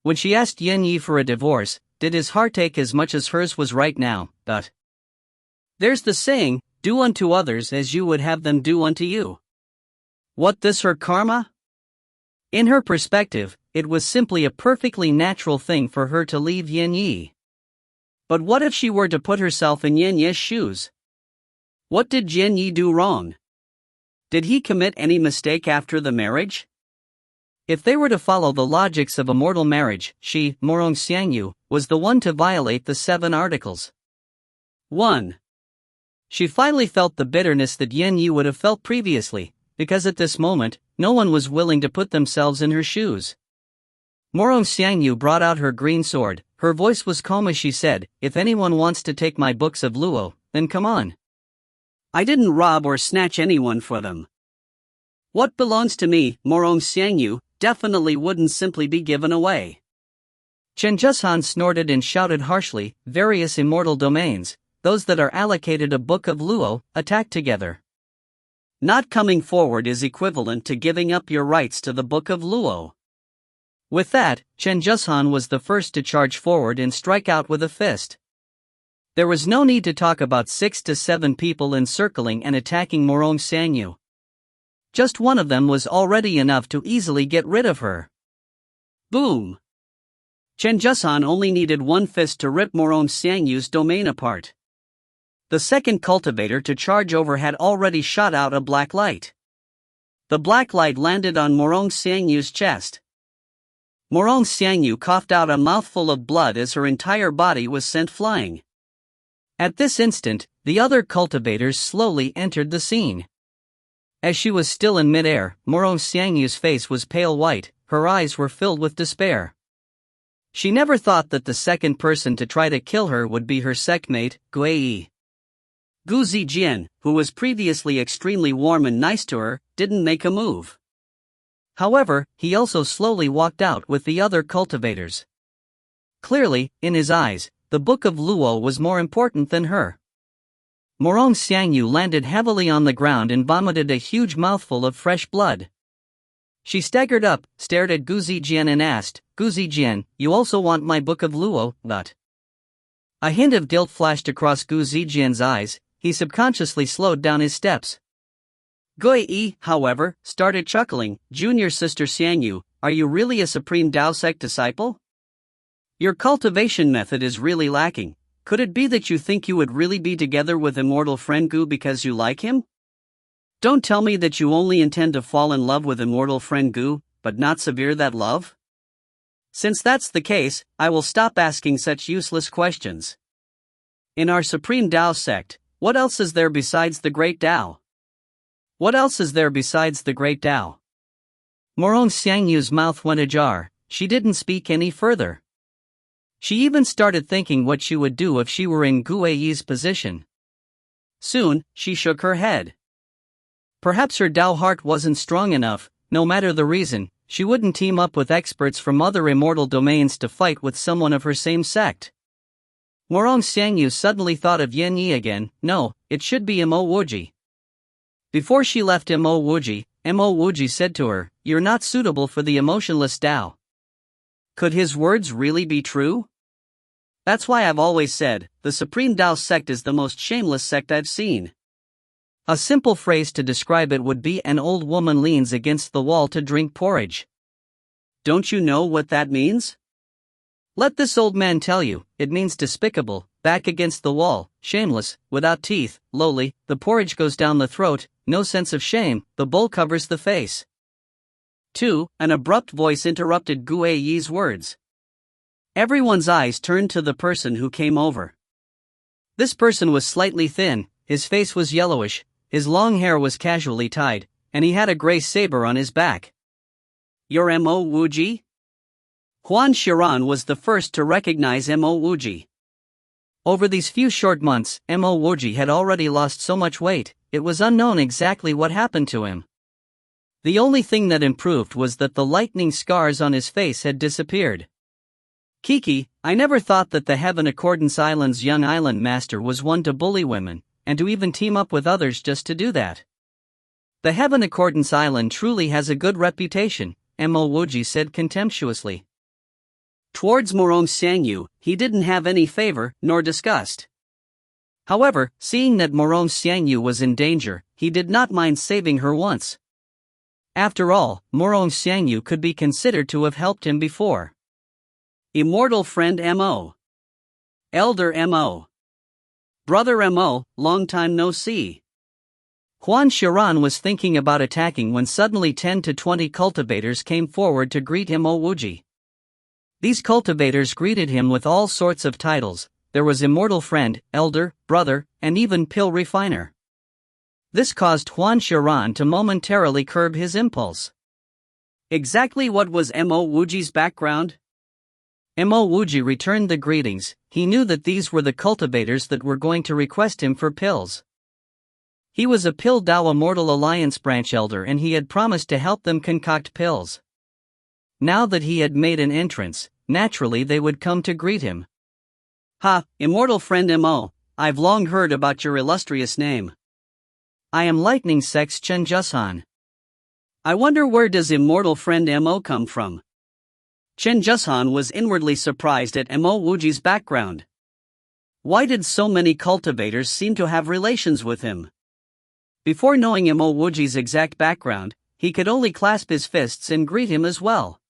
When she asked Yen Yi for a divorce, did his heart ache as much as hers was right now? There's the saying, do unto others as you would have them do unto you. What, this her karma? In her perspective, it was simply a perfectly natural thing for her to leave Yen Yi. But what if she were to put herself in Yen Yi's shoes? What did Yen Yi do wrong? Did he commit any mistake after the marriage? If they were to follow the logics of a mortal marriage, she, Morong Xiangyu, was the one to violate the 7 articles. 1. She finally felt the bitterness that Yen Yi would have felt previously, because at this moment, no one was willing to put themselves in her shoes. Morong Xiangyu brought out her green sword, her voice was calm as she said, if anyone wants to take my books of Luo, then come on. I didn't rob or snatch anyone for them. What belongs to me, Morong Xiangyu, definitely wouldn't simply be given away. Chen Jushan snorted and shouted harshly, various immortal domains, those that are allocated a Book of Luo, attack together. Not coming forward is equivalent to giving up your rights to the Book of Luo. With that, Chen Jushan was the first to charge forward and strike out with a fist. There was no need to talk about 6 to 7 people encircling and attacking Morong Xiangyu. Just one of them was already enough to easily get rid of her. Boom! Chen Jushan only needed one fist to rip Morong Xiangyu's domain apart. The second cultivator to charge over had already shot out a black light. The black light landed on Morong Xiangyu's chest. Morong Xiangyu coughed out a mouthful of blood as her entire body was sent flying. At this instant, the other cultivators slowly entered the scene. As she was still in midair, Morong Xiangyu's face was pale white, her eyes were filled with despair. She never thought that the second person to try to kill her would be her sektmate, Gui. Gu Zijian, who was previously extremely warm and nice to her, didn't make a move. However, he also slowly walked out with the other cultivators. Clearly, in his eyes, the Book of Luo was more important than her. Morong Xiangyu landed heavily on the ground and vomited a huge mouthful of fresh blood. She staggered up, stared at Gu Zijian and asked, "Gu Zijian, you also want my Book of Luo, but?" A hint of guilt flashed across Gu Zijian's eyes. He subconsciously slowed down his steps. Gui, however, started chuckling. "Junior sister Xiangyu, are you really a Supreme Dao sect disciple? Your cultivation method is really lacking. Could it be that you think you would really be together with immortal friend Gu because you like him? Don't tell me that you only intend to fall in love with immortal friend Gu, but not severe that love? Since that's the case, I will stop asking such useless questions. In our Supreme Dao sect, what else is there besides the Great Dao? What else is there besides the Great Dao?" Morong Xiangyu's mouth went ajar. She didn't speak any further. She even started thinking what she would do if she were in Gu Yi's position. Soon, she shook her head. Perhaps her Dao heart wasn't strong enough. No matter the reason, she wouldn't team up with experts from other immortal domains to fight with someone of her same sect. Morong Xiangyu suddenly thought of Yin Yi again. No, it should be Mo Wuji. Before she left Mo Wuji said to her, "You're not suitable for the emotionless Dao." Could his words really be true? That's why I've always said, the Supreme Dao sect is the most shameless sect I've seen. A simple phrase to describe it would be an old woman leans against the wall to drink porridge. Don't you know what that means? Let this old man tell you, it means despicable, back against the wall, shameless, without teeth, lowly, the porridge goes down the throat, no sense of shame, the bowl covers the face. 2. An abrupt voice interrupted Gu Yi's words. Everyone's eyes turned to the person who came over. This person was slightly thin, his face was yellowish, his long hair was casually tied, and he had a gray saber on his back. "You're Mo Wuji?" Huan Shiran was the first to recognize Mo Wuji. Over these few short months, Mo Wuji had already lost so much weight, it was unknown exactly what happened to him. The only thing that improved was that the lightning scars on his face had disappeared. "Kiki, I never thought that the Heaven Accordance Island's young island master was one to bully women, and to even team up with others just to do that. The Heaven Accordance Island truly has a good reputation," Mo Wuji said contemptuously. Towards Morong Xiangyu, he didn't have any favor nor disgust. However, seeing that Morong Xiangyu was in danger, he did not mind saving her once. After all, Morong Xiangyu could be considered to have helped him before. Immortal friend Mo. Elder Mo. Brother Mo, long time no see. Huan Shiran was thinking about attacking when suddenly 10 to 20 cultivators came forward to greet Mo Wuji. These cultivators greeted him with all sorts of titles. There was Immortal Friend, Elder, Brother, and even Pill Refiner. This caused Huan Shiran to momentarily curb his impulse. Exactly what was Mo Wuji's background? Mo Wuji returned the greetings. He knew that these were the cultivators that were going to request him for pills. He was a Pill Dao Immortal Alliance branch elder and he had promised to help them concoct pills. Now that he had made an entrance, naturally they would come to greet him. "Ha, immortal friend Mo, I've long heard about your illustrious name. I am Lightning Sect's Chen Jushan. I wonder where does immortal friend Mo come from? Chen Jushan was inwardly surprised at Mo Wuji's background. Why did so many cultivators seem to have relations with him? Before knowing Mo Wuji's exact background, he could only clasp his fists and greet him as well.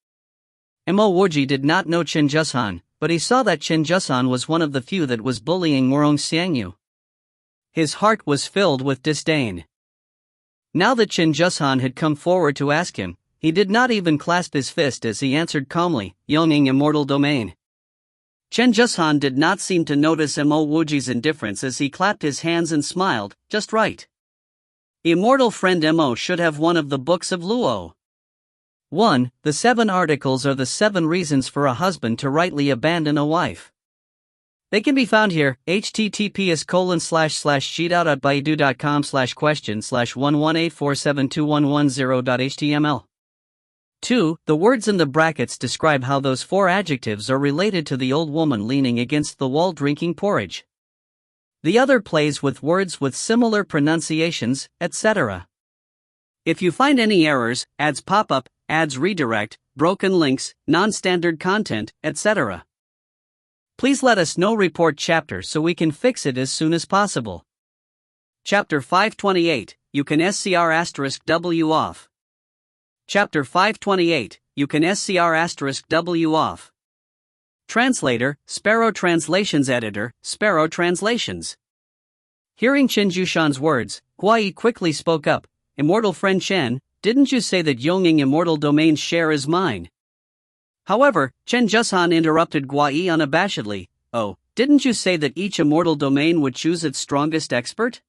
Mo Wuji did not know Chen Jushan, but he saw that Chen Jushan was one of the few that was bullying Morong Xiangyu. His heart was filled with disdain. Now that Chen Jushan had come forward to ask him, he did not even clasp his fist as he answered calmly, "Yonging immortal domain." Chen Jushan did not seem to notice Mo Wuji's indifference as he clapped his hands and smiled, "Just right. Immortal friend Mo should have one of the books of Luo. 1. The 7 articles are the 7 reasons for a husband to rightly abandon a wife. They can be found here, https://sheet.baidu.com/question/118472110.html. 2. The words in the brackets describe how those 4 adjectives are related to the old woman leaning against the wall drinking porridge. The other plays with words with similar pronunciations, etc. If you find any errors, ads pop up, ads redirect, broken links, non-standard content, etc., please let us know. Report chapter so we can fix it as soon as possible. Chapter 528, you can SCR*W off. Chapter 528, you can SCR*W off. Translator, Sparrow Translations Editor, Sparrow Translations. Hearing Chen Jushan's words, Guai quickly spoke up, "Immortal friend Chen, didn't you say that Yonging immortal domain's share is mine?" However, Chen Jushan interrupted Guai unabashedly, "Oh, didn't you say that each immortal domain would choose its strongest expert?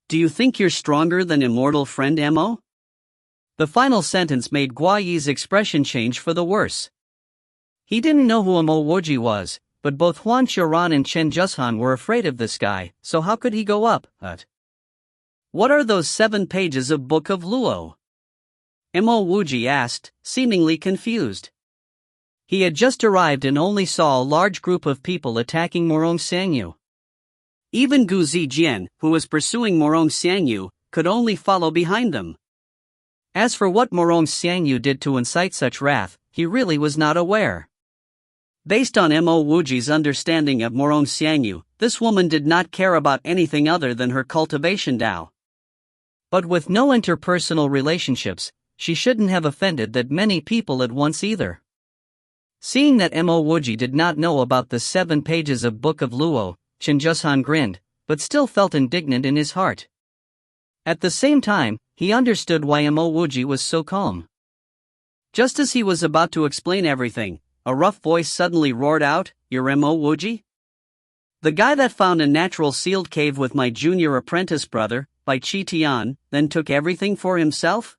Do you think you're stronger than immortal friend Mo?" The final sentence made Guai's expression change for the worse. He didn't know who Mo Wuji was, but both Huan Churan and Chen Jushan were afraid of this guy, so how could he go up? What are those 7 pages of Book of Luo? Mo Wuji asked, seemingly confused. He had just arrived and only saw a large group of people attacking Morong Xiangyu. Even Gu Zijian, who was pursuing Morong Xiangyu, could only follow behind them. As for what Morong Xiangyu did to incite such wrath, he really was not aware. Based on Mo Wuji's understanding of Morong Xiangyu, this woman did not care about anything other than her cultivation Dao. But with no interpersonal relationships, she shouldn't have offended that many people at once either. Seeing that Mo Wuji did not know about the 7 pages of Book of Luo, Chen Jushan grinned, but still felt indignant in his heart. At the same time, he understood why Mo Wuji was so calm. Just as he was about to explain everything, a rough voice suddenly roared out, "You're Mo Wuji? The guy that found a natural sealed cave with my junior apprentice brother, Bai Chi Tian, then took everything for himself?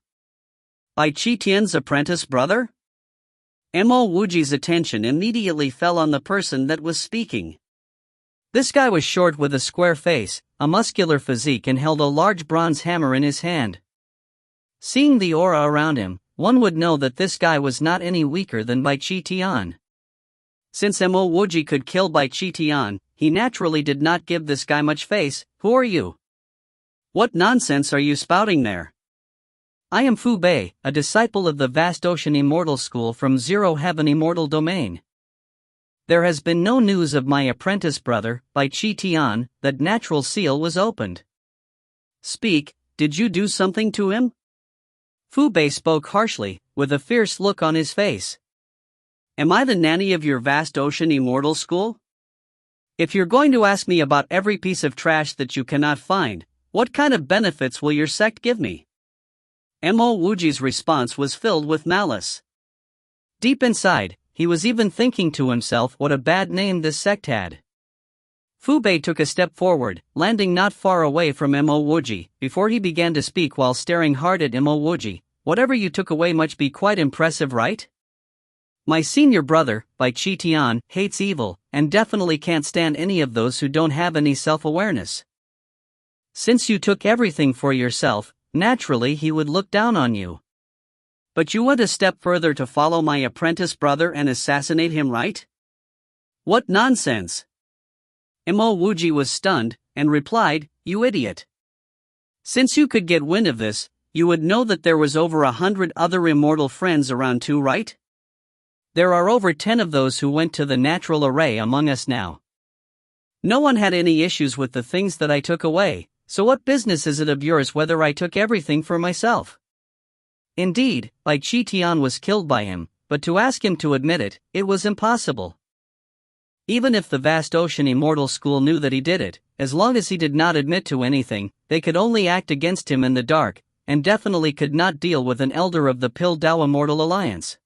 Bai Chi Tian's apprentice brother?" Mo Wuji's attention immediately fell on the person that was speaking. This guy was short with a square face, a muscular physique, and held a large bronze hammer in his hand. Seeing the aura around him, one would know that this guy was not any weaker than Bai Chi Tian. Since Mo Wuji could kill Bai Chi Tian, he naturally did not give this guy much face. "Who are you? What nonsense are you spouting there?" "I am Fu Bei, a disciple of the Vast Ocean Immortal School from Zero Heaven Immortal Domain. There has been no news of my apprentice brother, Bai Chi Tian. That natural seal was opened." "Speak, did you do something to him?" Fu Bei spoke harshly, with a fierce look on his face. "Am I the nanny of your Vast Ocean Immortal School? If you're going to ask me about every piece of trash that you cannot find, what kind of benefits will your sect give me?" Mo Wuji's response was filled with malice. Deep inside, he was even thinking to himself what a bad name this sect had. Fu Bei took a step forward, landing not far away from Mo Wuji, before he began to speak while staring hard at Mo Wuji. "Whatever you took away must be quite impressive, right? My senior brother, Bai Chi Tian, hates evil, and definitely can't stand any of those who don't have any self-awareness. Since you took everything for yourself, naturally he would look down on you. But you went a step further to follow my apprentice brother and assassinate him, right? What nonsense!" Mo Wuji was stunned, and replied, "You idiot. Since you could get wind of this, you would know that there was over 100 other immortal friends around too, right? There are over 10 of those who went to the natural array among us now. No one had any issues with the things that I took away, so what business is it of yours whether I took everything for myself? Indeed, Bai Qitian was killed by him, but to ask him to admit it, it was impossible. Even if the vast ocean immortal school knew that he did it, as long as he did not admit to anything, they could only act against him in the dark, and definitely could not deal with an elder of the Pil Dao Immortal Alliance.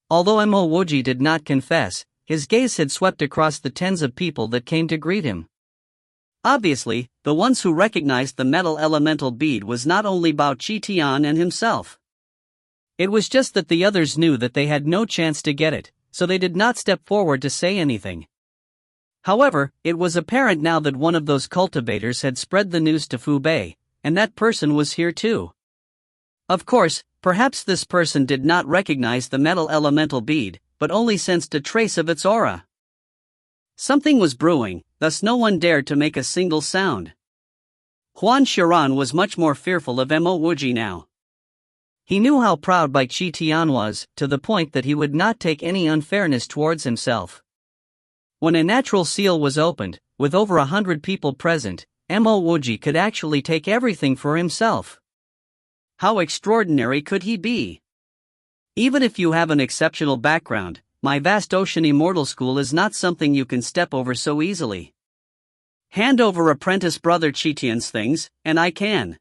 Although Mo Wuji did not confess, his gaze had swept across the tens of people that came to greet him. Obviously, the ones who recognized the metal elemental bead was not only Bao Qitian and himself. It was just that the others knew that they had no chance to get it, so they did not step forward to say anything. However, it was apparent now that one of those cultivators had spread the news to Fu Bei, and that person was here too. Of course, perhaps this person did not recognize the metal elemental bead, but only sensed a trace of its aura. Something was brewing, thus no one dared to make a single sound. Huan Shiran was much more fearful of Mo Wuji now. He knew how proud Bai Qitian was, to the point that he would not take any unfairness towards himself. When a natural seal was opened, with over 100 people present, Mo Wuji could actually take everything for himself. How extraordinary could he be? Even if you have an exceptional background, my vast ocean immortal school is not something you can step over so easily. Hand over apprentice brother Qitian's things, and I can.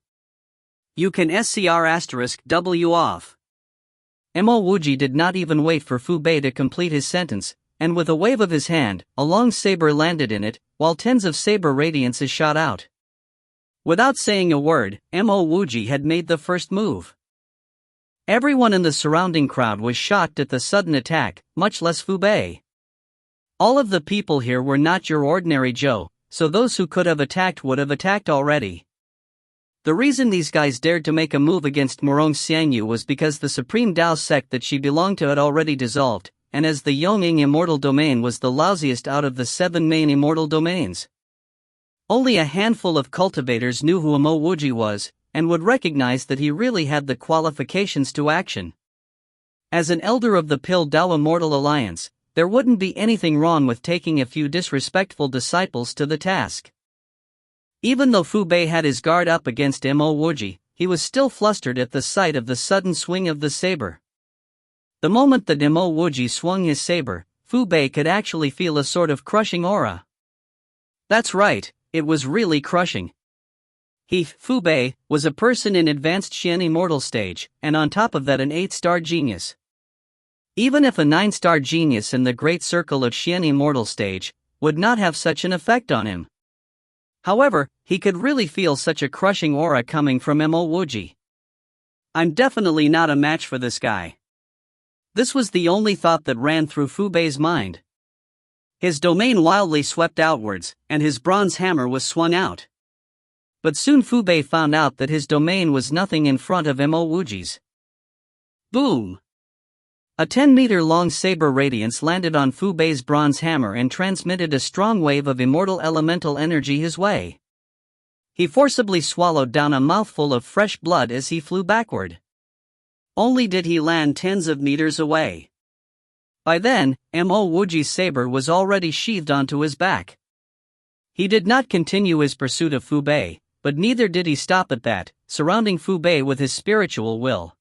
You can SCR*W off. Mo Wuji did not even wait for Fu Bei to complete his sentence, and with a wave of his hand, a long saber landed in it, while tens of saber radiances shot out. Without saying a word, Mo Wuji had made the first move. Everyone in the surrounding crowd was shocked at the sudden attack, much less Fu Bei. All of the people here were not your ordinary Joe, so those who could have attacked would have attacked already. The reason these guys dared to make a move against Morong Xiangyu was because the Supreme Dao sect that she belonged to had already dissolved, and as the Yonging immortal domain was the lousiest out of the 7 main immortal domains. Only a handful of cultivators knew who Mo Wuji was, and would recognize that he really had the qualifications to action. As an elder of the Pil Dao Immortal Alliance, there wouldn't be anything wrong with taking a few disrespectful disciples to the task. Even though Fu Bei had his guard up against Mo Wuji, he was still flustered at the sight of the sudden swing of the saber. The moment that Mo Wuji swung his saber, Fu Bei could actually feel a sort of crushing aura. That's right, it was really crushing. He, Fu Bei, was a person in advanced Xian immortal stage, and on top of that an 8-star genius. Even if a 9-star genius in the great circle of Xian immortal stage would not have such an effect on him. However, he could really feel such a crushing aura coming from Mo Wuji. I'm definitely not a match for this guy. This was the only thought that ran through Fu Bei's mind. His domain wildly swept outwards, and his bronze hammer was swung out. But soon Fu Bei found out that his domain was nothing in front of Mo Wuji's. Boom! A 10-meter-long saber radiance landed on Fu Bei's bronze hammer and transmitted a strong wave of immortal elemental energy his way. He forcibly swallowed down a mouthful of fresh blood as he flew backward. Only did he land tens of meters away. By then, Mo Wuji's saber was already sheathed onto his back. He did not continue his pursuit of Fu Bei, but neither did he stop at that, surrounding Fu Bei with his spiritual will.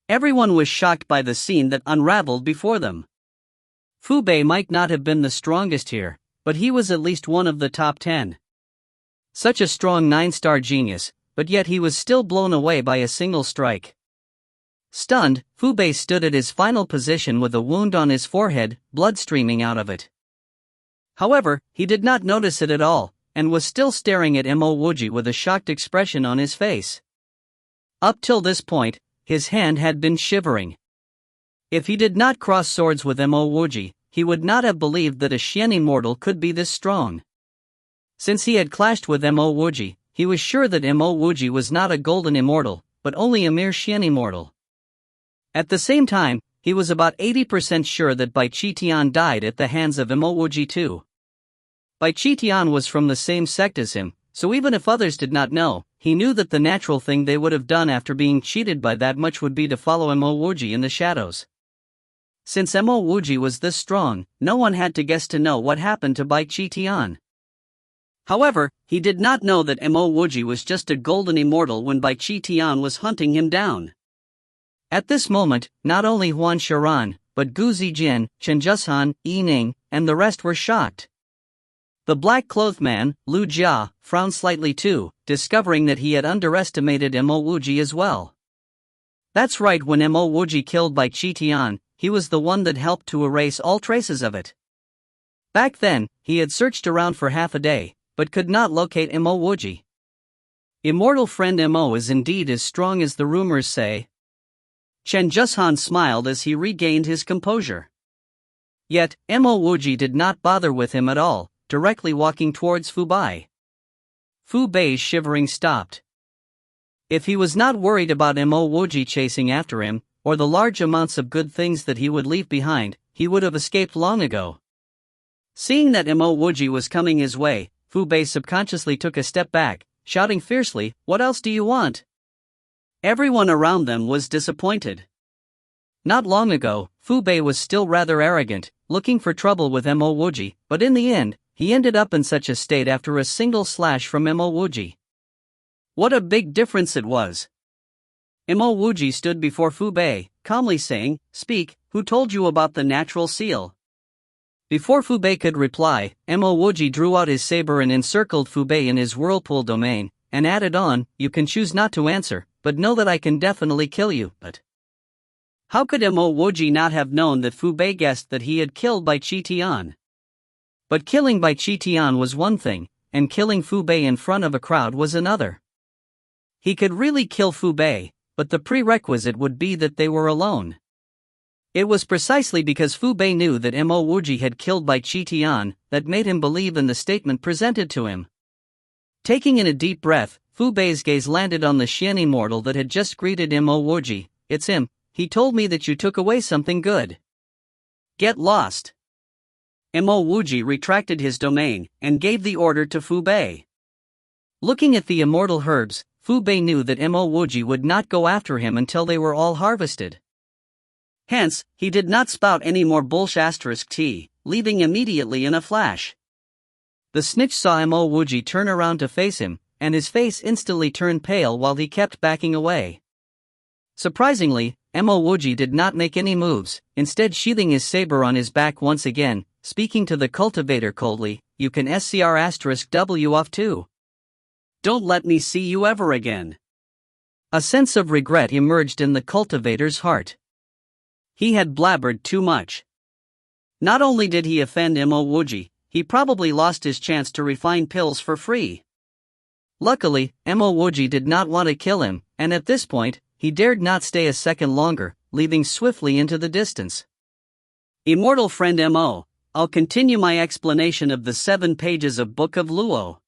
Everyone was shocked by the scene that unraveled before them. Fu Bei might not have been the strongest here, but he was at least one of the top 10. Such a strong 9-star genius, but yet he was still blown away by a single strike. Stunned, Fu Bei stood at his final position with a wound on his forehead, blood streaming out of it. However, he did not notice it at all, and was still staring at Mo Wuji with a shocked expression on his face. Up till this point, his hand had been shivering. If he did not cross swords with Mo Wuji, he would not have believed that a Xian immortal could be this strong. Since he had clashed with Mo Wuji, he was sure that Mo Wuji was not a golden immortal, but only a mere Xian immortal. At the same time, he was about 80% sure that Bai Qitian died at the hands of Mo Wuji too. Bai Qitian was from the same sect as him, so even if others did not know, he knew that the natural thing they would have done after being cheated by that much would be to follow Mo Wuji in the shadows. Since Mo Wuji was this strong, no one had to guess to know what happened to Bai Chi Tian. However, he did not know that Mo Wuji was just a golden immortal when Bai Chi Tian was hunting him down. At this moment, not only Huan Sharan, but Gu Zijin, Chen Jushan, Yi Ning, and the rest were shocked. The black-clothed man, Lu Jia, frowned slightly too, discovering that he had underestimated Mo Wuji as well. That's right, when Mo Wuji killed Bai Chi Tian, he was the one that helped to erase all traces of it. Back then, he had searched around for half a day, but could not locate Mo Wuji. Immortal friend Mo is indeed as strong as the rumors say. Chen Jushan smiled as he regained his composure. Yet, Mo Wuji did not bother with him at all, directly walking towards Fu Bai. Fu Bai's shivering stopped. If he was not worried about Mo Wuji chasing after him, or the large amounts of good things that he would leave behind, he would have escaped long ago. Seeing that Mo Wuji was coming his way, Fu Bai subconsciously took a step back, shouting fiercely, "What else do you want?" Everyone around them was disappointed. Not long ago, Fu Bai was still rather arrogant, looking for trouble with Mo Wuji, but in the end, he ended up in such a state after a single slash from Mo Wuji. What a big difference it was! Mo Wuji stood before Fu Bai, calmly saying, "Speak, who told you about the natural seal?" Before Fu Bai could reply, Mo Wuji drew out his saber and encircled Fu Bai in his whirlpool domain, and added on, "You can choose not to answer, but know that I can definitely kill you." But how could Mo Wuji not have known that Fu Bai guessed that he had killed Bai Chi Tian? But killing Bai Chi Tian was one thing, and killing Fu Bai in front of a crowd was another. He could really kill Fu Bai, but the prerequisite would be that they were alone. It was precisely because Fu Bai knew that Mo Wuji had killed Bai Chi Tian that made him believe in the statement presented to him. Taking in a deep breath, Fu Bai's gaze landed on the Xian immortal that had just greeted Mo Wuji. "It's him. He told me that you took away something good. Get lost." Mo Wuji retracted his domain and gave the order to Fu Bai. Looking at the immortal herbs, Fu Bai knew that Mo Wuji would not go after him until they were all harvested. Hence, he did not spout any more **T, leaving immediately in a flash. The snitch saw Mo Wuji turn around to face him, and his face instantly turned pale while he kept backing away. Surprisingly, Mo Wuji did not make any moves, instead sheathing his saber on his back once again, speaking to the cultivator coldly, "You can scr**W off too. Don't let me see you ever again." A sense of regret emerged in the cultivator's heart. He had blabbered too much. Not only did he offend Mo Wuji, he probably lost his chance to refine pills for free. Luckily, Mo Wuji did not want to kill him, and at this point, he dared not stay a second longer, leaving swiftly into the distance. Immortal friend Mo, I'll continue my explanation of the 7 pages of Book of Luo.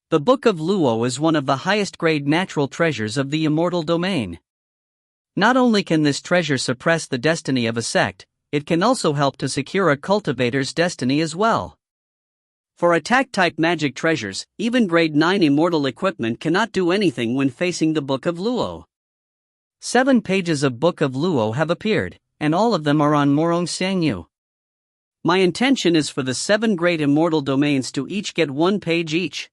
The Book of Luo is one of the highest grade natural treasures of the immortal domain. Not only can this treasure suppress the destiny of a sect, it can also help to secure a cultivator's destiny as well. For attack-type magic treasures, even grade 9 immortal equipment cannot do anything when facing the Book of Luo. 7 pages of Book of Luo have appeared, and all of them are on Morong Xiangyu. My intention is for the 7 great immortal domains to each get 1 page each.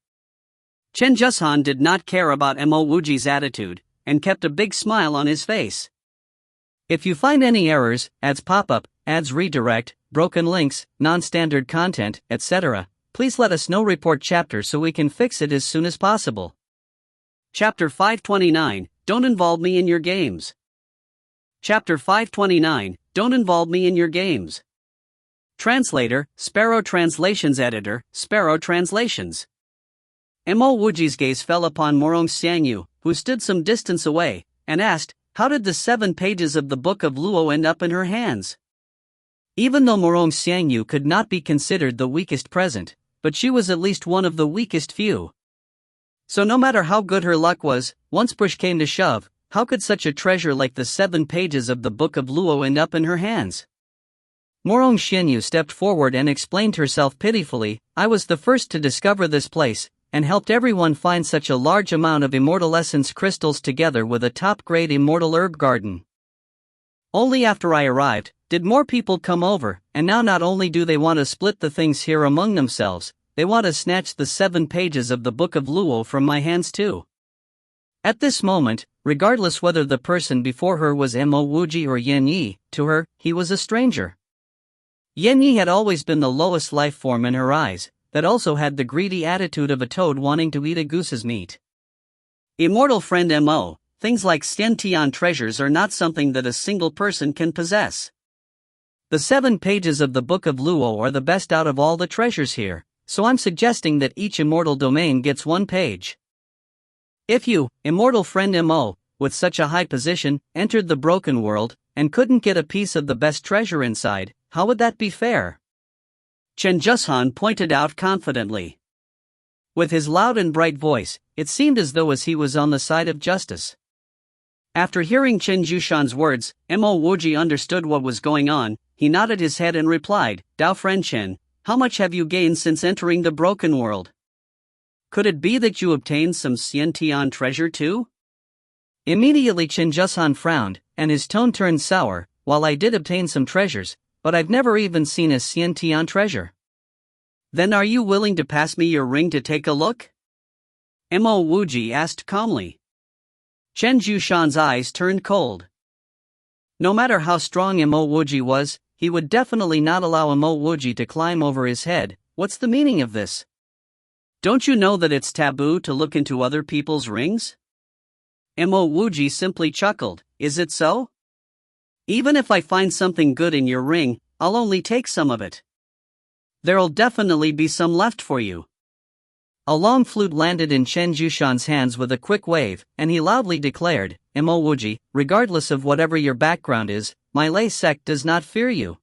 Chen Jushan did not care about Mo Wuji's attitude, and kept a big smile on his face. If you find any errors, ads pop up, ads redirect, broken links, non-standard content, etc., please let us know. Report chapter so we can fix it as soon as possible. Chapter 529, Don't involve me in your games. Chapter 529, Don't involve me in your games. Translator, Sparrow Translations Editor, Sparrow Translations. Mo Wuji's gaze fell upon Morong Xiangyu, who stood some distance away, and asked, "How did the 7 pages of the Book of Luo end up in her hands?" Even though Morong Xiangyu could not be considered the weakest present, but she was at least one of the weakest few. So no matter how good her luck was, once push came to shove, how could such a treasure like the 7 pages of the Book of Luo end up in her hands? Morong Xiangyu stepped forward and explained herself pitifully, "I was the first to discover this place, and helped everyone find such a large amount of immortal essence crystals together with a top-grade immortal herb garden. Only after I arrived, did more people come over, and now not only do they want to split the things here among themselves, they want to snatch the 7 pages of the Book of Luo from my hands too. At this moment, regardless whether the person before her was Mo Wuji or Yin Yi, to her, he was a stranger. Yin Yi had always been the lowest life form in her eyes, that also had the greedy attitude of a toad wanting to eat a goose's meat. Immortal friend Mo, things like Xiantian treasures are not something that a single person can possess. The 7 pages of the Book of Luo are the best out of all the treasures here, so I'm suggesting that each immortal domain gets 1 page. If you, immortal friend Mo, with such a high position, entered the broken world, and couldn't get a piece of the best treasure inside, how would that be fair? Chen Jushan pointed out confidently. With his loud and bright voice, it seemed as though he was on the side of justice. After hearing Chen Jushan's words, Mo Wuji understood what was going on. He nodded his head and replied, Dao friend Chen, how much have you gained since entering the broken world? Could it be that you obtained some Xiantian treasure too? Immediately Chen Jushan frowned, and his tone turned sour. While I did obtain some treasures, but I've never even seen a Xiantian treasure. Then are you willing to pass me your ring to take a look? Mo Wuji asked calmly. Chen Jushan's eyes turned cold. No matter how strong Mo Wuji was, he would definitely not allow Mo Wuji to climb over his head. What's the meaning of this? Don't you know that it's taboo to look into other people's rings? Mo Wuji simply chuckled. Is it so? Even if I find something good in your ring, I'll only take some of it. There'll definitely be some left for you. A long flute landed in Chen Jushan's hands with a quick wave, and he loudly declared, Mo Wuji, regardless of whatever your background is, my lay sect does not fear you.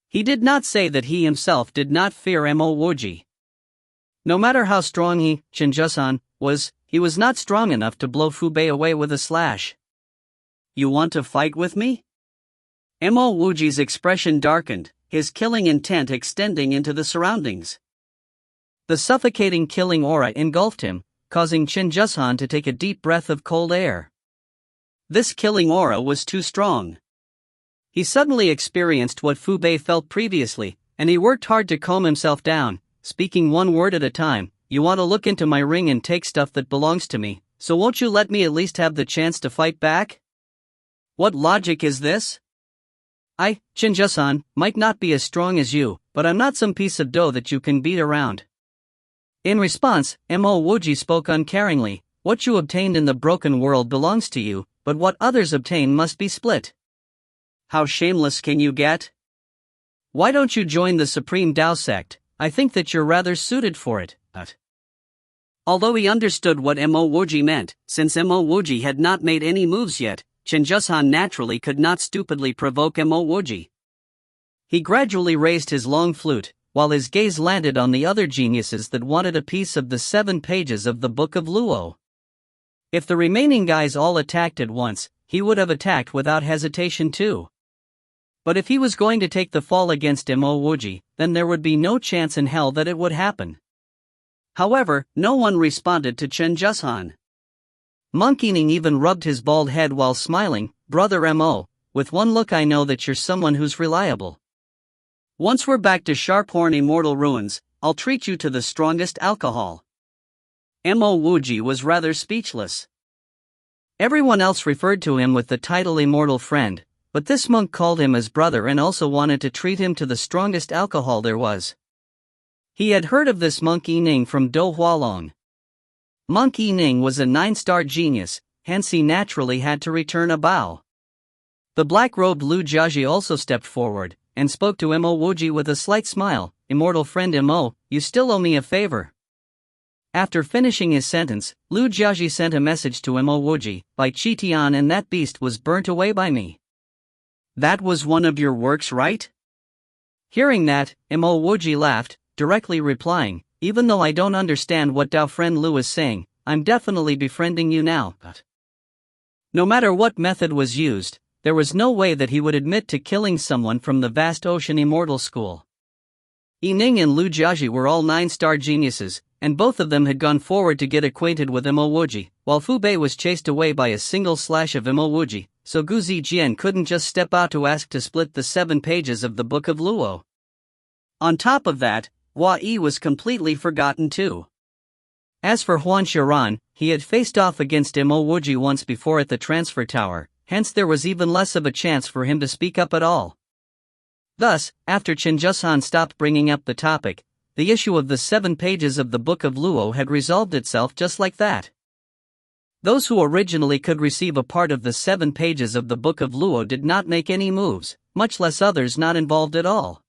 He did not say that he himself did not fear Mo Wuji. No matter how strong he, Chen Jushan, was, he was not strong enough to blow Fu Bei away with a slash. You want to fight with me? Mo Wuji's expression darkened, his killing intent extending into the surroundings. The suffocating killing aura engulfed him, causing Chen Jushan to take a deep breath of cold air. This killing aura was too strong. He suddenly experienced what Fu Bei felt previously, and he worked hard to calm himself down, speaking one word at a time. You want to look into my ring and take stuff that belongs to me, so won't you let me at least have the chance to fight back? What logic is this? I, Chen Jushan, might not be as strong as you, but I'm not some piece of dough that you can beat around. In response, Mo Wuji spoke uncaringly, what you obtained in the broken world belongs to you, but what others obtain must be split. How shameless can you get? Why don't you join the Supreme Tao sect? I think that you're rather suited for it. Although he understood what Mo Wuji meant, since Mo Wuji had not made any moves yet, Chen Jushan naturally could not stupidly provoke Mo Wuji. He gradually raised his long flute, while his gaze landed on the other geniuses that wanted a piece of the 7 pages of the Book of Luo. If the remaining guys all attacked at once, he would have attacked without hesitation too. But if he was going to take the fall against Mo Wuji, then there would be no chance in hell that it would happen. However, no one responded to Chen Jushan. Monkey Ning even rubbed his bald head while smiling. Brother Mo, with one look I know that you're someone who's reliable. Once we're back to Sharphorn Immortal Ruins, I'll treat you to the strongest alcohol. Mo Wuji was rather speechless. Everyone else referred to him with the title Immortal Friend, but this monk called him his brother and also wanted to treat him to the strongest alcohol there was. He had heard of this monk Ning from Do Hualong. Monk Ning was a 9-star genius, hence he naturally had to return a bow. The black-robed Lu Jiaji also stepped forward, and spoke to Mo Wuji with a slight smile. Immortal friend Mo, you still owe me a favor. After finishing his sentence, Lu Jiaji sent a message to Mo Wuji, by Qitian, and that beast was burnt away by me. That was one of your works, right? Hearing that, Mo Wuji laughed, directly replying, even though I don't understand what Dao friend Lu is saying, I'm definitely befriending you now. But no matter what method was used, there was no way that he would admit to killing someone from the vast ocean immortal school. Ning and Lu Jiaji were all 9-star geniuses, and both of them had gone forward to get acquainted with Mo Wuji, while Fu Bei was chased away by a single slash of Mo Wuji. so Gu Zijian couldn't just step out to ask to split the 7 pages of the Book of Luo. On top of that, Hua Yi was completely forgotten too. As for Huan Shiran, he had faced off against Mo Wuji once before at the transfer tower, hence there was even less of a chance for him to speak up at all. Thus, after Chen Jushan stopped bringing up the topic, the issue of the 7 pages of the Book of Luo had resolved itself just like that. Those who originally could receive a part of the 7 pages of the Book of Luo did not make any moves, much less others not involved at all.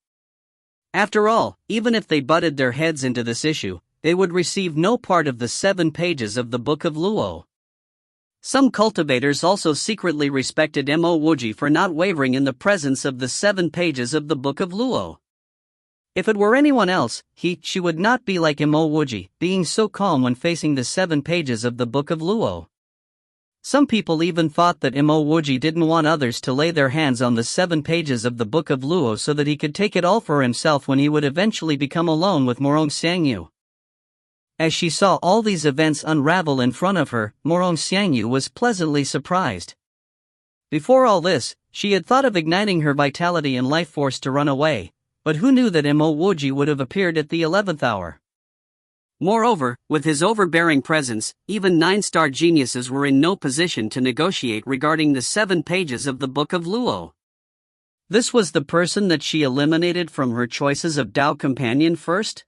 After all, even if they butted their heads into this issue, they would receive no part of the 7 pages of the Book of Luo. Some cultivators also secretly respected Mo Wuji for not wavering in the presence of the 7 pages of the Book of Luo. If it were anyone else, she would not be like Mo Wuji, being so calm when facing the 7 pages of the Book of Luo. Some people even thought that Mo Wuji didn't want others to lay their hands on the 7 pages of the Book of Luo so that he could take it all for himself when he would eventually become alone with Morong Xiangyu. As she saw all these events unravel in front of her, Morong Xiangyu was pleasantly surprised. Before all this, she had thought of igniting her vitality and life force to run away, but who knew that Mo Wuji would have appeared at the 11th hour? Moreover, with his overbearing presence, even 9-star geniuses were in no position to negotiate regarding the 7 pages of the Book of Luo. This was the person that she eliminated from her choices of Dao companion first?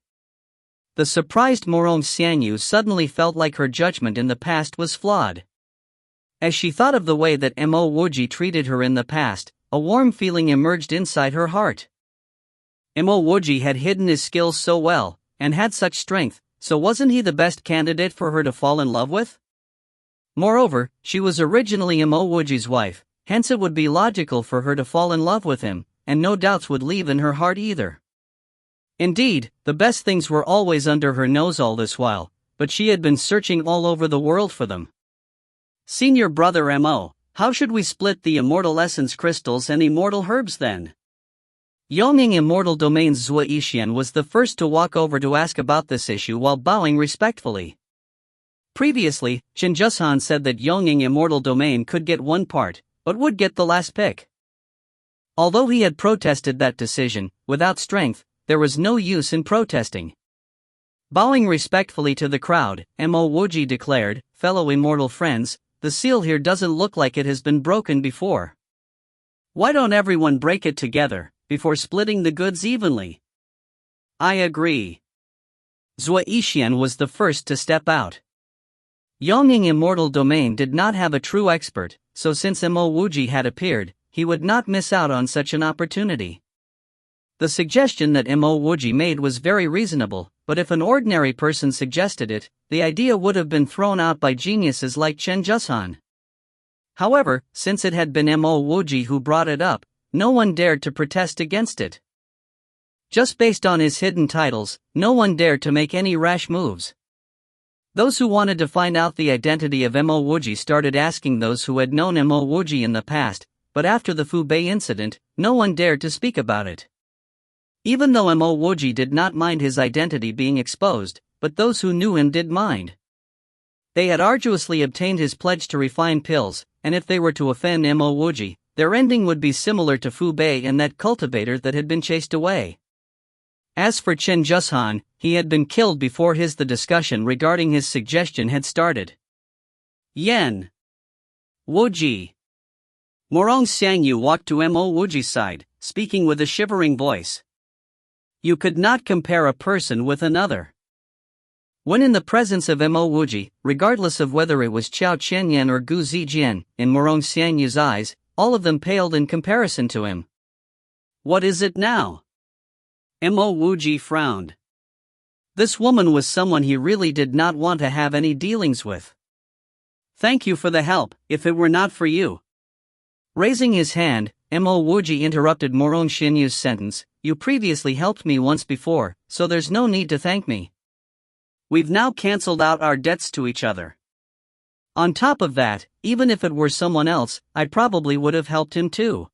The surprised Morong Xiangyu suddenly felt like her judgment in the past was flawed. As she thought of the way that Mo Wuji treated her in the past, a warm feeling emerged inside her heart. Mo Wuji had hidden his skills so well, and had such strength, so wasn't he the best candidate for her to fall in love with? Moreover, she was originally Mo Wuji's wife, hence it would be logical for her to fall in love with him, and no doubts would leave in her heart either. Indeed, the best things were always under her nose all this while, but she had been searching all over the world for them. Senior brother Mo, how should we split the immortal essence crystals and immortal herbs then? Yongning Immortal Domain's Zhua Yixian was the first to walk over to ask about this issue while bowing respectfully. Previously, Chen Jushan said that Yongning Immortal Domain could get one part, but would get the last pick. Although he had protested that decision, without strength, there was no use in protesting. Bowing respectfully to the crowd, Mo Wuji declared, "Fellow immortal friends, the seal here doesn't look like it has been broken before. Why don't everyone break it together, before splitting the goods evenly?" "I agree." Zhua Yixian was the first to step out. Yongning Immortal Domain did not have a true expert, so since Mo Wuji had appeared, he would not miss out on such an opportunity. The suggestion that Mo Wuji made was very reasonable, but if an ordinary person suggested it, the idea would have been thrown out by geniuses like Chen Jushan. However, since it had been Mo Wuji who brought it up, no one dared to protest against it. Just based on his hidden titles, no one dared to make any rash moves. Those who wanted to find out the identity of Mo Wuji started asking those who had known Mo Wuji in the past, but after the Fu Bei incident, no one dared to speak about it. Even though Mo Wuji did not mind his identity being exposed, but those who knew him did mind. They had arduously obtained his pledge to refine pills, and if they were to offend Mo Wuji, their ending would be similar to Fu Bei and that cultivator that had been chased away. As for Chen Jushan, he had been killed before the discussion regarding his suggestion had started. Yen. Wuji. Morong Xiangyu walked to Mo Wuji's side, speaking with a shivering voice. You could not compare a person with another. When in the presence of Mo Wuji, regardless of whether it was Qiao Qianyan or Gu Zijian, in Morong Xiangyu's eyes, all of them paled in comparison to him. What is it now? Mo Wuji frowned. This woman was someone he really did not want to have any dealings with. Thank you for the help, if it were not for you. Raising his hand, Mo Wuji interrupted Morong Xianyu's sentence, you previously helped me once before, so there's no need to thank me. We've now cancelled out our debts to each other. On top of that, even if it were someone else, I probably would have helped him too.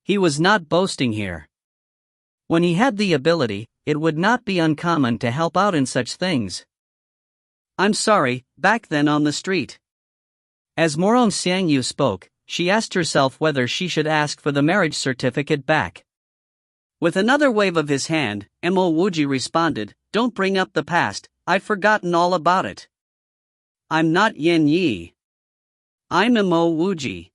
He was not boasting here. When he had the ability, it would not be uncommon to help out in such things. I'm sorry, back then on the street. As Morong Xiangyu spoke, she asked herself whether she should ask for the marriage certificate back. With another wave of his hand, Mo Wuji responded, "Don't bring up the past, I've forgotten all about it. I'm not Yen Yi. I'm Mo Wuji."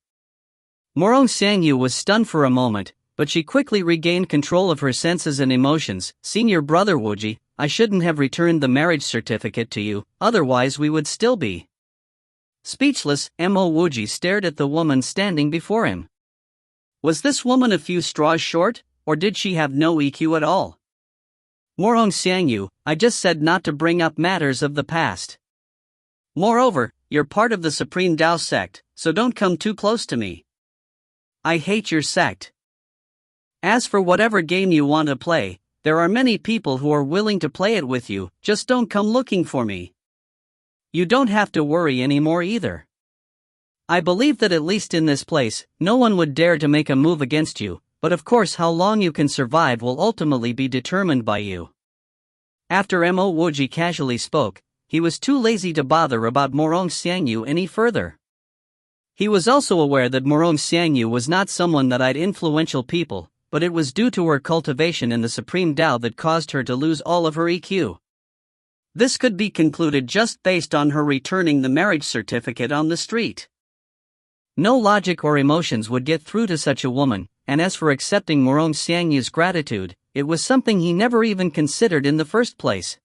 Morong Sangyu was stunned for a moment, but she quickly regained control of her senses and emotions. "Senior brother Wuji, I shouldn't have returned the marriage certificate to you, otherwise we would still be." Speechless, Mo Wuji stared at the woman standing before him. Was this woman a few straws short, or did she have no EQ at all? "Morong Sangyu, I just said not to bring up matters of the past. Moreover, you're part of the Supreme Tao sect, so don't come too close to me. I hate your sect. As for whatever game you want to play, there are many people who are willing to play it with you, just don't come looking for me. You don't have to worry anymore either. I believe that at least in this place, no one would dare to make a move against you, but of course how long you can survive will ultimately be determined by you." After Mo Wuji casually spoke, he was too lazy to bother about Morong Sangyu any further. He was also aware that Morong Sangyu was not someone that eyed influential people, but it was due to her cultivation in the Supreme Tao that caused her to lose all of her EQ. This could be concluded just based on her returning the marriage certificate on the street. No logic or emotions would get through to such a woman, and as for accepting Morong Sangyu's gratitude, it was something he never even considered in the first place.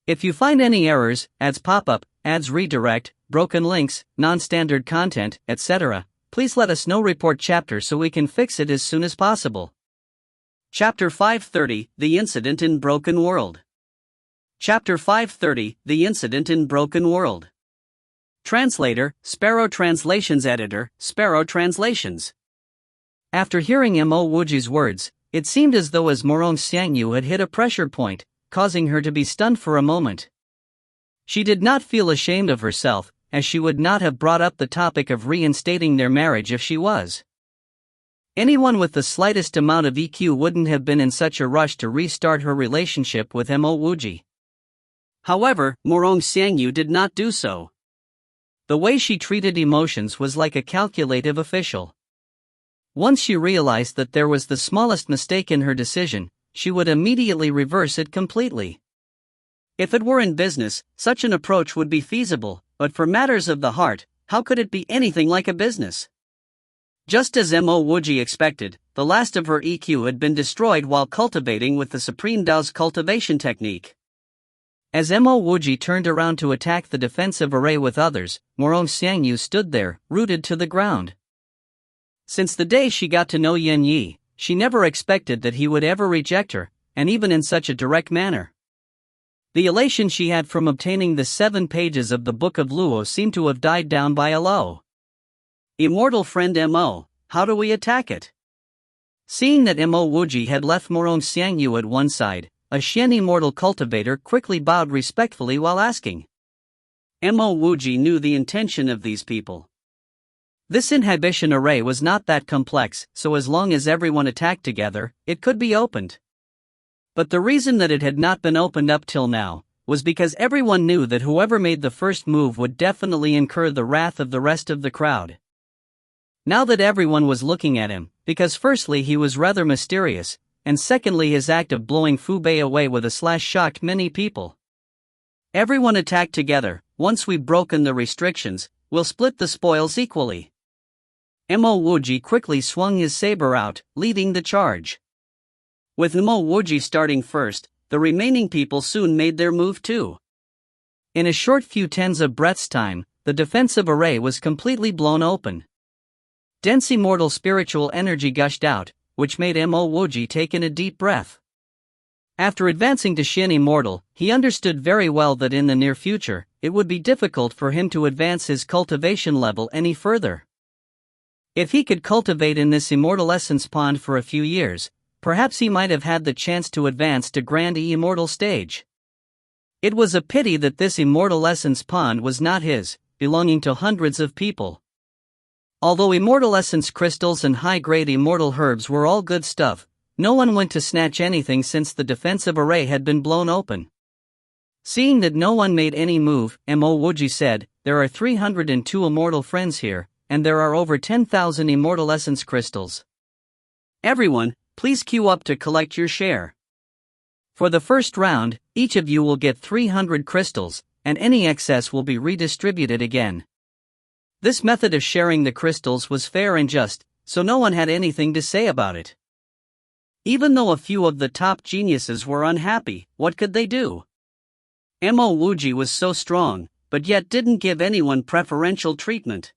If you find any errors, ads pop up, ads redirect, broken links, non-standard content, etc., please let us know. Report chapter so we can fix it as soon as possible. Chapter 530, The Incident in Broken World. Chapter 530, The Incident in Broken World. Translator, Sparrow Translations Editor, Sparrow Translations. After hearing Mo Wuji's words, it seemed as though Morong Sangyu had hit a pressure point, causing her to be stunned for a moment. She did not feel ashamed of herself, as she would not have brought up the topic of reinstating their marriage if she was. Anyone with the slightest amount of EQ wouldn't have been in such a rush to restart her relationship with Mo Wuji. However, Morong Sangyu did not do so. The way she treated emotions was like a calculative official. Once she realized that there was the smallest mistake in her decision, she would immediately reverse it completely. If it were in business, such an approach would be feasible, but for matters of the heart, how could it be anything like a business? Just as Mo Wuji expected, the last of her EQ had been destroyed while cultivating with the Supreme Tao's cultivation technique. As Mo Wuji turned around to attack the defensive array with others, Morong Sangyu stood there, rooted to the ground. Since the day she got to know Yen Yi, she never expected that he would ever reject her, and even in such a direct manner. The elation she had from obtaining the 7 pages of the Book of Luo seemed to have died down by a low. "Immortal friend Mo, how do we attack it?" Seeing that Mo Wuji had left Morong Sangyu at one side, a Xian immortal cultivator quickly bowed respectfully while asking. Mo Wuji knew the intention of these people. This inhibition array was not that complex, so as long as everyone attacked together, it could be opened. But the reason that it had not been opened up till now was because everyone knew that whoever made the first move would definitely incur the wrath of the rest of the crowd. Now that everyone was looking at him, because firstly he was rather mysterious, and secondly his act of blowing Fu Bei away with a slash shocked many people. Everyone attacked together. Once we've broken the restrictions, we'll split the spoils equally. Mo Wuji quickly swung his saber out, leading the charge. With Mo Wuji starting first, the remaining people soon made their move too. In a short few tens of breaths' time, the defensive array was completely blown open. Dense immortal spiritual energy gushed out, which made Mo Wuji take in a deep breath. After advancing to Shin Immortal, he understood very well that in the near future, it would be difficult for him to advance his cultivation level any further. If he could cultivate in this immortal essence pond for a few years, perhaps he might have had the chance to advance to Grand Immortal stage. It was a pity that this immortal essence pond was not his, belonging to hundreds of people. Although immortal essence crystals and high-grade immortal herbs were all good stuff, no one went to snatch anything since the defensive array had been blown open. Seeing that no one made any move, Mo Wuji said, "There are 302 immortal friends here, and there are over 10,000 immortal essence crystals. Everyone, please queue up to collect your share. For the first round, each of you will get 300 crystals, and any excess will be redistributed again. This method of sharing the crystals was fair and just, so no one had anything to say about it. Even though a few of the top geniuses were unhappy, what could they do? Mo Wuji was so strong, but yet didn't give anyone preferential treatment.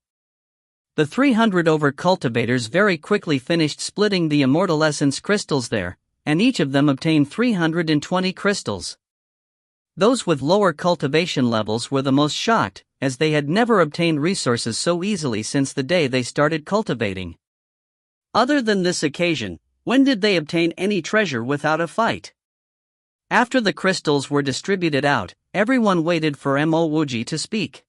The 300 over cultivators very quickly finished splitting the immortal essence crystals there, and each of them obtained 320 crystals. Those with lower cultivation levels were the most shocked, as they had never obtained resources so easily since the day they started cultivating. Other than this occasion, when did they obtain any treasure without a fight? After the crystals were distributed out, everyone waited for Mo Wuji to speak.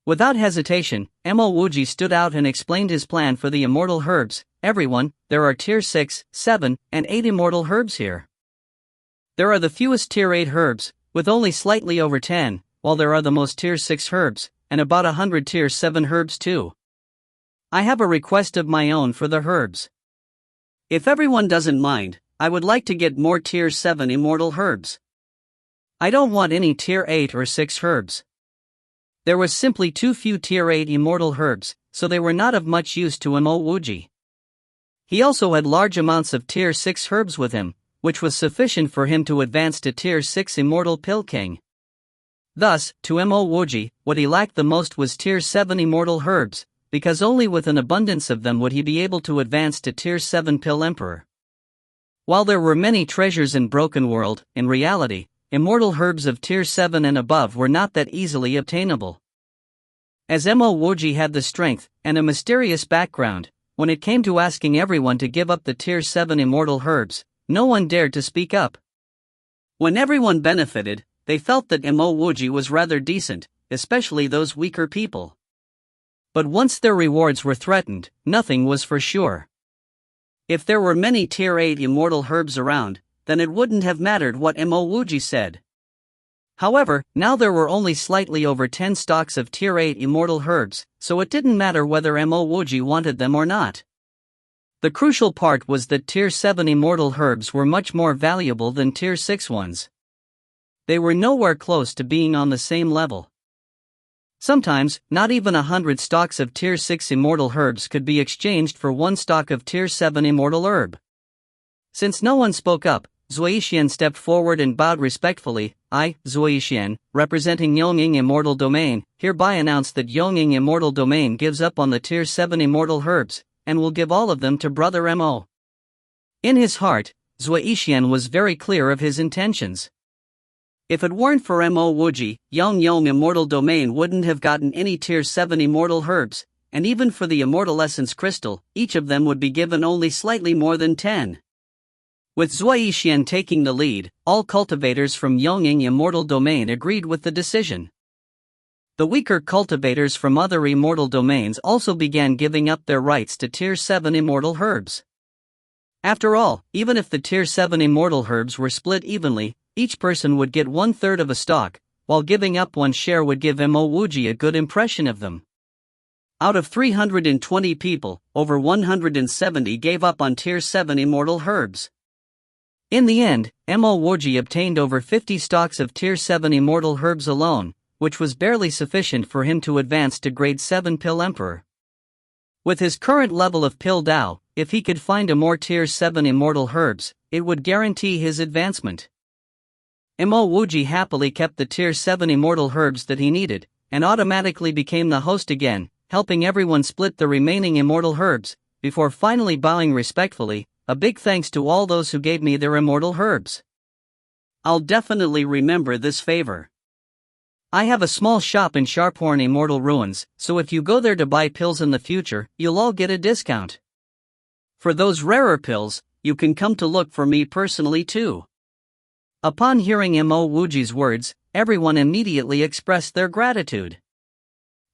Without hesitation, Mo Wuji stood out and explained his plan for the immortal herbs. Everyone, there are tier 6, 7, and 8 immortal herbs here. There are the fewest tier 8 herbs, with only slightly over 10, while there are the most tier 6 herbs, and about 100 tier 7 herbs too. I have a request of my own for the herbs. If everyone doesn't mind, I would like to get more tier 7 immortal herbs. I don't want any tier 8 or 6 herbs. There was simply too few tier 8 immortal herbs, so they were not of much use to Mo Wuji. He also had large amounts of tier 6 herbs with him, which was sufficient for him to advance to tier 6 immortal pill king. Thus, to Mo Wuji, what he lacked the most was tier 7 immortal herbs, because only with an abundance of them would he be able to advance to tier 7 pill emperor. While there were many treasures in Broken World, in reality, immortal herbs of tier 7 and above were not that easily obtainable. As Mo Wuji had the strength and a mysterious background, when it came to asking everyone to give up the tier 7 immortal herbs, no one dared to speak up. When everyone benefited, they felt that Mo Wuji was rather decent, especially those weaker people. But once their rewards were threatened, nothing was for sure. If there were many tier 8 immortal herbs around, then it wouldn't have mattered what Mo Wuji said. However, now there were only slightly over 10 stocks of tier 8 immortal herbs, so it didn't matter whether Mo Wuji wanted them or not. The crucial part was that tier 7 immortal herbs were much more valuable than tier 6 ones. They were nowhere close to being on the same level. Sometimes, not even 100 stocks of tier 6 immortal herbs could be exchanged for one stock of tier 7 immortal herb. Since no one spoke up, Zuixian stepped forward and bowed respectfully. I, Zuixian, representing Yonging Immortal Domain, hereby announce that Yonging Immortal Domain gives up on the tier 7 immortal herbs, and will give all of them to Brother Mo. In his heart, Zuixian was very clear of his intentions. If it weren't for Mo Wuji, Yonging Immortal Domain wouldn't have gotten any tier 7 immortal herbs, and even for the Immortal Essence Crystal, each of them would be given only slightly more than 10. With Zuixian taking the lead, all cultivators from Yonging Immortal Domain agreed with the decision. The weaker cultivators from other immortal domains also began giving up their rights to tier 7 immortal herbs. After all, even if the tier 7 immortal herbs were split evenly, each person would get 1/3 of a stock, while giving up one share would give Mo Wuji a good impression of them. Out of 320 people, over 170 gave up on tier 7 immortal herbs. In the end, Mo Wuji obtained over 50 stocks of tier 7 immortal herbs alone, which was barely sufficient for him to advance to grade 7 pill emperor. With his current level of pill Dao, if he could find a more tier 7 immortal herbs, it would guarantee his advancement. Mo Wuji happily kept the tier 7 immortal herbs that he needed, and automatically became the host again, helping everyone split the remaining immortal herbs, before finally bowing respectfully. A big thanks to all those who gave me their immortal herbs. I'll definitely remember this favor. I have a small shop in Sharphorn Immortal Ruins, so if you go there to buy pills in the future, you'll all get a discount. For those rarer pills, you can come to look for me personally too. Upon hearing Mo Wuji's words, everyone immediately expressed their gratitude.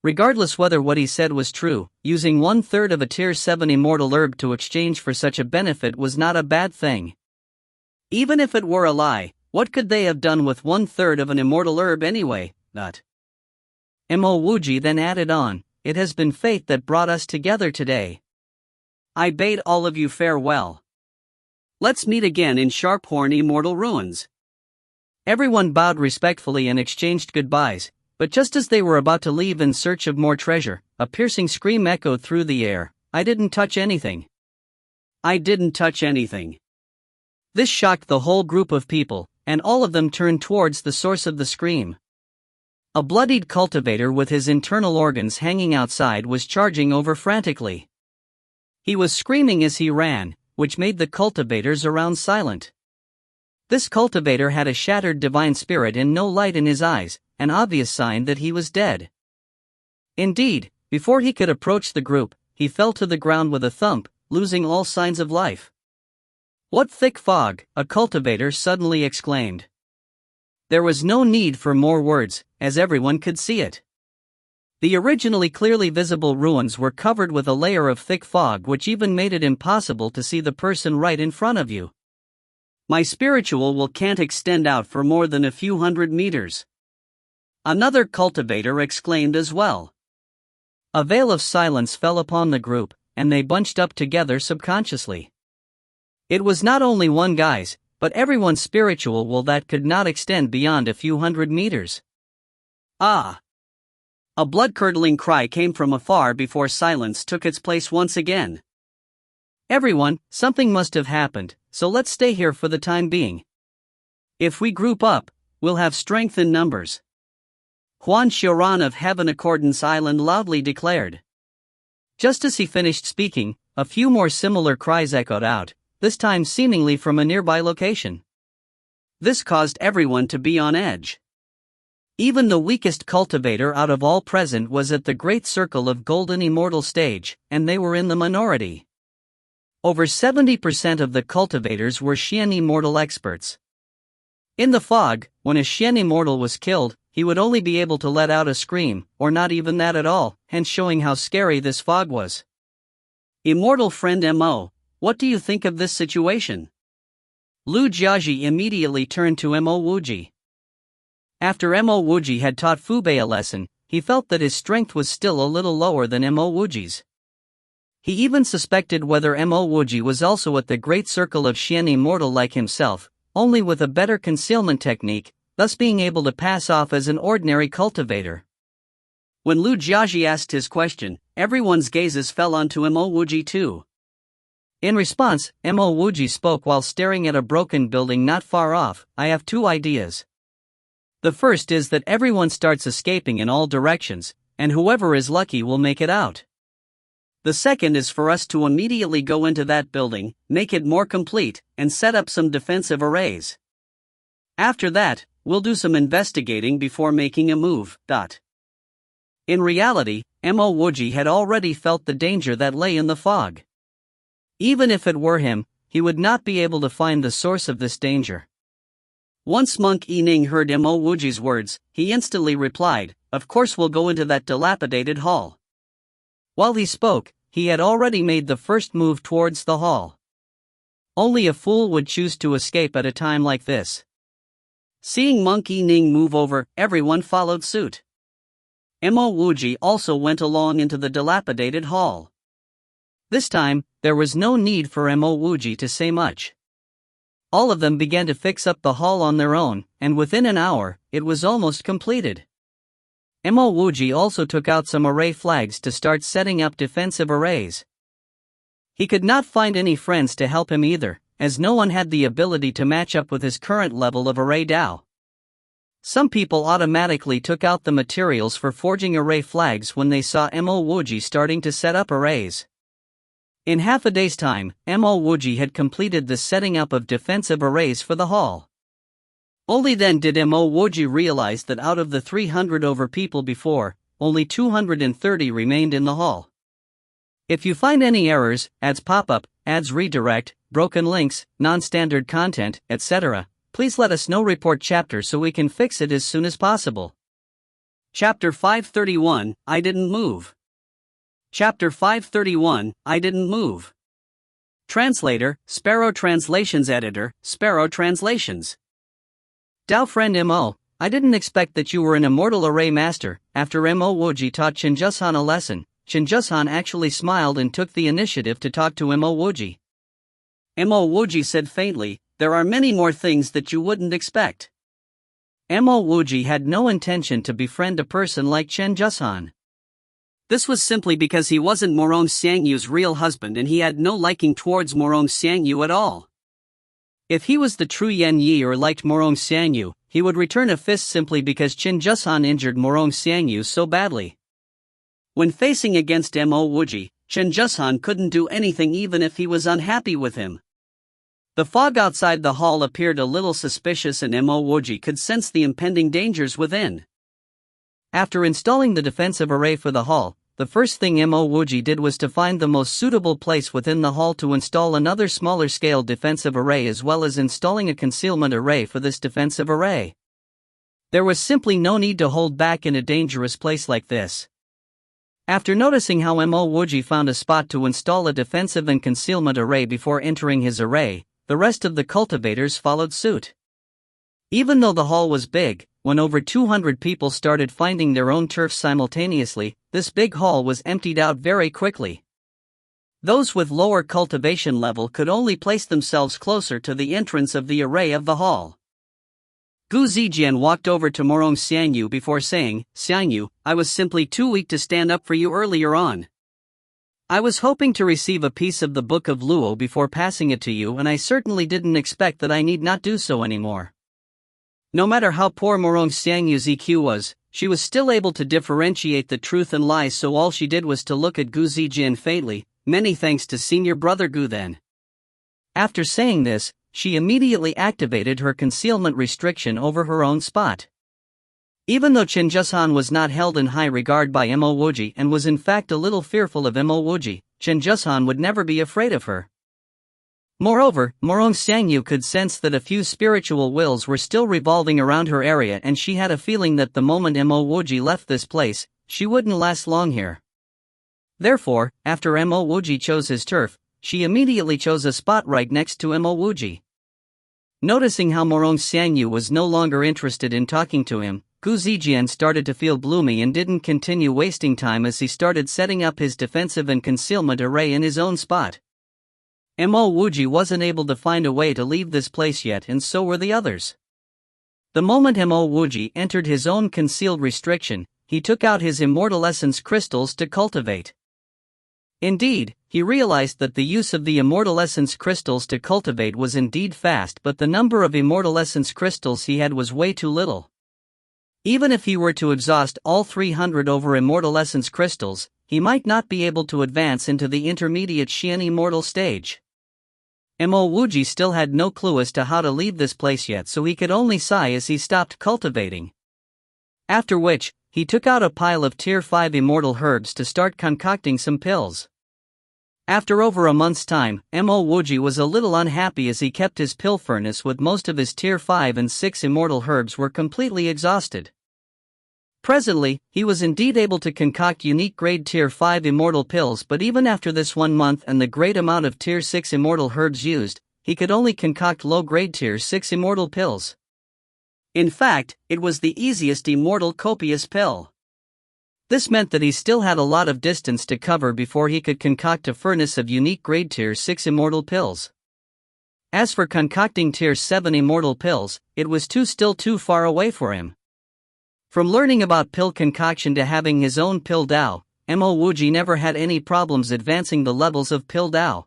Regardless whether what he said was true, using 1/3 of a tier 7 immortal herb to exchange for such a benefit was not a bad thing. Even if it were a lie, what could they have done with 1/3 of an immortal herb anyway? Not. Mo Wuji then added on, it has been fate that brought us together today. I bade all of you farewell. Let's meet again in Sharphorn Immortal Ruins. Everyone bowed respectfully and exchanged goodbyes, but just as they were about to leave in search of more treasure, a piercing scream echoed through the air. I didn't touch anything. I didn't touch anything. This shocked the whole group of people, and all of them turned towards the source of the scream. A bloodied cultivator with his internal organs hanging outside was charging over frantically. He was screaming as he ran, which made the cultivators around silent. This cultivator had a shattered divine spirit and no light in his eyes, an obvious sign that he was dead. Indeed, before he could approach the group, he fell to the ground with a thump, losing all signs of life. "What thick fog!" a cultivator suddenly exclaimed. There was no need for more words, as everyone could see it. The originally clearly visible ruins were covered with a layer of thick fog which even made it impossible to see the person right in front of you. My spiritual will can't extend out for more than a few hundred meters. Another cultivator exclaimed as well. A veil of silence fell upon the group, and they bunched up together subconsciously. It was not only one guy's, but everyone's spiritual will that could not extend beyond a few hundred meters. Ah! A blood-curdling cry came from afar before silence took its place once again. Everyone, something must have happened, so let's stay here for the time being. If we group up, we'll have strength in numbers. Juan Chiron of Heaven Accordance Island loudly declared. Just as he finished speaking, a few more similar cries echoed out, this time seemingly from a nearby location. This caused everyone to be on edge. Even the weakest cultivator out of all present was at the great circle of golden immortal stage, and they were in the minority. Over 70% of the cultivators were Xian immortal experts. In the fog, when a Xian immortal was killed, he would only be able to let out a scream, or not even that at all, hence showing how scary this fog was. Immortal friend Mo, what do you think of this situation? Lu Jiaji immediately turned to Mo Wuji. After Mo Wuji had taught Fubei a lesson, he felt that his strength was still a little lower than Mo Wuji's. He even suspected whether Mo Wuji was also at the great circle of Xian immortal like himself, only with a better concealment technique, thus being able to pass off as an ordinary cultivator. When Lu Jiaji asked his question, everyone's gazes fell onto Mo Wuji too. In response, Mo Wuji spoke while staring at a broken building not far off. I have two ideas. The first is that everyone starts escaping in all directions, and whoever is lucky will make it out. The second is for us to immediately go into that building, make it more complete, and set up some defensive arrays. After that, we'll do some investigating before making a move. In reality, Mo Wuji had already felt the danger that lay in the fog. Even if it were him, he would not be able to find the source of this danger. Once Monk Yining heard Mo Wuji's words, he instantly replied, "Of course we'll go into that dilapidated hall." While he spoke, he had already made the first move towards the hall. Only a fool would choose to escape at a time like this. Seeing Monk Yining move over, everyone followed suit. Mo Wuji also went along into the dilapidated hall. This time, there was no need for Mo Wuji to say much. All of them began to fix up the hall on their own, and within an hour, it was almost completed. Mo Wuji also took out some array flags to start setting up defensive arrays. He could not find any friends to help him either, as no one had the ability to match up with his current level of array Dao. Some people automatically took out the materials for forging array flags when they saw Mo Wuji starting to set up arrays. In half a day's time, Mo Wuji had completed the setting up of defensive arrays for the hall. Only then did Mo Wuji realize that out of the 300 over people before, only 230 remained in the hall. If you find any errors, ads pop-up, ads redirect, broken links, non-standard content, etc., please let us know. Report chapter so we can fix it as soon as possible. Chapter 531, I didn't move. Chapter 531, I didn't move. Translator, Sparrow Translations Editor, Sparrow Translations. Dao friend Mo, I didn't expect that you were an immortal array master." After Mo Wuji taught Chenjushan a lesson, Chenjushan actually smiled and took the initiative to talk to Mo Wuji. Mo Wuji said faintly, "There are many more things that you wouldn't expect." Mo Wuji had no intention to befriend a person like Chenjushan. This was simply because he wasn't Morong Xiangyu's real husband and he had no liking towards Morong Xiangyu at all. If he was the true Yan Yi or liked Morong Xiangyu, he would return a fist simply because Chenjushan injured Morong Xiangyu so badly. When facing against Mo Wuji, Chenjushan couldn't do anything even if he was unhappy with him. The fog outside the hall appeared a little suspicious and Mo Wuji could sense the impending dangers within. After installing the defensive array for the hall, the first thing Mo Wuji did was to find the most suitable place within the hall to install another smaller scale defensive array as well as installing a concealment array for this defensive array. There was simply no need to hold back in a dangerous place like this. After noticing how Mo Wuji found a spot to install a defensive and concealment array before entering his array, the rest of the cultivators followed suit. Even though the hall was big, when over 200 people started finding their own turfs simultaneously, this big hall was emptied out very quickly. Those with lower cultivation level could only place themselves closer to the entrance of the array of the hall. Gu Zijian walked over to Morong Xiangyu before saying, "Xiangyu, I was simply too weak to stand up for you earlier on. I was hoping to receive a piece of the Book of Luo before passing it to you and I certainly didn't expect that I need not do so anymore." No matter how poor Morong Xiangyu's EQ was, she was still able to differentiate the truth and lies, so all she did was to look at Gu Zijian faintly. "Many thanks to senior brother Gu then." After saying this, she immediately activated her concealment restriction over her own spot. Even though Chenjushan was not held in high regard by Mo Wuji and was in fact a little fearful of Mo Wuji, Chenjushan would never be afraid of her. Moreover, Morong Xiangyu could sense that a few spiritual wills were still revolving around her area and she had a feeling that the moment Mo Wuji left this place, she wouldn't last long here. Therefore, after Mo Wuji chose his turf, she immediately chose a spot right next to Mo Wuji. Noticing how Morong Xiangyu was no longer interested in talking to him, Gu Zijian started to feel gloomy and didn't continue wasting time as he started setting up his defensive and concealment array in his own spot. Mo Wuji wasn't able to find a way to leave this place yet and so were the others. The moment Mo Wuji entered his own concealed restriction, he took out his immortal essence crystals to cultivate. Indeed, he realized that the use of the immortal essence crystals to cultivate was indeed fast, but the number of immortal essence crystals he had was way too little. Even if he were to exhaust all 300 over immortal essence crystals, he might not be able to advance into the intermediate Xian immortal stage. Mo Wuji still had no clue as to how to leave this place yet, so he could only sigh as he stopped cultivating. After which, he took out a pile of tier 5 immortal herbs to start concocting some pills. After over a month's time, Mo Wuji was a little unhappy as he kept his pill furnace with most of his tier 5 and 6 immortal herbs were completely exhausted. Presently, he was indeed able to concoct unique grade tier 5 immortal pills, but even after this 1 month and the great amount of tier 6 immortal herbs used, he could only concoct low grade tier 6 immortal pills. In fact, it was the easiest immortal copious pill. This meant that he still had a lot of distance to cover before he could concoct a furnace of unique grade tier 6 immortal pills. As for concocting tier 7 immortal pills, it was still too far away for him. From learning about pill concoction to having his own pill Dao, Mo Wuji never had any problems advancing the levels of pill Dao.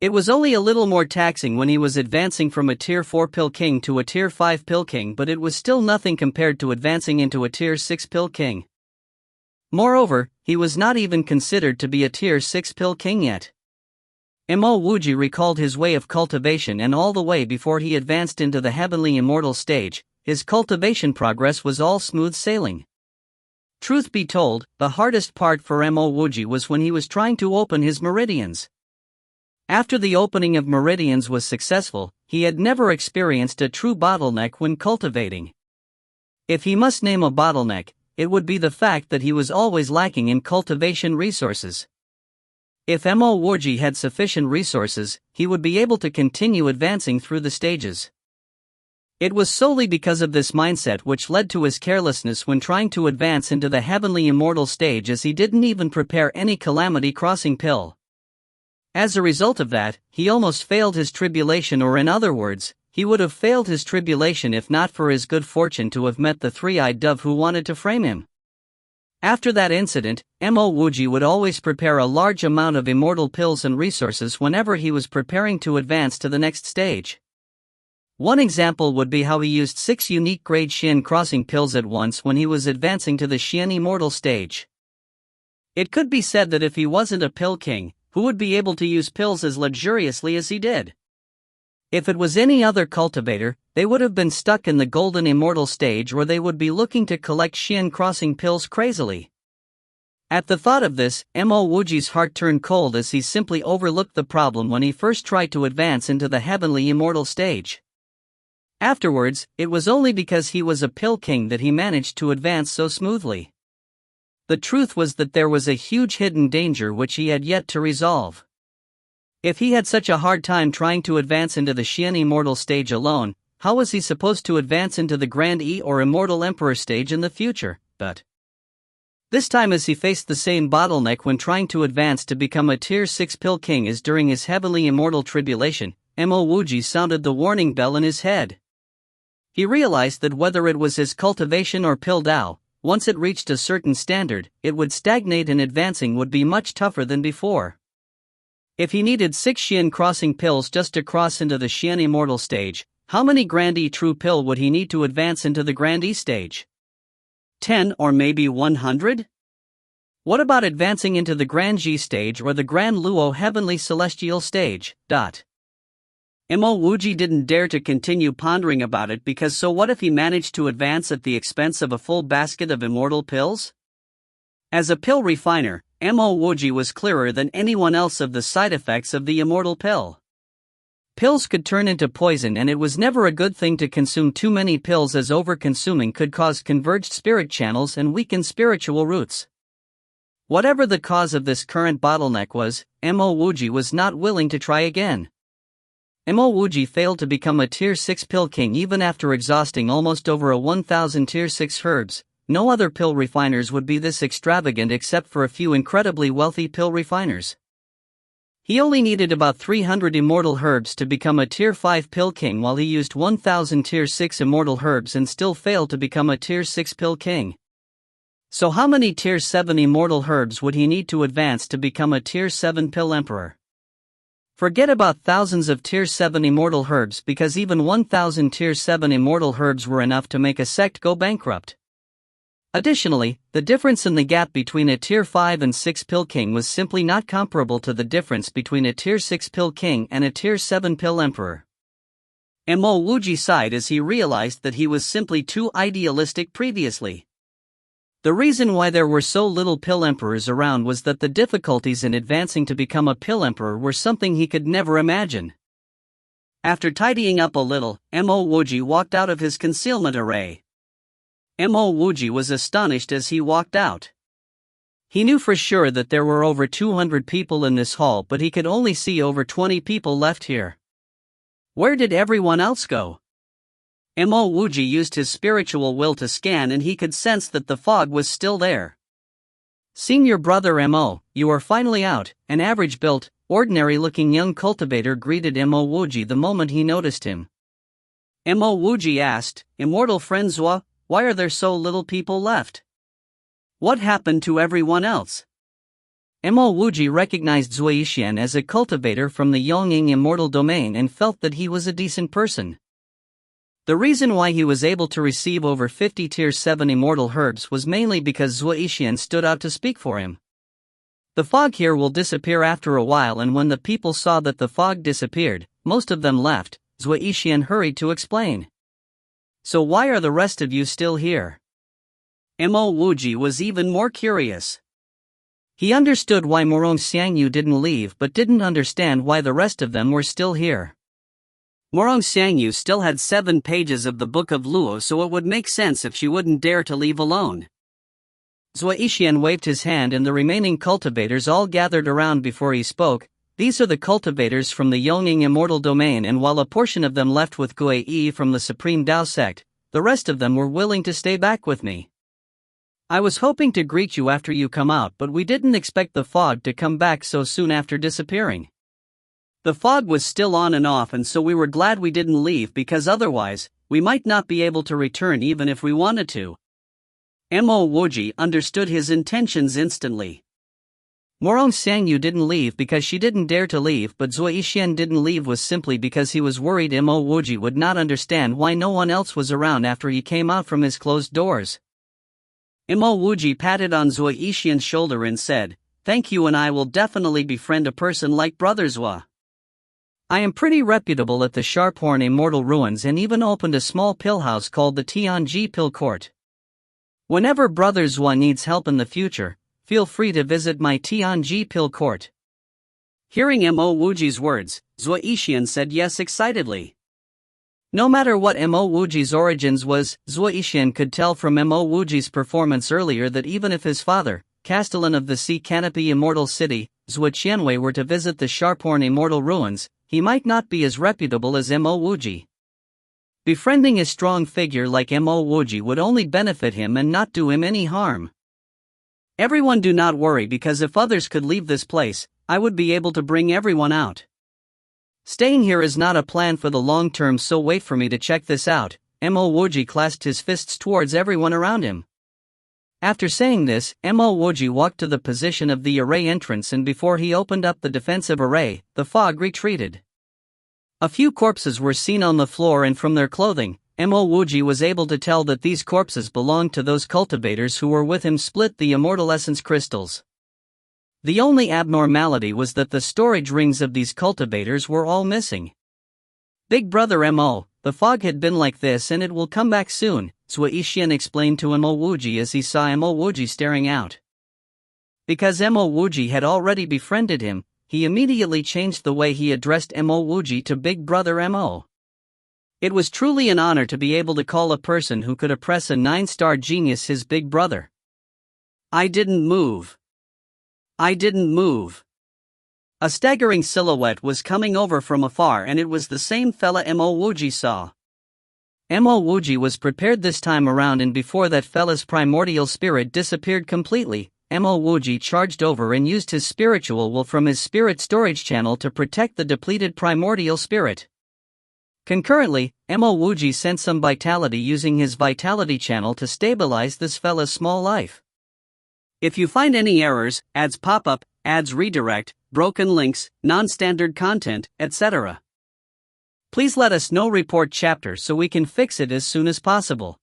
It was only a little more taxing when he was advancing from a tier 4 pill king to a tier 5 pill king, but it was still nothing compared to advancing into a tier 6 pill king. Moreover, he was not even considered to be a tier 6 pill king yet. Mo Wuji recalled his way of cultivation, and all the way before he advanced into the heavenly immortal stage, his cultivation progress was all smooth sailing. Truth be told, the hardest part for Mo Wuji was when he was trying to open his meridians. After the opening of meridians was successful, he had never experienced a true bottleneck when cultivating. If he must name a bottleneck, it would be the fact that he was always lacking in cultivation resources. If Mo Wuji had sufficient resources, he would be able to continue advancing through the stages. It was solely because of this mindset which led to his carelessness when trying to advance into the heavenly immortal stage, as he didn't even prepare any calamity crossing pill. As a result of that, he almost failed his tribulation, or in other words, he would have failed his tribulation if not for his good fortune to have met the three-eyed dove who wanted to frame him. After that incident, Mo Wuji would always prepare a large amount of immortal pills and resources whenever he was preparing to advance to the next stage. One example would be how he used 6 unique grade Xian crossing pills at once when he was advancing to the Xian immortal stage. It could be said that if he wasn't a pill king, who would be able to use pills as luxuriously as he did? If it was any other cultivator, they would have been stuck in the golden immortal stage, or they would be looking to collect Xian crossing pills crazily. At the thought of this, Mo Wuji's heart turned cold, as he simply overlooked the problem when he first tried to advance into the heavenly immortal stage. Afterwards, it was only because he was a pill king that he managed to advance so smoothly. The truth was that there was a huge hidden danger which he had yet to resolve. If he had such a hard time trying to advance into the Xian immortal stage alone, how was he supposed to advance into the Grand E or Immortal Emperor stage in the future? But this time, as he faced the same bottleneck when trying to advance to become a Tier 6 pill king as during his heavenly immortal tribulation, Mo Wuji sounded the warning bell in his head. He realized that whether it was his cultivation or pill Dao, once it reached a certain standard, it would stagnate, and advancing would be much tougher than before. If he needed 6 Xian crossing pills just to cross into the Xian immortal stage, how many Grand E true pill would he need to advance into the Grand E stage? 10 or maybe 100? What about advancing into the Grand G stage or the Grand Luo heavenly celestial stage? Mo Wuji didn't dare to continue pondering about it, because so what if he managed to advance at the expense of a full basket of immortal pills? As a pill refiner, Mo Wuji was clearer than anyone else of the side effects of the immortal pill. Pills could turn into poison, and it was never a good thing to consume too many pills, as over-consuming could cause converged spirit channels and weaken spiritual roots. Whatever the cause of this current bottleneck was, Mo Wuji was not willing to try again. Mo Wuji failed to become a Tier 6 pill king even after exhausting almost over 1,000 Tier 6 herbs. No other pill refiners would be this extravagant except for a few incredibly wealthy pill refiners. He only needed about 300 immortal herbs to become a Tier 5 pill king, while he used 1,000 Tier 6 immortal herbs and still failed to become a Tier 6 pill king. So how many Tier 7 immortal herbs would he need to advance to become a Tier 7 pill emperor? Forget about thousands of Tier 7 immortal herbs, because even 1,000 Tier 7 immortal herbs were enough to make a sect go bankrupt. Additionally, the difference in the gap between a Tier 5 and 6 pill king was simply not comparable to the difference between a Tier 6 pill king and a Tier 7 pill emperor. Mo Wuji sighed as he realized that he was simply too idealistic previously. The reason why there were so little pill emperors around was that the difficulties in advancing to become a pill emperor were something he could never imagine. After tidying up a little, Mo Wuji walked out of his concealment array. Mo Wuji was astonished as he walked out. He knew for sure that there were over 200 people in this hall, but he could only see over 20 people left here. Where did everyone else go? Mo Wuji used his spiritual will to scan, and he could sense that the fog was still there. "Senior brother Mo, you are finally out," an average-built, ordinary-looking young cultivator greeted Mo Wuji the moment he noticed him. Mo Wuji asked, "Immortal friend Zhua, why are there so little people left? What happened to everyone else?" Mo Wuji recognized Zhua Yixian as a cultivator from the Yongying immortal domain and felt that he was a decent person. The reason why he was able to receive over 50 Tier 7 immortal herbs was mainly because Zhua Yixian stood out to speak for him. The fog here will disappear after a while, and when the people saw that the fog disappeared, most of them left. Zhua Yixian hurried to explain. "So why are the rest of you still here?" Mo Wuji was even more curious. He understood why Morong Xiangyu didn't leave, but didn't understand why the rest of them were still here. Morong Xiangyu still had 7 pages of the Book of Luo, so it would make sense if she wouldn't dare to leave alone. Zhua Yixian waved his hand and the remaining cultivators all gathered around before he spoke. These are the cultivators from the Yongning immortal domain, and while a portion of them left with Gui Yi from the Supreme Dao sect, the rest of them were willing to stay back with me. I was hoping to greet you after you come out, but we didn't expect the fog to come back so soon after disappearing. The fog was still on and off, and so we were glad we didn't leave, because otherwise, we might not be able to return even if we wanted to. Mo Wuji understood his intentions instantly. Morong Sangyu didn't leave because she didn't dare to leave, but Zui Xian didn't leave was simply because he was worried Mo Wuji would not understand why no one else was around after he came out from his closed doors. Mo Wuji patted on Zui Xian's shoulder and said, "Thank you, and I will definitely befriend a person like Brother Zua. I am pretty reputable at the Sharphorn Immortal Ruins and even opened a small pill house called the Tianji Pill Court. Whenever Brother Zua needs help in the future, feel free to visit my Tianji Pill Court." Hearing Mo Wuji's words, Zui Xian said yes excitedly. No matter what Mo Wuji's origins was, Zui Xian could tell from Mo Wuji's performance earlier that even if his father, Castellan of the Sea Canopy Immortal City, Zua Qianwei, were to visit the Sharphorn Immortal Ruins, he might not be as reputable as Mo Wuji. Befriending a strong figure like Mo Wuji would only benefit him and not do him any harm. Everyone, do not worry, because if others could leave this place, I would be able to bring everyone out. Staying here is not a plan for the long term, so wait for me to check this out. Mo Wuji clasped his fists towards everyone around him. After saying this, Mo Wuji walked to the position of the array entrance, and before he opened up the defensive array, the fog retreated. A few corpses were seen on the floor, and from their clothing, Mo Wuji was able to tell that these corpses belonged to those cultivators who were with him split the immortal essence crystals. The only abnormality was that the storage rings of these cultivators were all missing. Big brother Mo, the fog had been like this and it will come back soon, Zui Xian explained to Mo Wuji as he saw Mo Wuji staring out. Because Mo Wuji had already befriended him, he immediately changed the way he addressed Mo Wuji to Big Brother Mo. It was truly an honor to be able to call a person who could oppress a 9-star genius his big brother. I didn't move. I didn't move. A staggering silhouette was coming over from afar, and it was the same fella Mo Wuji saw. Mo Wuji was prepared this time around, and before that fella's primordial spirit disappeared completely, Mo Wuji charged over and used his spiritual will from his spirit storage channel to protect the depleted primordial spirit. Concurrently, Mo Wuji sent some vitality using his vitality channel to stabilize this fella's small life. If you find any errors, ads pop up, ads redirect, broken links, non-standard content, etc., please let us know. Report chapter so we can fix it as soon as possible.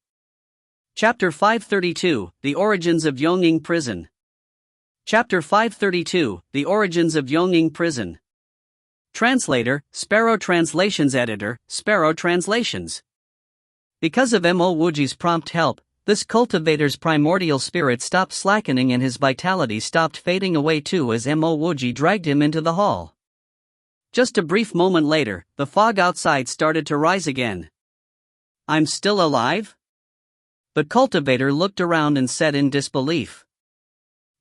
Chapter 532, The Origins of Yongning Prison. Chapter 532, The Origins of Yongning Prison. Translator, Sparrow Translations. Editor, Sparrow Translations. Because of Mo Wuji's prompt help, this cultivator's primordial spirit stopped slackening and his vitality stopped fading away too as Mo Wuji dragged him into the hall. Just a brief moment later, the fog outside started to rise again. I'm still alive? The cultivator looked around and said in disbelief.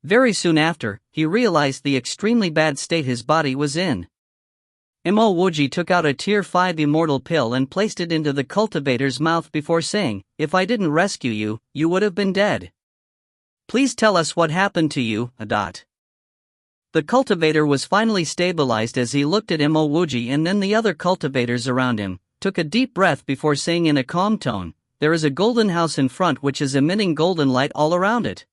Very soon after, he realized the extremely bad state his body was in. Mo Wuji took out a Tier 5 immortal pill and placed it into the cultivator's mouth before saying, "If I didn't rescue you, you would have been dead. Please tell us what happened to you." The cultivator was finally stabilized as he looked at Mo Wuji and then the other cultivators around him, took a deep breath before saying in a calm tone, "There is a golden house in front which is emitting golden light all around it."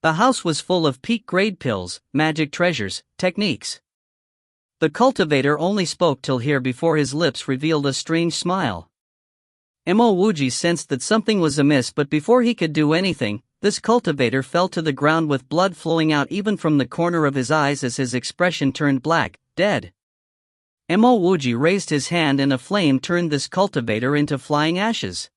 The house was full of peak-grade pills, magic treasures, techniques. The cultivator only spoke till here before his lips revealed a strange smile. Mo Wuji sensed that something was amiss, but before he could do anything, this cultivator fell to the ground with blood flowing out even from the corner of his eyes as his expression turned black, dead. Mo Wuji raised his hand and a flame turned this cultivator into flying ashes.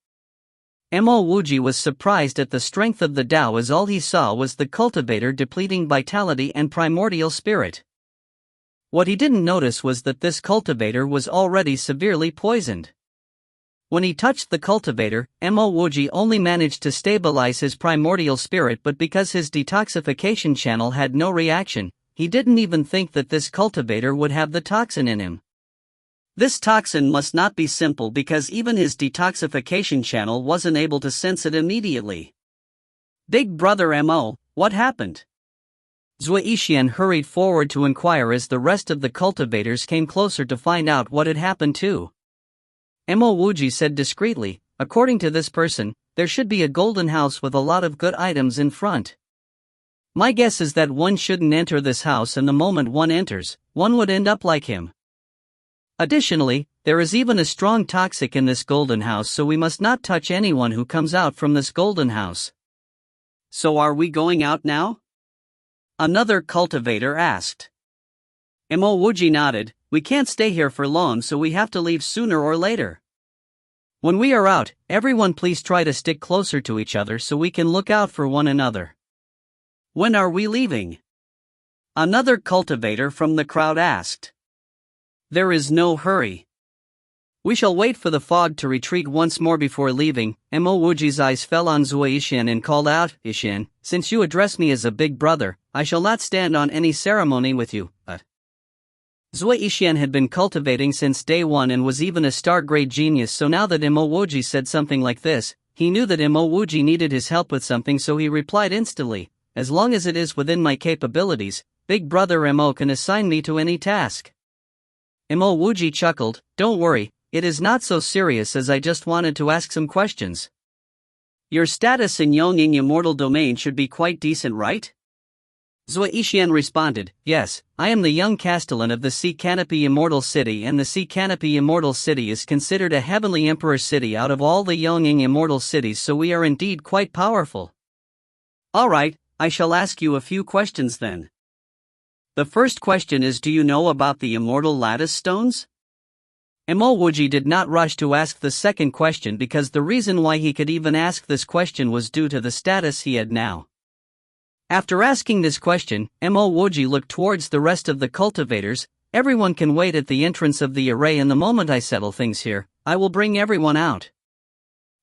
Mo Wuji was surprised at the strength of the Tao as all he saw was the cultivator depleting vitality and primordial spirit. What he didn't notice was that this cultivator was already severely poisoned. When he touched the cultivator, Mo Wuji only managed to stabilize his primordial spirit, but because his detoxification channel had no reaction, he didn't even think that this cultivator would have the toxin in him. This toxin must not be simple because even his detoxification channel wasn't able to sense it immediately. Big Brother Mo, what happened? Zui Yixian hurried forward to inquire as the rest of the cultivators came closer to find out what had happened too. Mo Wuji said discreetly, according to this person, there should be a golden house with a lot of good items in front. My guess is that one shouldn't enter this house, and the moment one enters, one would end up like him. Additionally, there is even a strong toxic in this golden house, so we must not touch anyone who comes out from this golden house. So are we going out now? Another cultivator asked. Mo Wuji nodded, we can't stay here for long, so we have to leave sooner or later. When we are out, everyone please try to stick closer to each other so we can look out for one another. When are we leaving? Another cultivator from the crowd asked. There is no hurry. We shall wait for the fog to retreat once more before leaving. Mo Wuji's eyes fell on Zui Yixian and called out, Yixian, since you address me as a big brother, I shall not stand on any ceremony with you. Zui Yixian had been cultivating since day one and was even a star-grade genius, so now that Mo Wuji said something like this, he knew that Mo Wuji needed his help with something, so he replied instantly, as long as it is within my capabilities, Big Brother Mo can assign me to any task. Mo Wuji chuckled, don't worry, it is not so serious as I just wanted to ask some questions. Your status in Yongying Immortal Domain should be quite decent, right? Zui Yixian responded, yes, I am the young castellan of the Sea Canopy Immortal City, and the Sea Canopy Immortal City is considered a heavenly emperor city out of all the Yongying Immortal cities, so we are indeed quite powerful. Alright, I shall ask you a few questions then. The first question is, do you know about the Immortal Lattice Stones? Mo Wuji did not rush to ask the second question because the reason why he could even ask this question was due to the status he had now. After asking this question, Mo Wuji looked towards the rest of the cultivators. Everyone can wait at the entrance of the array, and the moment I settle things here, I will bring everyone out.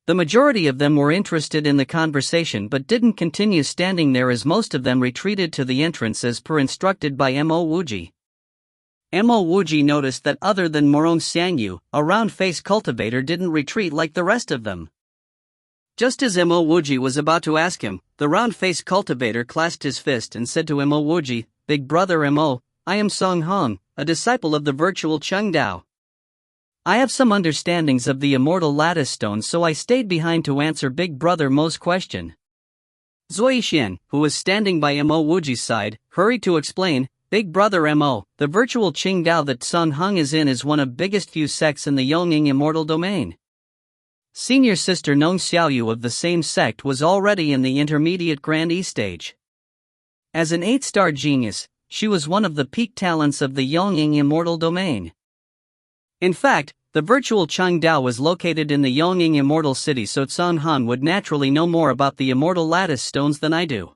The majority of them were interested in the conversation but didn't continue standing there, as most of them retreated to the entrance as per instructed by Mo Wuji. Mo Wuji noticed that other than Morong Xiangyu, a round-faced cultivator didn't retreat like the rest of them. Just as Mo Wuji was about to ask him, the round-faced cultivator clasped his fist and said to Mo Wuji, Big Brother Mo, I am Song Hong, a disciple of the virtual Chung Dao. I have some understandings of the Immortal Lattice Stones, so I stayed behind to answer Big Brother Mo's question. Zui Yixian, who was standing by Mo Wuji's side, hurried to explain, Big Brother Mo, the virtual Qing Dao that Song Hong is in is one of biggest few sects in the Yongying Immortal Domain. Senior sister Nong Xiaoyu of the same sect was already in the intermediate Grand E stage. As an 8-star genius, she was one of the peak talents of the Yongying Immortal Domain. In fact, the virtual Chung Dao was located in the Yongying Immortal City, so Song Han would naturally know more about the Immortal Lattice Stones than I do.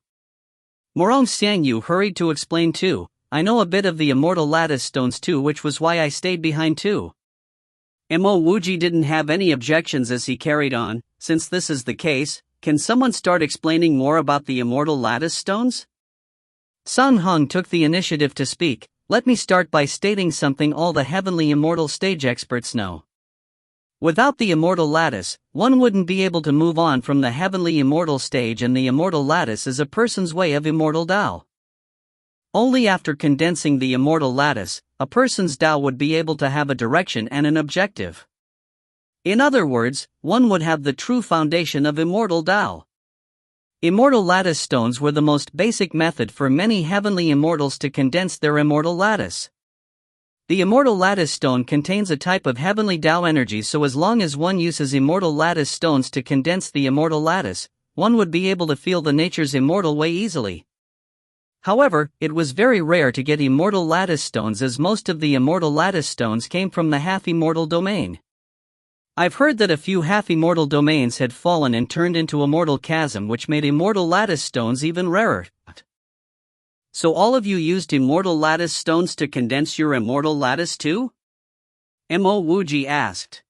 Morong Xiangyu hurried to explain too, I know a bit of the Immortal Lattice Stones too, which was why I stayed behind too. Mo Wuji didn't have any objections as he carried on, since this is the case, can someone start explaining more about the Immortal Lattice Stones? Song Hong took the initiative to speak. Let me start by stating something all the heavenly immortal stage experts know. Without the immortal lattice, one wouldn't be able to move on from the heavenly immortal stage, and the immortal lattice is a person's way of immortal Tao. Only after condensing the immortal lattice, a person's Tao would be able to have a direction and an objective. In other words, one would have the true foundation of immortal Tao. Immortal lattice stones were the most basic method for many heavenly immortals to condense their immortal lattice. The immortal lattice stone contains a type of heavenly Tao energy, so as long as one uses immortal lattice stones to condense the immortal lattice, one would be able to feel the nature's immortal way easily. However, it was very rare to get immortal lattice stones, as most of the immortal lattice stones came from the half-immortal domain. I've heard that a few half-immortal domains had fallen and turned into immortal chasm, which made immortal lattice stones even rarer. So all of you used immortal lattice stones to condense your immortal lattice too? Mo Wuji asked.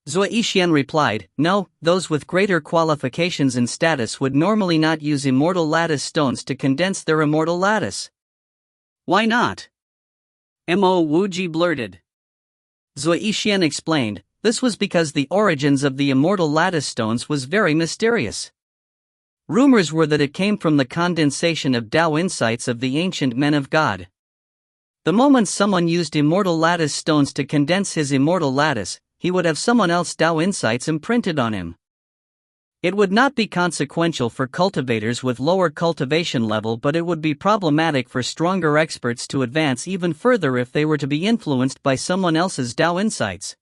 Zui Yixian replied, no, those with greater qualifications and status would normally not use immortal lattice stones to condense their immortal lattice. Why not? Mo Wuji blurted. Zui Xian explained, this was because the origins of the immortal lattice stones was very mysterious. Rumors were that it came from the condensation of Tao insights of the ancient men of God. The moment someone used immortal lattice stones to condense his immortal lattice, he would have someone else's Tao insights imprinted on him. It would not be consequential for cultivators with lower cultivation level, but it would be problematic for stronger experts to advance even further if they were to be influenced by someone else's Tao insights.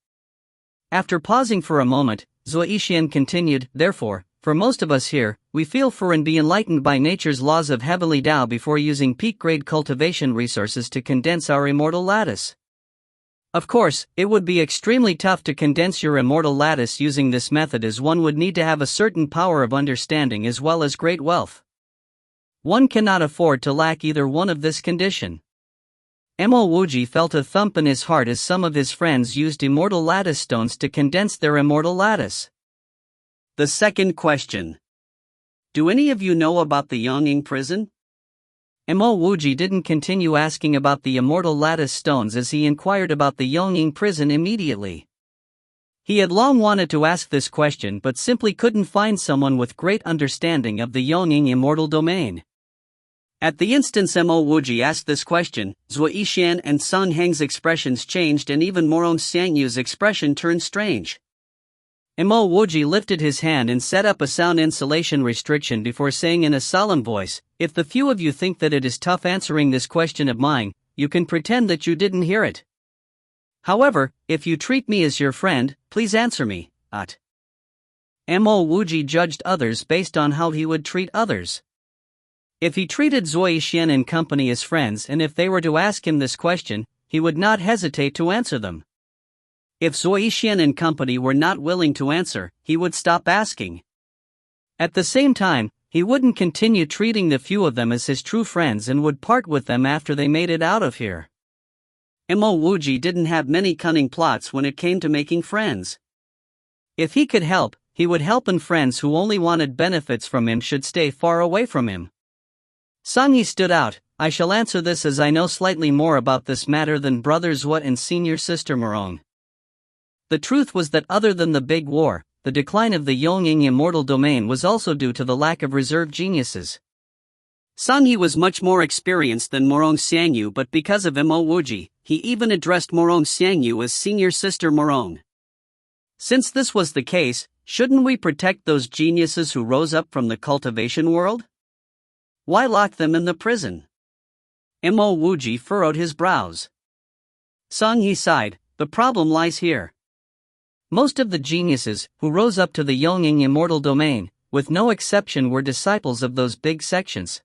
After pausing for a moment, Zui Xian continued, therefore, for most of us here, we feel for and be enlightened by nature's laws of heavenly Tao before using peak-grade cultivation resources to condense our immortal lattice. Of course, it would be extremely tough to condense your immortal lattice using this method, as one would need to have a certain power of understanding as well as great wealth. One cannot afford to lack either one of this condition. Mo Wuji felt a thump in his heart as some of his friends used immortal lattice stones to condense their immortal lattice. The second question. Do any of you know about the Yongning prison? Mo Wuji didn't continue asking about the immortal lattice stones as he inquired about the Yongning prison immediately. He had long wanted to ask this question but simply couldn't find someone with great understanding of the Yongning immortal domain. At the instant Mo Wuji asked this question, Zui Xian and Sun Heng's expressions changed and even Morong Xiangyu's expression turned strange. Mo Wuji lifted his hand and set up a sound insulation restriction before saying in a solemn voice, if the few of you think that it is tough answering this question of mine, you can pretend that you didn't hear it. However, if you treat me as your friend, please answer me, Mo Wuji judged others based on how he would treat others. If he treated Zui Xian and company as friends, and if they were to ask him this question, he would not hesitate to answer them. If Zui Xian and company were not willing to answer, he would stop asking. At the same time, he wouldn't continue treating the few of them as his true friends and would part with them after they made it out of here. Mo Wuji didn't have many cunning plots when it came to making friends. If he could help, he would help, and friends who only wanted benefits from him should stay far away from him. Sangyi stood out, I shall answer this as I know slightly more about this matter than Brother Zhuo and Senior Sister Morong. The truth was that other than the Big War, the decline of the Yongning immortal domain was also due to the lack of reserve geniuses. Sangyi was much more experienced than Morong Xiangyu, but because of Mo Wuji, he even addressed Morong Xiangyu as Senior Sister Morong. Since this was the case, shouldn't we protect those geniuses who rose up from the cultivation world? Why lock them in the prison? Mo Wuji furrowed his brows. Sangyi sighed, the problem lies here. Most of the geniuses who rose up to the Yongning immortal domain, with no exception, were disciples of those big sections.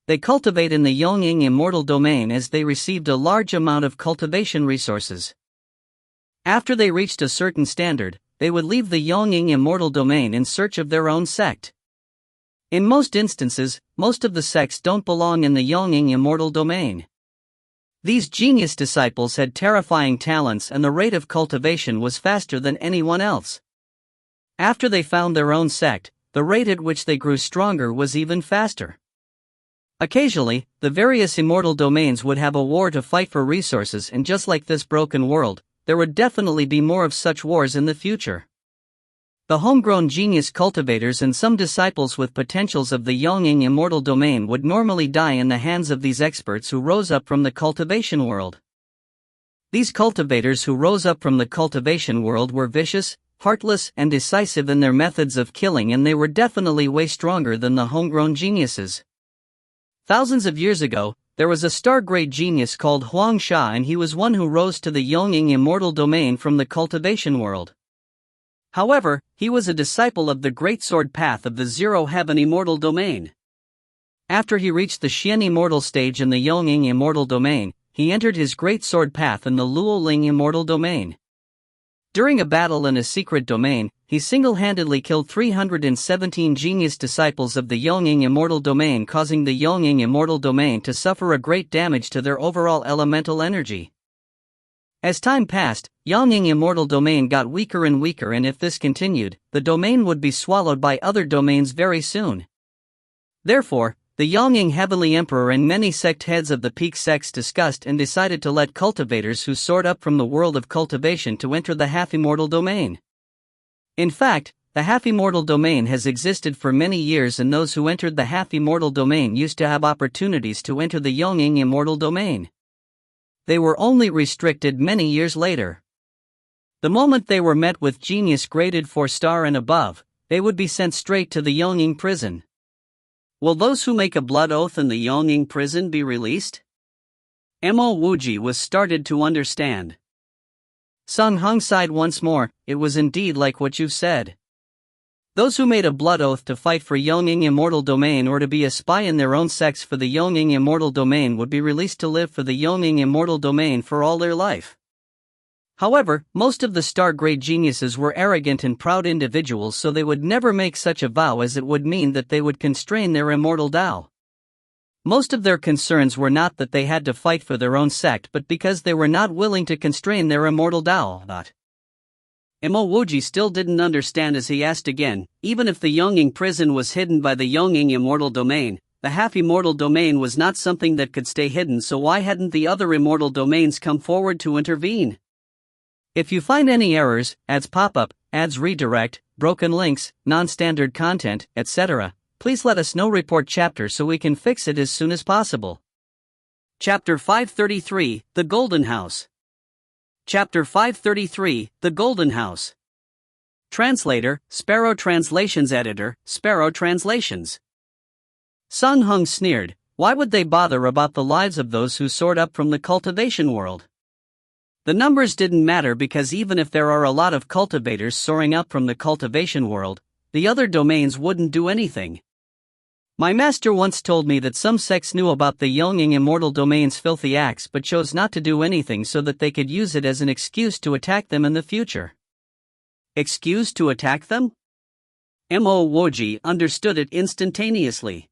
They cultivate in the Yongning immortal domain as they received a large amount of cultivation resources. After they reached a certain standard, they would leave the Yongning immortal domain in search of their own sect. In most instances, most of the sects don't belong in the Yongning immortal domain. These genius disciples had terrifying talents, and the rate of cultivation was faster than anyone else. After they found their own sect, the rate at which they grew stronger was even faster. Occasionally, the various immortal domains would have a war to fight for resources, and just like this broken world, there would definitely be more of such wars in the future. The homegrown genius cultivators and some disciples with potentials of the Yongning immortal domain would normally die in the hands of these experts who rose up from the cultivation world. These cultivators who rose up from the cultivation world were vicious, heartless, and decisive in their methods of killing, and they were definitely way stronger than the homegrown geniuses. Thousands of years ago, there was a star-grade genius called Huang Sha, and he was one who rose to the Yongning immortal domain from the cultivation world. However, he was a disciple of the Great Sword Path of the Zero Heaven immortal domain. After he reached the Xian immortal stage in the Yongning immortal domain, he entered his Great Sword Path in the Luoling immortal domain. During a battle in a secret domain, he single-handedly killed 317 genius disciples of the Yongning immortal domain, causing the Yongning immortal domain to suffer a great damage to their overall elemental energy. As time passed, Yongning immortal domain got weaker and weaker, and if this continued, the domain would be swallowed by other domains very soon. Therefore, The Yongying Heavenly Emperor and many sect heads of the peak sects discussed and decided to let cultivators who soared up from the world of cultivation to enter the half-immortal domain. In fact, the half-immortal domain has existed for many years, and those who entered the half-immortal domain used to have opportunities to enter the Yongying immortal domain. They were only restricted many years later. The moment they were met with genius graded 4-star and above, they would be sent straight to the Yongying prison. Will those who make a blood oath in the Yongying prison be released? Mo Wuji was started to understand. Sung Hung sighed once more. It was indeed like what you said. Those who made a blood oath to fight for Yongying immortal domain or to be a spy in their own sects for the Yongying immortal domain would be released to live for the Yongying immortal domain for all their life. However, most of the star-grade geniuses were arrogant and proud individuals, so they would never make such a vow, as it would mean that they would constrain their immortal Tao. Most of their concerns were not that they had to fight for their own sect, but because they were not willing to constrain their immortal Tao. Mo Wuji still didn't understand as he asked again, even if the Yongying prison was hidden by the Yongying immortal domain, the half-immortal domain was not something that could stay hidden, so why hadn't the other immortal domains come forward to intervene? If you find any errors, ads pop up, ads redirect, broken links, non-standard content, etc., please let us know. Report chapter so we can fix it as soon as possible. Chapter 533, The Golden House. Chapter 533, The Golden House. Translator, Sparrow Translations. Editor, Sparrow Translations. Sung Hung sneered. Why would they bother about the lives of those who soared up from the cultivation world? The numbers didn't matter, because even if there are a lot of cultivators soaring up from the cultivation world, the other domains wouldn't do anything. My master once told me that some sects knew about the Yongying immortal domain's filthy acts but chose not to do anything so that they could use it as an excuse to attack them in the future. Excuse to attack them? Mo Wuji understood it instantaneously.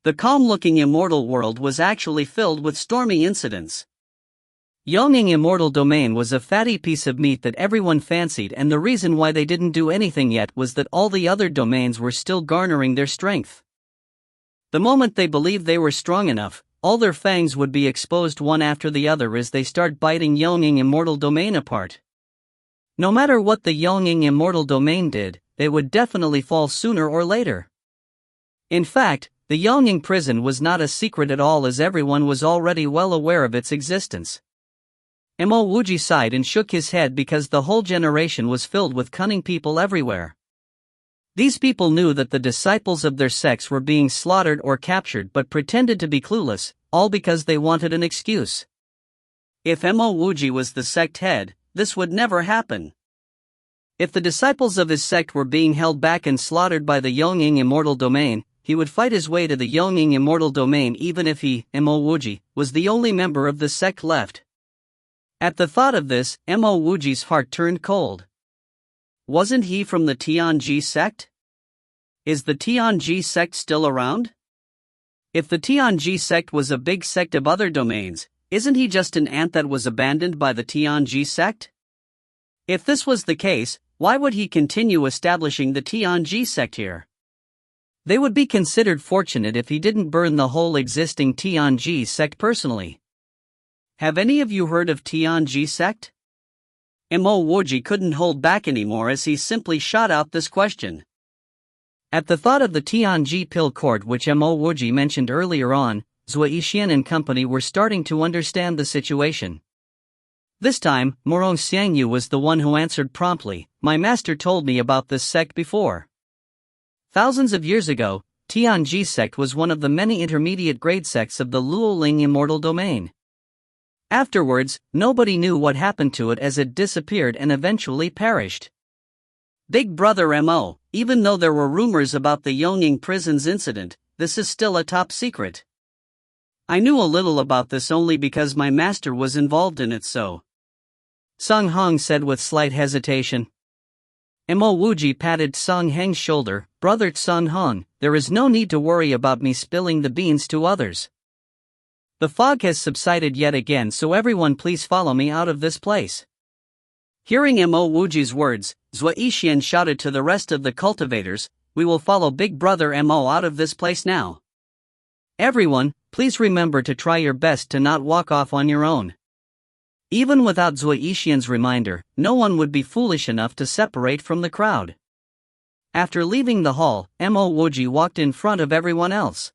The calm-looking immortal world was actually filled with stormy incidents. Yongying immortal domain was a fatty piece of meat that everyone fancied, and the reason why they didn't do anything yet was that all the other domains were still garnering their strength. The moment they believed they were strong enough, all their fangs would be exposed one after the other as they start biting Yongying immortal domain apart. No matter what the Yongying immortal domain did, they would definitely fall sooner or later. In fact, the Yongying prison was not a secret at all, as everyone was already well aware of its existence. Mo Wuji sighed and shook his head because the whole generation was filled with cunning people everywhere. These people knew that the disciples of their sects were being slaughtered or captured but pretended to be clueless, all because they wanted an excuse. If Mo Wuji was the sect head, this would never happen. If the disciples of his sect were being held back and slaughtered by the Yongying immortal domain, he would fight his way to the Yongying immortal domain even if he, Mo Wuji, was the only member of the sect left. At the thought of this, Mo Wuji's heart turned cold. Wasn't he from the Tianji sect? Is the Tianji sect still around? If the Tianji sect was a big sect of other domains, isn't he just an ant that was abandoned by the Tianji sect? If this was the case, why would he continue establishing the Tianji sect here? They would be considered fortunate if he didn't burn the whole existing Tianji sect personally. Have any of you heard of Tianji sect? Mo Wuji couldn't hold back anymore as he simply shot out this question. At the thought of the Tianji pill court which Mo Wuji mentioned earlier on, Zhua Yixian and company were starting to understand the situation. This time, Morong Xiangyu was the one who answered promptly. My master told me about this sect before. Thousands of years ago, Tianji sect was one of the many intermediate grade sects of the Luoling immortal domain. Afterwards, nobody knew what happened to it as it disappeared and eventually perished. Big Brother Mo, even though there were rumors about the Yongying prison's incident, this is still a top secret. I knew a little about this only because my master was involved in it, so. Sung Hong said with slight hesitation. Mo Wuji patted Sung Heng's shoulder. Brother Sung Hong, there is no need to worry about me spilling the beans to others. The fog has subsided yet again, so everyone please follow me out of this place. Hearing Mo Wuji's words, Zhua Yixian shouted to the rest of the cultivators, we will follow Big Brother Mo out of this place now. Everyone, please remember to try your best to not walk off on your own. Even without Zuo-Yixian's reminder, no one would be foolish enough to separate from the crowd. After leaving the hall, Mo Wuji walked in front of everyone else.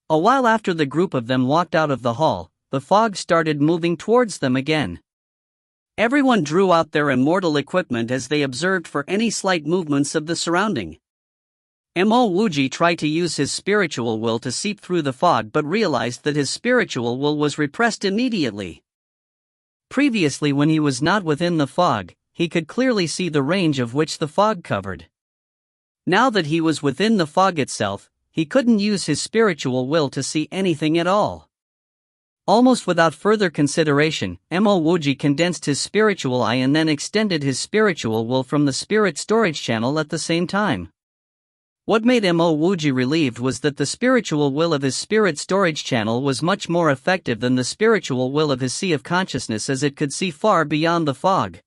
A while after the group of them walked out of the hall, the fog started moving towards them again. Everyone drew out their immortal equipment as they observed for any slight movements of the surrounding. Mo Wuji tried to use his spiritual will to seep through the fog but realized that his spiritual will was repressed immediately. Previously, when he was not within the fog, he could clearly see the range of which the fog covered. Now that he was within the fog itself, he couldn't use his spiritual will to see anything at all. Almost without further consideration, Mo Wuji condensed his spiritual eye and then extended his spiritual will from the spirit storage channel at the same time. What made Mo Wuji relieved was that the spiritual will of his spirit storage channel was much more effective than the spiritual will of his sea of consciousness, as it could see far beyond the fog.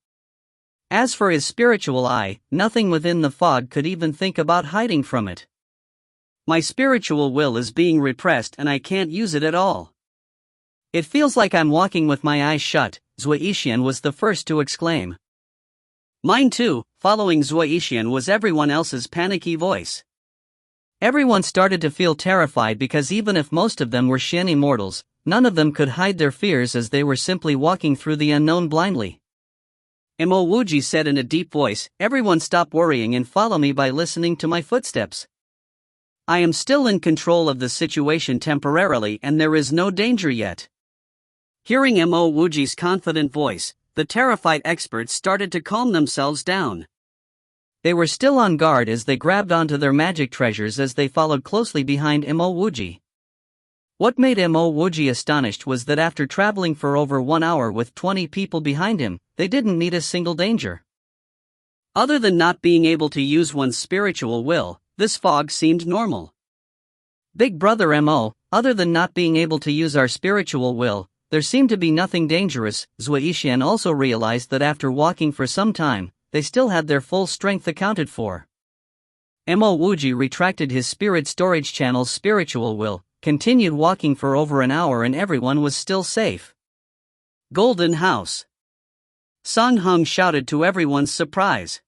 As for his spiritual eye, nothing within the fog could even think about hiding from it. My spiritual will is being repressed and I can't use it at all. It feels like I'm walking with my eyes shut, Zuo-Yixian was the first to exclaim. Mine too, following Zuo-Yixian was everyone else's panicky voice. Everyone started to feel terrified because even if most of them were Shen immortals, none of them could hide their fears as they were simply walking through the unknown blindly. Mo Wuji said in a deep voice, "Everyone stop worrying and follow me by listening to my footsteps. I am still in control of the situation temporarily and there is no danger yet." Hearing Mo Wuji's confident voice, the terrified experts started to calm themselves down. They were still on guard as they grabbed onto their magic treasures as they followed closely behind Mo Wuji. What made Mo Wuji astonished was that after traveling for over 1 hour with 20 people behind him, they didn't meet a single danger. Other than not being able to use one's spiritual will, this fog seemed normal. Big Brother Mo, other than not being able to use our spiritual will, there seemed to be nothing dangerous. Zuo-Yixian also realized that after walking for some time, they still had their full strength accounted for. Mo Wuji retracted his spirit storage channel's spiritual will, continued walking for over an hour and everyone was still safe. Golden House. Song Hung shouted to everyone's surprise.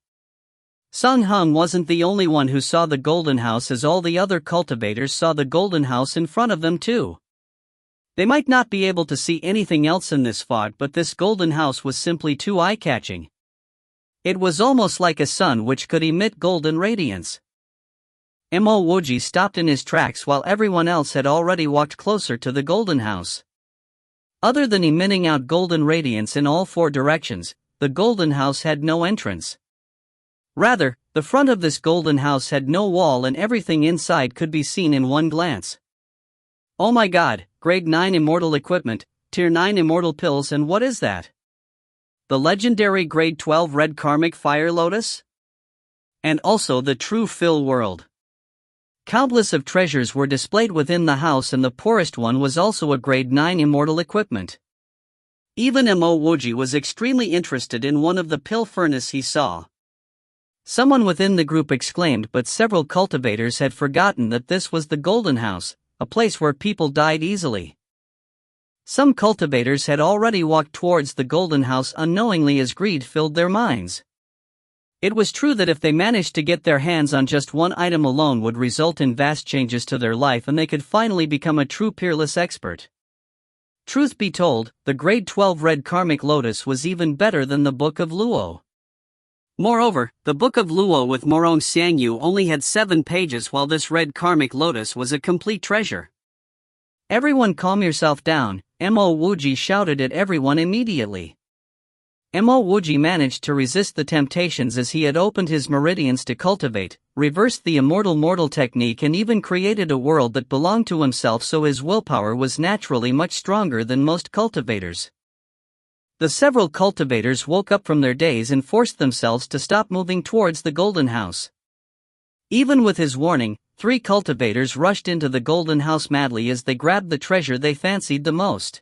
Song Hung wasn't the only one who saw the Golden House, as all the other cultivators saw the Golden House in front of them too. They might not be able to see anything else in this fog, but this Golden House was simply too eye-catching. It was almost like a sun which could emit golden radiance. Mo Wuji stopped in his tracks while everyone else had already walked closer to the Golden House. Other than emitting out golden radiance in all 4 directions, the Golden House had no entrance. Rather, the front of this Golden House had no wall and everything inside could be seen in one glance. Oh my god, grade 9 immortal equipment, tier 9 immortal pills, and what is that? The legendary grade 12 red karmic fire lotus? And also the true fill world. Countless of treasures were displayed within the house and the poorest one was also a grade 9 immortal equipment. Even Mo Wuji was extremely interested in one of the pill furnace he saw. Someone within the group exclaimed, but several cultivators had forgotten that this was the Golden House, a place where people died easily. Some cultivators had already walked towards the Golden House unknowingly as greed filled their minds. It was true that if they managed to get their hands on just one item alone would result in vast changes to their life and they could finally become a true peerless expert. Truth be told, the grade 12 red karmic lotus was even better than the Book of Luo. Moreover, the Book of Luo with Morong Xiangyu only had 7 pages while this red karmic lotus was a complete treasure. Everyone calm yourself down, Mo Wuji shouted at everyone immediately. Mo Wuji managed to resist the temptations as he had opened his meridians to cultivate, reversed the immortal mortal technique and even created a world that belonged to himself, so his willpower was naturally much stronger than most cultivators. The several cultivators woke up from their daze and forced themselves to stop moving towards the Golden House. Even with his warning, 3 cultivators rushed into the Golden House madly as they grabbed the treasure they fancied the most.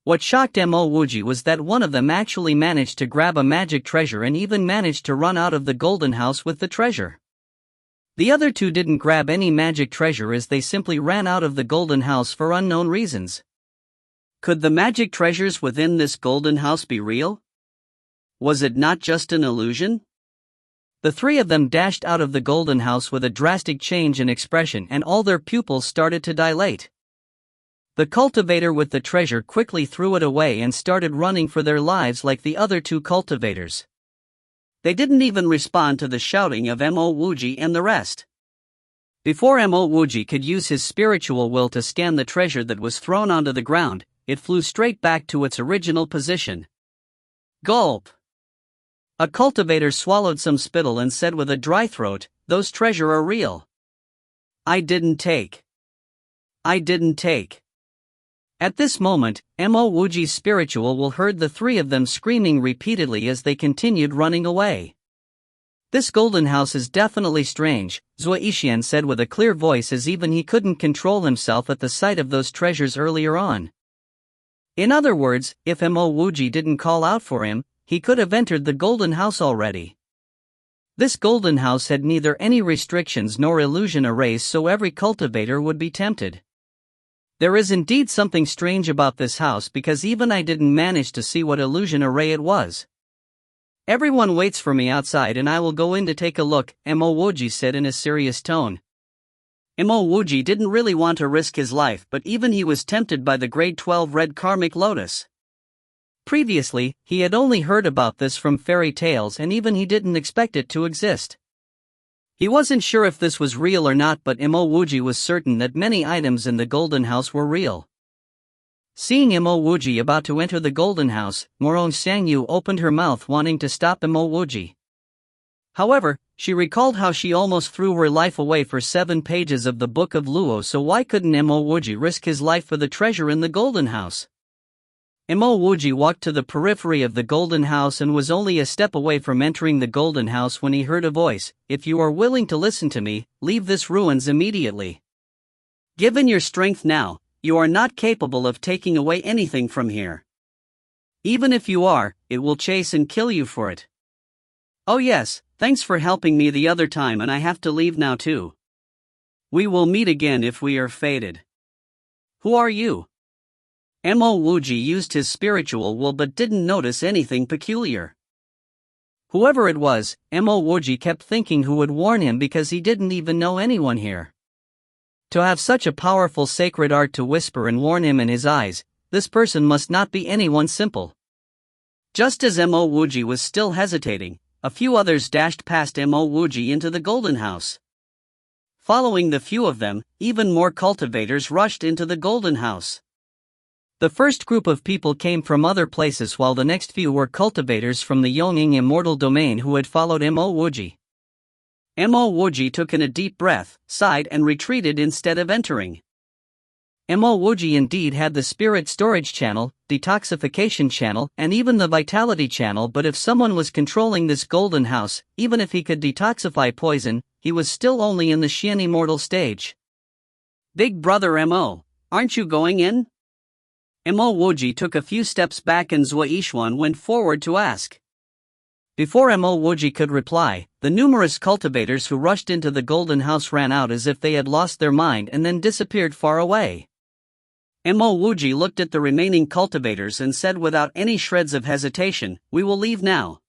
What shocked Mo Wuji was that one of them actually managed to grab a magic treasure and even managed to run out of the Golden House with the treasure. The other two didn't grab any magic treasure as they simply ran out of the golden house for unknown reasons. Could the magic treasures within this golden house be real? Was it not just an illusion? The three of them dashed out of the golden house with a drastic change in expression, and all their pupils started to dilate. The cultivator with the treasure quickly threw it away and started running for their lives like the other two cultivators. They didn't even respond to the shouting of Mo Wuji and the rest. Before Mo Wuji could use his spiritual will to scan the treasure that was thrown onto the ground, it flew straight back to its original position. Gulp! A cultivator swallowed some spittle and said with a dry throat, "Those treasure are real. I didn't take. At this moment, Mo Wuji's spiritual will heard the three of them screaming repeatedly as they continued running away. "This golden house is definitely strange," Zhuo Yixian said with a clear voice, as even he couldn't control himself at the sight of those treasures earlier on. In other words, if Mo Wuji didn't call out for him, he could have entered the golden house already. This golden house had neither any restrictions nor illusion arrays, so every cultivator would be tempted. There is indeed something strange about this house, because even I didn't manage to see what illusion array it was. Everyone waits for me outside and I will go in to take a look, Mo Wuji said in a serious tone. Mo Wuji didn't really want to risk his life, but even he was tempted by the grade 12 red karmic lotus. Previously, he had only heard about this from fairy tales, and even he didn't expect it to exist. He wasn't sure if this was real or not, but Mo Wuji was certain that many items in the golden house were real. Seeing Mo Wuji about to enter the golden house, Morong Xiangyu opened her mouth wanting to stop Mo Wuji. However, she recalled how she almost threw her life away for 7 pages of the Book of Luo, so why couldn't Mo Wuji risk his life for the treasure in the golden house? Mo Wuji walked to the periphery of the golden house and was only a step away from entering the golden house when he heard a voice, "If you are willing to listen to me, leave this ruins immediately. Given your strength now, you are not capable of taking away anything from here. Even if you are, it will chase and kill you for it. Oh yes, thanks for helping me the other time, and I have to leave now too. We will meet again if we are fated. Who are you?" Mo Wuji used his spiritual will but didn't notice anything peculiar. Whoever it was, Mo Wuji kept thinking who would warn him, because he didn't even know anyone here. To have such a powerful sacred art to whisper and warn him in his eyes, this person must not be anyone simple. Just as Mo Wuji was still hesitating, a few others dashed past Mo Wuji into the golden house. Following the few of them, even more cultivators rushed into the golden house. The first group of people came from other places, while the next few were cultivators from the Yongning immortal domain who had followed Mo Wuji. Mo Wuji took in a deep breath, sighed and retreated instead of entering. Mo Wuji indeed had the spirit storage channel, detoxification channel, and even the vitality channel, but if someone was controlling this golden house, even if he could detoxify poison, he was still only in the Xian immortal stage. "Big brother Mo, aren't you going in?" Mo Wuji took a few steps back and Zhuo Yixuan went forward to ask. Before Mo Wuji could reply, the numerous cultivators who rushed into the golden house ran out as if they had lost their mind and then disappeared far away. Mo Wuji looked at the remaining cultivators and said without any shreds of hesitation, "We will leave now."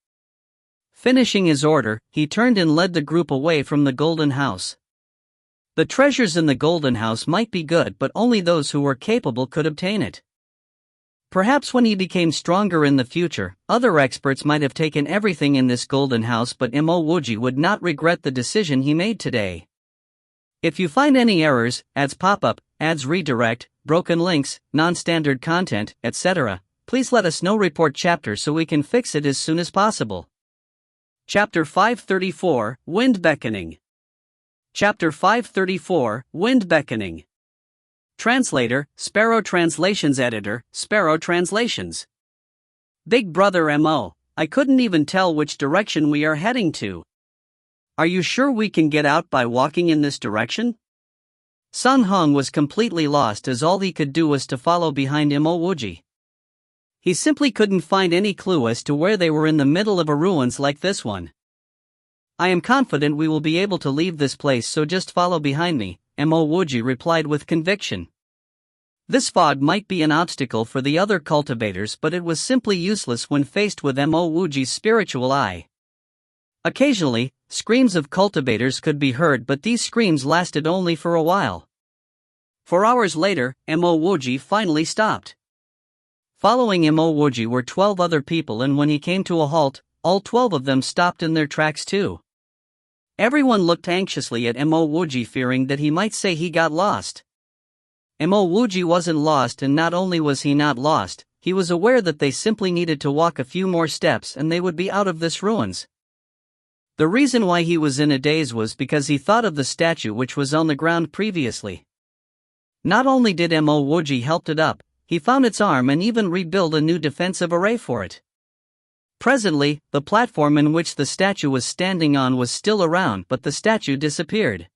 Finishing his order, he turned and led the group away from the golden house. The treasures in the golden house might be good, but only those who were capable could obtain it. Perhaps when he became stronger in the future, other experts might have taken everything in this golden house, but Mo Wuji would not regret the decision he made today. If you find any errors, ads pop up, ads redirect, broken links, non-standard content, etc., please let us know. Report chapter so we can fix it as soon as possible. Chapter 534, Wind Beckoning. Chapter 534, Wind Beckoning. Translator, Sparrow Translations. Editor, Sparrow Translations. Big brother Mo, I couldn't even tell which direction we are heading to. Are you sure we can get out by walking in this direction? Sun Hong was completely lost, as all he could do was to follow behind Mo Wuji. He simply couldn't find any clue as to where they were in the middle of a ruins like this one. I am confident we will be able to leave this place, so just follow behind me, Mo Wuji replied with conviction. This fog might be an obstacle for the other cultivators, but it was simply useless when faced with Mo Wuji's spiritual eye. Occasionally, screams of cultivators could be heard, but these screams lasted only for a while. 4 hours later, Mo Wuji finally stopped. Following Mo Wuji were 12 other people, and when he came to a halt, all 12 of them stopped in their tracks too. Everyone looked anxiously at Mo Wuji, fearing that he might say he got lost. Mo Wuji wasn't lost, and not only was he not lost, he was aware that they simply needed to walk a few more steps and they would be out of this ruins. The reason why he was in a daze was because he thought of the statue which was on the ground previously. Not only did Mo Wuji help it up, he found its arm and even rebuilt a new defensive array for it. Presently, the platform in which the statue was standing on was still around, but the statue disappeared.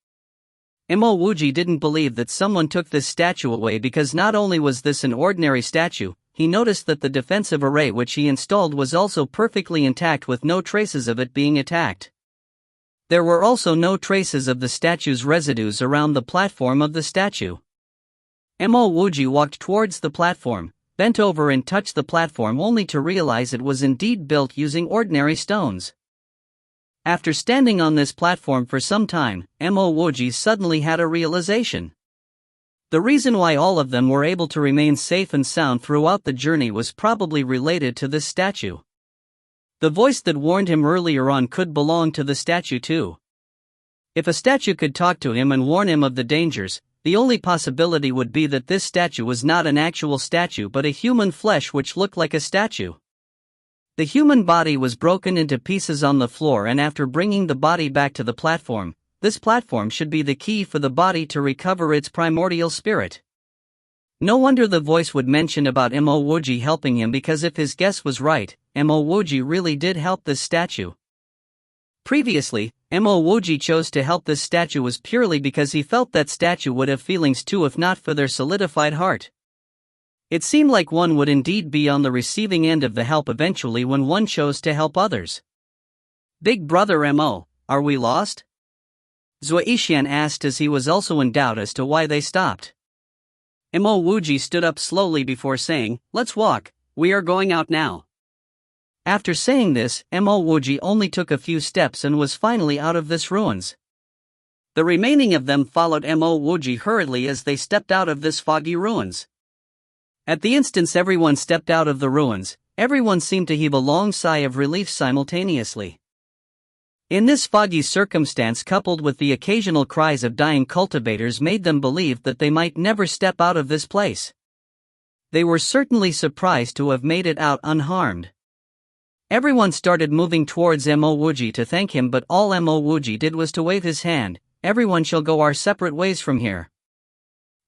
Mo Wuji didn't believe that someone took this statue away, because not only was this an ordinary statue, he noticed that the defensive array which he installed was also perfectly intact, with no traces of it being attacked. There were also no traces of the statue's residues around the platform of the statue. Mo Wuji walked towards the platform, bent over and touched the platform, only to realize it was indeed built using ordinary stones. After standing on this platform for some time, Mo Wuji suddenly had a realization. The reason why all of them were able to remain safe and sound throughout the journey was probably related to this statue. The voice that warned him earlier on could belong to the statue too. If a statue could talk to him and warn him of the dangers, the only possibility would be that this statue was not an actual statue but a human flesh which looked like a statue. The human body was broken into pieces on the floor, and after bringing the body back to the platform, this platform should be the key for the body to recover its primordial spirit. No wonder the voice would mention about Mo Wuji helping him, because if his guess was right, Mo Wuji really did help this statue. Previously, Mo Wuji chose to help this statue was purely because he felt that statue would have feelings too, if not for their solidified heart. It seemed like one would indeed be on the receiving end of the help eventually when one chose to help others. Big brother Mo, are we lost? Zuishan asked, as he was also in doubt as to why they stopped. Mo Wuji stood up slowly before saying, "Let's walk, we are going out now." After saying this, Mo Wuji only took a few steps and was finally out of this ruins. The remaining of them followed Mo Wuji hurriedly as they stepped out of this foggy ruins. At the instant everyone stepped out of the ruins, everyone seemed to heave a long sigh of relief simultaneously. In this foggy circumstance, coupled with the occasional cries of dying cultivators, made them believe that they might never step out of this place. They were certainly surprised to have made it out unharmed. Everyone started moving towards Mo Wuji to thank him, but all Mo Wuji did was to wave his hand. "Everyone shall go our separate ways from here.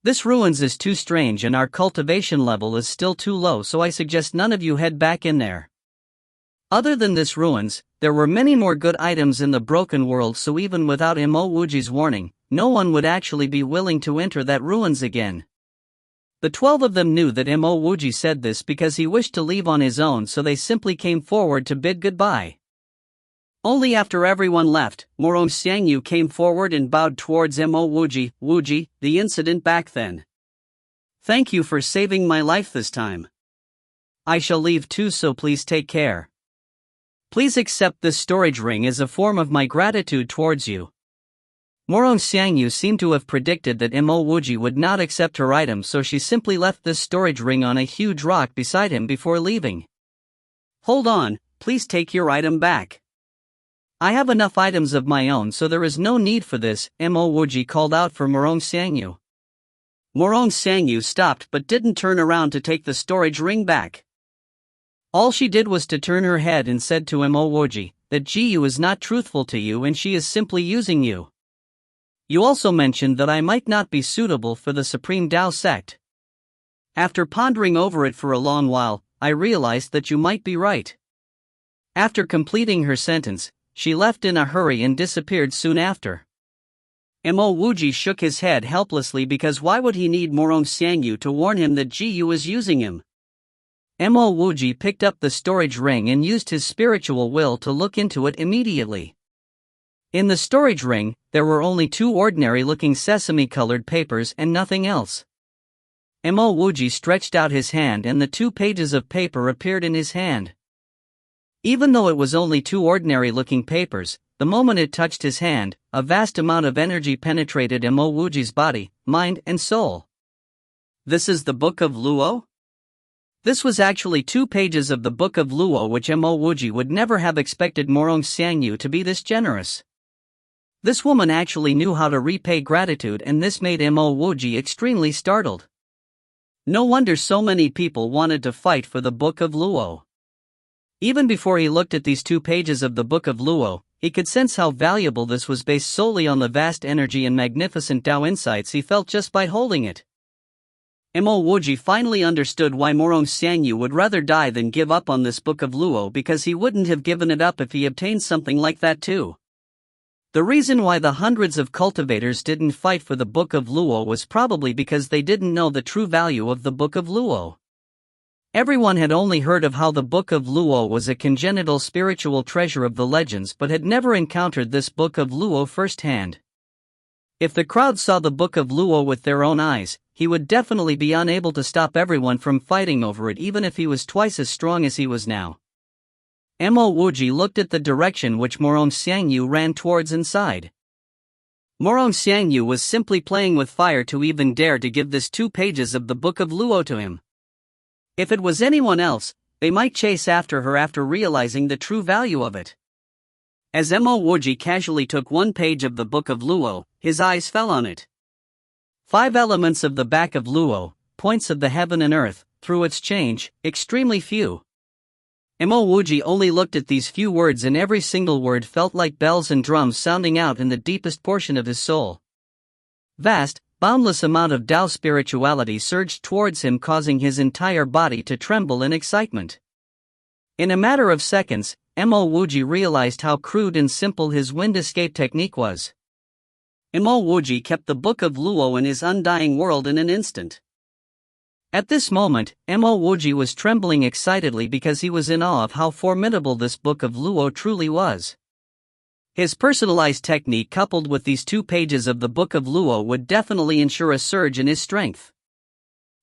This ruins is too strange and our cultivation level is still too low, so I suggest none of you head back in there." Other than this ruins, there were many more good items in the broken world, so even without Mo Wuji's warning, no one would actually be willing to enter that ruins again. The 12 of them knew that Mo Wuji said this because he wished to leave on his own, so they simply came forward to bid goodbye. Only after everyone left, Mo Xiangyu came forward and bowed towards Mo Wuji. "Wuji, the incident back then. Thank you for saving my life this time. I shall leave too, so please take care. Please accept this storage ring as a form of my gratitude towards you." Mo Xiangyu seemed to have predicted that Mo Wuji would not accept her item, so she simply left this storage ring on a huge rock beside him before leaving. "Hold on, please take your item back. I have enough items of my own, so there is no need for this," Mo Wuji called out for Mo Xiangyu. Mo Xiangyu stopped but didn't turn around to take the storage ring back. All she did was to turn her head and said to Mo Wuji that Jiyu is not truthful to you and she is simply using you. "You also mentioned that I might not be suitable for the Supreme Dao sect. After pondering over it for a long while, I realized that you might be right." After completing her sentence, she left in a hurry and disappeared soon after. Mo Wuji shook his head helplessly, because why would he need Mo Xiangyu to warn him that Jiyu is using him? Mo Wuji picked up the storage ring and used his spiritual will to look into it immediately. In the storage ring, there were only 2 ordinary-looking sesame-colored papers and nothing else. Mo Wuji stretched out his hand and the 2 pages of paper appeared in his hand. Even though it was only 2 ordinary-looking papers, the moment it touched his hand, a vast amount of energy penetrated Mo Wuji's body, mind and soul. This is the Book of Luo? This was actually 2 pages of the Book of Luo, which Mo Wuji would never have expected Morong Xiangyu to be this generous. This woman actually knew how to repay gratitude, and this made Mo Wuji extremely startled. No wonder so many people wanted to fight for the Book of Luo. Even before he looked at these 2 pages of the Book of Luo, he could sense how valuable this was based solely on the vast energy and magnificent Tao insights he felt just by holding it. Mo Wuji finally understood why Morong Xiangyu would rather die than give up on this Book of Luo, because he wouldn't have given it up if he obtained something like that too. The reason why the hundreds of cultivators didn't fight for the Book of Luo was probably because they didn't know the true value of the Book of Luo. Everyone had only heard of how the Book of Luo was a congenital spiritual treasure of the legends, but had never encountered this Book of Luo firsthand. If the crowd saw the Book of Luo with their own eyes, he would definitely be unable to stop everyone from fighting over it, even if he was twice as strong as he was now. Mo Wuji looked at the direction which Morong Xiangyu ran towards and sighed. Morong Xiangyu was simply playing with fire to even dare to give this 2 pages of the Book of Luo to him. If it was anyone else, they might chase after her after realizing the true value of it. As Mo Wuji casually took 1 page of the Book of Luo, his eyes fell on it. 5 elements of the back of Luo, points of the heaven and earth, through its change, extremely few. Mo Wuji only looked at these few words, and every single word felt like bells and drums sounding out in the deepest portion of his soul. Vast, boundless amount of Tao spirituality surged towards him, causing his entire body to tremble in excitement. In a matter of seconds, Mo Wuji realized how crude and simple his wind escape technique was. Mo Wuji kept the Book of Luo in his undying world in an instant. At this moment, Mo Wuji was trembling excitedly because he was in awe of how formidable this Book of Luo truly was. His personalized technique coupled with these 2 pages of the Book of Luo would definitely ensure a surge in his strength.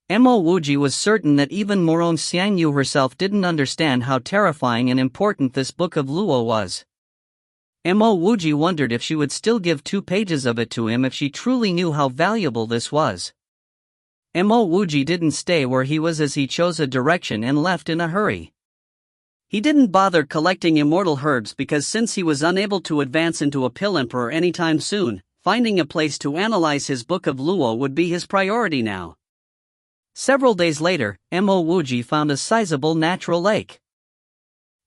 Mo Wuji was certain that even Morong Xiangyu herself didn't understand how terrifying and important this Book of Luo was. Mo Wuji wondered if she would still give 2 pages of it to him if she truly knew how valuable this was. Mo Wuji didn't stay where he was, as he chose a direction and left in a hurry. He didn't bother collecting immortal herbs because since he was unable to advance into a pill emperor anytime soon, finding a place to analyze his Book of Luo would be his priority now. Several days later, Mo Wuji found a sizable natural lake.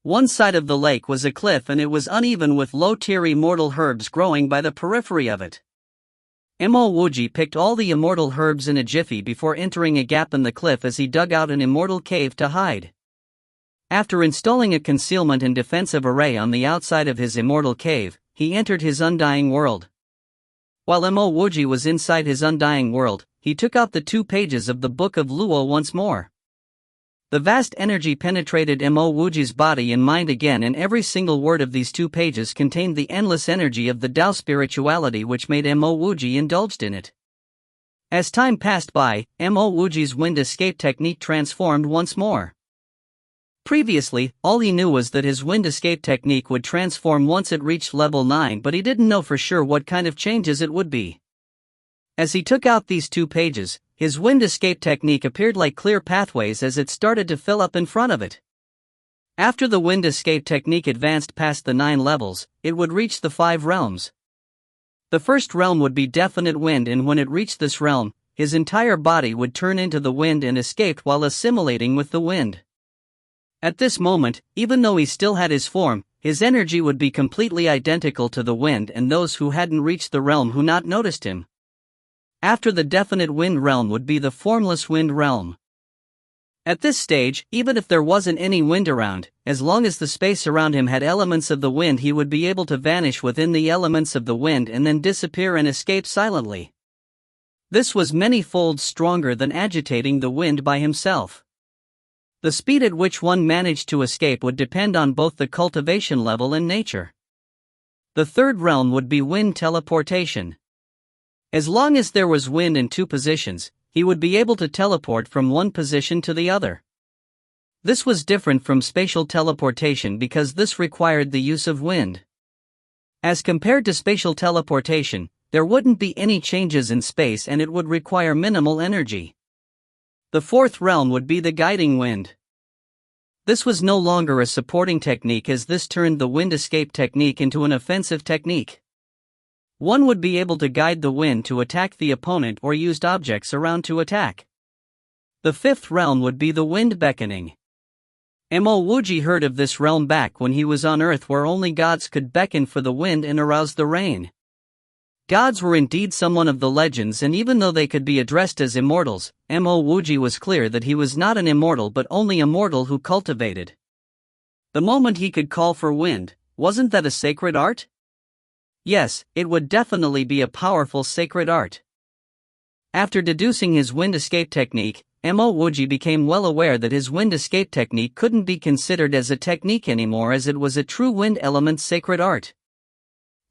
One side of the lake was a cliff and it was uneven with low-tier immortal herbs growing by the periphery of it. Mo Wuji picked all the immortal herbs in a jiffy before entering a gap in the cliff as he dug out an immortal cave to hide. After installing a concealment and defensive array on the outside of his immortal cave, he entered his undying world. While Mo Wuji was inside his undying world, he took out the 2 pages of the Book of Luo once more. The vast energy penetrated Mo Wuji's body and mind again, and every single word of these 2 pages contained the endless energy of the Tao spirituality, which made Mo Wuji indulged in it. As time passed by, Mo Wuji's wind escape technique transformed once more. Previously, all he knew was that his wind escape technique would transform once it reached level 9, but he didn't know for sure what kind of changes it would be. As he took out these 2 pages, his wind escape technique appeared like clear pathways as it started to fill up in front of it. After the wind escape technique advanced past the 9 levels, it would reach the 5 realms. The first realm would be definite wind, and when it reached this realm, his entire body would turn into the wind and escaped while assimilating with the wind. At this moment, even though he still had his form, his energy would be completely identical to the wind, and those who hadn't reached the realm who not noticed him. After the definite wind realm would be the formless wind realm. At this stage, even if there wasn't any wind around, as long as the space around him had elements of the wind, he would be able to vanish within the elements of the wind and then disappear and escape silently. This was many folds stronger than agitating the wind by himself. The speed at which one managed to escape would depend on both the cultivation level and nature. The third realm would be wind teleportation. As long as there was wind in two positions, he would be able to teleport from one position to the other. This was different from spatial teleportation because this required the use of wind. As compared to spatial teleportation, there wouldn't be any changes in space and it would require minimal energy. The fourth realm would be the guiding wind. This was no longer a supporting technique as this turned the wind escape technique into an offensive technique. One would be able to guide the wind to attack the opponent or used objects around to attack. The fifth realm would be the wind beckoning. Mo Wuji heard of this realm back when he was on Earth where only gods could beckon for the wind and arouse the rain. Gods were indeed someone of the legends and even though they could be addressed as immortals, Mo Wuji was clear that he was not an immortal but only a mortal who cultivated. The moment he could call for wind, wasn't that a sacred art? Yes, it would definitely be a powerful sacred art. After deducing his wind escape technique, Mo Wuji became well aware that his wind escape technique couldn't be considered as a technique anymore as it was a true wind element sacred art.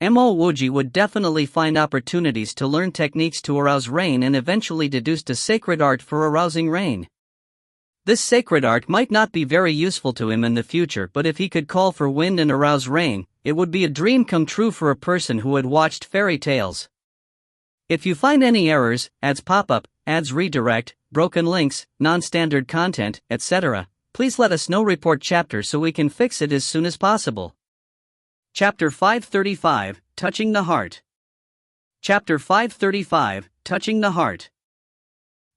Mo Wuji would definitely find opportunities to learn techniques to arouse rain and eventually deduced a sacred art for arousing rain. This sacred art might not be very useful to him in the future, but if he could call for wind and arouse rain, it would be a dream come true for a person who had watched fairy tales. If you find any errors, ads pop up, ads redirect, broken links, non-standard content, etc., please let us know. Report chapter so we can fix it as soon as possible. Chapter 535, Touching the Heart. Chapter 535, Touching the Heart.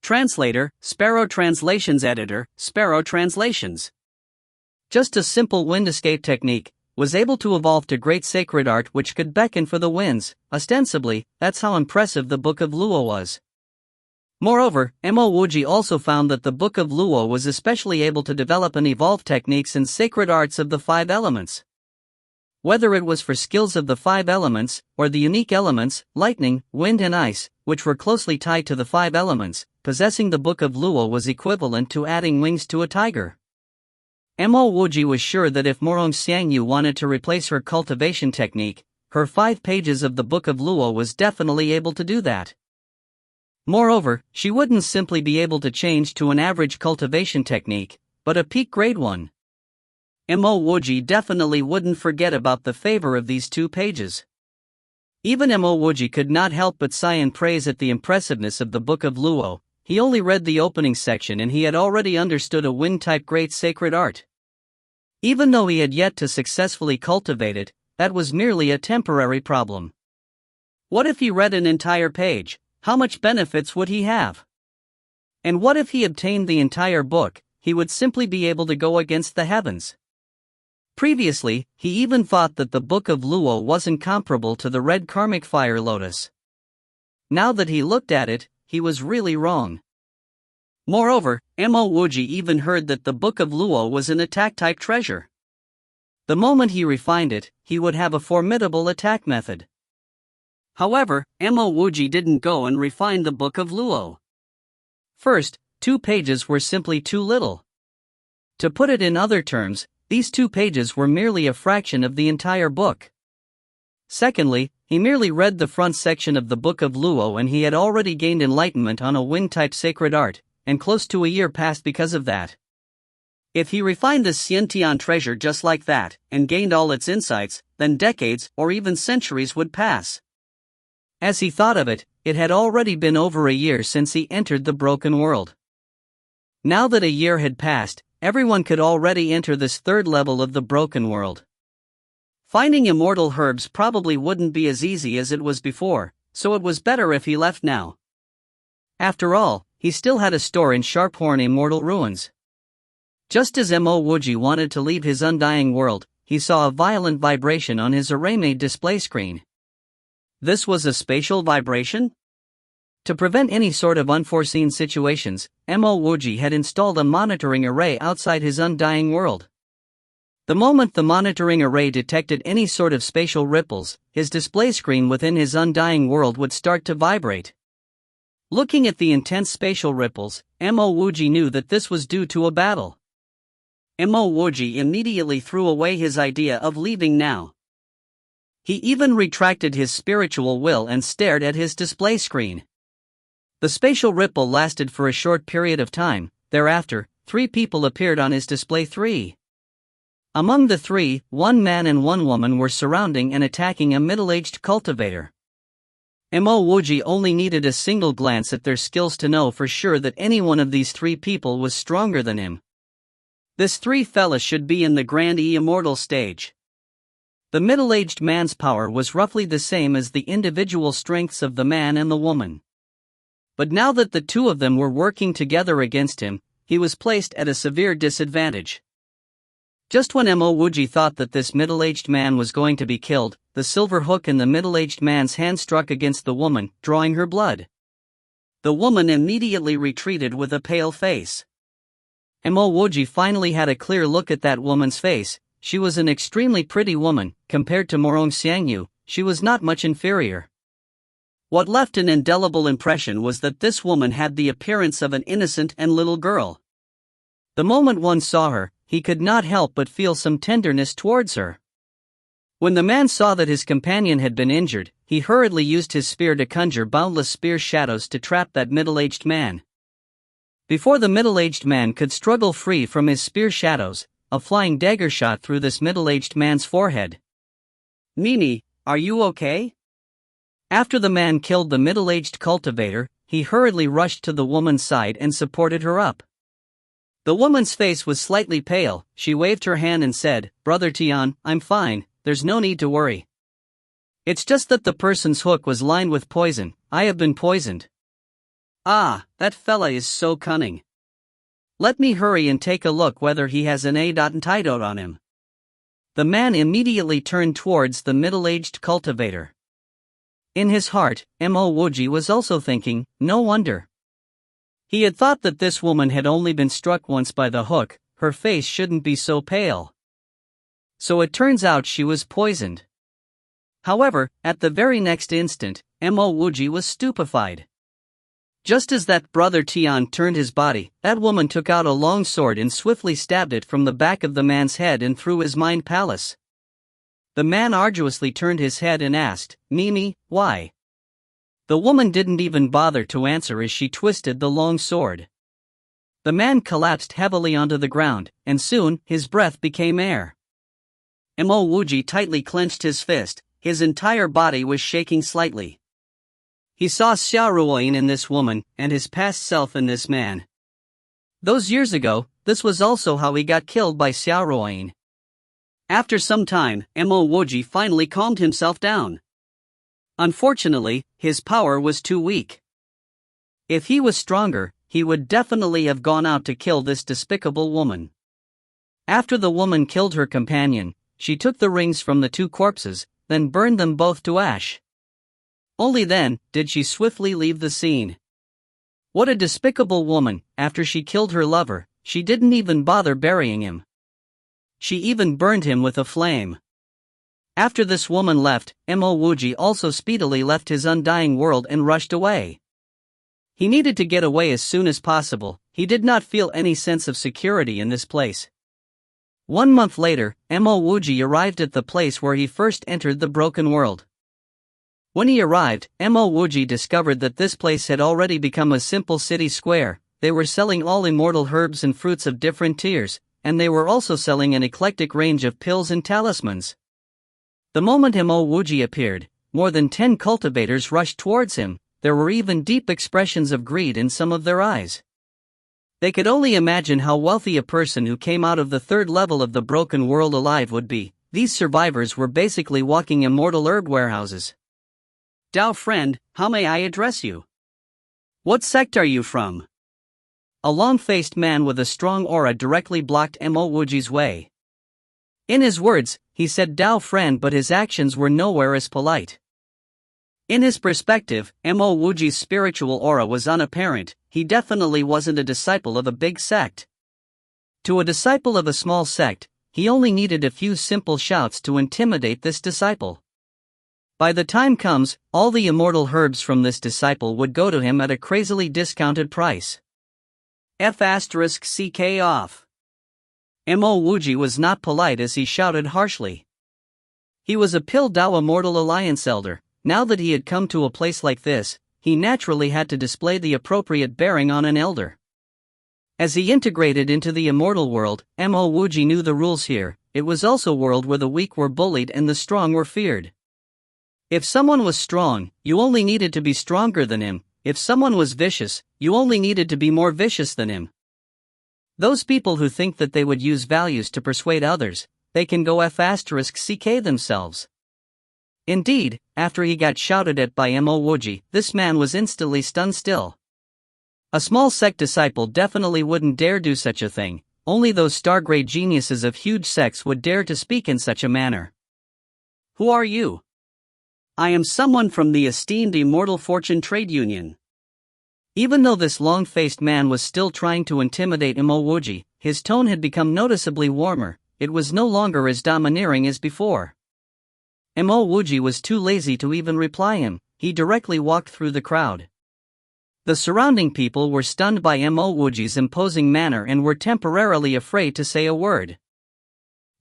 Translator, Sparrow Translations. Editor, Sparrow Translations. Just a simple wind escape technique, was able to evolve to great sacred art which could beckon for the winds. Ostensibly, that's how impressive the Book of Luo was. Moreover, Mo Wuji also found that the Book of Luo was especially able to develop and evolve techniques and sacred arts of the five elements. Whether it was for skills of the five elements, or the unique elements, lightning, wind and ice, which were closely tied to the five elements, possessing the Book of Luo was equivalent to adding wings to a tiger. Mo Wuji was sure that if Mo Dung Phuc wanted to replace her cultivation technique, her 5 pages of the Book of Luo was definitely able to do that. Moreover, she wouldn't simply be able to change to an average cultivation technique, but a peak grade one. Mo Wuji definitely wouldn't forget about the favor of these 2 pages. Even Mo Wuji could not help but sigh and praise at the impressiveness of the Book of Luo. He only read the opening section and he had already understood a wind-type great sacred art. Even though he had yet to successfully cultivate it, that was merely a temporary problem. What if he read an entire page? How much benefits would he have? And what if he obtained the entire book? He would simply be able to go against the heavens. Previously, he even thought that the Book of Luo wasn't comparable to the red karmic fire lotus. Now that he looked at it, he was really wrong. Moreover, Mo Wuji even heard that the Book of Luo was an attack-type treasure. The moment he refined it, he would have a formidable attack method. However, Mo Wuji didn't go and refine the Book of Luo. First, 2 pages were simply too little. To put it in other terms, these 2 pages were merely a fraction of the entire book. Secondly, he merely read the front section of the Book of Luo and he had already gained enlightenment on a wind-type sacred art, and close to a year passed because of that. If he refined this Xiantian treasure just like that, and gained all its insights, then decades or even centuries would pass. As he thought of it, it had already been over a year since he entered the broken world. Now that a year had passed, everyone could already enter this 3rd level of the broken world. Finding immortal herbs probably wouldn't be as easy as it was before, so it was better if he left now. After all, he still had a store in Sharphorn Immortal Ruins. Just as Mo Wuji wanted to leave his undying world, he saw a violent vibration on his array-made display screen. This was a spatial vibration? To prevent any sort of unforeseen situations, Mo Wuji had installed a monitoring array outside his undying world. The moment the monitoring array detected any sort of spatial ripples, his display screen within his undying world would start to vibrate. Looking at the intense spatial ripples, Mo Wuji knew that this was due to a battle. Mo Wuji immediately threw away his idea of leaving now. He even retracted his spiritual will and stared at his display screen. The spatial ripple lasted for a short period of time. Thereafter, 3 people appeared on his display 3. Among the 3, 1 man and 1 woman were surrounding and attacking a middle-aged cultivator. Mo Wuji only needed a single glance at their skills to know for sure that any one of these 3 people was stronger than him. This 3 fella should be in the Grand Immortal stage. The middle-aged man's power was roughly the same as the individual strengths of the man and the woman. But now that the 2 of them were working together against him, he was placed at a severe disadvantage. Just when Mo Wuji thought that this middle-aged man was going to be killed, the silver hook in the middle-aged man's hand struck against the woman, drawing her blood. The woman immediately retreated with a pale face. Mo Wuji finally had a clear look at that woman's face. She was an extremely pretty woman. Compared to Morong Xiangyu, she was not much inferior. What left an indelible impression was that this woman had the appearance of an innocent and little girl. The moment one saw her, he could not help but feel some tenderness towards her. When the man saw that his companion had been injured, he hurriedly used his spear to conjure boundless spear shadows to trap that middle-aged man. Before the middle-aged man could struggle free from his spear shadows, a flying dagger shot through this middle-aged man's forehead. "Mimi, are you okay?" After the man killed the middle-aged cultivator, he hurriedly rushed to the woman's side and supported her up. The woman's face was slightly pale. She waved her hand and said, "Brother Tian, I'm fine, there's no need to worry. It's just that the person's hook was lined with poison. I have been poisoned." "Ah, that fella is so cunning. Let me hurry and take a look whether he has an antidote on him." The man immediately turned towards the middle-aged cultivator. In his heart, Mo Wuji was also thinking, no wonder. He had thought that this woman had only been struck once by the hook, her face shouldn't be so pale. So it turns out she was poisoned. However, at the very next instant, Mo Wuji was stupefied. Just as that brother Tian turned his body, that woman took out a long sword and swiftly stabbed it from the back of the man's head and through his mind palace. The man arduously turned his head and asked, "Mimi, why?" The woman didn't even bother to answer as she twisted the long sword. The man collapsed heavily onto the ground, and soon, his breath became air. Mo Wuji tightly clenched his fist, his entire body was shaking slightly. He saw Xiaoruoyin in this woman, and his past self in this man. Those years ago, this was also how he got killed by Xiaoruoyin. After some time, Mo Wuji finally calmed himself down. Unfortunately, his power was too weak. If he was stronger, he would definitely have gone out to kill this despicable woman. After the woman killed her companion, she took the rings from the 2 corpses, then burned them both to ash. Only then did she swiftly leave the scene. What a despicable woman! After she killed her lover, she didn't even bother burying him. She even burned him with a flame. After this woman left, Mo Wuji also speedily left his undying world and rushed away. He needed to get away as soon as possible. He did not feel any sense of security in this place. 1 month later, Mo Wuji arrived at the place where he first entered the broken world. When he arrived, Mo Wuji discovered that this place had already become a simple city square. They were selling all immortal herbs and fruits of different tiers, and they were also selling an eclectic range of pills and talismans. The moment Mo Wuji appeared, more than 10 cultivators rushed towards him. There were even deep expressions of greed in some of their eyes. They could only imagine how wealthy a person who came out of the 3rd level of the broken world alive would be. These survivors were basically walking immortal herb warehouses. "Dao friend, how may I address you? What sect are you from?" A long-faced man with a strong aura directly blocked Mo Wuji's way. In his words, he said Dao friend, but his actions were nowhere as polite. In his perspective, Mo Wuji's spiritual aura was unapparent. He definitely wasn't a disciple of a big sect. To a disciple of a small sect, he only needed a few simple shouts to intimidate this disciple. By the time comes, all the immortal herbs from this disciple would go to him at a crazily discounted price. F***ck off. Mo Wuji was not polite as he shouted harshly. He was a Pildawa Mortal Alliance elder. Now that he had come to a place like this, he naturally had to display the appropriate bearing on an elder. As he integrated into the immortal world, Mo Wuji knew the rules here. It was also a world where the weak were bullied and the strong were feared. If someone was strong, you only needed to be stronger than him. If someone was vicious, you only needed to be more vicious than him. Those people who think that they would use values to persuade others, they can go f***ck themselves. Indeed, after he got shouted at by Mo Wuji, this man was instantly stunned still. A small sect disciple definitely wouldn't dare do such a thing. Only those star-grade geniuses of huge sects would dare to speak in such a manner. Who are you? I am someone from the esteemed Immortal Fortune Trade Union. Even though this long-faced man was still trying to intimidate Mo Wuji, his tone had become noticeably warmer. It was no longer as domineering as before. Mo Wuji was too lazy to even reply him. He directly walked through the crowd. The surrounding people were stunned by Mo Wuji's imposing manner and were temporarily afraid to say a word.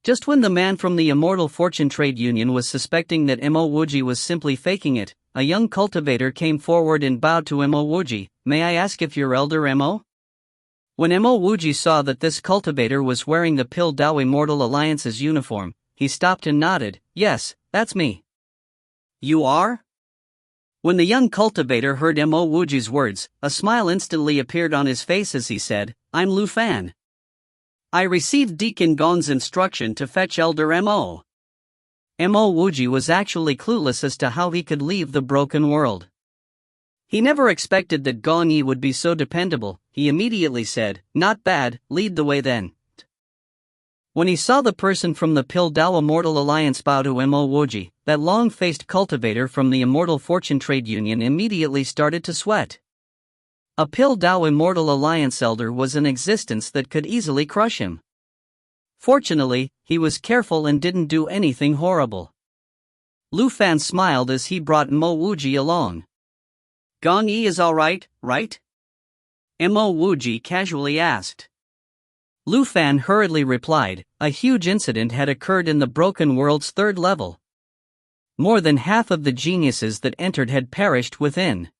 Just when the man from the Immortal Fortune Trade Union was suspecting that Mo Wuji was simply faking it, a young cultivator came forward and bowed to Mo Wuji. May I ask if you're Elder Mo? When Mo Wuji saw that this cultivator was wearing the Pildawa Mortal Alliance's uniform, he stopped and nodded. Yes, that's me. You are? When the young cultivator heard Mo Wuji's words, a smile instantly appeared on his face as he said, I'm Lu Fan. I received Deacon Gong's instruction to fetch Elder Mo. Mo Wuji was actually clueless as to how he could leave the broken world. He never expected that Gong Yi would be so dependable. He immediately said, not bad, lead the way then. When he saw the person from the Pildawa Mortal Alliance bow to Mo Wuji, that long-faced cultivator from the Immortal Fortune Trade Union immediately started to sweat. A Pildawa Mortal Alliance elder was in existence that could easily crush him. Fortunately, he was careful and didn't do anything horrible. Lu Fan smiled as he brought Mo Wuji along. Gong Yi is alright, right? Mo Wuji casually asked. Lu Fan hurriedly replied, a huge incident had occurred in the broken world's third level. More than half of the geniuses that entered had perished within.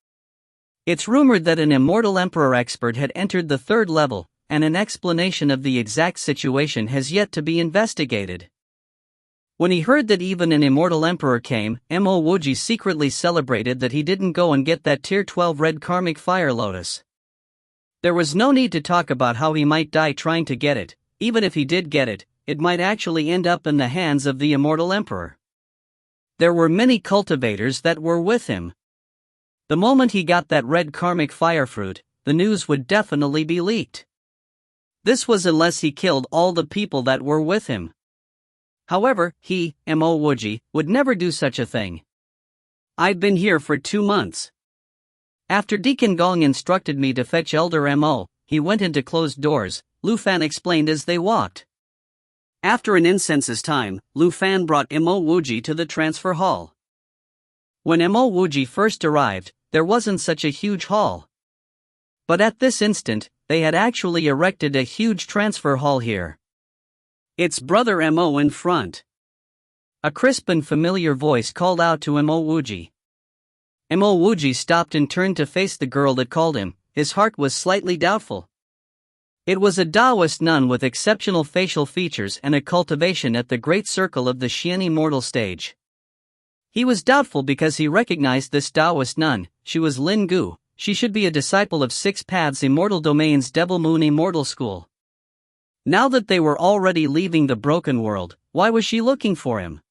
It's rumored that an immortal emperor expert had entered the third level, and an explanation of the exact situation has yet to be investigated. When he heard that even an immortal emperor came, Mo Wuji secretly celebrated that he didn't go and get that tier 12 red karmic fire lotus. There was no need to talk about how he might die trying to get it. Even if he did get it, it might actually end up in the hands of the immortal emperor. There were many cultivators that were with him. The moment he got that red karmic fire fruit, the news would definitely be leaked. This was unless he killed all the people that were with him. However, he, Mo Wuji, would never do such a thing. I've been here for 2 months. After Deacon Gong instructed me to fetch Elder Mo, he went into closed doors, Lu Fan explained as they walked. After an incense's time, Lu Fan brought Mo Wuji to the transfer hall. When Mo Wuji first arrived, there wasn't such a huge hall. But at this instant, they had actually erected a huge transfer hall here. It's Brother Mo in front. A crisp and familiar voice called out to Mo Wuji. Mo Wuji stopped and turned to face the girl that called him. His heart was slightly doubtful. It was a Taoist nun with exceptional facial features and a cultivation at the great circle of the Xian immortal stage. He was doubtful because he recognized this Taoist nun. She was Lin Gu. She should be a disciple of Six Paths Immortal Domain's Devil Moon Immortal School. Now that they were already leaving the broken world, why was she looking for him?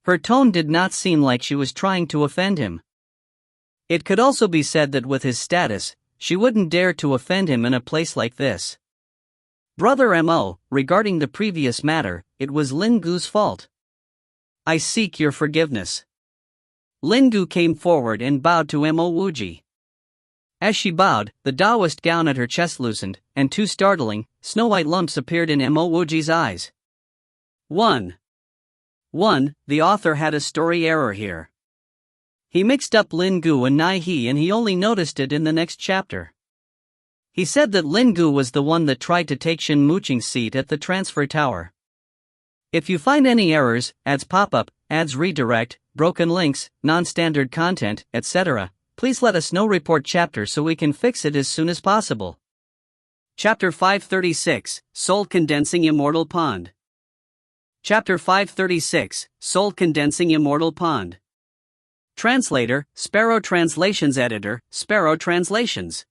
Her tone did not seem like she was trying to offend him. It could also be said that with his status, she wouldn't dare to offend him in a place like this. Brother Mo, regarding the previous matter, it was Lin Gu's fault. I seek your forgiveness. Lin Gu came forward and bowed to Mo Wuji. As she bowed, the Taoist gown at her chest loosened, and 2 startling, snow-white lumps appeared in Mo Wuji's eyes. 1. The author had a story error here. He mixed up Lin Gu and Nai He and he only noticed it in the next chapter. He said that Lin Gu was the one that tried to take Shin Muqing's seat at the transfer tower. If you find any errors, ads pop up, ads redirect, broken links, non-standard content, etc. Please let us know. Report chapter so we can fix it as soon as possible. Chapter 536, Soul Condensing Immortal Pond. Chapter 536, Soul Condensing Immortal Pond. Translator, Sparrow Translations. Editor, Sparrow Translations.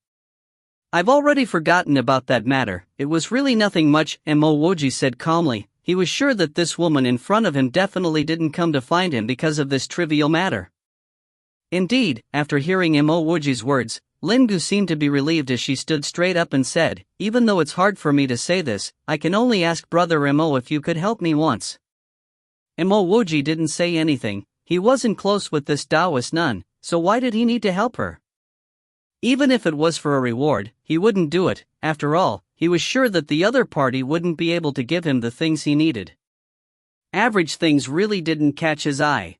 I've already forgotten about that matter. It was really nothing much, Mo Wuji said calmly. He was sure that this woman in front of him definitely didn't come to find him because of this trivial matter. Indeed, after hearing Mo Wuji's words, Lingu seemed to be relieved as she stood straight up and said, even though it's hard for me to say this, I can only ask Brother Mo if you could help me once. Mo Wuji didn't say anything. He wasn't close with this Taoist nun, so why did he need to help her? Even if it was for a reward, he wouldn't do it. After all, he was sure that the other party wouldn't be able to give him the things he needed. Average things really didn't catch his eye.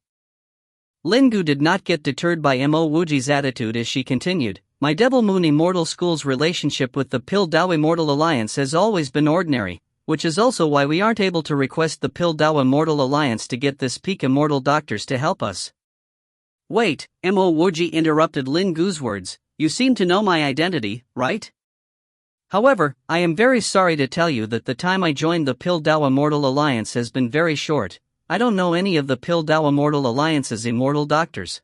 Lingu did not get deterred by Mo Wuji's attitude as she continued, my Devil Moon Immortal School's relationship with the Pil Dao Immortal Alliance has always been ordinary, which is also why we aren't able to request the Pil Dao Immortal Alliance to get this peak immortal doctors to help us. Wait, Mo Wuji interrupted Lingu's words, you seem to know my identity, right? However, I am very sorry to tell you that the time I joined the Pil Dao Immortal Alliance has been very short. I don't know any of the Pil Dao Immortal Alliance's immortal doctors.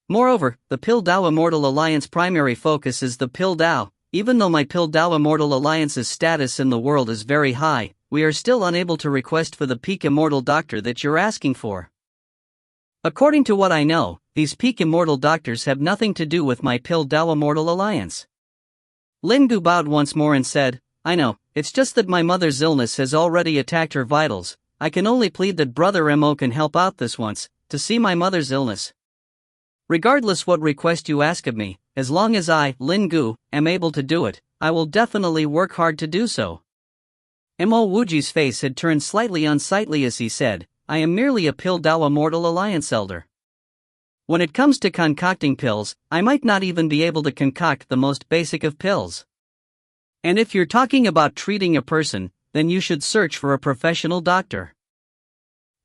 Moreover, the Pil Dao Immortal Alliance primary focus is the Pil Dao. Even though my Pil Dao Immortal Alliance's status in the world is very high, we are still unable to request for the peak immortal doctor that you're asking for. According to what I know, these peak immortal doctors have nothing to do with my Pil Dao Immortal Alliance. Lingu bowed once more and said, I know, it's just that my mother's illness has already attacked her vitals. I can only plead that Brother Mo can help out this once, to see my mother's illness. Regardless what request you ask of me, as long as I, Lingu, am able to do it, I will definitely work hard to do so. Mo Wuji's face had turned slightly unsightly as he said, I am merely a Pil Dao Immortal Alliance elder. When it comes to concocting pills, I might not even be able to concoct the most basic of pills. And if you're talking about treating a person, then you should search for a professional doctor.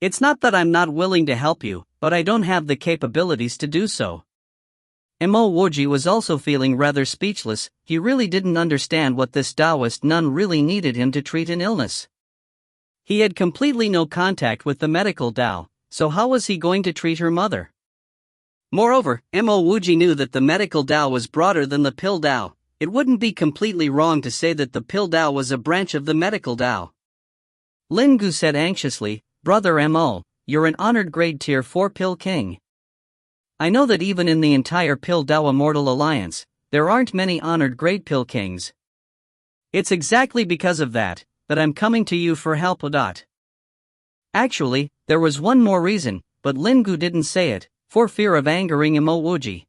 It's not that I'm not willing to help you, but I don't have the capabilities to do so. Mo Wuji was also feeling rather speechless. He really didn't understand what this Taoist nun really needed him to treat an illness. He had completely no contact with the medical Dao, so how was he going to treat her mother? Moreover, Mo Wuji knew that the medical Dao was broader than the Pil Dao. It wouldn't be completely wrong to say that the Pil Dao was a branch of the medical Dao. Lingu said anxiously, Brother Mo, you're an honored grade tier 4 Pil King. I know that even in the entire Pil Dao Immortal Alliance, there aren't many honored grade Pil Kings. It's exactly because of that I'm coming to you for help. Actually, there was one more reason, but Lingu didn't say it, for fear of angering Mo Wuji.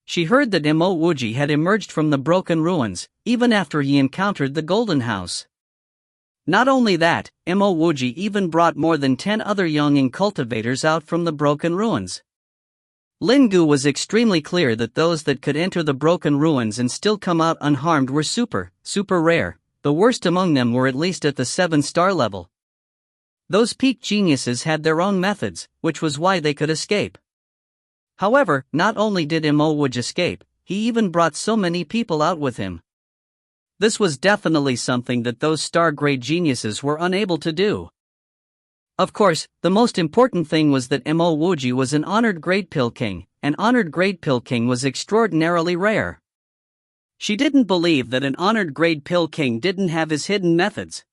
She heard that Mo Wuji had emerged from the broken ruins, even after he encountered the Golden House. Not only that, Mo Wuji even brought more than 10 other young cultivators out from the broken ruins. Lingu was extremely clear that those that could enter the broken ruins and still come out unharmed were super rare. The worst among them were at least at the 7-star level. Those peak geniuses had their own methods, which was why they could escape. However, not only did Mo Wuji escape, he even brought so many people out with him. This was definitely something that those star-grade geniuses were unable to do. Of course, the most important thing was that Mo Wuji was an honored grade Pil King. An honored grade Pil King was extraordinarily rare. She didn't believe that an honored grade Pil King didn't have his hidden methods.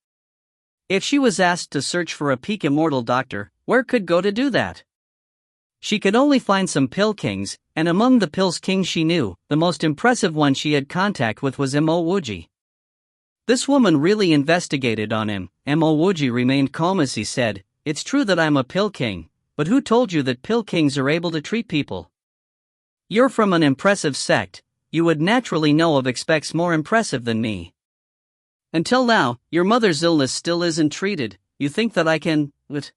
If she was asked to search for a peak immortal doctor, where could go to do that? She could only find some Pil Kings, and among the Pil Kings she knew, the most impressive one she had contact with was Mo Wuji. This woman really investigated on him. Mo Wuji remained calm as he said, it's true that I'm a Pil King, but who told you that Pil Kings are able to treat people? You're from an impressive sect, you would naturally know of expects more impressive than me. Until now, your mother's illness still isn't treated, you think that I can, what?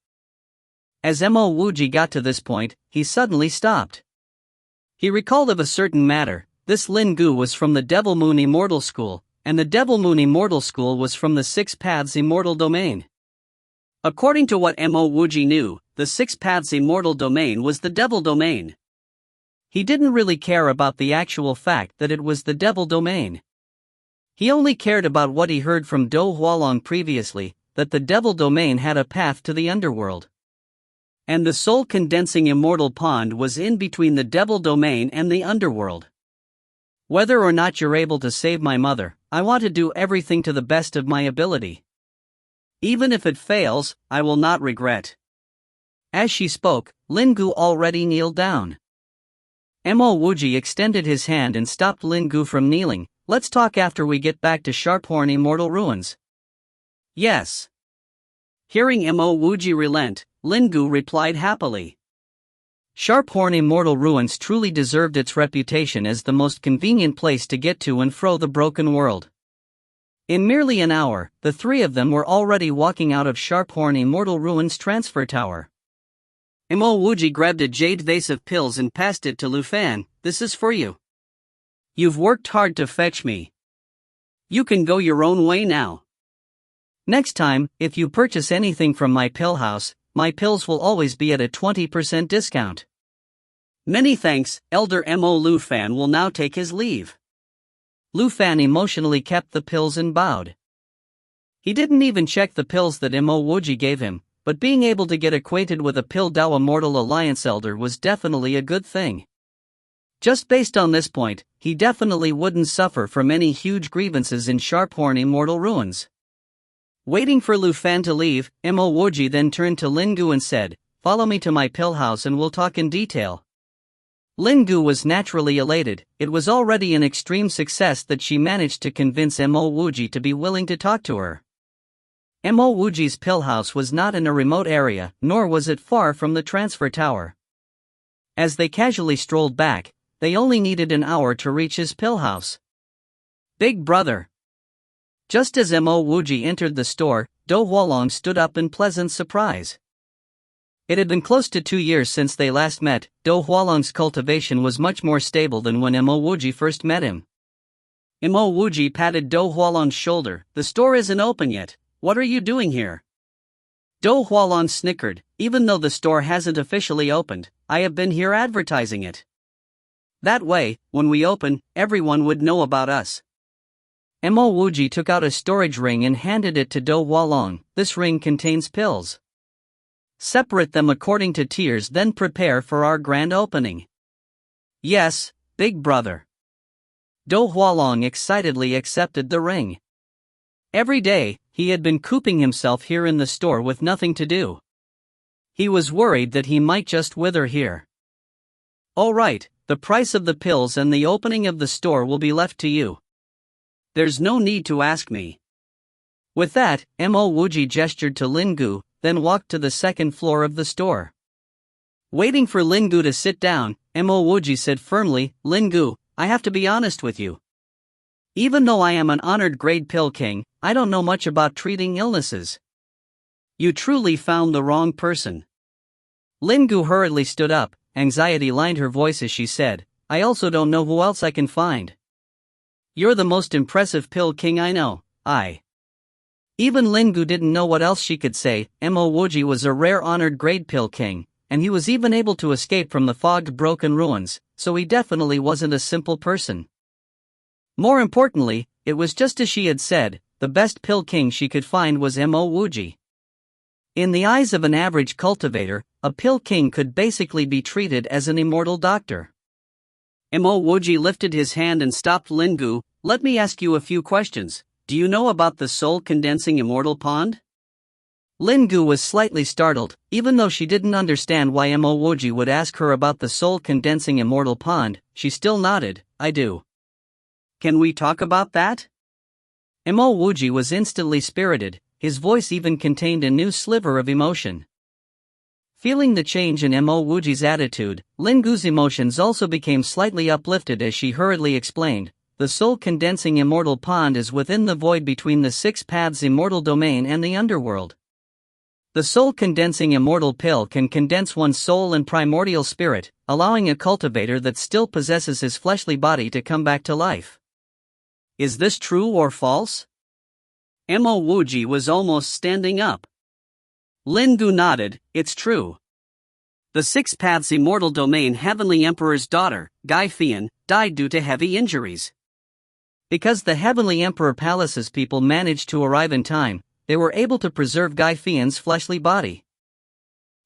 As Mo Wuji got to this point, he suddenly stopped. He recalled of a certain matter. This Lingu was from the Devil Moon Immortal School, and the Devil Moon Immortal School was from the 6 Paths Immortal Domain. According to what Mo Wuji knew, the Six Paths Immortal Domain was the Devil Domain. He didn't really care about the actual fact that it was the Devil Domain. He only cared about what he heard from Do Hualong previously, that the Devil Domain had a path to the underworld. And the soul-condensing immortal pond was in between the Devil Domain and the underworld. Whether or not you're able to save my mother, I want to do everything to the best of my ability. Even if it fails, I will not regret. As she spoke, Lingu already kneeled down. Mo Wuji extended his hand and stopped Lingu from kneeling. Let's talk after we get back to Sharphorn Immortal Ruins. Yes. Hearing Mo Wuji relent, Lingu replied happily. Sharphorn Immortal Ruins truly deserved its reputation as the most convenient place to get to and fro the broken world. In merely an hour, the three of them were already walking out of Sharphorn Immortal Ruins transfer tower. Mo Wuji grabbed a jade vase of pills and passed it to Lu Fan. This is for you. You've worked hard to fetch me. You can go your own way now. Next time, if you purchase anything from my pill house, my pills will always be at a 20% discount. Many thanks. Elder Mo. Lu Fan will now take his leave. Lu Fan emotionally kept the pills and bowed. He didn't even check the pills that Mo Wuji gave him, but being able to get acquainted with a Pill Dao Immortal Alliance elder was definitely a good thing. Just based on this point, he definitely wouldn't suffer from any huge grievances in Sharphorn Immortal Ruins. Waiting for Lu Fan to leave, Mo Wuji then turned to Lingu and said, "Follow me to my pill house and we'll talk in detail." Lingu was naturally elated. It was already an extreme success that she managed to convince Mo Wuji to be willing to talk to her. Mo Wuji's pill house was not in a remote area, nor was it far from the transfer tower. As they casually strolled back, they only needed an hour to reach his pill house. Big brother. Just as Mo Wuji entered the store, Do Hualong stood up in pleasant surprise. It had been close to 2 years since they last met. Do Hualong's cultivation was much more stable than when Mo Wuji first met him. Mo Wuji patted Do Hualong's shoulder. The store isn't open yet. What are you doing here? Do Hualong snickered. Even though the store hasn't officially opened, I have been here advertising it. That way, when we open, everyone would know about us. Mo Wuji took out a storage ring and handed it to Do Hualong. This ring contains pills. Separate them according to tiers, then prepare for our grand opening. Yes, big brother. Do Hualong excitedly accepted the ring. Every day, he had been cooping himself here in the store with nothing to do. He was worried that he might just wither here. All right, the price of the pills and the opening of the store will be left to you. There's no need to ask me. With that, Mo Wuji gestured to Lingu, then walked to the second floor of the store. Waiting for Lingu to sit down, Mo Wuji said firmly, "Lingu, I have to be honest with you. Even though I am an honored grade pill king, I don't know much about treating illnesses. You truly found the wrong person." Lingu hurriedly stood up, anxiety lined her voice as she said, "I also don't know who else I can find. You're the most impressive pill king I know." Even Lingu didn't know what else she could say. Mo Wuji was a rare honored grade pill king, and he was even able to escape from the fogged broken ruins, so he definitely wasn't a simple person. More importantly, it was just as she had said, the best pill king she could find was Mo Wuji. In the eyes of an average cultivator, a pill king could basically be treated as an immortal doctor. Mo Wuji lifted his hand and stopped Lingu. "Let me ask you a few questions. Do you know about the soul-condensing immortal pond?" Lingu was slightly startled, even though she didn't understand why Mo Wuji would ask her about the soul-condensing immortal pond. She still nodded. "I do." "Can we talk about that?" Mo Wuji was instantly spirited, his voice even contained a new sliver of emotion. Feeling the change in Mo Wuji's attitude, Lingu's emotions also became slightly uplifted as she hurriedly explained, "The soul-condensing immortal pond is within the void between the Six Paths Immortal Domain and the underworld. The soul-condensing immortal pill can condense one's soul and primordial spirit, allowing a cultivator that still possesses his fleshly body to come back to life. Is this true or false?" Mo Wuji was almost standing up. Lingu nodded. "It's true. The Six Paths Immortal Domain Heavenly Emperor's daughter, Gai Fian, died due to heavy injuries. Because the Heavenly Emperor Palace's people managed to arrive in time, they were able to preserve Gai Fian's fleshly body.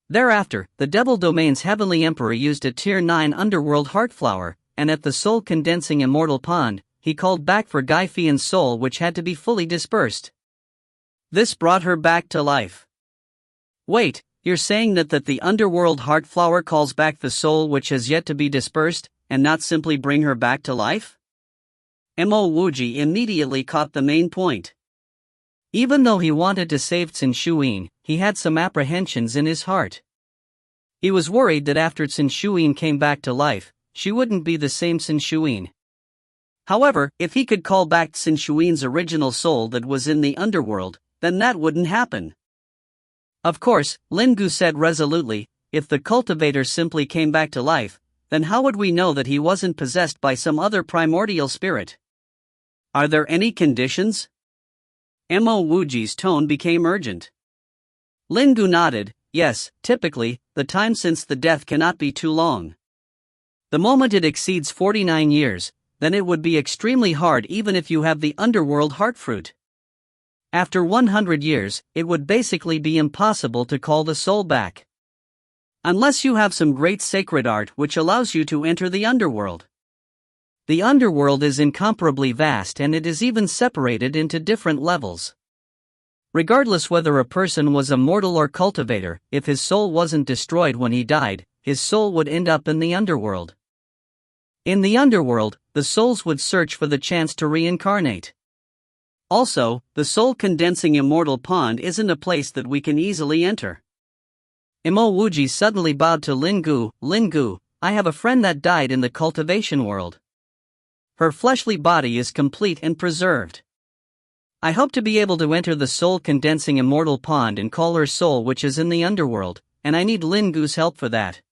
Thereafter, the Devil Domain's Heavenly Emperor used a Tier 9 Underworld Heartflower, and at the soul-condensing Immortal Pond, he called back for Gai Fian's soul, which had to be fully dispersed. This brought her back to life. Wait, you're saying that the Underworld Heartflower calls back the soul which has yet to be dispersed, and not simply bring her back to life? Mo Wuji immediately caught the main point. Even though he wanted to save Qin Shuyin, he had some apprehensions in his heart. He was worried that after Qin Shuyin came back to life, she wouldn't be the same Qin Shuyin. However, if he could call back Qin Shuyin's original soul that was in the underworld, then that wouldn't happen. Of course, Lin Gu said resolutely, if the cultivator simply came back to life, then how would we know that he wasn't possessed by some other primordial spirit? Are there any conditions? Mo Wuji's tone became urgent. Lin Gu nodded. Yes, typically, the time since the death cannot be too long. The moment it exceeds 49 years, then it would be extremely hard even if you have the underworld heartfruit. After 100 years, it would basically be impossible to call the soul back. Unless you have some great sacred art which allows you to enter the underworld. The underworld is incomparably vast, and it is even separated into different levels. Regardless whether a person was a mortal or cultivator, if his soul wasn't destroyed when he died, his soul would end up in the underworld. In the underworld, the souls would search for the chance to reincarnate. Also, the soul-condensing immortal pond isn't a place that we can easily enter. Mo Wuji suddenly bowed to Lin Gu. Lin Gu, I have a friend that died in the cultivation world. Her fleshly body is complete and preserved. I hope to be able to enter the soul-condensing immortal pond and call her soul which is in the underworld, and I need Lin Gu's help for that.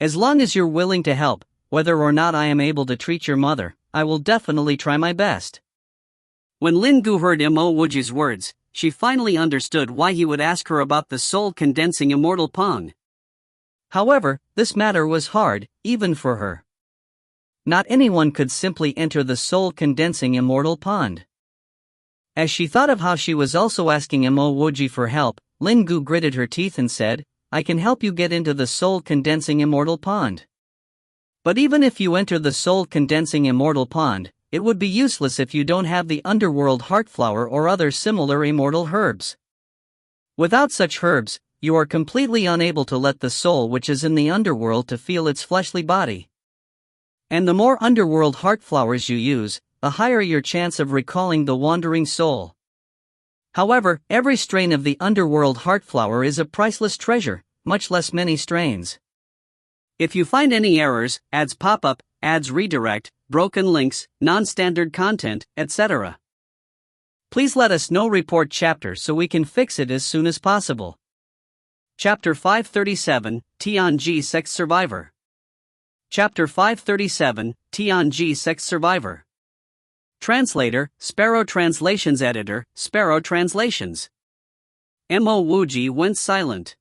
As long as you're willing to help, whether or not I am able to treat your mother, I will definitely try my best. When Lin Gu heard Mo Wuji's words, she finally understood why he would ask her about the soul-condensing immortal pond. However, this matter was hard, even for her. Not anyone could simply enter the soul-condensing immortal pond. As she thought of how she was also asking Mo Wuji for help, Lin Gu gritted her teeth and said, I can help you get into the soul-condensing immortal pond. But even if you enter the soul-condensing immortal pond, it would be useless if you don't have the underworld heartflower or other similar immortal herbs. Without such herbs, you are completely unable to let the soul which is in the underworld to feel its fleshly body. And the more underworld heartflowers you use, the higher your chance of recalling the wandering soul. However, every strain of the underworld heartflower is a priceless treasure, much less many strains. If you find any errors, ads pop up, ads redirect, broken links, non-standard content, etc., please let us know. Report chapter so we can fix it as soon as possible. Chapter 537, Tianji Sex Survivor. Chapter 537, Tianji Sex Survivor. Translator, Sparrow Translations. Editor, Sparrow Translations. Mo Wuji went silent.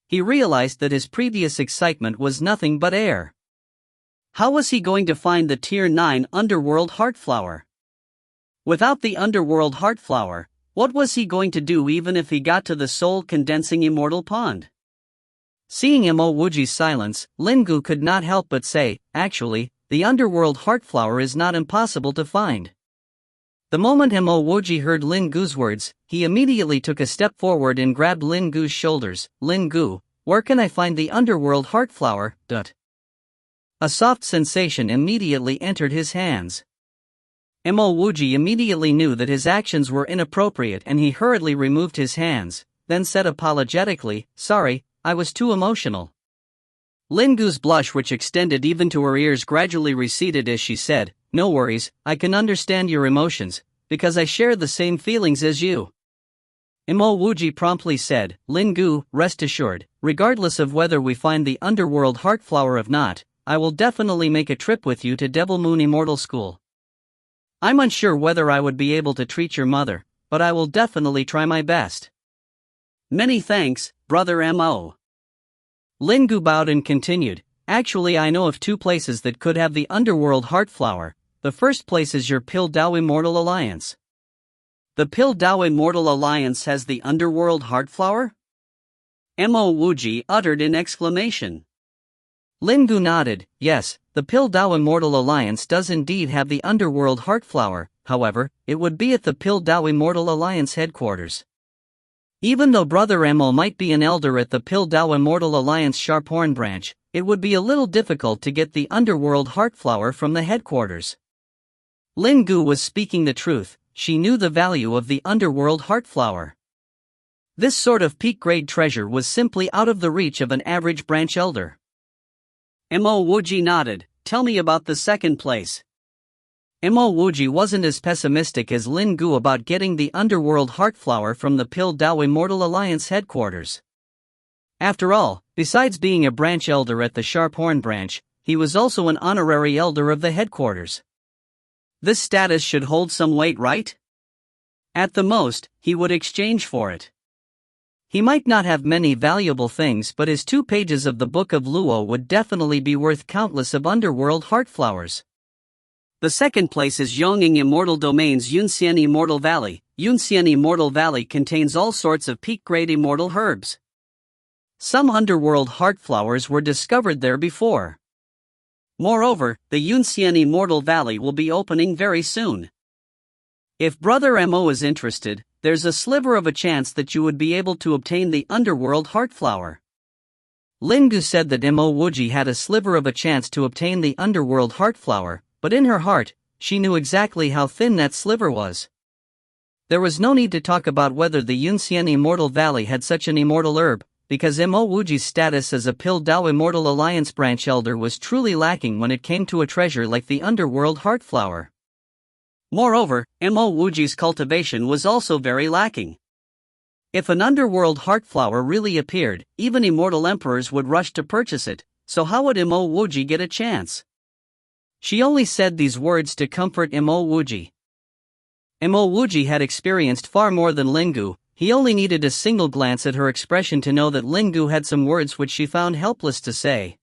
He realized that his previous excitement was nothing but air. How was he going to find the Tier 9 Underworld Heartflower? Without the Underworld Heartflower, what was he going to do even if he got to the soul-condensing immortal pond? Seeing Mo Wuji's silence, Lin Gu could not help but say, actually, the Underworld Heartflower is not impossible to find. The moment Mo Wuji heard Lin Gu's words, he immediately took a step forward and grabbed Lin Gu's shoulders. Lin Gu, where can I find the Underworld Heartflower? A soft sensation immediately entered his hands. Mo Wuji immediately knew that his actions were inappropriate and he hurriedly removed his hands, then said apologetically, sorry, I was too emotional. Lin Gu's blush, which extended even to her ears, gradually receded as she said, no worries, I can understand your emotions, because I share the same feelings as you. Mo Wuji promptly said, Lin Gu, rest assured, regardless of whether we find the Underworld Heartflower or not, I will definitely make a trip with you to Devil Moon Immortal School. I'm unsure whether I would be able to treat your mother, but I will definitely try my best. Many thanks, Brother Mo. Lin Gu bowed and continued, actually I know of two places that could have the underworld heart flower. The first place is your Pil Dao Immortal Alliance. The Pil Dao Immortal Alliance has the underworld heart flower? Mo Wuji uttered in exclamation. Lin Gu nodded, yes, the Pil Dao Immortal Alliance does indeed have the underworld heart flower, however, it would be at the Pil Dao Immortal Alliance headquarters. Even though Brother Mo might be an elder at the Pil Dao Immortal Alliance Sharphorn branch, it would be a little difficult to get the underworld heart flower from the headquarters. Lin Gu was speaking the truth, she knew the value of the underworld heart flower. This sort of peak-grade treasure was simply out of the reach of an average branch elder. Mo Wuji nodded, tell me about the second place. Mo Wuji wasn't as pessimistic as Lin Gu about getting the underworld heart flower from the Pil Dao Immortal Alliance headquarters. After all, besides being a branch elder at the Sharphorn branch, he was also an honorary elder of the headquarters. This status should hold some weight, right? At the most, he would exchange for it. He might not have many valuable things, but his 2 pages of the Book of Luo would definitely be worth countless of underworld heart flowers. The second place is Yongning Immortal Domain's Yunxian Immortal Valley. Yunxian Immortal Valley contains all sorts of peak-grade immortal herbs. Some underworld heart flowers were discovered there before. Moreover, the Yunxian Immortal Valley will be opening very soon. If Brother Mo is interested, there's a sliver of a chance that you would be able to obtain the underworld heart flower. Lin Gu said that Mo Wuji had a sliver of a chance to obtain the underworld heart flower, but in her heart, she knew exactly how thin that sliver was. There was no need to talk about whether the Yunxian Immortal Valley had such an immortal herb, because Mo Wuji's status as a Pil Dao Immortal Alliance branch elder was truly lacking when it came to a treasure like the underworld heart flower. Moreover, Mo Wuji's cultivation was also very lacking. If an underworld heart flower really appeared, even immortal emperors would rush to purchase it, so how would Mo Wuji get a chance? She only said these words to comfort Mo Wuji. Mo Wuji had experienced far more than Lin Gu. He only needed a single glance at her expression to know that Lin Gu had some words which she found helpless to say.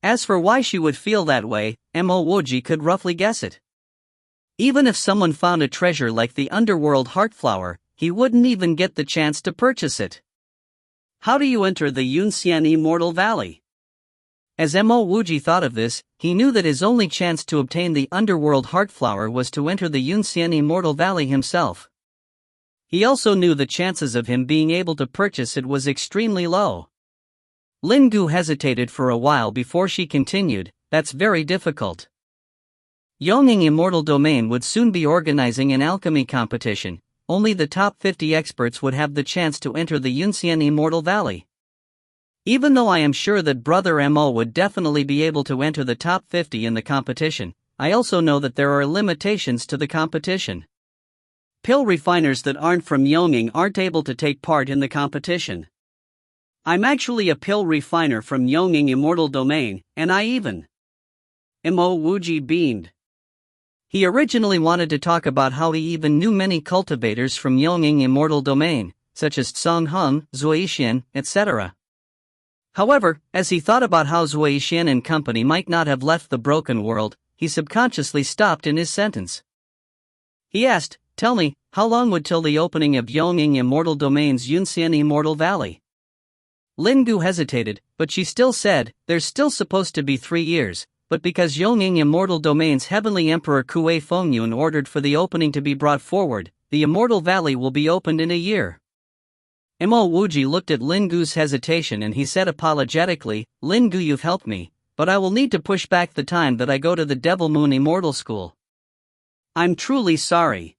As for why she would feel that way, Mo Wuji could roughly guess it. Even if someone found a treasure like the underworld heart flower, he wouldn't even get the chance to purchase it. How do you enter the Yunxian Immortal Valley? As Mo Wuji thought of this, he knew that his only chance to obtain the underworld heart flower was to enter the Yunxian Immortal Valley himself. He also knew the chances of him being able to purchase it was extremely low. Lin Gu hesitated for a while before she continued, that's very difficult. Yongning Immortal Domain would soon be organizing an alchemy competition. Only the top 50 experts would have the chance to enter the Yunxian Immortal Valley. Even though I am sure that Brother Mo would definitely be able to enter the top 50 in the competition, I also know that there are limitations to the competition. Pill refiners that aren't from Yongning aren't able to take part in the competition. I'm actually a pill refiner from Yongning Immortal Domain, and I even. Mo Wuji beamed. He originally wanted to talk about how he even knew many cultivators from Yongning Immortal Domain, such as Song Hung, Zuixian, etc. However, as he thought about how Zuixian and company might not have left the broken world, he subconsciously stopped in his sentence. He asked, tell me, how long would till the opening of Yongning Immortal Domain's Yunxian Immortal Valley? Lin Gu hesitated, but she still said, there's still supposed to be 3 years. But because Yongning Immortal Domain's Heavenly Emperor Kuei Fengyun ordered for the opening to be brought forward, the Immortal Valley will be opened in a year. Mo Wuji looked at Lin Gu's hesitation and he said apologetically, Lin Gu, you've helped me, but I will need to push back the time that I go to the Devil Moon Immortal School. I'm truly sorry.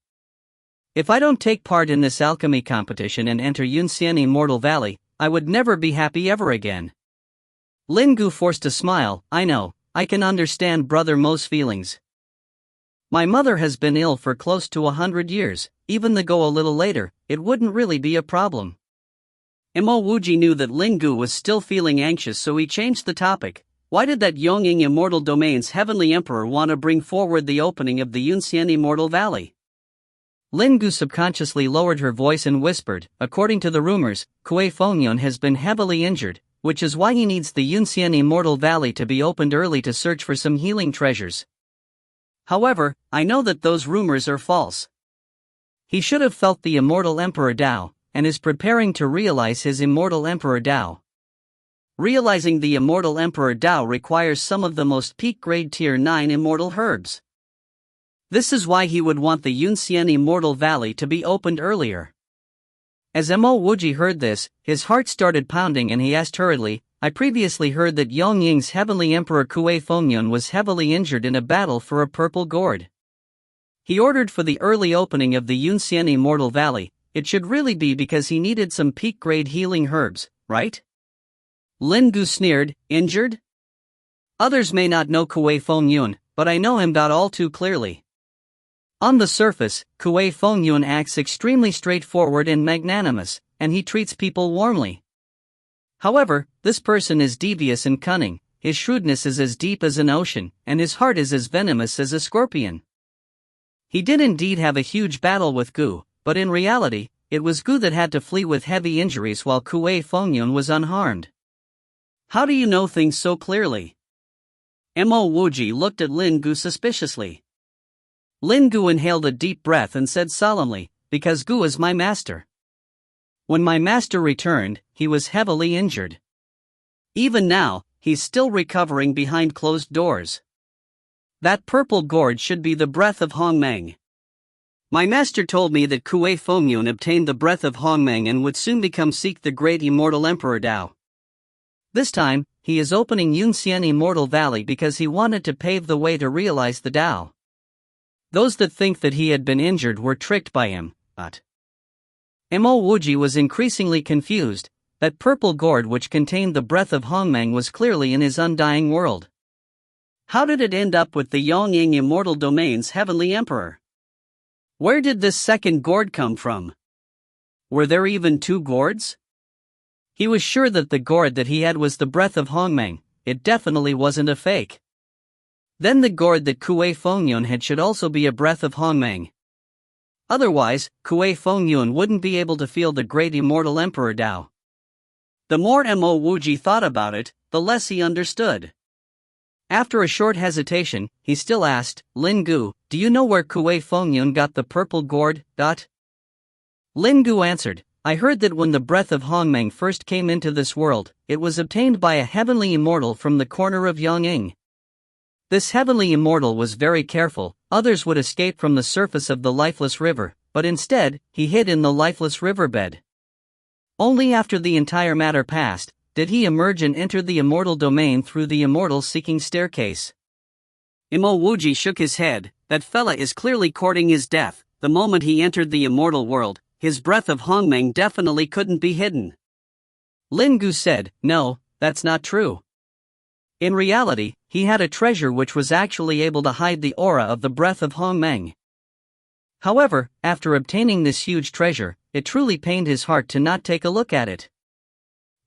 If I don't take part in this alchemy competition and enter Yunxian Immortal Valley, I would never be happy ever again. Lin Gu forced a smile, I know. I can understand Brother Mo's feelings. My mother has been ill for close to 100 years, even to go a little later, it wouldn't really be a problem. Mo Wuji knew that Lin Gu was still feeling anxious, so he changed the topic. Why did that Yongning Immortal Domain's Heavenly Emperor want to bring forward the opening of the Yunxian Immortal Valley? Lin Gu subconsciously lowered her voice and whispered, according to the rumors, Kuei Fengyun has been heavily injured, which is why he needs the Yunxian Immortal Valley to be opened early to search for some healing treasures. However, I know that those rumors are false. He should have felt the Immortal Emperor Dao, and is preparing to realize his Immortal Emperor Dao. Realizing the Immortal Emperor Dao requires some of the most peak grade Tier 9 immortal herbs. This is why he would want the Yunxian Immortal Valley to be opened earlier. As Mo Wuji heard this, his heart started pounding and he asked hurriedly, I previously heard that Yongying's Heavenly Emperor Kuei Fengyun was heavily injured in a battle for a purple gourd. He ordered for the early opening of the Yunxian Immortal Valley. It should really be because he needed some peak-grade healing herbs, right? Lin Gu sneered, injured? Others may not know Kuei Fengyun, but I know him all too clearly. On the surface, Kuei Fengyun acts extremely straightforward and magnanimous, and he treats people warmly. However, this person is devious and cunning, his shrewdness is as deep as an ocean, and his heart is as venomous as a scorpion. He did indeed have a huge battle with Gu, but in reality, it was Gu that had to flee with heavy injuries while Kuei Fengyun was unharmed. How do you know things so clearly? Mo Wuji looked at Lin Gu suspiciously. Lin Gu inhaled a deep breath and said solemnly, because Gu is my master. When my master returned, he was heavily injured. Even now, he's still recovering behind closed doors. That purple gourd should be the breath of Hongmeng. My master told me that Kuei Fengyun obtained the breath of Hongmeng and would soon become Seek the Great Immortal Emperor Dao. This time, he is opening Yunxian Immortal Valley because he wanted to pave the way to realize the Dao. Those that think that he had been injured were tricked by him, but Mo Wuji was increasingly confused. That purple gourd which contained the breath of Hongmeng was clearly in his undying world. How did it end up with the Yongying Immortal Domain's Heavenly Emperor? Where did this second gourd come from? Were there even two gourds? He was sure that the gourd that he had was the breath of Hongmeng. It definitely wasn't a fake. Then the gourd that Kuei Fengyun had should also be a breath of Hongmeng. Otherwise, Kuei Fengyun wouldn't be able to feel the great immortal Emperor Dao. The more Mo Wuji thought about it, the less he understood. After a short hesitation, he still asked, Lin Gu, do you know where Kuei Fengyun got the purple gourd? Lin Gu answered, I heard that when the breath of Hongmeng first came into this world, it was obtained by a heavenly immortal from the corner of Yongying. This heavenly immortal was very careful. Others would escape from the surface of the lifeless river, but instead, he hid in the lifeless riverbed. Only after the entire matter passed, did he emerge and enter the immortal domain through the immortal seeking staircase. Mo Wuji shook his head. That fella is clearly courting his death. The moment he entered the immortal world, his breath of Hongmeng definitely couldn't be hidden. Lin Gu said, no, that's not true. In reality, he had a treasure which was actually able to hide the aura of the breath of Hongmeng. However, after obtaining this huge treasure, it truly pained his heart to not take a look at it.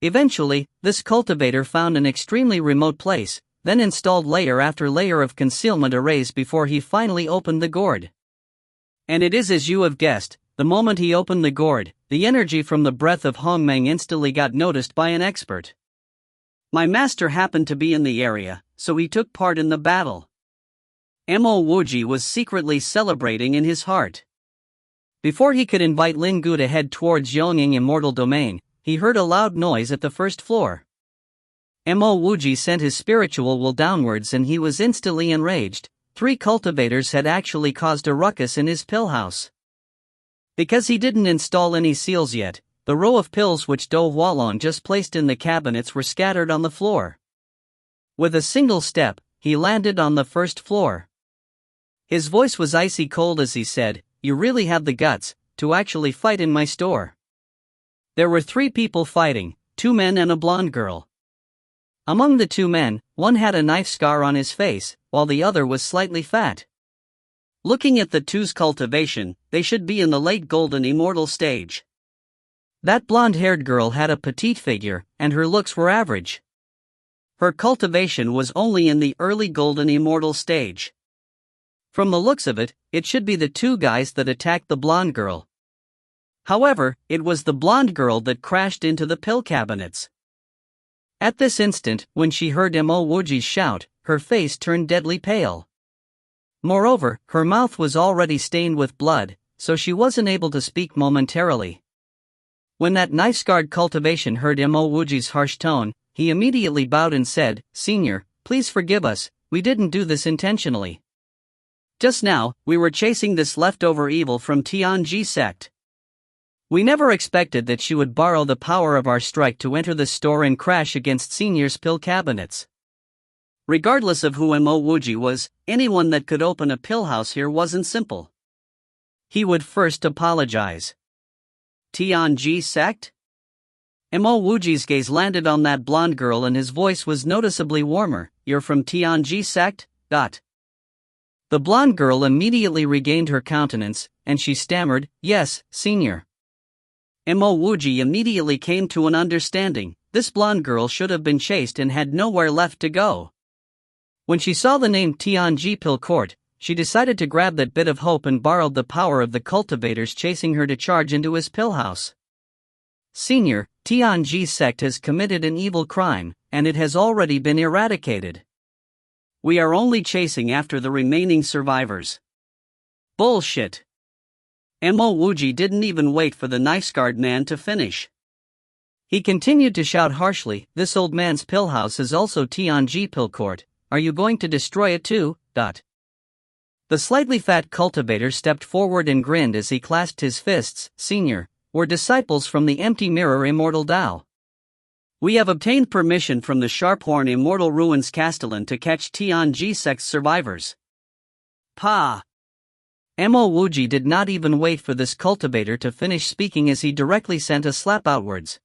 Eventually, this cultivator found an extremely remote place, then installed layer after layer of concealment arrays before he finally opened the gourd. And it is as you have guessed, the moment he opened the gourd, the energy from the breath of Hongmeng instantly got noticed by an expert. My master happened to be in the area, so he took part in the battle. Mo Wuji was secretly celebrating in his heart. Before he could invite Lin Gu to head towards Yongying Immortal Domain, he heard a loud noise at the first floor. Mo Wuji sent his spiritual will downwards and he was instantly enraged. 3 cultivators had actually caused a ruckus in his pill house. Because he didn't install any seals yet, the row of pills which Do Hualong just placed in the cabinets were scattered on the floor. With a single step, he landed on the first floor. His voice was icy cold as he said, you really have the guts to actually fight in my store. There were 3 people fighting, 2 men and a blonde girl. Among the 2 men, one had a knife scar on his face, while the other was slightly fat. Looking at the 2's cultivation, they should be in the late golden immortal stage. That blonde-haired girl had a petite figure, and her looks were average. Her cultivation was only in the early golden immortal stage. From the looks of it, it should be the 2 guys that attacked the blonde girl. However, it was the blonde girl that crashed into the pill cabinets. At this instant, when she heard Mo Wuji's shout, her face turned deadly pale. Moreover, her mouth was already stained with blood, so she wasn't able to speak momentarily. When that knife-scarred cultivation heard Mo Wuji's harsh tone, he immediately bowed and said, "Senior, please forgive us, we didn't do this intentionally. Just now, we were chasing this leftover evil from Tianji sect. We never expected that she would borrow the power of our strike to enter the store and crash against Senior's pill cabinets." Regardless of who Mo Wuji was, anyone that could open a pill house here wasn't simple. He would first apologize. Tianji sect? Mo Wuji's gaze landed on that blonde girl and his voice was noticeably warmer. "You're from Tianji sect?" The blonde girl immediately regained her countenance, and she stammered, "Yes, Senior." Mo Wuji immediately came to an understanding. This blonde girl should have been chased and had nowhere left to go. When she saw the name Tianji Pill Court, she decided to grab that bit of hope and borrowed the power of the cultivators chasing her to charge into his pill house. "Senior, Tianji sect has committed an evil crime, and it has already been eradicated. We are only chasing after the remaining survivors." Bullshit. Mo Wuji didn't even wait for the knife-scarred man to finish. He continued to shout harshly, "This old man's pill house is also Tianji Pill Court. Are you going to destroy it too?" The slightly fat cultivator stepped forward and grinned as he clasped his fists. "Senior, we're disciples from the Empty Mirror Immortal Tao. We have obtained permission from the Sharphorn Immortal Ruins Castellan to catch Tianji sect's survivors." Pa! Mo Wuji did not even wait for this cultivator to finish speaking as he directly sent a slap outwards.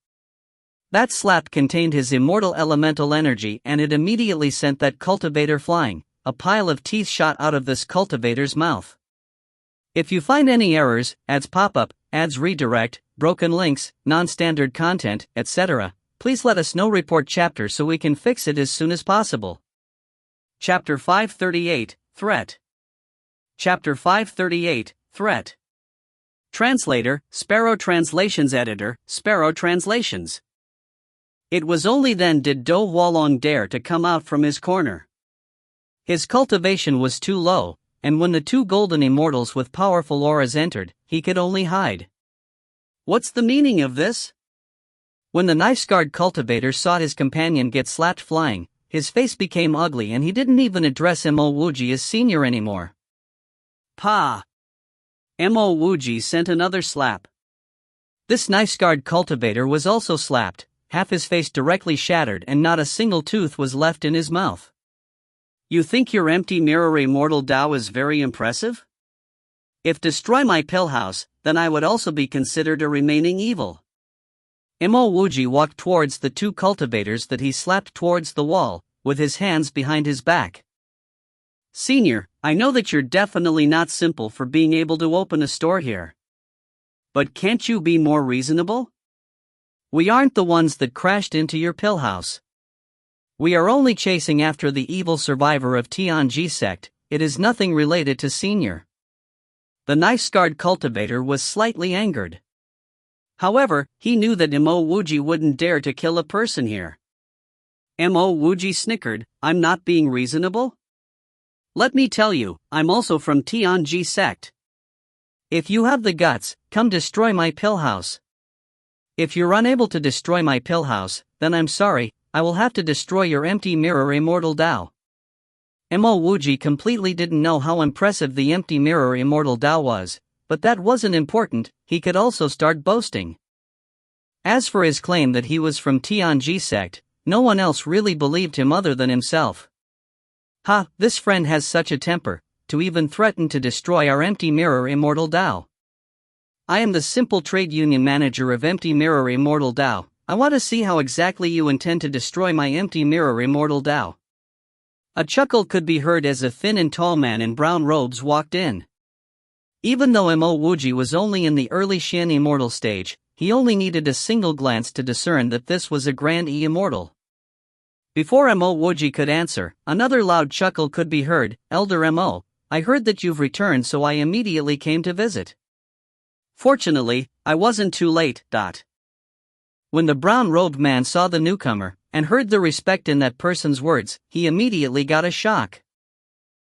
That slap contained his immortal elemental energy and it immediately sent that cultivator flying. A pile of teeth shot out of this cultivator's mouth. If you find any errors, ads pop up, ads redirect, broken links, non-standard content, etc., please let us know. Report chapter so we can fix it as soon as possible. Chapter 538, Threat. Chapter 538, Threat. Translator, Sparrow Translations. Editor, Sparrow Translations. It was only then did Do Huolong dare to come out from his corner. His cultivation was too low, and when the two golden immortals with powerful auras entered, he could only hide. What's the meaning of this? When the knife-scarred cultivator saw his companion get slapped flying, his face became ugly and he didn't even address Mo Wuji as senior anymore. Pa! Mo Wuji sent another slap. This knife-scarred cultivator was also slapped, half his face directly shattered and not a single tooth was left in his mouth. You think your Empty Mirror Immortal Tao is very impressive? If destroy my pill house, then I would also be considered a remaining evil. Mo Wuji walked towards the two cultivators that he slapped towards the wall, with his hands behind his back. Senior, I know that you're definitely not simple for being able to open a store here. But can't you be more reasonable? We aren't the ones that crashed into your pill house. We are only chasing after the evil survivor of Tianji sect. It is nothing related to Senior. The knife-scarred cultivator was slightly angered. However, he knew that Mo Wuji wouldn't dare to kill a person here. Mo Wuji snickered, I'm not being reasonable? Let me tell you, I'm also from Tianji sect. If you have the guts, come destroy my pill house. If you're unable to destroy my pill house, then I'm sorry, I will have to destroy your Empty Mirror Immortal Tao. Mo Wuji completely didn't know how impressive the Empty Mirror Immortal Tao was, but that wasn't important, he could also start boasting. As for his claim that he was from Tianji sect, no one else really believed him other than himself. Ha, this friend has such a temper, to even threaten to destroy our Empty Mirror Immortal Tao. I am the simple trade union manager of Empty Mirror Immortal Tao. I want to see how exactly you intend to destroy my Empty Mirror Immortal Tao. A chuckle could be heard as a thin and tall man in brown robes walked in. Even though Mo Wuji was only in the early Xian Immortal stage, he only needed a single glance to discern that this was a Grand E Immortal. Before Mo Wuji could answer, another loud chuckle could be heard. Elder Mo, I heard that you've returned, so I immediately came to visit. Fortunately, I wasn't too late. When the brown-robed man saw the newcomer, and heard the respect in that person's words, he immediately got a shock.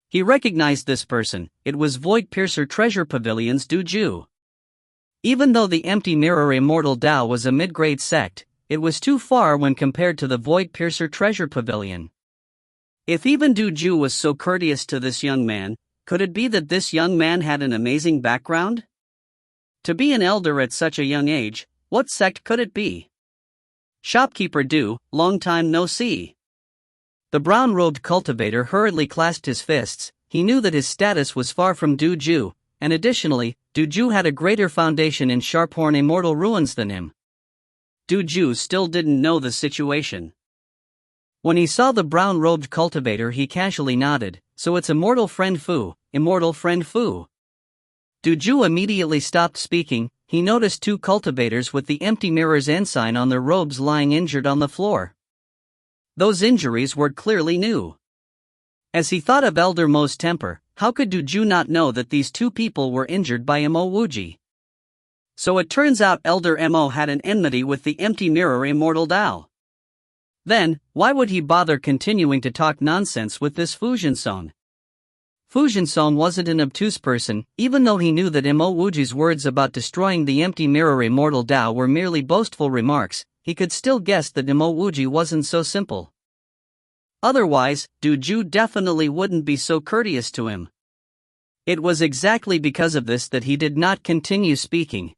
He recognized this person. It was Void Piercer Treasure Pavilion's Duju. Even though the Empty Mirror Immortal Tao was a mid-grade sect, it was too far when compared to the Void Piercer Treasure Pavilion. If even Duju was so courteous to this young man, could it be that this young man had an amazing background? To be an elder at such a young age, what sect could it be? Shopkeeper Du, long time no see. The brown-robed cultivator hurriedly clasped his fists. He knew that his status was far from Duju, and additionally, Duju had a greater foundation in Sharphorn Immortal Ruins than him. Duju still didn't know the situation. When he saw the brown-robed cultivator, he casually nodded. So it's Immortal Friend Fu, Immortal Friend Fu. Duju immediately stopped speaking. He noticed two cultivators with the Empty Mirror's ensign on their robes lying injured on the floor. Those injuries were clearly new. As he thought of Elder Mo's temper, how could Duju not know that these two people were injured by Mo Wuji? So it turns out Elder Mo had an enmity with the Empty Mirror Immortal Tao. Then, why would he bother continuing to talk nonsense with this Fujinsong? Fujinsong wasn't an obtuse person. Even though he knew that Mo Wuji's words about destroying the Empty Mirror Immortal Tao were merely boastful remarks, he could still guess that Mo Wuji wasn't so simple. Otherwise, Duju definitely wouldn't be so courteous to him. It was exactly because of this that he did not continue speaking.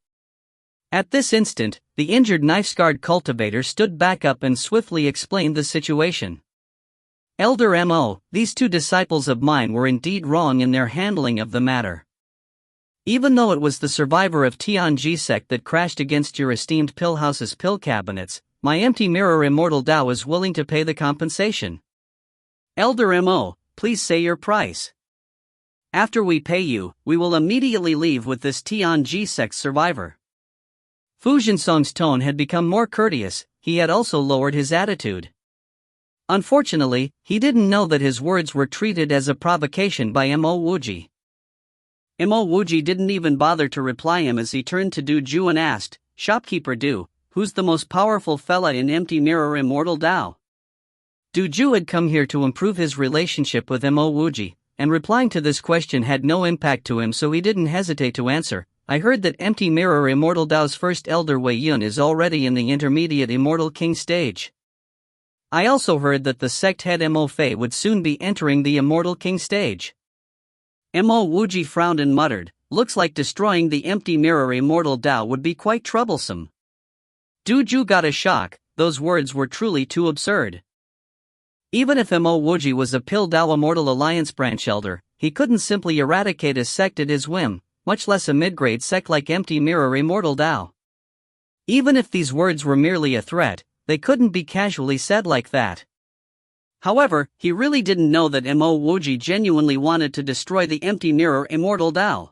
At this instant, the injured knife-scarred cultivator stood back up and swiftly explained the situation. Elder Mo, these two disciples of mine were indeed wrong in their handling of the matter. Even though it was the survivor of Tianji sect that crashed against your esteemed Pillhouse's pill cabinets, my Empty Mirror Immortal Tao is willing to pay the compensation. Elder Mo, please say your price. After we pay you, we will immediately leave with this Tianji sect survivor. Fujinsong's tone had become more courteous. He had also lowered his attitude. Unfortunately, he didn't know that his words were treated as a provocation by Mo Wuji. Mo Wuji didn't even bother to reply him as he turned to Duju and asked, Shopkeeper Du, who's the most powerful fella in Empty Mirror Immortal Tao? Duju had come here to improve his relationship with Mo Wuji, and replying to this question had no impact to him, so he didn't hesitate to answer. I heard that Empty Mirror Immortal Tao's first elder Wei Yun is already in the intermediate Immortal King stage. I also heard that the sect head Mo Fei would soon be entering the Immortal King stage. Mo Wuji frowned and muttered, looks like destroying the Empty Mirror Immortal Tao would be quite troublesome. Duju got a shock. Those words were truly too absurd. Even if Mo Wuji was a Pill Tao Immortal Alliance branch elder, he couldn't simply eradicate a sect at his whim, much less a mid-grade sect like Empty Mirror Immortal Tao. Even if these words were merely a threat, they couldn't be casually said like that. However, he really didn't know that Mo Wuji genuinely wanted to destroy the Empty Mirror Immortal Tao.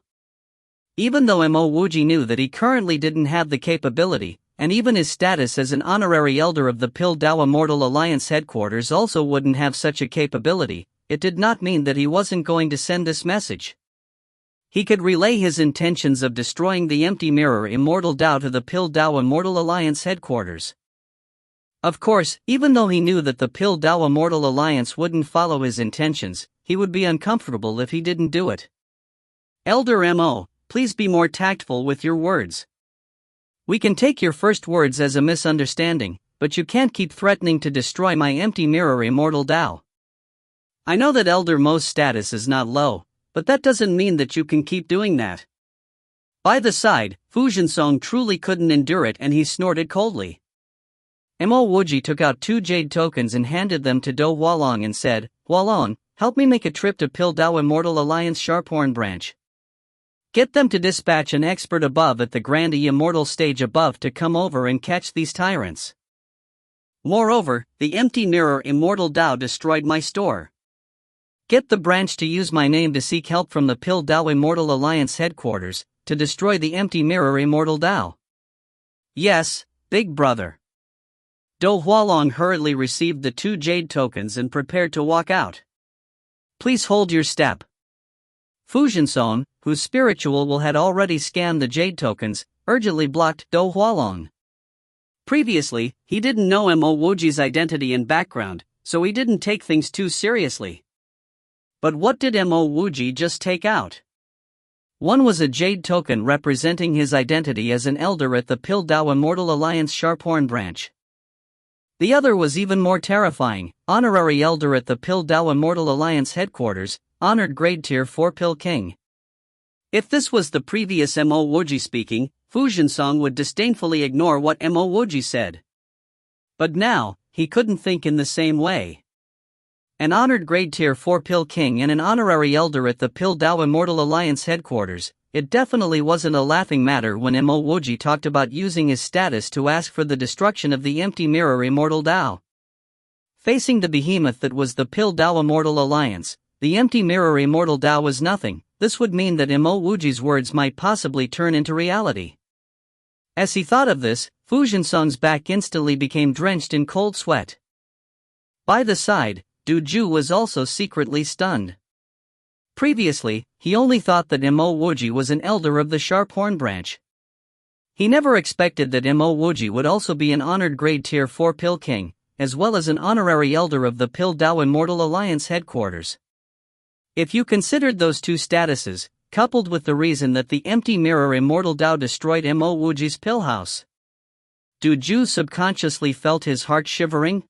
Even though Mo Wuji knew that he currently didn't have the capability, and even his status as an honorary elder of the Pill Tao Immortal Alliance headquarters also wouldn't have such a capability, it did not mean that he wasn't going to send this message. He could relay his intentions of destroying the Empty Mirror Immortal Tao to the Pill Tao Immortal Alliance headquarters. Of course, even though he knew that the Pill Tao Immortal Alliance wouldn't follow his intentions, he would be uncomfortable if he didn't do it. Elder Mo, please be more tactful with your words. We can take your first words as a misunderstanding, but you can't keep threatening to destroy my Empty Mirror Immortal Tao. I know that Elder Mo's status is not low, but that doesn't mean that you can keep doing that. By the side, Fujinsong truly couldn't endure it and he snorted coldly. Mo Wuji took out 2 jade tokens and handed them to Do Hualong and said, Hualong, help me make a trip to Pill Tao Immortal Alliance Sharphorn branch. Get them to dispatch an expert above at the Grand Immortal stage above to come over and catch these tyrants. Moreover, the Empty Mirror Immortal Tao destroyed my store. Get the branch to use my name to seek help from the Pill Tao Immortal Alliance headquarters, to destroy the Empty Mirror Immortal Tao. Yes, big brother. Do Hualong hurriedly received the 2 jade tokens and prepared to walk out. Please hold your step. Fujinsong, whose spiritual will had already scanned the jade tokens, urgently blocked Do Hualong. Previously, he didn't know Mo Wuji's identity and background, so he didn't take things too seriously. But what did Mo Wuji just take out? One was a jade token representing his identity as an elder at the Piltdown Immortal Alliance Sharphorn branch. The other was even more terrifying, honorary elder at the Piltdown Immortal Alliance headquarters, honored grade tier 4 Pill King. If this was the previous Mo Wuji speaking, Fujiansong would disdainfully ignore what Mo Wuji said. But now, he couldn't think in the same way. An honored grade tier 4 Pill King and an honorary elder at the Piltdown Immortal Alliance headquarters, it definitely wasn't a laughing matter when Mo Wuji talked about using his status to ask for the destruction of the empty mirror Immortal Dao. Facing the behemoth that was the Piltdown Immortal Alliance, the empty mirror Immortal Dao was nothing. This would mean that Mo Wuji's words might possibly turn into reality. As he thought of this, Fujiansong's back instantly became drenched in cold sweat. By the side, Du Ju was also secretly stunned. Previously, he only thought that Mo Wuji was an elder of the Sharphorn branch. He never expected that Mo Wuji would also be an honored grade tier 4 Pill King, as well as an honorary elder of the Piltdown Immortal Alliance headquarters. If you considered those two statuses, coupled with the reason that the empty mirror Immortal Dao destroyed Mo Wuji's pill house, Du Ju subconsciously felt his heart shivering.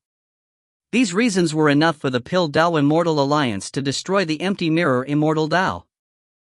These reasons were enough for the Piltdown Immortal Alliance to destroy the empty mirror Immortal Dao.